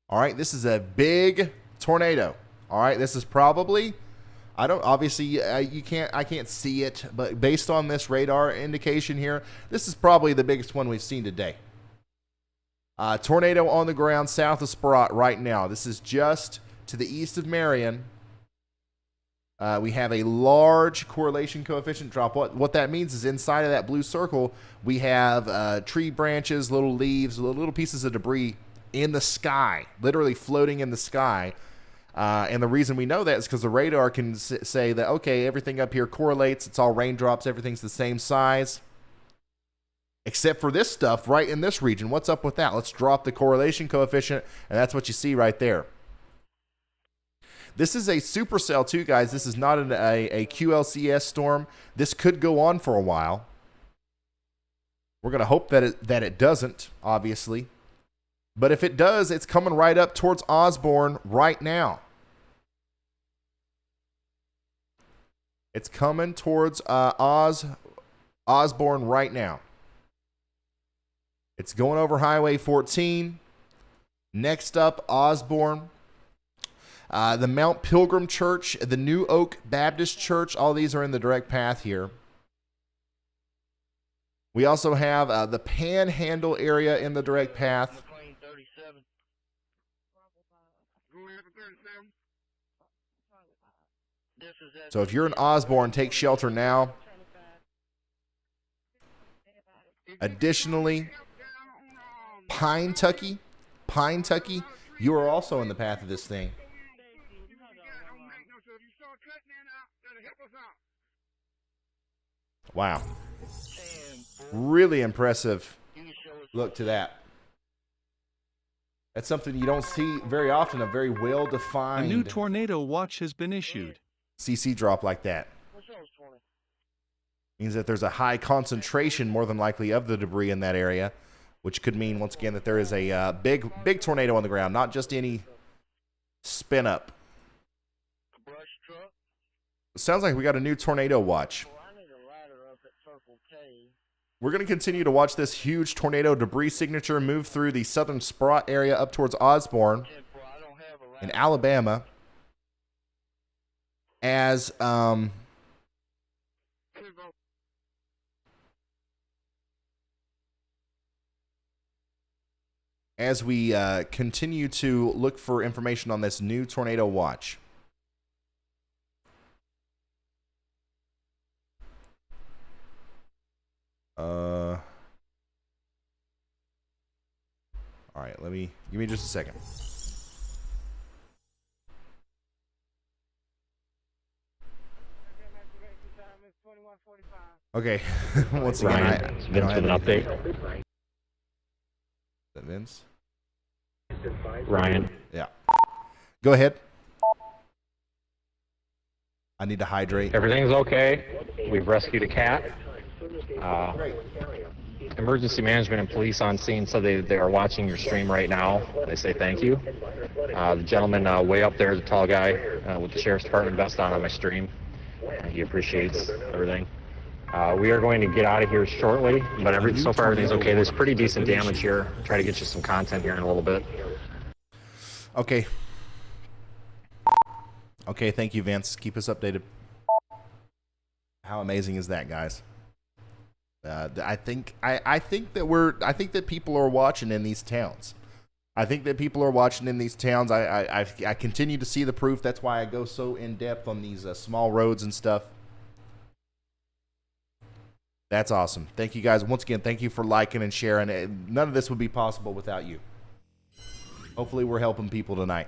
All right, this is a big tornado. All right, this is probably, I can't see it, but based on this radar indication here, this is probably the biggest one we've seen today. Tornado on the ground south of Sprott right now. This is just to the east of Marion. We have a large correlation coefficient drop. What that means is inside of that blue circle, we have tree branches, little leaves, little pieces of debris in the sky, literally floating in the sky. And the reason we know that is because the radar can say that, okay, everything up here correlates. It's all raindrops. Everything's the same size. Except for this stuff right in this region. What's up with that? Let's drop the correlation coefficient, and that's what you see right there. This is a supercell too, guys. This is not a QLCS storm. This could go on for a while. We're going to hope that it doesn't, obviously. But if it does, it's coming right up towards Osborne right now. It's coming towards Osborne right now. It's going over Highway 14. Next up, Osborne. The Mount Pilgrim Church, the New Oak Baptist Church, all these are in the direct path here. We also have the Panhandle area in the direct path. So if you're in Osborne, take shelter now. Additionally, Pine-Tucky, you are also in the path of this thing. Wow. Really impressive look to that. That's something you don't see very often, a very well-defined... A new tornado watch has been issued. CC drop like that. Means that there's a high concentration, more than likely, of the debris in that area, which could mean, once again, that there is a big tornado on the ground, not just any spin up. Sounds like we got a new tornado watch. We're going to continue to watch this huge tornado debris signature move through the southern Sprott area up towards Osborne in Alabama as we continue to look for information on this new tornado watch. All right, give me just a second. Okay, once again, Ryan, Vince with an update. Is that Vince? Ryan. Yeah. Go ahead. I need to hydrate. Everything's okay. We've rescued a cat. Emergency management and police on scene said they are watching your stream right now. They say thank you. The gentleman way up there, the tall guy with the sheriff's department vest on my stream. He appreciates everything. We are going to get out of here shortly, but so far everything's okay. There's pretty decent damage here. Try to get you some content here in a little bit. Okay. Okay, thank you, Vince. Keep us updated. How amazing is that, guys? I think that people are watching in these towns. I continue to see the proof. That's why I go so in depth on these small roads and stuff. That's awesome. Thank you guys once again. Thank you for liking and sharing. None of this would be possible without you. Hopefully, we're helping people tonight.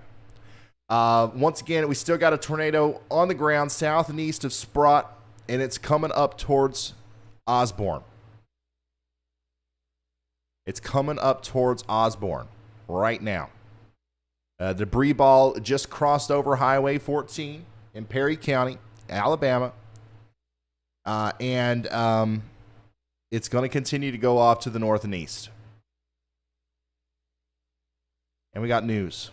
Once again, we still got a tornado on the ground south and east of Sprott, and it's coming up towards Osborne. It's coming up towards Osborne right now. Debris ball just crossed over Highway 14 in Perry County, Alabama. And it's going to continue to go off to the north and east. And we got news.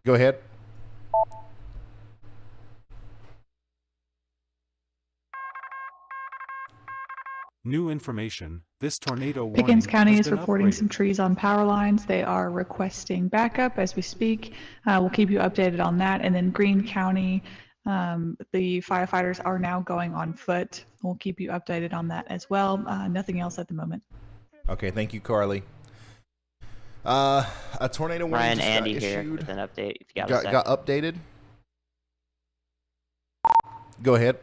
Go ahead. New information. This tornado warning Pickens County has is been reporting upgraded. some trees on power lines. They are requesting backup as we speak. We'll keep you updated on that. And then Greene County, the firefighters are now going on foot. We'll keep you updated on that as well. Nothing else at the moment. Okay, thank you, Carly. A tornado warning Ryan, just Andy got here issued. with an update. If you got a sec. Got updated. Go ahead.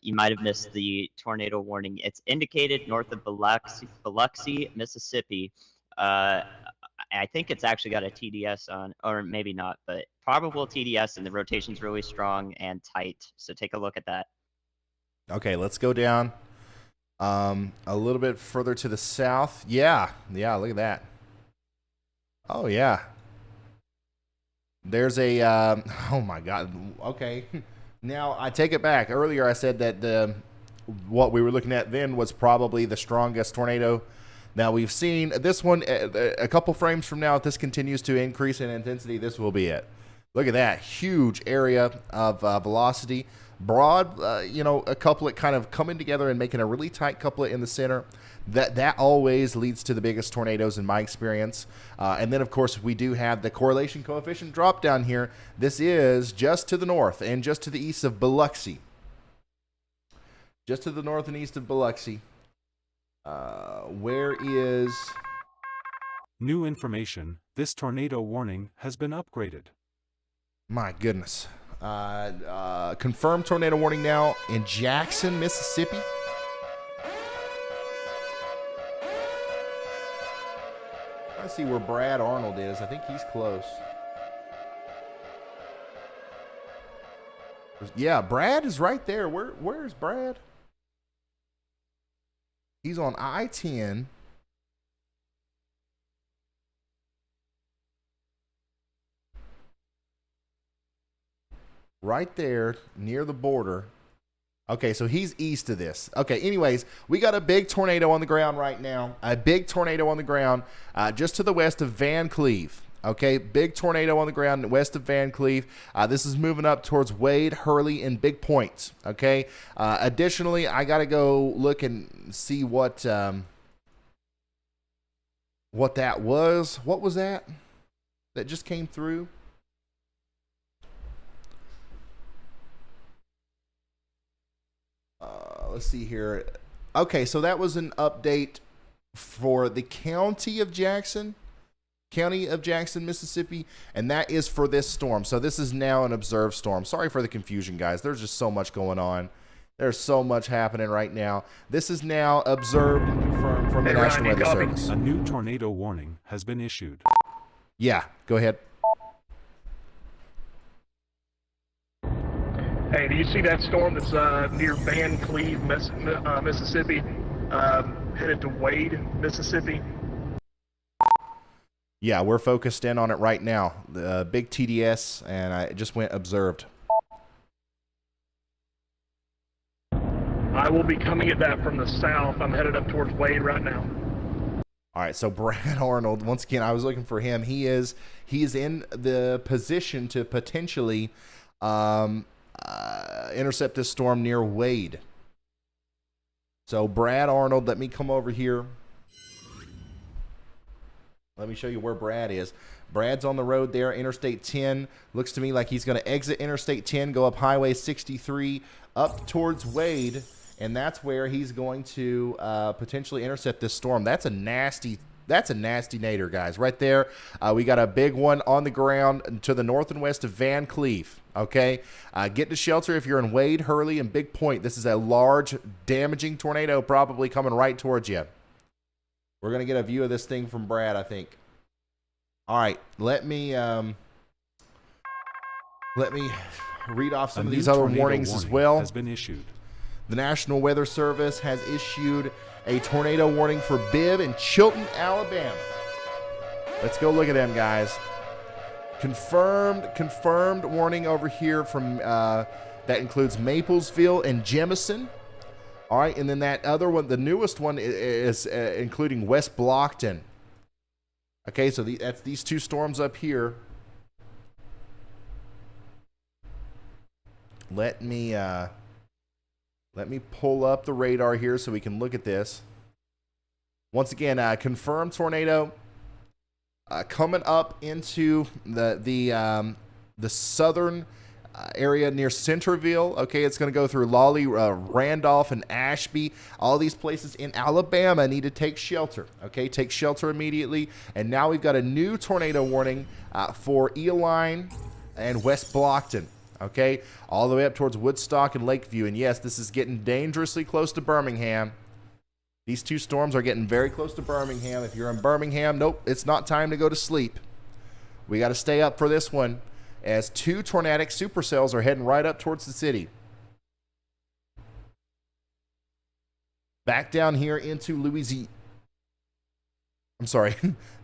You might have missed the tornado warning. It's indicated north of Biloxi, Mississippi. I think it's actually got a TDS on, or maybe not, but probable TDS, and the rotation's really strong and tight. So take a look at that. Okay, let's go down a little bit further to the south. Yeah, look at that. Oh, yeah. There's a, oh my God. Okay. Now I take it back. Earlier I said that what we were looking at then was probably the strongest tornado that we've seen. This one, a couple frames from now, if this continues to increase in intensity, this will be it. Look at that huge area of velocity. Broad, you know, a couplet kind of coming together and making a really tight couplet in the center. That always leads to the biggest tornadoes in my experience. And then, of course, we do have the correlation coefficient drop down here. This is just to the north and just to the east of Biloxi. Just to the north and east of Biloxi. Where is... New information. This tornado warning has been upgraded. My goodness. Confirmed tornado warning now in Jackson, Mississippi. I see where Brad Arnold is. I think he's close. Yeah, Brad is right there. Where is Brad? He's on I-10. Right there near the border. Okay, so he's east of this. Okay, anyways, we got a big tornado on the ground right now. A big tornado on the ground just to the west of Van Cleve. Okay, big tornado on the ground west of Van Cleve. This is moving up towards Wade, Hurley, and Big Point. Okay, additionally, I got to go look and see what that was. What was that just came through? Let's see here. Okay, so that was an update for the county of Jackson, Mississippi, and that is for this storm. So this is now an observed storm. Sorry for the confusion, guys. There's just so much going on. There's so much happening right now. This is now observed and confirmed from the National Weather Service. A new tornado warning has been issued. Yeah, go ahead. Hey, do you see that storm that's near Van Cleve, Mississippi, headed to Wade, Mississippi? Yeah, we're focused in on it right now. The big TDS, and I just went observed. I will be coming at that from the south. I'm headed up towards Wade right now. All right, so Brad Arnold, once again, I was looking for him. He is in the position to potentially intercept this storm near Wade. So Brad Arnold, let me come over here. Let me show you where Brad is. Brad's on the road there, Interstate 10. Looks to me like he's going to exit Interstate 10, go up Highway 63, up towards Wade, and that's where he's going to potentially intercept this storm. That's a nasty nader, guys. Right there, we got a big one on the ground to the north and west of Van Cleve. Okay, get to shelter if you're in Wade, Hurley, and Big Point. This is a large, damaging tornado probably coming right towards you. We're going to get a view of this thing from Brad, I think. All right, let me read off some of these other warnings as well. Has been issued. The National Weather Service has issued a tornado warning for Bibb in Chilton, Alabama. Let's go look at them, guys. Confirmed warning over here from that includes Maplesville and Jemison. All right, and then that other one, the newest one, is including West Blockton. Okay, so that's these two storms up here. Let me pull up the radar here so we can look at this. Once again, confirmed tornado coming up into the southern area near Centerville. Okay, it's going to go through Lawley, Randolph, and Ashby. All these places in Alabama need to take shelter. Okay, take shelter immediately. And now we've got a new tornado warning for Ealine and West Blockton. Okay, all the way up towards Woodstock and Lakeview. And yes, this is getting dangerously close to Birmingham. These two storms are getting very close to Birmingham. If you're in Birmingham, nope, it's not time to go to sleep. We got to stay up for this one, as two tornadic supercells are heading right up towards the city. Back down here into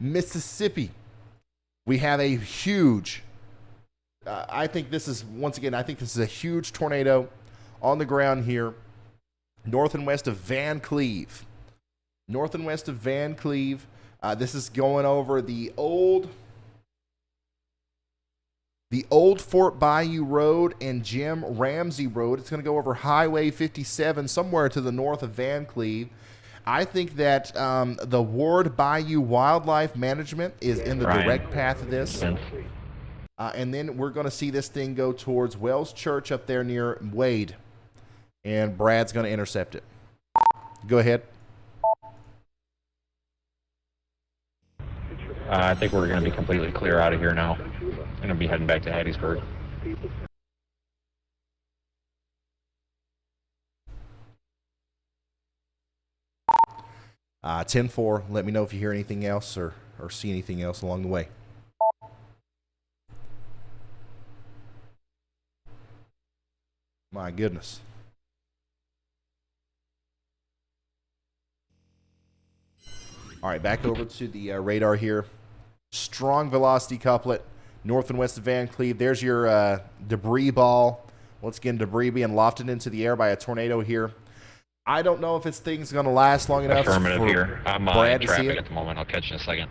Mississippi. We have a huge I think this is, once again, I think this is a huge tornado on the ground here, north and west of Van Cleve. North and west of Van Cleve. This is going over the old Fort Bayou Road and Jim Ramsey Road. It's going to go over Highway 57 somewhere to the north of Van Cleve. I think that the Ward Bayou Wildlife Management is in the direct path of this. And then we're going to see this thing go towards Wells Church up there near Wade. And Brad's going to intercept it. Go ahead. I think we're going to be completely clear out of here now. I'm going to be heading back to Hattiesburg. Uh, 10-4. Let me know if you hear anything else or see anything else along the way. My goodness. All right, back over to the radar here. Strong velocity couplet, north and west of Van Cleve. There's your debris ball. Once again, debris being lofted into the air by a tornado here. I don't know if this thing's going to last long enough. Affirmative for here. I'm Brad in to see traffic it. at the moment. I'll catch you in a second.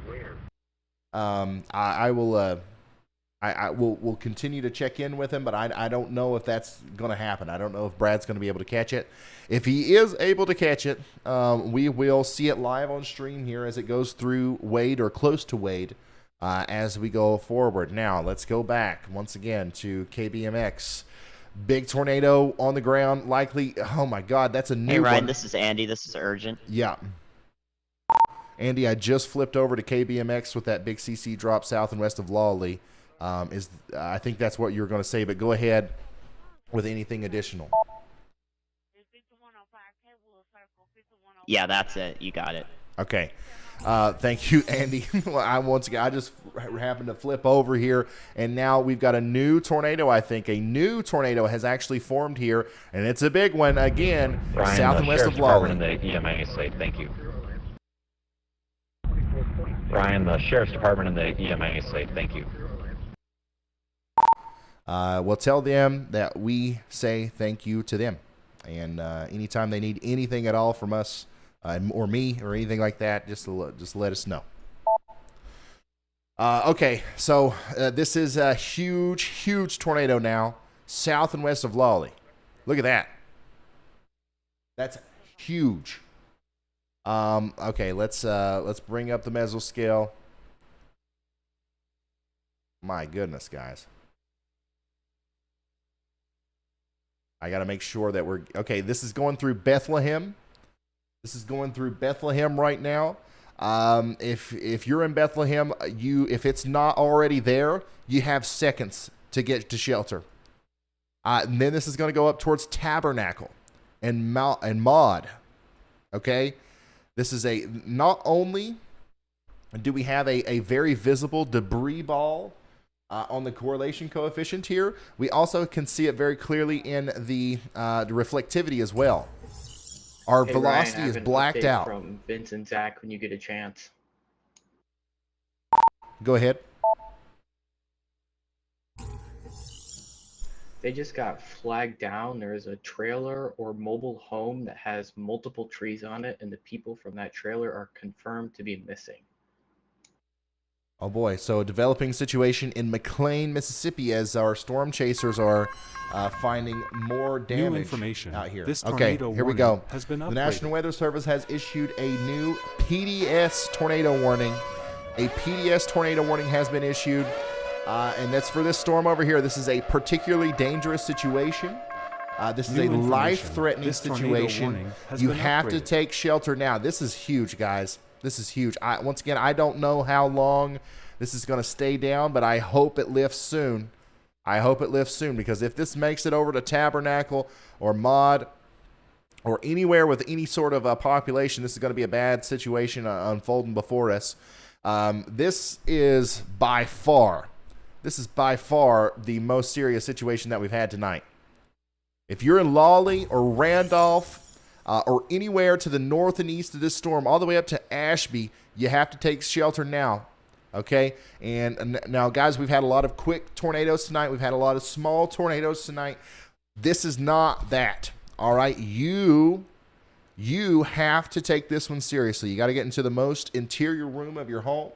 I will. We'll continue to check in with him, but I don't know if that's going to happen. I don't know if Brad's going to be able to catch it. If he is able to catch it, we will see it live on stream here as it goes through Wade or close to Wade as we go forward. Now, let's go back once again to KBMX. Big tornado on the ground, likely. Oh, my God, that's a new one. Hey, Ryan, this is Andy. This is urgent. Yeah. Andy, I just flipped over to KBMX with that big CC drop south and west of Lawley. I think that's what you were going to say, but go ahead with anything additional. Yeah, that's it. You got it. Okay. Thank you, Andy. I just happened to flip over here, and now we've got a new tornado, I think. A new tornado has actually formed here, and it's a big one, again, Ryan, south and west of Lawley. The EMA say thank you. Ryan, the Sheriff's Department and the EMA say thank you. We'll tell them that we say thank you to them. And anytime they need anything at all from us or me or anything like that, just let us know. Okay, so this is a huge, huge tornado now, south and west of Lawley. Look at that. That's huge. Okay, let's bring up the mesoscale. My goodness, guys. I got to make sure that we're okay. This is going through Bethlehem. This is going through Bethlehem right now. If you're in Bethlehem, if it's not already there, you have seconds to get to shelter. And then this is going to go up towards Tabernacle and Maud. Okay, this is not only do we have a very visible debris ball on the correlation coefficient here, we also can see it very clearly in the reflectivity as well. Our velocity is blacked out. From Vince and Zach, when you get a chance. Go ahead. They just got flagged down. There is a trailer or mobile home that has multiple trees on it, and the people from that trailer are confirmed to be missing. Oh boy, so a developing situation in McLean, Mississippi, as our storm chasers are finding more damage information out here. This Okay, tornado here we warning go. has been The upgraded. National Weather Service has issued a new PDS tornado warning. A PDS tornado warning has been issued, and that's for this storm over here. This is a particularly dangerous situation. This is a life-threatening This tornado situation. warning has You been have to upgraded. take shelter now. This is huge, guys. This is huge. Once again, I don't know how long this is going to stay down, but I hope it lifts soon. I hope it lifts soon, because if this makes it over to Tabernacle or Maud or anywhere with any sort of population, this is going to be a bad situation unfolding before us. This is by far the most serious situation that we've had tonight. If you're in Lawley or Randolph or anywhere to the north and east of this storm, all the way up to Ashby, you have to take shelter now. Okay, and now, guys, we've had a lot of quick tornadoes tonight. We've had a lot of small tornadoes tonight. This is not that. All right, you have to take this one seriously. You got to get into the most interior room of your home.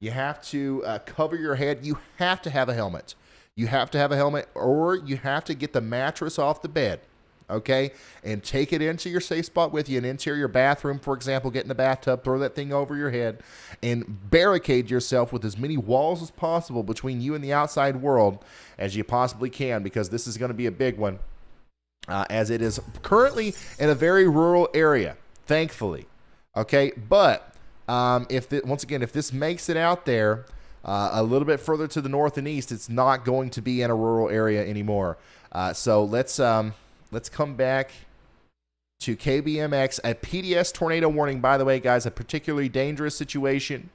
You have to cover your head. You have to have a helmet. You have to have a helmet, or you have to get the mattress off the bed, okay, and take it into your safe spot with you, an interior bathroom, for example. Get in the bathtub, throw that thing over your head, and barricade yourself with as many walls as possible between you and the outside world as you possibly can, because this is going to be a big one, as it is currently in a very rural area, thankfully, okay? But if this makes it out there a little bit further to the north and east, it's not going to be in a rural area anymore. So let's come back to KBMX. A PDS tornado warning, by the way, guys, a particularly dangerous situation,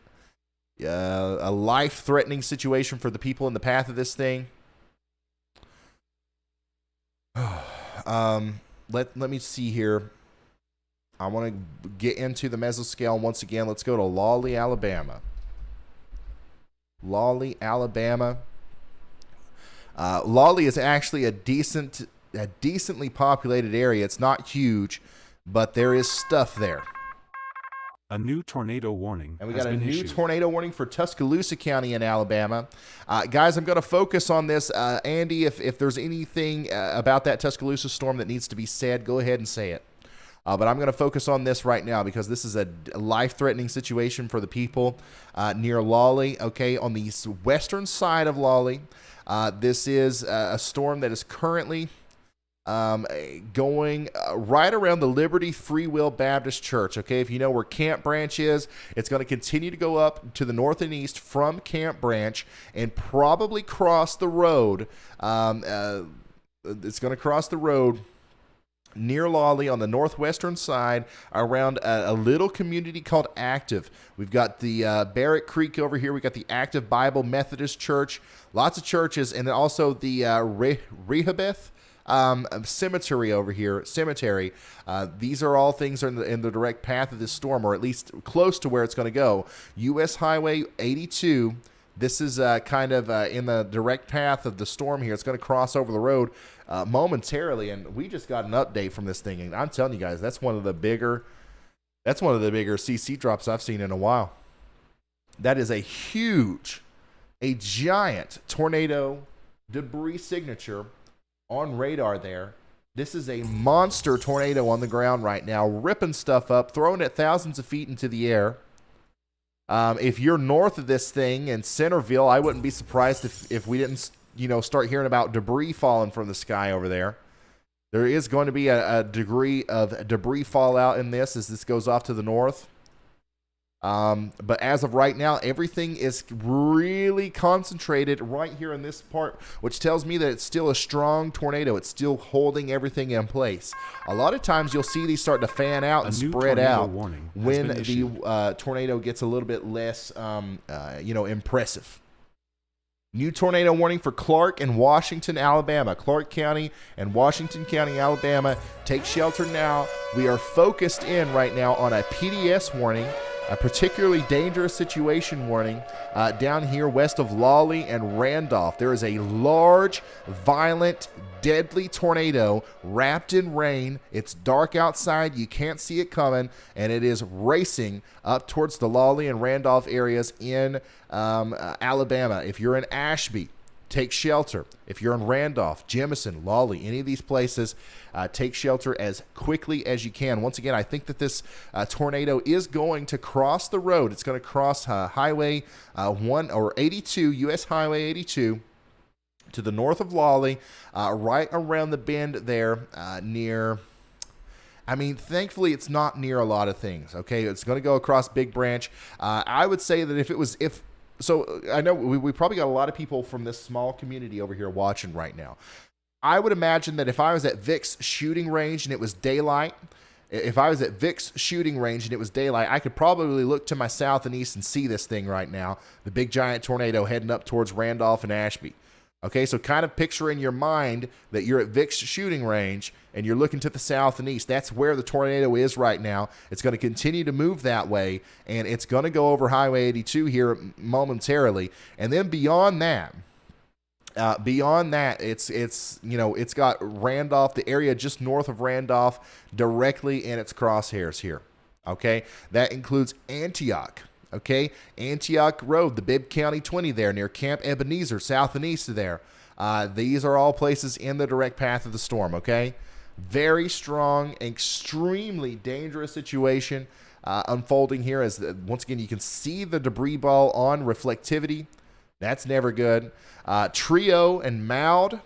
a life-threatening situation for the people in the path of this thing. Let me see here. I want to get into the mesoscale once again. Let's go to Lawley, Alabama. Lawley, Alabama. Lawley is actually a decently populated area. It's not huge, but there is stuff there. A new tornado warning. And we got a new tornado warning for Tuscaloosa County in Alabama. Guys, I'm going to focus on this. Andy, if there's anything about that Tuscaloosa storm that needs to be said, go ahead and say it. But I'm going to focus on this right now because this is a life-threatening situation for the people near Lawley, okay, on the western side of Lawley. This is a storm that is currently going right around the Liberty Free Will Baptist Church, okay? If you know where Camp Branch is, it's going to continue to go up to the north and east from Camp Branch and probably cross the road. It's going to cross the road near Lawley on the northwestern side around a little community called Active. We've got the Barrett Creek over here. We've got the Active Bible Methodist Church, lots of churches, and then also the Rehoboth cemetery over here. These are all things in the direct path of this storm, or at least close to where it's going to go. U.S. Highway 82. This is kind of in the direct path of the storm here. It's going to cross over the road momentarily, and we just got an update from this thing, and I'm telling you guys, that's one of the bigger CC drops I've seen in a while. That is a giant tornado debris signature on radar there. This is a monster tornado on the ground right now, ripping stuff up, throwing it thousands of feet into the air. If you're north of this thing in Centerville, I wouldn't be surprised if we didn't, start hearing about debris falling from the sky over there. There is going to be a degree of debris fallout in this as this goes off to the north. But as of right now, everything is really concentrated right here in this part, which tells me that it's still a strong tornado. It's still holding everything in place. A lot of times you'll see these start to fan out and spread out when the tornado gets a little bit less, impressive. New tornado warning for Clark and Washington, Alabama. Clark County and Washington County, Alabama. Take shelter now. We are focused in right now on a PDS warning, a particularly dangerous situation warning down here west of Lawley and Randolph. There is a large, violent, deadly tornado wrapped in rain. It's dark outside. You can't see it coming, and it is racing up towards the Lawley and Randolph areas in Alabama. If you're in Ashby, take shelter. If you're in Randolph, Jemison, Lawley, any of these places, take shelter as quickly as you can. Once again, I think that this tornado is going to cross the road. It's going to cross Highway 82, U.S. Highway 82, to the north of Lawley, right around the bend there near... thankfully, it's not near a lot of things, okay? It's going to go across Big Branch. I would say that so I know we probably got a lot of people from this small community over here watching right now. I would imagine that if I was at Vic's shooting range and it was daylight, I could probably look to my south and east and see this thing right now, the big giant tornado heading up towards Randolph and Ashby. Okay, so kind of picture in your mind that you're at Vic's shooting range and you're looking to the south and east. That's where the tornado is right now. It's going to continue to move that way, and it's going to go over Highway 82 here momentarily. And then beyond that, it's got Randolph, the area just north of Randolph, directly in its crosshairs here. Okay, that includes Antioch. Okay, Antioch Road, the Bibb County 20 there near Camp Ebenezer, south and east of there. These are all places in the direct path of the storm, okay? Very strong, extremely dangerous situation unfolding here as, once again, you can see the debris ball on reflectivity. That's never good. Trio and Mound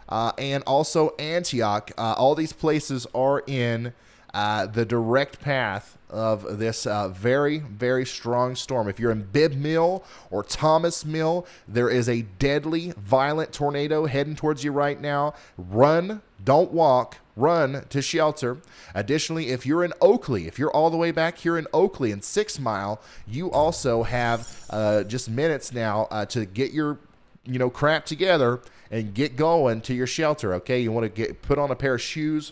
and also Antioch, all these places are in the direct path of this very, very strong storm. If you're in Bibb Mill or Thomas Mill, there is a deadly, violent tornado heading towards you right now. Run, don't walk, run to shelter. Additionally, if you're in Oakley, if you're all the way back here in Oakley in 6 Mile, you also have just minutes now to get your crap together and get going to your shelter, okay? You want to put on a pair of shoes.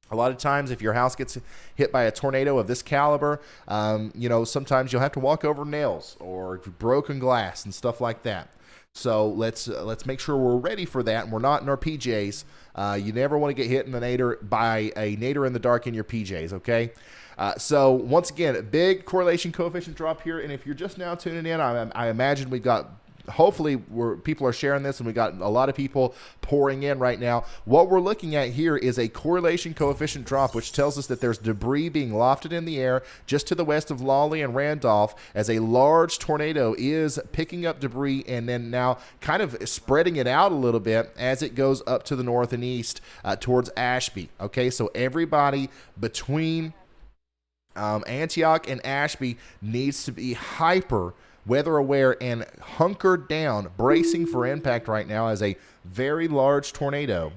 A lot of times, if your house gets hit by a tornado of this caliber, sometimes you'll have to walk over nails or broken glass and stuff like that. So let's make sure we're ready for that, and we're not in our PJs. You never want to get hit by a nadir in the dark in your PJs, okay? So once again, a big correlation coefficient drop here, and if you're just now tuning in, I imagine we've got, hopefully people are sharing this and we got a lot of people pouring in right now. What we're looking at here is a correlation coefficient drop, which tells us that there's debris being lofted in the air just to the west of Lawley and Randolph as a large tornado is picking up debris and then now kind of spreading it out a little bit as it goes up to the north and east towards Ashby. Okay, so everybody between Antioch and Ashby needs to be hyper weather aware and hunkered down, bracing for impact right now as a very large tornado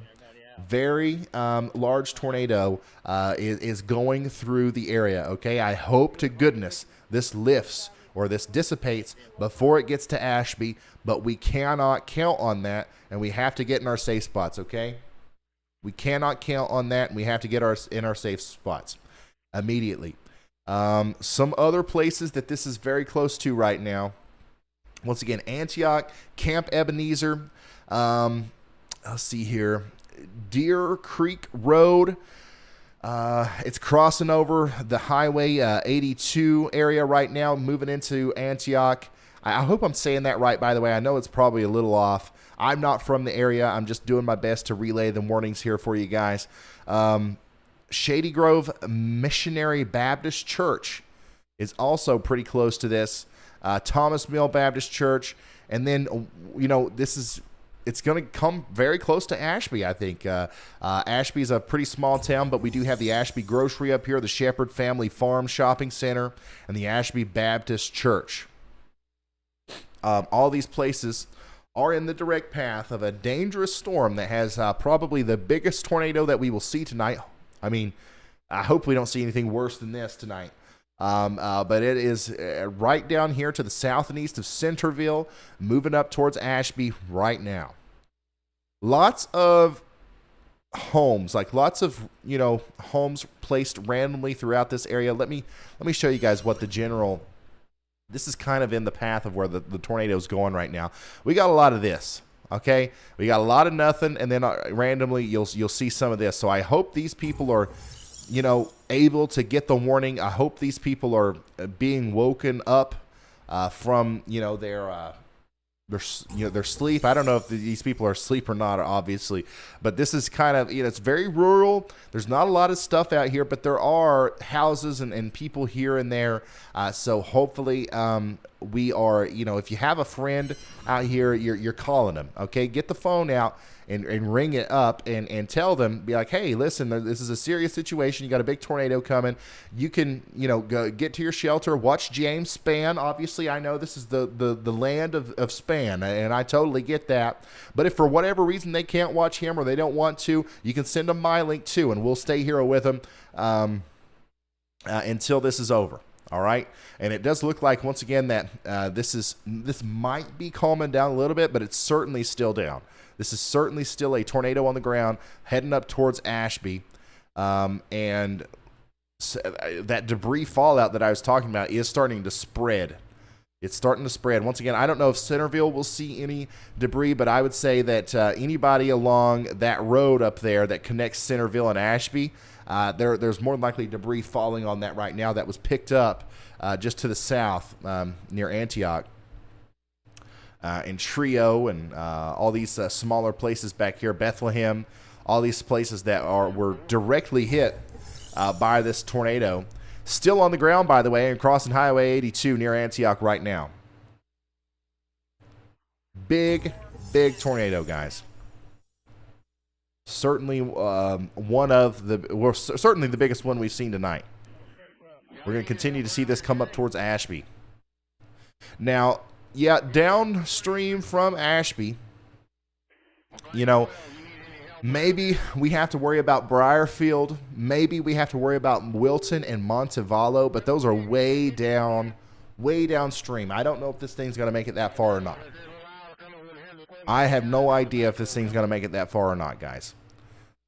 is going through the area. Okay, I hope to goodness this lifts or this dissipates before it gets to Ashby, but we cannot count on that, and we have to get in our safe spots. Okay, we cannot count on that, and we have to get in our safe spots immediately. Some other places that this is very close to right now. Once again, Antioch, Camp Ebenezer. Let's see here. Deer Creek Road. It's crossing over the Highway 82 area right now, moving into Antioch. I hope I'm saying that right, by the way. I know it's probably a little off. I'm not from the area. I'm just doing my best to relay the warnings here for you guys. Shady Grove Missionary Baptist Church is also pretty close to this. Thomas Mill Baptist Church. And then, it's going to come very close to Ashby, I think. Ashby is a pretty small town, but we do have the Ashby Grocery up here, the Shepherd Family Farm Shopping Center, and the Ashby Baptist Church. All these places are in the direct path of a dangerous storm that has probably the biggest tornado that we will see tonight. I mean, I hope we don't see anything worse than this tonight. But it is right down here to the south and east of Centerville, moving up towards Ashby right now. Lots of homes, homes placed randomly throughout this area. Let me show you guys what the general. This is kind of in the path of where the tornado is going right now. We got a lot of this. Okay, we got a lot of nothing, and then randomly you'll see some of this. So I hope these people are, able to get the warning. I hope these people are being woken up from their sleep. I don't know if these people are asleep or not, obviously, but this is kind of it's very rural. There's not a lot of stuff out here, but there are houses and people here and there. So hopefully we are, if you have a friend out here, you're calling them. Okay, get the phone out and ring it up and tell them, be like, hey, listen, this is a serious situation. You got a big tornado coming. You can, go get to your shelter, watch James Spann. Obviously, I know this is the land of Spann, and I totally get that. But if for whatever reason they can't watch him or they don't want to, you can send them my link too, and we'll stay here with them until this is over. All right, and it does look like once again that this might be calming down a little bit, but it's certainly still down. This is certainly still a tornado on the ground heading up towards Ashby, and that debris fallout that I was talking about is starting to spread. It's starting to spread. Once again, I don't know if Centerville will see any debris, but I would say that anybody along that road up there that connects Centerville and Ashby, there's more than likely debris falling on that right now that was picked up just to the south near Antioch. And Trio and all these smaller places back here, Bethlehem, all these places that were directly hit by this tornado. Still on the ground, by the way, and crossing Highway 82 near Antioch right now. Big tornado, guys. Certainly certainly the biggest one we've seen tonight. We're going to continue to see this come up towards Ashby. Now, yeah, downstream from Ashby, maybe we have to worry about Briarfield. Maybe we have to worry about Wilton and Montevallo, but those are way downstream. I don't know if this thing's going to make it that far or not. I have no idea if this thing's going to make it that far or not, guys.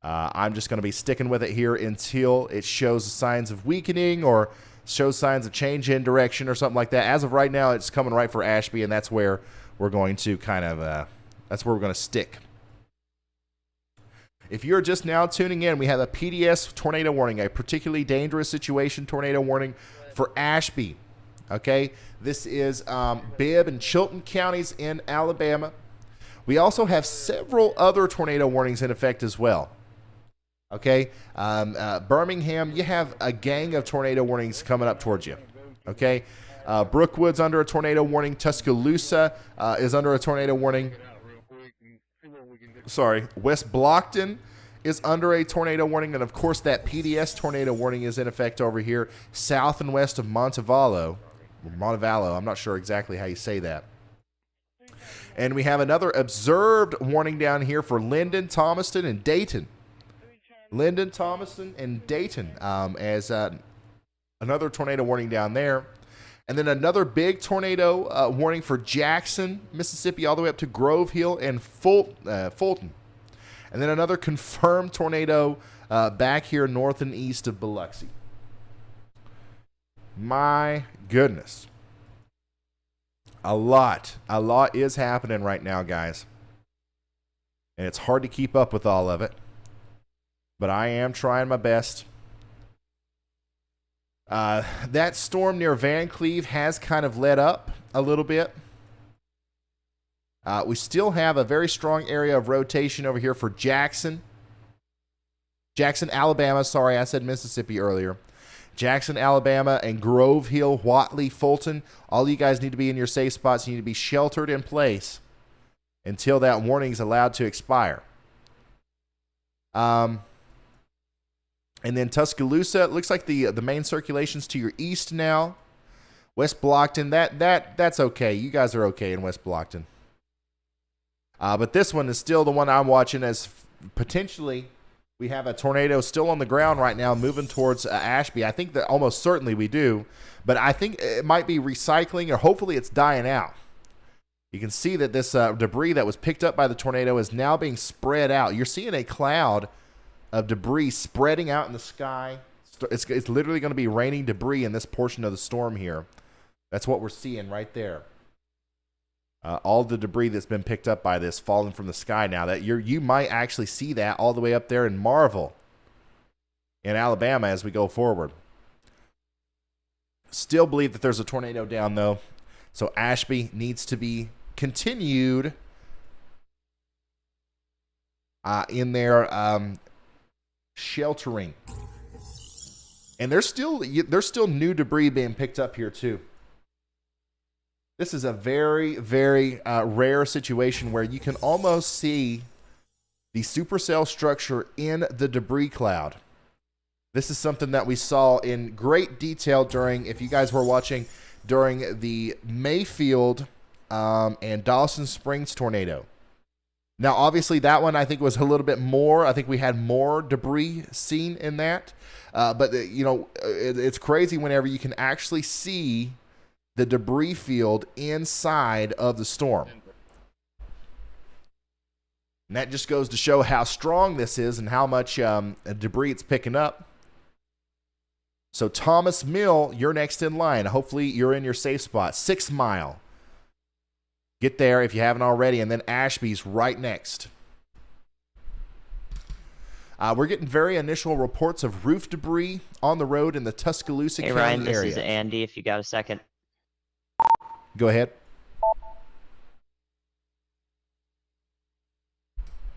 I'm just going to be sticking with it here until it shows signs of weakening or shows signs of change in direction or something like that. As of right now, it's coming right for Ashby, and that's where we're going to that's where we're going to stick. If you're just now tuning in, we have a PDS tornado warning, a particularly dangerous situation tornado warning for Ashby. Okay, this is Bibb and Chilton counties in Alabama. We also have several other tornado warnings in effect as well. Okay, Birmingham, you have a gang of tornado warnings coming up towards you. Okay, Brookwood's under a tornado warning. Tuscaloosa is under a tornado warning. West Blockton is under a tornado warning, and of course that PDS tornado warning is in effect over here south and west of Montevallo. I'm not sure exactly how you say that. And we have another observed warning down here for Linden, Thomaston, and Dayton. Linden, Thomaston, and Dayton as another tornado warning down there. And then another big tornado warning for Jackson, Mississippi, all the way up to Grove Hill and Fulton. And then another confirmed tornado back here north and east of Biloxi. My goodness. A lot is happening right now, guys. And it's hard to keep up with all of it. But I am trying my best. That storm near Van Cleve has kind of let up a little bit. We still have a very strong area of rotation over here for Jackson, Alabama. Sorry, I said Mississippi earlier. Jackson, Alabama, and Grove Hill, Whatley, Fulton. All you guys need to be in your safe spots. You need to be sheltered in place until that warning is allowed to expire. And then Tuscaloosa, it looks like the main circulation's to your east now. West Blockton, that's okay. You guys are okay in West Blockton. But this one is still the one I'm watching as potentially we have a tornado still on the ground right now moving towards Ashby. I think that almost certainly we do, but I think it might be recycling or hopefully it's dying out. You can see that this debris that was picked up by the tornado is now being spread out. You're seeing a cloud of debris spreading out in the sky. It's literally going to be raining debris in this portion of the storm here. That's what we're seeing right there. All the debris that's been picked up by this falling from the sky now. That you might actually see that all the way up there in Marvel in Alabama as we go forward. Still believe that there's a tornado down though. So Ashby needs to be continued in their sheltering. And there's still new debris being picked up here too. This is a very, very rare situation where you can almost see the supercell structure in the debris cloud. This is something that we saw in great detail during, if you guys were watching, during the Mayfield and Dawson Springs tornado. Now, obviously, that one I think was a little bit more. I think we had more debris seen in that. But, it's crazy whenever you can actually see the debris field inside of the storm. And that just goes to show how strong this is and how much debris it's picking up. So Thomas Mill, you're next in line. Hopefully you're in your safe spot. 6 Mile. Get there if you haven't already. And then Ashby's right next. We're getting very initial reports of roof debris on the road in the Tuscaloosa County Ryan, this area. is Andy, if you got a second. Go ahead.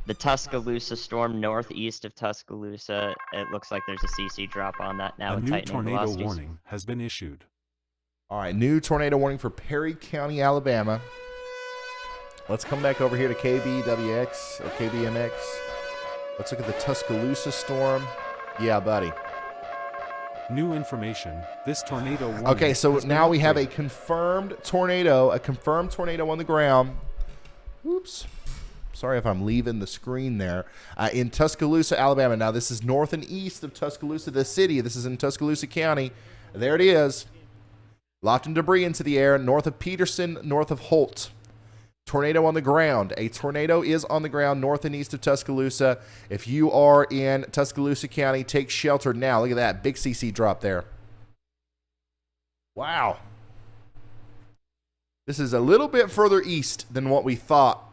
The Tuscaloosa storm northeast of Tuscaloosa, it looks like there's a CC drop on that now A with new tightening tornado velocities. warning has been issued. All right, new tornado warning for Perry County, Alabama. Let's come back over here to KBWX or KBMX. Let's look at the Tuscaloosa storm. Yeah, buddy. New information. This tornado warning. Okay, so has been now we have a upgraded. confirmed tornado on the ground. Oops. Sorry if I'm leaving the screen there. In Tuscaloosa, Alabama. Now, this is north and east of Tuscaloosa, the city. This is in Tuscaloosa County. There it is. Lofting debris into the air north of Peterson, north of Holt. Tornado on the ground. A tornado is on the ground north and east of Tuscaloosa. If you are in Tuscaloosa County, take shelter now. Look at that. Big CC drop there. Wow. This is a little bit further east than what we thought.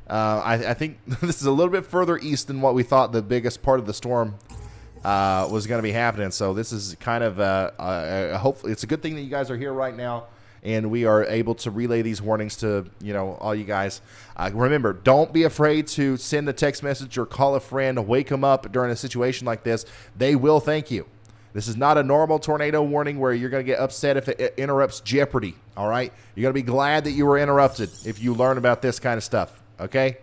I think this is a little bit further east than what we thought the biggest part of the storm was going to be happening. So this is kind of hopefully it's a good thing that you guys are here right now, and we are able to relay these warnings to all you guys. Remember, don't be afraid to send a text message or call a friend, wake them up during a situation like this. They will thank you. This is not a normal tornado warning where you're going to get upset if it interrupts Jeopardy. All right, you're going to be glad that you were interrupted if you learn about this kind of stuff. Okay.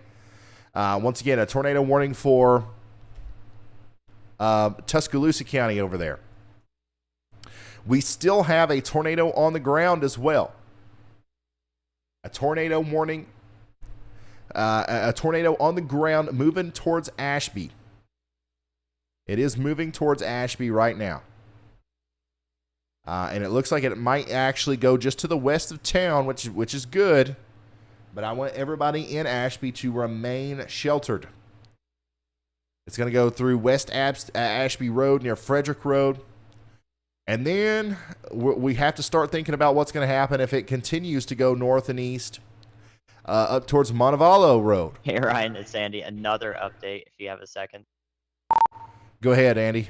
Once again, a tornado warning for Tuscaloosa County over there. We still have a tornado on the ground as well. A tornado warning. A tornado on the ground moving towards Ashby. It is moving towards Ashby right now. And it looks like it might actually go just to the west of town, which is good. But I want everybody in Ashby to remain sheltered. It's going to go through West Ashby Road near Frederick Road. And then we have to start thinking about what's going to happen if it continues to go north and east up towards Montevallo Road. Hey, Ryan, it's Andy. Another update, if you have a second. Go ahead, Andy.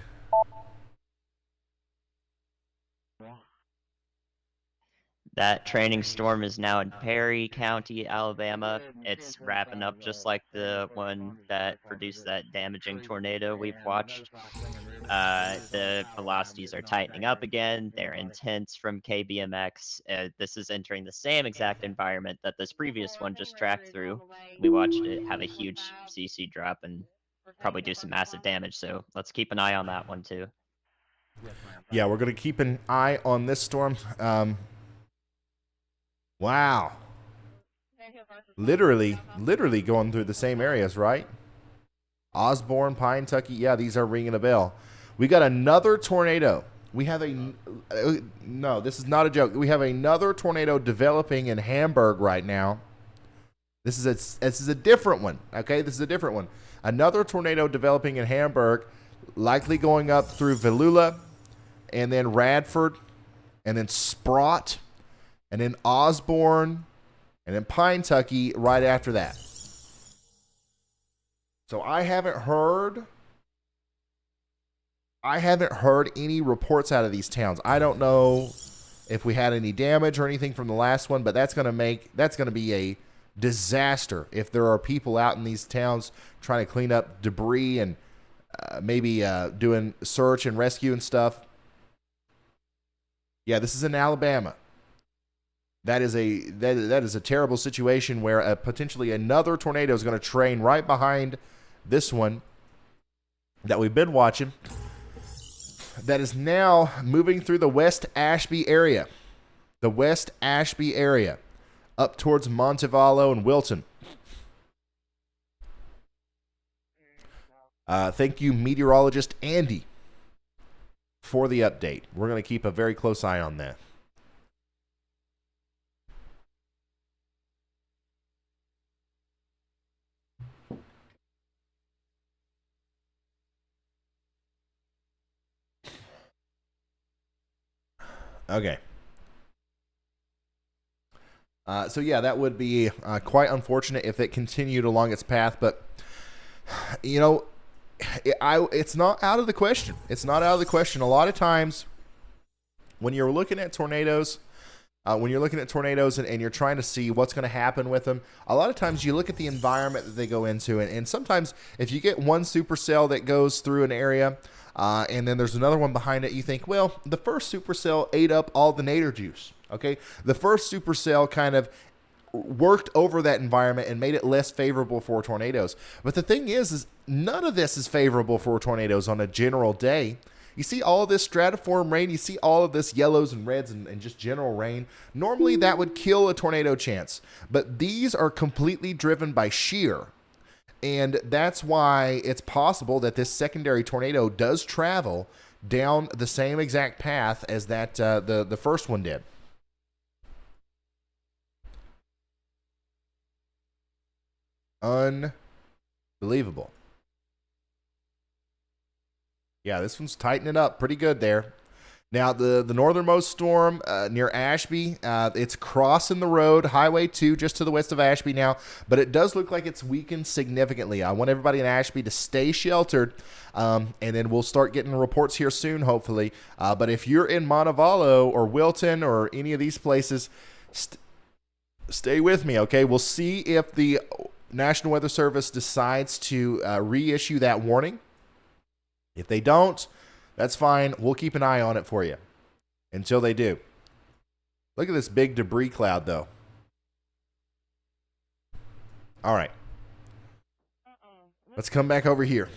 That training storm is now in Perry County, Alabama. It's wrapping up just like the one that produced that damaging tornado we've watched. The velocities are tightening up again. They're intense from KBMX. This is entering the same exact environment that this previous one just tracked through. We watched it have a huge CC drop and probably do some massive damage, so let's keep an eye on that one too. Yeah, we're going to keep an eye on this storm. Wow. Literally going through the same areas, right? Osborne, Pine Tucky. Yeah, these are ringing a bell. We got another tornado. We have no, this is not a joke. We have another tornado developing in Hamburg right now. This is a different one, okay? This is a different one. Another tornado developing in Hamburg, likely going up through Velula, and then Radford, and then Sprott, and then Osborne, and then Pine Tucky right after that. So I haven't heard any reports out of these towns. I don't know if we had any damage or anything from the last one, but that's going to be a disaster if there are people out in these towns trying to clean up debris and maybe doing search and rescue and stuff. Yeah, this is in Alabama. That is a terrible situation where potentially another tornado is going to train right behind this one that we've been watching. That is now moving through the West Ashby area. The West Ashby area. Up towards Montevallo and Wilton. Thank you, meteorologist Andy, for the update. We're going to keep a very close eye on that. Okay. So yeah, that would be quite unfortunate if it continued along its path, but you know, it's not out of the question. It's not out of the question. A lot of times when you're looking at tornadoes, and you're trying to see what's going to happen with them, a lot of times you look at the environment that they go into, and sometimes if you get one supercell that goes through an area, and then there's another one behind it, you think, well, the first supercell ate up all the nadir juice. Okay, the first supercell kind of worked over that environment and made it less favorable for tornadoes. But the thing is none of this is favorable for tornadoes on a general day. You see all this stratiform rain, you see all of this yellows and reds and just general rain. Normally that would kill a tornado chance, but these are completely driven by shear. And that's why it's possible that this secondary tornado does travel down the same exact path as that the first one did. Unbelievable. Yeah, this one's tightening up pretty good there. Now, the northernmost storm near Ashby, it's crossing the road, Highway 2, just to the west of Ashby now, but it does look like it's weakened significantly. I want everybody in Ashby to stay sheltered, and then we'll start getting reports here soon, hopefully. But if you're in Montevallo or Wilton or any of these places, stay with me, okay? We'll see if the National Weather Service decides to reissue that warning. If they don't, that's fine. We'll keep an eye on it for you until they do. Look at this big debris cloud, though. All right. Let's come back over here.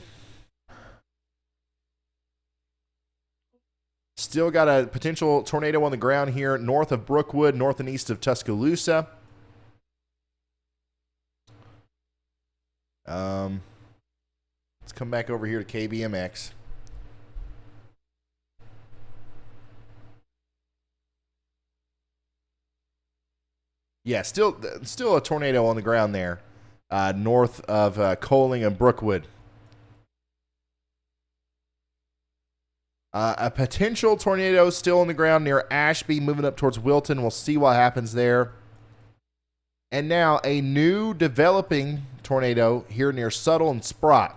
Still got a potential tornado on the ground here north of Brookwood, north and east of Tuscaloosa. Let's come back over here to KBMX. Yeah, still a tornado on the ground there, north of Coling and Brookwood. A potential tornado still on the ground near Ashby, moving up towards Wilton. We'll see what happens there. And now a new developing tornado here near Suttle and Sprott.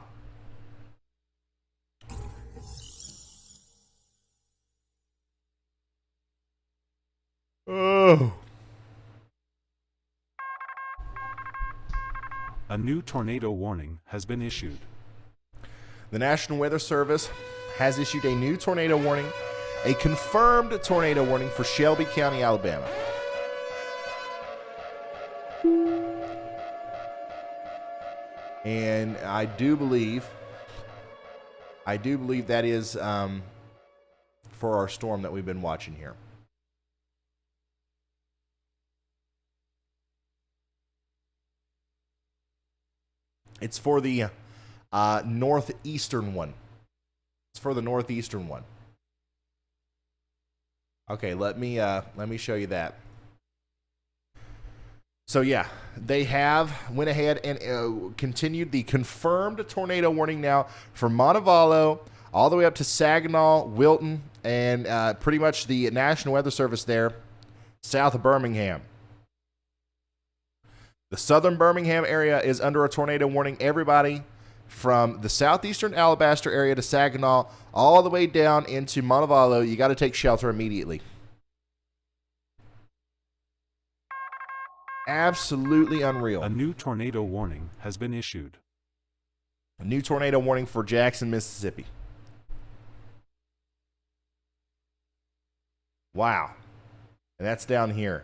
Oh. A new tornado warning has been issued. The National Weather Service has issued a new tornado warning, a confirmed tornado warning for Shelby County, Alabama. And I do believe that is for our storm that we've been watching here. It's for the northeastern one. It's for the northeastern one. Okay, let me show you that. So yeah, they have went ahead and continued the confirmed tornado warning now from Montevallo all the way up to Saginaw, Wilton, and pretty much the National Weather Service there south of Birmingham. The southern Birmingham area is under a tornado warning. Everybody from the southeastern Alabaster area to Saginaw all the way down into Montevallo, you got to take shelter immediately. Absolutely unreal. A new tornado warning has been issued. A new tornado warning for Jackson, Mississippi. Wow. And that's down here.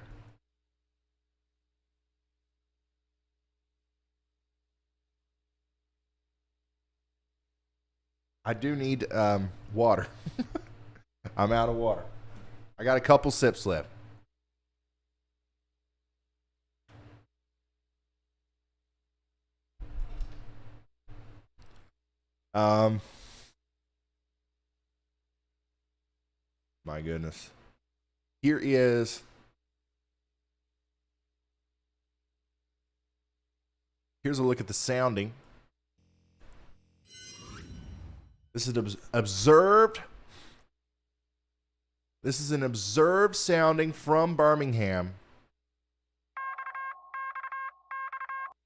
I do need water. I'm out of water. I got a couple sips left. My goodness. Here's a look at the sounding. This is observed. This is an observed sounding from Birmingham.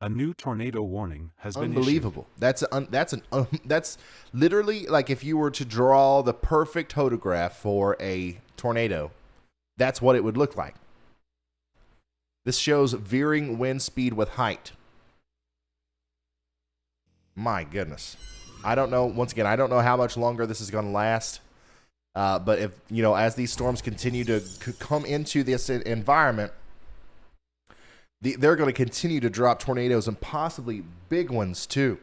A new tornado warning has been issued. Unbelievable. That's literally like if you were to draw the perfect photograph for a tornado, that's what it would look like. This shows veering wind speed with height. My goodness. I don't know. Once again, I don't know how much longer this is going to last. But if, you know, as these storms continue to come into this environment, they're going to continue to drop tornadoes and possibly big ones too.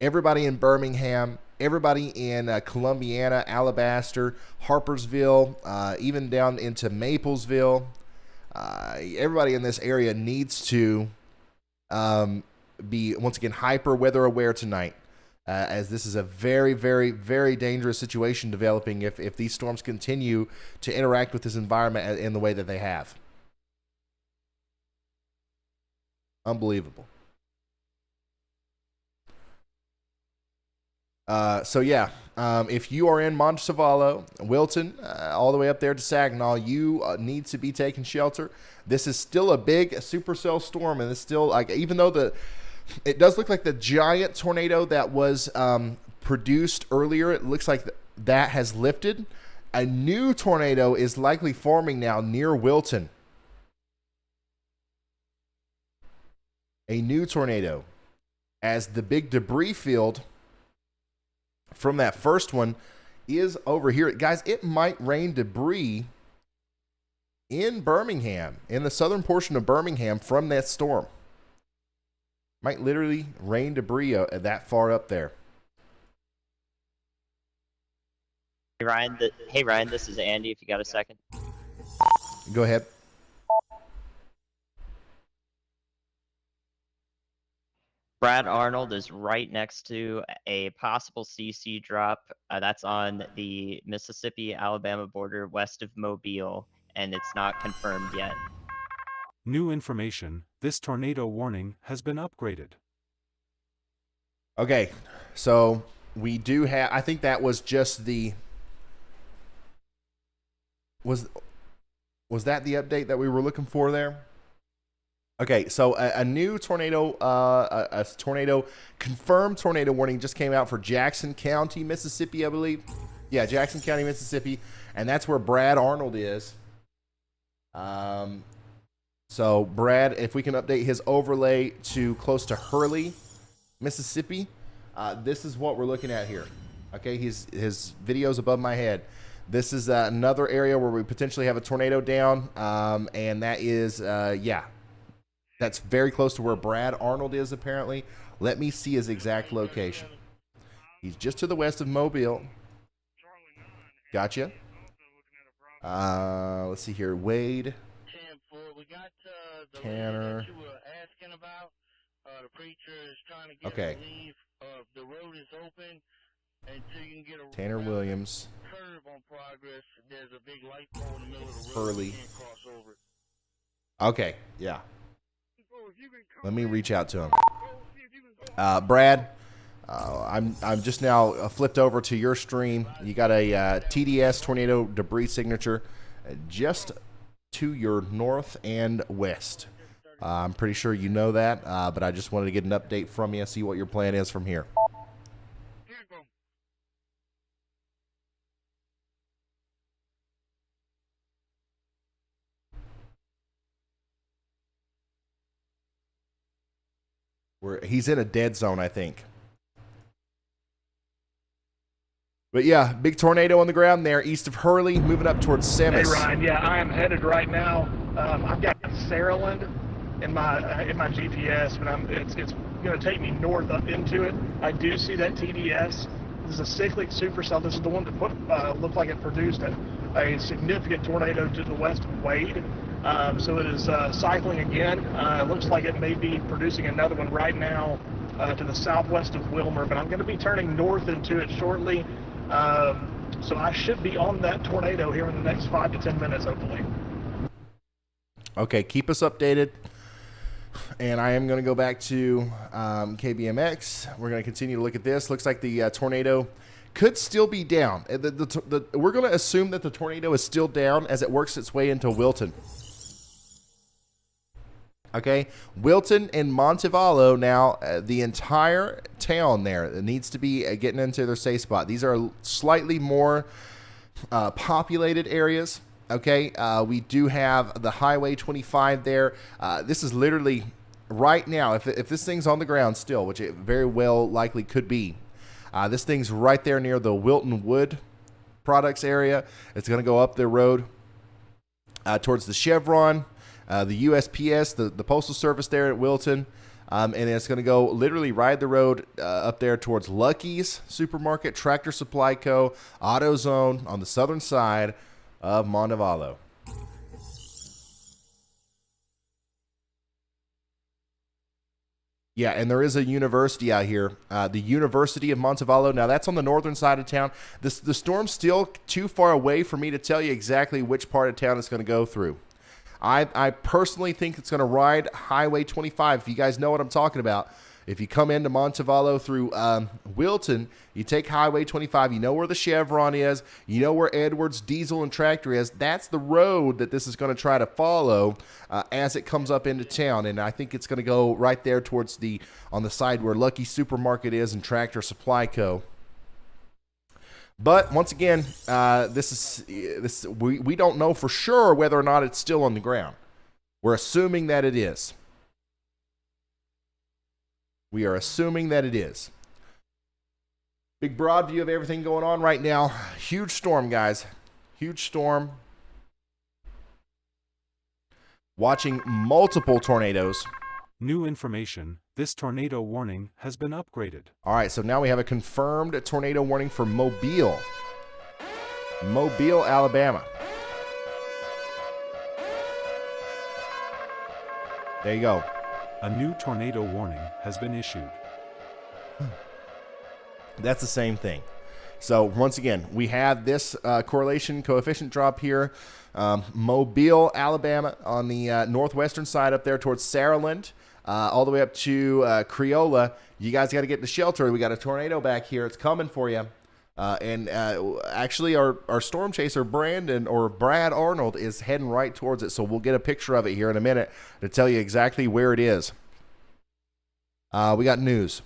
Everybody in Birmingham, everybody in Columbiana, Alabaster, Harpersville, even down into Maplesville, everybody in this area needs to be, once again, hyper weather aware tonight, as this is a very, very, very dangerous situation developing if these storms continue to interact with this environment in the way that they have. Unbelievable. So yeah, if you are in Montevallo, Wilton, all the way up there to Saginaw, you need to be taking shelter. This is still a big supercell storm, and it's still, like, even though it does look like the giant tornado that was produced earlier, it looks like that has lifted. A new tornado is likely forming now near Wilton. A new tornado, as the big debris field from that first one is over here. Guys, it might rain debris in Birmingham, in the southern portion of Birmingham from that storm. Might literally rain debris that far up there. Hey Ryan, this is Andy, if you got a second. Go ahead. Brad Arnold is right next to a possible CC drop. That's on the Mississippi-Alabama border west of Mobile, and it's not confirmed yet. New information, this tornado warning has been upgraded. Okay, so we do have, I think that was just the, was that the update that we were looking for there? Okay, so a new tornado, confirmed tornado warning just came out for Jackson County, Mississippi, I believe. Yeah, Jackson County, Mississippi, and that's where Brad Arnold is. So Brad, if we can update his overlay to close to Hurley, Mississippi, this is what we're looking at here. Okay, his video's above my head. This is another area where we potentially have a tornado down, and that is, yeah. That's very close to where Brad Arnold is, apparently. Let me see his exact location. He's just to the west of Mobile. Gotcha. Let's see here. Wade. Tanner. Okay. Tanner Williams. Hurley. Okay, yeah. Let me reach out to him. Brad, I'm just now flipped over to your stream. You got a TDS tornado debris signature just to your north and west. I'm pretty sure you know that, but I just wanted to get an update from you, see what your plan is from here. He's in a dead zone, I think. But yeah, big tornado on the ground there, east of Hurley, moving up towards Semmes. Hey Ryan, yeah, I am headed right now. I've got Saraland in my GPS, but it's going to take me north up into it. I do see that TDS. This is a cyclic supercell. This is the one that looked like it produced a significant tornado to the west of Wade. So it is cycling again. It looks like it may be producing another one right now to the southwest of Wilmer, but I'm going to be turning north into it shortly. So I should be on that tornado here in the next 5 to 10 minutes, hopefully. Okay, keep us updated. And I am going to go back to KBMX. We're going to continue to look at this. Looks like the tornado could still be down. We're going to assume that the tornado is still down as it works its way into Wilton. Okay, Wilton and Montevallo now, the entire town there needs to be getting into their safe spot. These are slightly more populated areas. Okay, we do have the Highway 25 there. This is literally right now, if this thing's on the ground still, which it very well likely could be, this thing's right there near the Wilton Wood Products area. It's going to go up the road towards the Chevron, the USPS, the Postal Service there at Wilton, and it's going to go literally ride the road up there towards Lucky's Supermarket, Tractor Supply Co., AutoZone on the southern side of Montevallo. Yeah, and there is a university out here, the University of Montevallo. Now, that's on the northern side of town. The storm's still too far away for me to tell you exactly which part of town it's going to go through. I personally think it's going to ride Highway 25. If you guys know what I'm talking about, if you come into Montevallo through Wilton, you take Highway 25. You know where the Chevron is. You know where Edwards Diesel and Tractor is. That's the road that this is going to try to follow as it comes up into town. And I think it's going to go right there towards on the side where Lucky Supermarket is and Tractor Supply Co. But once again, we don't know for sure whether or not it's still on the ground. We're assuming that it is. We are assuming that it is. Big broad view of everything going on right now. Huge storm, guys. Huge storm. Watching multiple tornadoes. New information. This tornado warning has been upgraded. All right, so now we have a confirmed tornado warning for Mobile. Mobile, Alabama. There you go. A new tornado warning has been issued. That's the same thing. So once again, we have this correlation coefficient drop here. Mobile, Alabama on the northwestern side up there towards Saraland. All the way up to Creola. You guys got to get to shelter. We got a tornado back here. It's coming for you. And actually, our storm chaser, Brad Arnold, is heading right towards it. So we'll get a picture of it here in a minute to tell you exactly where it is. We got news.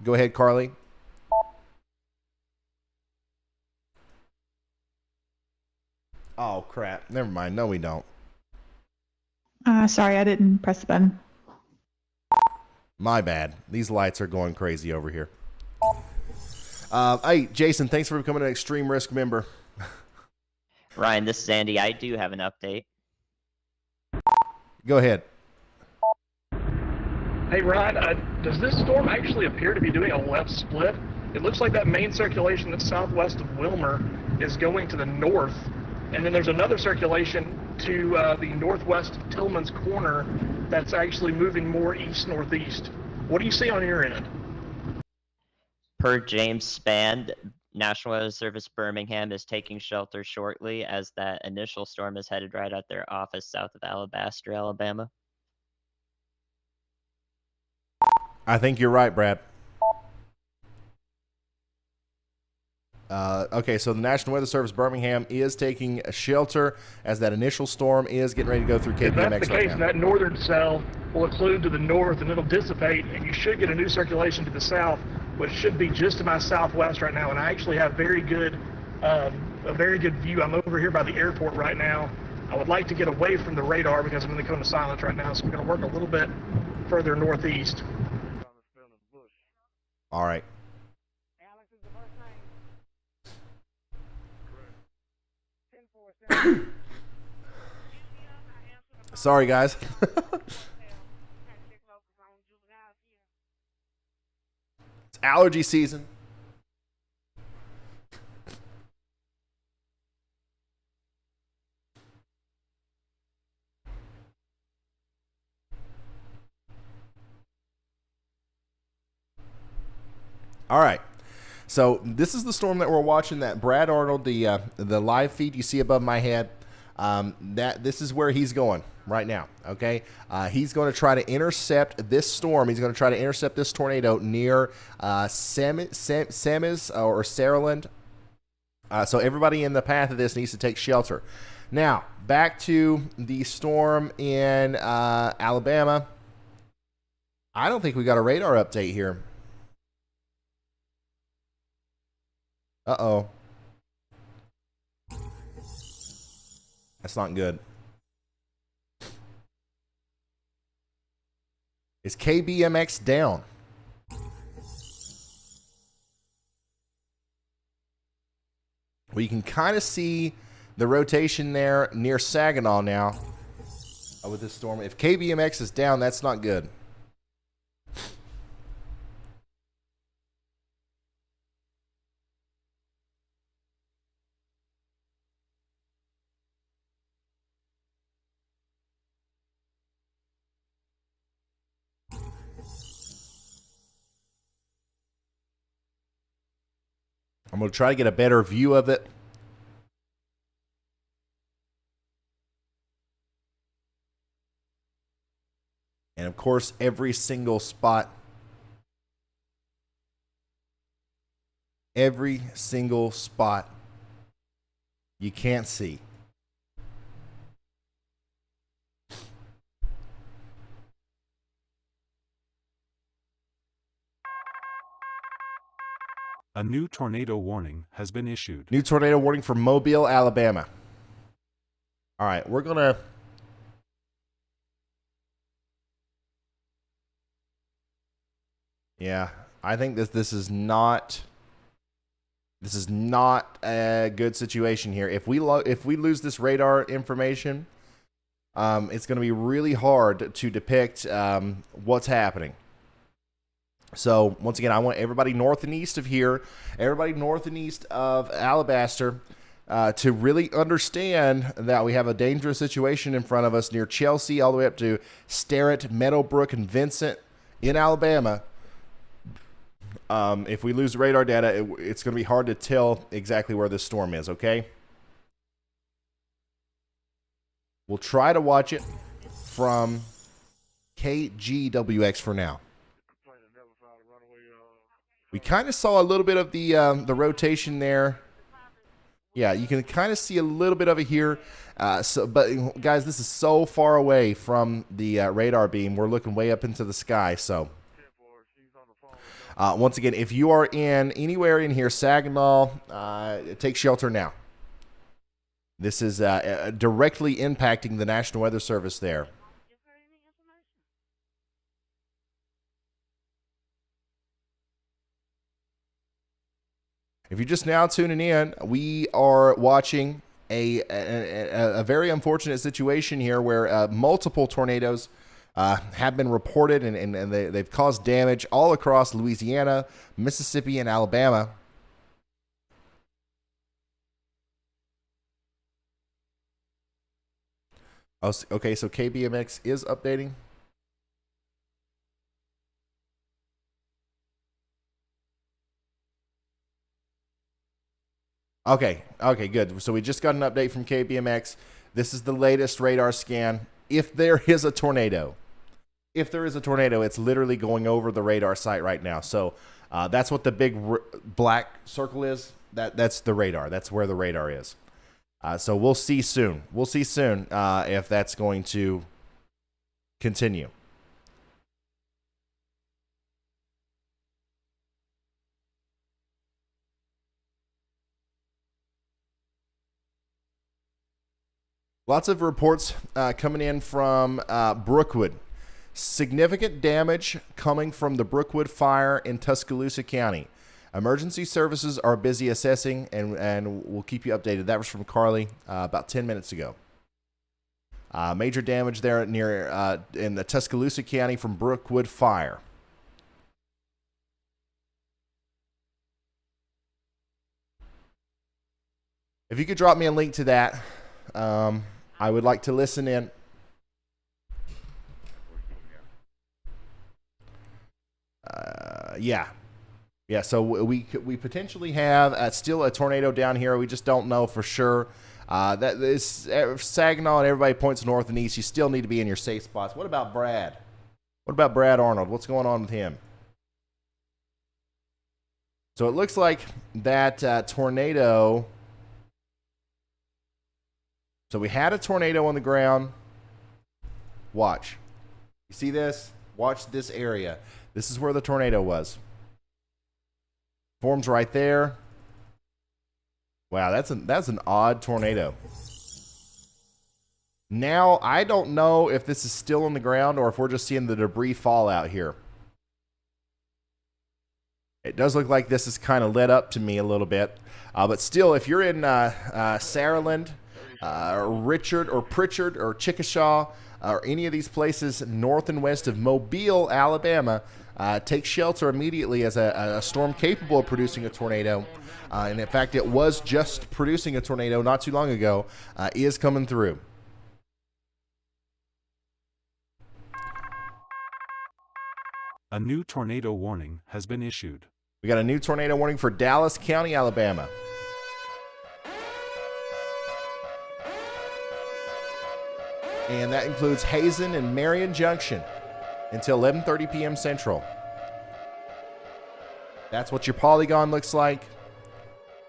Go ahead, Carly. Oh, crap. Never mind. No, we don't. Sorry, I didn't press the button. My bad. These lights are going crazy over here. Hey, Jason, thanks for becoming an Extreme Risk member. Ryan, this is Andy. I do have an update. Go ahead. Hey, Ryan, does this storm actually appear to be doing a left split? It looks like that main circulation that's southwest of Wilmer is going to the north, and then there's another circulation to the northwest of Tillman's Corner that's actually moving more east-northeast. What do you see on your end? Per James Spand, National Weather Service Birmingham is taking shelter shortly as that initial storm is headed right at their office south of Alabaster, Alabama. I think you're right, Brad. Okay, so the National Weather Service Birmingham is taking a shelter as that initial storm is getting ready to go through KPMX If that's the right case, now. that northern cell will occlude to the north and it'll dissipate, and you should get a new circulation to the south, which should be just to my southwest right now. And I actually have a very good view. I'm over here by the airport right now. I would like to get away from the radar because I'm in the cone of silence right now, so I'm going to work a little bit further northeast. All right. Sorry, guys. It's allergy season. All right. So this is the storm that we're watching. That Brad Arnold, the live feed you see above my head. This is where he's going right now. Okay, he's going to try to intercept this storm. He's going to try to intercept this tornado near Samis or Saraland. So everybody in the path of this needs to take shelter. Now back to the storm in Alabama. I don't think we got a radar update here. Uh-oh. That's not good. Is KBMX down? Well, you can kind of see the rotation there near Saginaw now with this storm. If KBMX is down, that's not good. I'm going to try to get a better view of it. And of course, every single spot. Every single spot you can't see. A new tornado warning has been issued. New tornado warning for Mobile, Alabama. All right, we're going to... Yeah, I think this is not a good situation here. If we lose this radar information, it's going to be really hard to depict what's happening. So once again, I want everybody north and east of here, everybody north and east of Alabaster, to really understand that we have a dangerous situation in front of us near Chelsea, all the way up to Sterrett, Meadowbrook, and Vincent in Alabama. If we lose radar data, it's going to be hard to tell exactly where this storm is, okay? We'll try to watch it from KGWX for now. We kind of saw a little bit of the rotation there. Yeah, you can kind of see a little bit of it here. But guys, this is so far away from the radar beam. We're looking way up into the sky. So once again, if you are in anywhere in here, Saginaw, take shelter now. This is directly impacting the National Weather Service there. If you're just now tuning in, we are watching a very unfortunate situation here where multiple tornadoes have been reported, and they've caused damage all across Louisiana, Mississippi, and Alabama. Oh, okay, so KBMX is updating. Okay, good. So we just got an update from KBMX. This is the latest radar scan. If there is a tornado, it's literally going over the radar site right now. So that's what the big black circle is. That's the radar. That's where the radar is. So we'll see soon. If that's going to continue. Lots of reports coming in from Brookwood. Significant damage coming from the Brookwood fire in Tuscaloosa County. Emergency services are busy assessing, and we'll keep you updated. That was from Carly about 10 minutes ago. Major damage there near in the Tuscaloosa County from Brookwood fire. If you could drop me a link to that, I would like to listen in. Yeah, Yeah, so we potentially have still a tornado down here. We just don't know for sure. That is Saginaw, and everybody points north and east. You still need to be in your safe spots. What about Brad? What about Brad Arnold? What's going on with him? So it looks like that tornado. So we had a tornado on the ground. Watch. You see this? Watch this area. This is where the tornado was. Forms right there. Wow, that's an odd tornado. Now, I don't know if this is still on the ground or if we're just seeing the debris fall out here. It does look like this is kind of lit up to me a little bit. But still, if you're in Saraland, Richard or Pritchard or Chickasha or any of these places north and west of Mobile, Alabama, take shelter immediately as a storm capable of producing a tornado. And in fact, it was just producing a tornado not too long ago, is coming through. A new tornado warning has been issued. We got a new tornado warning for Dallas County, Alabama. And that includes Hazen and Marion Junction until 11:30 p.m. Central. That's what your polygon looks like.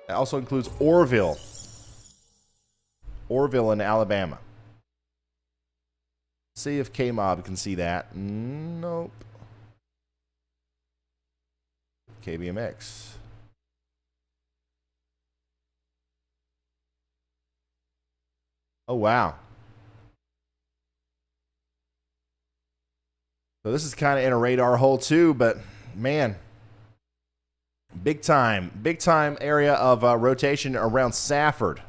That also includes Orville. Orville in Alabama. See if K-Mob can see that. Nope. KBMX. Oh, wow. So this is kind of in a radar hole too, but man, big time area of rotation around Safford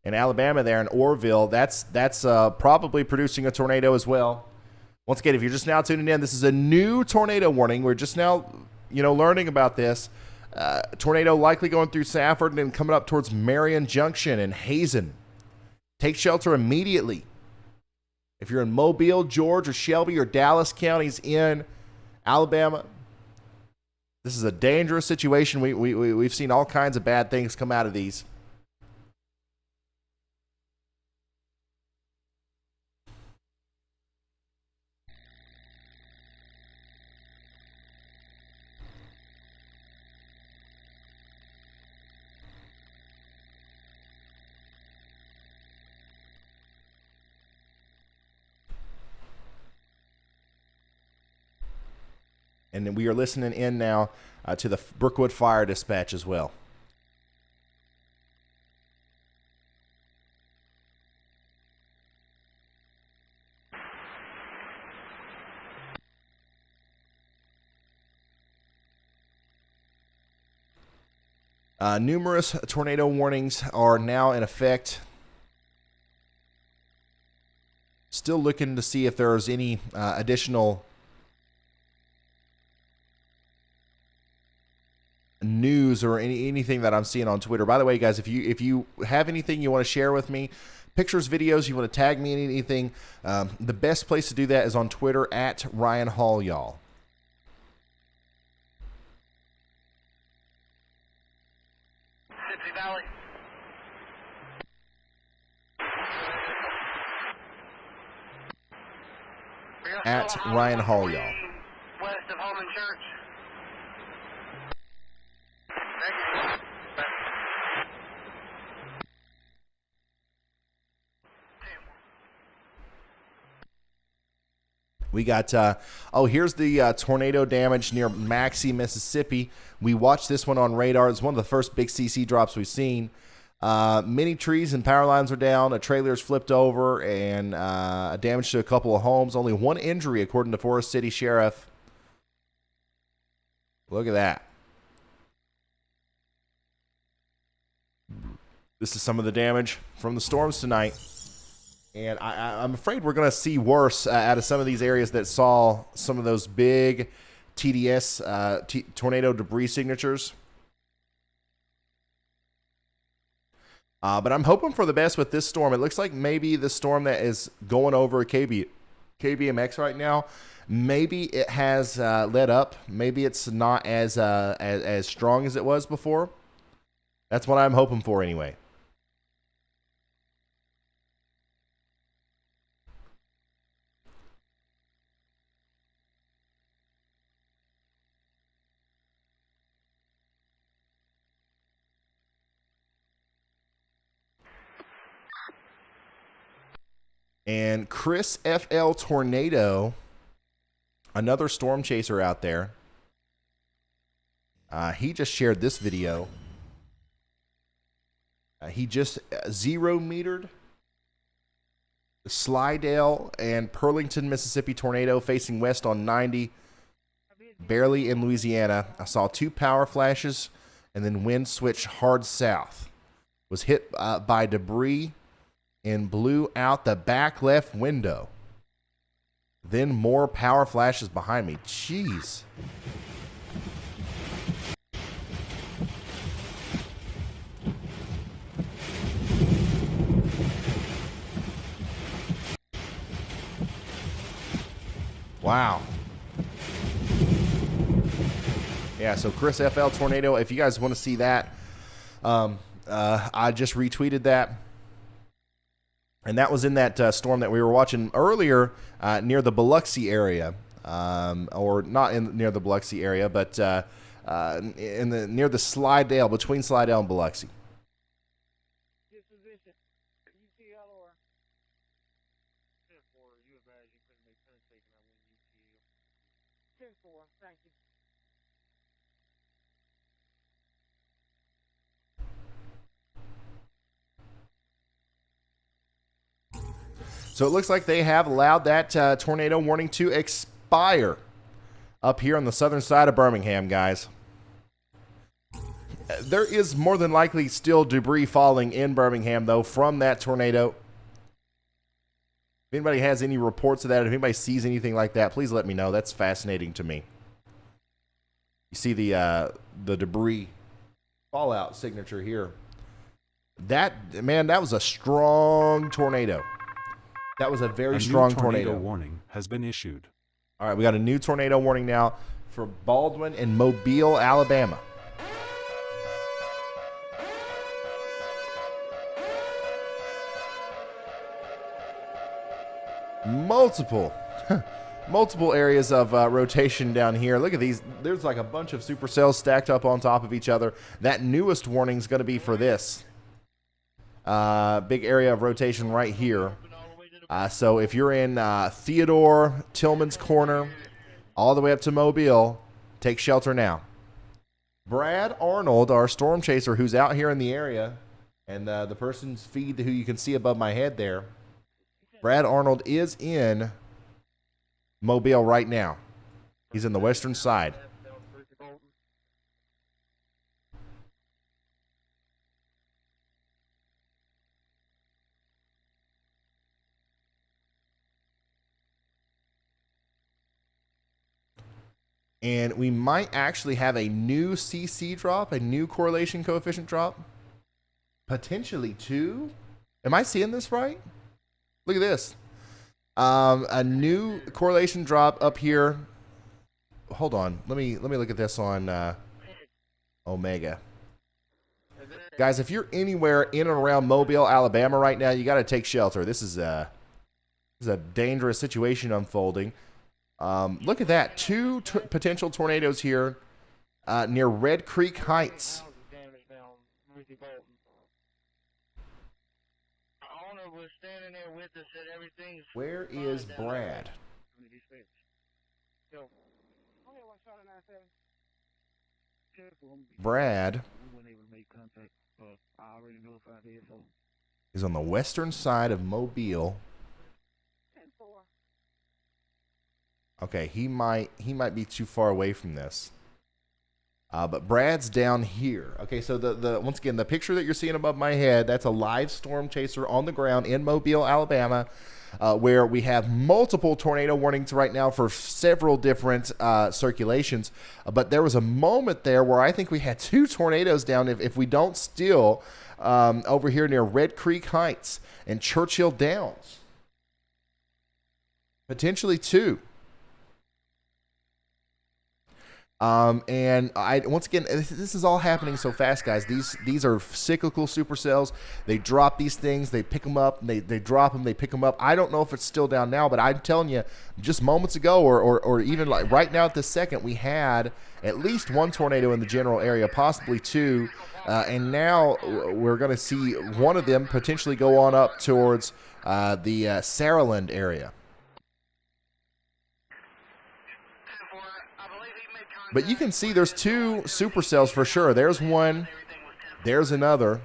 in Alabama there in Orville. That's probably producing a tornado as well. Once again, if you're just now tuning in, this is a new tornado warning. We're just now learning about this. Tornado likely going through Safford and then coming up towards Marion Junction and Hazen. Take shelter immediately. If you're in Mobile, George, or Shelby, or Dallas counties in Alabama, this is a dangerous situation. We've seen all kinds of bad things come out of these. And then we are listening in now to the Brookwood Fire Dispatch as well. Numerous tornado warnings are now in effect. Still looking to see if there's any additional news or anything that I'm seeing on Twitter. By the way, guys, if you have anything you want to share with me, pictures, videos, you want to tag me in anything, the best place to do that is on Twitter at Ryan Hall, y'all. Valley. At Ryan Hall, y'all. West of Holman Church. We got, here's the tornado damage near Maxey, Mississippi. We watched this one on radar. It's one of the first big CC drops we've seen. Many trees and power lines are down. A trailer is flipped over and damage to a couple of homes. Only one injury, according to Forest City Sheriff. Look at that. This is some of the damage from the storms tonight. And I'm afraid we're going to see worse out of some of these areas that saw some of those big TDS tornado debris signatures. But I'm hoping for the best with this storm. It looks like maybe the storm that is going over KBMX right now. Maybe it has let up. Maybe it's not as strong as it was before. That's what I'm hoping for anyway. And Chris FL Tornado, another storm chaser out there. He just shared this video. He just 0-metered the Slidell and Pearlington, Mississippi tornado facing west on 90, barely in Louisiana. I saw 2 power flashes and then wind switched hard south. Was hit by debris and blew out the back left window. Then more power flashes behind me. Jeez. Wow. Yeah, so Chris FL Tornado, if you guys want to see that, I just retweeted that. And that was in that storm that we were watching earlier near the Biloxi area. Or not near the Biloxi area, but near the Slidell, between Slidell and Biloxi. So it looks like they have allowed that tornado warning to expire up here on the southern side of Birmingham, guys. There is more than likely still debris falling in Birmingham, though, from that tornado. If anybody has any reports of that, if anybody sees anything like that, please let me know. That's fascinating to me. You see the debris fallout signature here. That was a strong tornado. That was a very strong tornado. Warning has been issued. All right, we got a new tornado warning now for Baldwin and Mobile, Alabama. Multiple areas of rotation down here. Look at these. There's like a bunch of supercells stacked up on top of each other. That newest warning is going to be for this big area of rotation right here. So if you're in Theodore, Tillman's Corner, all the way up to Mobile, take shelter now. Brad Arnold, our storm chaser who's out here in the area, and the person's feed who you can see above my head there, Brad Arnold is in Mobile right now. He's in the western side. And we might actually have a new CC drop, a new correlation coefficient drop. Potentially 2. Am I seeing this right? Look at this. A new correlation drop up here. Hold on. Let me look at this on Omega. Guys, if you're anywhere in and around Mobile, Alabama right now, you got to take shelter. This is a dangerous situation unfolding. Look at that. 2 potential tornadoes here near Red Creek Heights. Where is Brad? Brad is on the western side of Mobile. Okay, he might be too far away from this. But Brad's down here. Okay, so the once again, the picture that you're seeing above my head, that's a live storm chaser on the ground in Mobile, Alabama, where we have multiple tornado warnings right now for several different circulations. But there was a moment there where I think we had 2 tornadoes down, if we don't steal, over here near Red Creek Heights and Churchill Downs. Potentially 2. And once again, this is all happening so fast, guys. These are cyclical supercells. They drop these things, they pick them up, they drop them, they pick them up. I don't know if it's still down now, but I'm telling you, just moments ago, or even like right now at this second, we had at least 1 tornado in the general area, possibly 2, and now we're going to see one of them potentially go on up towards the Saraland area. But you can see there's 2 supercells for sure. There's one, there's another,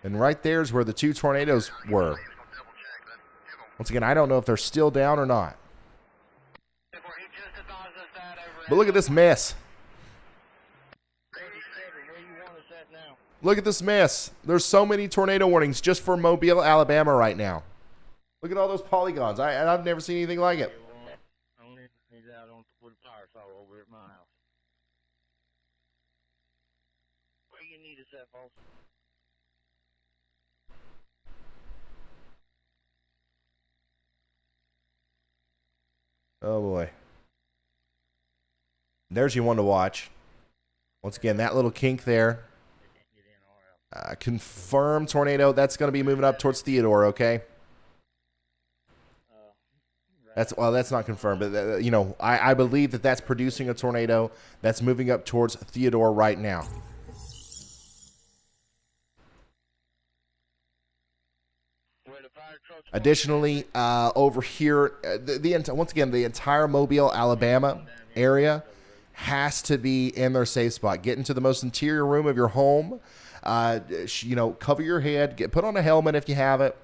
and right there's where the 2 tornadoes were. Once again, I don't know if they're still down or not. But look at this mess. Look at this mess. There's so many tornado warnings just for Mobile, Alabama right now. Look at all those polygons. I've never seen anything like it. Oh boy. There's your one to watch. Once again, that little kink there. Confirmed tornado. That's going to be moving up towards Theodore, okay? That's not confirmed, but you know, I believe that that's producing a tornado that's moving up towards Theodore right now. Additionally, over here, once again, the entire Mobile, Alabama area has to be in their safe spot. Get into the most interior room of your home. You know, cover your head. Put on a helmet if you have it,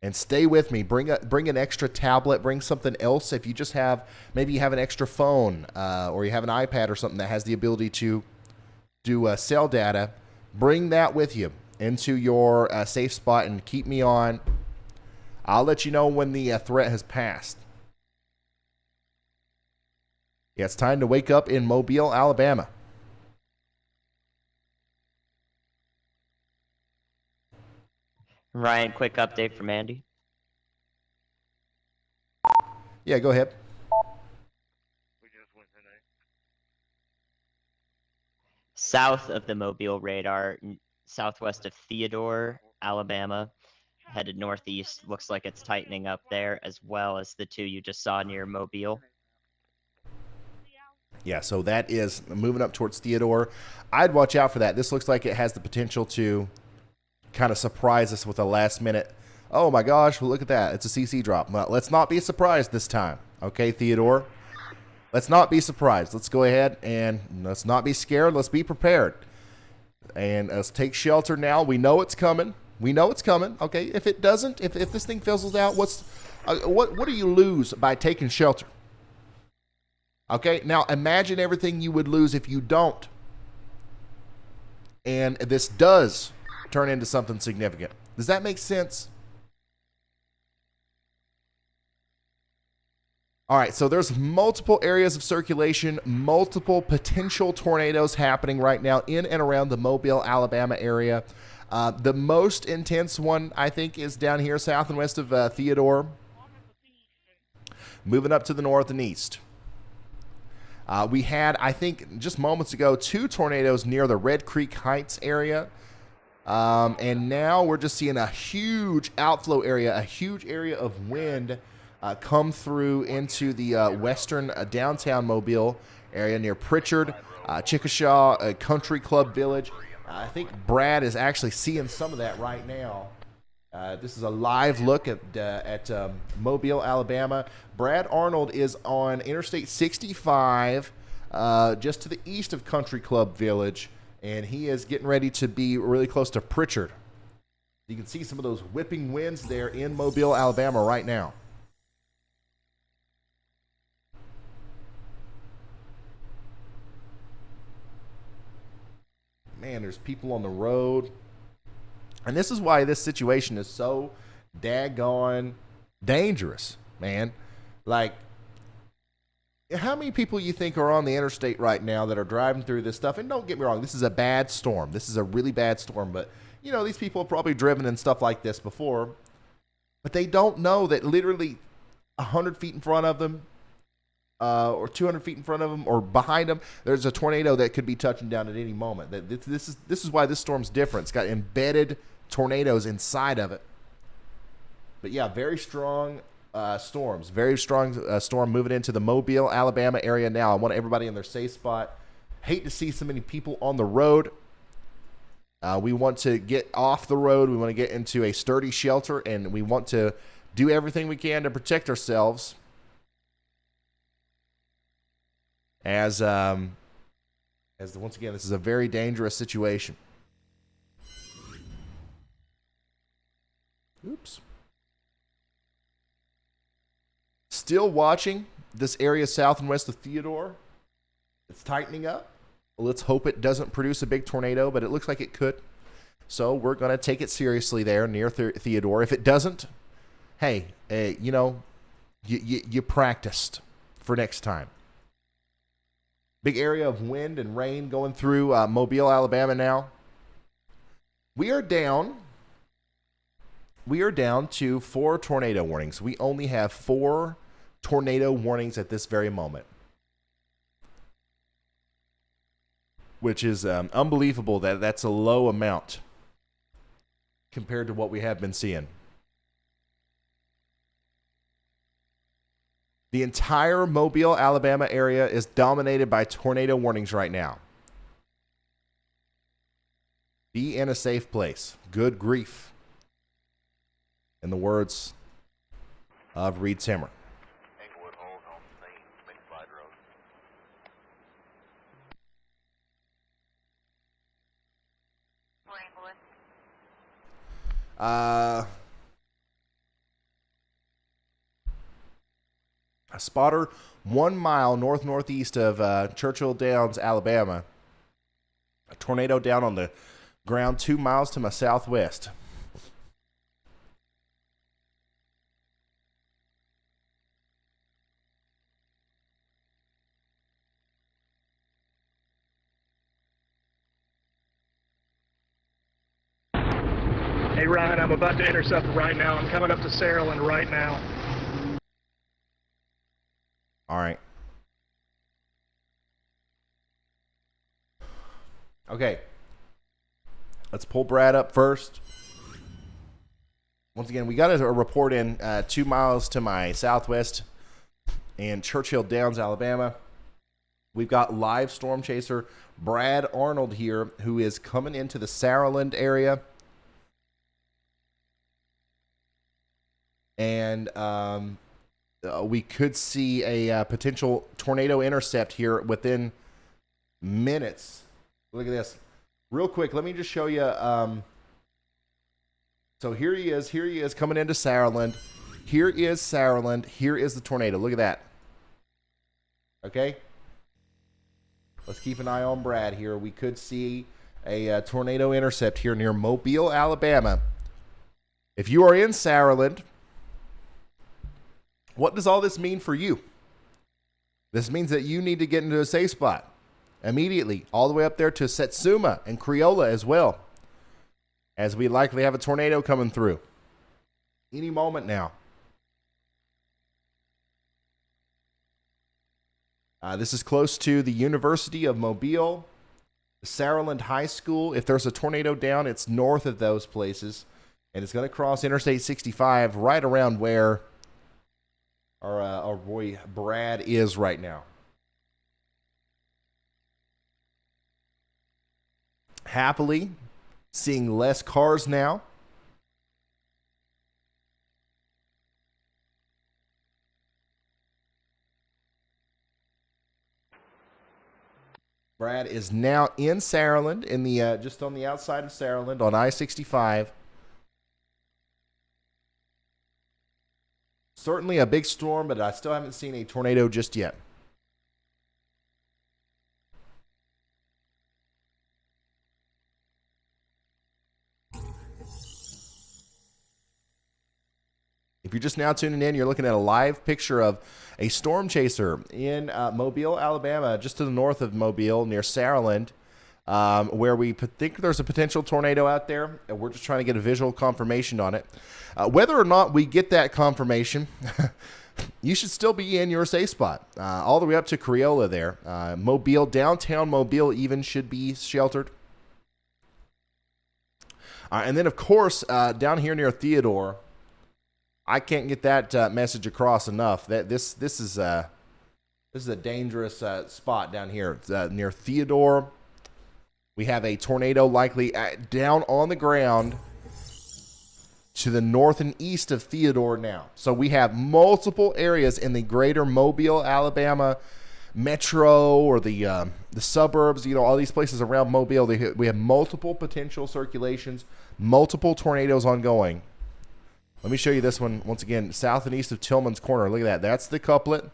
and stay with me. Bring an extra tablet. Bring something else. If you just have, maybe you have an extra phone, or you have an iPad or something that has the ability to do cell data. Bring that with you into your safe spot and keep me on. I'll let you know when the threat has passed. Yeah, it's time to wake up in Mobile, Alabama. Ryan, quick update from Andy. Yeah, go ahead. South of the Mobile radar, southwest of Theodore, Alabama, headed northeast. Looks like it's tightening up there, as well as the 2 you just saw near Mobile. Yeah, so that is moving up towards Theodore. I'd watch out for that. This looks like it has the potential to kind of surprise us with a last minute. Oh my gosh, well, look at that. It's a CC drop. Well, let's not be surprised this time. Okay, Theodore? Let's not be surprised. Let's go ahead and let's not be scared. Let's be prepared. And let's take shelter now. We know it's coming. We know it's coming. Okay, if it doesn't, if this thing fizzles out, what do you lose by taking shelter? Okay, now imagine everything you would lose if you don't. And this does turn into something significant. Does that make sense? All right, so there's multiple areas of circulation, multiple potential tornadoes happening right now in and around the Mobile, Alabama area. The most intense one, I think, is down here south and west of Theodore, moving up to the north and east. We had, I think, just moments ago, 2 tornadoes near the Red Creek Heights area. And now we're just seeing a huge outflow area, a huge area of wind come through into the western downtown Mobile area near Pritchard, Chickasha, Country Club Village. I think Brad is actually seeing some of that right now. This is a live look at Mobile, Alabama. Brad Arnold is on Interstate 65, just to the east of Country Club Village, and he is getting ready to be really close to Pritchard. You can see some of those whipping winds there in Mobile, Alabama right now. Man, there's people on the road. And this is why this situation is so daggone dangerous, man. Like, how many people you think are on the interstate right now that are driving through this stuff? And don't get me wrong, this is a bad storm. This is a really bad storm. But, you know, these people have probably driven in stuff like this before. But they don't know that literally 100 feet in front of them, or 200 feet in front of them, or behind them, there's a tornado that could be touching down at any moment. This is why this storm's different. It's got embedded tornadoes inside of it. But yeah, very strong storms. Very strong storm moving into the Mobile, Alabama area now. I want everybody in their safe spot. Hate to see so many people on the road. We want to get off the road. We want to get into a sturdy shelter, and we want to do everything we can to protect ourselves. As once again, this is a very dangerous situation. Oops. Still watching this area south and west of Theodore. It's tightening up. Let's hope it doesn't produce a big tornado, but it looks like it could. So we're going to take it seriously there near Theodore. If it doesn't, hey, you know, you practiced for next time. Big area of wind and rain going through Mobile, Alabama now. We are down to 4 tornado warnings. We only have 4 tornado warnings at this very moment, which is unbelievable that that's a low amount compared to what we have been seeing. The entire Mobile, Alabama area is dominated by tornado warnings right now. Be in a safe place. Good grief. In the words of Reed Timmer. A spotter 1 mile northeast of Churchill Downs, Alabama. A tornado down on the ground 2 miles to my southwest. Hey, Ryan, I'm about to intercept right now. I'm coming up to Saraland right now. All right. Okay. Let's pull Brad up first. Once again, we got a report in 2 miles to my southwest in Churchill Downs, Alabama. We've got live storm chaser Brad Arnold here, who is coming into the Saraland area. And we could see a potential tornado intercept here within minutes. Look at this. Real quick, let me just show you. So here he is coming into Saraland. Here is Saraland. Here is the tornado. Look at that. Okay? Let's keep an eye on Brad here. We could see a tornado intercept here near Mobile, Alabama. If you are in Saraland, what does all this mean for you? This means that you need to get into a safe spot immediately, all the way up there to Satsuma and Creola as well, as we likely have a tornado coming through any moment now. This is close to the University of Mobile, Saraland High School. If there's a tornado down, it's north of those places, and it's going to cross Interstate 65 right around where our boy Brad is right now. Happily seeing less cars now. Brad is now in Saraland, in the just on the outside of Saraland on I-65. Certainly a big storm, but I still haven't seen a tornado just yet. If you're just now tuning in, you're looking at a live picture of a storm chaser in Mobile, Alabama, just to the north of Mobile, near Saraland, where we think there's a potential tornado out there, and we're just trying to get a visual confirmation on it. Whether or not we get that confirmation, you should still be in your safe spot. All the way up to Creola there. Mobile, downtown Mobile even should be sheltered. And then, of course, down here near Theodore, I can't get that message across enough. That this is a dangerous spot down here near Theodore. We have a tornado likely down on the ground to the north and east of Theodore now. So we have multiple areas in the greater Mobile, Alabama metro or the suburbs, all these places around Mobile. We have multiple potential circulations, multiple tornadoes ongoing. Let me show you this one once again, south and east of Tillman's Corner. Look at that. That's the couplet.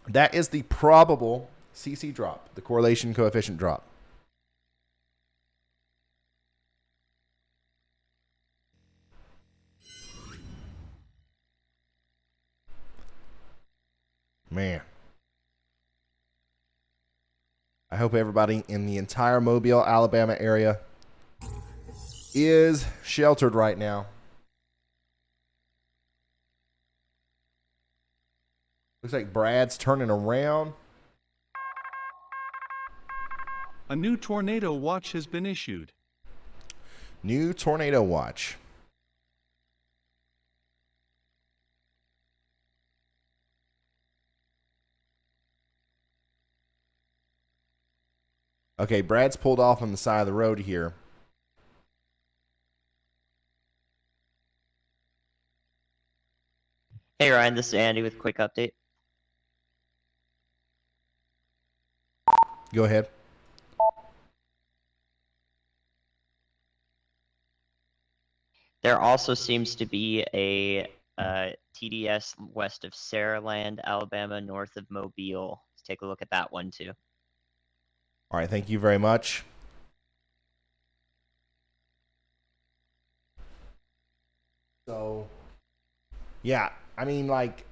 That is the probable CC drop, the correlation coefficient drop. Man. I hope everybody in the entire Mobile, Alabama area is sheltered right now. Looks like Brad's turning around. A new tornado watch has been issued. New tornado watch. Okay, Brad's pulled off on the side of the road here. Hey Ryan, this is Andy with a quick update. Go ahead. There also seems to be a TDS west of Saraland, Alabama, north of Mobile. Let's take a look at that one too. All right, thank you very much. So, yeah, I mean, like,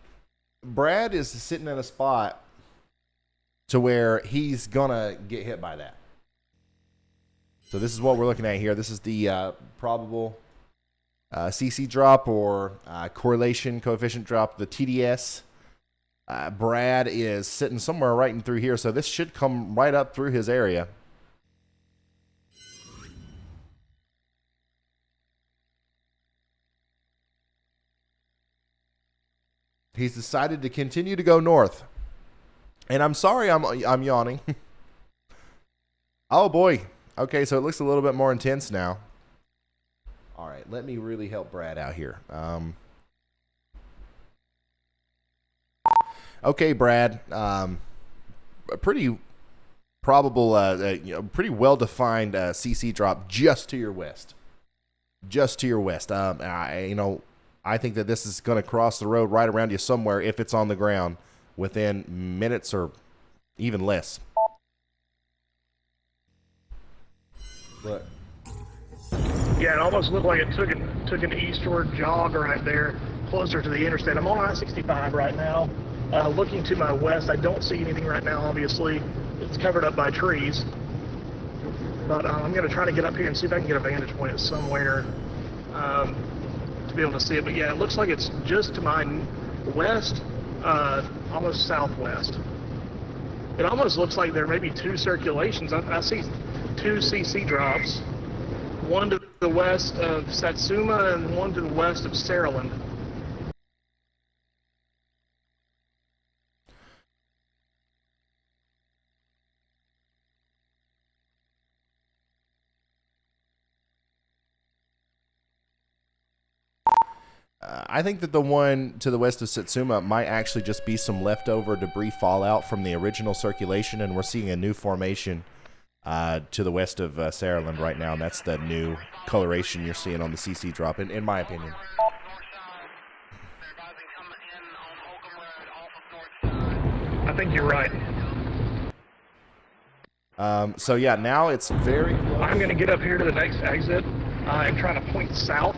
Brad is sitting in a spot to where he's going to get hit by that. So this is what we're looking at here. This is the probable CC drop or correlation coefficient drop, the TDS. Brad is sitting somewhere right in through here, so this should come right up through his area. He's decided to continue to go north. And I'm sorry I'm yawning. Oh boy. Okay, so it looks a little bit more intense now. All right, let me really help Brad out here. Okay, Brad. A pretty probable, pretty well-defined CC drop just to your west. Just to your west. I think that this is going to cross the road right around you somewhere if it's on the ground within minutes or even less. Look. Yeah, it almost looked like it took an eastward jog right there, closer to the interstate. I'm on I-65 right now. Looking to my west, I don't see anything right now, obviously. It's covered up by trees. But I'm going to try to get up here and see if I can get a vantage point somewhere to be able to see it. But yeah, it looks like it's just to my west, almost southwest. It almost looks like there may be two circulations. I see two CC drops, one to the west of Satsuma and one to the west of Saraland. I think that the one to the west of Satsuma might actually just be some leftover debris fallout from the original circulation, and we're seeing a new formation to the west of Saraland right now, and that's the new coloration you're seeing on the CC drop, in my opinion. I think you're right. So yeah, now it's very close. I'm going to get up here to the next exit and try to point south.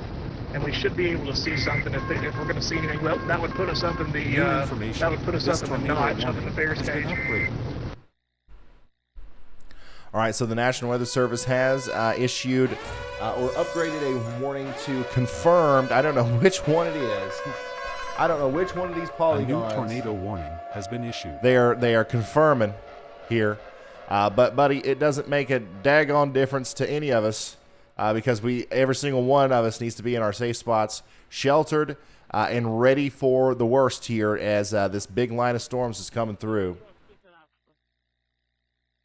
And we should be able to see something if we're going to see anything. Well, that would put us up in the that would put us up in the notch, up in the Bears cage. All right, so the National Weather Service has issued or upgraded a warning to confirmed. I don't know which one it is. I don't know which one of these polygons. A new tornado warning has been issued. They are confirming here. But, buddy, it doesn't make a daggone difference to any of us because every single one of us needs to be in our safe spots, sheltered and ready for the worst here as this big line of storms is coming through.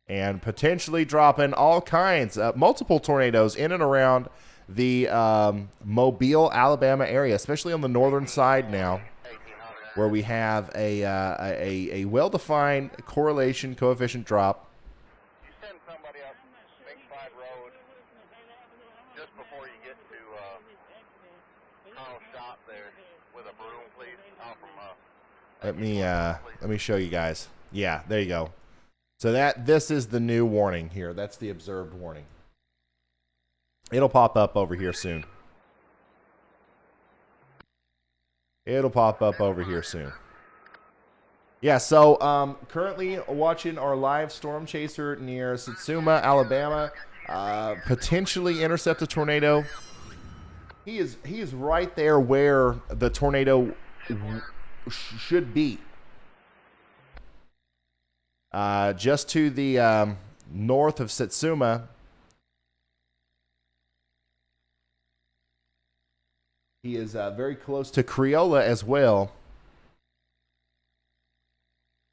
And potentially dropping all kinds, multiple tornadoes in and around the Mobile, Alabama area, especially on the northern side now, where we have a well-defined correlation coefficient drop. You send somebody up Big 5 Road just before you get to Colonel's shop there with a broom, please. Out from Let me show you guys. Yeah, there you go. So this is the new warning here. That's the observed warning. It'll pop up over here soon. It'll pop up over here soon. Yeah, so currently watching our live storm chaser near Satsuma, Alabama. Potentially intercept a tornado. He is right there where the tornado should be. Just to the north of Satsuma. He is very close to Criolla as well.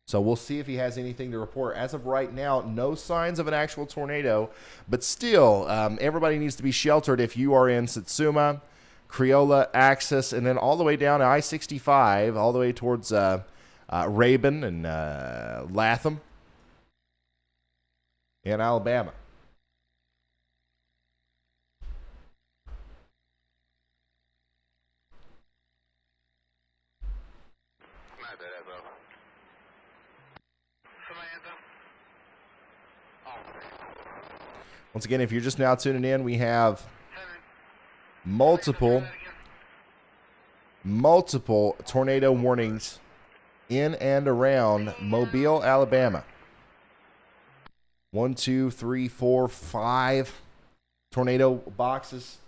So we'll see if he has anything to report. As of right now, no signs of an actual tornado. But still, everybody needs to be sheltered if you are in Satsuma, Criolla, Axis, and then all the way down to I-65, all the way towards Rabun and Latham in Alabama. Once again, if you're just now tuning in, we have multiple tornado warnings in and around Mobile, Alabama. 1, 2, 3, 4, 5 tornado boxes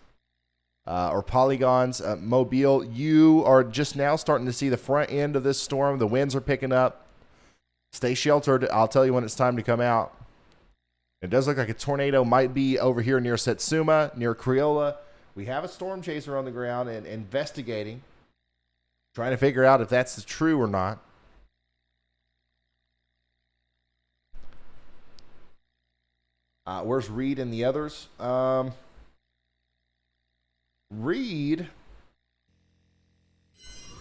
or polygons. Mobile, you are just now starting to see the front end of this storm. The winds are picking up. Stay sheltered. I'll tell you when it's time to come out. It does look like a tornado might be over here near Satsuma, near Criolla. We have a storm chaser on the ground and investigating, trying to figure out if that's true or not. Where's Reed and the others? Reed,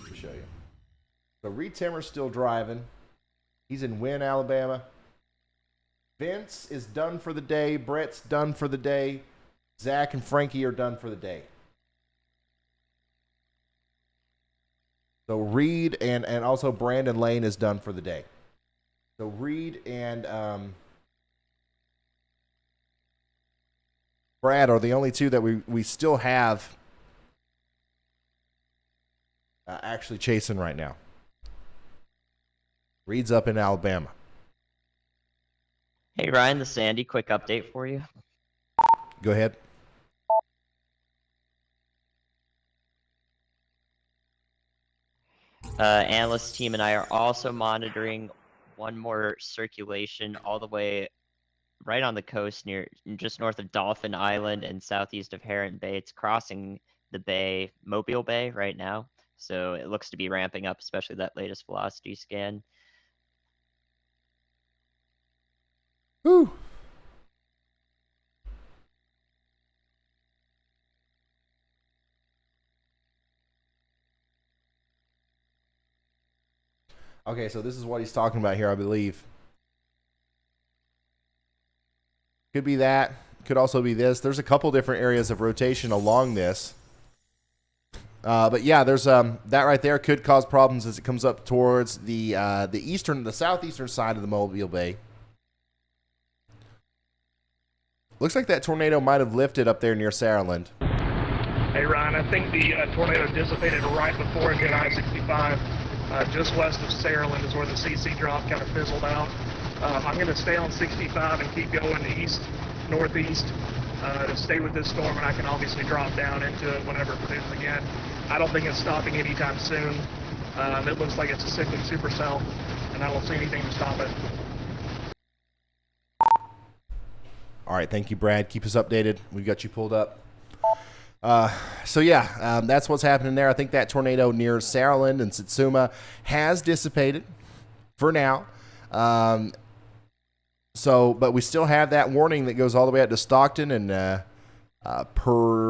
let me show you. So Reed Timmer's still driving. He's in Wynne, Alabama. Vince is done for the day. Brett's done for the day. Zach and Frankie are done for the day. So Reed and also Brandon Lane is done for the day. So Reed and Brad are the only two that we still have actually chasing right now. Reed's up in Alabama. Hey Ryan, this is Andy. Quick update for you. Go ahead. Analyst team and I are also monitoring one more circulation all the way right on the coast just north of Dolphin Island and southeast of Heron Bay. It's crossing the bay, Mobile Bay right now. So it looks to be ramping up, especially that latest velocity scan. Whew. Okay, so this is what he's talking about here, I believe. Could be that. Could also be this. There's a couple different areas of rotation along this. But yeah, there's that right there could cause problems as it comes up towards the southeastern side of the Mobile Bay. Looks like that tornado might have lifted up there near Saraland. Hey Ryan, I think the tornado dissipated right before it hit I-65. Just west of Saraland is where the CC drop kind of fizzled out. I'm going to stay on 65 and keep going east, northeast to stay with this storm, and I can obviously drop down into it whenever it produces again. I don't think it's stopping anytime soon. It looks like it's a cyclic supercell, and I don't see anything to stop it. All right, thank you, Brad. Keep us updated. We've got you pulled up. That's what's happening there. I think that tornado near Saraland and Satsuma has dissipated for now. But we still have that warning that goes all the way out to Stockton and Perdido.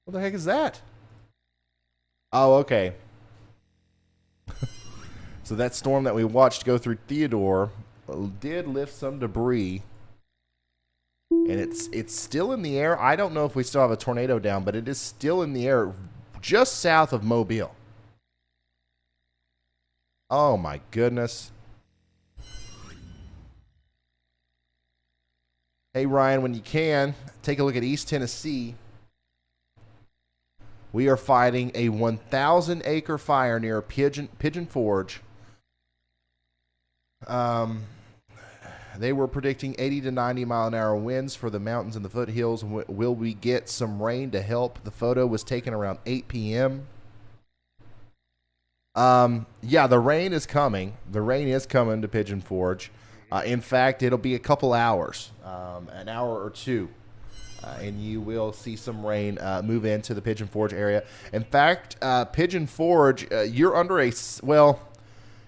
What the heck is that? Oh, okay. So that storm that we watched go through Theodore did lift some debris. And it's still in the air. I don't know if we still have a tornado down, but it is still in the air just south of Mobile. Oh, my goodness. Hey, Ryan, when you can, take a look at East Tennessee. We are fighting a 1,000-acre fire near Pigeon Forge. They were predicting 80 to 90-mile-an-hour winds for the mountains and the foothills. Will we get some rain to help? The photo was taken around 8 p.m. Yeah, the rain is coming. The rain is coming to Pigeon Forge. In fact, it'll be a couple hours, an hour or two. And you will see some rain move into the Pigeon Forge area. In fact, Pigeon Forge, you're under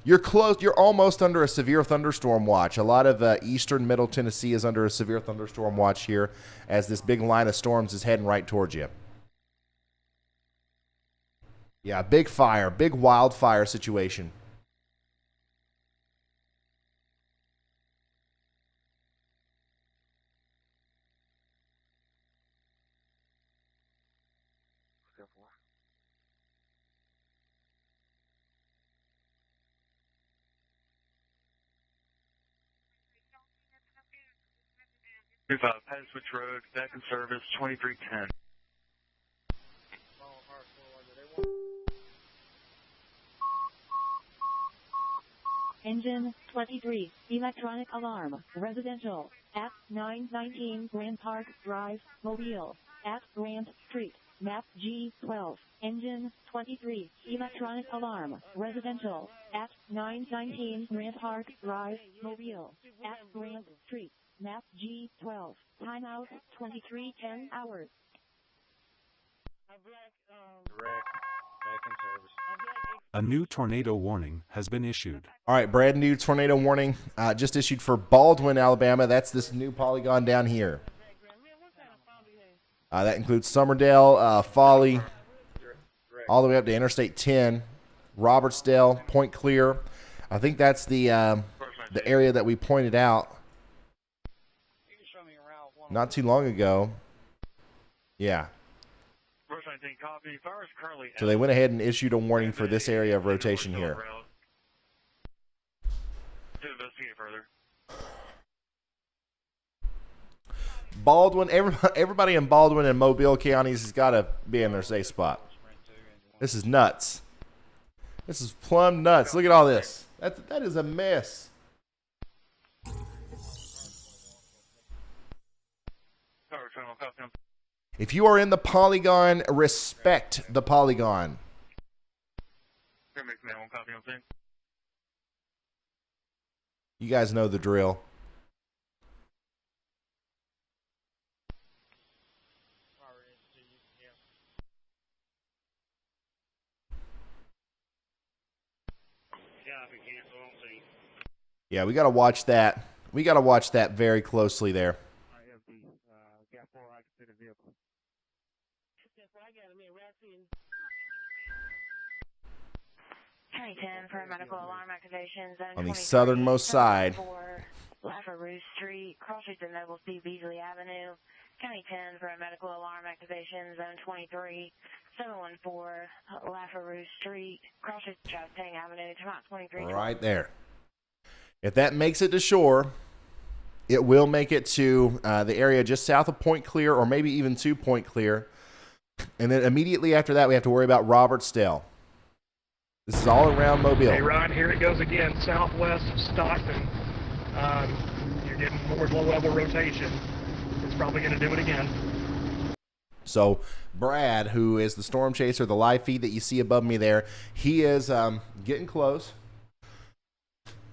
you're close. You're almost under a severe thunderstorm watch. A lot of eastern Middle Tennessee is under a severe thunderstorm watch here as this big line of storms is heading right towards you. Yeah, big fire, big wildfire situation. Pattern Switch Road, back in service, 2310. Engine 23, electronic alarm, residential, at 919 Grand Park Drive, Mobile, at Grant Street, map G12. Engine 23, electronic alarm, residential, at 919 Grand Park Drive, Mobile, at Grant Street, map G12. Timeout 23:10 hours. Direct, back in service. A new tornado warning has been issued. All right, brand new tornado warning just issued for Baldwin, Alabama. That's this new polygon down here. That includes Summerdale, Folly, all the way up to Interstate 10, Robertsdale, Point Clear. I think that's the area that we pointed out not too long ago. Yeah. So they went ahead and issued a warning for this area of rotation here. Baldwin, everybody in Baldwin and Mobile counties has got to be in their safe spot. This is nuts. This is plumb nuts. Look at all this. That is a mess. If you are in the polygon, respect the polygon. You guys know the drill. Yeah, we got to watch that. We got to watch that very closely there. For medical alarm activation, zone On the southernmost side. LaFarouche Street, cross streets of Noble C. Beasley Avenue. County 10 for a medical alarm activation, zone 23. 714 LaFarouche Street, cross streets of Chastang Avenue, to 23. Right there. If that makes it to shore, It will make it to the area just south of Point Clear, or maybe even to Point Clear. And then immediately after that, we have to worry about Robertsdale. This is all around Mobile. Hey, Ryan, here it goes again, southwest of Stockton. You're getting more low-level rotation. It's probably going to do it again. So Brad, who is the storm chaser, the live feed that you see above me there, he is getting close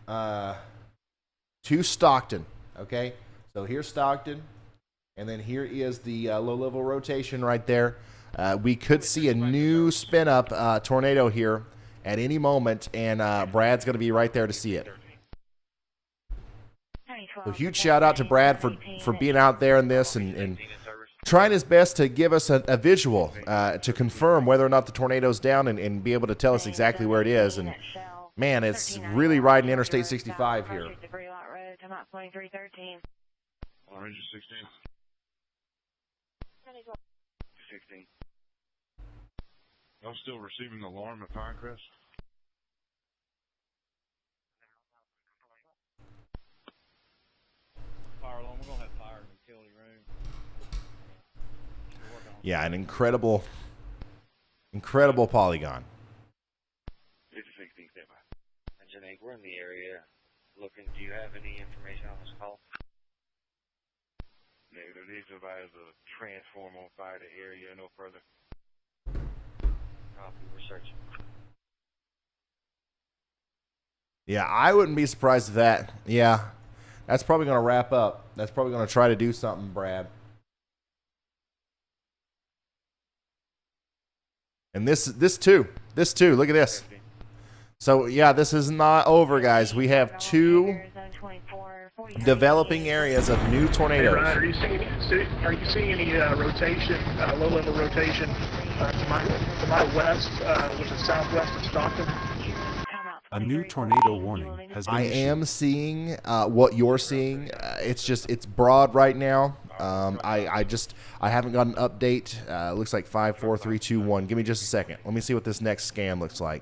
to Stockton. Okay, so here's Stockton, and then here is the low-level rotation right there. We could see a new spin-up tornado here at any moment, and Brad's going to be right there to see it. So huge shout-out to Brad for being out there in this and trying his best to give us a visual to confirm whether or not the tornado's down and be able to tell us exactly where it is. And, man, it's really riding Interstate 65 here. Orange 16. 16. I'm still receiving the alarm at Pinecrest. Fire alarm. We're going to have fire in the utility room. Yeah, an incredible polygon. 16, stand by. Engine 8, we're in the area looking. Do you have any information on this call? Negative. These advise a transform on fire to area, no further. Copy, we're searching. Yeah, I wouldn't be surprised if that. Yeah, that's probably going to wrap up. That's probably going to try to do something, Brad. And this too. Look at this. So yeah, this is not over, guys. We have two developing areas of new tornadoes. Hey, Ryan, are you seeing any rotation, low-level rotation to my west, which is southwest of Stockton? A new tornado warning has been issued. I am seeing what you're seeing. It's broad right now. I haven't got an update. Looks like 5, 4, 3, 2, 1. Give me just a second. Let me see what this next scan looks like.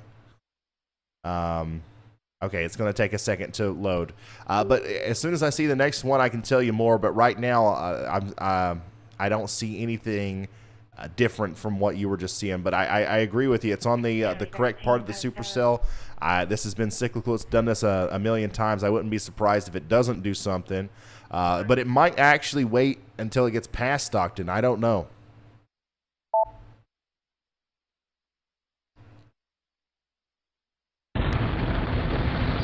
Okay, it's going to take a second to load. But as soon as I see the next one, I can tell you more. But right now, I don't see anything different from what you were just seeing. But I agree with you. It's on the correct part of the supercell. This has been cyclical. It's done this a million times. I wouldn't be surprised if it doesn't do something. But it might actually wait until it gets past Stockton. I don't know.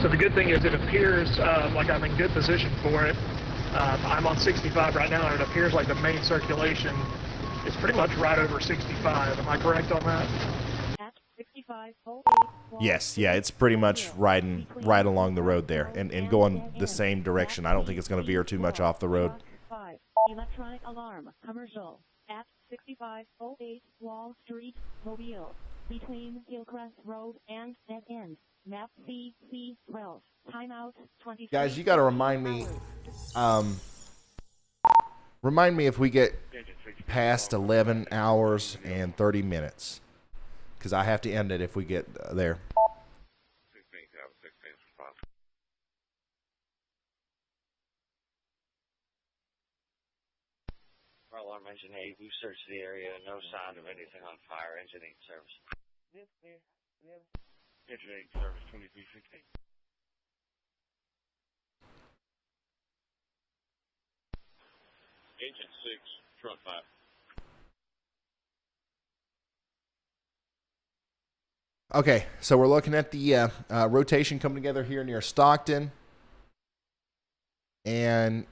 So the good thing is it appears like I'm in good position for it. I'm on 65 right now, and it appears like the main circulation is pretty much right over 65. Am I correct on that? Yes, yeah, it's pretty much riding right along the road there and going the same direction. I don't think it's going to veer too much off the road. Electronic alarm, commercial, at 6508 Wall Street, Mobile, between Hillcrest Road and Dead End. Map CC 12. Timeout 20. Guys, you got to remind me. Remind me if we get past 11 hours and 30 minutes, because I have to end it if we get there. Alarm engine 8, we've searched the area, no sign of anything on fire. Engine 8 service. Engine 8 service 2316. Engine 6, front 5. Okay, so we're looking at the rotation coming together here near Stockton, and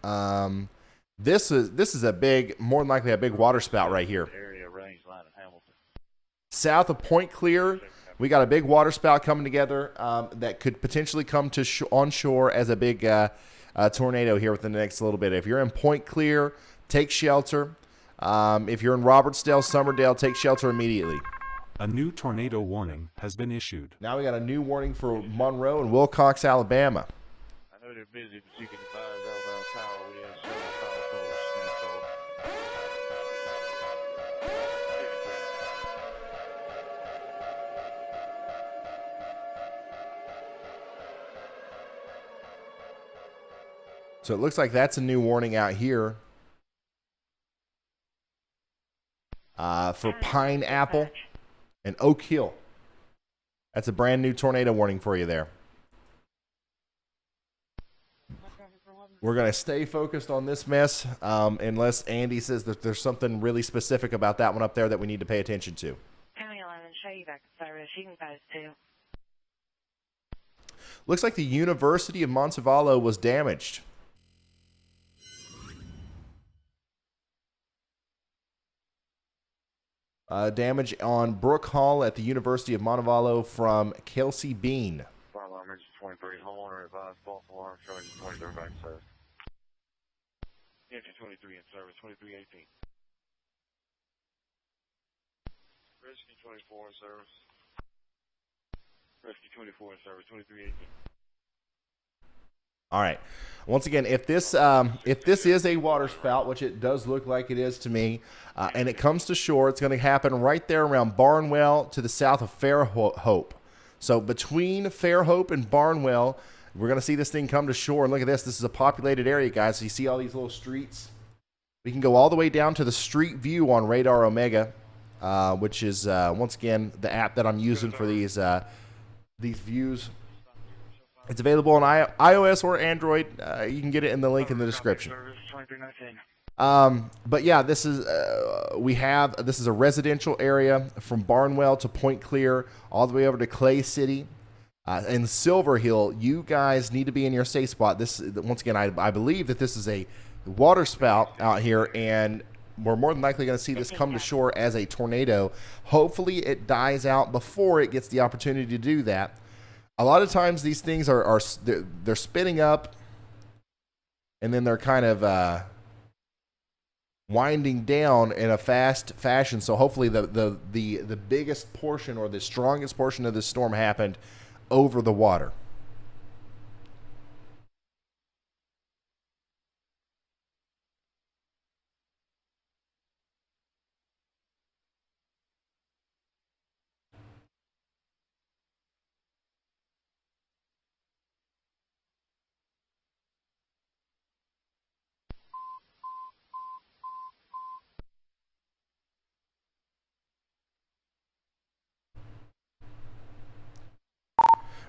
this is a big, more than likely a big water spout right here. Area range line in Hamilton. South of Point Clear, we got a big water spout coming together that could potentially come to onshore as a big tornado here within the next little bit. If you're in Point Clear, take shelter. If you're in Robertsdale, Summerdale, take shelter immediately. A new tornado warning has been issued. Now we got a new warning for Monroe and Wilcox, Alabama. I know they're busy, but you can advise outbound power. We have several power poles installed. So it looks like that's a new warning out here for Pineapple and Oak Hill. That's a brand new tornado warning for you there. We're going to stay focused on this mess unless Andy says that there's something really specific about that one up there that we need to pay attention to. County 11, show you back in service. You can post 2. Looks like the University of Montevallo was damaged. Damage on Brook Hall at the University of Montevallo from Kelsey Bean. Fire alarm, emergency 23, homeowner advised, false alarm, showing 23 back in service. Engine 23 in service, 2318. Rescue 24 in service. Rescue 24 in service, 2318. All right. Once again, if this is a water spout, which it does look like it is to me, and it comes to shore, it's going to happen right there around Barnwell to the south of Fairhope. So between Fairhope and Barnwell, we're going to see this thing come to shore. And look at this. This is a populated area, guys. So you see all these little streets? We can go all the way down to the street view on Radar Omega, which is, once again, the app that I'm using for these views. It's available on iOS or Android. You can get it in the link in the description. But yeah, this is this is a residential area from Barnwell to Point Clear, all the way over to Clay City, and Silver Hill. You guys need to be in your safe spot. This once again, I believe that this is a water spout out here, and we're more than likely going to see this come to shore as a tornado. Hopefully, it dies out before it gets the opportunity to do that. A lot of times these things they're spinning up, and then they're kind of winding down in a fast fashion. So hopefully the biggest portion or the strongest portion of this storm happened over the water.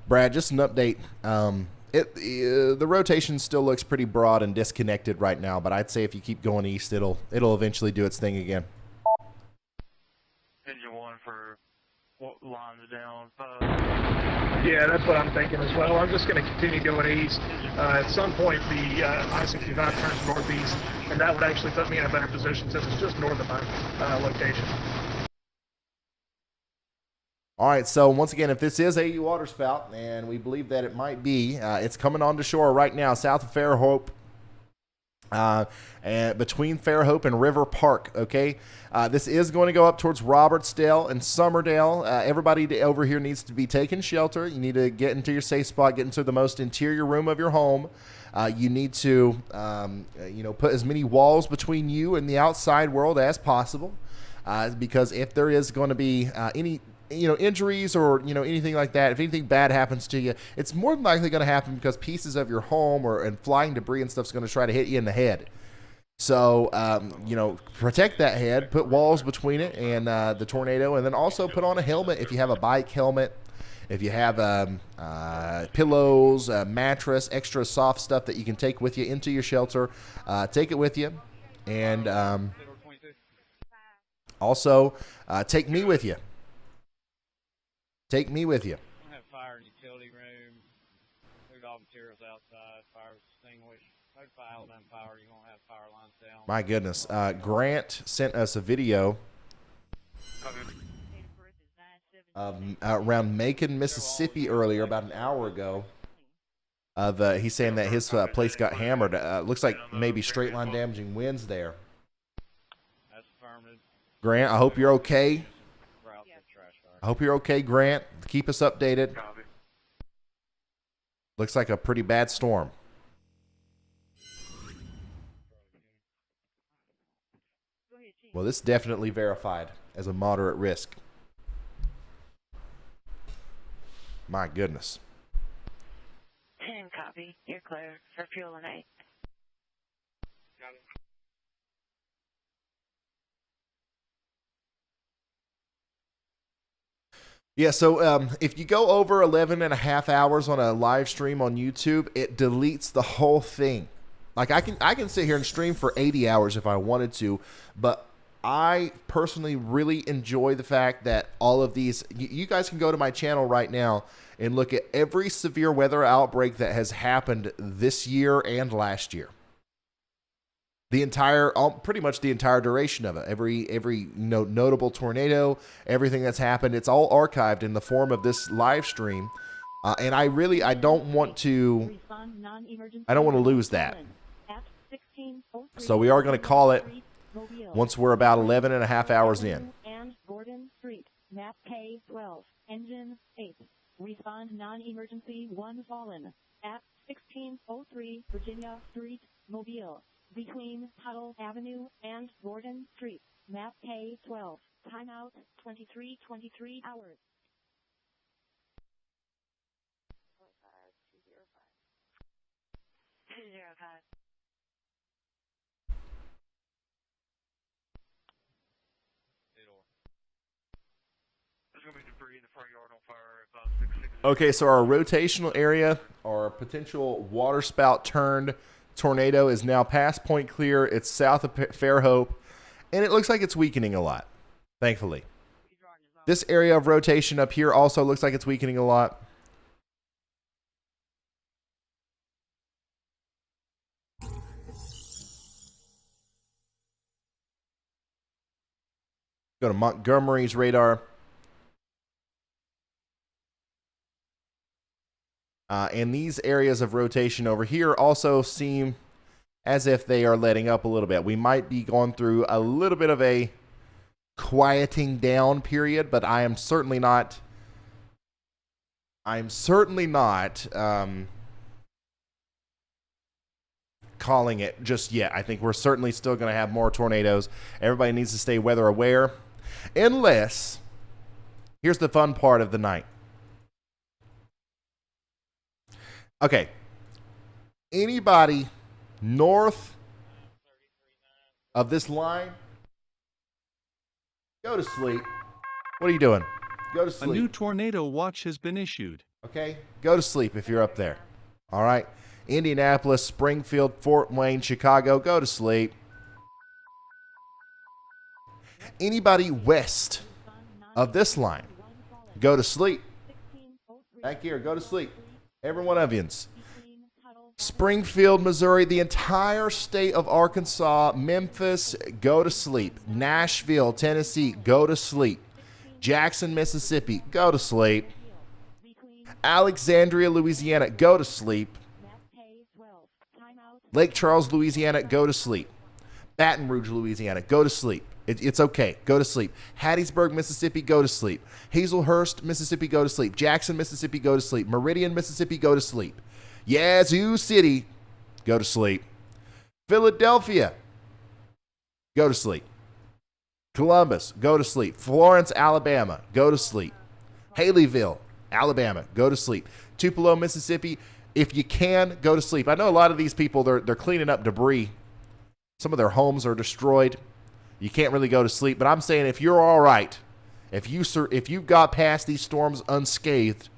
Brad, just an update. The rotation still looks pretty broad and disconnected right now, but I'd say if you keep going east, it'll eventually do its thing again. Engine 1 for lines down. Yeah, that's what I'm thinking as well. I'm just going to continue going east. At some point, the I-65 turns northeast, and that would actually put me in a better position since it's just north of my location. All right, so once again, if this is a water spout, and we believe that it might be, it's coming onto shore right now south of Fairhope, and between Fairhope and River Park, okay? This is going to go up towards Robertsdale and Summerdale. Everybody over here needs to be taking shelter. You need to get into your safe spot, get into the most interior room of your home. You need to, put as many walls between you and the outside world as possible, because if there is going to be any injuries or, anything like that, if anything bad happens to you, it's more than likely going to happen because pieces of your home and flying debris and stuff is going to try to hit you in the head. So, protect that head, put walls between it and the tornado, and then also put on a helmet if you have a bike helmet, if you have pillows, a mattress, extra soft stuff that you can take with you into your shelter, take it with you. And also take me with you. Take me with you. We have fire in the utility room, moved all materials outside, fire extinguished, notify Alabama Power, you're going to have fire lines down. My goodness. Grant sent us a video of around Macon, Mississippi earlier, about an hour ago. He's saying that his place got hammered. Looks like maybe straight line damaging winds there. That's affirmative. Grant, I hope you're okay. I hope you're okay, Grant. Keep us updated. Looks like a pretty bad storm. Well, this is definitely verified as a moderate risk. My goodness. 10 copy. You're clear for fuel and 8. Yeah, so if you go over 11 and a half hours on a live stream on YouTube, it deletes the whole thing. Like I can sit here and stream for 80 hours if I wanted to, but I personally really enjoy the fact that all of these, you guys can go to my channel right now and look at every severe weather outbreak that has happened this year and last year. The entire, pretty much the entire duration of it. Every notable tornado, everything that's happened, it's all archived in the form of this live stream. And I don't want to lose that. So we are going to call it once we're about 11 and a half hours in. And Gordon Street, map K12, engine 8. Respond non-emergency 1 fallen at 1603 Virginia Street, Mobile, between Tuttle Avenue and Gordon Street, map K12. Timeout 23 hours. 205. Okay, so our rotational area, our potential water spout turned tornado is now past Point Clear. It's south of Fairhope, and it looks like it's weakening a lot, thankfully. This area of rotation up here also looks like it's weakening a lot. Go to Montgomery's radar. And these areas of rotation over here also seem as if they are letting up a little bit. We might be going through a little bit of a quieting down period, but I am certainly not calling it just yet. I think we're certainly still going to have more tornadoes. Everybody needs to stay weather aware, unless, here's the fun part of the night. Okay, anybody north of this line, go to sleep. What are you doing? Go to sleep. A new tornado watch has been issued. Okay, go to sleep if you're up there. All right, Indianapolis, Springfield, Fort Wayne, Chicago, go to sleep. Anybody west of this line, go to sleep. Back here, go to sleep. Every one of you. Springfield, Missouri, the entire state of Arkansas, Memphis, go to sleep. Nashville, Tennessee, go to sleep. Jackson, Mississippi, go to sleep. Alexandria, Louisiana, go to sleep. Lake Charles, Louisiana, go to sleep. Baton Rouge, Louisiana, go to sleep. It's okay. Go to sleep. Hattiesburg, Mississippi, go to sleep. Hazelhurst, Mississippi, go to sleep. Jackson, Mississippi, go to sleep. Meridian, Mississippi, go to sleep. Yazoo City, go to sleep. Philadelphia, go to sleep. Columbus, go to sleep. Florence, Alabama, go to sleep. Haleyville, Alabama, go to sleep. Tupelo, Mississippi, if you can, go to sleep. I know a lot of these people, they're cleaning up debris. Some of their homes are destroyed. You can't really go to sleep, but I'm saying if you're all right, if you've got past these storms unscathed,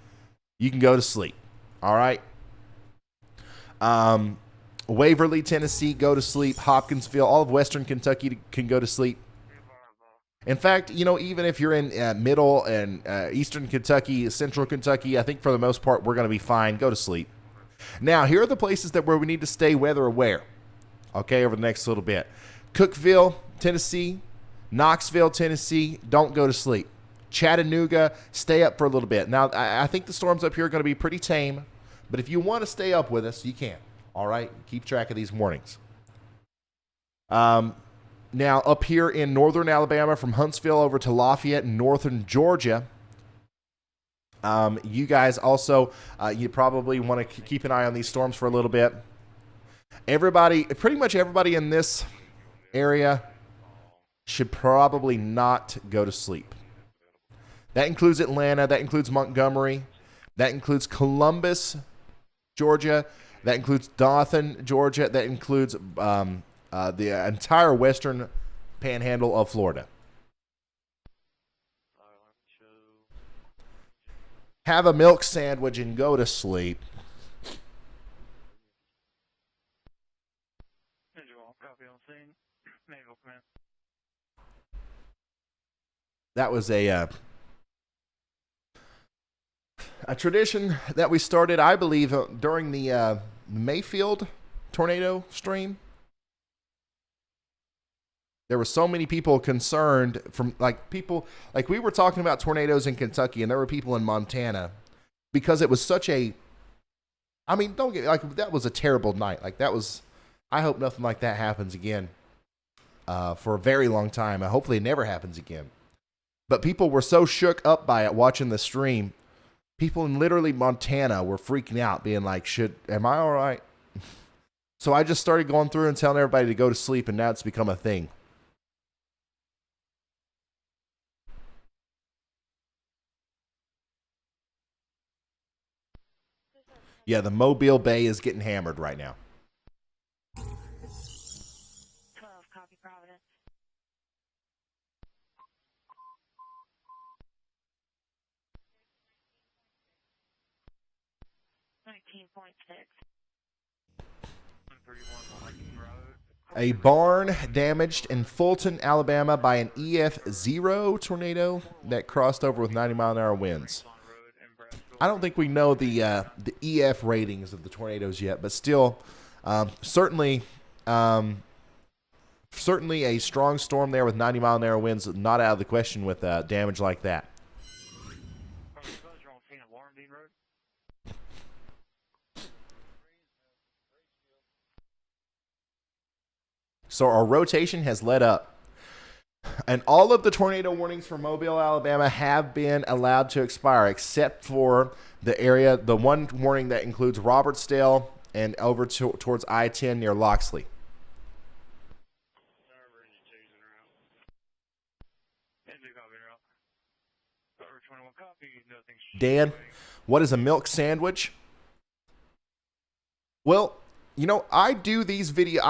you can go to sleep. All right. Waverly, Tennessee, go to sleep. Hopkinsville, all of Western Kentucky can go to sleep. In fact, even if you're in middle and eastern Kentucky, central Kentucky, I think for the most part we're going to be fine. Go to sleep. Now, here are the places where we need to stay weather aware. Okay, over the next little bit. Cookeville, Tennessee, Knoxville, Tennessee, don't go to sleep. Chattanooga, stay up for a little bit. Now, I think the storms up here are going to be pretty tame, but if you want to stay up with us, you can. All right? Keep track of these warnings. Now, up here in northern Alabama, from Huntsville over to Lafayette in northern Georgia, you guys also, you probably want to keep an eye on these storms for a little bit. Pretty much everybody in this area should probably not go to sleep. That includes Atlanta. That includes Montgomery. That includes Columbus, Georgia. That includes Dothan, Georgia. That includes the entire western panhandle of Florida. Have a milk sandwich and go to sleep. That was a tradition that we started, I believe, during the Mayfield tornado stream. There were so many people concerned from we were talking about tornadoes in Kentucky, and there were people in Montana because it was such a, I mean, that was a terrible night. I hope nothing like that happens again for a very long time. Hopefully it never happens again. But people were so shook up by it watching the stream. People in literally Montana were freaking out, being like, am I all right? So I just started going through and telling everybody to go to sleep, and now it's become a thing. Yeah, the Mobile Bay is getting hammered right now. 12, copy Providence. 19.6. A barn damaged in Fulton, Alabama by an EF0 tornado that crossed over with 90-mile-an-hour winds. I don't think we know the EF ratings of the tornadoes yet, but still, certainly a strong storm there with 90-mile-an-hour winds, not out of the question with damage like that. So our rotation has let up. And all of the tornado warnings for Mobile, Alabama have been allowed to expire, except for the one warning that includes Robertsdale and over towards I-10 near Loxley. Dan, what is a milk sandwich? Well, you know, I do these videos.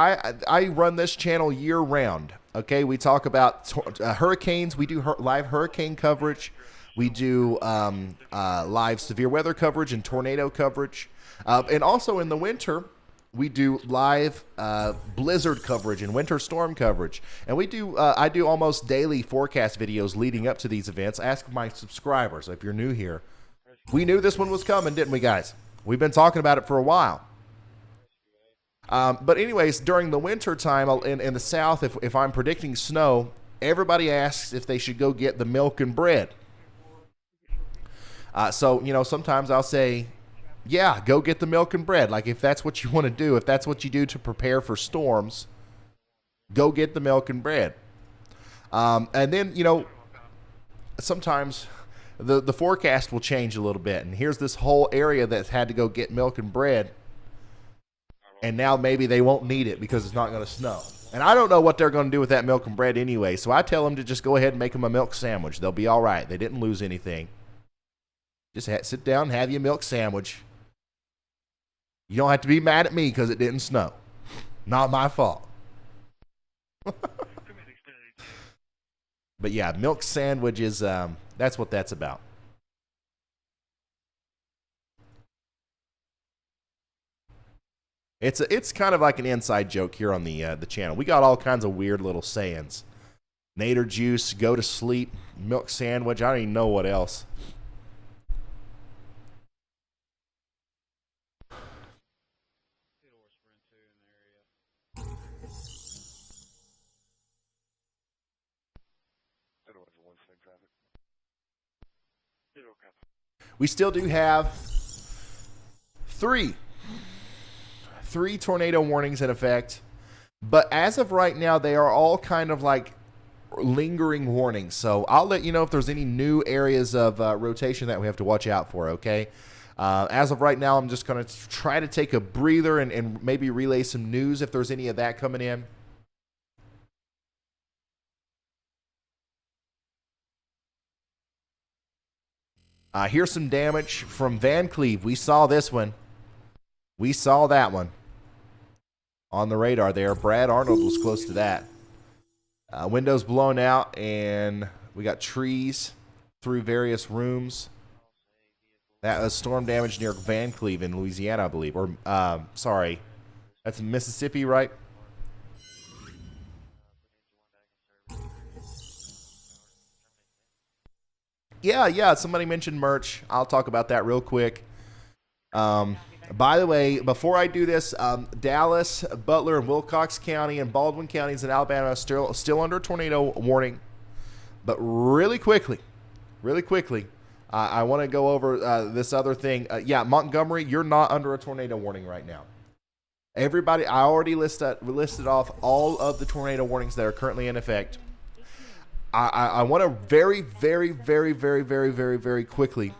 I run this channel year round. Okay, we talk about hurricanes. We do live hurricane coverage. We do live severe weather coverage and tornado coverage. And also in the winter, we do live blizzard coverage and winter storm coverage. And we do I do almost daily forecast videos leading up to these events. Ask my subscribers if you're new here. We knew this one was coming, didn't we, guys? We've been talking about it for a while. But anyways, during the winter time in the South, if I'm predicting snow, everybody asks if they should go get the milk and bread. So, you know, sometimes I'll say, yeah, go get the milk and bread. Like, if that's what you want to do, if that's what you do to prepare for storms, go get the milk and bread. And then, you know, sometimes the forecast will change a little bit. And here's this whole area that's had to go get milk and bread. And now maybe they won't need it because it's not going to snow. And I don't know what they're going to do with that milk and bread anyway. So I tell them to just go ahead and make them a milk sandwich. They'll be all right. They didn't lose anything. Just sit down and have your milk sandwich. You don't have to be mad at me because it didn't snow. Not my fault. But yeah, milk sandwich is, that's what that's about. It's kind of like an inside joke here on the channel. We got all kinds of weird little sayings. Nader juice, go to sleep, milk sandwich. I don't even know what else. We still do have three tornado warnings in effect, but as of right now, they are all kind of like lingering warnings. So I'll let you know if there's any new areas of rotation that we have to watch out for, okay? As of right now, I'm just going to try to take a breather and maybe relay some news if there's any of that coming in. Here's some damage from Van Cleve. We saw this one. We saw that one. on the radar there. Brad Arnold was close to that. Windows blown out, and we got trees through various rooms. That was storm damage near Van Cleve in Louisiana, I believe. Or, sorry, that's in Mississippi, right? Yeah, somebody mentioned merch. I'll talk about that real quick. By the way, before I do this, Dallas, Butler, and Wilcox County and Baldwin counties in Alabama are still under tornado warning. But really quickly, I want to go over this other thing. Yeah, Montgomery, you're not under a tornado warning right now. Everybody, I already listed off all of the tornado warnings that are currently in effect. I want to very, very, very, very, very, very, very quickly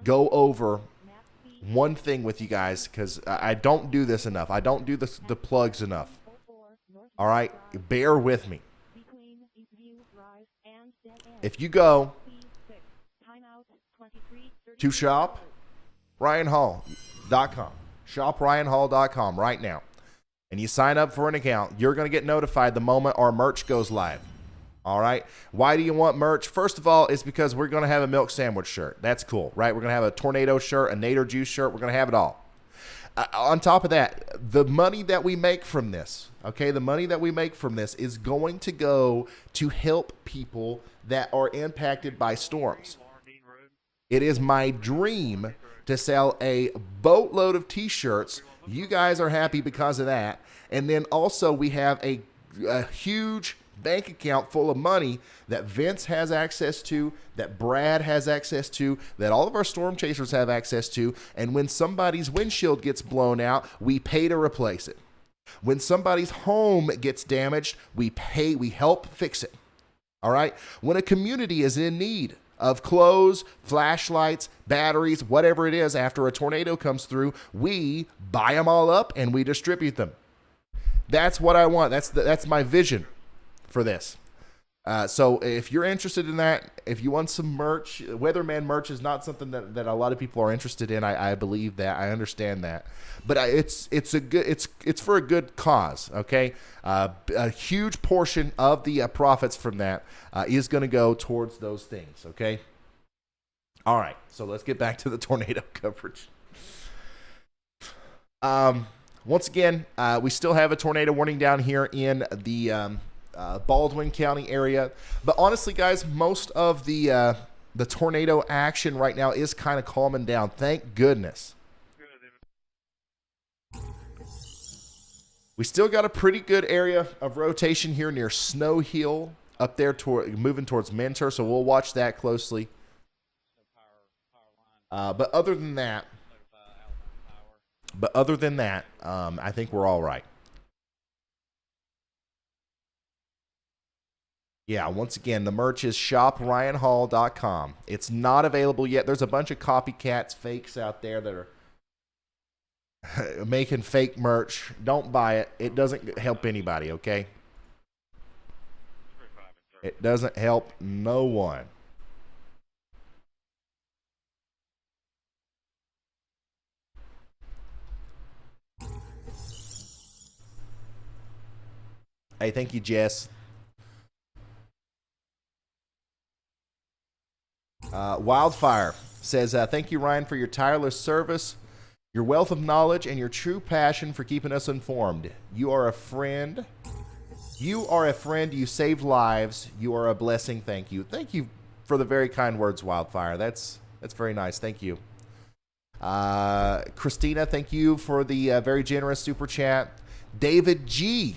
go over one thing with you guys, because I don't do this enough. I don't do the plugs enough. All right? Bear with me. If you go to shopryanhall.com, shopryanhall.com right now, and you sign up for an account, you're going to get notified the moment our merch goes live. All right? Why do you want merch? First of all, it's because we're going to have a milk sandwich shirt. That's cool, right? We're going to have a tornado shirt, a Nader juice shirt. We're going to have it all. On top of that, the money that we make from this, okay, the money that we make from this is going to go to help people that are impacted by storms. It is my dream to sell a boatload of T-shirts. You guys are happy because of that. And then also we have a huge bank account full of money that Vince has access to, that Brad has access to, that all of our storm chasers have access to. And when somebody's windshield gets blown out, we pay to replace it. When somebody's home gets damaged, we help fix it. All right? When a community is in need of clothes, flashlights, batteries, whatever it is, after a tornado comes through, we buy them all up and we distribute them. That's what I want. That's my vision for this. So if you're interested in that, if you want some merch, Weatherman merch is not something that a lot of people are interested in. I believe that. I understand that. But it's for a good cause, okay? A huge portion of the profits from that is going to go towards those things, okay? All right, so let's get back to the tornado coverage. Once again, we still have a tornado warning down here in the Baldwin County area. But honestly, guys, most of the tornado action right now is kind of calming down. Thank goodness. We still got a pretty good area of rotation here near Snow Hill up there, moving towards Mentor, so we'll watch that closely. But other than that, I think we're all right. Yeah, once again, the merch is shopryanhall.com. It's not available yet. There's a bunch of copycats, fakes out there that are making fake merch. Don't buy it. It doesn't help anybody, okay? It doesn't help no one. Hey, thank you, Jess. Wildfire says, thank you, Ryan, for your tireless service, your wealth of knowledge, and your true passion for keeping us informed. You are a friend. You are a friend. You saved lives. You are a blessing. Thank you. Thank you for the very kind words, Wildfire. That's very nice. Thank you. Christina, thank you for the very generous super chat. David G.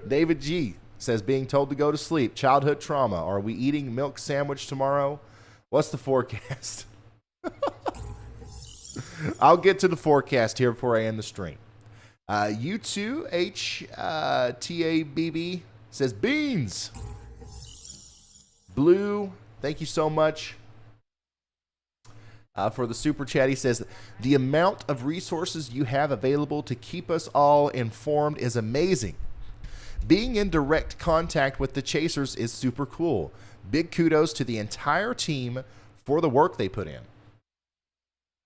David G. says, being told to go to sleep, childhood trauma. Are we eating milk sandwich tomorrow? What's the forecast? I'll get to the forecast here before I end the stream. U2HTABB says, beans. Blue, thank you so much for the super chat. He says, the amount of resources you have available to keep us all informed is amazing. Being in direct contact with the chasers is super cool. Big kudos to the entire team for the work they put in.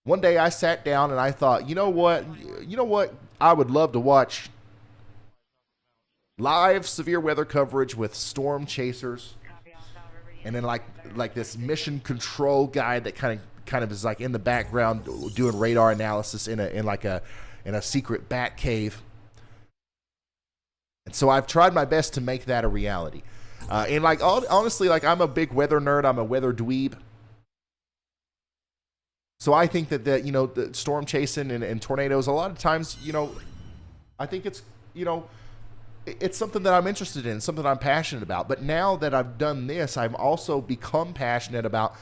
One day I sat down and I thought, you know what? I would love to watch live severe weather coverage with storm chasers, and then like this mission control guy that kind of is like in the background doing radar analysis in a secret bat cave. And so I've tried my best to make that a reality. And like honestly, like I'm a big weather nerd. I'm a weather dweeb. So I think that the storm chasing and tornadoes, a lot of times, I think it's, it's something that I'm interested in, something I'm passionate about. But now that I've done this, I've also become passionate about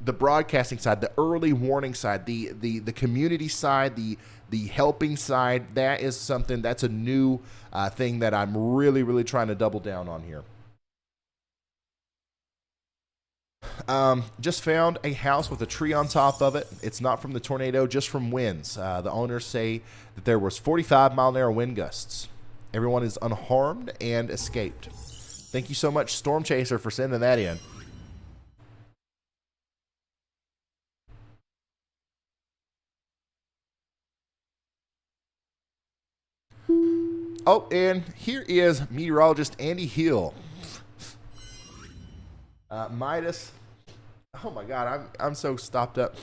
the broadcasting side, the early warning side, the community side, the helping side. That is something, that's a new thing that I'm really, really trying to double down on here. Just found a house with a tree on top of it. It's not from the tornado, just from winds. The owners say that there was 45-mile-an-hour wind gusts. Everyone is unharmed and escaped. Thank you so much, Storm Chaser, for sending that in. Oh, and here is meteorologist Andy Hill. Midas. Oh my God, I'm so stopped up.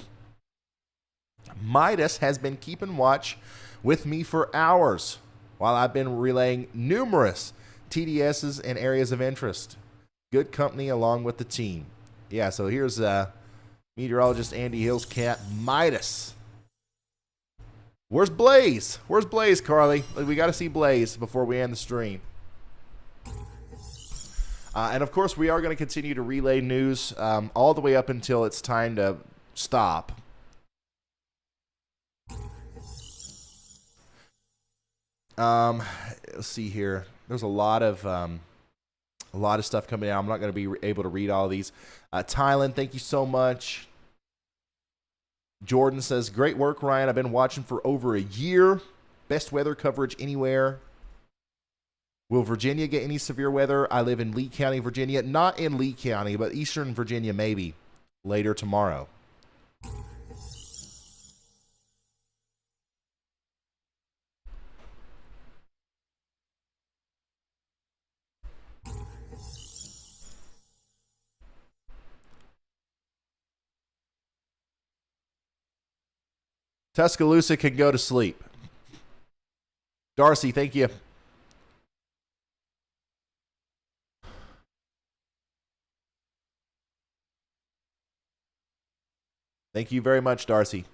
Midas has been keeping watch with me for hours while I've been relaying numerous TDSs and areas of interest. Good company along with the team. Yeah, so here's meteorologist Andy Hill's cat, Midas. Where's Blaze? Where's Blaze, Carly? We got to see Blaze before we end the stream. And of course, we are going to continue to relay news all the way up until it's time to stop. Let's see here. There's a lot of stuff coming out. I'm not going to be able to read all of these. Tylen, thank you so much. Jordan says, great work, Ryan. I've been watching for over a year. Best weather coverage anywhere. Will Virginia get any severe weather? I live in Lee County, Virginia. Not in Lee County, but Eastern Virginia maybe later tomorrow. Tuscaloosa can go to sleep. Darcy, thank you. Thank you very much, Darcy.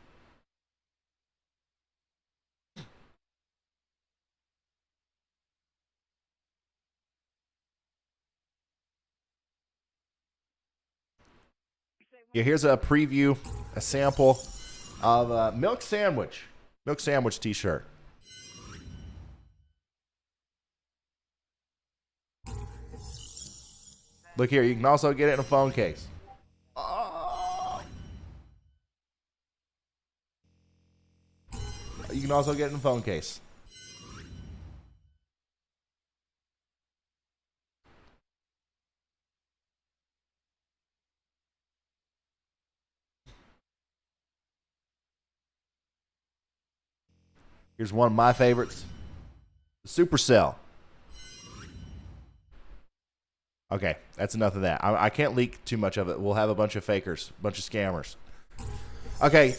Yeah, here's a preview, a sample of a milk sandwich t-shirt. Look here, you can also get it in a phone case. You can also get it in a phone case. Here's one of my favorites. Supercell. Okay, that's enough of that. I can't leak too much of it. We'll have a bunch of fakers, a bunch of scammers. Okay,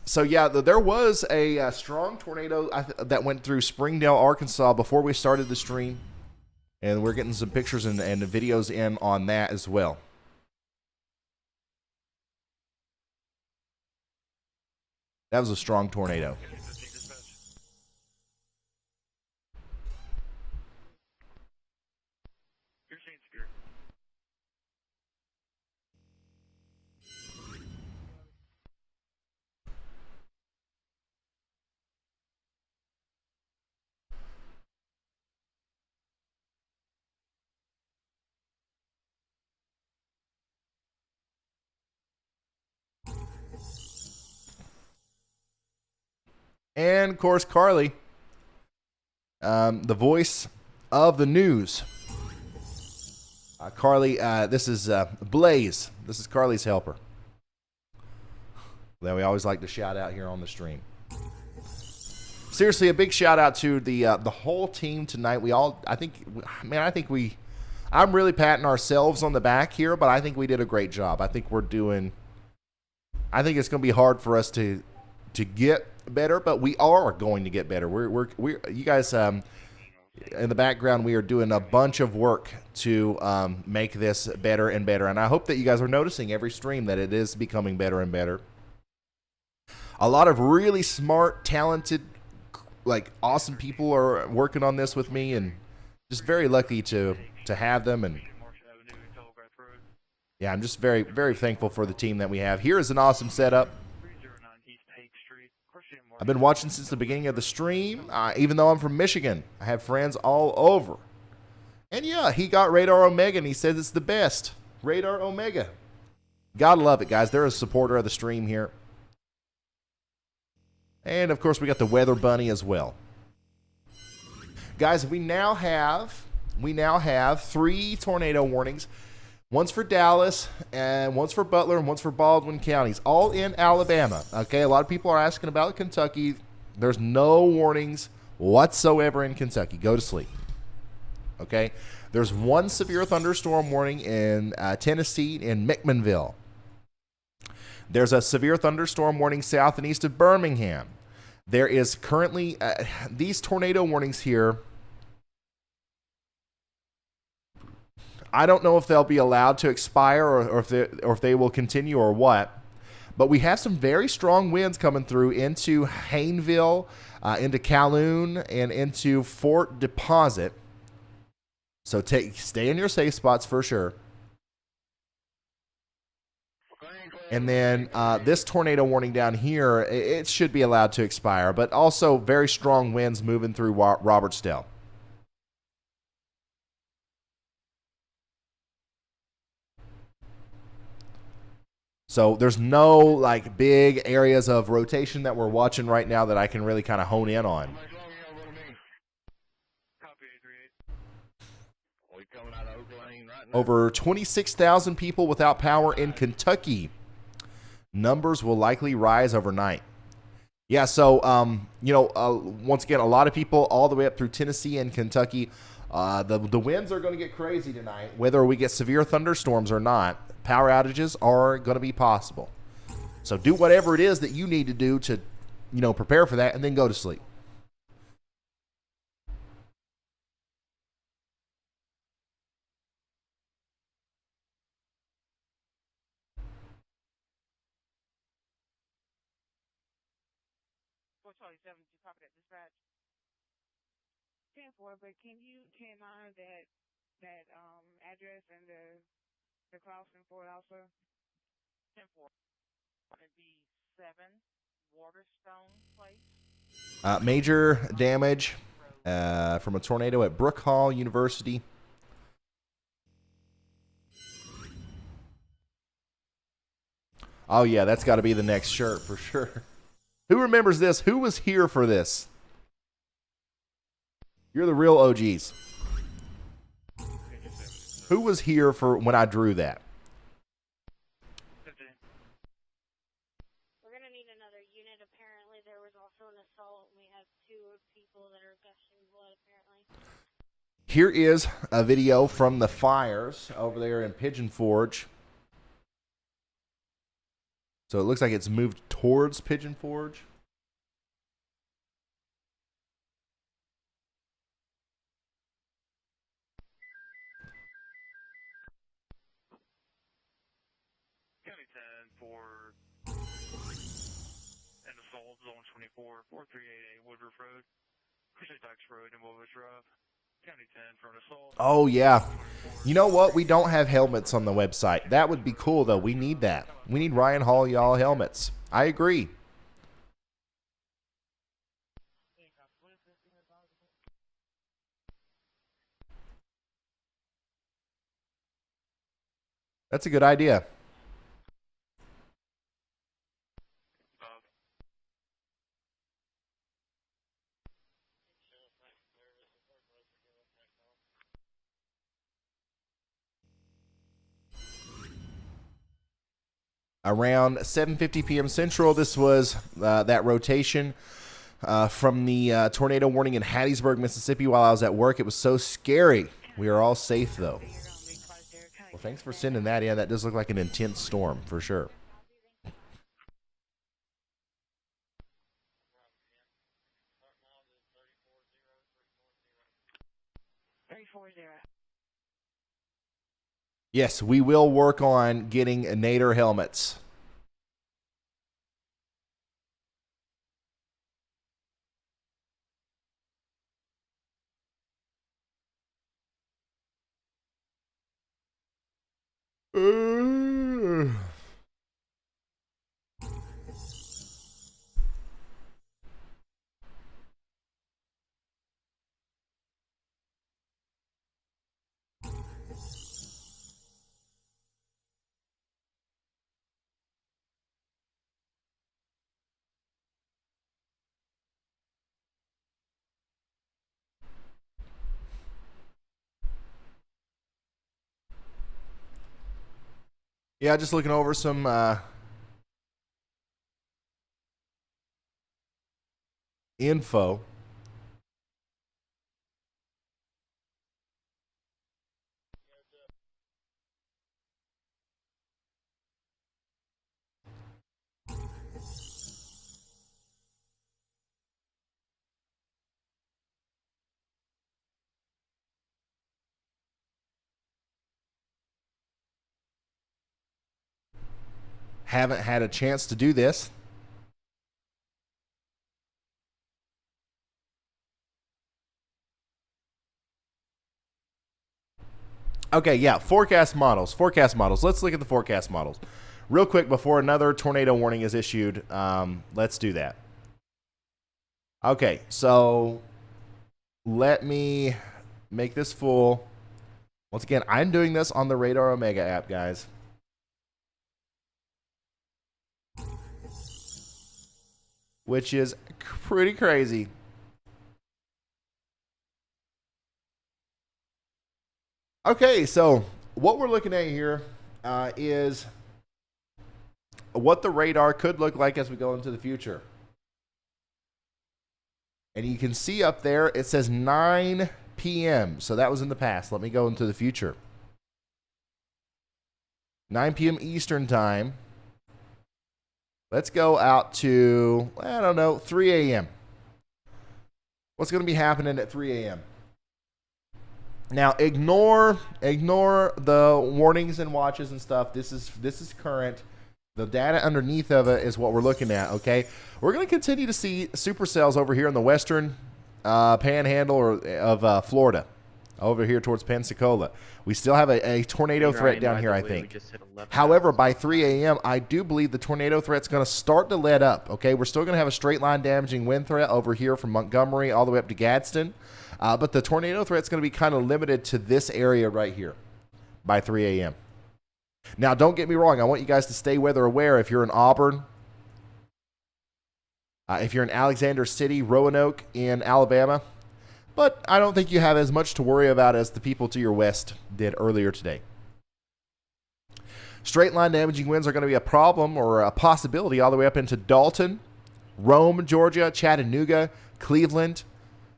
so yeah, there was a strong tornado that went through Springdale, Arkansas before we started the stream. And we're getting some pictures and videos in on that as well. That was a strong tornado. And, of course, Carly, the voice of the news. Carly, this is Blaze. This is Carly's helper. that we always like to shout out here on the stream. Seriously, a big shout out to the whole team tonight. I'm really patting ourselves on the back here, but I think we did a great job. I think it's going to be hard for us to get better, but we are going to get better. We're you guys in the background, we are doing a bunch of work to make this better and better, and I hope that you guys are noticing every stream that it is becoming better and better. A lot of really smart, talented, like awesome people are working on this with me, and just very lucky to have them. And yeah, I'm just very, very thankful for the team that we have. Here is an awesome setup. I've been watching since the beginning of the stream, even though I'm from Michigan. I have friends all over. And yeah, he got Radar Omega, and he says it's the best. Radar Omega. Gotta love it, guys. They're a supporter of the stream here. And, of course, we got the Weather Bunny as well. Guys, we now have 3 tornado warnings. One's for Dallas, and one's for Butler, and one's for Baldwin counties, all in Alabama. Okay, a lot of people are asking about Kentucky. There's no warnings whatsoever in Kentucky. Go to sleep. Okay, there's one severe thunderstorm warning in Tennessee in McMinnville. There's a severe thunderstorm warning south and east of Birmingham. There is currently these tornado warnings here. I don't know if they'll be allowed to expire or if they will continue or what. But we have some very strong winds coming through into Hayneville, into Calhoun, and into Fort Deposit. So stay in your safe spots for sure. And then this tornado warning down here, it should be allowed to expire, but also very strong winds moving through Robertsdale. So there's no like big areas of rotation that we're watching right now that I can really kind of hone in on. Over 26,000 people without power in Kentucky. Numbers will likely rise overnight. Yeah, so, once again, a lot of people all the way up through Tennessee and Kentucky. The winds are going to get crazy tonight. Whether we get severe thunderstorms or not, power outages are going to be possible. So do whatever it is that you need to do to, prepare for that, and then go to sleep. But can you that address and the crossing for it also? 10-4. It'd be 7 Waterstone Place. Major damage from a tornado at Brook Hall University. Oh yeah, that's got to be the next shirt for sure. Who remembers this? Who was here for this? You're the real OGs. Who was here for when I drew that? We're going to need another unit. Apparently there was also an assault. We have 2 people that are gushing blood apparently. Here is a video from the fires over there in Pigeon Forge. So it looks like it's moved towards Pigeon Forge. And assault zone 24, 4388 Woodruff Road, Christian Dykes Road, and Woodruff Drive. County 10 for an assault. Oh, yeah. You know what? We don't have helmets on the website. That would be cool, though. We need that. We need Ryan Hall, y'all, helmets. I agree. That's a good idea. Around 7:50 p.m. Central, this was that rotation from the tornado warning in Hattiesburg, Mississippi while I was at work. It was so scary. We are all safe, though. Well, thanks for sending that in. That does look like an intense storm, for sure. Yes, we will work on getting Nader helmets. Yeah, just looking over some info. Haven't had a chance to do this. Okay, yeah, forecast models. Let's look at the forecast models. Real quick before another tornado warning is issued, let's do that. Okay, so let me make this full. Once again, I'm doing this on the Radar Omega app, guys. Which is pretty crazy. Okay, so what we're looking at here is what the radar could look like as we go into the future. And you can see up there, it says 9 p.m. So that was in the past. Let me go into the future. 9 p.m. Eastern time. Let's go out to, I don't know, 3 a.m. What's going to be happening at 3 a.m.? Now, ignore the warnings and watches and stuff. This is current. The data underneath of it is what we're looking at, okay? We're going to continue to see supercells over here in the western panhandle of Florida, over here towards Pensacola. We still have a tornado threat down here, I think. However, by 3 a.m., I do believe the tornado threat's going to start to let up, okay? We're still going to have a straight line damaging wind threat over here from Montgomery all the way up to Gadsden. But the tornado threat's going to be kind of limited to this area right here by 3 a.m. Now, don't get me wrong. I want you guys to stay weather aware if you're in Auburn, if you're in Alexander City, Roanoke in Alabama. But I don't think you have as much to worry about as the people to your west did earlier today. Straight line damaging winds are going to be a problem or a possibility all the way up into Dalton, Rome, Georgia, Chattanooga, Cleveland.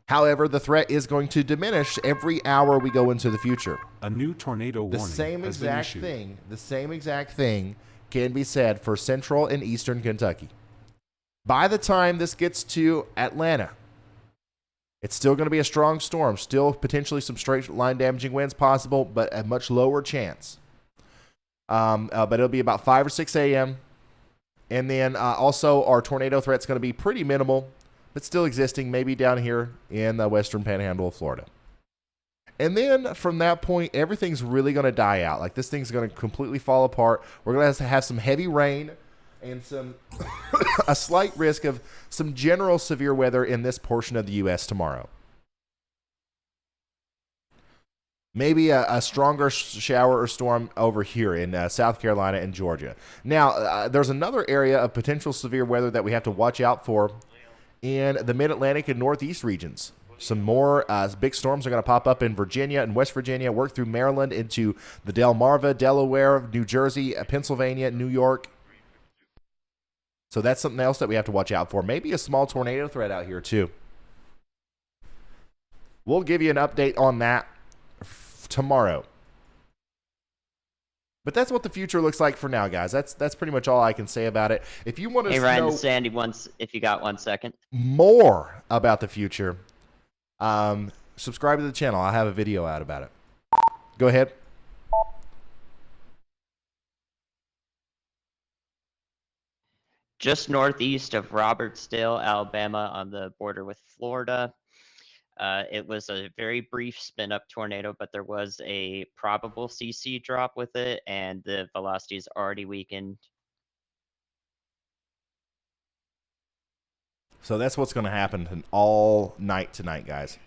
However, the threat is going to diminish every hour we go into the future. A new tornado warning has been issued. The same exact thing can be said for central and eastern Kentucky. By the time this gets to Atlanta, it's still going to be a strong storm. Still potentially some straight line damaging winds possible, but a much lower chance. But it'll be about 5 or 6 a.m. And then also our tornado threat's going to be pretty minimal, but still existing, maybe down here in the western panhandle of Florida. And then from that point, everything's really going to die out. Like, this thing's going to completely fall apart. We're going to have some heavy rain and some a slight risk of some general severe weather in this portion of the U.S. tomorrow. Maybe a stronger shower or storm over here in South Carolina and Georgia. Now, there's another area of potential severe weather that we have to watch out for in the mid-Atlantic and northeast regions. Some more big storms are going to pop up in Virginia and West Virginia, work through Maryland into the Delmarva, Delaware, New Jersey, Pennsylvania, New York. So that's something else that we have to watch out for. Maybe a small tornado threat out here too. We'll give you an update on that tomorrow. But that's what the future looks like for now, guys. That's pretty much all I can say about it. If you want to Ryan, know this is Sandy once, if you got 1 second. more about the future, subscribe to the channel. I'll have a video out about it. Go ahead. Just northeast of Robertsdale, Alabama, on the border with Florida. It was a very brief spin-up tornado, but there was a probable CC drop with it, and the velocity is already weakened. So that's what's going to happen all night tonight, guys.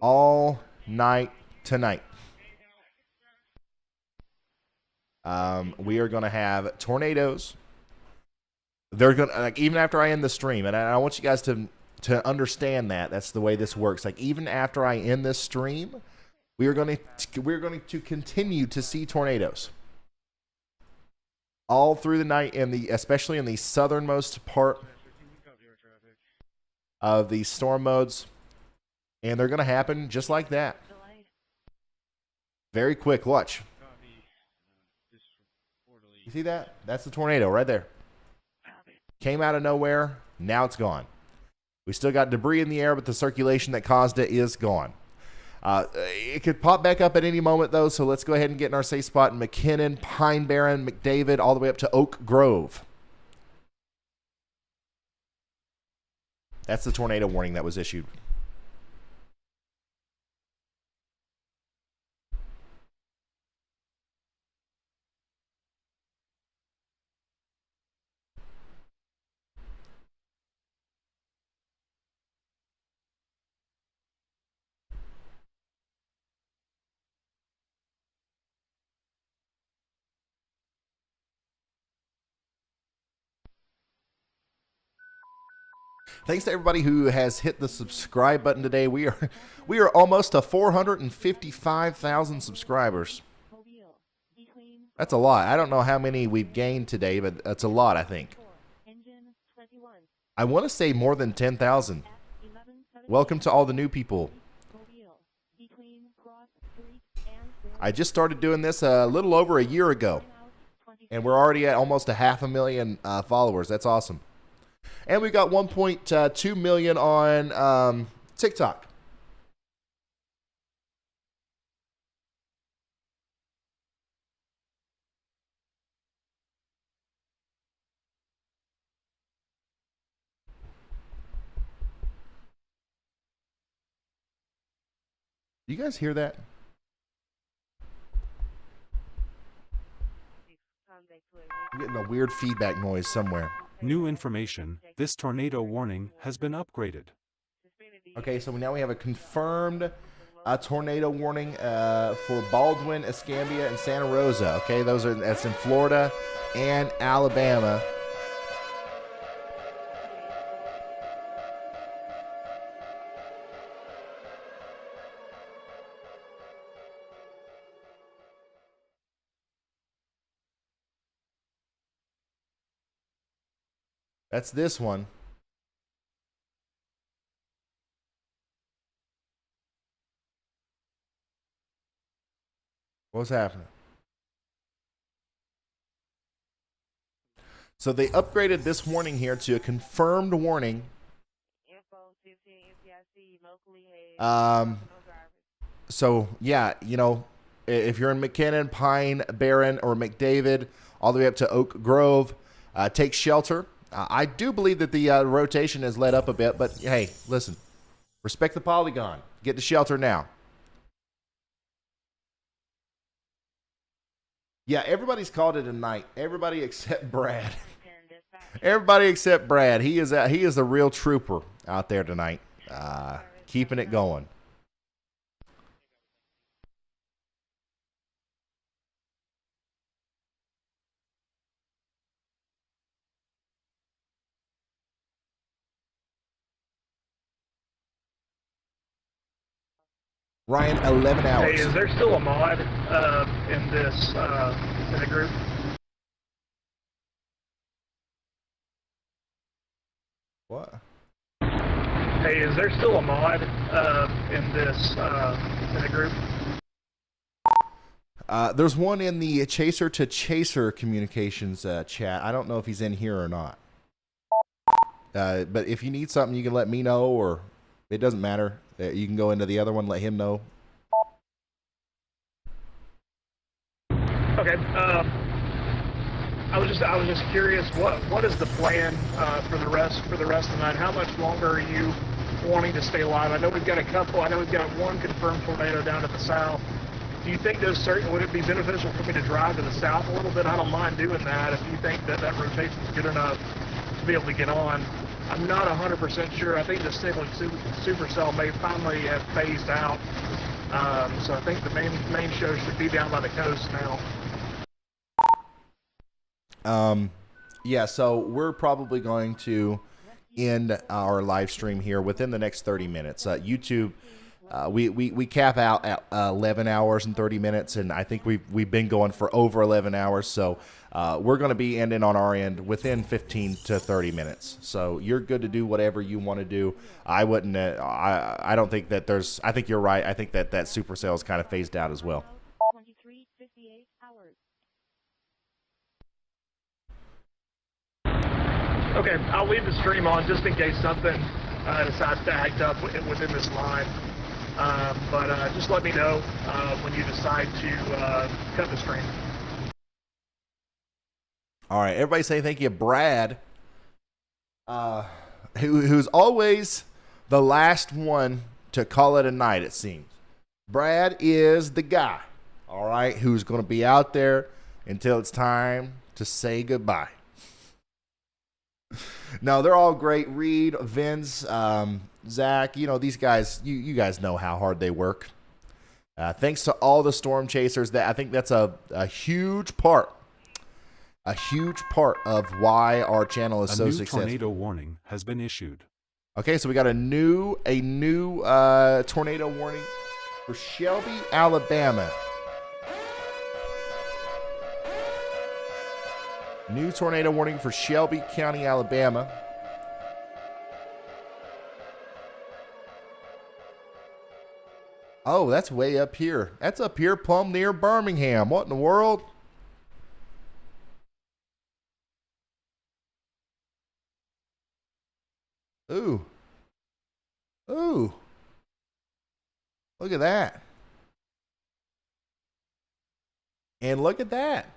All night tonight. We are going to have tornadoes. They're going to, like, even after I end the stream, and I want you guys to understand that that's the way this works. Like, even after I end this stream, we're going to continue to see tornadoes all through the night, especially in the southernmost part of the storm modes, and they're going to happen just like that. Very quick. Watch. You see that? That's the tornado right there. Came out of nowhere. Now it's gone. We still got debris in the air, but the circulation that caused it is gone. It could pop back up at any moment, though, so let's go ahead and get in our safe spot in McKinnon, Pine Barren, McDavid, all the way up to Oak Grove. That's the tornado warning that was issued. Thanks to everybody who has hit the subscribe button today. We are almost to 455,000 subscribers. That's a lot. I don't know how many we've gained today, but that's a lot, I think. I want to say more than 10,000. Welcome to all the new people. I just started doing this a little over a year ago, and we're already at almost 500,000 followers. That's awesome. And we got 1.2 million on TikTok. You guys hear that? I'm getting a weird feedback noise somewhere. New information, this tornado warning has been upgraded. Okay, so now we have a confirmed tornado warning for Baldwin, Escambia, and Santa Rosa. Okay, that's in Florida and Alabama. That's this one. What's happening? So they upgraded this warning here to a confirmed warning. So yeah, you know, if you're in McKinnon, Pine Barren, or McDavid, all the way up to Oak Grove, take shelter. I do believe that the rotation has let up a bit, but hey, listen, respect the polygon. Get to shelter now. Yeah, everybody's called it a night. Everybody except Brad. Everybody except Brad. He is a real trooper out there tonight, keeping it going. Ryan, 11 hours. Hey, is there still a mod in this in the group? What? Hey, is there still a mod in this in the group? There's one in the Chaser to Chaser communications chat. I don't know if he's in here or not. But if you need something, you can let me know, or it doesn't matter. You can go into the other one, let him know. Okay. I was just curious. What is the plan for the rest of the night? How much longer are you wanting to stay alive? I know we've got a couple. I know we've got one confirmed tornado down to the south. Do you think would it be beneficial for me to drive to the south a little bit? I don't mind doing that if you think that rotation is good enough to be able to get on. I'm not 100% sure. I think the stable supercell may finally have phased out. So I think the main show should be down by the coast now. Yeah, so we're probably going to end our live stream here within the next 30 minutes. YouTube, we cap out at 11 hours and 30 minutes, and I think we've been going for over 11 hours, so we're going to be ending on our end within 15 to 30 minutes. So you're good to do whatever you want to do. I wouldn't, I don't think that there's, I think you're right. I think that supercell is kind of phased out as well. 23:58 hours. Okay, I'll leave the stream on just in case something decides to act up within this line. But just let me know when you decide to cut the stream. All right, everybody say thank you, Brad, who's always the last one to call it a night, it seems. Brad is the guy, all right, who's going to be out there until it's time to say goodbye. No, they're all great. Reed, Vince, Zach, you know, these guys, you guys know how hard they work. Thanks to all the storm chasers. I think that's a huge part of why our channel is so successful. A new tornado warning has been issued. Okay, so we got a new tornado warning for Shelby, Alabama. New tornado warning for Shelby County, Alabama. Oh, that's way up here. That's up here, plumb near Birmingham. What in the world? Ooh. Ooh. Look at that. And look at that.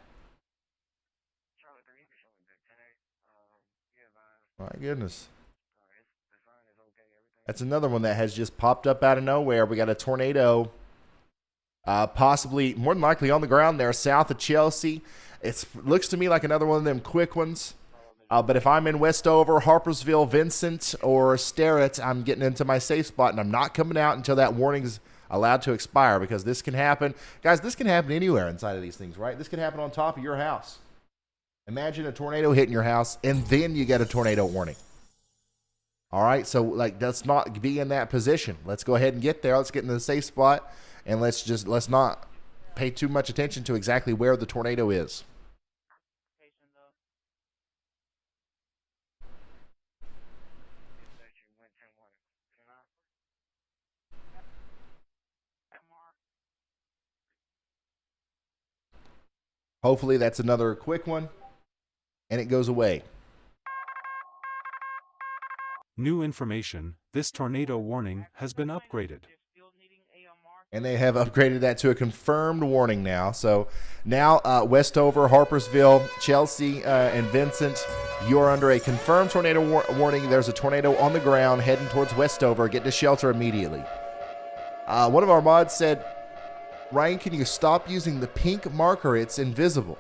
My goodness. That's another one that has just popped up out of nowhere. We got a tornado possibly, more than likely, on the ground there south of Chelsea. It looks to me like another one of them quick ones. But if I'm in Westover, Harpersville, Vincent, or Sterrett, I'm getting into my safe spot, and I'm not coming out until that warning's allowed to expire, because this can happen. Guys, this can happen anywhere inside of these things, right? This can happen on top of your house. Imagine a tornado hitting your house, and then you get a tornado warning. All right, so like, let's not be in that position. Let's go ahead and get there. Let's get in the safe spot, and let's not pay too much attention to exactly where the tornado is. Hopefully that's another quick one, and it goes away. New information, this tornado warning has been upgraded. And they have upgraded that to a confirmed warning now. So now Westover, Harpersville, Chelsea, and Vincent, you're under a confirmed tornado warning. There's a tornado on the ground heading towards Westover. Get to shelter immediately. One of our mods said, Ryan, can you stop using the pink marker? It's invisible.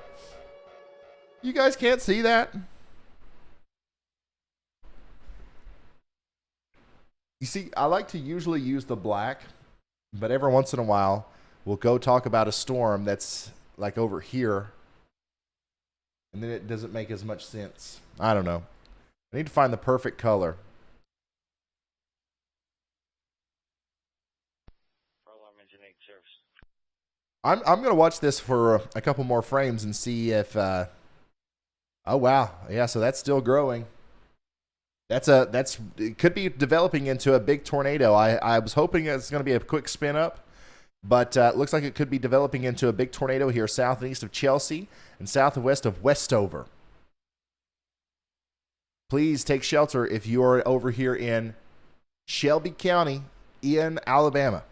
You guys can't see that? You see, I like to usually use the black, but every once in a while, we'll go talk about a storm that's like over here, and then it doesn't make as much sense. I don't know. I need to find the perfect color. I'm going to watch this for a couple more frames and see if... oh, wow. Yeah, so that's still growing. It could be developing into a big tornado. I was hoping it's going to be a quick spin up, but it looks like it could be developing into a big tornado here south and east of Chelsea and south and west of Westover. Please take shelter if you are over here in Shelby County in Alabama.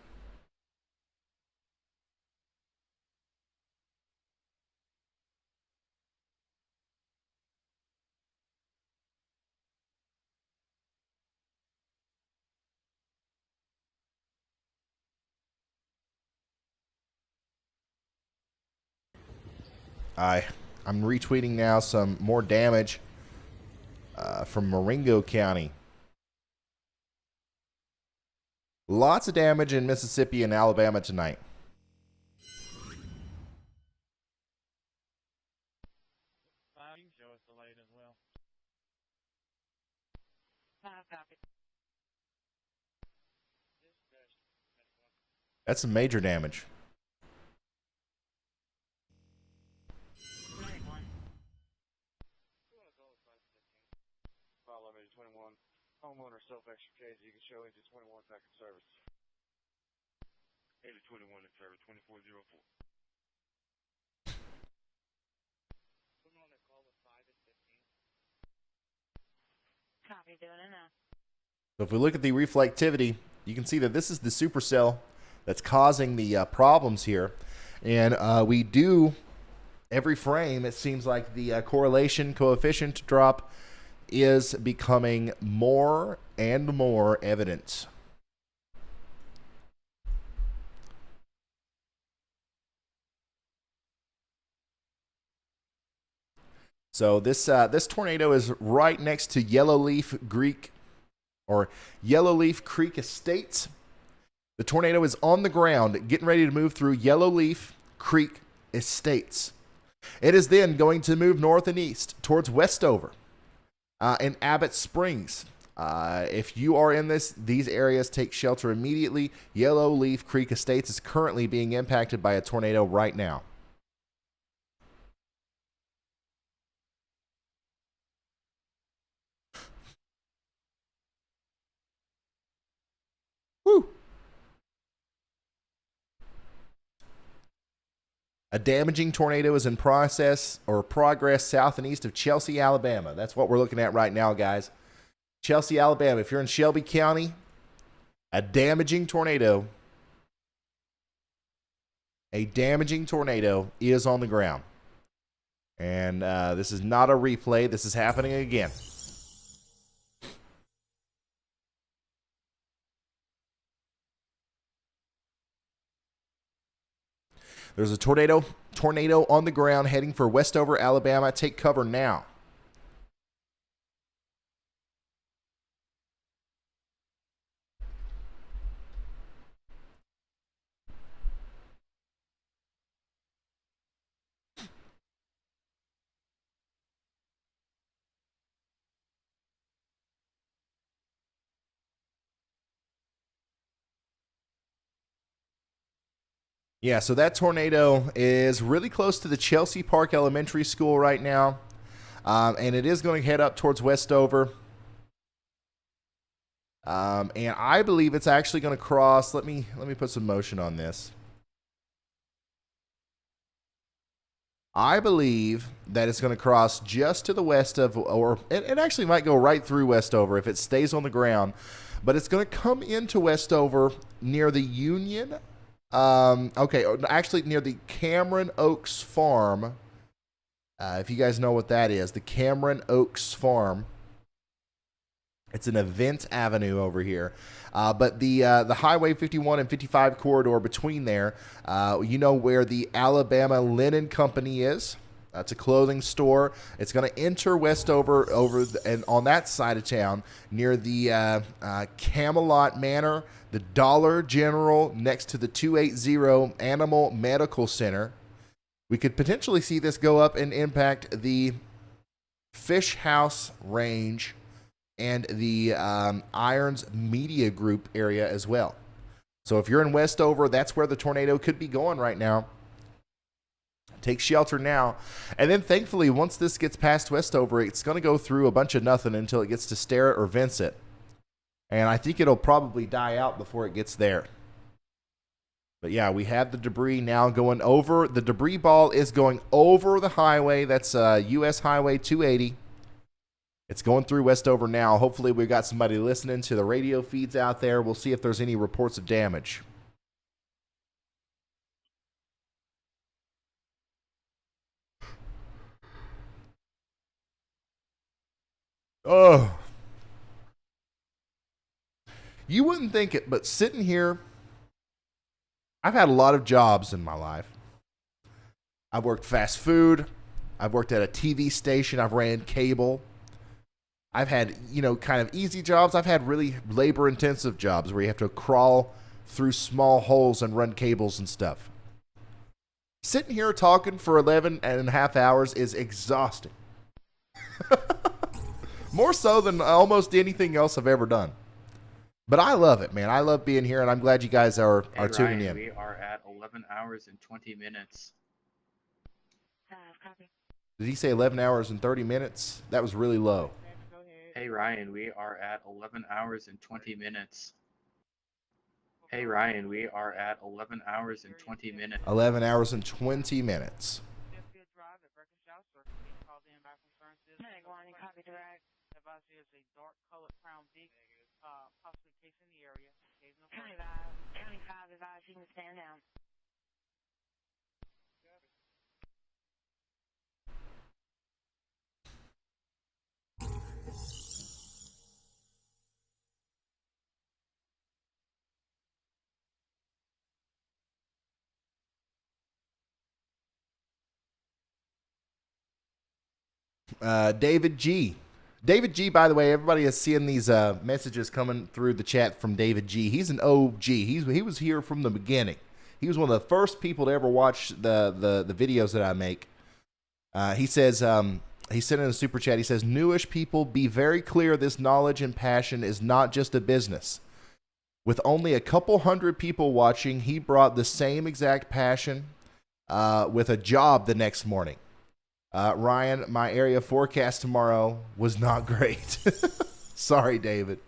I'm retweeting now some more damage from Marengo County. Lots of damage in Mississippi and Alabama tonight. You can show us the light as well. That's some major damage. File limited 21. Homeowner self-extricated. You can show into 21 back in service. 8 to 21 in service, 2404. Copy, doing it now. So if we look at the reflectivity, you can see that this is the supercell that's causing the problems here. And we do, every frame, it seems like the correlation coefficient drop is becoming more and more evident. So this tornado is right next to Yellowleaf Creek Estates. The tornado is on the ground, getting ready to move through Yellowleaf Creek Estates. It is then going to move north and east towards Westover and Abbott Springs. If you are in these areas, take shelter immediately. Yellowleaf Creek Estates is currently being impacted by a tornado right now. Woo! A damaging tornado is in progress south and east of Chelsea, Alabama. That's what we're looking at right now, guys. Chelsea, Alabama. If you're in Shelby County, a damaging tornado is on the ground. And this is not a replay. This is happening again. There's a tornado on the ground heading for Westover, Alabama. Take cover now. Yeah, so that tornado is really close to the Chelsea Park Elementary School right now, and it is going to head up towards Westover. And I believe it's actually going to cross. Let me put some motion on this. I believe that it's going to cross just to the west of, or it actually might go right through Westover if it stays on the ground, but it's going to come into Westover near the Union. Actually near the Cameron Oaks Farm. If you guys know what that is, the Cameron Oaks Farm. It's an event avenue over here. But the Highway 51 and 55 corridor between there, you know where the Alabama Linen Company is. It's a clothing store. It's going to enter Westover and on that side of town near the Camelot Manor, the Dollar General next to the 280 Animal Medical Center. We could potentially see this go up and impact the Fish House Range and the Irons Media Group area as well. So if you're in Westover, that's where the tornado could be going right now. Take shelter now. And then thankfully, once this gets past Westover, it's going to go through a bunch of nothing until it gets to Sterrett or Vincent. And I think it'll probably die out before it gets there. But yeah, we have the debris now going over. The debris ball is going over the highway. That's U.S. Highway 280. It's going through Westover now. Hopefully we've got somebody listening to the radio feeds out there. We'll see if there's any reports of damage. Oh. You wouldn't think it, but sitting here, I've had a lot of jobs in my life. I've worked fast food. I've worked at a TV station. I've ran cable. I've had, kind of easy jobs. I've had really labor-intensive jobs where you have to crawl through small holes and run cables and stuff. Sitting here talking for 11 and a half hours is exhausting. More so than almost anything else I've ever done. But I love it, man. I love being here, and I'm glad you guys are tuning in. We are at 11 hours and 20 minutes. Copy. Did he say 11 hours and 30 minutes? That was really low. Hey, Ryan, we are at 11 hours and 20 minutes. Hey, Ryan, we are at 11 hours and 20 minutes. 11 hours and 20 minutes. Copy direct. County 5 advised you can stand down. David G. David G, by the way, everybody is seeing these messages coming through the chat from David G. He's an OG. He was here from the beginning. He was one of the first people to ever watch the videos that I make. He says, he sent in a super chat. He says, newish people, be very clear this knowledge and passion is not just a business. With only a couple hundred people watching, he brought the same exact passion with a job the next morning. Ryan, my area forecast tomorrow was not great. Sorry, David.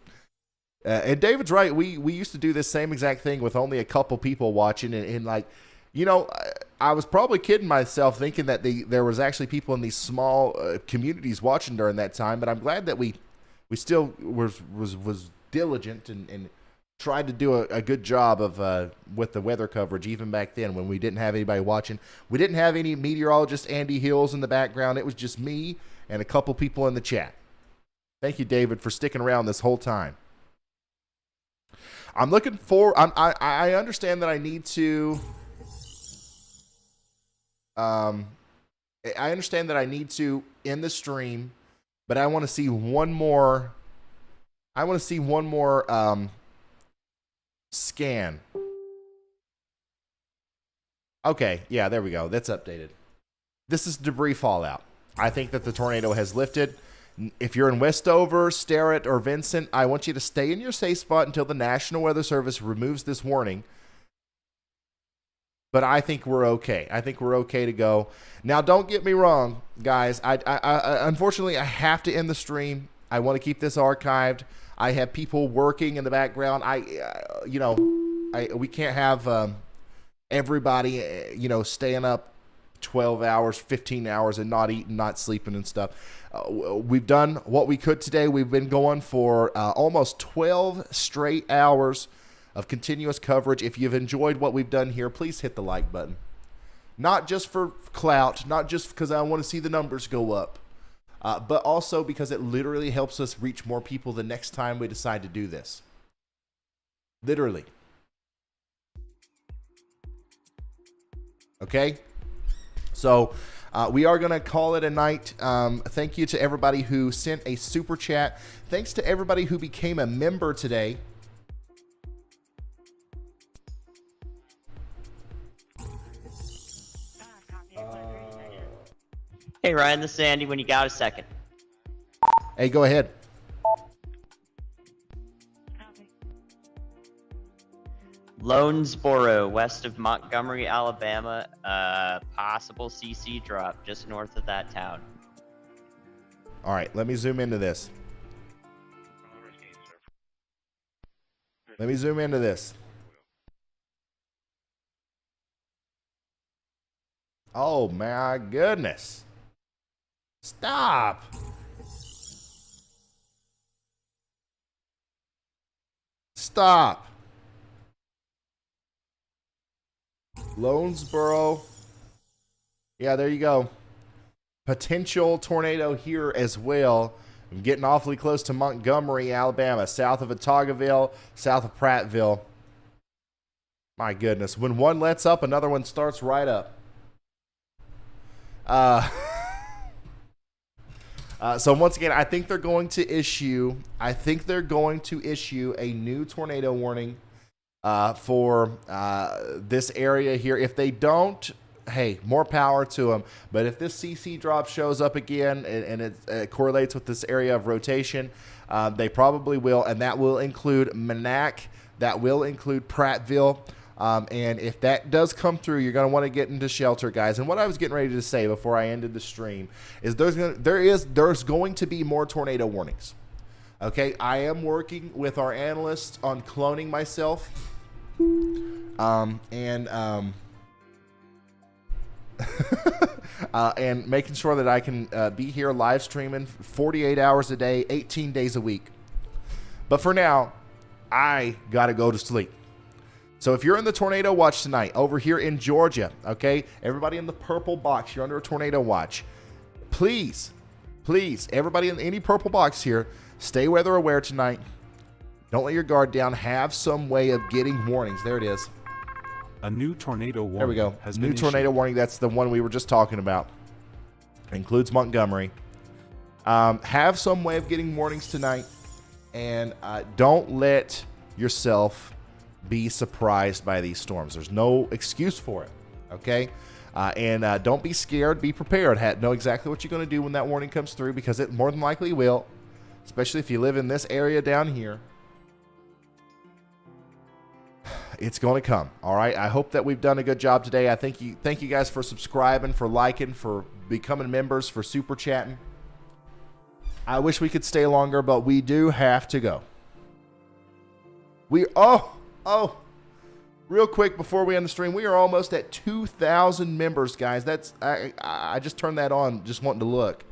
And David's right. We used to do this same exact thing with only a couple people watching. And like, I was probably kidding myself thinking that there was actually people in these small communities watching during that time. But I'm glad that we still was diligent and tried to do a good job of with the weather coverage even back then when we didn't have anybody watching. We didn't have any meteorologist Andy Hills in the background. It was just me and a couple people in the chat. Thank you, David, for sticking around this whole time. I'm looking for. I understand that I need to. I understand that I need to end the stream, but I want to see one more. I want to see one more. Scan. Okay, yeah, there we go. That's updated. This is debris fallout. I think that the tornado has lifted. If you're in Westover, Sterrett, or Vincent, I want you to stay in your safe spot until the National Weather Service removes this warning. But I think we're okay. I think we're okay to go. Now, don't get me wrong, guys. I unfortunately, I have to end the stream. I want to keep this archived. I have people working in the background. We can't have everybody, staying up 12 hours, 15 hours and not eating, not sleeping and stuff. We've done what we could today. We've been going for almost 12 straight hours of continuous coverage. If you've enjoyed what we've done here, please hit the like button. Not just for clout, not just because I want to see the numbers go up. But also because it literally helps us reach more people the next time we decide to do this. Literally. Okay? So we are going to call it a night. Thank you to everybody who sent a super chat. Thanks to everybody who became a member today. Hey, Ryan, this is Andy when you got a second. Hey, go ahead. Lonesboro, west of Montgomery, Alabama. Possible CC drop just north of that town. All right, let me zoom into this. Let me zoom into this. Oh my goodness. Stop. Stop. Lonesboro. Yeah, there you go. Potential tornado here as well. I'm getting awfully close to Montgomery, Alabama, south of Pikeville, south of Prattville. My goodness. When one lets up, another one starts right up. So once again, I think they're going to issue a new tornado warning for this area here. If they don't, hey, more power to them. But if this CC drop shows up again and it correlates with this area of rotation, they probably will, and that will include Manac, that will include Prattville. And if that does come through, you're going to want to get into shelter, guys. And what I was getting ready to say before I ended the stream is there's going to be more tornado warnings. Okay, I am working with our analysts on cloning myself, and making sure that I can be here live streaming 48 hours a day, 18 days a week. But for now, I got to go to sleep. So if you're in the tornado watch tonight over here in Georgia, okay, everybody in the purple box, you're under a tornado watch. Please, everybody in any purple box here, stay weather aware tonight. Don't let your guard down. Have some way of getting warnings. There it is. A new tornado warning. There we go. Has New been tornado issued. warning. That's the one we were just talking about. Includes Montgomery. Have some way of getting warnings tonight, and don't let yourself be surprised by these storms. There's no excuse for it. Okay. And don't be scared. Be prepared. Know exactly what you're going to do when that warning comes through, because it more than likely will, especially if you live in this area down here. It's going to come. All right. I hope that we've done a good job today. I thank you guys for subscribing, for liking, for becoming members, for super chatting. I wish we could stay longer, but we do have to go. Real quick before we end the stream, we are almost at 2,000 members, guys. That's I just turned that on, just wanting to look.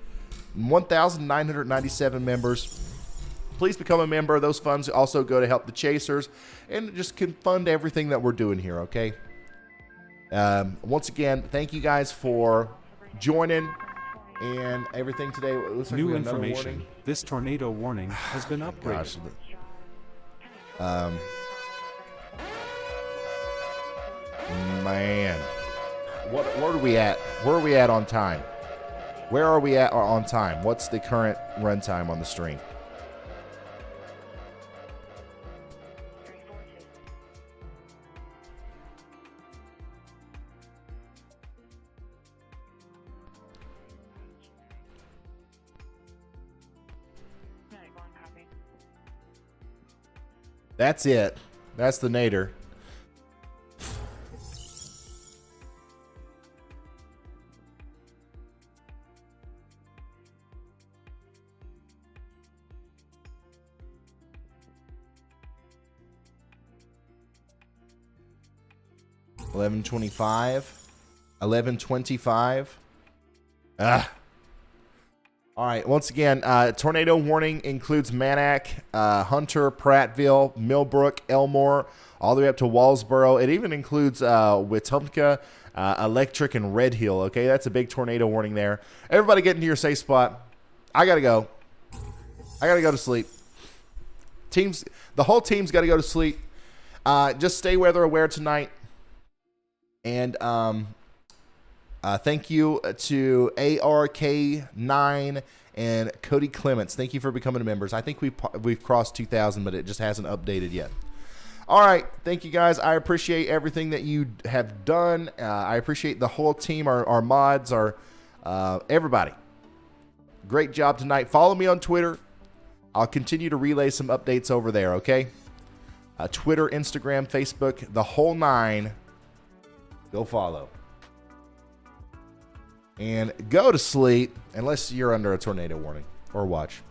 1,997 members. Please become a member. Those funds also go to help the chasers and just can fund everything that we're doing here, okay? Once again, thank you guys for joining and everything today. It looks like New we got another information. warning. This tornado warning has been upgraded. Man, what are we at? Where are we at on time? Where are we at on time? What's the current run time on the stream? That's it. That's the nadir. $11:25. All right. Once again, tornado warning includes Manac, Hunter, Prattville, Millbrook, Elmore, all the way up to Walsboro. It even includes Wetumpka, Electric, and Red Hill. Okay, that's a big tornado warning there. Everybody get into your safe spot. I gotta go. I gotta go to sleep. The whole team's got to go to sleep. Just stay weather aware tonight. And thank you to ARK9 and Cody Clements. Thank you for becoming members. I think we've crossed 2,000, but it just hasn't updated yet. All right. Thank you, guys. I appreciate everything that you have done. I appreciate the whole team, our mods, everybody. Great job tonight. Follow me on Twitter. I'll continue to relay some updates over there, okay? Twitter, Instagram, Facebook, the whole 9. Go follow. And go to sleep unless you're under a tornado warning or watch.